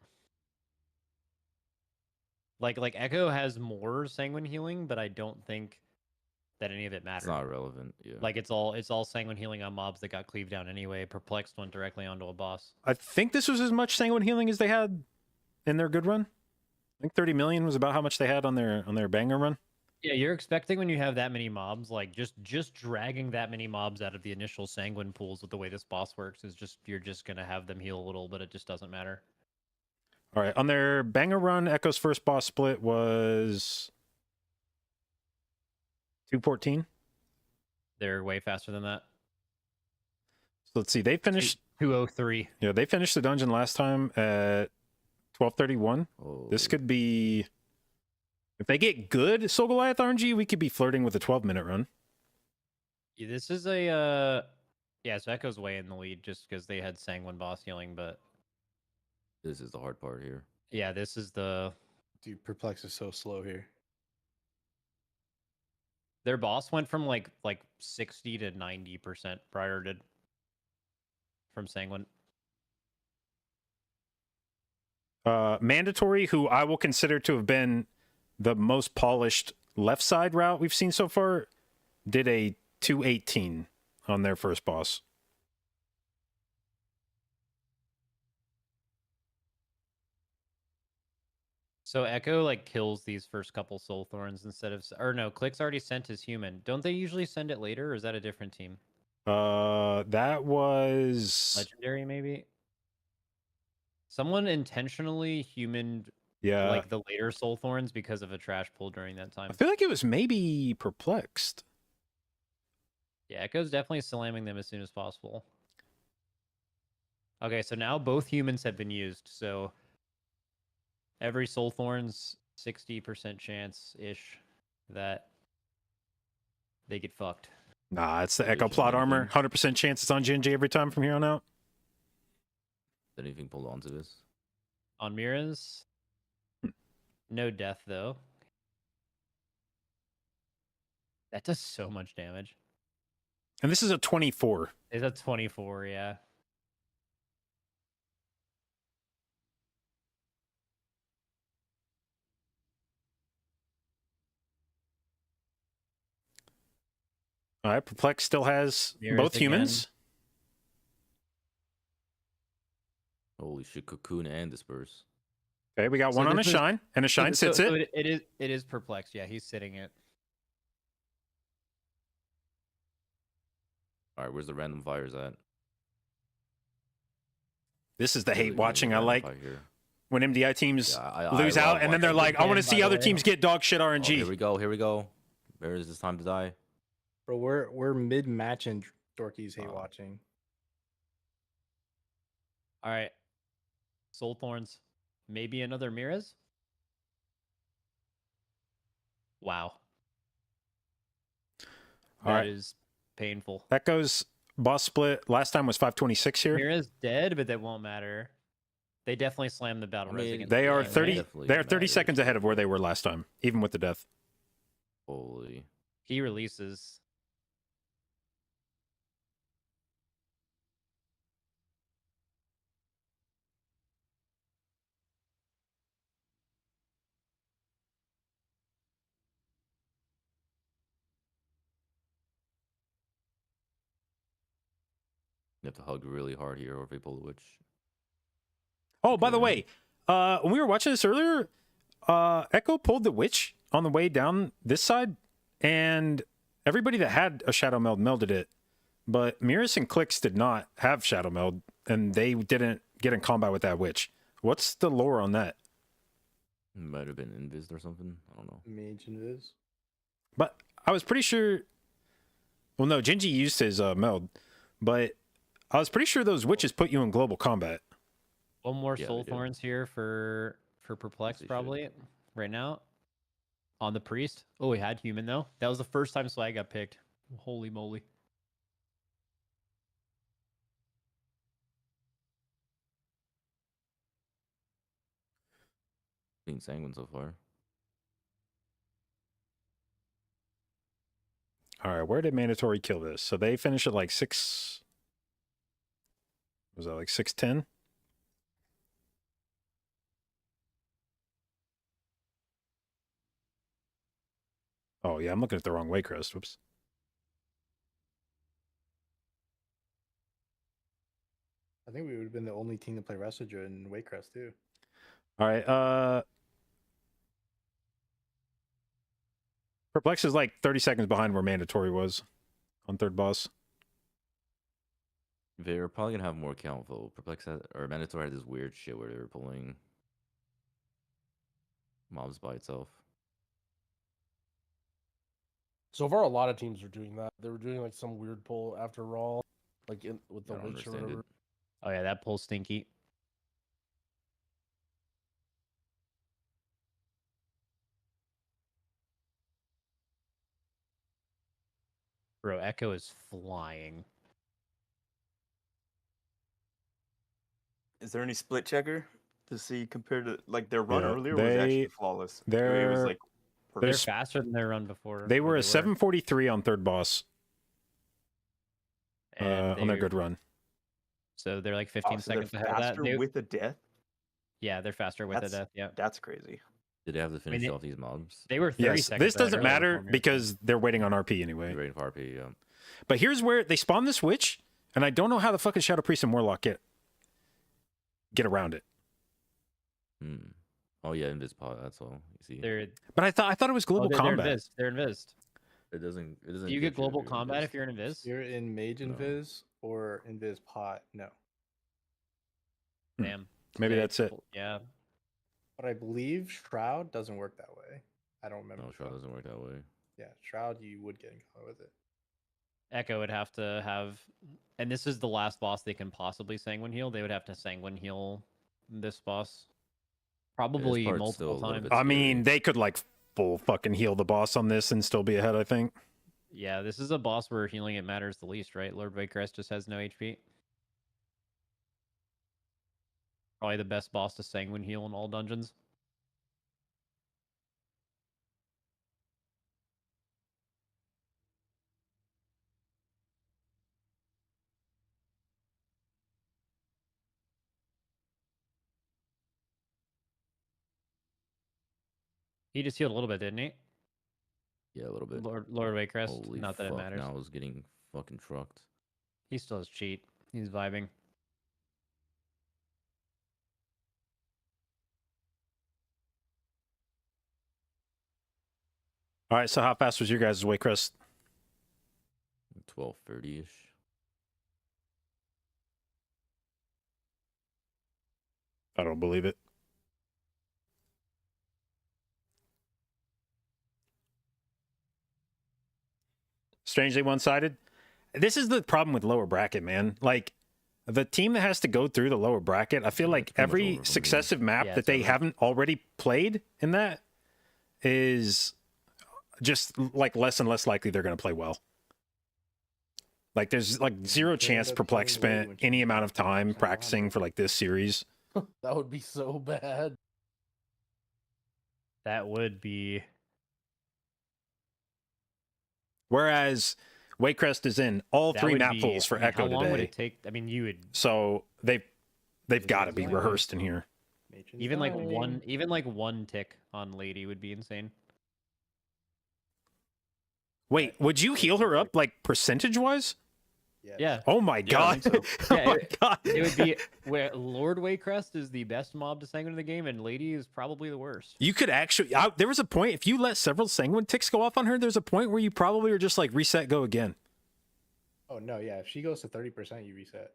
O: Like Echo has more Sanguine Healing, but I don't think that any of it matters.
Q: It's not relevant. Yeah.
O: Like it's all Sanguine Healing on mobs that got cleaved down anyway. Perplexed went directly onto a boss.
B: I think this was as much Sanguine Healing as they had in their good run. I think 30 million was about how much they had on their banger run.
O: Yeah, you're expecting when you have that many mobs, like just dragging that many mobs out of the initial Sanguine pools with the way this boss works is just you're just gonna have them heal a little, but it just doesn't matter.
B: All right, on their banger run, Echo's first boss split was 214.
O: They're way faster than that.
B: So let's see, they finished
O: 203.
B: Yeah, they finished the dungeon last time at 1231. This could be, if they get good Soul Goliath RNG, we could be flirting with a 12-minute run.
O: Yeah, this is a yeah, so Echo's way in the lead just because they had Sanguine boss healing, but
Q: This is the hard part here.
O: yeah, this is the
P: Dude, Perplex is so slow here.
O: their boss went from like 60 to 90% prior to from Sanguine.
B: Mandatory, who I will consider to have been the most polished left side route we've seen so far, did a 218 on their first boss.
O: So Echo like kills these first couple soul thorns instead of, or no, Click's already sent his human. Don't they usually send it later, or is that a different team?
B: That was
O: Legendary, maybe. Someone intentionally humaned
B: Yeah.
O: like the later soul thorns because of a trash pull during that time.
B: I feel like it was maybe Perplexed.
O: Yeah, Echo's definitely slamming them as soon as possible. Okay, so now both humans have been used, so every soul thorn's 60% chance-ish that they get fucked.
B: Nah, it's the Echo plot armor. 100% chance it's on Gingy every time from here on out.
Q: Did anything pull onto this?
O: On Mira's, no death though. That does so much damage.
B: And this is a 24.
O: It's a 24, yeah.
B: All right, Perplex still has
O: Mirrors
B: both humans.
Q: Holy shit, Cocoon and Disperse.
B: Okay, we got one on a shine, and a shine sits it.
O: It is perplexed. Yeah, he's sitting it.
Q: All right, where's the random fires at?
B: This is the hate
Q: Really
B: watching I
Q: random
B: like.
Q: fire here.
B: When MDI teams
Q: Yeah, I
B: lose
Q: love
B: out, and then they're
Q: watching
B: like, I want to
O: by
B: see
O: the
B: other
O: way.
B: teams get dog shit
Q: Oh,
B: RNG.
Q: here we go. Here we go. Where is this time to die?
P: Bro, we're mid match and Dorky's hate watching.
O: All right. Soul Thorns. Maybe another Miraz? Wow.
B: All
O: That
B: right.
O: is painful.
B: That goes boss split. Last time was 526 here.
O: Mira's dead, but that won't matter. They definitely slammed the battle res against
B: They are
O: Mira,
B: 30.
O: right?
B: They are 30 seconds ahead of where they were last time, even with the death.
Q: Holy.
O: He releases.
Q: You have to hug really hard here, or if they pull the witch.
B: Oh, by the way, when we were watching this earlier, Echo pulled the witch on the way down this side, and everybody that had a shadow meld melded it, but Miras and Clicks did not have shadow meld, and they didn't get in combat with that witch. What's the lore on that?
Q: Might have been invis or something. I don't know.
P: Mage invis.
B: But I was pretty sure. Well, no, Gingy used his meld, but I was pretty sure those witches put you in global combat.
O: One more
Q: Yeah,
O: Soul
Q: they do.
O: Thorns here for Perplex, probably, right now. On the Priest. Oh, he had human, though. That was the first time Swag got picked. Holy moly.
Q: Clean Sanguine so far.
B: All right, where did Mandatory kill this? So they finished at like 6. Was that like 610? Oh yeah, I'm looking at the wrong way, Crest. Whoops.
P: I think we would have been the only team to play Ressager in Waycrest too.
B: All right. Perplex is like 30 seconds behind where Mandatory was on third boss.
Q: They're probably gonna have more count though. Perplex had, or Mandatory had this weird shit where they were pulling mobs by itself.
K: So far, a lot of teams are doing that. They were doing like some weird pull after Raw, like with the
Q: I don't
K: Witch or
Q: understand
K: whatever.
Q: it.
O: Oh yeah, that pull's stinky. Bro, Echo is flying.
L: Is there any split checker to see compared to like their run
B: Yeah,
L: earlier was actually flawless? It was
B: They're
L: like
O: They're
L: perfect.
O: faster than their run before.
B: They
O: or
B: were a 743 on third boss
O: And
B: on their
O: they-
B: good run.
O: So they're like
L: Oh,
O: 15
L: so they're
O: seconds ahead of that.
L: faster
O: They-
L: with a death.
O: yeah, they're faster with
L: That's
O: the death. Yeah,
L: that's crazy.
Q: Did they have to finish
O: they-
Q: off these mobs?
O: they were 30
B: Yes,
O: seconds.
B: this
O: ahead
B: doesn't
O: earlier
B: matter
O: before Miracle.
B: because they're waiting on RP anyway.
Q: They're waiting for RP, yeah.
B: But here's where they spawn this witch, and I don't know how the fucking Shadow Priest and Warlock get around it.
Q: Hmm. Oh yeah, Invis pod. That's all. You see.
O: They're
B: But I thought it was global combat.
O: They're invised.
Q: It doesn't. It doesn't.
O: Do you get global combat if you're an invis?
P: You're in Mage
Q: No.
P: Invis or Invis Pot. No.
O: Damn.
B: Maybe
O: They-
B: that's it.
O: Yeah.
P: But I believe Shroud doesn't work that way. I don't remember.
Q: No, Shroud doesn't work that way.
P: Yeah, Shroud you would get in combat with it.
O: Echo would have to have, and this is the last boss they can possibly Sanguine heal. They would have to Sanguine heal this boss. Probably
Q: part's
O: multiple
Q: still a little
O: times.
Q: bit
B: I mean, they could like full fucking heal the boss on this and still be ahead, I think.
O: Yeah, this is a boss where healing it matters the least, right? Lord Vacrest just has no HP. Probably the best boss to Sanguine heal in all dungeons. He just healed a little bit, didn't he?
Q: Yeah, a little bit.
O: Lord Vacrest.
Q: Holy
O: Not that it
Q: fuck!
O: matters.
Q: Now I was getting fucking trucked.
O: He still has cheat. He's vibing.
B: All right, so how fast was your guys' way, Chris?
Q: 12:30 ish.
B: I don't believe it. Strangely one-sided. This is the problem with lower bracket, man. Like, the team that has to go through the lower bracket, I feel like
Q: pretty much over
B: every
Q: from
B: successive map
O: Yeah,
B: that
O: it's
B: they
O: over.
B: haven't already played in that is just like less and less likely they're going to play well. Like, there's like zero
P: They
B: chance
P: end up
B: Perplex
P: playing way
B: spent
P: when
B: any
P: she's
B: amount of time
P: 100%
B: practicing for like this series.
K: That would be so bad.
O: That would be.
B: Whereas Waycrest is in all
O: That
B: three
O: would
B: map
O: be,
B: pools for
O: I mean,
B: Echo
O: how long would
B: today.
O: it take? I mean, you would
B: So they've got to be
P: Exactly.
B: rehearsed in here.
P: Matron's
O: even like
P: dying.
O: one tick on Lady would be insane.
B: Wait, would you heal her up like percentage wise?
P: Yes.
O: Yeah.
B: Oh my
C: I
B: god!
C: think
B: Oh
O: Yeah,
B: my god!
O: It would be where Lord Waycrest is the best mob to Sanguine in the game, and Lady is probably the worst.
B: You could actually. There was a point if you let several sanguine ticks go off on her. There's a point where you probably are just like reset, go again.
P: Oh no, yeah. If she goes to 30%, you reset.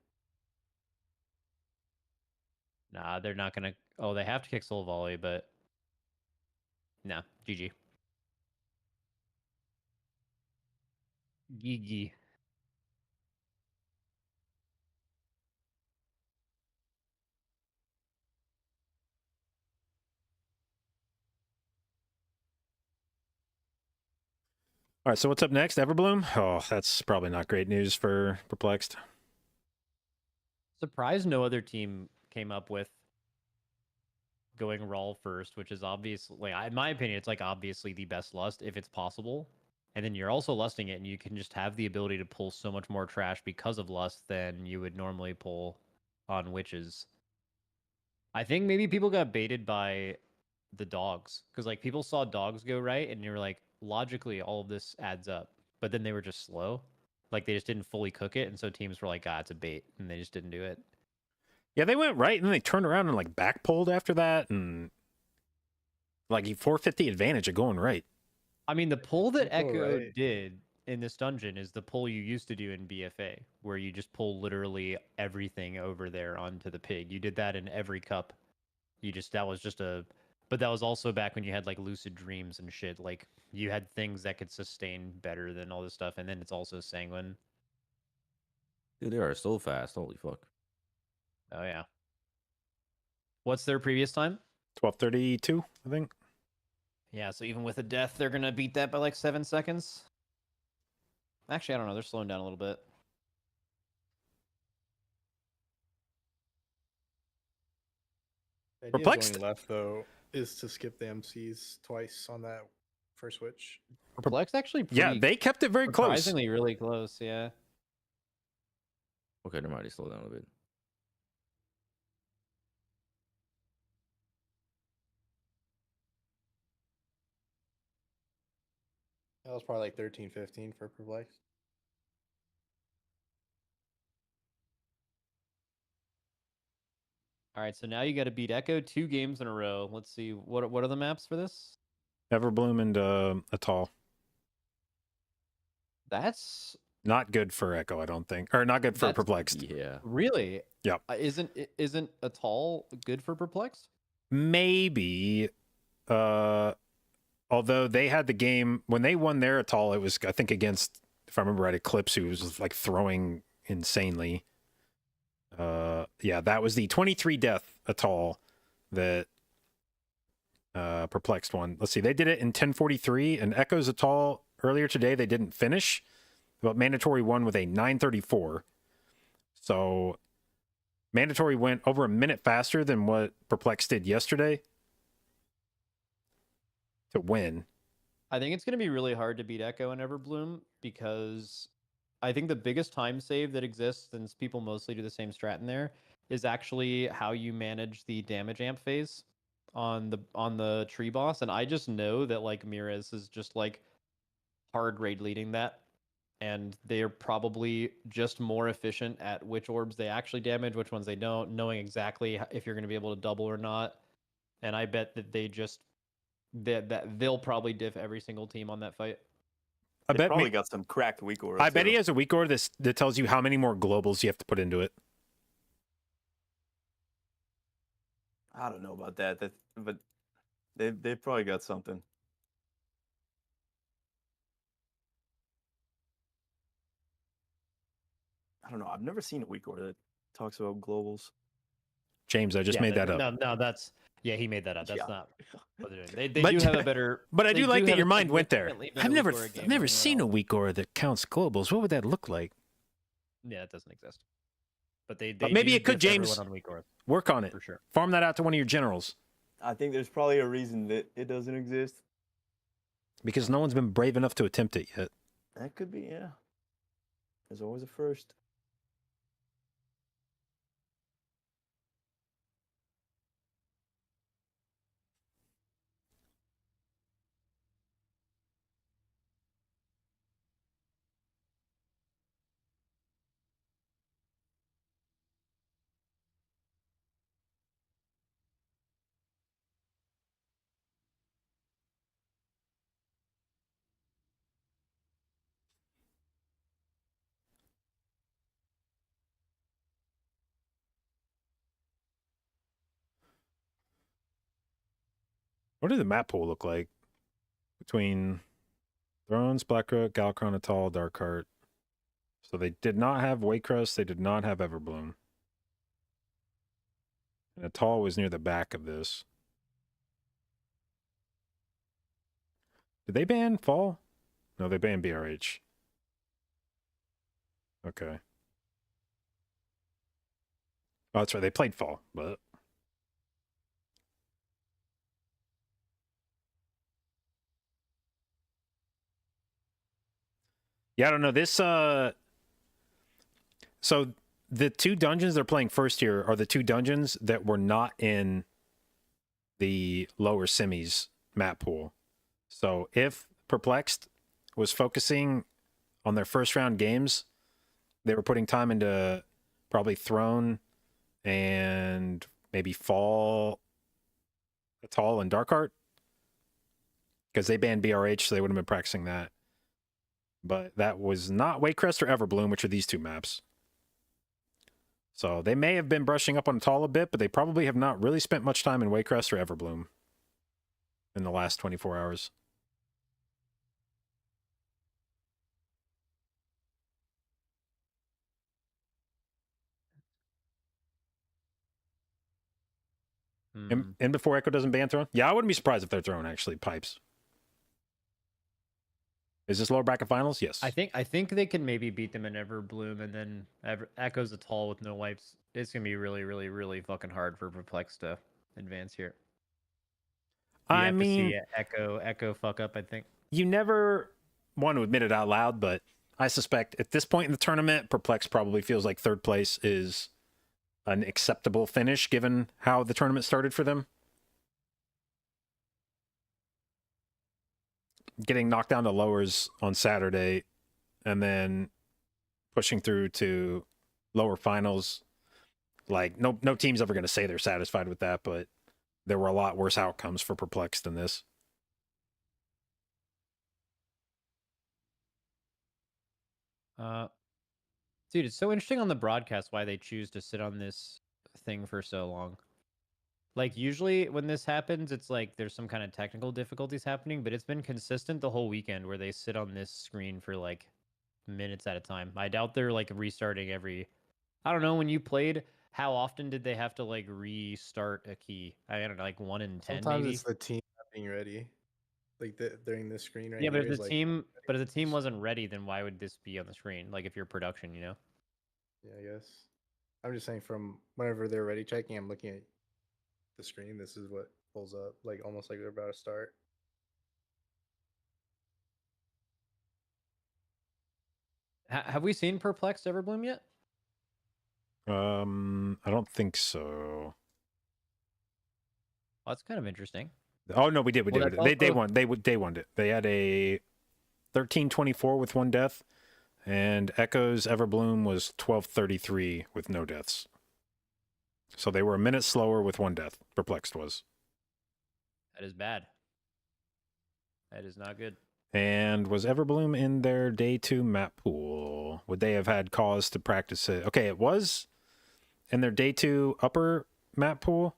O: Nah, they're not gonna. Oh, they have to kick Soul Volley, but nah, GG. GG.
B: All right, so what's up next? Everbloom? Oh, that's probably not great news for Perplexed.
O: Surprised no other team came up with going Rawl first, which is obviously, like, in my opinion, it's like obviously the best lust if it's possible. And then you're also lusting it, and you can just have the ability to pull so much more trash because of lust than you would normally pull on witches. I think maybe people got baited by the dogs because like people saw dogs go right, and you're like, logically, all of this adds up, but then they were just slow, like they just didn't fully cook it, and so teams were like, ah, it's a bait, and they just didn't do it.
B: Yeah, they went right, and then they turned around and like back pulled after that, and like you forfeit the advantage of going right.
O: I mean, the pull that
P: People
O: Echo
P: right.
O: did in this dungeon is the pull you used to do in BFA, where you just pull literally everything over there onto the pig. You did that in every cup. That was just a, but that was also back when you had like lucid dreams and shit. Like you had things that could sustain better than all this stuff, and then it's also sanguine.
Q: Dude, they are so fast. Holy fuck.
O: Oh yeah. What's their previous time?
B: 12:32, I think.
O: Yeah, so even with a death, they're gonna beat that by like 7 seconds. Actually, I don't know. They're slowing down a little bit.
P: The idea of
B: Perplexed?
P: going left though is to skip the MCs twice on that first switch.
O: Perplexed actually
B: Yeah,
O: pretty
B: they kept it very close.
O: surprisingly really close, yeah.
Q: Okay, never mind. They slow down a bit.
P: That was probably like 13, 15 for Perplex.
O: All right, so now you got to beat Echo 2 games in a row. Let's see, what are the maps for this?
B: Everbloom and Atoll.
O: That's
B: Not good for Echo, I don't think. Or not good for
O: That's-
B: Perplexed.
Q: Yeah.
O: really
B: Yep.
O: Isn't Atoll good for Perplexed?
B: Maybe. Although they had the game when they won their Atoll, it was I think against, if I remember right, Eclipse, who was like throwing insanely. Yeah, that was the 23 death Atoll that Perplexed won. Let's see, they did it in 10:43, and Echo's Atoll earlier today they didn't finish, but Mandatory won with a 9:34. So Mandatory went over a minute faster than what Perplexed did yesterday to win.
O: I think it's going to be really hard to beat Echo and Everbloom because I think the biggest time save that exists, since people mostly do the same strat in there, is actually how you manage the damage amp phase on the tree boss. And I just know that like Mirez is just like hard raid leading that, and they're probably just more efficient at which orbs they actually damage, which ones they don't, knowing exactly if you're going to be able to double or not. And I bet that that they'll probably diff every single team on that fight.
B: I
L: They
B: bet
L: probably got some cracked weak aura.
B: I bet he
L: too.
B: has a weak order that tells you how many more globals you have to put into it.
L: I don't know about that. But they probably got something. I don't know. I've never seen a weak order that talks about globals.
B: James, I just made that up.
O: No, that's he made that up. That's
L: Yeah.
O: not what they're doing. They
B: But-
O: do have a better.
B: But I
O: they
B: do like that
O: have
B: your
O: a
B: mind went there.
O: significantly better
B: I've never
O: weak aura game
B: I've never
O: than
B: seen a
O: Raw.
B: weak aura that counts globals. What would that look like?
O: Yeah, it doesn't exist. But they
B: But maybe
O: do
B: it could,
O: diff everyone
B: James.
O: on weak auras,
B: Work on it.
O: for sure.
B: Farm that out to one of your generals,
L: I think there's probably a reason that it doesn't exist.
B: because no one's been brave enough to attempt it yet.
L: That could be, yeah. There's always a first.
B: What did the map pool look like between Thrones, Blackroot, Galakron, Atoll, Darkheart? So they did not have Waycrest. They did not have Everbloom. And Atoll was near the back of this. Did they ban Fall? No, they banned BRH. Okay. Oh, that's right. They played Fall, but Yeah, I don't know. This so the two dungeons they're playing first here are the two dungeons that were not in the lower semis map pool. So if Perplexed was focusing on their first round games, they were putting time into probably Throne and maybe Fall, Atoll, and Darkheart. Because they banned BRH, so they would have been practicing that. But that was not Waycrest or Everbloom, which are these two maps. So they may have been brushing up on Atoll a bit, but they probably have not really spent much time in Waycrest or Everbloom in the last 24 hours. And before Echo doesn't ban Throne? Yeah, I wouldn't be surprised if their Throne actually pipes. Is this lower bracket finals? Yes.
O: I think they can maybe beat them in Everbloom, and then Echo's Atoll with no wipes. It's gonna be really, really, really fucking hard for Perplex to advance here.
B: I mean,
O: Echo fuck up. I think
B: you never want to admit it out loud, but I suspect at this point in the tournament, Perplex probably feels like third place is an acceptable finish given how the tournament started for them. Getting knocked down to lowers on Saturday and then pushing through to lower finals. Like, no team's ever going to say they're satisfied with that, but there were a lot worse outcomes for Perplex than this.
O: Dude, it's so interesting on the broadcast why they choose to sit on this thing for so long. Like, usually when this happens, it's like there's some kind of technical difficulties happening, but it's been consistent the whole weekend where they sit on this screen for like minutes at a time. I doubt they're like restarting every... I don't know, when you played, how often did they have to like restart a key? I don't know, like 1 in 10
P: Sometimes
O: maybe?
P: it's the team not being ready. Like during this screen right
O: Yeah, but
P: here
O: if
P: is
O: the
P: like,
O: team wasn't ready, then why would this be on the screen? Like if you're production, you know?
P: yeah, I guess. I'm just saying from whenever they're ready checking, I'm looking at the screen. This is what pulls up, like almost like they're about to start.
O: Have we seen Perplexed Everbloom yet?
B: I don't think so.
O: Well, that's kind of interesting.
B: Oh no, we did.
O: Well,
B: They
O: that's also-
B: won. They won it. They had a 13-24 with 1 death, and Echo's Everbloom was 12-33 with no deaths. So they were a minute slower with 1 death. Perplexed was.
O: That is bad. That is not good.
B: And was Everbloom in their day 2 map pool? Would they have had cause to practice it? Okay, it was in their day 2 upper map pool.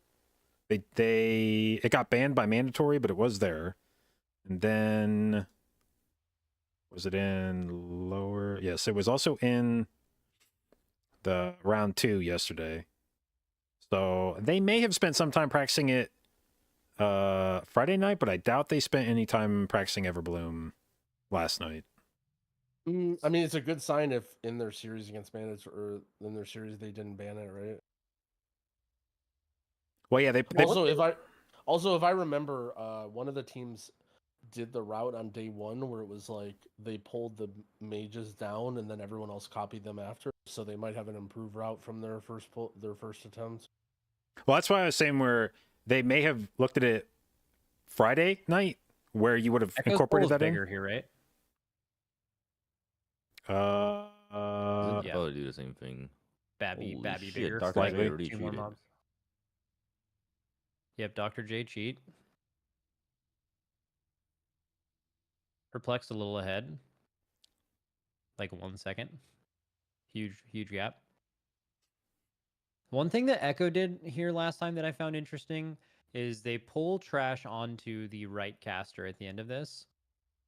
B: It got banned by mandatory, but it was there. And then was it in lower? Yes, it was also in the round 2 yesterday. So they may have spent some time practicing it Friday night, but I doubt they spent any time practicing Everbloom last night.
K: I mean, it's a good sign if in their series against Bandits or in their series they didn't ban it, right?
B: Well, yeah, they
K: also if I remember, one of the teams did the route on day 1 where it was like they pulled the mages down and then everyone else copied them after, so they might have an improved route from their first attempt.
B: Well, that's why I was saying where they may have looked at it Friday night, where you would have
O: Echo's
B: incorporated
O: pool is
B: that
O: bigger
B: in.
O: here, right?
Q: I'd probably do the same thing.
O: Babby
Q: Holy shit,
O: bigger.
Q: Dr.
O: Slightly.
Q: J already
O: 2 more
Q: cheated.
O: mobs. Yep, Dr. J cheat. Perplexed a little ahead. Like 1 second. Huge gap. One thing that Echo did here last time that I found interesting is they pull trash onto the right caster at the end of this.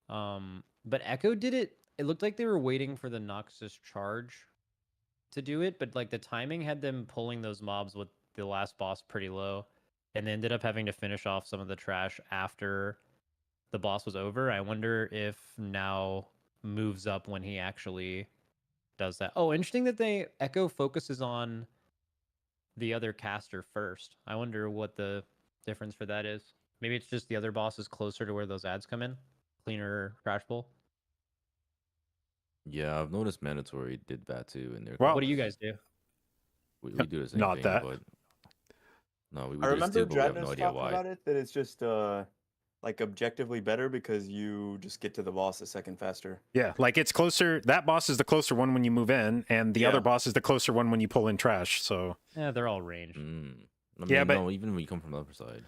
O: But Echo did it. It looked like they were waiting for the Noxus charge to do it, but like the timing had them pulling those mobs with the last boss pretty low, and they ended up having to finish off some of the trash after the boss was over. I wonder if now moves up when he actually does that. Oh, interesting that Echo focuses on the other caster first. I wonder what the difference for that is. Maybe it's just the other boss is closer to where those ads come in. Cleaner trash bowl.
Q: Yeah, I've noticed mandatory did that too in their.
B: Well-
O: What do you guys do?
Q: We do the same
B: Not
Q: thing,
B: that.
Q: but no, we
L: I
Q: did it
L: remember
Q: too, but we have no
L: Dradnos
Q: idea
L: talking
Q: why.
L: about it, that it's just like objectively better because you just get to the boss a second faster.
B: Yeah, like it's closer. That boss is the closer one when you move in, and the other
L: Yeah.
B: boss is the closer one when you pull in trash. So
O: Yeah, they're all ranged.
Q: I mean,
B: Yeah, but-
Q: no, even when you come from the other side,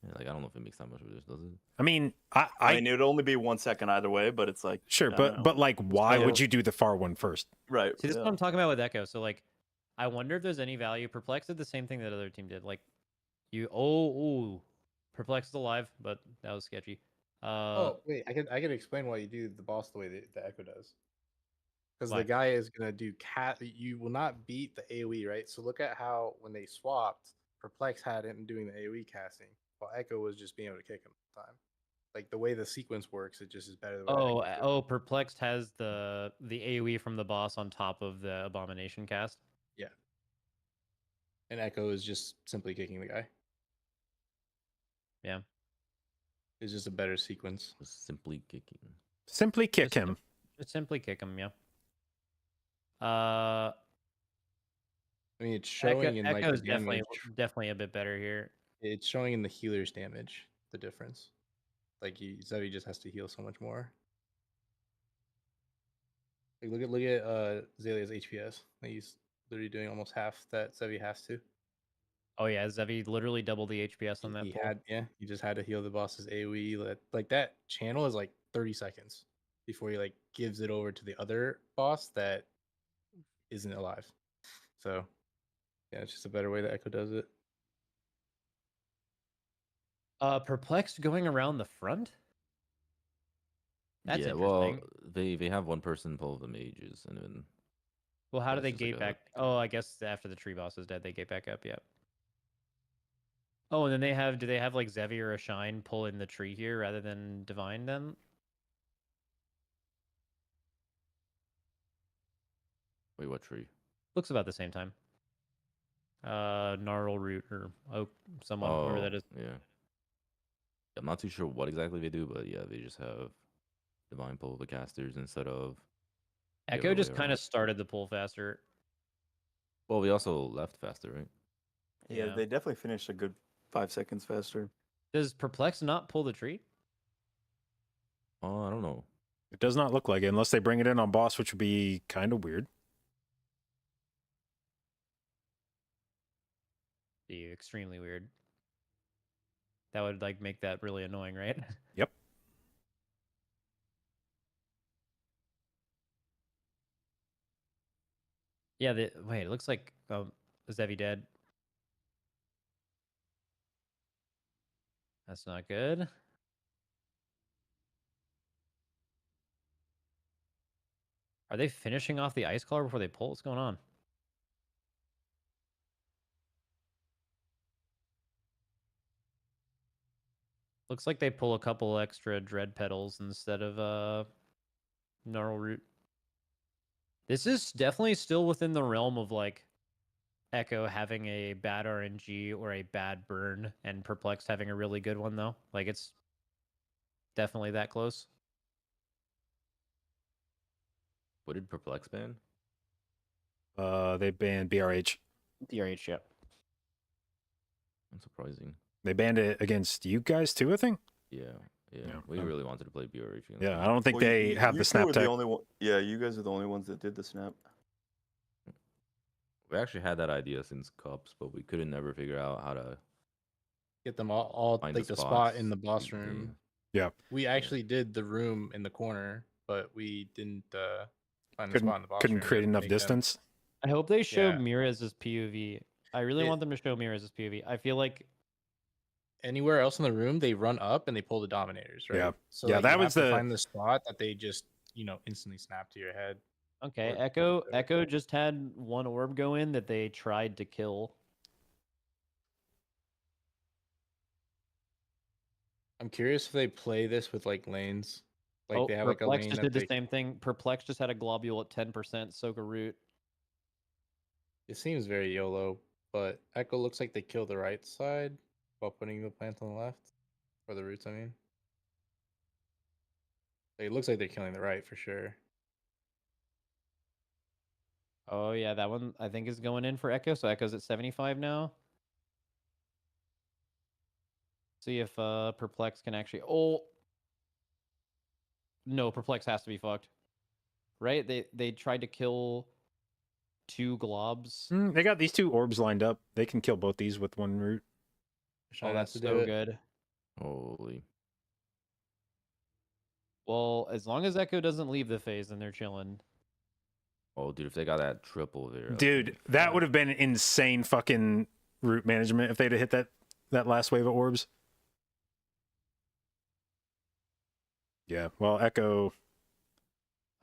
Q: yeah, like I don't know if it makes that much of a difference, does it?
B: I mean,
L: I mean, it would only be 1 second either way, but it's like
B: sure,
L: I don't know.
B: but like, why
L: Yeah.
B: would you do the far one first?
L: Right.
O: See, this is
L: yeah.
O: what I'm talking about with Echo. So like, I wonder if there's any value. Perplex did the same thing that other team did. Like, Perplex is alive, but that was sketchy.
P: Oh wait, I can explain why you do the boss the way the Echo does. Because
O: Why?
P: the guy is gonna do cat. You will not beat the AOE, right? So look at how when they swapped, Perplex had him doing the AOE casting, while Echo was just being able to kick him all the time. Like the way the sequence works, it just is better. The way Echo did it.
O: Perplexed has the AOE from the boss on top of the Abomination cast.
P: Yeah. And Echo is just simply kicking the guy.
O: Yeah.
P: It's just a better sequence.
Q: Simply kicking.
B: Simply kick him.
O: Just simply kick him. Yeah.
P: I mean, it's showing in like
O: Echo's
P: the damage.
O: definitely a bit better here.
P: It's showing in the healer's damage the difference. Like Zevi just has to heal so much more. Like look at Zalia's HPS. Like he's literally doing almost half that Zevi has to.
O: Oh yeah, Zevi literally doubled the HPS on that.
P: He
O: pull.
P: he just had to heal the boss's AoE. Like that channel is like 30 seconds before he like gives it over to the other boss that isn't alive. So yeah, it's just a better way that Echo does it.
O: Perplexed going around the front. That's
Q: yeah,
O: interesting.
Q: well, they have one person pull the mages, and then
O: Well, how do
Q: that's
O: they
Q: just like
O: gate
Q: a-
O: back? Oh, I guess after the tree boss is dead, they gate back up. Yeah. Oh, and then do they have like Zevi or a Shine pull in the tree here rather than Divine then?
Q: Wait, what tree?
O: Looks about the same time. Gnarl Root or Oak, someone, whoever that is.
Q: Yeah. I'm not too sure what exactly they do, but yeah, they just have divine pull the casters instead of the
O: Echo
Q: other
O: just
Q: way
O: kind
Q: around.
O: of started the pull faster.
Q: Well, we also left faster, right?
L: Yeah,
O: Yeah.
L: they definitely finished a good 5 seconds faster.
O: Does Perplex not pull the tree?
Q: Oh, I don't know.
B: It does not look like it unless they bring it in on boss, which would be kind of weird.
O: Be extremely weird. That would like make that really annoying, right?
B: Yep.
O: Yeah. Wait, it looks like is Zevi dead? That's not good. Are they finishing off the ice collar before they pull? What's going on? Looks like they pull a couple extra dread petals instead of gnarl root. This is definitely still within the realm of like Echo having a bad RNG or a bad burn and Perplexed having a really good one though. Like it's definitely that close.
Q: What did Perplex ban?
B: They banned BRH.
O: DRH, yeah.
Q: Unsurprising.
B: They banned it against you guys too, I think.
Q: Yeah.
B: Yeah,
Q: We
B: um,
Q: really wanted to play BRH. against
B: Yeah,
Q: them.
B: I don't think
L: Well,
B: they have
L: you
B: the
L: two
B: snap
L: were
B: tech.
L: the only one. Yeah, you guys are the only ones that did the snap.
Q: We actually had that idea since Cups, but we couldn't ever figure out how to
P: Get them all
Q: find
P: like the spot
Q: spots.
P: in the boss room.
B: Yeah.
P: We actually did the room in the corner, but we didn't find the spot in the boss
B: Couldn't
P: room.
B: create
P: to
B: enough
P: make them-
B: distance.
O: I hope they show
P: Yeah.
O: Mirez's POV. I really
P: It-
O: want them to show Mirez's POV. I feel like
P: Anywhere else in the room, they run up and they pull the dominators, right?
B: Yeah.
P: So
B: Yeah,
P: like,
B: that
P: you
B: was
P: have to
B: the-
P: find the spot that they just instantly snap to your head.
O: okay,
P: Or-
O: Echo just had one orb go in that they tried to kill.
P: I'm curious if they play this with like lanes. Like they have like a
O: Perplex
P: lane
O: just
P: that
O: did the
P: they
O: same thing. Perplex just had a globule at 10%, soak a root.
P: It seems very YOLO, but Echo looks like they kill the right side while putting the plant on the left. Or the roots, I mean. Like, it looks like they're killing the right for sure.
O: Oh yeah, that one I think is going in for Echo. So Echo's at 75 now. See if Perplex can actually. Oh no, Perplex has to be fucked. Right? They tried to kill 2 globs.
B: They got these 2 orbs lined up. They can kill both these with 1 root.
O: Oh, that's so good.
Q: Holy.
O: Well, as long as Echo doesn't leave the phase, then they're chilling.
Q: Oh, dude, if they got that triple there.
B: Dude, that would have been insane fucking root management if they'd have hit that last wave of orbs. Yeah, well, Echo.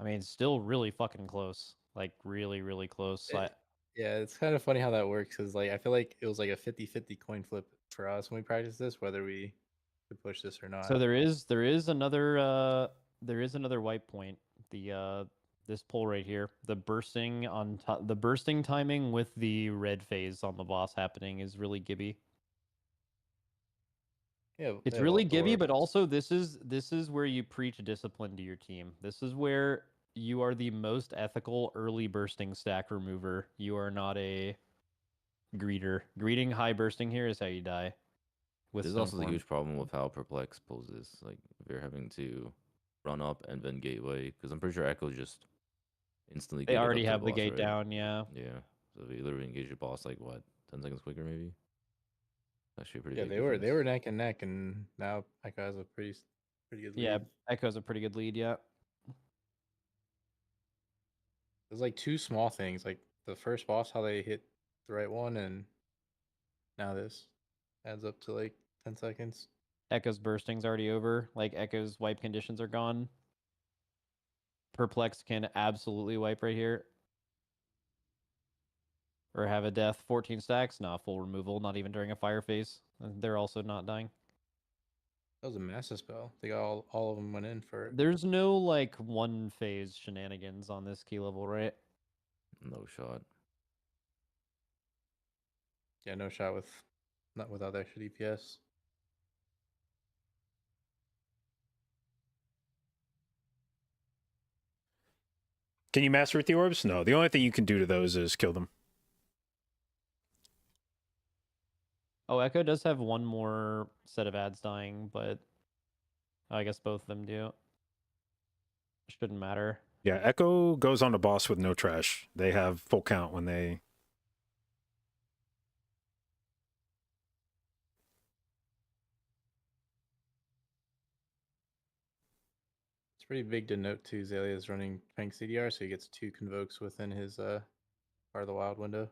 O: I mean, still really fucking close. Like, really, really close.
P: Yeah, it's kind of funny how that works because, like, I feel like it was like a 50-50 coin flip for us when we practiced this, whether we could push this or not.
O: So there is another wipe point. The this pull right here, the bursting the bursting timing with the red phase on the boss happening is really gibby.
P: Yeah,
O: It's
P: yeah,
O: really
P: both
O: gibby,
P: orbs.
O: but also this is where you preach discipline to your team. This is where you are the most ethical early bursting stack remover. You are not a greeter. Greeting high bursting here is how you die. With
Q: There's also the
O: Stoneform.
Q: huge problem with how Perplex pulls this. Like, if you're having to run up and then gateway, because I'm pretty sure Echo just instantly
O: They
Q: gated
O: already
Q: up to
O: have the
Q: boss,
O: gate
Q: right?
O: down, yeah.
Q: Yeah. So they literally engage your boss like what, 10 seconds quicker maybe? Actually a pretty
P: Yeah,
Q: big
P: they
Q: difference.
P: were neck and neck, and now Echo has a pretty good lead.
O: Yeah, Echo's a pretty good lead, yeah.
P: There's like 2 small things, like the first boss, how they hit the right one, and now this adds up to like 10 seconds.
O: Echo's bursting's already over. Like, Echo's wipe conditions are gone. Perplex can absolutely wipe right here. Or have a death. 14 stacks. Nah, full removal. Not even during a fire phase. They're also not dying.
P: That was a massive spell. They got all of them went in for it.
O: There's no, like, one phase shenanigans on this key level, right?
Q: No shot.
P: Yeah, no shot not without extra DPS.
B: Can you master with the orbs? No. The only thing you can do to those is kill them.
O: Oh, Echo does have one more set of ads dying, but I guess both of them do. Shouldn't matter.
B: Yeah, Echo goes on the boss with no trash. They have full count when they...
P: It's pretty big to note too. Zalia is running Tank CDR, so he gets 2 convokes within his part of the wild window.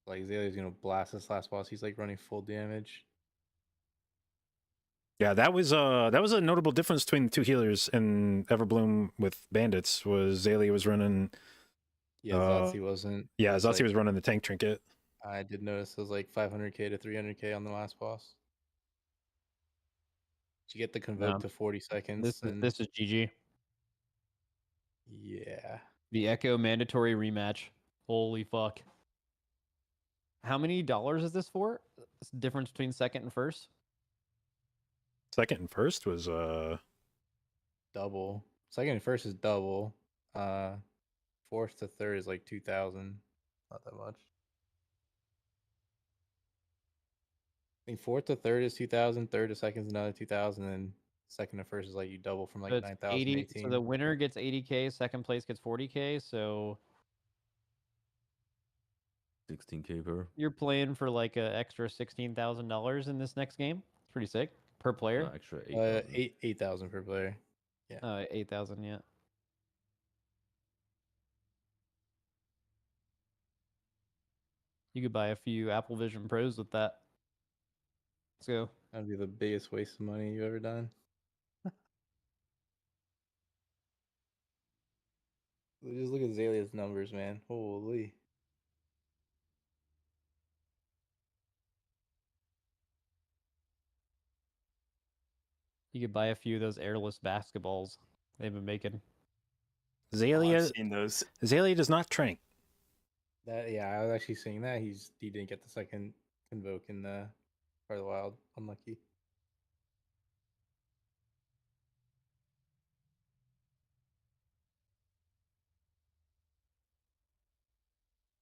P: Like Zalia's gonna blast this last boss. He's like running full damage.
B: Yeah, that was a notable difference between the 2 healers in Everbloom with Bandits. Was Zalia was running...
P: Yeah, Zazi wasn't.
B: Yeah,
P: It was
B: Zazi was running the tank trinket.
P: I did notice it was like 500k to 300k on the last boss. Did you get the convoke to 40 seconds?
O: This is GG.
P: Yeah.
O: The Echo mandatory rematch. Holy fuck. How many dollars is this for? It's the difference between second and first?
B: Second and first was
P: Double. Second and first is double. Fourth to third is like 2,000. Not that much. I think fourth to third is 2,000. Third to second is another 2,000. And second to first is like you double from like
O: So it's
P: 9,000 to
O: 80.
P: 18.
O: So the winner gets 80k, second place gets 40k. So
Q: 16k per.
O: you're playing for like an extra $16,000 in this next game. It's pretty sick per player.
Q: Extra 8,000.
P: 8,000 per player. Yeah.
O: 8,000. Yeah. You could buy a few Apple Vision Pros with that. Let's go.
P: That'd be the biggest waste of money you've ever done. Just look at Zalia's numbers, man. Holy.
O: You could buy a few of those airless basketballs they've been making.
B: Zalia.
L: I've seen those.
B: Zalia does not trank.
P: Yeah, I was actually seeing that. He didn't get the second convoke in the part of the wild. Unlucky.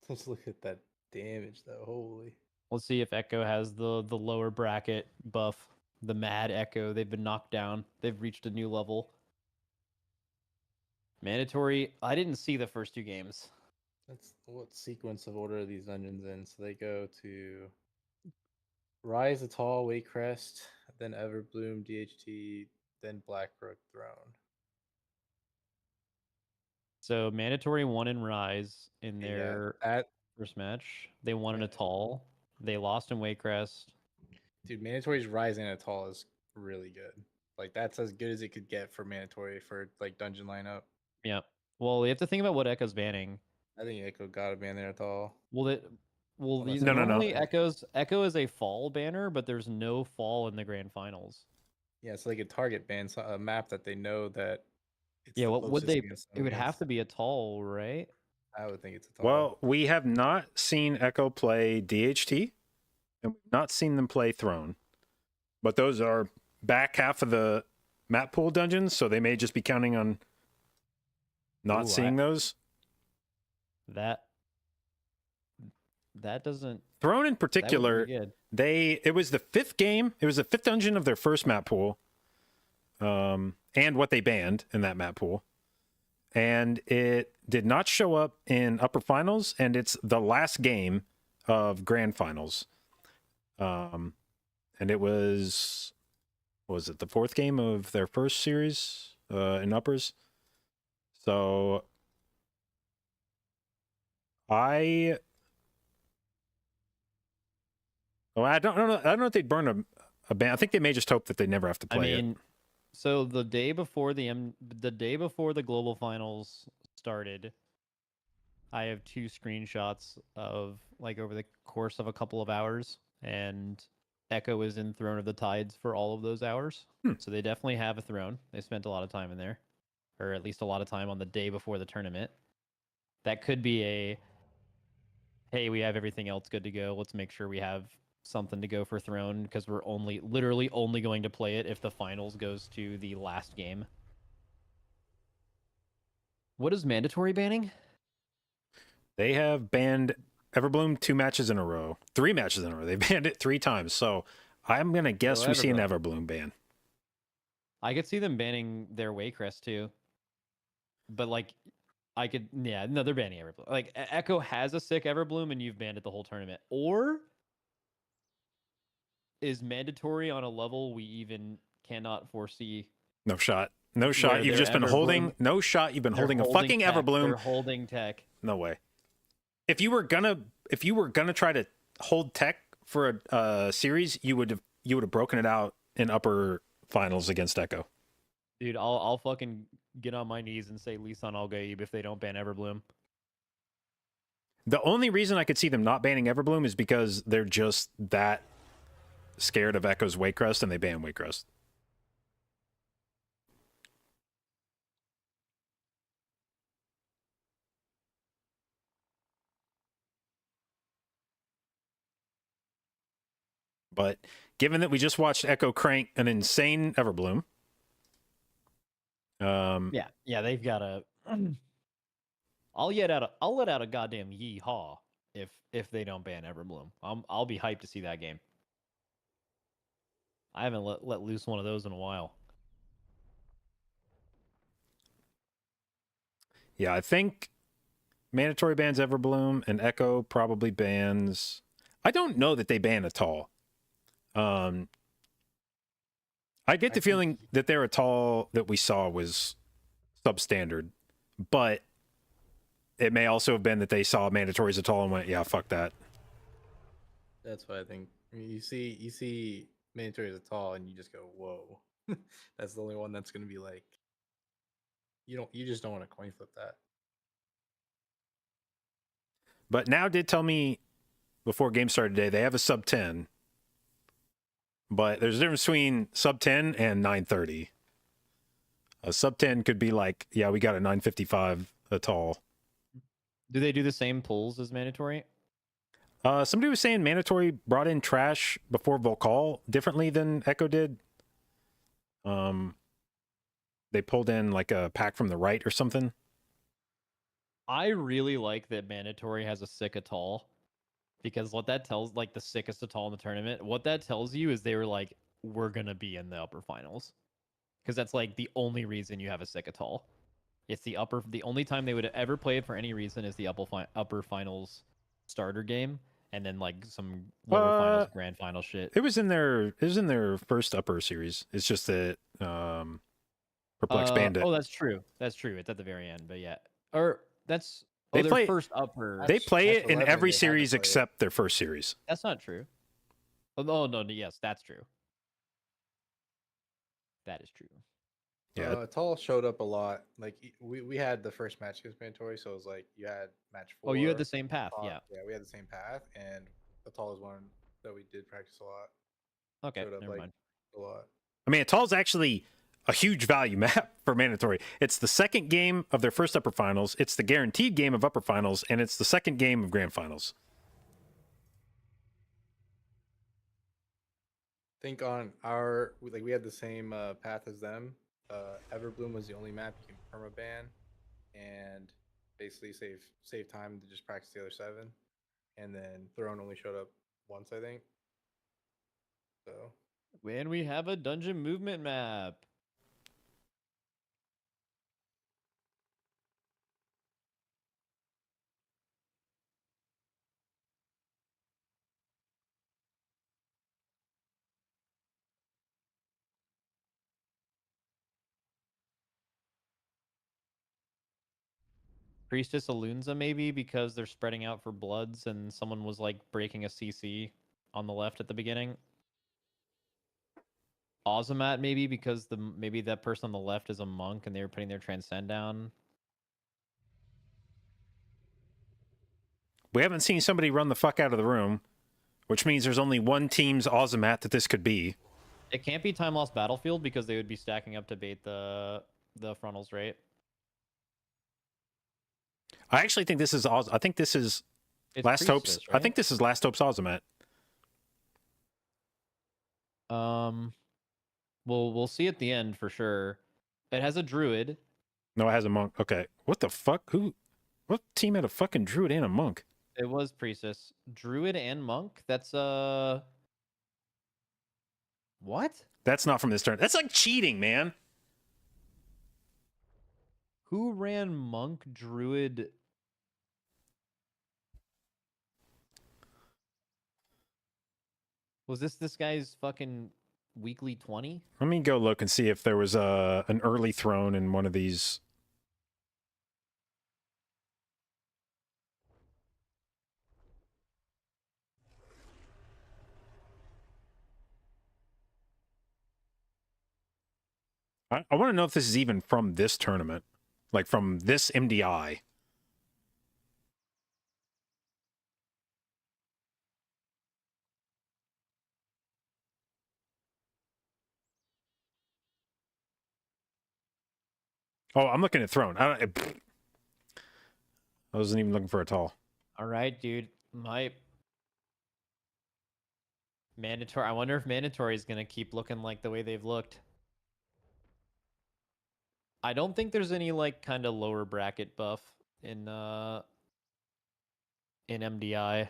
P: Let's look at that damage though. Holy.
O: Let's see if Echo has the lower bracket buff. The Mad Echo. They've been knocked down. They've reached a new level. Mandatory. I didn't see the first 2 games.
P: That's what sequence of order are these dungeons in? So they go to Rise Atoll, Wakecrest, then Everbloom, DHT, then Blackbrook Throne.
O: So Mandatory won in Rise in
P: Yeah,
O: their
P: that
O: first match. They won in Atoll. They lost in Wakecrest.
P: dude, Mandatory's Rise and Atoll is really good. Like that's as good as it could get for Mandatory for like dungeon lineup.
O: Yeah. Well, you have to think about what Echo's banning.
P: I think Echo got to ban there at all.
O: Well,
P: Unless
B: No, no, no.
O: normally Echo is a fall banner, but there's no fall in the grand finals.
P: Yeah, so they could target ban a map that they know that. It's
O: Yeah,
P: the
O: what would
P: closest
O: they?
P: against them
O: It would have
P: against.
O: to be a tall, right?
P: I would think it's a tall.
B: Well, we have not seen Echo play DHT, and we've not seen them play Throne. But those are back half of the map pool dungeons, so they may just be counting on not
O: Ooh,
B: seeing those.
O: That doesn't.
B: Throne in
O: That would
B: particular,
O: be good.
B: it was the 5th game. It was the 5th dungeon of their first map pool, and what they banned in that map pool. And it did not show up in upper finals, and it's the last game of grand finals. And it was it the 4th game of their first series in uppers? So I don't know. I don't know if they'd burn a ban. I think they may just hope that they never have to play it.
O: So the day before the global finals started, I have 2 screenshots of like over the course of a couple of hours, and Echo is in Throne of the Tides for all of those hours. So they definitely have a throne. They spent a lot of time in there, or at least a lot of time on the day before the tournament. That could be a, hey, we have everything else good to go. Let's make sure we have something to go for Throne, because we're literally only going to play it if the finals goes to the last game. What is Mandatory banning?
B: They have banned Everbloom 2 matches in a row, 3 matches in a row. They banned it 3 times. So I'm gonna guess we see an Everbloom ban.
O: I could see them banning their Waycrest too. But like, they're banning Everbloom. Like Echo has a sick Everbloom, and you've banned it the whole tournament. Or is Mandatory on a level we even cannot foresee?
B: No shot. No shot.
O: Where
B: You've
O: their
B: just been
O: Everbloom-
B: holding. No shot. You've been
O: they're
B: holding a fucking
O: tech.
B: Everbloom.
O: They're holding tech.
B: No way. If you were gonna try to hold tech for a series, you would have broken it out in upper finals against Echo.
O: Dude, I'll fucking get on my knees and say Lisan Al Gaib if they don't ban Everbloom.
B: The only reason I could see them not banning Everbloom is because they're just that scared of Echo's Waycrest, and they ban Waycrest. But given that we just watched Echo crank an insane Everbloom,
O: Yeah, they've got a. I'll let out a goddamn yeehaw if they don't ban Everbloom. I'll be hyped to see that game. I haven't let loose one of those in a while.
B: yeah, I think Mandatory bans Everbloom, and Echo probably bans. I don't know that they ban Atoll. I get the feeling that their Atoll that we saw was substandard, but it may also have been that they saw Mandatory's Atoll and went, yeah, fuck that.
P: That's what I think. I mean, you see Mandatory as a tall, and you just go, whoa. That's the only one that's going to be like, you just don't want to coin flip that.
B: But Now did tell me before game started today they have a sub 10, but there's a difference between sub 10 and 930. A sub 10 could be like, yeah, we got a 955 Atoll.
O: Do they do the same pulls as Mandatory?
B: Somebody was saying Mandatory brought in trash before Volcall differently than Echo did. They pulled in like a pack from the right or something.
O: I really like that Mandatory has a sick Atoll, because what that tells, like the sickest Atoll in the tournament, what that tells you is they were like, we're gonna be in the upper finals, because that's like the only reason you have a sick Atoll. It's the only time they would ever play it for any reason is the upper finals starter game, and then like some lower finals, grand final shit.
B: It was in their first upper series. It's just that Perplex banned it.
O: Oh, that's true. That's true. It's at the very end, but yeah. Or that's
B: They
O: their
B: play
O: first upper.
B: They play
P: Chess
B: it in
P: 11,
B: every
P: they had to
B: series
P: play it.
B: except their first series.
O: That's not true. Oh no, yes, that's true. That is true.
B: Yeah.
P: Tall showed up a lot. Like we had the first match against Mandatory, so it was like you had match 4.
O: Oh, you had the same path, yeah.
P: Yeah, we had the same path, and Tall is one that we did practice a lot.
O: Okay,
P: Showed up,
O: never
P: like,
O: mind.
P: a lot.
B: I mean, Atoll's actually a huge value map for Mandatory. It's the second game of their first upper finals. It's the guaranteed game of upper finals, and it's the second game of grand finals.
P: Think on our we had the same path as them. Everbloom was the only map you can permaban, and basically save time to just practice the other 7, and then Throne only showed up once, I think. So
O: When we have a dungeon movement map. Priestess Alunza maybe, because they're spreading out for bloods and someone was like breaking a CC on the left at the beginning. Ozamat maybe, because maybe that person on the left is a monk and they were putting their transcend down.
B: We haven't seen somebody run the fuck out of the room, which means there's only one team's Ozamat that this could be.
O: It can't be Time Lost Battlefield because they would be stacking up to bait the frontals, right?
B: I actually think this is I think this is
O: It's
B: Last Hope's.
O: Priestess,
B: I think this is Last Hope's Ozamat.
O: Well, we'll see at the end for sure. It has a druid.
B: No, it has a monk. Okay. What the fuck? What team had a fucking druid and a monk?
O: It was priestess, druid and monk. That's what?
B: That's not from this turn. That's like cheating, man.
O: Who ran monk, druid? Was this guy's fucking weekly 20?
B: Let me go look and see if there was an early throne in one of these. I want to know if this is even from this tournament, like from this MDI. Oh, I'm looking at throne. I wasn't even looking for it all.
O: All right, dude. My mandatory. I wonder if mandatory is gonna keep looking like the way they've looked. I don't think there's any like kind of lower bracket buff in MDI.
B: I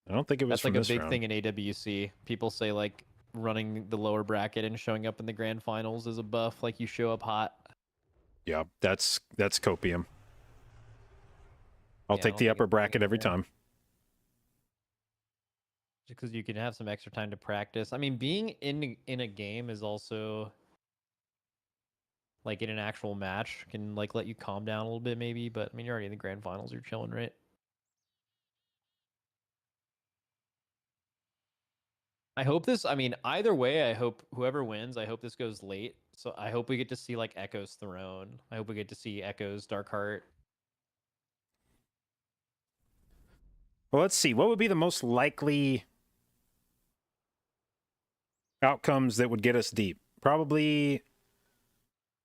B: don't think it was
O: That's
B: from
O: like a
B: this
O: big
B: round.
O: thing in AWC. People say like running the lower bracket and showing up in the grand finals is a buff, like you show up hot.
B: Yeah, that's copium. I'll
O: Yeah, I
B: take
O: don't
B: the
O: think
B: upper
O: it's
B: bracket every
O: there.
B: time.
O: Because you can have some extra time to practice. I mean, being in a game is also like in an actual match can like let you calm down a little bit maybe, but I mean you're already in the grand finals, you're chilling, right? I hope this, I mean, either way, I hope whoever wins, I hope this goes late. So I hope we get to see like Echo's Throne. I hope we get to see Echo's Darkheart.
B: Well, let's see. What would be the most likely outcomes that would get us deep? Probably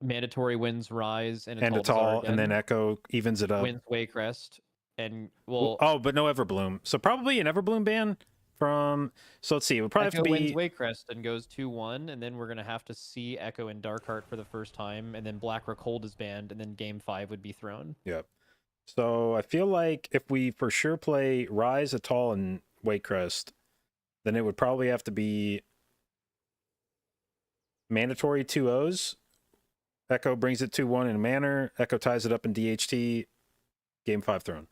O: Mandatory wins Rise and
B: Atoll, and then Echo evens it up.
O: wins Waycrest, and well,
B: Oh, but no Everbloom. So probably an Everbloom ban. from. So let's see. It would probably
O: Echo
B: have to
O: wins
B: be.
O: Waycrest and goes 2-1, and then we're gonna have to see Echo and Darkheart for the first time, and then Blackrock Hold is banned, and then Game 5 would be thrown.
B: Yep. So I feel like if we for sure play Rise, Atoll, and Waycrest, then it would probably have to be mandatory 2-0s. Echo brings it 2-1 in a manner. Echo ties it up in DHT. Game 5 thrown.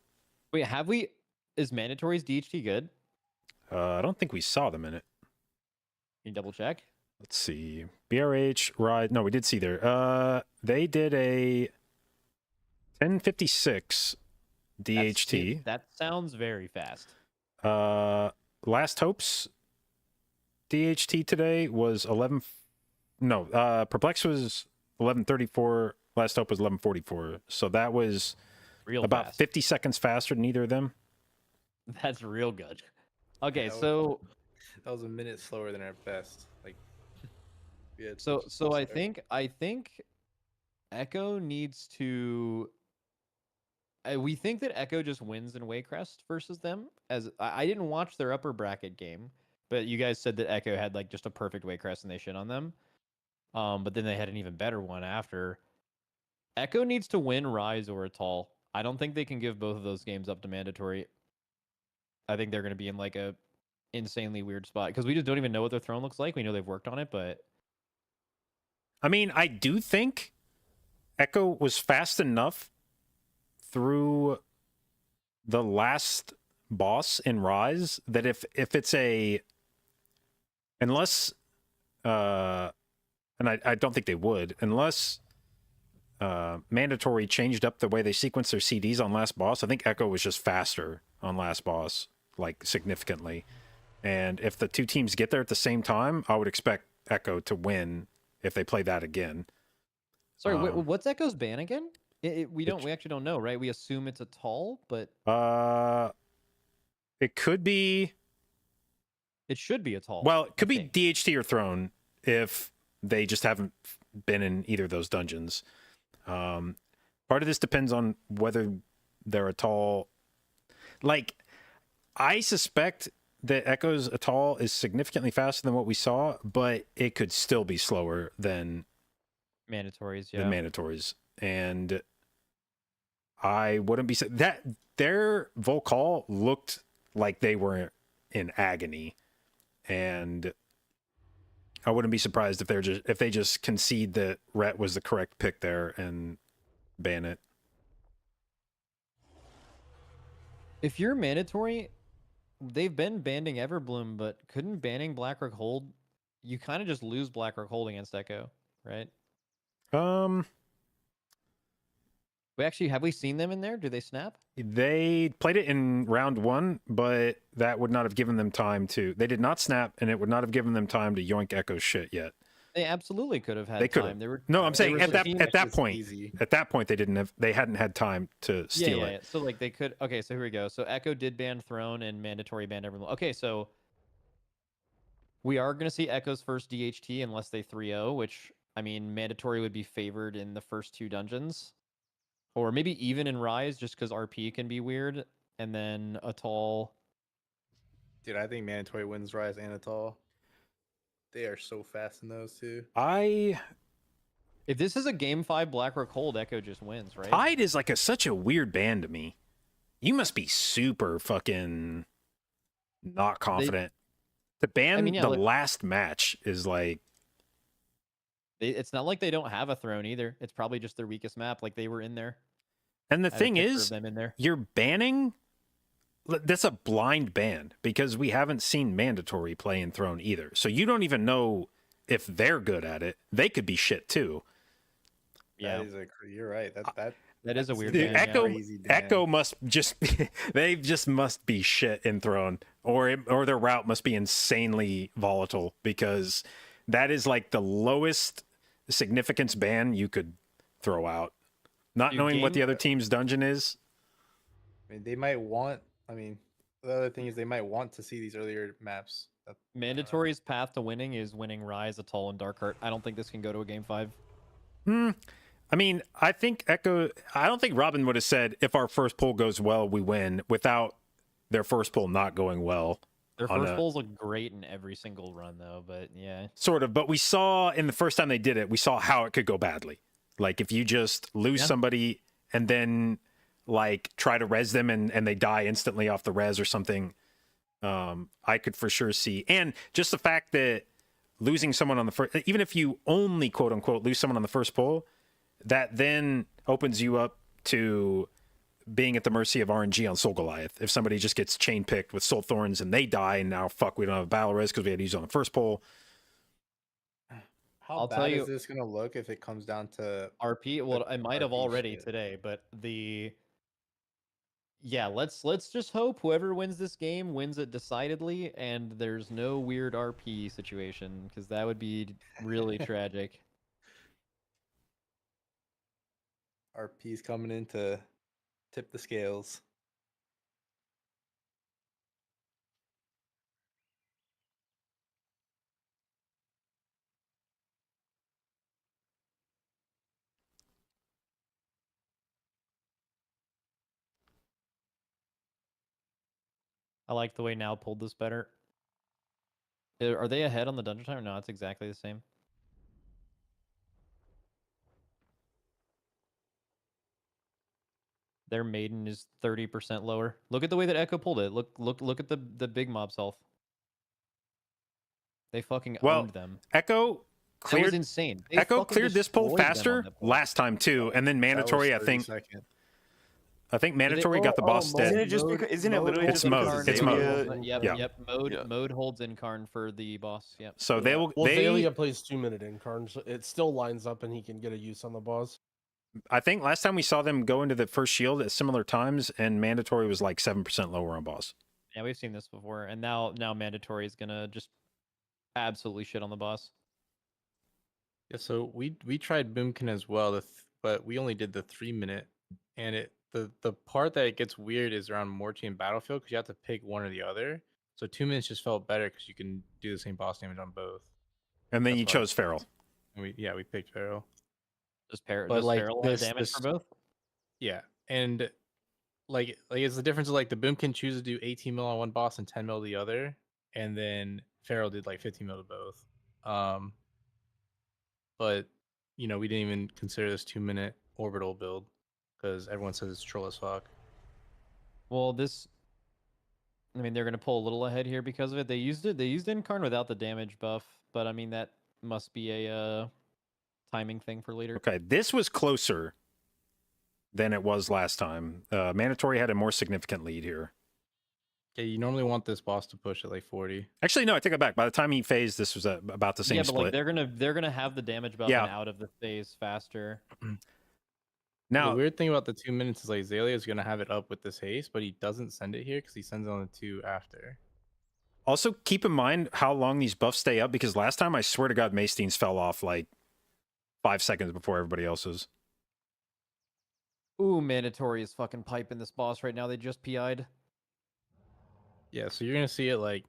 O: Wait, have we? Is mandatory's DHT good?
B: I don't think we saw them in it.
O: Can you double check?
B: Let's see. BRH, Rise. No, we did see there. They did a 1056 DHT.
O: That sounds very fast.
B: Last Hope's DHT today was 11. No, Perplex was 1134. Last Hope was 1144. So that was
O: Real
B: about
O: fast.
B: 50 seconds faster than either of them.
O: That's real good. Okay,
P: That was-
O: so
P: that was a minute slower than our best. Like, we had
O: so
P: such a
O: so
P: slow
O: I
P: start.
O: think Echo needs to. We think that Echo just wins in Waycrest versus them. As I didn't watch their upper bracket game, but you guys said that Echo had like just a perfect Waycrest and they shit on them. But then they had an even better one after. Echo needs to win Rise or Atoll. I don't think they can give both of those games up to mandatory. I think they're going to be in like a insanely weird spot because we just don't even know what their throne looks like. We know they've worked on it, but
B: I mean, I do think Echo was fast enough through the last boss in Rise that if it's a unless and I don't think they would unless mandatory changed up the way they sequence their CDs on last boss. I think Echo was just faster on last boss, like significantly. And if the two teams get there at the same time, I would expect Echo to win if they play that again.
O: sorry, what's Echo's ban again? We actually don't know, right? We assume it's Atoll, but
B: it could be.
O: It should be Atoll.
B: Well, it could be DHT or Throne if they just haven't been in either of those dungeons. Part of this depends on whether they're Atoll. Like, I suspect that Echo's Atoll is significantly faster than what we saw, but it could still be slower than
O: mandatories. Yeah,
B: than mandatories. And I wouldn't be that their Volcall looked like they were in agony, and I wouldn't be surprised if they just concede that Rhett was the correct pick there and ban it.
O: If you're mandatory, they've been banning Everbloom, but couldn't banning Blackrock Hold? You kind of just lose Blackrock Hold against Echo, right? Have we seen them in there? Do they snap?
B: They played it in round 1, but that would not have given them time to. They did not snap, and it would not have given them time to yoink Echo's shit yet.
O: They absolutely could have had
B: They could
O: time.
B: have.
O: They were,
B: No, I'm
O: they
B: saying
O: were
B: at that
O: 15
B: at that
O: matches
B: point,
O: easy.
B: at that point they hadn't had time to steal
O: yeah.
B: it.
O: So like they could. Okay, so here we go. So Echo did ban Throne and mandatory banned everyone. Okay, so we are going to see Echo's first DHT unless they 3-0, which I mean mandatory would be favored in the first 2 dungeons, or maybe even in Rise just because RP can be weird, and then Atoll.
P: Dude, I think mandatory wins Rise and Atoll. They are so fast in those two.
O: If this is a game 5 Blackrock Hold, Echo just wins, right?
B: Tide is like such a weird band to me. You must be super fucking not confident. The ban the last match is like.
O: It's not like they don't have a throne either. It's probably just their weakest map. Like they were in there.
B: And the
O: I had a
B: thing
O: picture of
B: is,
O: them in there.
B: you're banning. That's a blind ban because we haven't seen mandatory play in Throne either. So you don't even know if they're good at it. They could be shit too.
O: Yeah,
P: you're right.
O: That is a weird
B: Dude,
O: ban.
B: Echo must just be, they just must be shit in Throne, or their route must be insanely volatile because that is like the lowest significance ban you could throw out. Not knowing what the other team's dungeon is.
P: I mean, they might want. I mean, the other thing is they might want to see these earlier maps.
O: Mandatory's path to winning is winning Rise, Atoll, and Darkheart. I don't think this can go to a game 5.
B: I mean, I think Echo. I don't think Robin would have said if our first pull goes well, we win, without their first pull not going well.
O: Their
B: on
O: first
B: a-
O: pulls look great in every single run, though. But yeah,
B: Sort of, but we saw in the first time they did it, we saw how it could go badly. Like if you just lose
O: Yeah.
B: somebody and then like try to res them and they die instantly off the res or something, I could for sure see. And just the fact that losing someone on the first, even if you only quote unquote lose someone on the first pull, that then opens you up to being at the mercy of RNG on Soul Goliath. If somebody just gets chain picked with Soul Thorns and they die, and now fuck, we don't have a battle res because we had to use it on the first pull.
P: How
O: I'll
P: bad
O: tell
P: is
O: you-
P: this gonna look if it comes down to
O: RP. Well,
P: the
O: I might have
P: RP
O: already
P: shit?
O: today, but yeah, let's just hope whoever wins this game wins it decidedly, and there's no weird RP situation because that would be really tragic.
P: RP's coming in to tip the scales.
O: I like the way Now pulled this better. Are they ahead on the dungeon time? No, it's exactly the same. Their maiden is 30% lower. Look at the way that Echo pulled it. Look at the big mob's health. They fucking owned them.
B: Echo
O: That was
B: cleared
O: insane. They
B: Echo
O: fucking
B: cleared this pull
O: destroyed them on
B: faster
O: that pull.
B: last time too, and then mandatory. I think mandatory got the boss dead.
L: Isn't it just because? Isn't it literally
B: It's
L: just
B: mode.
L: because
B: It's
L: Azalea-
B: mode.
O: Yep,
B: Yeah.
O: yep. Mode holds Incarn for the boss. Yep.
B: So they will.
K: Well,
B: they
K: Azalea plays 2-minute Incarn, so it still lines up, and he can get a use on the boss.
B: I think last time we saw them go into the first shield at similar times, and mandatory was like 7% lower on boss.
O: Yeah, we've seen this before, and now mandatory is gonna just absolutely shit on the boss.
P: Yeah, so we tried Boomkin as well, but we only did the 3-minute, and the part that it gets weird is around Morty and Battlefield because you have to pick one or the other. So 2 minutes just felt better because you can do the same boss damage on both.
B: And then
P: That's
B: you
P: why-
B: chose Feral.
P: And we picked Feral.
O: Just pair,
P: But
O: just
P: like
O: Feral has damage for both.
P: Yeah, and like it's the difference of like the Boomkin chooses to do 18 mil on one boss and 10 mil the other, and then Feral did like 15 mil to both. But we didn't even consider this 2-minute orbital build because everyone says it's troll as fuck.
O: Well, I mean, they're gonna pull a little ahead here because of it. They used Incarn without the damage buff, but I mean that must be a timing thing for later.
B: Okay, this was closer than it was last time. Mandatory had a more significant lead here.
P: Okay, you normally want this boss to push at like 40.
B: Actually, no, I take it back. By the time he phased, this was about the same
O: Yeah, but
B: split.
O: like they're gonna have the damage buff
B: Yeah.
O: and out of the phase faster.
B: Now,
P: the weird thing about the 2 minutes is like Azalea is gonna have it up with this haste, but he doesn't send it here because he sends it on the 2 after.
B: also keep in mind how long these buffs stay up, because last time I swear to God, Maysteins fell off like 5 seconds before everybody else's.
O: Ooh, mandatory is fucking piping this boss right now. They just PI'd.
P: Yeah, so you're gonna see it like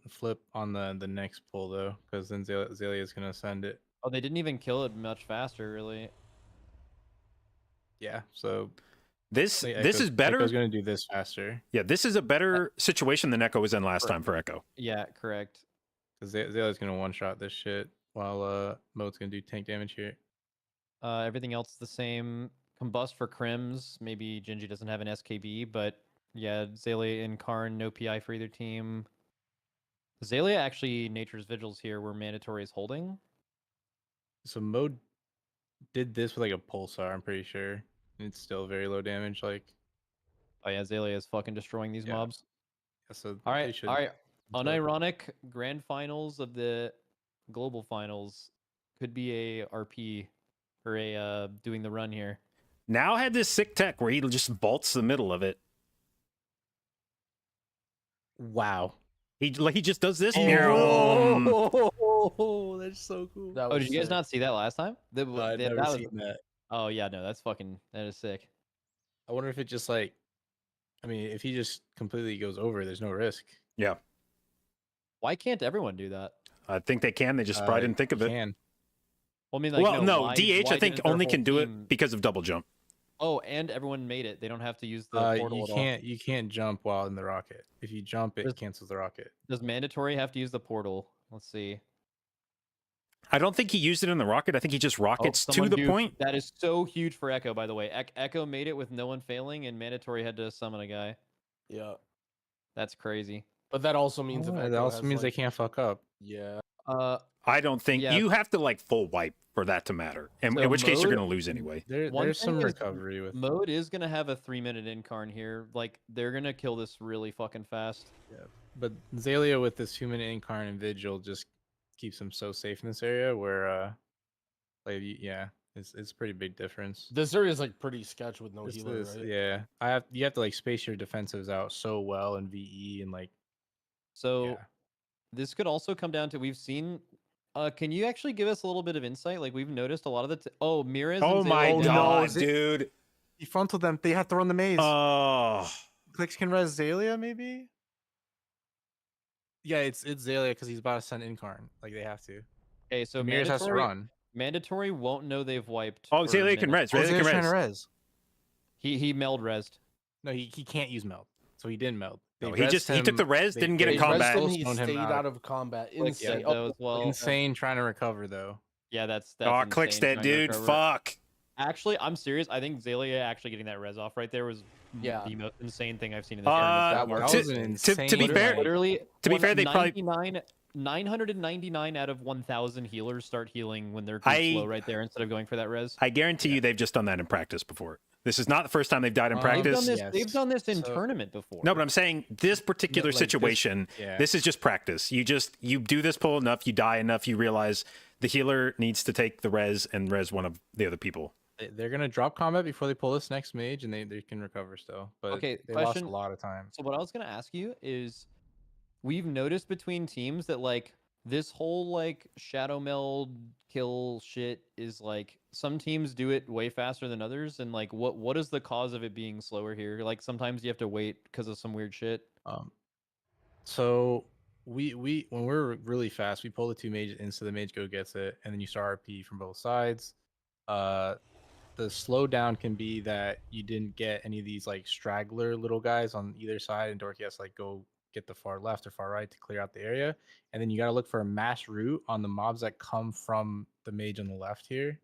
P: flip on the next pull though, because then Azalea is gonna send it.
O: Oh, they didn't even kill it much faster, really.
P: Yeah, so
B: This
P: like,
B: this is better.
P: Echo's gonna do this faster
B: Yeah, this is a better situation than Echo was in last time for Echo.
O: Yeah, correct.
P: because Azalea's gonna one shot this shit while Mode's gonna do tank damage here.
O: Everything else is the same. Combust for Crims. Maybe Gingy doesn't have an SKB, but yeah, Azalea and Karn, no PI for either team. Azalea actually Nature's Vigils here where mandatory is holding.
P: So Mode did this with like a pulsar, I'm pretty sure. And it's still very low damage. Like,
O: oh yeah, Azalea is fucking destroying these mobs.
P: Yeah, so
O: All
P: they
O: right,
P: should
O: all right.
P: enjoy it.
O: Unironic grand finals of the global finals could be a RP or a doing the run here.
B: Now had this sick tech where he just bolts the middle of it.
P: Wow.
B: He just does this.
P: Oh, that's so cool.
O: Oh, did you guys not see that last time?
P: I've never seen that.
O: Oh yeah, no, that is sick.
P: I wonder if it just like, I mean, if he just completely goes over, there's no risk.
B: Yeah.
O: Why can't everyone do that?
B: I think they can. They just probably didn't think of it.
P: Can.
O: Well, I mean, like,
B: well, no,
O: why
B: DH I think
O: didn't their
B: only
O: whole
B: can do
O: team-
B: it because of double jump.
O: Oh, and everyone made it. They don't have to use the portal
P: You
O: at all.
P: can't jump while in the rocket. If you jump, it
O: Does-
P: cancels the rocket.
O: Does mandatory have to use the portal? Let's see.
B: I don't think he used it in the rocket. I think he just rockets to
O: someone
B: the
O: duped.
B: point.
O: That is so huge for Echo, by the way. Echo made it with no one failing, and mandatory had to summon a guy.
K: Yeah.
O: That's crazy.
K: But that also means if
P: That
K: Echo
P: also
K: has,
P: means they
K: like-
P: can't fuck up.
K: Yeah.
B: I don't think
O: yeah.
B: you have to like full wipe for that to matter. In
O: So
B: which case you're
O: mode-
B: going to lose anyway.
P: There's some
O: thing is,
P: recovery with
O: mode is gonna have a 3-minute incarn here. Like they're gonna kill this really fucking fast.
P: Yeah, but Zalia with this human incarn and vigil just keeps him so safe in this area. Where, yeah, it's a pretty big difference.
K: This area is like pretty sketch with no
P: This
K: healer,
P: is-
K: right?
P: Yeah, you have to like space your defensives out so well in VE and like.
O: So
P: Yeah.
O: this could also come down to we've seen. Can you actually give us a little bit of insight? Like we've noticed a lot of the. Mirez.
B: Oh
O: and
B: my
O: Zalia-
B: god,
N: they-
B: dude.
N: He frontaled them. They have to run the maze.
B: Oh.
N: Clicks can res Zalia, maybe?
P: Yeah, it's Zalia because he's about to send incarn. Like they have to.
O: Okay, so
P: Mirrors has to
O: mandatory,
P: run.
O: mandatory won't know they've wiped.
B: Oh,
O: for a
B: Zalia can
O: minute.
B: res. Zalia can
N: Zalia's trying to
B: res.
N: res.
O: He meld resed.
P: No, he can't use meld, so he didn't meld.
B: No,
P: They
B: he just-
P: resed
B: he took the
P: him-
B: res,
P: they-
B: didn't get
P: they
B: in combat.
K: Rested him,
P: resed
K: he
P: him
K: stayed
P: out
K: out of combat.
O: Click
K: Insane.
O: that, though, as well.
P: Insane trying to recover though.
O: Yeah, that's
B: Oh,
O: insane
B: clicks that
O: trying to
B: dude.
O: recover.
B: Fuck.
O: Actually, I'm serious. I think Zalia actually getting that res off right there was
K: Yeah.
O: the most insane thing I've seen in this area.
P: That was
B: to,
P: an
B: to
P: insane
B: be fair,
O: Literally,
B: to be fair, they probably
O: 999 out of 1,000 healers start healing when they're
B: I-
O: slow right there instead of going for that res.
B: I guarantee you they've just done that in practice before. This is not the first time they've died in
O: They've
B: practice.
O: done this.
P: Yes.
O: They've done this in
P: So-
O: tournament before.
B: No, but I'm saying this particular
P: like this-
B: situation,
P: yeah.
B: this is just practice. You do this pull enough, you die enough, you realize the healer needs to take the res and res one of the other people.
P: They're gonna drop combat before they pull this next mage, and they can recover still. But
O: Okay,
P: they lost
O: question-
P: a lot of time.
O: So what I was gonna ask you is, we've noticed between teams that like this whole like shadow meld kill shit is like some teams do it way faster than others, and like what is the cause of it being slower here? Like sometimes you have to wait because of some weird shit.
P: So we when we're really fast, we pull the two mages in, so the mage go gets it, and then you start RP from both sides. The slowdown can be that you didn't get any of these like straggler little guys on either side, and Dorky has to like go get the far left or far right to clear out the area, and then you got to look for a mass route on the mobs that come from the mage on the left here,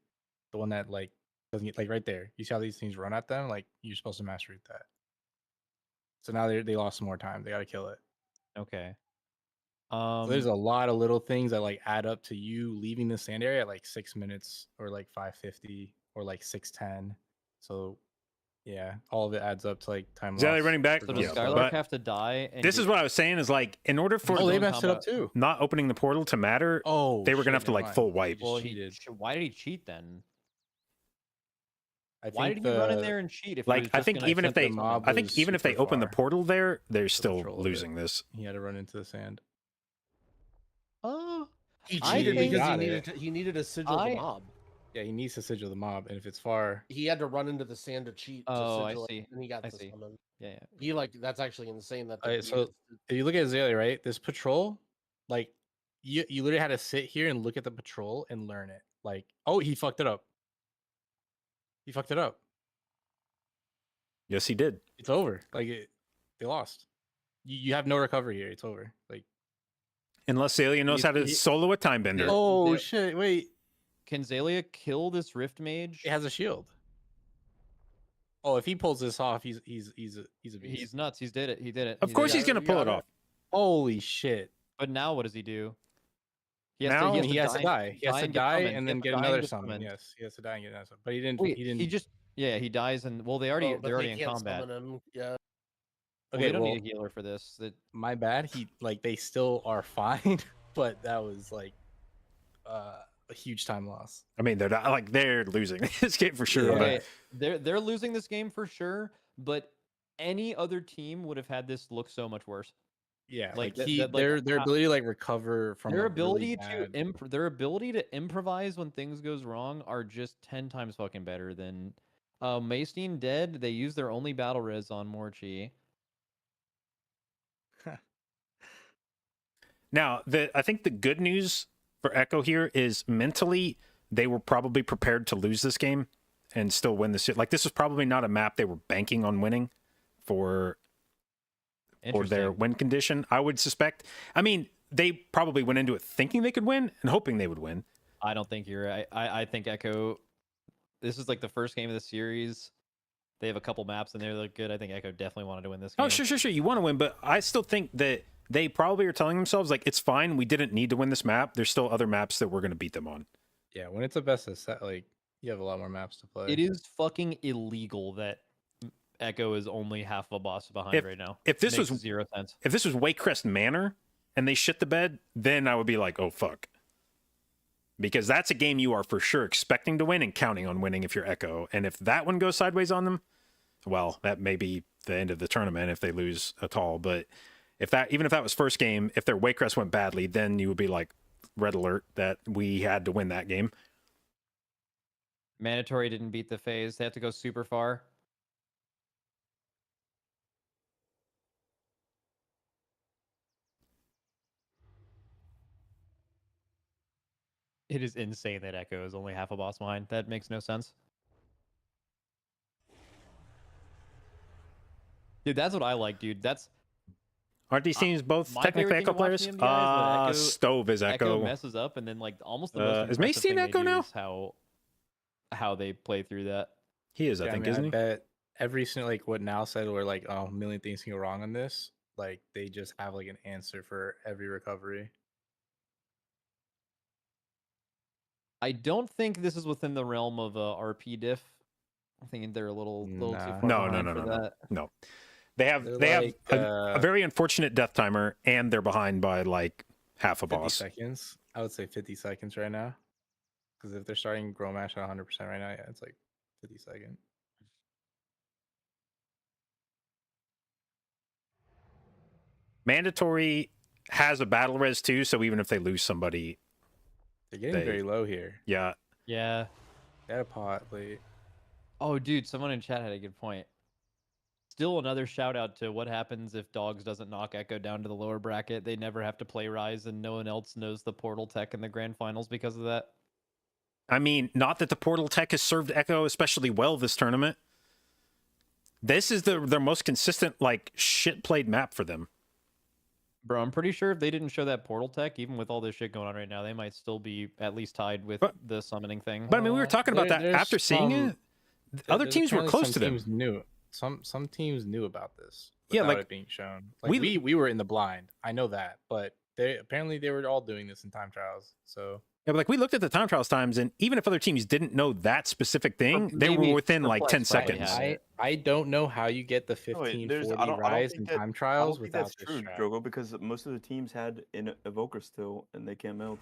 P: the one that like doesn't get like right there. You see how these things run at them? Like you're supposed to mass route that. So now they lost some more time. They got to kill it.
O: Okay.
P: So there's a lot of little things that like add up to you leaving the sand area at like 6 minutes or like 5:50 or like 6:10. So yeah, all of it adds up to like time.
B: Zalia
P: lost
B: running back.
P: for
O: So
P: going
O: does
B: Yeah,
P: slow.
O: Skylark
B: but
O: have to die? And
B: This
O: get-
B: is what I was saying is like, in order for
P: Oh, they
O: Zone
P: messed it up
O: combat.
P: too.
B: not opening the portal to matter,
P: Oh,
B: they were going to have
P: shit,
B: to
P: never
B: like
P: mind.
B: full wipe.
P: Well,
O: he
P: cheated.
O: why did he cheat then?
P: I
O: Why
P: think
O: did he run in
P: the-
O: there and cheat? If he
B: Like
O: was
B: I
O: just
B: think
O: gonna
B: even if
O: attempt
B: they,
O: to
P: mob
O: summon?
B: I think
P: was
B: even if they
P: super
B: open the
P: far.
B: portal there, they're still
P: control of it.
B: losing this.
P: He had to run into the sand.
O: Oh,
K: He
O: I
K: cheated
O: think-
K: because
P: Got
K: he needed to sigil
O: I-
K: the mob.
P: Yeah, he needs to sigil the mob, and if it's far,
K: He had to run into the sand to cheat. To
O: Oh, I
K: sigil it,
O: see.
K: And he got
O: I
K: to
O: see.
K: summon.
O: yeah.
K: He like that's actually insane. That
P: Alright,
K: he
P: so
K: needed to-
P: if you look at Azalea, right, this patrol, like you literally had to sit here and look at the patrol and learn it. Like, oh, he fucked it up. He fucked it up.
B: Yes, he did.
P: It's over. Like they lost. You have no recovery here. It's over. Like
B: Unless Zalia knows how to solo a time bender.
P: oh
O: there-
P: shit! Wait,
O: Can Zalia kill this Rift Mage?
P: it has a shield. Oh, if he pulls this off, he's a beast.
O: He's nuts. He did it. He did it.
B: Of
O: He
B: course
O: did
B: he's going to pull it off.
P: Holy shit!
O: But now what does he do?
B: Now
P: He has to die. He has to
O: and get
P: die
O: summoned.
P: and
O: He
P: then
O: has to
P: get
O: die and
P: another
O: get
P: summon.
O: summoned.
P: Yes, he has to die and get another summon. But he didn't.
O: Wait,
P: he didn't.
O: he just he dies and well they already
K: Oh, but
O: they're already
K: they
O: in
K: can't
O: combat.
K: summon him. Yeah.
O: Well,
P: Okay,
O: we don't
P: well,
O: need a healer for this.
P: my bad. He like they still are fine, but that was like a huge time loss.
B: I mean, they're not, like they're losing this game for sure.
O: Okay,
B: But
O: they're losing this game for sure, but any other team would have had this look so much worse.
P: Yeah,
O: Like,
P: like,
O: that- like,
P: their
O: how-
P: ability to like recover from
O: Their
P: like, really
O: ability to
P: bad-
O: their ability to improvise when things goes wrong are just 10 times fucking better than Maystine dead. They use their only battle res on Morchi.
B: now, I think the good news for Echo here is mentally they were probably prepared to lose this game, and still win the like this was probably not a map they were banking on winning for their
O: Interesting.
B: win condition, I would suspect. I mean, they probably went into it thinking they could win and hoping they would win.
O: I don't think you're right. I think Echo. This is like the first game of the series. They have a couple maps and they look good. I think Echo definitely wanted to win this game.
B: Oh, sure. You want to win, but I still think that they probably are telling themselves, like, it's fine. We didn't need to win this map. There's still other maps that we're going to beat them on.
P: Yeah, when it's a best of set, like you have a lot more maps to play.
O: It is fucking illegal that Echo is only half of a boss behind right now.
B: If this
O: Makes
B: was
O: 0 sense.
B: If this was Waycrest Manor and they shit the bed, then I would be like, oh fuck. Because that's a game you are for sure expecting to win and counting on winning if you're Echo. And if that one goes sideways on them, well, that may be the end of the tournament if they lose at all. But even if that was first game, if their Waycrest went badly, then you would be like, red alert that we had to win that game.
O: Mandatory didn't beat the phase. They have to go super far. It is insane that Echo is only half a boss behind. That makes no sense. Dude, that's what I like, dude.
B: Aren't these teams both
O: my
B: technically
O: favorite thing
B: Echo
O: to watch
B: players?
O: from them guys, but
B: Stove is Echo.
O: messes up, and then like almost the most
B: Is Mace
O: impressive
B: Team
O: thing they
B: Echo
O: do
B: now?
O: is how they play through that.
B: He is, I think, isn't
P: I
B: he?
P: bet every single like what Now said, where like a million things can go wrong on this. Like they just have like an answer for every recovery.
O: I don't think this is within the realm of RP diff. I think they're a little too far behind for that.
B: No. They have
P: They're
B: a very unfortunate death timer, and they're behind by like half a
P: 50
B: boss.
P: seconds. I would say 50 seconds right now. Because if they're starting Gromash at 100% right now, yeah, it's like 50 seconds.
B: Mandatory has a battle res too, so even if they lose somebody,
P: they're getting very low here.
B: Yeah.
O: Yeah.
P: They had a pot late.
O: Oh, dude, someone in chat had a good point. Still another shout out to what happens if Dogs doesn't knock Echo down to the lower bracket. They never have to play Rise, and no one else knows the Portal tech in the grand finals because of that.
B: I mean, not that the Portal tech has served Echo especially well this tournament. This is their most consistent, like, shit played map for them.
O: Bro, I'm pretty sure if they didn't show that Portal tech, even with all this shit going on right now, they might still be at least tied with the summoning thing.
B: But I mean, we were talking about that after seeing it. Other teams were close to them.
P: Teams knew. Some teams knew about this.
B: Yeah,
P: Without
B: like
P: it being shown. Like we were in the blind. I know that, but they were all doing this in time trials. So
B: yeah, but like we looked at the time trials times, and even if other teams didn't know that specific thing, they were within like 10 seconds.
P: I don't know how you get the 1540 rise in time trials without
L: that's
P: this
L: true,
P: strat.
L: Drogo, because most of the teams had an evoker still, and they can't meld.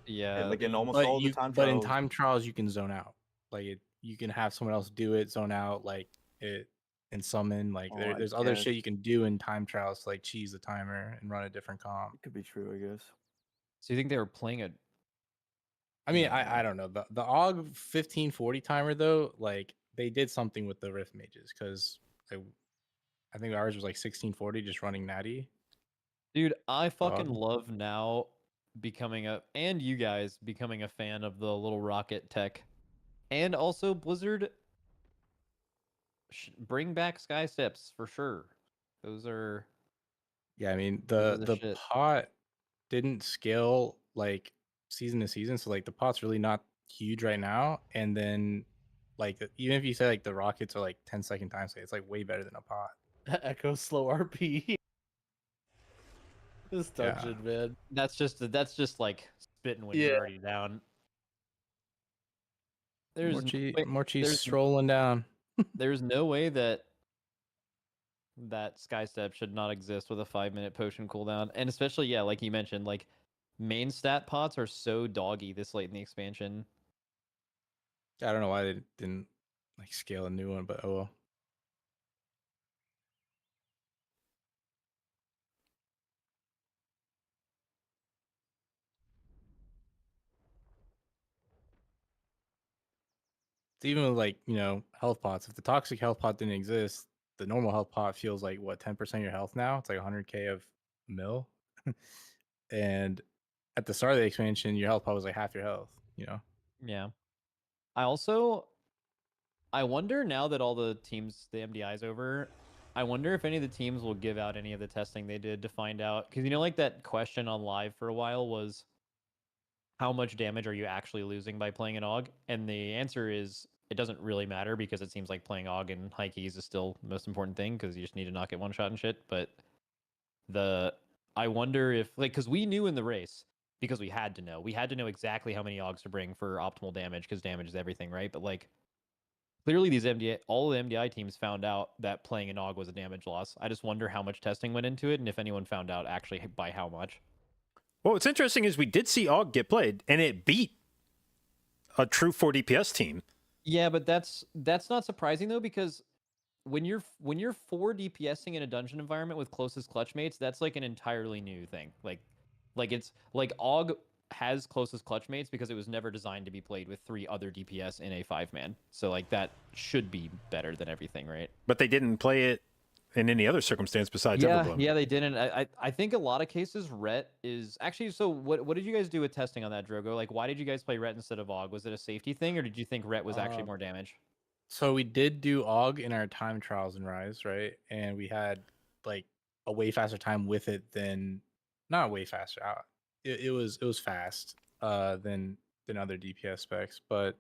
O: Yeah,
L: like in almost
P: But
L: all the
P: you-
L: time
P: But
L: trials.
P: in time trials, you can zone out. Like you can have someone else do it, zone out, like it and summon. Like
L: Oh, I
P: there's other
L: guess.
P: shit you can do in time trials, to, like cheese the timer and run a different comp.
L: Could be true, I guess.
O: So you think they were playing it?
P: I mean, I don't know. The AUG 1540 timer though, like they did something with the Rift Mages because I think ours was like 1640 just running natty.
O: Dude, I fucking love now and you guys becoming a fan of the little rocket tech. And also Blizzard bring back Sky Steps for sure. Those are
P: Yeah, I mean
O: those are
P: the
O: shit.
P: pot didn't scale like season to season, so like the pot's really not huge right now. And then like even if you say like the rockets are like 10-second time scale, it's like way better than a pot.
K: Echo slow RP. This dungeon, man.
O: That's just like spitting when
K: Yeah.
O: you're already down. There's
P: More cheese
O: there's-
P: strolling down.
O: There's no way that Sky Step should not exist with a 5-minute potion cooldown. And especially, yeah, like you mentioned, like main stat pots are so doggy this late in the expansion.
P: I don't know why they didn't like scale a new one, but oh well. It's even with like, health pots. If the toxic health pot didn't exist, the normal health pot feels like what, 10% of your health now? It's like 100k of mil. And at the start of the expansion, your health pot was like half your health,
O: Yeah. I also I wonder now that all the teams, the MDI's over, I wonder if any of the teams will give out any of the testing they did to find out. Because you know, like that question on live for a while was, how much damage are you actually losing by playing an AUG? And the answer is, it doesn't really matter because it seems like playing AUG and high keys is still the most important thing because you just need to knock it one shot and shit. But I wonder if, like, because we knew in the race, because we had to know exactly how many AUGs to bring for optimal damage because damage is everything, right? But like, clearly these all the MDI teams found out that playing an AUG was a damage loss. I just wonder how much testing went into it and if anyone found out actually by how much.
B: Well, what's interesting is we did see AUG get played, and it beat a true 4 DPS team.
O: Yeah, but that's not surprising though, because when you're 4 DPSing in a dungeon environment with closest clutch mates, that's like an entirely new thing. Like it's like AUG has closest clutch mates because it was never designed to be played with 3 other DPS in a 5-man. So like that should be better than everything, right?
B: But they didn't play it in any other circumstance besides
O: Yeah,
B: Everbloom.
O: yeah, they didn't. I think a lot of cases Ret is actually. So what did you guys do with testing on that, Drogo? Like, why did you guys play Ret instead of AUG? Was it a safety thing, or did you think Ret was actually more damage?
P: So we did do AUG in our time trials in Rise, right? And we had like a way faster time with it than not way faster. It was fast than other DPS specs, but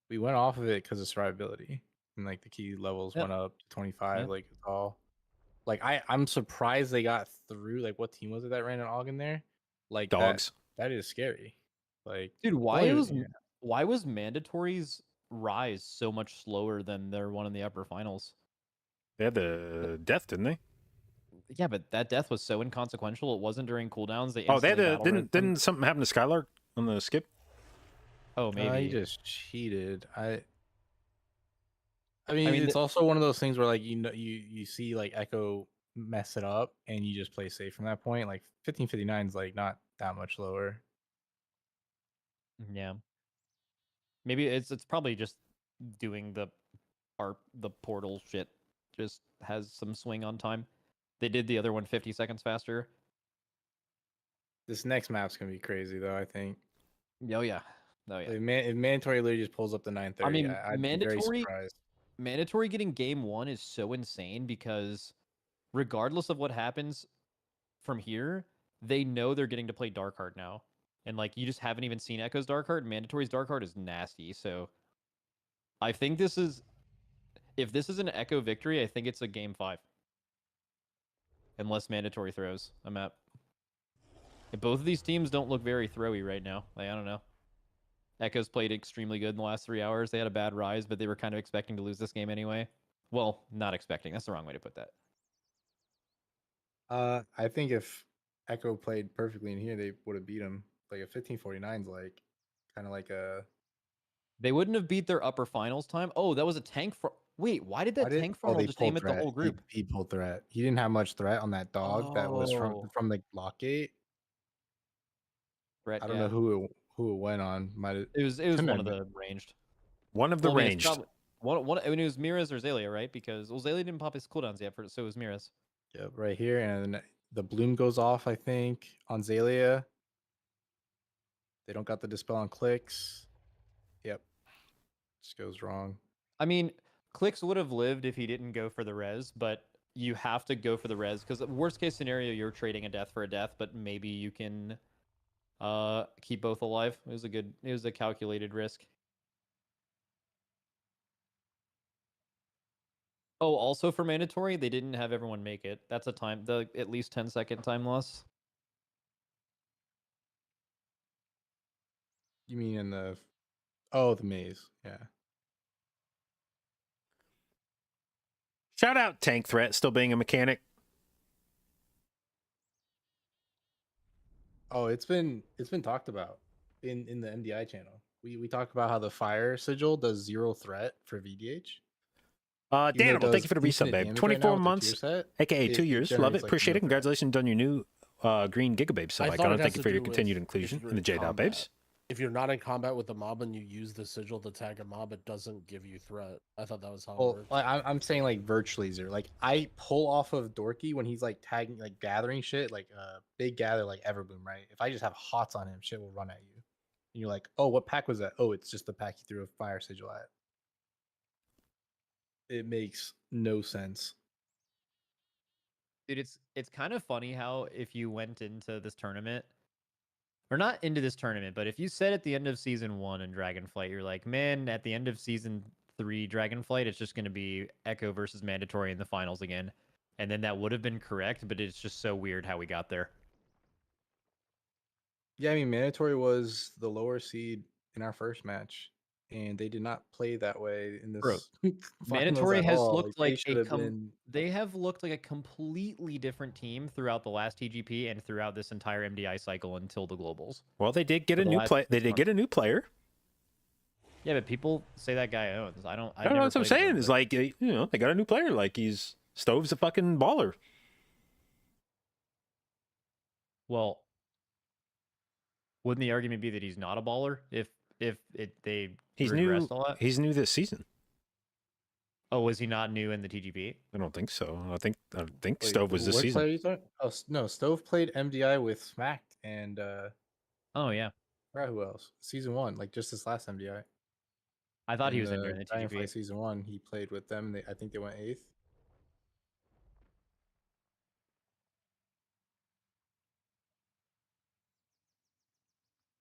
P: we went off of it because of survivability and like the key levels went up to 25. Like it's all like I'm surprised they got through. Like what team was it that ran an AUG in there? Like
B: Dogs.
P: That is scary. Like
O: Dude, why was mandatory's rise so much slower than their one in the upper finals?
B: They had the death, didn't they?
O: Yeah, but that death was so inconsequential. It wasn't during cooldowns. They
B: Oh, they had
O: instantly
B: didn't something happen to Skylark on the skip?
O: Oh, maybe
P: he just cheated. I mean, it's also one of those things where like you see like Echo mess it up and you just play safe from that point. Like 1559 is like not that much lower.
O: Yeah. Maybe it's probably just doing the portal shit just has some swing on time. They did the other one 50 seconds faster.
P: This next map's gonna be crazy though, I think.
O: Oh yeah. Oh yeah.
P: If mandatory literally just pulls up the 930,
O: I mean,
P: I'd be very surprised.
O: Mandatory getting game 1 is so insane because regardless of what happens from here, they know they're getting to play Darkheart now. And like you just haven't even seen Echo's Darkheart. Mandatory's Darkheart is nasty. So I think if this is an Echo victory, I think it's a game 5. Unless Mandatory throws a map. Both of these teams don't look very throwy right now. Like, I don't know. Echo's played extremely good in the last 3 hours. They had a bad rise, but they were kind of expecting to lose this game anyway. Well, not expecting. That's the wrong way to put that.
P: I think if Echo played perfectly in here, they would have beat him. Like a 1549's like kind of like a.
O: They wouldn't have beat their upper finals time. Oh, that was a tank for. Wait, why did that tank funnel just aim at the whole group?
P: He pulled threat. He didn't have much threat on that dog that was from the lock gate. I don't know who it went on.
O: It was one of the ranged.
B: One of the ranged.
O: One. I mean, it was Miraz or Zalia, right? Because Zalia didn't pop his cooldowns yet, so it was Miraz.
P: Yep, right here, and the bloom goes off. I think on Zalia. They don't got the dispel on clicks. Yep, just goes wrong.
O: I mean, clicks would have lived if he didn't go for the res, but you have to go for the res because worst case scenario, you're trading a death for a death, but maybe you can keep both alive. It was a calculated risk. Oh, also for mandatory, they didn't have everyone make it. That's a at least 10-second time loss.
P: You mean in the maze? Yeah.
B: Shout out Tank Threat still being a mechanic.
P: Oh, it's been talked about in the MDI channel. We talked about how the fire sigil does 0 threat for VDH.
B: Daniel, thank you for the resub, babe. 24 months, aka 2 years. Love it. Appreciate it. Congratulations on your new green Gigababe sub icon. Thank you for your continued inclusion in the jdotbabes.
K: If you're not in combat with the mob and you use the sigil to tag a mob, it doesn't give you threat. I thought that was how it worked.
P: I'm saying like virtually 0. Like I pull off of Dorky when he's like tagging, like gathering shit, like big gather like Everbloom, right? If I just have hots on him, shit will run at you. And you're like, oh, what pack was that? Oh, it's just the pack you threw a fire sigil at. it makes no sense.
O: Dude, it's kind of funny how if you went into this tournament, or not into this tournament, but if you said at the end of season 1 in Dragonflight, you're like, man, at the end of season 3 Dragonflight, it's just going to be Echo versus Mandatory in the finals again. And then that would have been correct, but it's just so weird how we got there.
P: Yeah, I mean, Mandatory was the lower seed in our first match, and they did not play that way in this.
O: Bro,
P: finals
O: Mandatory
P: at
O: has
P: all.
O: looked
P: they
O: like
P: should have been.
O: they have looked like a completely different team throughout the last TGP and throughout this entire MDI cycle until the globals.
B: Well, they did get
O: For
B: a
O: the
B: new
O: last
B: play. They
O: 6
B: did get a new player.
O: Yeah, but people say that guy owns. I don't.
B: I don't know what I'm saying. Is like, you know, they got a new player. Like, he's Stove's a fucking baller.
O: Well, wouldn't the argument be that he's not a baller if they
B: He's new.
O: regressed a lot?
B: He's new this season.
O: Oh, was he not new in the TGP?
B: I don't think so. I think
P: Wait,
B: Stove was this
P: what
B: season.
P: player are you talking- Oh no, Stove played MDI with Smack and
O: Oh yeah,
P: forgot who else? Season 1, like just this last MDI.
O: I thought he was in during the TGP.
P: Dragonflight season 1. He played with them. I think they went 8th.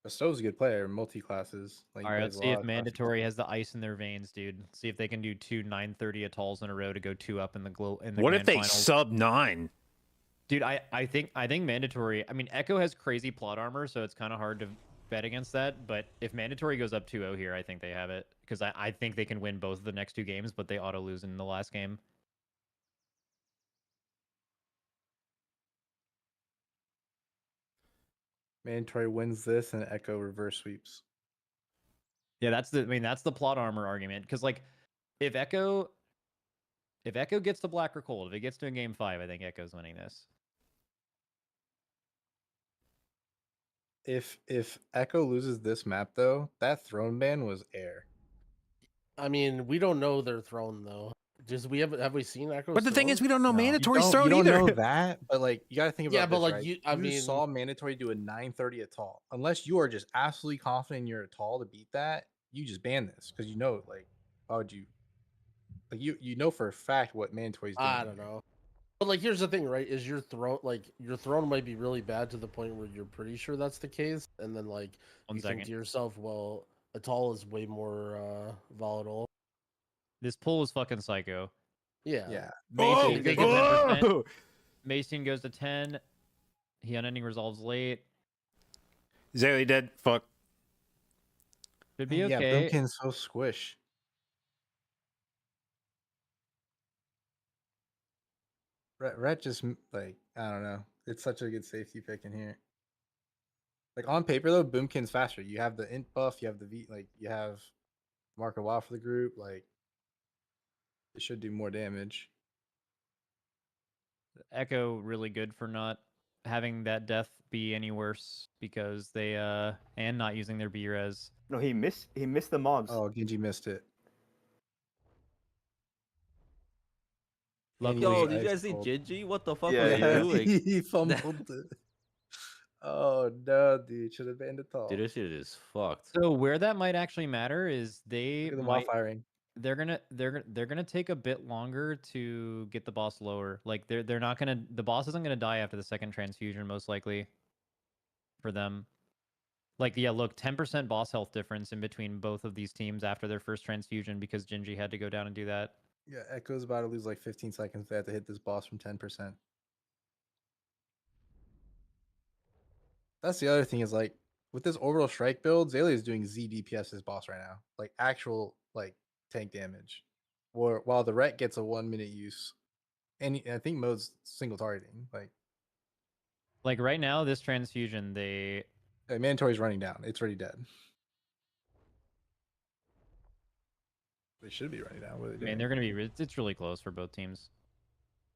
P: But Stove's a good player, multi classes. Like,
O: All right, let's see if Mandatory has the ice in their veins, dude. Let's see if they can do 2 930 atolls in a row to go 2 up in the
B: What if
O: grand
B: they
O: finals.
B: sub 9?
O: Dude, I think Mandatory. I mean, Echo has crazy plot armor, so it's kind of hard to bet against that. But if Mandatory goes up 2-0 here, I think they have it because I think they can win both of the next 2 games, but they auto lose in the last game.
P: Mandatory wins this and Echo reverse sweeps.
O: Yeah, that's the plot armor argument because like if Echo gets to Black or Cold, if it gets to a game 5, I think Echo's winning this.
P: If Echo loses this map though, that throne ban was air.
K: I mean, we don't know their throne though. Just have we seen Echo's
B: But the thing
K: throne?
B: is, we don't know Mandatory's
P: you
B: throne
P: don't
B: either.
P: know that, but like you got to think about
K: Yeah, but
P: this,
K: like
P: right?
K: I
P: you
K: mean,
P: saw Mandatory do a 930 atoll. Unless you are just absolutely confident in your atoll to beat that, you just ban this because you know, like, why would you? Like you know for a fact what Mandatory's doing.
K: I don't know. But like, here's the thing, right? Is your throne might be really bad to the point where you're pretty sure that's the case, and then like you think to yourself, well, atoll is way more volatile.
O: This pull is fucking psycho.
K: Yeah.
O: Mason goes to 10%.
B: Oh!
O: Mason goes to 10. He unending resolves late.
B: Zaylee dead. Fuck.
O: Should be
P: Yeah,
O: okay.
P: Boomkin's so squish. Rhett just like I don't know. It's such a good safety pick in here. Like on paper though, Boomkin's faster. You have the int buff, you have the V, like you have Marker Wild for the group. Like it should do more damage.
O: Echo really good for not having that death be any worse because they and not using their B-res.
L: No, he missed the mobs.
P: Oh, Genji missed it.
Q: Yo, did you guys see Genji? What the fuck was he
P: Yeah,
Q: doing?
P: he fumbled it. Oh no, dude! Should have banned it all.
Q: Dude, this shit is fucked.
O: So where that might actually matter is they
P: Look at the
O: might,
P: wall firing.
O: they're gonna take a bit longer to get the boss lower. Like they're not gonna the boss isn't gonna die after the second transfusion most likely. For them, like yeah, look, 10% boss health difference in between both of these teams after their first transfusion because Genji had to go down and do that.
P: Yeah, Echo's about to lose like 15 seconds. They have to hit this boss from 10%. That's the other thing is like with this orbital strike build, Zaylee is doing Z DPS as boss right now, like actual like tank damage. Or while the Ret gets a 1 minute use, and I think mode's single targeting.
O: Like right now, this transfusion, they
P: Mandatory's running down. It's already dead. They should be running down. What are they doing?
O: I mean, they're gonna be. It's really close for both teams.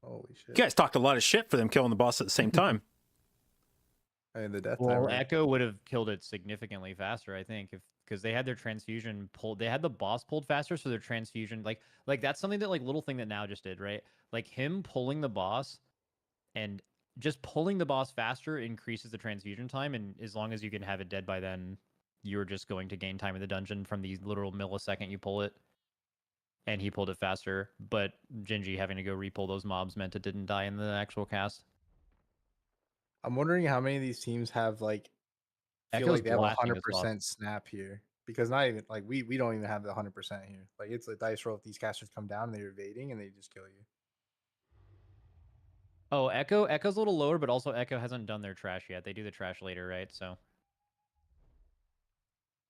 P: Holy shit!
B: You guys talked a lot of shit for them killing the boss at the same time.
P: I mean, the death
O: Well,
P: timer.
O: Echo would have killed it significantly faster, I think, because they had their transfusion pulled. They had the boss pulled faster, so their transfusion, like that's something that like little thing that Now just did, right? Like him pulling the boss, and just pulling the boss faster increases the transfusion time, and as long as you can have it dead by then, you're just going to gain time in the dungeon from the literal millisecond you pull it. and he pulled it faster. But Genji having to go repull those mobs meant it didn't die in the actual cast.
P: I'm wondering how many of these teams have like feel
O: Echo's
P: like they have
O: blasting this boss.
P: 100% snap here, because not even like we don't even have the 100% here. Like it's a dice roll if these casters come down and they're evading and they just kill you.
O: Oh, Echo's a little lower, but also Echo hasn't done their trash yet. They do the trash later, right? So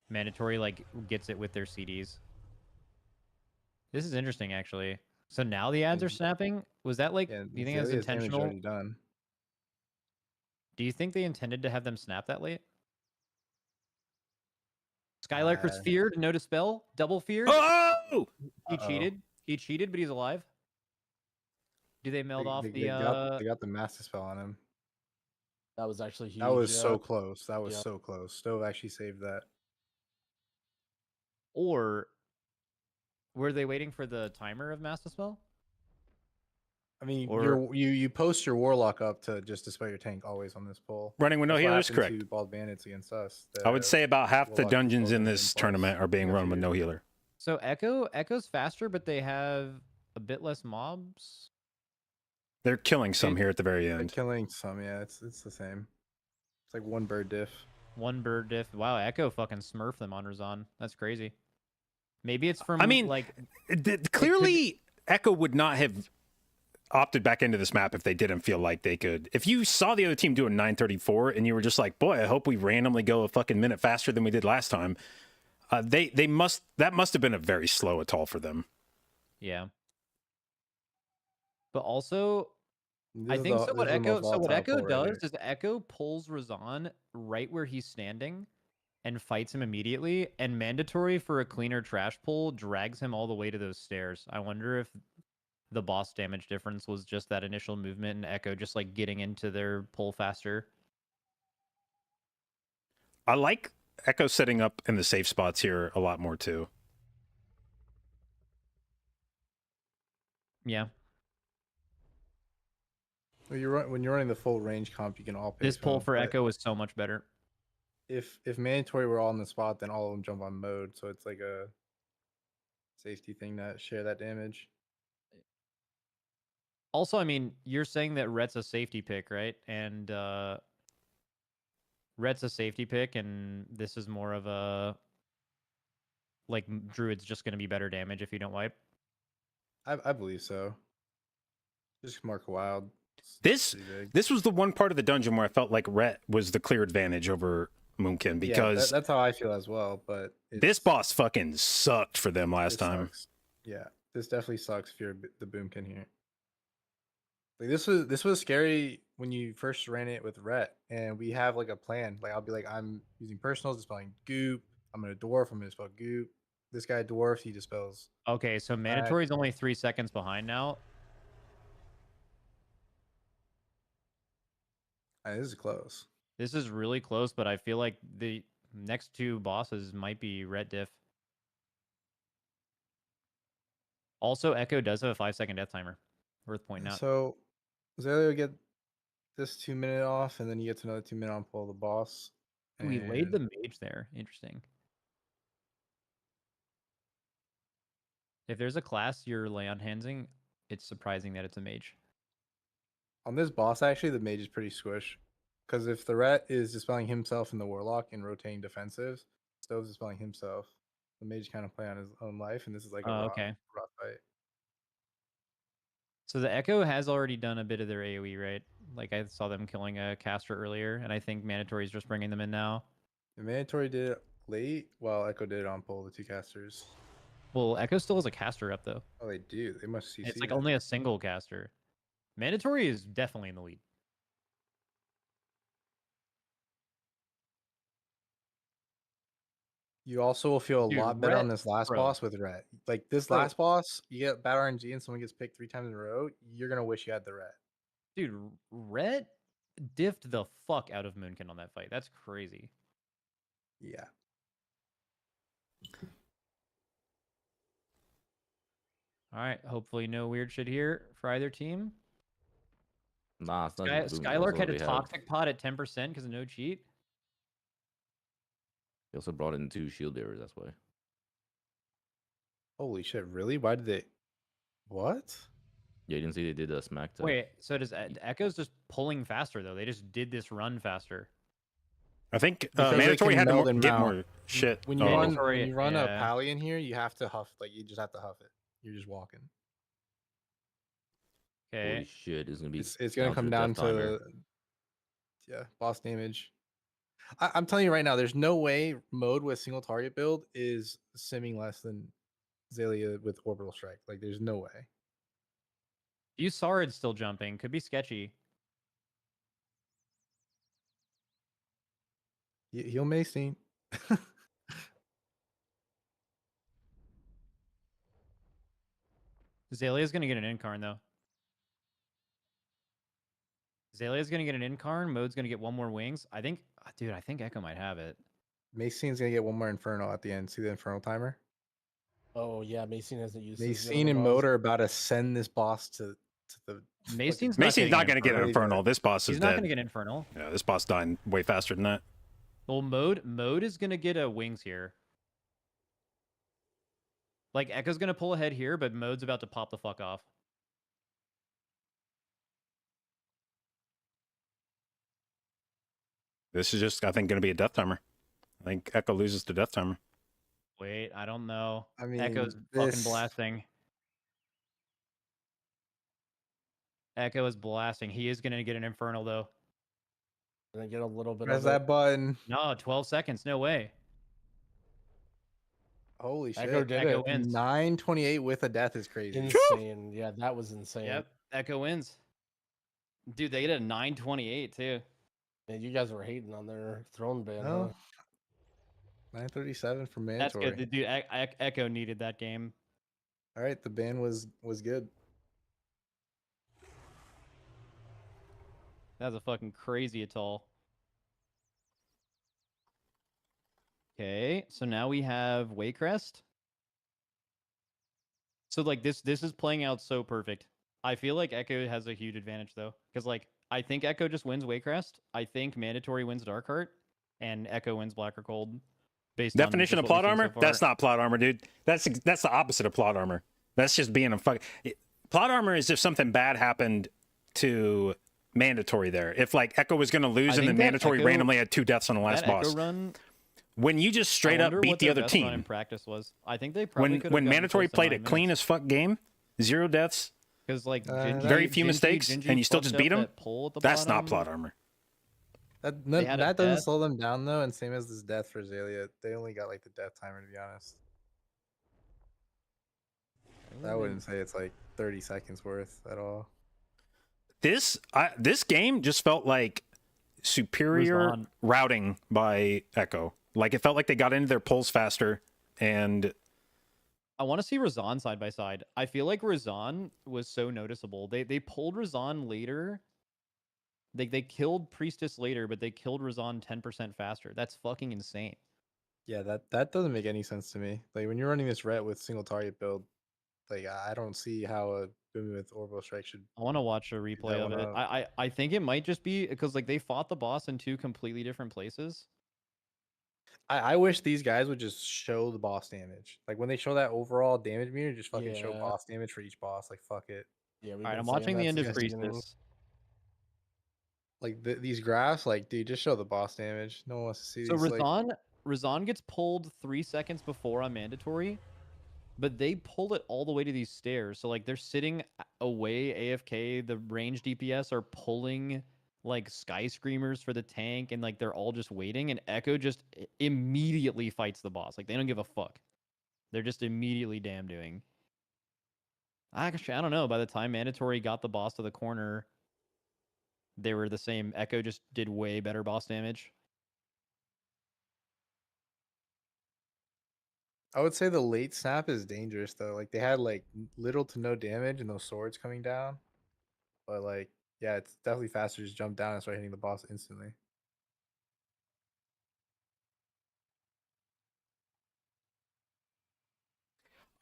O: mandatory like gets it with their CDs. This is interesting, actually. So now the ads are snapping. Was that like?
P: Yeah,
O: Do you think that's
P: Zelia's damage
O: intentional?
P: already done.
O: Do you think they intended to have them snap that late? Skylarker's feared, no dispel, double feared.
B: Oh!
O: He cheated. He cheated, but he's alive. Do they meld off
P: They got the master spell on him.
K: That was actually huge.
P: That was
K: yeah.
P: so close. That was
K: Yeah.
P: so close. Stove actually saved that.
O: Or were they waiting for the timer of master spell?
P: I mean,
O: Or-
P: you post your warlock up to just display your tank always on this poll.
B: Running with no
P: That's what
B: healers,
P: happened
B: correct.
P: to Bald Bandits against us.
B: I would say about half the
P: Warlock
B: dungeons in
P: controls
B: this
P: and
B: tournament are being run with no healer.
O: So Echo's faster, but they have a bit less mobs.
B: They're killing some here at the very
P: They're
B: end.
P: killing some, yeah. It's the same. It's like one bird diff.
O: One bird diff. Wow, Echo fucking smurfed them on Razan. That's crazy. Maybe it's from
B: I mean,
O: like
B: clearly Echo would not have opted back into this map if they didn't feel like they could. If you saw the other team doing 934 and you were just like, boy, I hope we randomly go a fucking minute faster than we did last time. That must have been a very slow atoll for them.
O: Yeah. But also, I
P: This is
O: think
P: the-
O: so.
P: this
O: What
P: is the
O: Echo,
P: most
O: so what
P: volatile
O: Echo
P: pull right
O: does is Echo pulls Razan right where he's standing and fights him immediately. And mandatory for a cleaner trash pull drags him all the way to those stairs. I wonder if the boss damage difference was just that initial movement and Echo just like getting into their pull faster.
B: I like Echo setting up in the safe spots here a lot more too.
O: Yeah.
P: Well, when you're running the full range comp, you can all
O: This
P: pace
O: pull
P: mode,
O: for
P: but
O: Echo is so much better.
P: If mandatory were all in the spot, then all of them jump on mode, so it's like a safety thing to share that damage.
O: Also, I mean, you're saying that Rhett's a safety pick, right? And Rhett's a safety pick, and this is more of a like Druid's just going to be better damage if you don't wipe.
P: I believe so. Just mark wild.
B: This was the one part of the dungeon where I felt like Rhett was the clear advantage over Moonkin because
P: that's how I feel as well. But
B: this boss fucking sucked for them last time.
P: sucks. Yeah, this definitely sucks if you're the Boomkin here. Like this was scary when you first ran it with Rhett, and we have like a plan. Like I'll be like, I'm using personals, dispelling goop. I'm gonna dwarf. I'm gonna dispel goop. This guy dwarfs. He dispels.
O: Okay, so mandatory is only 3 seconds behind now.
P: This is close.
O: This is really close, but I feel like the next two bosses might be Rhett diff. Also, Echo does have a 5-second death timer. Worth pointing out.
P: So Zalio will get this 2-minute off, and then he gets another 2-minute on pull the boss.
O: We laid
P: and-
O: the mage there. Interesting. If there's a class you're lay on handsing, it's surprising that it's a mage.
P: On this boss, actually, the mage is pretty squish. Because if the rat is dispelling himself in the warlock and rotating defensives, Stove's dispelling himself. The mage kind of play on his own life, and this is like a raw fight.
O: So the Echo has already done a bit of their AoE, right? Like I saw them killing a caster earlier, and I think Mandatory is just bringing them in now.
P: The mandatory did it late, while Echo did it on pull, the two casters.
O: Well, Echo still has a caster up though.
P: Oh, they do. They must CC.
O: It's like
P: that.
O: only a single caster. Mandatory is definitely in the lead.
P: You also will feel a
O: Dude,
P: lot better on
O: Rhett,
P: this last
O: bro.
P: boss with Ret. Like this
O: Bro.
P: last boss, you get bad RNG and someone gets picked 3 times in a row, you're gonna wish you had the Ret.
O: Dude, Rhett diffed the fuck out of Moonkin on that fight. That's crazy.
P: Yeah.
O: All right, hopefully no weird shit here for either team.
Q: Nah, it's not.
O: Skylark had a toxic pot at 10% because of no cheat.
Q: He also brought in 2 shield bearers. That's why.
P: Holy shit! Really? Why did they? What?
Q: Yeah, you didn't see they did a smack tech.
O: Wait, so does Echo's just pulling faster though? They just did this run faster.
B: I think
P: Because they
B: mandatory
P: can
B: had to
P: meld and
B: get
P: mount.
B: more shit.
P: When you
B: Oh.
P: run,
O: Mandatory,
P: when you run
O: yeah.
P: a pally in here, you have to huff. Like you just have to huff it. You're just walking.
O: Okay.
Q: Holy shit, it's gonna be.
P: It's gonna come down
Q: death timer.
P: to boss damage. I'm telling you right now, there's no way mode with single target build is simming less than Zalia with orbital strike. Like there's no way.
O: You saw it still jumping. Could be sketchy.
P: He'll Mace.
O: Zalia's gonna get an incarn though. Zalia's gonna get an incarn. Mode's gonna get one more wings. I think, dude. I think Echo might have it.
P: Mace's gonna get one more Inferno at the end. See the Inferno timer?
K: Oh yeah, Macine hasn't used his
P: Macine and Mode are about to send this boss to the.
O: Mace's
B: not going to get an
P: Infernal.
B: Infernal. This boss is
O: He's not
B: dead.
O: gonna get Infernal.
B: Yeah, this boss died way faster than that.
O: Well, Mode is gonna get a wings here. Like Echo's gonna pull ahead here, but Mode's about to pop the fuck off.
B: This is just, I think, going to be a death timer. I think Echo loses to death timer.
O: Wait, I don't know.
P: I mean,
O: Echo's fucking blasting. Echo is blasting. He is gonna get an Infernal though.
K: Gonna get a little bit
P: Press
K: of
P: that
K: it.
P: button.
O: No, 12 seconds. No way.
P: Holy shit!
K: Echo did
O: Echo
K: it.
O: wins.
P: 928 with a death is crazy.
K: Insane. Yeah, that was insane.
O: Yep, Echo wins. Dude, they get a 928 too.
K: And you guys were hating on their throne ban.
P: No. 937 from
O: That's
P: mandatory.
O: good. Dude, Echo needed that game.
P: All right, the ban was good.
O: That was a fucking crazy atoll. Okay, so now we have Waycrest. So like this is playing out so perfect. I feel like Echo has a huge advantage though, because like I think Echo just wins Waycrest. I think Mandatory wins Darkheart, and Echo wins Black or Cold. Based
B: Definition
O: on
B: of
O: just what
B: plot
O: we've seen
B: armor?
O: so
B: That's
O: far.
B: not plot armor, dude. That's the opposite of plot armor. That's just being a fuck. Plot armor is if something bad happened to mandatory there. If like Echo was going to lose
O: I
B: and then
O: think that
B: mandatory
O: Echo-
B: randomly had 2 deaths on the last
O: that
B: boss.
O: Echo run,
B: When you just straight
O: I
B: up
O: wonder
B: beat
O: what
B: the
O: their
B: other
O: best run in
B: team.
O: practice was. I think they probably
B: When mandatory played a clean as fuck game, 0 deaths,
O: because like
B: very few mistakes, and you still just beat them. That's not plot armor.
P: That
O: They had a
P: that doesn't
O: death.
P: slow them down though, and same as this death for Zalia. They only got like the death timer to be honest. I wouldn't say it's like 30 seconds worth at all.
B: This game just felt like superior
O: Rizwan.
B: routing by Echo. Like it felt like they got into their pulls faster, and
O: I want to see Razan side by side. I feel like Razan was so noticeable. They pulled Razan later. They killed Priestess later, but they killed Razan 10% faster. That's fucking insane.
P: Yeah, that doesn't make any sense to me. Like when you're running this ret with single target build, like I don't see how a boom with orbital strike should.
O: I want to watch a replay of
P: one
O: it.
P: up.
O: I think it might just be because like they fought the boss in 2 completely different places.
P: I wish these guys would just show the boss damage. Like when they show that overall damage meter, just fucking show
K: Yeah.
P: boss damage for each boss. Like fuck it.
K: Yeah,
O: All right, I'm watching the end of Priestess.
P: Like these graphs, like dude, just show the boss damage. No one wants to see
O: So
P: these. Like,
O: Razan gets pulled 3 seconds before on mandatory, but they pulled it all the way to these stairs. So like they're sitting away AFK. The range DPS are pulling like Sky Screamers for the tank, and like they're all just waiting. And Echo just immediately fights the boss. Like they don't give a fuck. They're just immediately damn doing. Actually, I don't know. By the time mandatory got the boss to the corner, they were the same. Echo just did way better boss damage.
P: I would say the late snap is dangerous though. Like they had like little to no damage and those swords coming down, but like yeah, it's definitely faster to just jump down and start hitting the boss instantly.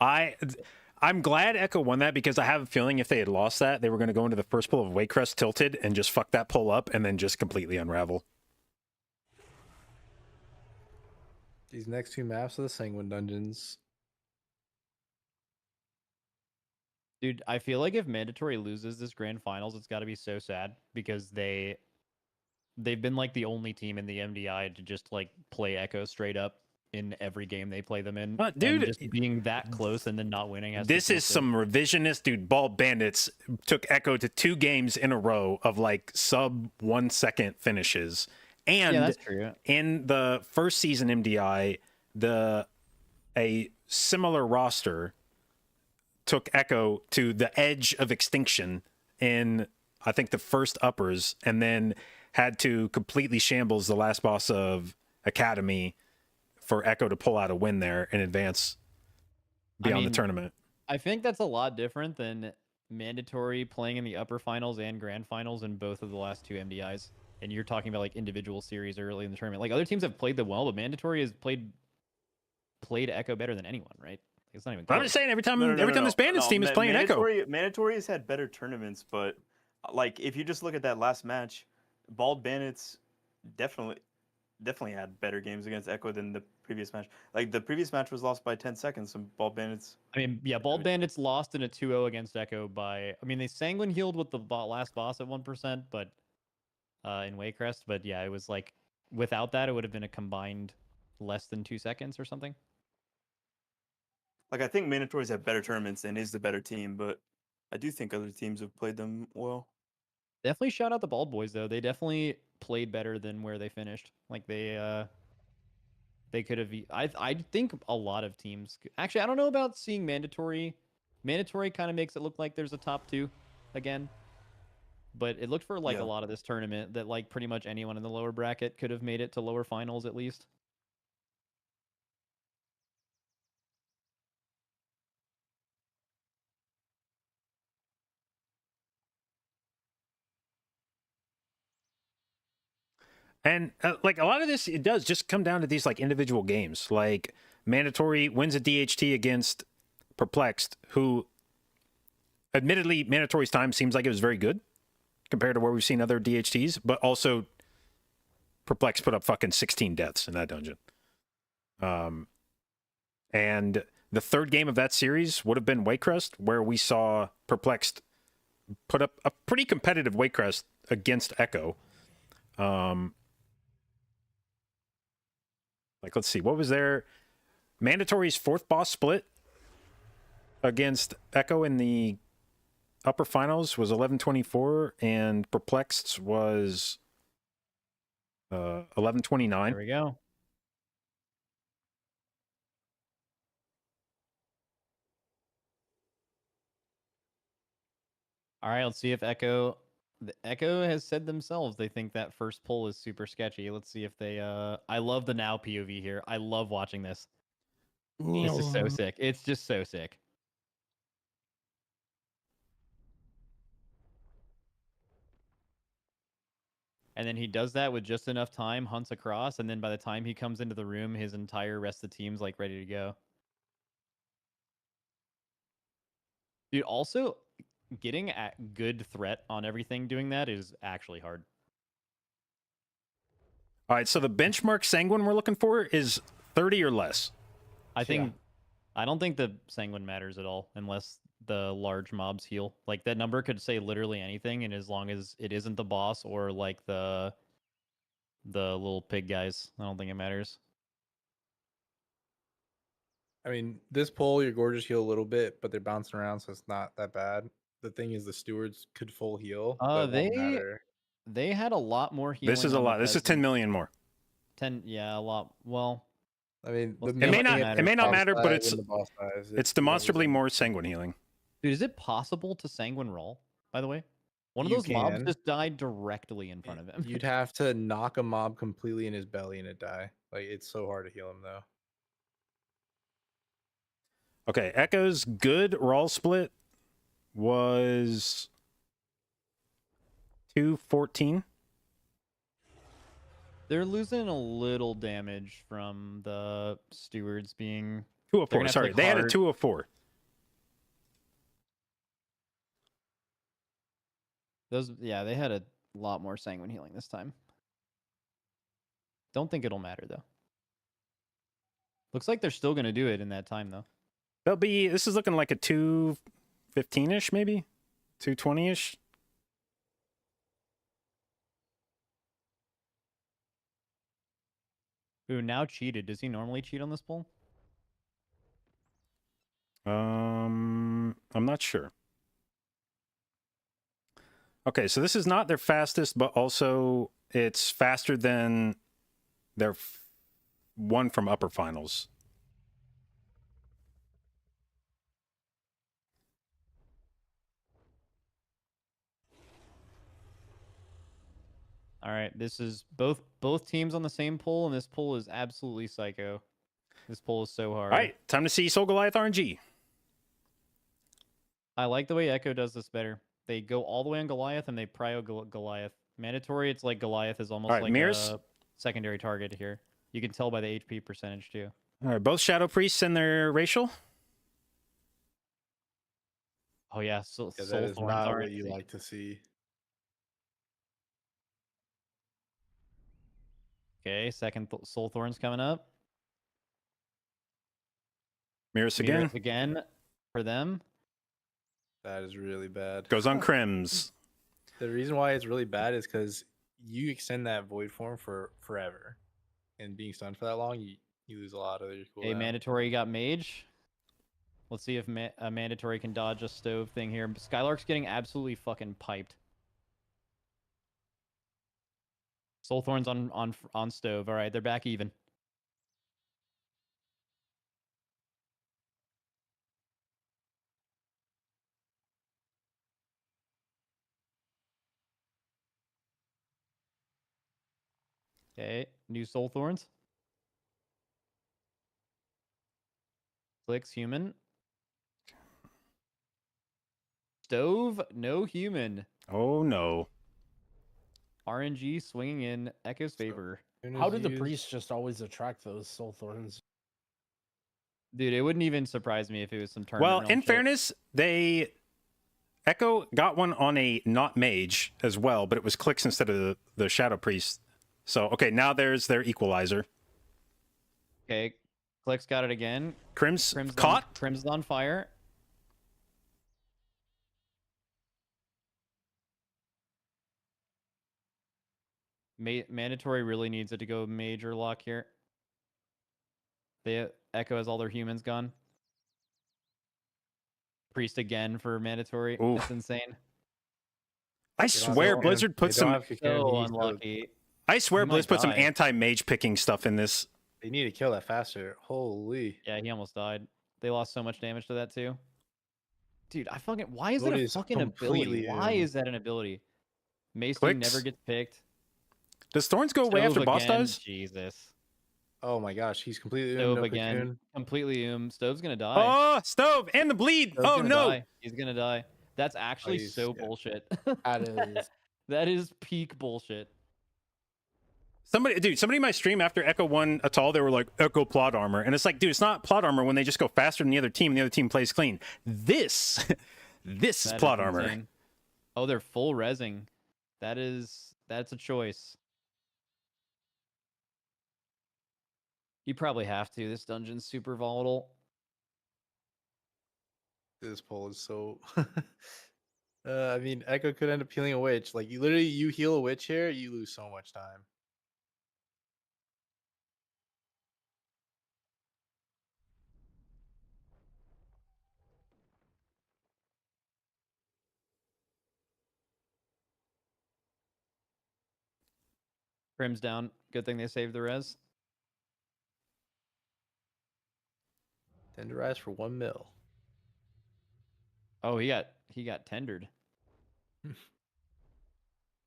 B: I'm glad Echo won that because I have a feeling if they had lost that, they were going to go into the first pull of Waycrest tilted and just fuck that pull up and then just completely unravel.
P: These next 2 maps are the Sanguine Dungeons.
O: Dude, I feel like if Mandatory loses this grand finals, it's got to be so sad because they've been like the only team in the MDI to just like play Echo straight up in every game they play them in.
B: Dude,
O: and just being that close and then not winning.
B: This is some revisionist, dude. Bald Bandits took Echo to 2 games in a row of like sub 1 second finishes. And
O: that's true.
B: In the first season MDI, a similar roster took Echo to the edge of extinction in, I think, the first uppers, and then had to completely shambles the last boss of Academy for Echo to pull out a win there and advance beyond the tournament.
O: I think that's a lot different than Mandatory playing in the upper finals and grand finals in both of the last 2 MDIs. And you're talking about like individual series early in the tournament. Like other teams have played them well, but Mandatory has played Echo better than anyone, right? It's not even close.
B: I'm just saying every time this Bandits team is playing Echo.
L: Mandatory has had better tournaments, but like if you just look at that last match, Bald Bandits definitely had better games against Echo than the previous match. Like the previous match was lost by 10 seconds, and Bald Bandits.
O: I mean, yeah, Bald Bandits lost in a 2-0 against Echo by. I mean, they sanguine healed with the last boss at 1%, but in Waycrest. But yeah, it was like without that, it would have been a combined less than 2 seconds or something.
L: Like I think Mandatory's had better tournaments and is the better team, but I do think other teams have played them well.
O: Definitely shout out the Bald Boys though. They definitely played better than where they finished. Like they could have. I think a lot of teams. Actually, I don't know about seeing Mandatory. Mandatory kind of makes it look like there's a top 2 again. But it looked for like a lot of this tournament that like pretty much anyone in the lower bracket could have made it to lower finals at least.
B: And like a lot of this, it does just come down to these like individual games. Like Mandatory wins a DHT against Perplexed, who admittedly Mandatory's time seems like it was very good compared to where we've seen other DHTs, but also Perplexed put up fucking 16 deaths in that dungeon. And the third game of that series would have been Waycrest, where we saw Perplexed put up a pretty competitive Waycrest against Echo. Like, let's see, what was their Mandatory's 4th boss split against Echo in the upper finals was 11-24, and Perplexed's was 11-29.
O: There we go. All right, let's see if Echo has said themselves they think that first pull is super sketchy. Let's see if they I love the now POV here. I love watching this. This is so sick. It's just so sick. And then he does that with just enough time, hunts across, and then by the time he comes into the room, his entire rest of the team's like ready to go. Dude, also getting a good threat on everything doing that is actually hard.
B: All right, so the benchmark Sanguine we're looking for is 30 or less.
O: I don't think the Sanguine matters at all unless the large mobs heal. Like that number could say literally anything, and as long as it isn't the boss or like the little pig guys, I don't think it matters.
P: I mean, this poll, your Gorgeous heal a little bit, but they're bouncing around, so it's not that bad. The thing is, the Stewards could full heal. But it won't matter.
O: They had a lot more healing.
B: This is a lot. This is 10 million more.
O: 10, yeah, a lot. Well,
P: I mean,
B: it may not matter, but it's demonstrably more Sanguine healing.
O: Dude, is it possible to Sanguine roll, by the way? One of those mobs just died directly in front of him.
P: You'd have to knock a mob completely in his belly and it'd die. Like, it's so hard to heal him, though.
B: Okay, Echo's good roll split was 214.
O: They're losing a little damage from the Stewards being
B: 204. Sorry, they had a 204.
O: They had a lot more Sanguine healing this time. Don't think it'll matter though. Looks like they're still gonna do it in that time though.
B: This is looking like a 2 215-ish, maybe 220-ish.
O: Ooh, now cheated. Does he normally cheat on this pull?
B: I'm not sure. Okay, so this is not their fastest, but also it's faster than their one from upper finals.
O: All right, this is both teams on the same pull, and this pull is absolutely psycho. This pull is so hard.
B: All right, time to see Soul Goliath RNG.
O: I like the way Echo does this better. They go all the way on Goliath and they prio Goliath. Mandatory, it's like Goliath is almost like
B: mirrors.
O: a secondary target here. You can tell by the HP percentage too.
B: All right, both Shadow Priests and their racial.
O: Oh yeah, so
P: Yeah,
O: Soul
P: that is
O: Thorns
P: not
O: are
P: what you like to see.
O: Okay, second Soul Thorns coming up.
B: Mirrors again.
O: Again for them.
P: That is really bad.
B: Goes on Crims.
P: The reason why it's really bad is because you extend that void form for forever, and being stunned for that long, you lose a lot of your cooldown.
O: Okay, Mandatory got Mage. Let's see if Mandatory can dodge a stove thing here. Skylark's getting absolutely fucking piped. Soul Thorns on stove. All right, they're back even. Okay, new Soul Thorns. Clicks human. Stove, no human.
B: Oh no.
O: RNG swinging in Echo's favor.
K: How did the priest just always attract those soul thorns?
O: Dude, it wouldn't even surprise me if it was some turn.
B: Well, in fairness, Echo got one on a not mage as well, but it was clicks instead of the Shadow Priest. So, okay, now there's their equalizer.
O: Okay, Clicks got it again.
B: Crim's caught.
O: Crim's on fire. Mandatory really needs it to go major lock here. Echo has all their humans gone. Priest again for Mandatory.
B: Ooh.
O: That's insane.
B: I swear Blizzard put some...
O: So unlucky.
B: I swear
P: He
B: Blizz
P: might
B: put some
P: die.
B: anti-mage picking stuff in this.
P: They need to kill that faster. Holy.
O: Yeah, he almost died. They lost so much damage to that too. Dude, why is
P: Void
O: that a
P: is
O: fucking ability?
P: completely
O: Why
P: in.
O: is that an ability? Mace
B: Clicks.
O: never gets picked.
B: Does Thorns go away
O: Stove
B: after boss
O: again.
B: dies?
O: Jesus.
P: Oh my gosh, he's completely
O: Stove
P: no
O: again.
P: cocoon.
O: Completely Stove's gonna die.
B: Oh, Stove and the bleed.
O: Stove's
B: Oh
O: gonna
B: no.
O: die. He's gonna die. That's actually
P: he's-
O: so
P: yeah.
O: bullshit.
K: That is.
O: That is peak bullshit.
B: Somebody in my stream after Echo won Atoll, they were like, Echo plot armor. And it's like, dude, it's not plot armor when they just go faster than the other team and the other team plays clean. This is
O: That
B: plot armor.
O: insane. Oh, they're full resing. That's a choice. You probably have to. This dungeon's super volatile.
P: This poll is so. I mean, Echo could end up healing a witch. Like you heal a witch here, you lose so much time.
O: Crim's down. Good thing they saved the res.
P: Tenderize for 1 mil.
O: Oh, he got tendered.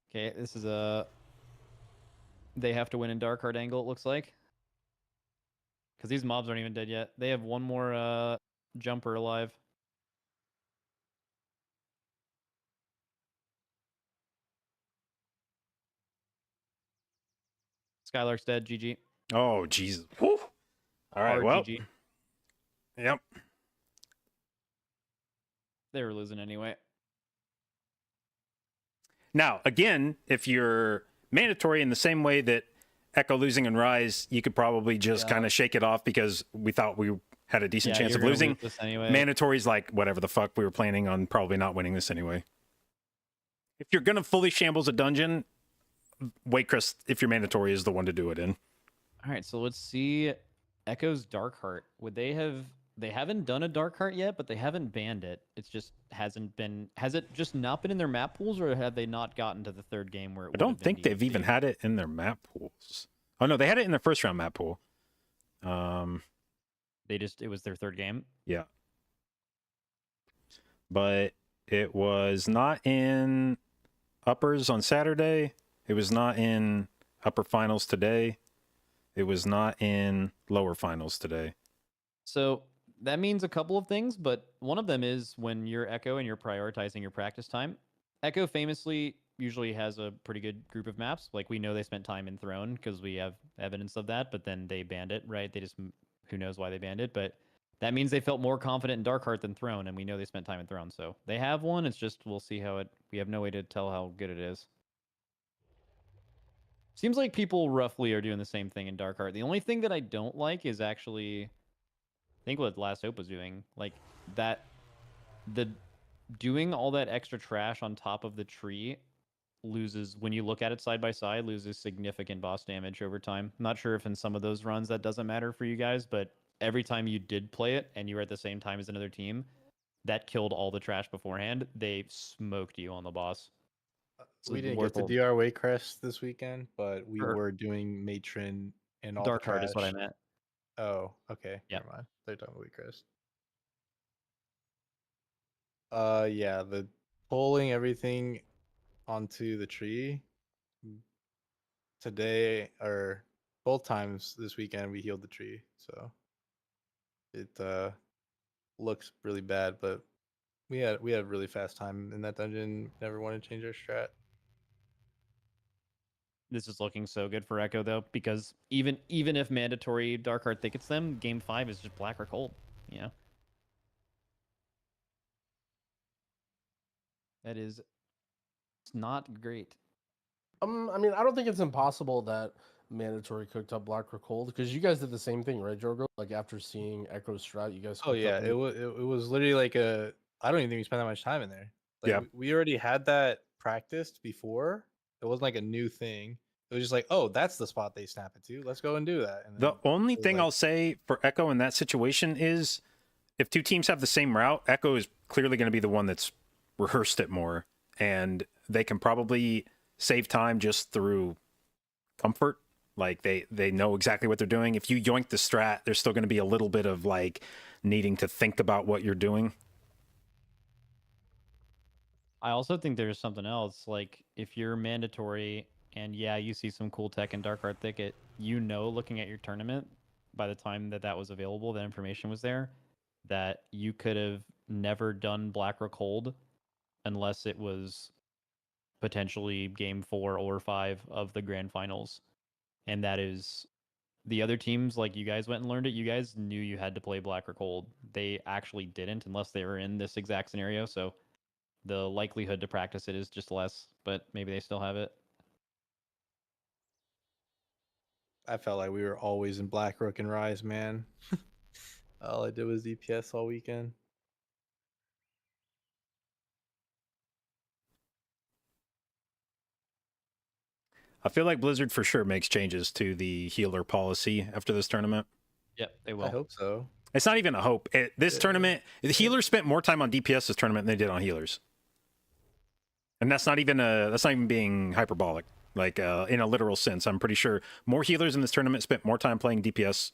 O: Okay, this is they have to win in Dark Heart angle, it looks like. Because these mobs aren't even dead yet. They have one more jumper alive. Skylark's dead, GG.
B: Oh, Jesus. Whew. All right, well.
O: GG.
B: Yep.
O: They were losing anyway.
B: Now, again, if you're mandatory in the same way that Echo losing and Rise, you could probably just kind of shake it off because we thought we had a decent
O: Yeah,
B: chance
O: you're
B: of
O: gonna
B: losing.
O: lose this anyway.
B: Mandatory's like whatever the fuck, we were planning on probably not winning this anyway. If you're gonna fully shambles a dungeon, Wakecrest, if you're mandatory, is the one to do it in.
O: All right, so let's see. Echo's Dark Heart. Would they have? They haven't done a Dark Heart yet, but they haven't banned it. It's just hasn't been. Has it just not been in their map pools, or have they not gotten to the third game where it?
B: I don't think they've even had it in their map pools. Oh no, they had it in their first round map pool.
O: It was their third game.
B: Yeah. But it was not in uppers on Saturday. It was not in upper finals today. It was not in lower finals today.
O: So that means a couple of things, but one of them is when you're Echo and you're prioritizing your practice time. Echo famously usually has a pretty good group of maps. Like we know they spent time in Throne because we have evidence of that, but then they banned it, right? They just, who knows why they banned it, but that means they felt more confident in Darkheart than Throne, and we know they spent time in Throne. So they have one. It's just we'll see how it. We have no way to tell how good it is. Seems like people roughly are doing the same thing in Darkheart. The only thing that I don't like is actually, I think what Last Hope was doing, like that, the doing all that extra trash on top of the tree loses, when you look at it side by side, loses significant boss damage over time. I'm not sure if in some of those runs that doesn't matter for you guys, but every time you did play it and you were at the same time as another team, that killed all the trash beforehand. They smoked you on the boss. So
P: We
O: it's
P: didn't
O: worth
P: get to
O: it.
P: do our Waycrest this weekend, but we
O: Sure.
P: were doing Matron and all
O: Dark
P: the
O: Heart is what I
P: trash.
O: meant.
P: Oh, okay.
O: Yep.
P: Never mind. They're talking about Waycrest. Yeah, the pulling everything onto the tree today, or both times this weekend, we healed the tree, so it looks really bad, but we had really fast time in that dungeon. Never want to change our strat.
O: This is looking so good for Echo though, because even if mandatory Darkheart thickets them, game 5 is just black or cold. You know, that is, it's not great.
K: I mean, I don't think it's impossible that mandatory cooked up Black or Cold, because you guys did the same thing, right, Jogo? Like after seeing Echo's strat, you guys.
P: Oh
K: cooked
P: yeah,
K: up
P: it was literally like a. I don't even think we spent that much time in there. Like,
B: Yeah.
P: we already had that practiced before. It wasn't like a new thing. It was just like, oh, that's the spot they snap it to. Let's go and do that. And
B: The only
P: it was
B: thing
P: like-
B: I'll say for Echo in that situation is if two teams have the same route, Echo is clearly going to be the one that's rehearsed it more, and they can probably save time just through comfort. Like they know exactly what they're doing. If you yoink the strat, there's still going to be a little bit of like needing to think about what you're doing.
O: I also think there's something else. Like if you're mandatory and yeah, you see some cool tech in Darkheart Thicket, you know, looking at your tournament, by the time that was available, that information was there, that you could have never done Black or Cold unless it was potentially game 4 or 5 of the grand finals. And that is, the other teams, like you guys went and learned it, you guys knew you had to play Black or Cold. They actually didn't unless they were in this exact scenario. So the likelihood to practice it is just less, but maybe they still have it.
P: I felt like we were always in Black Rook and Rise, man. All I did was DPS all weekend.
B: I feel like Blizzard for sure makes changes to the healer policy after this tournament.
O: Yep, they will.
P: I hope so.
B: It's not even a hope. This tournament, the healers spent more time on DPS this tournament than they did on healers. And that's not even being hyperbolic. Like in a literal sense, I'm pretty sure more healers in this tournament spent more time playing DPS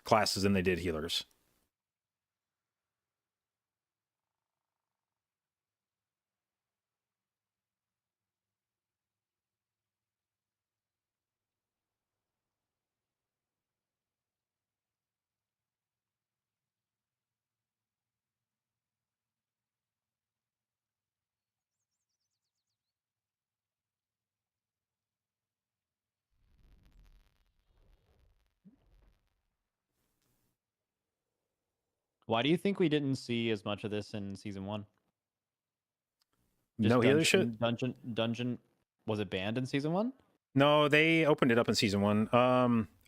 B: classes than they did healers.
O: Why do you think we didn't see as much of this in season 1?
B: No healer shit?
O: Dungeon was it banned in season 1?
B: No, they opened it up in season 1.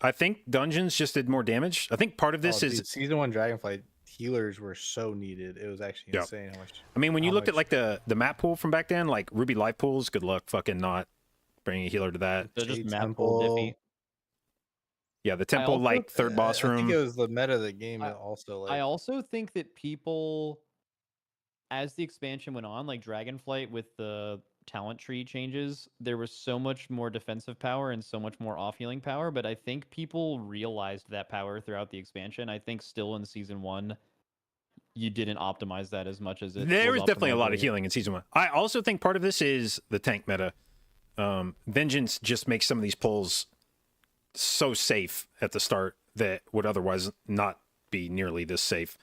B: I think dungeons just did more damage. I think part of this is
P: dude, season 1 Dragonflight healers were so needed. It was actually
B: Yep.
P: insane how much.
B: I mean, when you
P: how
B: looked at
P: much-
B: like the map pool from back then, like Ruby Life pools, good luck fucking not bringing a healer to that.
O: They're just
P: Jade
O: map pool diffy.
P: Temple.
B: Yeah, the temple,
O: also-
B: like third boss
P: I
B: room.
P: think it was the meta of the game
O: I-
P: that also like.
O: I also think that people, as the expansion went on, like Dragonflight with the talent tree changes, there was so much more defensive power and so much more off healing power. But I think people realized that power throughout the expansion. I think still in season 1, you didn't optimize that as much as it.
B: There
O: was
B: was definitely a lot of
O: optimized.
B: healing in season 1. I also think part of this is the tank meta. Vengeance just makes some of these pulls so safe at the start that would otherwise not be nearly this safe.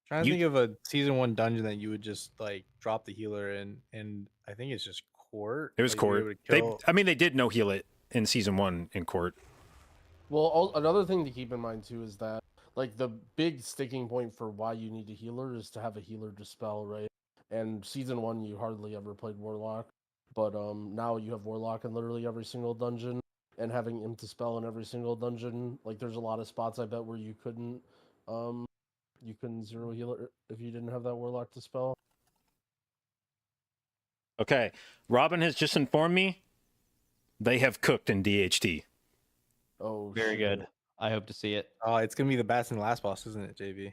P: Trying to think of a season 1 dungeon that you would just like drop the healer in, and I think it's just court.
B: It was
P: like, you're
B: court.
P: able to
B: They,
P: kill-
B: I mean, they did no heal it in season 1 in court.
K: Well, another thing to keep in mind too is that like the big sticking point for why you need a healer is to have a healer dispel, right? And season 1 you hardly ever played Warlock, but now you have Warlock in literally every single dungeon, and having him dispel in every single dungeon, like there's a lot of spots I bet where you couldn't zero healer if you didn't have that Warlock dispel.
B: Okay, Robin has just informed me they have cooked in DHT.
K: Oh,
O: Very good. I hope to see it.
P: Oh, it's gonna be the bats and the last boss, isn't it, JB?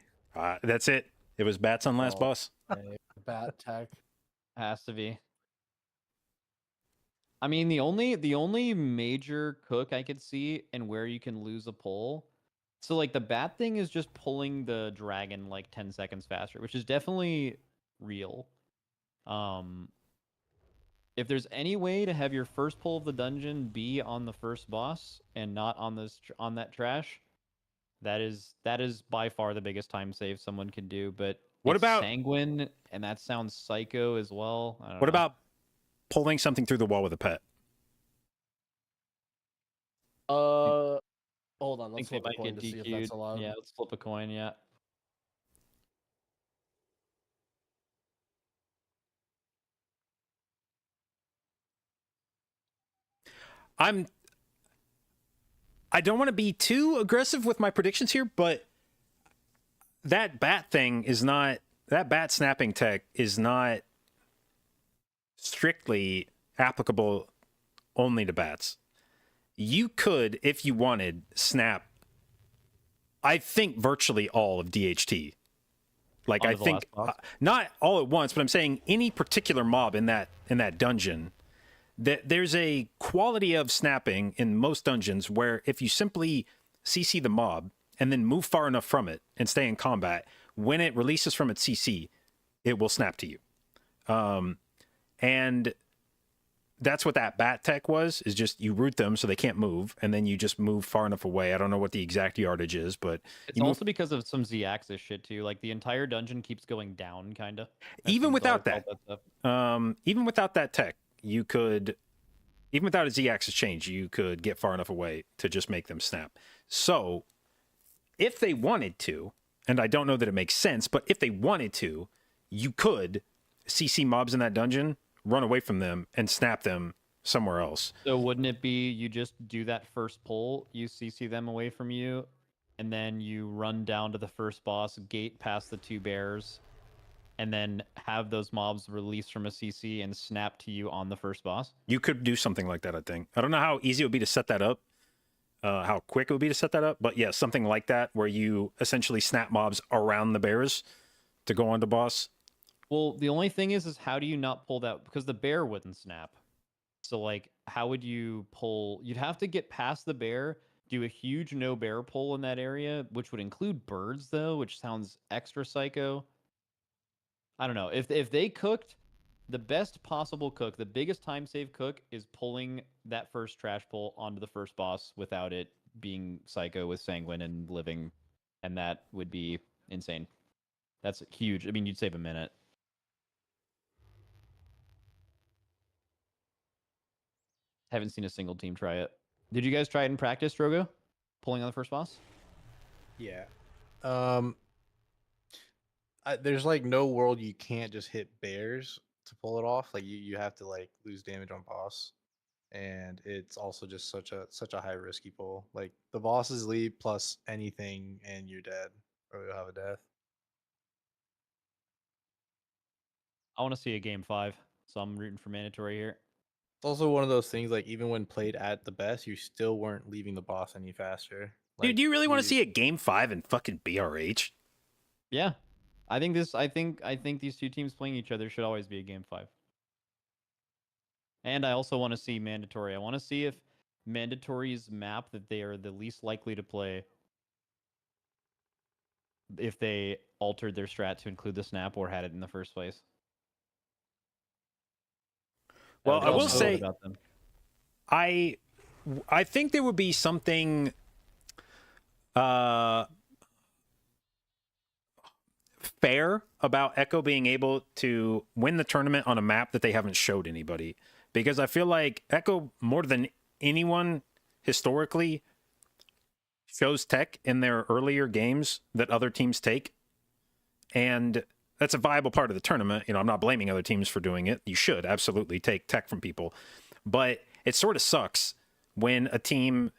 B: That's it. It was bats on last
K: Oh.
B: boss.
K: Bat tech.
O: Has to be. I mean, the only major cook I could see and where you can lose a pull. So like the bat thing is just pulling the dragon like 10 seconds faster, which is definitely real. If there's any way to have your first pull of the dungeon be on the first boss and not on that trash, that is by far the biggest time save someone can do. But
B: What
O: it's
B: about-
O: sanguine? And that sounds psycho as well. I don't
B: What
O: know.
B: about pulling something through the wall with a pet?
K: Hold on,
O: I
K: let's
O: think they
K: flip a
O: might
K: coin
O: get
K: to see if that's
O: DQ'd.
K: allowed.
O: Yeah, let's flip a coin. Yeah.
B: I don't want to be too aggressive with my predictions here, but that bat thing is not, that bat snapping tech is not strictly applicable only to bats. You could, if you wanted, snap, I think, virtually all of DHT. Like,
O: Onto
B: I
O: the
B: think
O: last boss?
B: not all at once, but I'm saying any particular mob in that dungeon, that there's a quality of snapping in most dungeons where if you simply CC the mob and then move far enough from it and stay in combat, when it releases from its CC, it will snap to you. And that's what that bat tech was, is just you root them so they can't move, and then you just move far enough away. I don't know what the exact yardage is, but
O: It's
B: you move
O: also because of some Z-axis shit too. Like the entire dungeon keeps going down, kind of.
B: even without that. Even without that tech, you could, even without a Z-axis change, you could get far enough away to just make them snap. So, if they wanted to, and I don't know that it makes sense, but if they wanted to, you could CC mobs in that dungeon, run away from them, and snap them somewhere else.
O: So wouldn't it be you just do that first pull, you CC them away from you, and then you run down to the first boss, gate past the two bears, and then have those mobs release from a CC and snap to you on the first boss?
B: You could do something like that, I think. I don't know how easy it would be to set that up, how quick it would be to set that up, but yeah, something like that where you essentially snap mobs around the bears to go on to boss.
O: Well, the only thing is how do you not pull that? Because the bear wouldn't snap. So, like, how would you pull? You'd have to get past the bear, do a huge no bear pull in that area, which would include birds, though, which sounds extra psycho. I don't know. If they cooked, the best possible cook, the biggest time save cook is pulling that first trash pull onto the first boss without it being psycho with sanguine and living, and that would be insane. That's huge. I mean, you'd save a minute. Haven't seen a single team try it. Did you guys try it in practice, Drogo? Pulling on the first boss?
P: Yeah. There's like no world you can't just hit bears to pull it off. Like you have to like lose damage on boss, and it's also just such a high risky pull. Like the boss's lead plus anything, and you're dead, or you'll have a death.
R: I want to see a game 5, so I'm rooting for mandatory here.
P: It's also one of those things like even when played at the best, you still weren't leaving the boss any faster.
B: Dude,
P: Like,
B: do you really want to see a game 5 in fucking BRH?
R: Yeah, I think these two teams playing each other should always be a game 5. And I also want to see mandatory. I want to see if mandatory's map that they are the least likely to play, if they altered their strat to include the snap or had it in the first place.
B: Well, I will
R: Also
B: say,
R: about them.
B: I think there would be something fair about Echo being able to win the tournament on a map that they haven't showed anybody. Because I feel like Echo, more than anyone historically, shows tech in their earlier games that other teams take. And that's a viable part of the tournament. You know, I'm not blaming other teams for doing it. You should absolutely take tech from people. But it sort of sucks when a team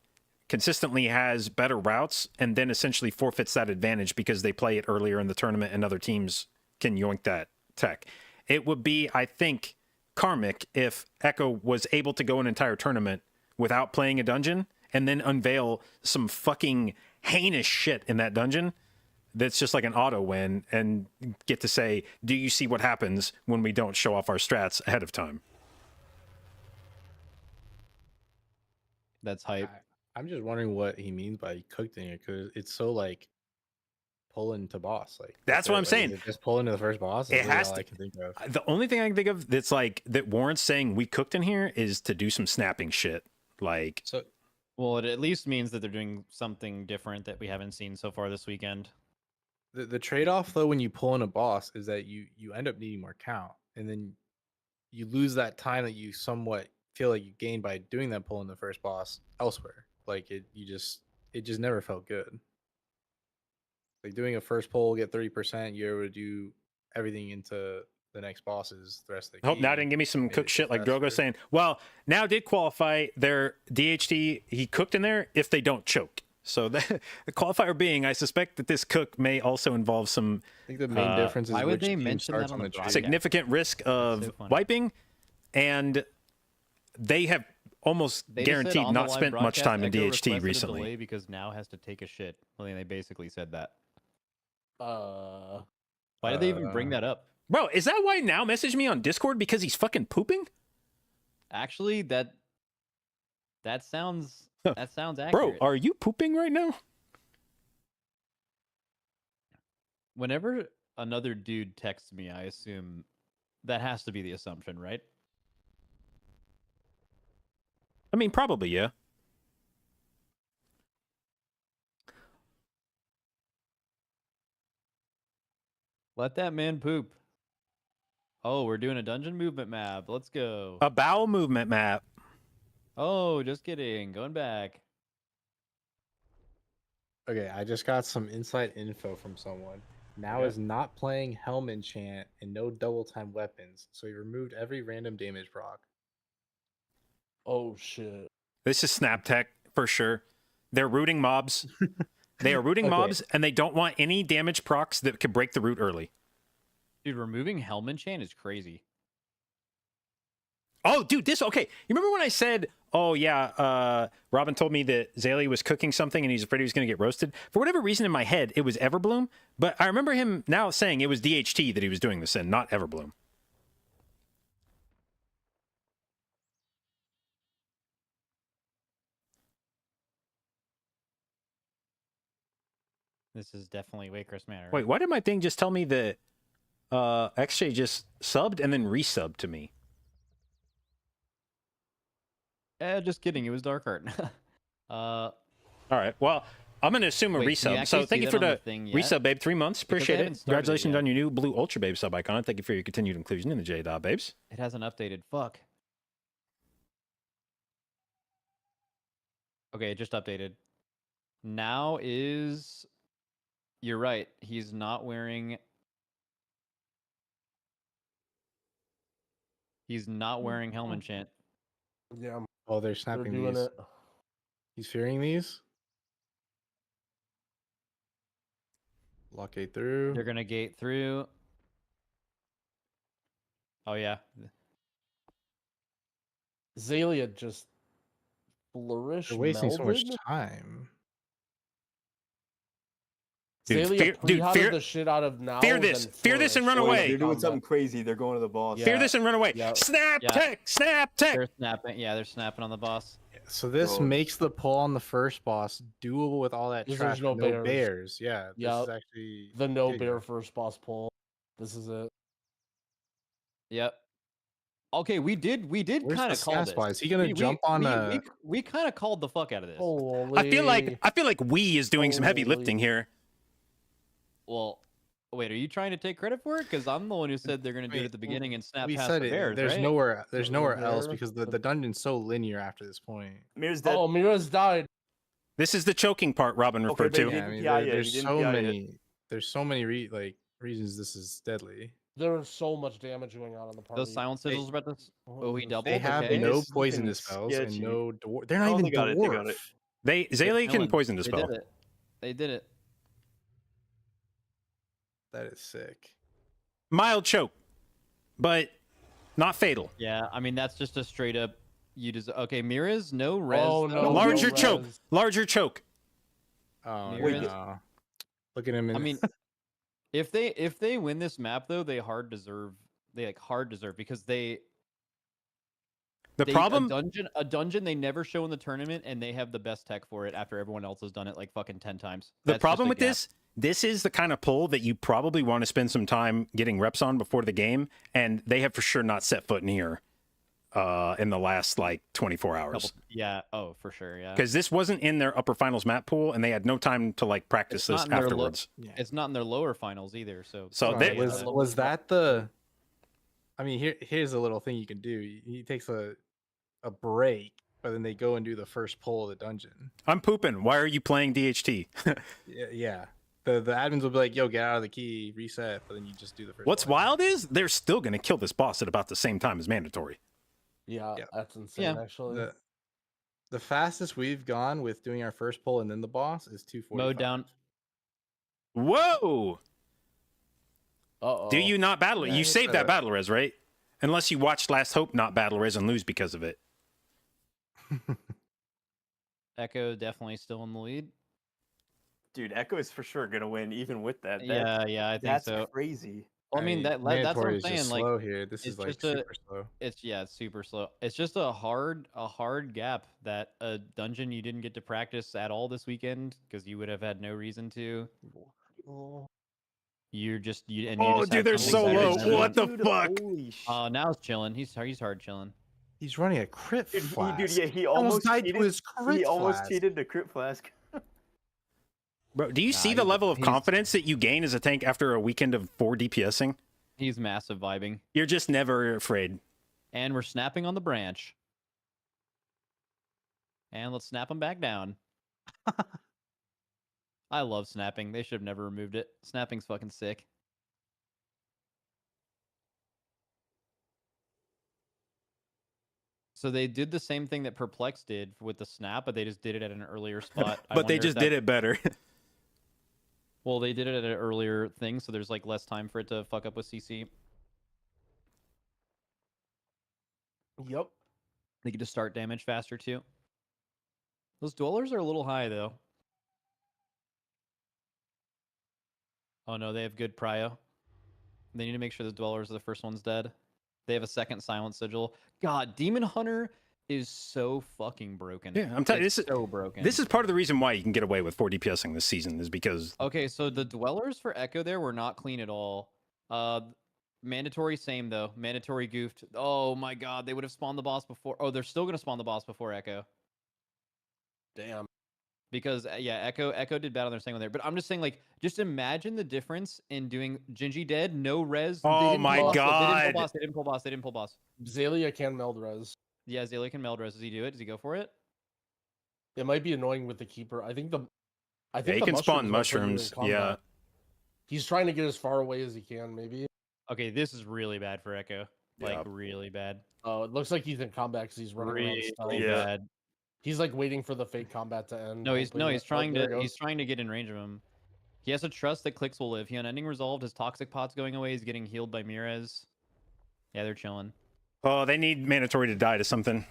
B: consistently has better routes and then essentially forfeits that advantage because they play it earlier in the tournament and other teams can yoink that tech. It would be, I think, karmic if Echo was able to go an entire tournament without playing a dungeon and then unveil some fucking heinous shit in that dungeon that's just like an auto win and get to say, do you see what happens when we don't show off our strats ahead of time?
R: That's hype.
P: I'm just wondering what he means by cooked in here, because it's so like pulling to boss. Like
B: that's what I'm saying.
P: Is it just pulling to the first boss.
B: It has
P: all
B: to.
P: I can think of.
B: The only thing I can think of that's like that warrants saying we cooked in here is to do some snapping shit. Like,
P: so,
R: well, it at least means that they're doing something different that we haven't seen so far this weekend.
P: The trade-off though when you pull in a boss is that you end up needing more count, and then you lose that time that you somewhat feel like you gained by doing that pull in the first boss elsewhere. Like it just never felt good. Like doing a first pull, get 30%, you're able to do everything into the next bosses the rest of the
B: hope now
P: game.
B: didn't give me some
P: Made
B: cook
P: it
B: shit like
P: faster.
B: Drogo saying, well, now did qualify their DHT he cooked in there if they don't choke. So the qualifier being, I suspect that this cook may also involve some
P: I think the main difference is
R: why would
P: which
R: they
P: team
R: mention
P: starts
R: that on the
P: tree.
R: broadcast?
B: significant risk of
R: so funny.
B: wiping, and they have almost
R: They just said
B: guaranteed
R: on the
B: not
R: live
B: spent much
R: broadcast,
B: time in
R: Echo
B: DHT
R: requested a
B: recently.
R: delay because now has to take a shit. I mean, they basically said that. Why did they even bring that up?
B: Bro, is that why Now messaged me on Discord because he's fucking pooping?
R: Actually, that sounds accurate.
B: Bro, are you pooping right now?
R: Whenever another dude texts me, I assume that has to be the assumption, right?
B: I mean, probably, yeah.
R: Let that man poop. Oh, we're doing a dungeon movement map. Let's go.
B: A bowel movement map.
R: Oh, just kidding. Going back.
P: Okay, I just got some inside info from someone. Now
R: Okay.
P: is not playing Helm Enchant and no double time weapons, so he removed every random damage proc.
K: Oh shit.
B: This is Snap Tech for sure. They're rooting mobs. They are rooting
P: Okay.
B: mobs, and they don't want any damage procs that could break the root early.
R: Dude, removing Helm Enchant is crazy.
B: Oh, dude, this okay. You remember when I said, "Oh yeah, Robin told me that Zaylee was cooking something and he's afraid he was going to get roasted." For whatever reason, in my head, it was Everbloom, but I remember him now saying it was DHT that he was doing this in, not Everbloom.
R: This is definitely Waycrest Manor.
B: Wait, why did my thing just tell me that XJ just subbed and then resubbed to me?
R: Just kidding. It was Dark Art.
B: All right. Well, I'm going to assume a
R: Wait, can you
B: resub.
R: actually
B: So thank
R: see
B: you
R: that
B: for
R: on
B: the
R: the thing yet?
B: resub, babe. 3 months.
R: Because they
B: Appreciate it.
R: haven't started it
B: Congratulations
R: yet.
B: on your new blue Ultra Babe sub icon. Thank you for your continued inclusion in the J-Dot Babes.
R: It hasn't updated. Fuck. Okay, it just updated. Now is... You're right. He's not wearing... He's not wearing helm enchant.
K: Yeah.
P: Oh, they're snapping
K: doing
P: these.
K: it.
P: He's fearing these. Blockade through.
R: They're gonna gate through. Oh yeah.
K: Zalia just flourish
P: They're wasting so much
K: melded.
P: time.
B: Dude,
K: Zalia pre-hotted the shit out of now.
B: Fear this.
K: then
B: Fear this and run
K: flourished.
B: away.
L: They're doing something crazy. They're going to the boss.
B: Fear this and run away.
K: Yeah.
B: Snap
R: Yeah.
B: tech. Snap tech.
R: They're snapping. Yeah, they're snapping on the boss.
P: So this
L: Bro.
P: makes the pull on the first boss doable with all that
K: Because
P: trash.
K: there's no bears.
P: bears. Yeah, this
K: Yep.
P: is actually
K: The no
P: bigger.
K: bear first boss pull. This is it.
R: Yep. Okay, we did
P: Where's
R: kind
P: the
R: of call this.
P: Sasquatch? Is he gonna jump on a?
R: We kind of called the fuck out of this.
K: Holy.
B: I feel like we is doing some heavy lifting here.
R: Well, wait, are you trying to take credit for it? Because I'm the one who said they're gonna do it at the beginning and snap
P: We
R: past
P: said
R: the
P: it.
R: bears,
P: There's
R: right?
P: nowhere else
K: Bear?
P: because the dungeon's so linear after this point.
L: Mira's dead.
K: Oh, Mira's died.
B: This is the choking part Robin
L: Okay,
B: referred
L: but
B: to.
L: he
P: Yeah, I
L: didn't
P: mean,
L: PI
P: there-
L: it,
P: there's
L: he didn't
P: so
L: PI it.
P: many. There's so many reasons this is deadly.
K: There's so much damage going on in the party.
R: Those silent sigils about to. Oh, he doubled.
P: They have
R: okay.
P: no
L: This is looking
P: poisonous spells and
L: sketchy.
P: no dwarf. They're not
L: Oh,
P: even
L: they got it, they got
P: dwarf.
L: it.
B: Zaylee can
R: Villain.
B: poison the
R: They
B: spell.
R: did it. They did it.
P: That is sick.
B: Mild choke, but not fatal.
R: Yeah, I mean that's just a straight up. You just okay. Mira's no res.
K: Oh,
R: though.
K: no,
B: Larger
K: no
B: choke.
K: res.
B: Larger choke.
P: Oh
R: Mira's-
P: no! Look at him.
R: I mean, if they win this map though, they hard deserve because
B: The
R: they-
B: problem.
R: a dungeon they never show in the tournament and they have the best tech for it after everyone else has done it like fucking 10 times.
B: The
R: That's
B: problem
R: just a
B: with
R: gap.
B: this is the kind of pull that you probably want to spend some time getting reps on before the game, and they have for sure not set foot in here in the last like 24 hours.
R: Yeah. Oh, for sure. Yeah.
B: Because this wasn't in their upper finals map pool, and they had no time to like practice
R: It's not
B: this
R: in their
B: afterwards.
R: It's not in their lower finals either. So.
B: So
R: sorry,
B: they-
P: was that the? I mean, here's a little thing you can do. He takes a break, but then they go and do the first pull of the dungeon.
B: I'm pooping. Why are you playing DHT?
P: Yeah. The admins will be like, "Yo, get out of the key, reset," but then you just do the first.
B: What's
P: one.
B: wild is they're still going to kill this boss at about the same time as mandatory.
K: Yeah,
P: Yeah.
K: that's insane.
R: Yeah.
K: Actually.
P: The fastest we've gone with doing our first pull and then the boss is 2:45.
R: Mode down.
B: Whoa!
K: Uh-oh.
B: Do you not battle it?
P: Yeah,
B: You
P: it's
B: saved that
P: a-
B: battle res, right? Unless you watched Last Hope not battle res and lose because of it.
R: Echo definitely still in the lead.
L: Dude, Echo is for sure gonna win, even with that.
R: Yeah, I think
L: that's
R: so.
L: crazy.
R: Well, I mean that's what
P: mandatory
R: I'm
P: is just
R: saying. Like,
P: slow here. This
R: it's
P: is like
R: just a-
P: super slow.
R: it's super slow. It's just a hard gap that a dungeon you didn't get to practice at all this weekend because you would have had no reason to. You're just you. And you
B: Oh,
R: just
B: dude,
R: had
B: they're
R: something
B: so
R: better
B: low.
R: than
B: What the
L: Dude,
B: fuck?
L: holy sh-
R: Now it's chilling. He's hard chilling.
P: He's running a crit
L: Dude,
P: flask.
L: he
P: almost
L: almost
P: died to
L: cheated.
P: his crit
L: He almost
P: flask.
L: cheated the crit flask.
B: Bro, do you see
R: Nah,
B: the
R: he's-
B: level of
R: he's-
B: confidence that you gain as a tank after a weekend of 4 DPSing?
R: He's massive vibing,
B: You're just never afraid.
R: and we're snapping on the branch. And let's snap him back down. I love snapping. They should have never removed it. Snapping's fucking sick. So they did the same thing that Perplex did with the snap, but they just did it at an earlier spot.
B: But they just did it better.
R: Well, they did it at an earlier thing, so there's like less time for it to fuck up with CC.
K: Yep.
R: They get to start damage faster too. Those dwellers are a little high though. Oh no, they have good prio. They need to make sure the dwellers are the first one's dead. They have a second silent sigil. God, Demon Hunter is so fucking broken.
B: Yeah, I'm telling you,
R: It's
B: this is
R: so broken.
B: This is part of the reason why you can get away with 4 DPSing this season is because
R: Okay, so the dwellers for Echo there were not clean at all. Mandatory same though. Mandatory goofed. Oh my god, they would have spawned the boss before. Oh, they're still gonna spawn the boss before Echo.
K: Damn.
R: Because yeah, Echo did bad on their single there. But I'm just saying, like, just imagine the difference in doing Gingy dead, no res. they
B: Oh
R: didn't
B: my
R: pull boss,
B: God.
R: They didn't pull boss. They didn't pull boss.
K: Zalia can meld res.
R: Yeah, Zayla can meld res. Does he do it? Does he go for it?
K: It might be annoying with the keeper. I think
B: he
K: the
B: can spawn
K: mushrooms might put you in
B: mushrooms. Yeah.
K: combat. He's trying to get as far away as he can, maybe.
R: Okay, this is really bad for Echo. like
B: Yeah.
R: really bad.
K: Oh, it looks like he's in combat because he's running around stunned.
R: Really
B: Yeah.
R: bad.
K: He's like waiting for the fake combat to end.
R: No, he's
K: hoping that-
R: trying
K: there
R: to
K: it
R: he's
K: goes.
R: trying to get in range of him. He has to trust that clicks will live. He unending resolved. His toxic pot's going away. He's getting healed by Mirez. Yeah, they're chilling.
B: Oh, they need Mandatory to die to something.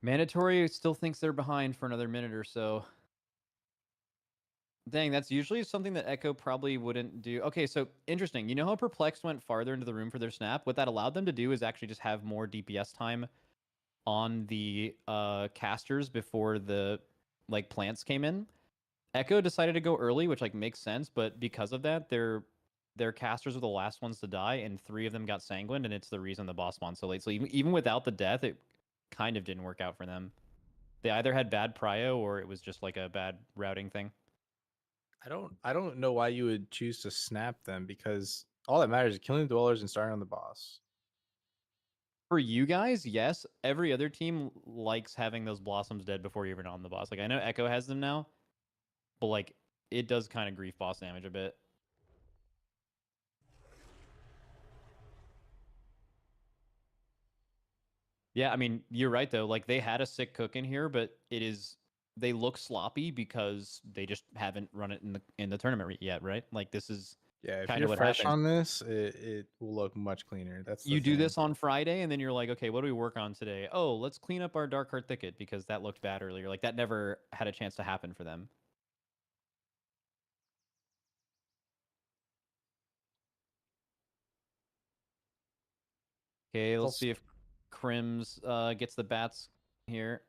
R: Mandatory still thinks they're behind for another minute or so. Dang, that's usually something that Echo probably wouldn't do. Okay, so interesting. You know how Perplexed went farther into the room for their snap? What that allowed them to do is actually just have more DPS time on the casters before the like plants came in. Echo decided to go early, which like makes sense, but because of that, their casters were the last ones to die, and 3 of them got sanguined, and it's the reason the boss spawned so late. So even without the death, it kind of didn't work out for them. They either had bad prio or it was just like a bad routing thing.
P: I don't know why you would choose to snap them, because all that matters is killing the dwellers and starting on the boss.
R: For you guys, yes. Every other team likes having those blossoms dead before you're even on the boss. Like I know Echo has them now, but like it does kind of grief boss damage a bit. Yeah, I mean, you're right though. Like they had a sick cook in here, but they look sloppy because they just haven't run it in the tournament yet, right? Like this is
P: Yeah, if
R: kind
P: you're
R: of what
P: fresh
R: happens.
P: on this, it will look much cleaner. That's the
R: You do
P: thing.
R: this on Friday, and then you're like, okay, what do we work on today? Oh, let's clean up our Dark Heart Thicket because that looked bad earlier. Like that never had a chance to happen for them. Okay, let's see if Crims gets the bats here.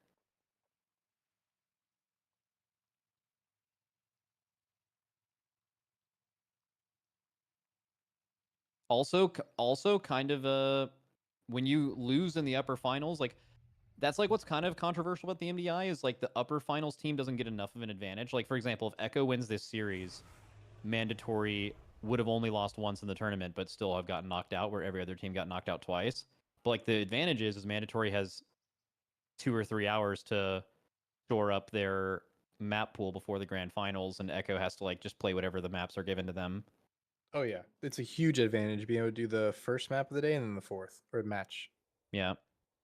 R: Also kind of when you lose in the upper finals, like that's like what's kind of controversial about the MDI is like the upper finals team doesn't get enough of an advantage. Like for example, if Echo wins this series, Mandatory would have only lost once in the tournament, but still have gotten knocked out, where every other team got knocked out twice. But like the advantage is Mandatory has 2 or 3 hours to shore up their map pool before the grand finals, and Echo has to like just play whatever the maps are given to them.
P: Oh yeah, it's a huge advantage being able to do the first map of the day and then the fourth or match.
R: Yeah.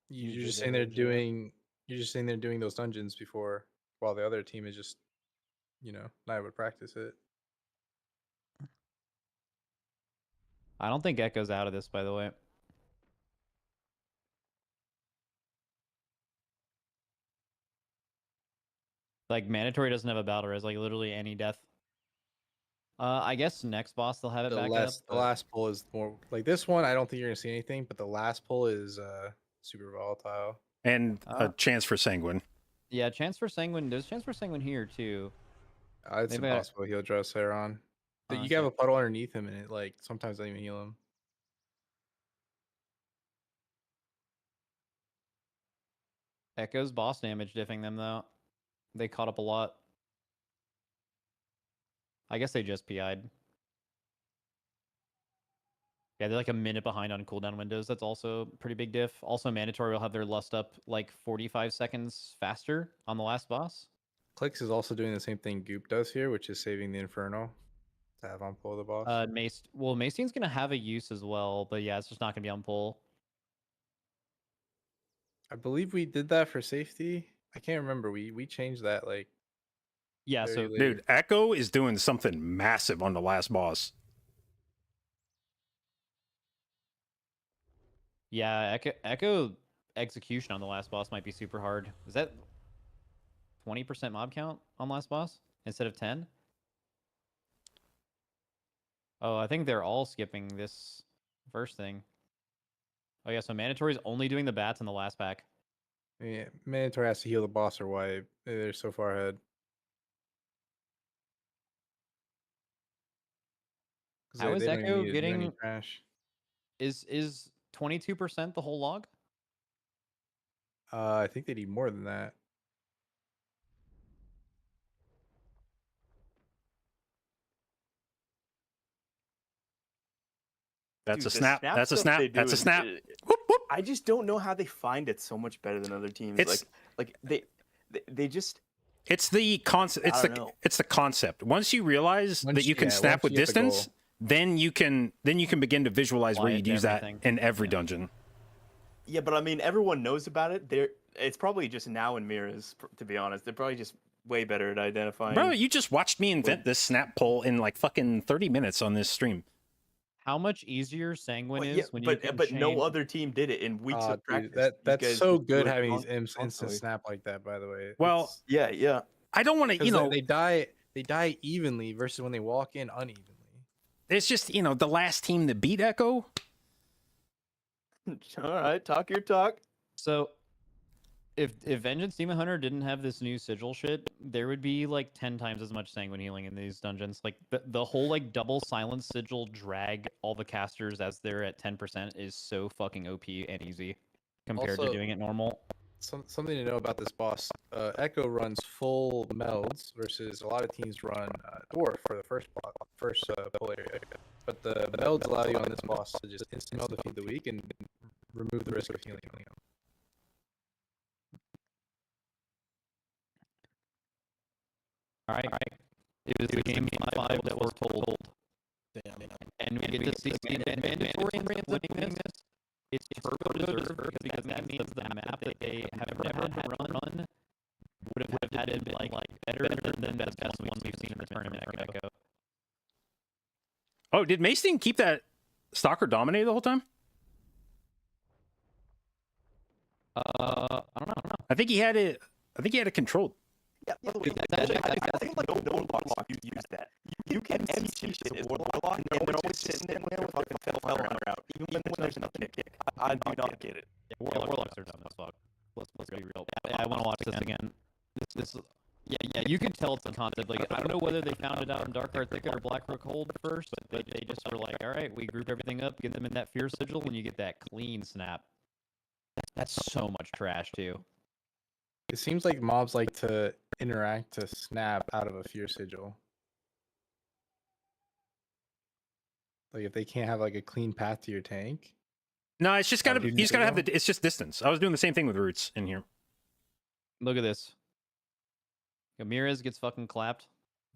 P: You're just saying they're doing those dungeons before, while the other team is just, not able to practice it.
R: I don't think Echo's out of this, by the way. Like Mandatory doesn't have a battle res, like literally any death. I guess next boss they'll have it back up.
P: The last pull is more like this one. I don't think you're gonna see anything, but the last pull is super volatile.
B: And a chance for Sanguine.
R: Yeah, chance for Sanguine. There's chance for Sanguine here too.
P: It's
R: Maybe
P: impossible he'll draw Saron.
R: Oh,
P: You can have a puddle underneath him, and it like sometimes doesn't even heal him.
R: Echo's boss damage diffing them though. They caught up a lot. I guess they just PI'd. Yeah, they're like a minute behind on cooldown windows. That's also pretty big diff. Also, Mandatory will have their lust up like 45 seconds faster on the last boss.
P: Clicks is also doing the same thing Goop does here, which is saving the Inferno to have on pull the boss.
R: Mace's gonna have a use as well, but yeah, it's just not gonna be on pull.
P: I believe we did that for safety. I can't remember. We changed that like.
R: Yeah,
P: very
R: so
P: late.
B: Dude, Echo is doing something massive on the last boss.
R: Yeah, Echo execution on the last boss might be super hard. Is that 20% mob count on last boss instead of 10? Oh, I think they're all skipping this first thing. Oh yeah, so Mandatory's only doing the bats in the last pack.
P: Yeah, Mandatory has to heal the boss or wipe. They're so far ahead.
R: How is
P: they don't even
R: Echo
P: need to do any
R: getting?
P: trash.
R: Is 22% the whole log?
P: I think they need more than that.
B: That's
L: Dude,
B: a
L: the
B: snap. That's a
L: stuff
B: snap.
L: they
B: That's a
L: do
B: snap.
L: is- I just don't know how they find it so much better than other teams.
B: It's-
L: Like they just.
B: It's the concept.
L: I don't know.
B: It's the concept. Once you realize that you can snap with
P: once you hit the
B: distance,
P: goal.
B: then you can begin to visualize where
R: Apply it
B: you'd
R: to
B: use that
R: everything.
B: in every dungeon.
L: Yeah, but I mean, everyone knows about it. It's probably just now in mirrors, to be honest. They're probably just way better at identifying.
B: Bro, you just watched me invent this snap poll in like fucking 30 minutes on this stream.
R: How much easier Sanguine
L: Well,
R: is
L: yeah,
R: when you can
L: but no
R: change-
L: other team did it in weeks of practice.
P: Dude,
L: These
P: that's
L: guys
P: so
L: just do
P: good
L: it
P: having these
L: constantly.
P: instant snap like that. By the way,
B: Well,
L: yeah.
B: I don't want to, you know,
P: they die evenly versus when they walk in unevenly.
B: it's just, you know, the last team that beat Echo.
L: All right, talk your talk.
R: So, if Vengeance Demon Hunter didn't have this new sigil shit, there would be like 10 times as much Sanguine healing in these dungeons. Like the whole like double silence sigil drag all the casters as they're at 10% is so fucking OP and easy compared to
P: Also,
R: doing it normal.
P: Something to know about this boss. Echo runs full melds versus a lot of teams run dwarf for the first pull area. But the melds allow you on this boss to just instant meld defeat the weak and remove the risk of healing.
R: All right. It was the game 5 that was told. And we get to see mandatory in winning this. It's turbo deserved because that means the map that they have never had to run would have had it been like better than the best ones we've seen in the tournament. Echo.
B: Oh, did Maesting keep that Stalker dominated the whole time?
R: I don't know.
B: I think he had it controlled.
L: Yeah, by the way, I think like no warlocks use that. You can MC shit as a warlock, and they're always sitting there with their fucking fell out, even when there's nothing to kick. I do not get it.
R: Yeah, warlocks are dumb as fuck. Let's be real. I want to watch this again. This yeah, you can tell it's a concept. Like, I don't know whether they found it out in Darkheart Thicket or Blackrook Hold first, but they just were like, all right, we group everything up, get them in that fear sigil, and you get that clean snap. That's so much trash, too.
P: It seems like mobs like to interact to snap out of a fear sigil. Like if they can't have like a clean path to your tank.
B: No, it's just gotta. You just gotta have the. It's just distance. I was doing the same thing with roots in here.
R: Look at this. Ramirez gets fucking clapped.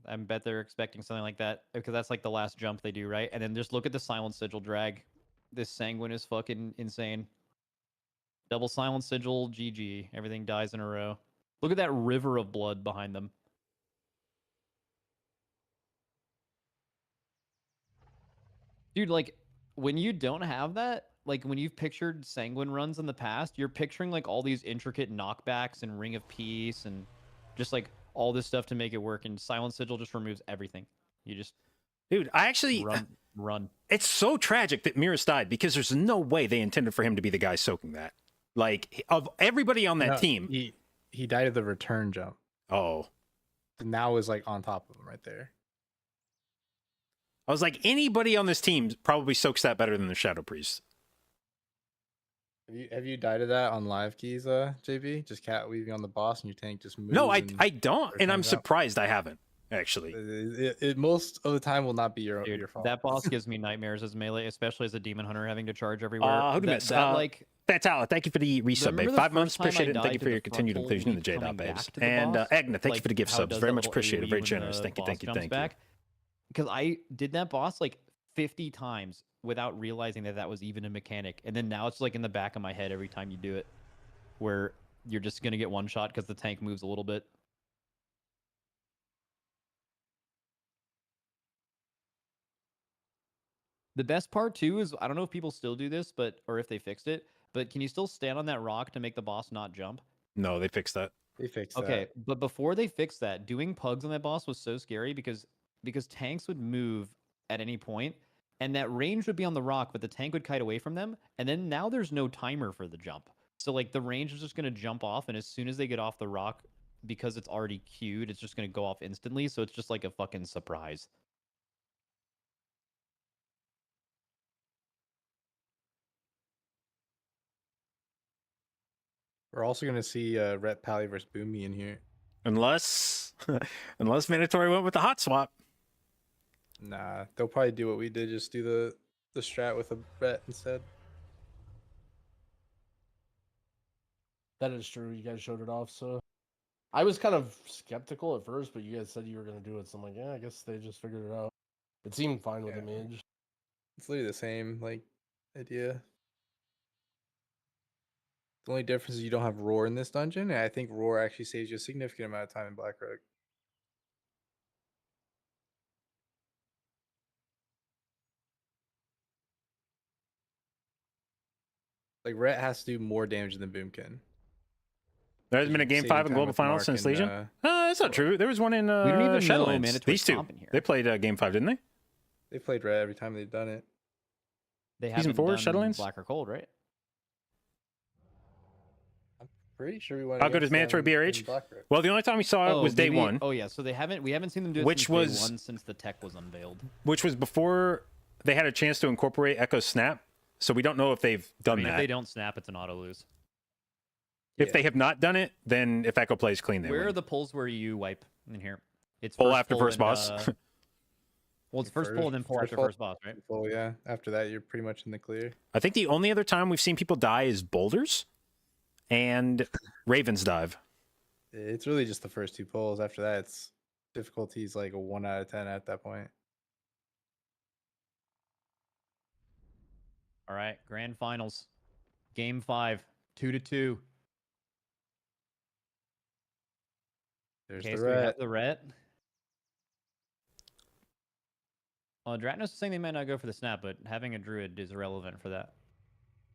R: I bet they're expecting something like that because that's like the last jump they do, right? And then just look at the silent sigil drag. This Sanguine is fucking insane. Double silent sigil, GG. Everything dies in a row. Look at that river of blood behind them. Dude, like, when you don't have that, like, when you've pictured Sanguine runs in the past, you're picturing, like, all these intricate knockbacks and Ring of Peace and just, like, all this stuff to make it work. And Silent Sigil just removes everything. You just...
B: Dude, I actually...
R: Run.
B: It's so tragic that Miras died because there's no way they intended for him to be the guy soaking that. Like, of everybody on that team...
P: He died at the return jump.
B: Oh.
P: And now is, like, on top of him right there.
B: I was like, anybody on this team probably soaks that better than the Shadow Priest.
P: Have you died to that on live keys, JB? Just cat weaving on the boss and your tank just moves?
B: No, I don't, and I'm surprised I haven't, actually.
P: It most of the time will not be your fault.
R: That boss gives me nightmares as melee, especially as a demon hunter having to charge everywhere.
B: Who'd miss? Like... Fatala, thank you for the resub, babe. 5 months, appreciate it, and thank you for your continued inclusion in the J-Dot, babes. And Agna, thank you for the gift subs. Very much appreciated. Very generous. Thank you, thank you, thank you.
R: Because I did that boss like 50 times without realizing that was even a mechanic. And then now it's like in the back of my head every time you do it, where you're just going to get one shot because the tank moves a little bit. The best part too is, I don't know if people still do this, or if they fixed it, but can you still stand on that rock to make the boss not jump?
B: No, they fixed that.
P: They fixed that.
R: Okay, but before they fixed that, doing pugs on that boss was so scary because tanks would move at any point, and that range would be on the rock, but the tank would kite away from them, and then now there's no timer for the jump. So like the range is just going to jump off, and as soon as they get off the rock, because it's already queued, it's just going to go off instantly, so it's just like a fucking surprise.
P: We're also going to see Rhett Pally versus Boomy in here.
B: Unless Mandatory went with the hot swap.
P: Nah, they'll probably do what we did, just do the strat with a Rhett instead.
K: That is true. You guys showed it off, so I was kind of skeptical at first, but you guys said you were going to do it, so I'm like, yeah, I guess they just figured it out. It seemed fine with the mage.
P: It's literally the same like idea. The only difference is you don't have roar in this dungeon, and I think roar actually saves you a significant amount of time in Blackrock. Like Rhett has to do more damage than Boomkin.
B: There hasn't been a
P: you
B: game
P: save
B: 5
P: your
B: in
P: time
B: Global
P: with
B: Finals
P: Mark
B: since
P: and,
B: Legion. That's not true. There was one in
R: We don't even know
B: Shadowlands.
R: mandatory
B: These two.
R: comp in here.
B: They played game 5, didn't they?
P: They played Rhett every time they've done it.
R: They
B: Season
R: haven't
B: 4,
R: done
B: Shadowlands?
R: Black or Cold, right?
P: Pretty sure we went.
B: How good is
P: against
B: mandatory
P: them in
B: BRH?
P: Blackrock.
B: Well, the only time we saw it was day
R: maybe-
B: 1.
R: Oh yeah, so we haven't seen them do it
B: Which
R: since
B: was-
R: day 1 since the tech was unveiled.
B: Which was before they had a chance to incorporate Echo Snap. So we don't know if they've done
R: I mean,
B: that.
R: if they don't snap, it's an auto lose.
B: If they have not done it, then if Echo plays clean, they
R: Where
B: win.
R: are the pulls where you wipe in here? It's
B: Pull
R: first
B: after
R: pull
B: first
R: and,
B: boss.
R: Well, it's first pull and then pull after
P: pull,
R: first boss, right?
P: Pull, yeah. After that, you're pretty much in the clear.
B: I think the only other time we've seen people die is boulders and Raven's dive.
P: It's really just the first 2 pulls. After that, it's difficulty's like a 1 out of 10 at that point.
R: All right, grand finals, game 5, 2-2.
P: There's
R: Okay,
P: the
R: so we have
P: Rhett.
R: the Rhett. Dratnos is saying they might not go for the snap, but having a Druid is irrelevant for that.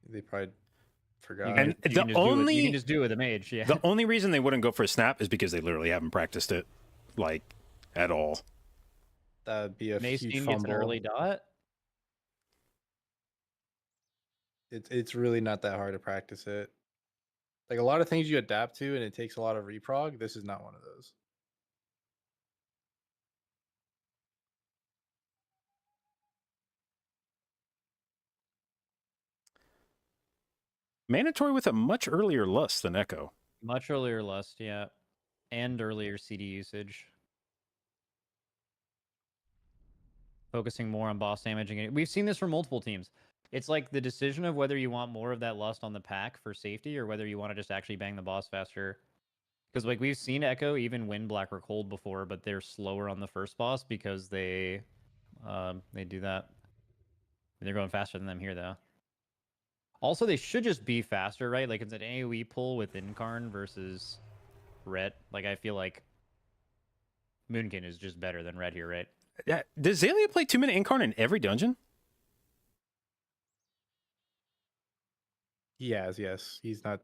P: They probably
R: You
P: forgot.
R: can,
B: And
R: you
B: the
R: can just do it,
B: only
R: you can just do it with a mage, yeah.
B: the only reason they wouldn't go for a snap is because they literally haven't practiced it, like, at all.
P: That would be a
R: Mace
P: huge
R: Dean
P: fumble.
R: gets an early dot.
P: It's really not that hard to practice it. Like a lot of things you adapt to, and it takes a lot of reprog. This is not one of those.
B: Mandatory with a much earlier lust than Echo.
R: Much earlier lust, yeah. And earlier CD usage. Focusing more on boss damaging it. We've seen this from multiple teams. It's like the decision of whether you want more of that lust on the pack for safety or whether you want to just actually bang the boss faster. Because like we've seen Echo even win Black or Cold before, but they're slower on the first boss because they do that. They're going faster than them here though. Also, they should just be faster, right? Like it's an AoE pull with Incarn versus Red. Like I feel like Moonkin is just better than Red here, right?
B: Yeah. Does Zalia play 2-minute Incarn in every dungeon?
P: He has, yes. He's not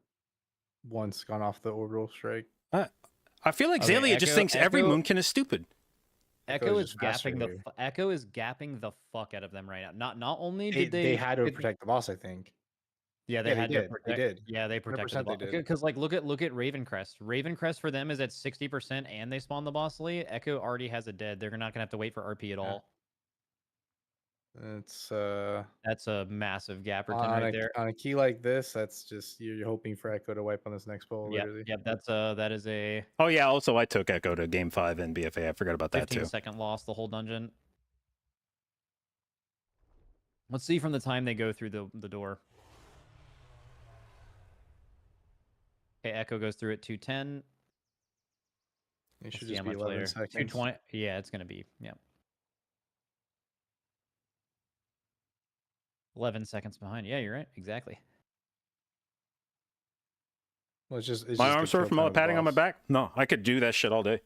P: once gone off the orbital strike.
B: I feel like
R: Okay,
B: Zalia just
R: Echo-
B: thinks every
R: Echo-
B: Moonkin is stupid.
R: Echo
P: is
R: is
P: just faster
R: gapping the
P: here.
R: Echo is gapping the fuck out of them right now. Not only
P: They,
R: did
P: they had to
R: did-
P: protect the boss, I think.
R: Yeah, they
P: Yeah, they
R: had
P: did,
R: to
P: they
R: protect.
P: did.
R: Yeah, they protected
P: 100%
R: the
P: they
R: boss.
P: did.
R: Because like look at Ravencrest. Ravencrest for them is at 60% and they spawn the boss late. Echo already has a dead. They're not gonna have to wait for RP at all.
P: It's
R: That's a massive Gapperton
P: on
R: right
P: a,
R: there.
P: on a key like this, that's just you're hoping for Echo to wipe on this next pull,
R: Yep,
P: literally.
R: yep. That is a
B: Oh yeah, also I took Echo to game 5 in BFA. I forgot about that too.
R: 15-second loss the whole dungeon. Let's see from the time they go through the door. Okay, Echo goes through at 210.
P: It
R: Let's
P: should
R: see
P: just
R: how
P: be
R: much
P: 11
R: later.
P: seconds.
R: 220. Yeah, it's gonna be, yeah. 11 seconds behind. Yeah, you're right. Exactly.
P: Well, it's just
B: My
P: the
B: arm sore
P: kill
B: from all
P: time
B: the
P: of
B: padding on my
P: boss.
B: back? No, I could do that shit all day.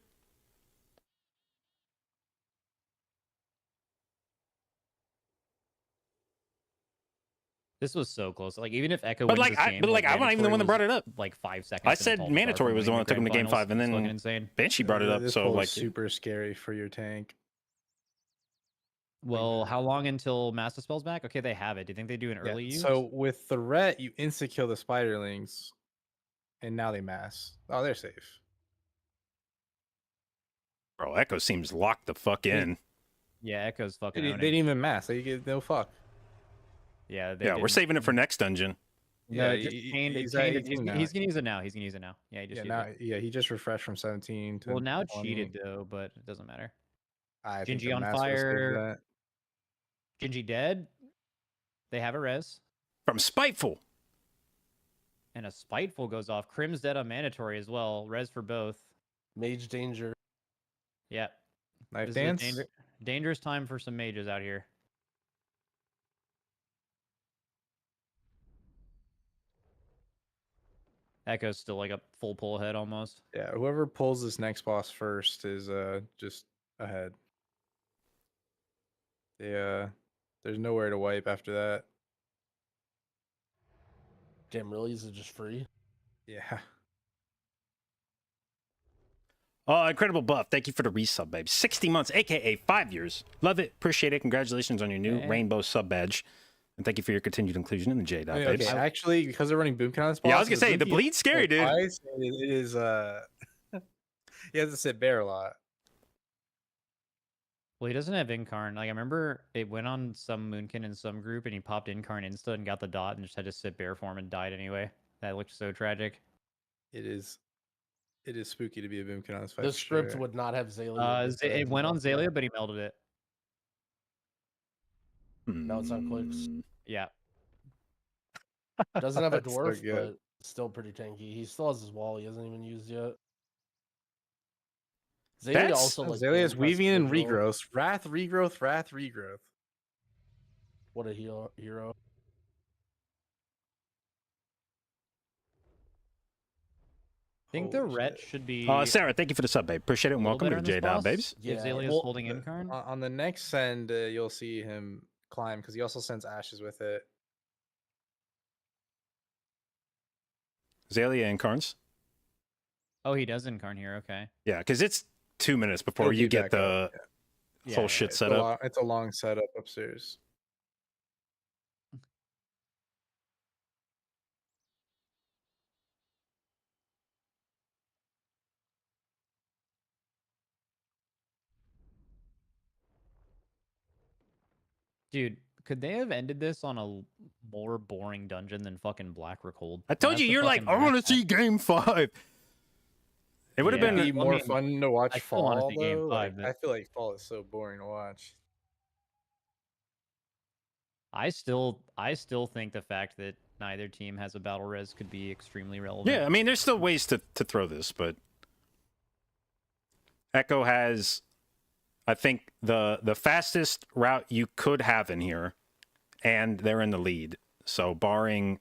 R: This was so close. Like even if Echo
B: But
R: wins
B: like,
R: this
B: I,
R: game,
B: but like, I'm not even the
R: mandatory
B: one that brought
R: was,
B: it up.
R: Like 5 seconds.
B: I
R: and
B: said
R: Paul Picard
B: mandatory
R: from
B: was the one
R: winning
B: that took him to game
R: grand finals.
B: 5, and
R: It's fucking
B: then
R: insane.
B: Banshee brought it up.
P: This
B: So
P: pull
B: like,
P: is super scary for your tank.
R: Well, how long until Master Spell's back? Okay, they have it. Do you think they do an
P: Yeah,
R: early use?
P: so with the Ret, you insta kill the spiderlings, and now they mass. Oh, they're safe.
B: bro, Echo seems locked the fuck in.
R: Yeah, Echo's
P: They
R: fucking
P: didn't,
R: owning.
P: they didn't even mass. They get no fuck.
R: Yeah, they
B: Yeah, we're
R: didn't.
B: saving it for next dungeon.
R: No,
P: Yeah,
R: just
P: he-
R: chained,
P: he's
R: chained
P: at
R: it.
P: 18 now.
R: He's gonna use it now. He's gonna use it now. Yeah, he just
P: Yeah,
R: used
P: now
R: it.
P: yeah, he just refreshed from 17 to
R: Well, now it
P: 20.
R: cheated though, but it doesn't matter.
P: I think
R: Gingy
P: the
R: on
P: mass would've saved
R: fire.
P: that.
R: Gingy dead. They have a res.
B: From Spiteful.
R: And a Spiteful goes off. Crim's dead on mandatory as well. Res for both.
K: Mage danger.
R: Yeah.
P: Knife
R: This is a
P: dance.
R: danger- Dangerous time for some mages out here. Echo's still like a full pull ahead almost.
P: Yeah, whoever pulls this next boss first is just ahead. Yeah, there's nowhere to wipe after that.
K: Damn, really? Is it just free?
P: Yeah.
B: Oh, incredible buff. Thank you for the resub, babe. 60 months, aka 5 years. Love it. Appreciate it. Congratulations on your new rainbow sub badge. And thank you for your continued inclusion in the J dot, babes.
P: Okay, actually, because they're running Boomkin on this boss.
B: Yeah, I was gonna say the bleed's scary, dude.
P: It is he has to sit bare a lot.
R: Well, he doesn't have Incarn. Like I remember it went on some Moonkin in some group and he popped Incarn insta and got the dot and just had to sit bare for him and died anyway. That looked so tragic.
P: It is spooky to be a Boomkin on this fight.
K: This
P: for
K: script
P: sure.
K: would not have Zalia.
R: It went on Zalia, but he melded it.
K: Now it's on clicks.
R: Yeah.
K: Doesn't have a
P: That's so
K: dwarf,
P: good.
K: but still pretty tanky. He still has his wall. He hasn't even used yet. Zalia also like
P: Zalia's
K: impressive
P: weaving in
K: visual.
P: regrowth. Wrath, regrowth.
K: What a hero.
R: I think the ret should be.
B: Sarah, thank you for the sub, babe. Appreciate it. And
R: a little
B: welcome to
R: better
B: the
R: in this
B: J dot,
R: boss.
B: babes.
R: If Zalia's
P: well,
R: holding Incarn.
P: On the next send, you'll see him climb because he also sends ashes with it.
B: Zalia and Carnes.
R: Oh, he does Incarn here. Okay.
B: Yeah, because it's 2 minutes before
P: He'll
B: you
P: do
B: get
P: that
B: the
P: Yeah,
B: whole shit
P: it's
B: set up.
P: It's a long setup upstairs.
R: Dude, could they have ended this on a more boring dungeon than fucking Black Recold?
B: I told you, you're like, I want to see game 5. It would have
P: It'd
B: been
P: be more fun to watch
R: I still wanna
P: Fall
R: see game
P: though.
R: five,
P: Like,
R: but-
P: I feel like Fall is so boring to watch.
R: I still think the fact that neither team has a battle res could be extremely relevant.
B: Yeah, I mean, there's still ways to throw this, but Echo has, I think, the fastest route you could have in here, and they're in the lead. So barring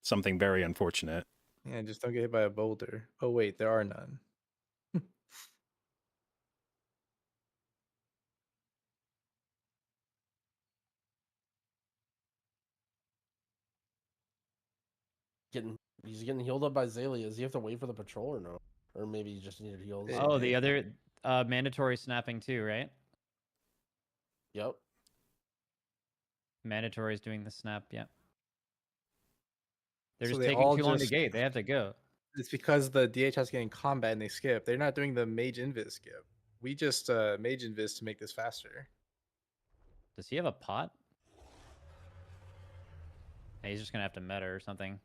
B: something very unfortunate.
P: Yeah, just don't get hit by a boulder. Oh wait, there are none.
K: He's getting healed up by Zalia. Does he have to wait for the patrol or no? Or maybe he just needed heals.
R: Oh, the other mandatory snapping too, right?
K: Yep.
R: Mandatory is doing the snap. Yeah. They're
P: So
R: just
P: they
R: taking
P: all
R: too long to
P: just-
R: gate. They have to go.
P: It's because the DH has getting combat and they skip. They're not doing the mage invis skip. We just mage invis to make this faster.
R: Does he have a pot? Hey, he's just gonna have to meta or something.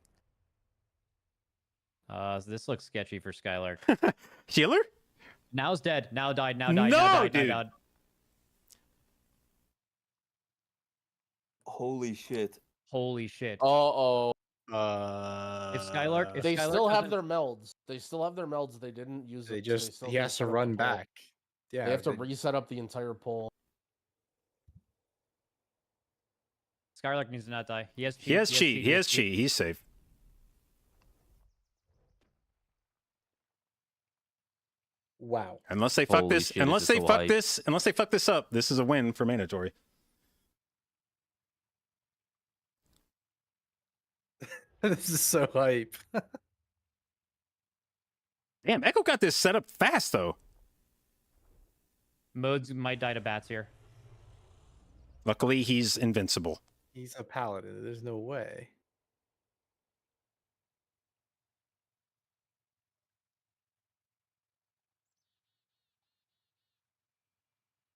R: So this looks sketchy for Skylark.
B: Healer?
R: Now's dead. Now died. Now died.
B: No,
R: now died.
B: dude.
R: Now died.
L: Holy shit.
R: Holy shit.
K: Uh-oh.
R: If Skylark,
K: They
R: Skylark
K: still have
R: doesn't-
K: their melds. They still have their melds. They didn't use
P: They
K: it.
P: just
K: still
P: he has to
K: reset up
P: run
K: the pull.
P: back. Yeah,
K: They have to
P: they-
K: reset up the entire pull.
R: Skylark needs to not die. He has cheat.
B: He has cheat. He has cheat. He's safe.
P: Wow.
B: Unless they fuck
Q: Holy
B: this,
Q: shit,
B: unless
Q: is
B: they
Q: this a
B: fuck
Q: lie?
B: this, unless they fuck this up, this is a win for mandatory.
P: This is so hype.
B: Damn, Echo got this set up fast though.
R: Modes might die to bats here.
B: Luckily, he's invincible.
P: He's a paladin. There's no way.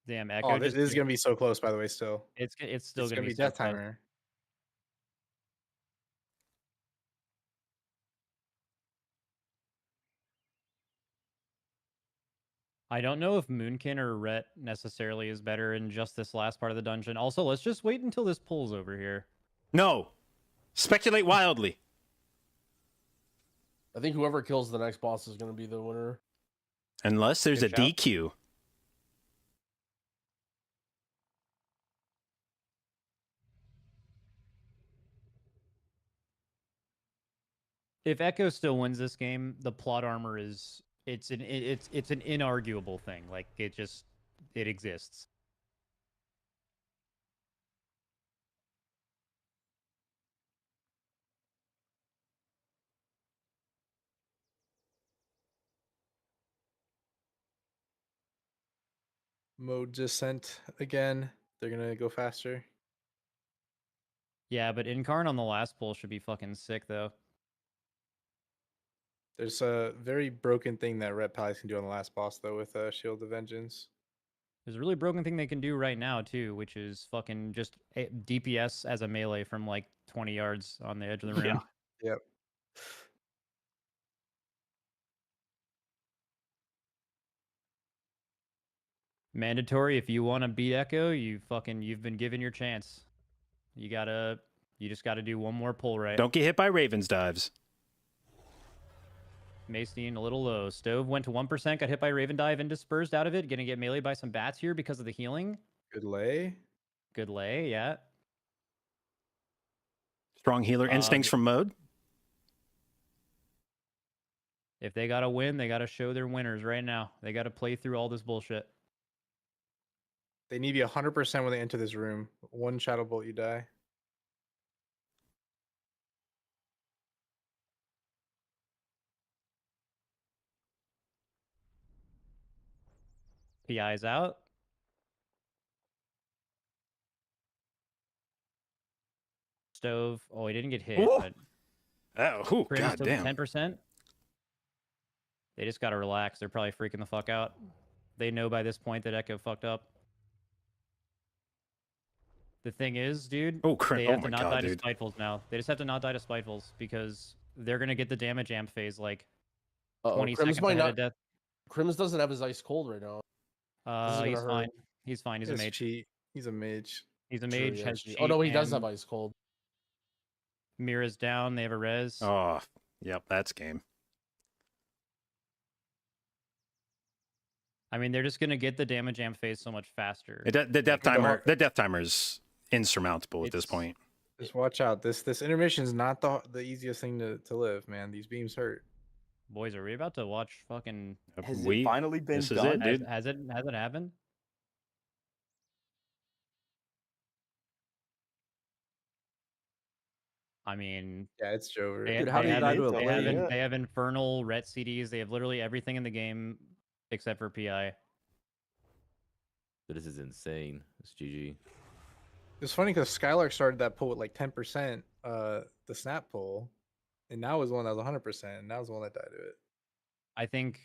R: Damn, Echo.
P: Oh, this
R: just
P: is gonna be so close. By the way, still.
R: It's still
P: It's
R: gonna be
P: death
R: so close.
P: timer.
R: I don't know if Moonkin or Ret necessarily is better in just this last part of the dungeon. Also, let's just wait until this pulls over here.
B: No, speculate wildly.
K: I think whoever kills the next boss is going to be the winner.
B: Unless there's
R: Good
B: a
R: shout.
B: DQ.
R: If Echo still wins this game, the plot armor is it's an inarguable thing. Like it exists.
P: Mode just sent again. They're gonna go faster.
R: Yeah, but Incarn on the last pull should be fucking sick though.
P: There's a very broken thing that Red Palace can do on the last boss though with Shield of Vengeance.
R: There's a really broken thing they can do right now too, which is fucking just DPS as a melee from like 20 yards on the edge of the room.
P: Yep.
R: Mandatory, if you want to beat Echo, you've been given your chance. You just gotta do one more pull right.
B: Don't get hit by Raven's dives.
R: Maceine a little low. Stove went to 1%, got hit by Raven dive and dispersed out of it. Gonna get melee by some bats here because of the healing.
P: Good lay.
R: Good lay, yeah.
B: Strong healer instincts from Mode.
R: If they gotta win, they gotta show their winners right now. They gotta play through all this bullshit.
P: They need to be 100% when they enter this room. One Shadow Bolt, you die.
R: PI's out. Stove. Oh, he didn't get hit.
B: Ooh.
R: But
B: oh, goddamn.
R: 10%. They just gotta relax. They're probably freaking the fuck out. They know by this point that Echo fucked up. The thing is, dude, they have to not die to Spitefuls now. They just have to not die to Spitefuls because they're gonna get the damage amp phase like 20 seconds ahead of death.
K: Crims doesn't have his ice cold right now.
R: He's fine. He's fine. He's a mage.
P: Cheat. He's a mage.
R: He's a
K: True,
R: mage.
K: yeah,
R: Has
K: oh no, he does
R: cheat,
K: have ice cold.
R: Mira's down. They have a res.
B: Oh, yep, that's game.
R: I mean, they're just gonna get the damage amp phase so much faster.
B: The death timer is insurmountable at this point.
P: Just watch out. This intermission is not the easiest thing to live, man. These beams hurt.
R: Boys, are we about to watch fucking?
L: Has it finally been
B: This is
L: done?
B: it, dude.
R: Has it happened? I mean,
P: yeah, it's Jover.
R: They,
Q: Dude, how do you die to a lane?
R: they have infernal ret CDs. They have literally everything in the game except for PI.
Q: Dude, this is insane. It's GG.
P: It's funny because Skylark started that pull with like 10%, the snap pull, and now is one that was 100%. And now is the one that died to it.
R: I think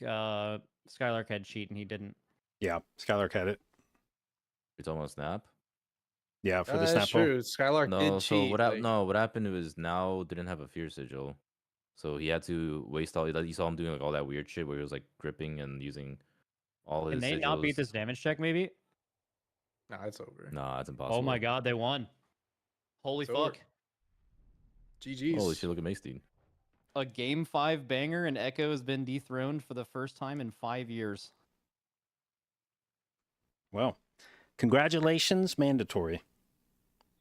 R: Skylark had cheat and he didn't.
B: Yeah, Skylark had it.
Q: You're talking about snap?
B: Yeah, for the
P: That's
B: snap
P: true. Skylark
Q: no,
P: did
Q: so
P: cheat.
Q: what happened was now didn't have a fear sigil. So he had to waste all. You saw him doing like all that weird shit where he was like gripping and using all his.
R: Can they
Q: sigils.
R: not beat this damage check? Maybe.
P: Nah, it's over.
Q: Nah, it's impossible.
R: Oh my god, they won! Holy
P: It's over.
R: fuck!
P: GG's.
Q: Holy shit! Look at Maceine.
R: A game 5 banger and Echo has been dethroned for the first time in 5 years.
B: Well, congratulations, Mandatory.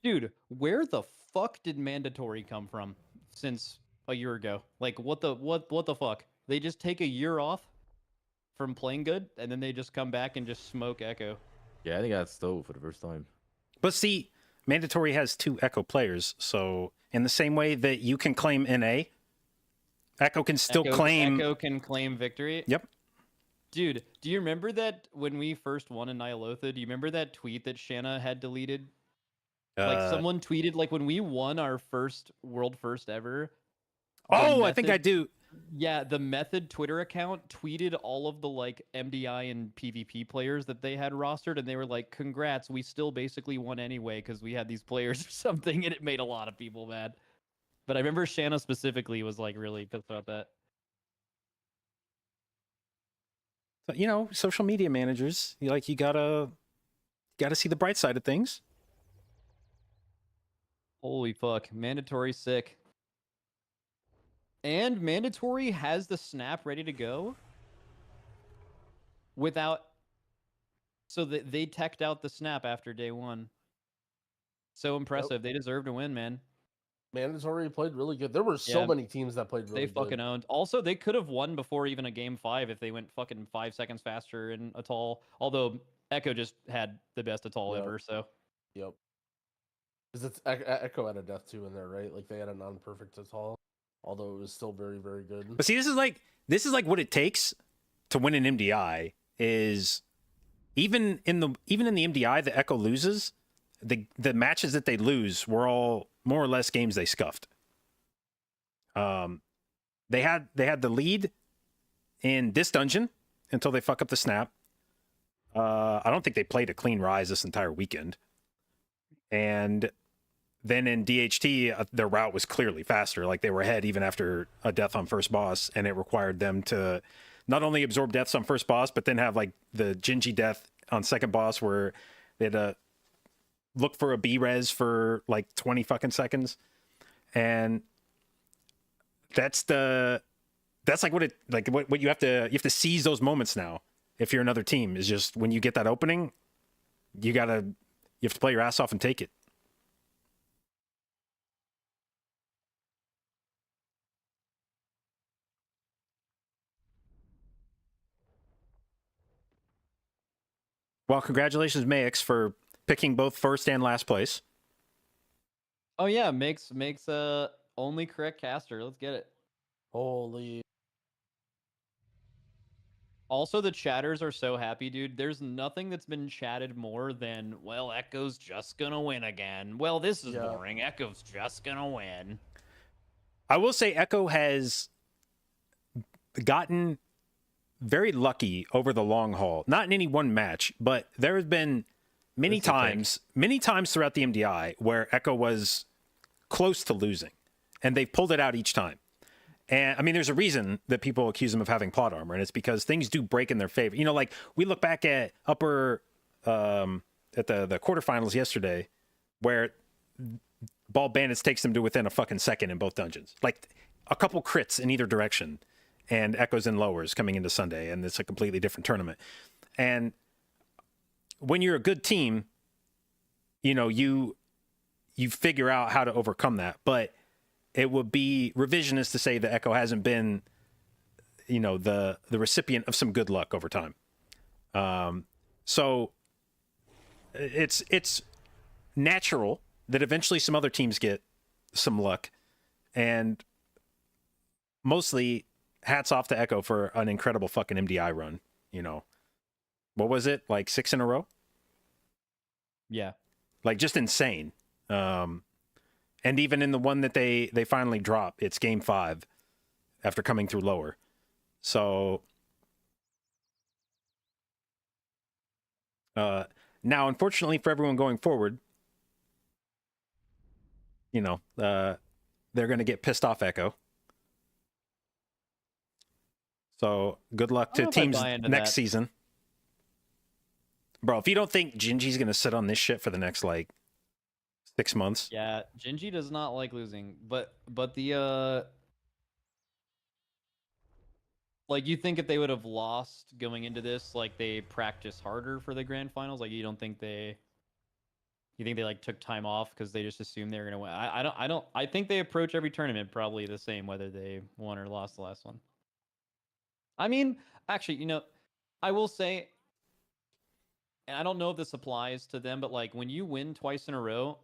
R: Dude, where the fuck did Mandatory come from since a year ago? Like, what the fuck? They just take a year off from playing good, and then they just come back and just smoke Echo.
Q: Yeah, I think I got stove for the first time.
B: But see, Mandatory has 2 Echo players, so in the same way that you can claim NA, Echo can still claim...
R: Echo can claim victory?
B: Yep.
R: Dude, do you remember that when we first won in Nyalotha, do you remember that tweet that Shanna had deleted? Like, someone tweeted, like, when we won our world first ever...
B: Oh, I think I do.
R: Yeah, the Method Twitter account tweeted all of the like MDI and PvP players that they had rostered, and they were like, "Congrats, we still basically won anyway because we had these players or something," and it made a lot of people mad. But I remember Shanna specifically was like really pissed about that.
B: But, you know, social media managers, you gotta see the bright side of things.
R: Holy fuck, Mandatory sick. And Mandatory has the snap ready to go without... So they teched out the snap after day 1. So impressive. They deserve to win, man.
K: Mandatory played really good. There were so
R: Yeah,
K: many teams that played really
R: They fucking
K: good.
R: owned. Also, they could have won before even a game 5 if they went fucking 5 seconds faster in Atoll. Although Echo just had the best Atoll
K: Yep.
R: ever, so.
K: Yep. Because it's Echo had a death 2 in there, right? Like they had a non-perfect Atoll, although it was still very, very good.
B: But see, this is like what it takes to win an MDI is even in the MDI, the Echo loses. The matches that they lose were all more or less games they scuffed. They had the lead in this dungeon until they fuck up the snap. I don't think they played a clean rise this entire weekend. And then in DHT, their route was clearly faster. Like they were ahead even after a death on first boss, and it required them to not only absorb deaths on first boss, but then have like the Gingy death on second boss where they had to look for a B-res for like 20 fucking seconds. And that's like what you have to seize those moments now. If you're another team, is just when you get that opening, you have to play your ass off and take it. Well, congratulations, Mayx, for picking both first and last place.
R: Oh yeah, makes only correct caster. Let's get it.
K: Holy.
R: Also, the chatters are so happy, dude. There's nothing that's been chatted more than, well, Echo's just gonna win again. Well, this is boring. Echo's just gonna win.
B: I will say Echo has gotten very lucky over the long haul. Not in any one match, but there have been many times throughout the MDI where Echo was close to losing, and they've pulled it out each time. And I mean, there's a reason that people accuse them of having plot armor, and it's because things do break in their favor. You know, like we look back at at the quarterfinals yesterday, where Ball Bandits takes them to within a fucking second in both dungeons. Like a couple crits in either direction, and Echoes and lowers coming into Sunday, and it's a completely different tournament. And when you're a good team, you know, you figure out how to overcome that. But it would be revisionist to say that Echo hasn't been, you know, the recipient of some good luck over time. So it's natural that eventually some other teams get some luck, and mostly hats off to Echo for an incredible fucking MDI run. You know, what was it, like 6 in a row?
R: Yeah,
B: like just insane. And even in the one that they finally drop, it's game 5 after coming through lower. So now, unfortunately for everyone going forward, you know, they're going to get pissed off Echo. So good luck to teams next season. Bro, if you don't think Gingy's going to sit on this shit for the next, like, 6 months.
R: Yeah, Gingy does not like losing, but the like, you think if they would have lost going into this, like they practice harder for the grand finals? Like you think they like took time off because they just assumed they were gonna win? I think they approach every tournament probably the same whether they won or lost the last one. I mean, actually, you know, I will say, and I don't know if this applies to them, but like when you win twice in a row,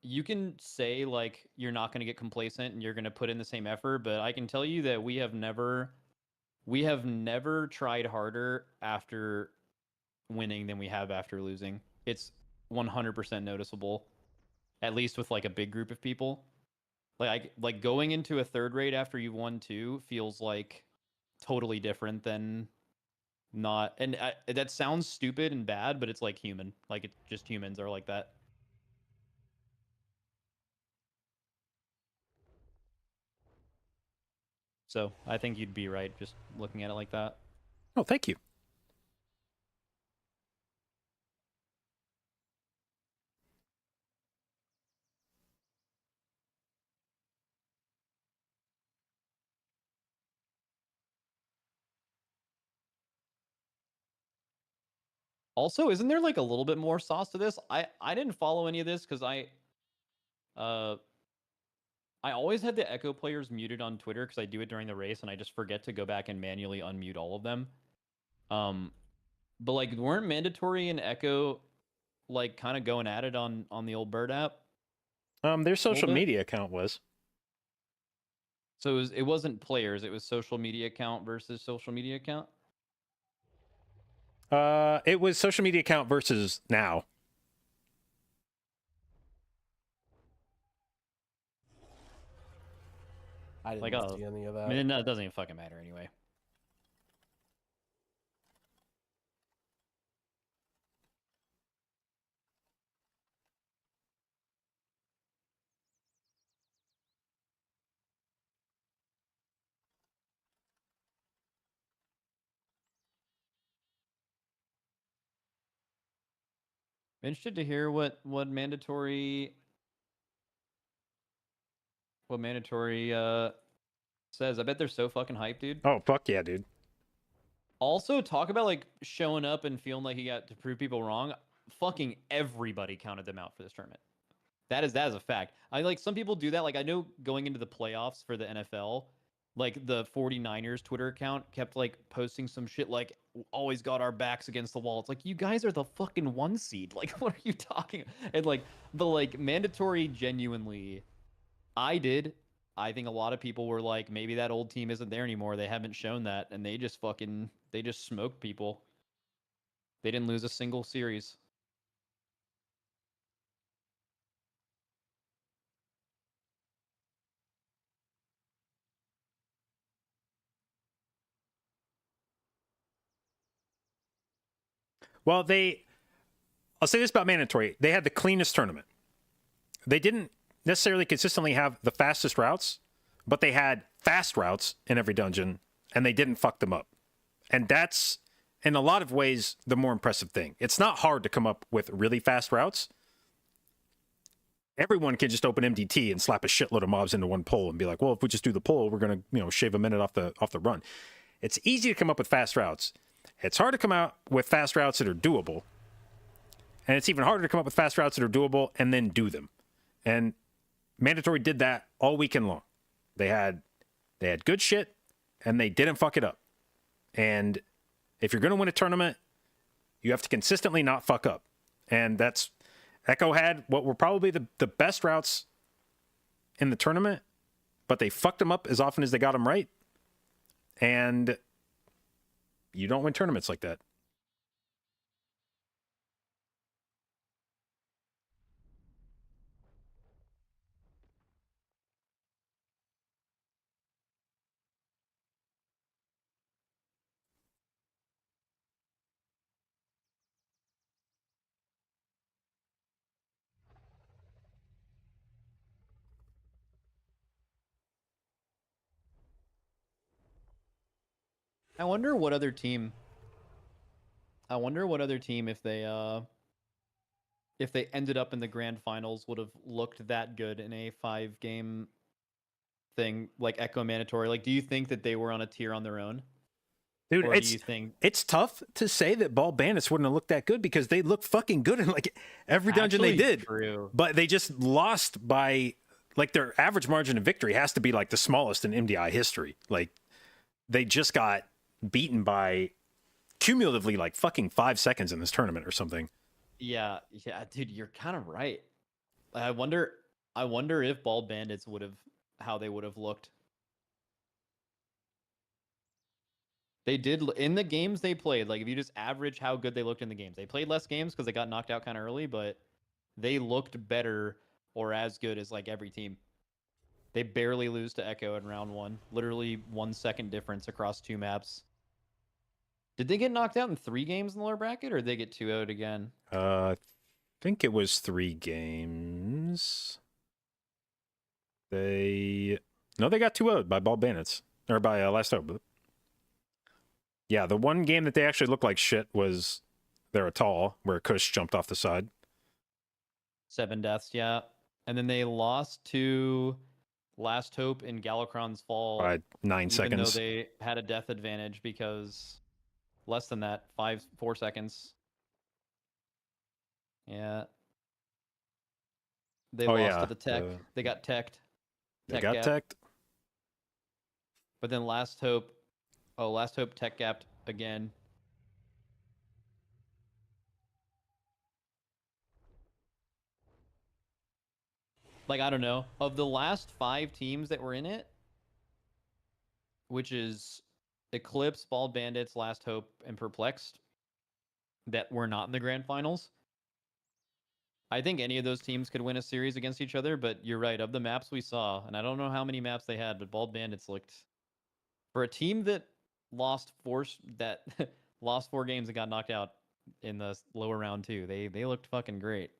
R: you can say like you're not going to get complacent and you're going to put in the same effort, but I can tell you that we have never tried harder after winning than we have after losing. It's 100% noticeable, at least with like a big group of people. Like going into a third raid after you've won 2 feels like totally different than not. And that sounds stupid and bad, but it's like human. Like it's just humans are like that. So I think you'd be right just looking at it like that.
B: Oh, thank you.
R: Also, isn't there like a little bit more sauce to this? I didn't follow any of this because I always had the Echo players muted on Twitter because I do it during the race and I just forget to go back and manually unmute all of them. But like, weren't Mandatory and Echo like kind of going at it on the old Bird app?
B: Their social
R: bit.
B: media account was.
R: So it wasn't players; it was social media account versus social media account.
B: It was social media account versus now.
K: I didn't
R: Like,
K: see any of that.
R: I mean, it doesn't even fucking matter anyway. I'm interested to hear what mandatory says. I bet they're so fucking hyped, dude.
B: Oh, fuck yeah, dude.
R: Also, talk about like showing up and feeling like you got to prove people wrong. Fucking everybody counted them out for this tournament. That is a fact. I like some people do that. Like I know going into the playoffs for the NFL, like the 49ers Twitter account kept like posting some shit like always got our backs against the wall. It's like you guys are the fucking 1 seed. Like what are you talking? And like but like mandatory genuinely I think a lot of people were like maybe that old team isn't there anymore. They haven't shown that and they just smoked people. They didn't lose a single series.
B: Well, I'll say this about Mandatory. They had the cleanest tournament. They didn't necessarily consistently have the fastest routes, but they had fast routes in every dungeon, and they didn't fuck them up. And that's, in a lot of ways, the more impressive thing. It's not hard to come up with really fast routes. Everyone can just open MDT and slap a shitload of mobs into one pull and be like, well, if we just do the pull, we're going to, shave a minute off the run. It's easy to come up with fast routes. It's hard to come out with fast routes that are doable. And it's even harder to come up with fast routes that are doable and then do them. And Mandatory did that all weekend long. They had good shit and they didn't fuck it up. And if you're going to win a tournament, you have to consistently not fuck up. And that's Echo had what were probably the best routes in the tournament, but they fucked them up as often as they got them right. And you don't win tournaments like that.
R: I wonder what other team if they ended up in the grand finals would have looked that good in a 5-game thing like Echo Mandatory. Like, do you think that they were on a tier on their own?
B: Dude,
R: or do you think
B: it's tough to say that Ball Bandits wouldn't have looked that good because they looked fucking good in like every dungeon they did.
R: True.
B: But they just lost by like their average margin of victory has to be like the smallest in MDI history. Like they just got beaten by cumulatively like fucking 5 seconds in this tournament or something.
R: Yeah, dude, you're kind of right. I wonder if Ball Bandits how they would have looked. They did in the games they played. Like if you just average how good they looked in the games, they played less games because they got knocked out kind of early, but they looked better or as good as like every team. They barely lose to Echo in round 1. Literally 1 second difference across 2 maps. Did they get knocked out in 3 games in the lower bracket, or did they get 2-0'd again?
B: I think it was 3 games. They got 2-0'd by Ball Bandits or by Last Hope. Yeah, the one game that they actually looked like shit was their Atal, where Kush jumped off the side.
R: 7 deaths, yeah. And then they lost to Last Hope in Galakrond's Fall
B: by 9
R: even
B: seconds.
R: Though they had a death advantage because less than that, 4 seconds. Yeah. They lost to the tech. They got teched.
B: They
R: Tech
B: got
R: gap.
B: teched.
R: But then Last Hope tech gapped again. Like, I don't know. Of the last 5 teams that were in it, which is Eclipse, Bald Bandits, Last Hope, and Perplexed, that were not in the grand finals, I think any of those teams could win a series against each other, but you're right. Of the maps we saw, and I don't know how many maps they had, but Bald Bandits looked... For a team that lost 4 games and got knocked out in the lower round 2, they looked fucking great.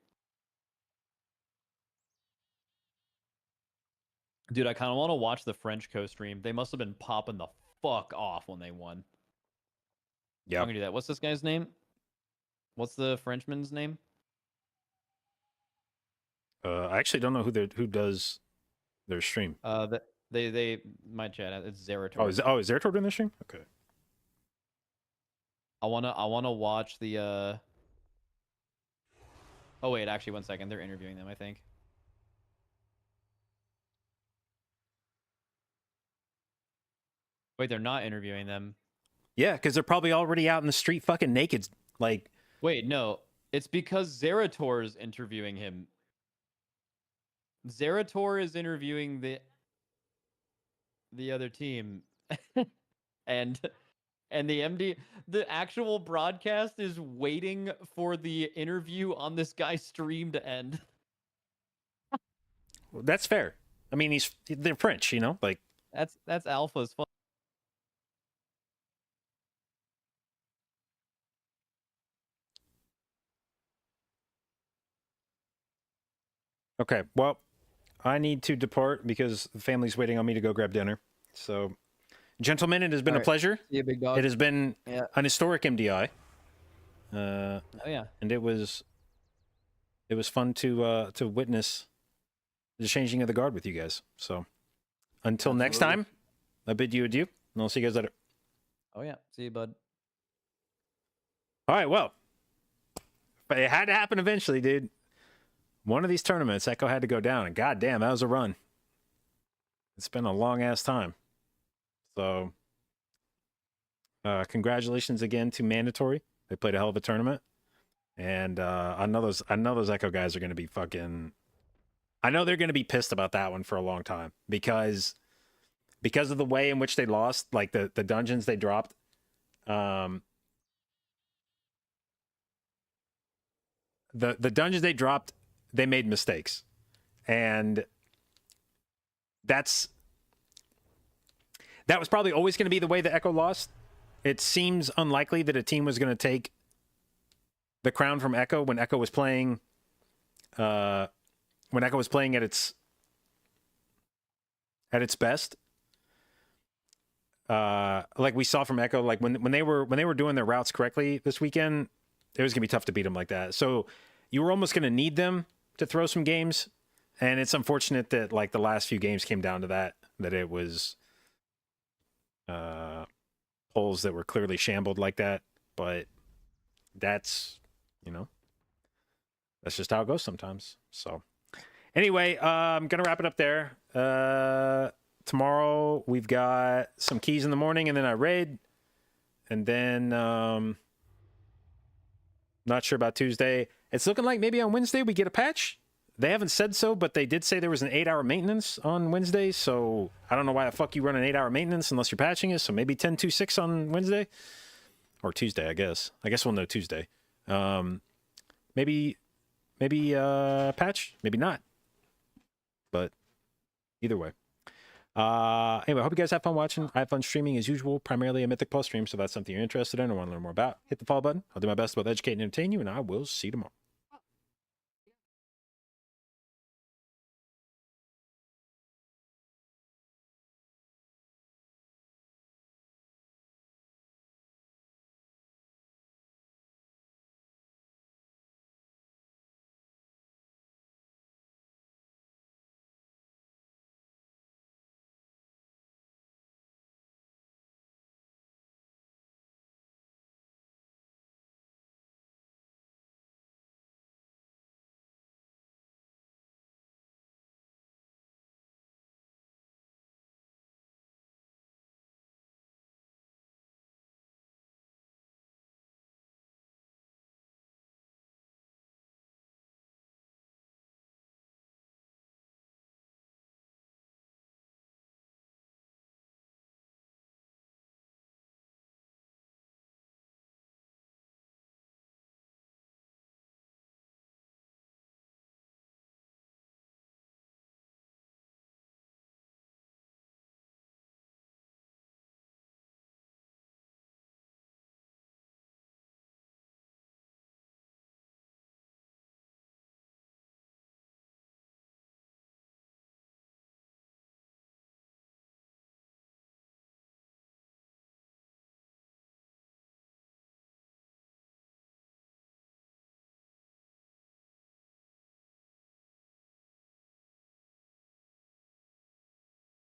R: Dude, I kind of want to watch the French co-stream. They must have been popping the fuck off when they won.
B: Yeah.
R: I'm gonna do that. What's this guy's name? What's the Frenchman's name?
B: I actually don't know who does their stream.
R: They my chat. It's Zerator.
B: Oh, is Zerator doing their stream? Okay.
R: I wanna watch the. Oh wait, actually, 1 second. They're interviewing them, I think. Wait, they're not interviewing them.
B: Yeah, because they're probably already out in the street fucking naked. Like,
R: wait, no. It's because Zerator is interviewing him. Zerator is interviewing the other team. and the actual broadcast is waiting for the interview on this guy's stream to end.
B: that's fair. I mean, they're French, you know? Like,
R: That's alpha's fun.
B: okay, well, I need to depart because the family's waiting on me to go grab dinner. So, gentlemen, it has been a pleasure.
R: See you, big dog.
B: It has been an historic MDI.
R: Oh yeah.
B: And it was fun to witness the changing of the guard with you guys. So, until next time, I bid you adieu, and I'll see you guys later.
R: Oh yeah. See you, bud.
B: All right, well, but it had to happen eventually, dude. One of these tournaments, Echo had to go down, and goddamn, that was a run. It's been a long-ass time. So, congratulations again to Mandatory. They played a hell of a tournament. And I know those Echo guys are going to be fucking... I know they're going to be pissed about that one for a long time. Because of the way in which they lost, like the dungeons they dropped. The dungeons they dropped, they made mistakes. And that was probably always going to be the way the Echo lost. It seems unlikely that a team was going to take the crown from Echo when Echo was playing at its best. Like we saw from Echo, like when they were doing their routes correctly this weekend, it was going to be tough to beat them like that. So you were almost going to need them to throw some games, and it's unfortunate that like the last few games came down to that it was polls that were clearly shambled like that. But that's, that's just how it goes sometimes. So anyway, I'm gonna wrap it up there. Tomorrow we've got some keys in the morning, and then I raid, and then not sure about Tuesday. It's looking like maybe on Wednesday we get a patch. They haven't said so, but they did say there was an 8-hour maintenance on Wednesday. So I don't know why the fuck you run an 8-hour maintenance unless you're patching it. So maybe 10.2.6 on Wednesday or Tuesday, I guess. I guess we'll know Tuesday. Maybe patch, maybe not. But either way. Anyway, I hope you guys have fun watching. I have fun streaming as usual, primarily a Mythic Plus stream. So if that's something you're interested in or want to learn more about, hit the follow button. I'll do my best to both educate and entertain you, and I will see you tomorrow.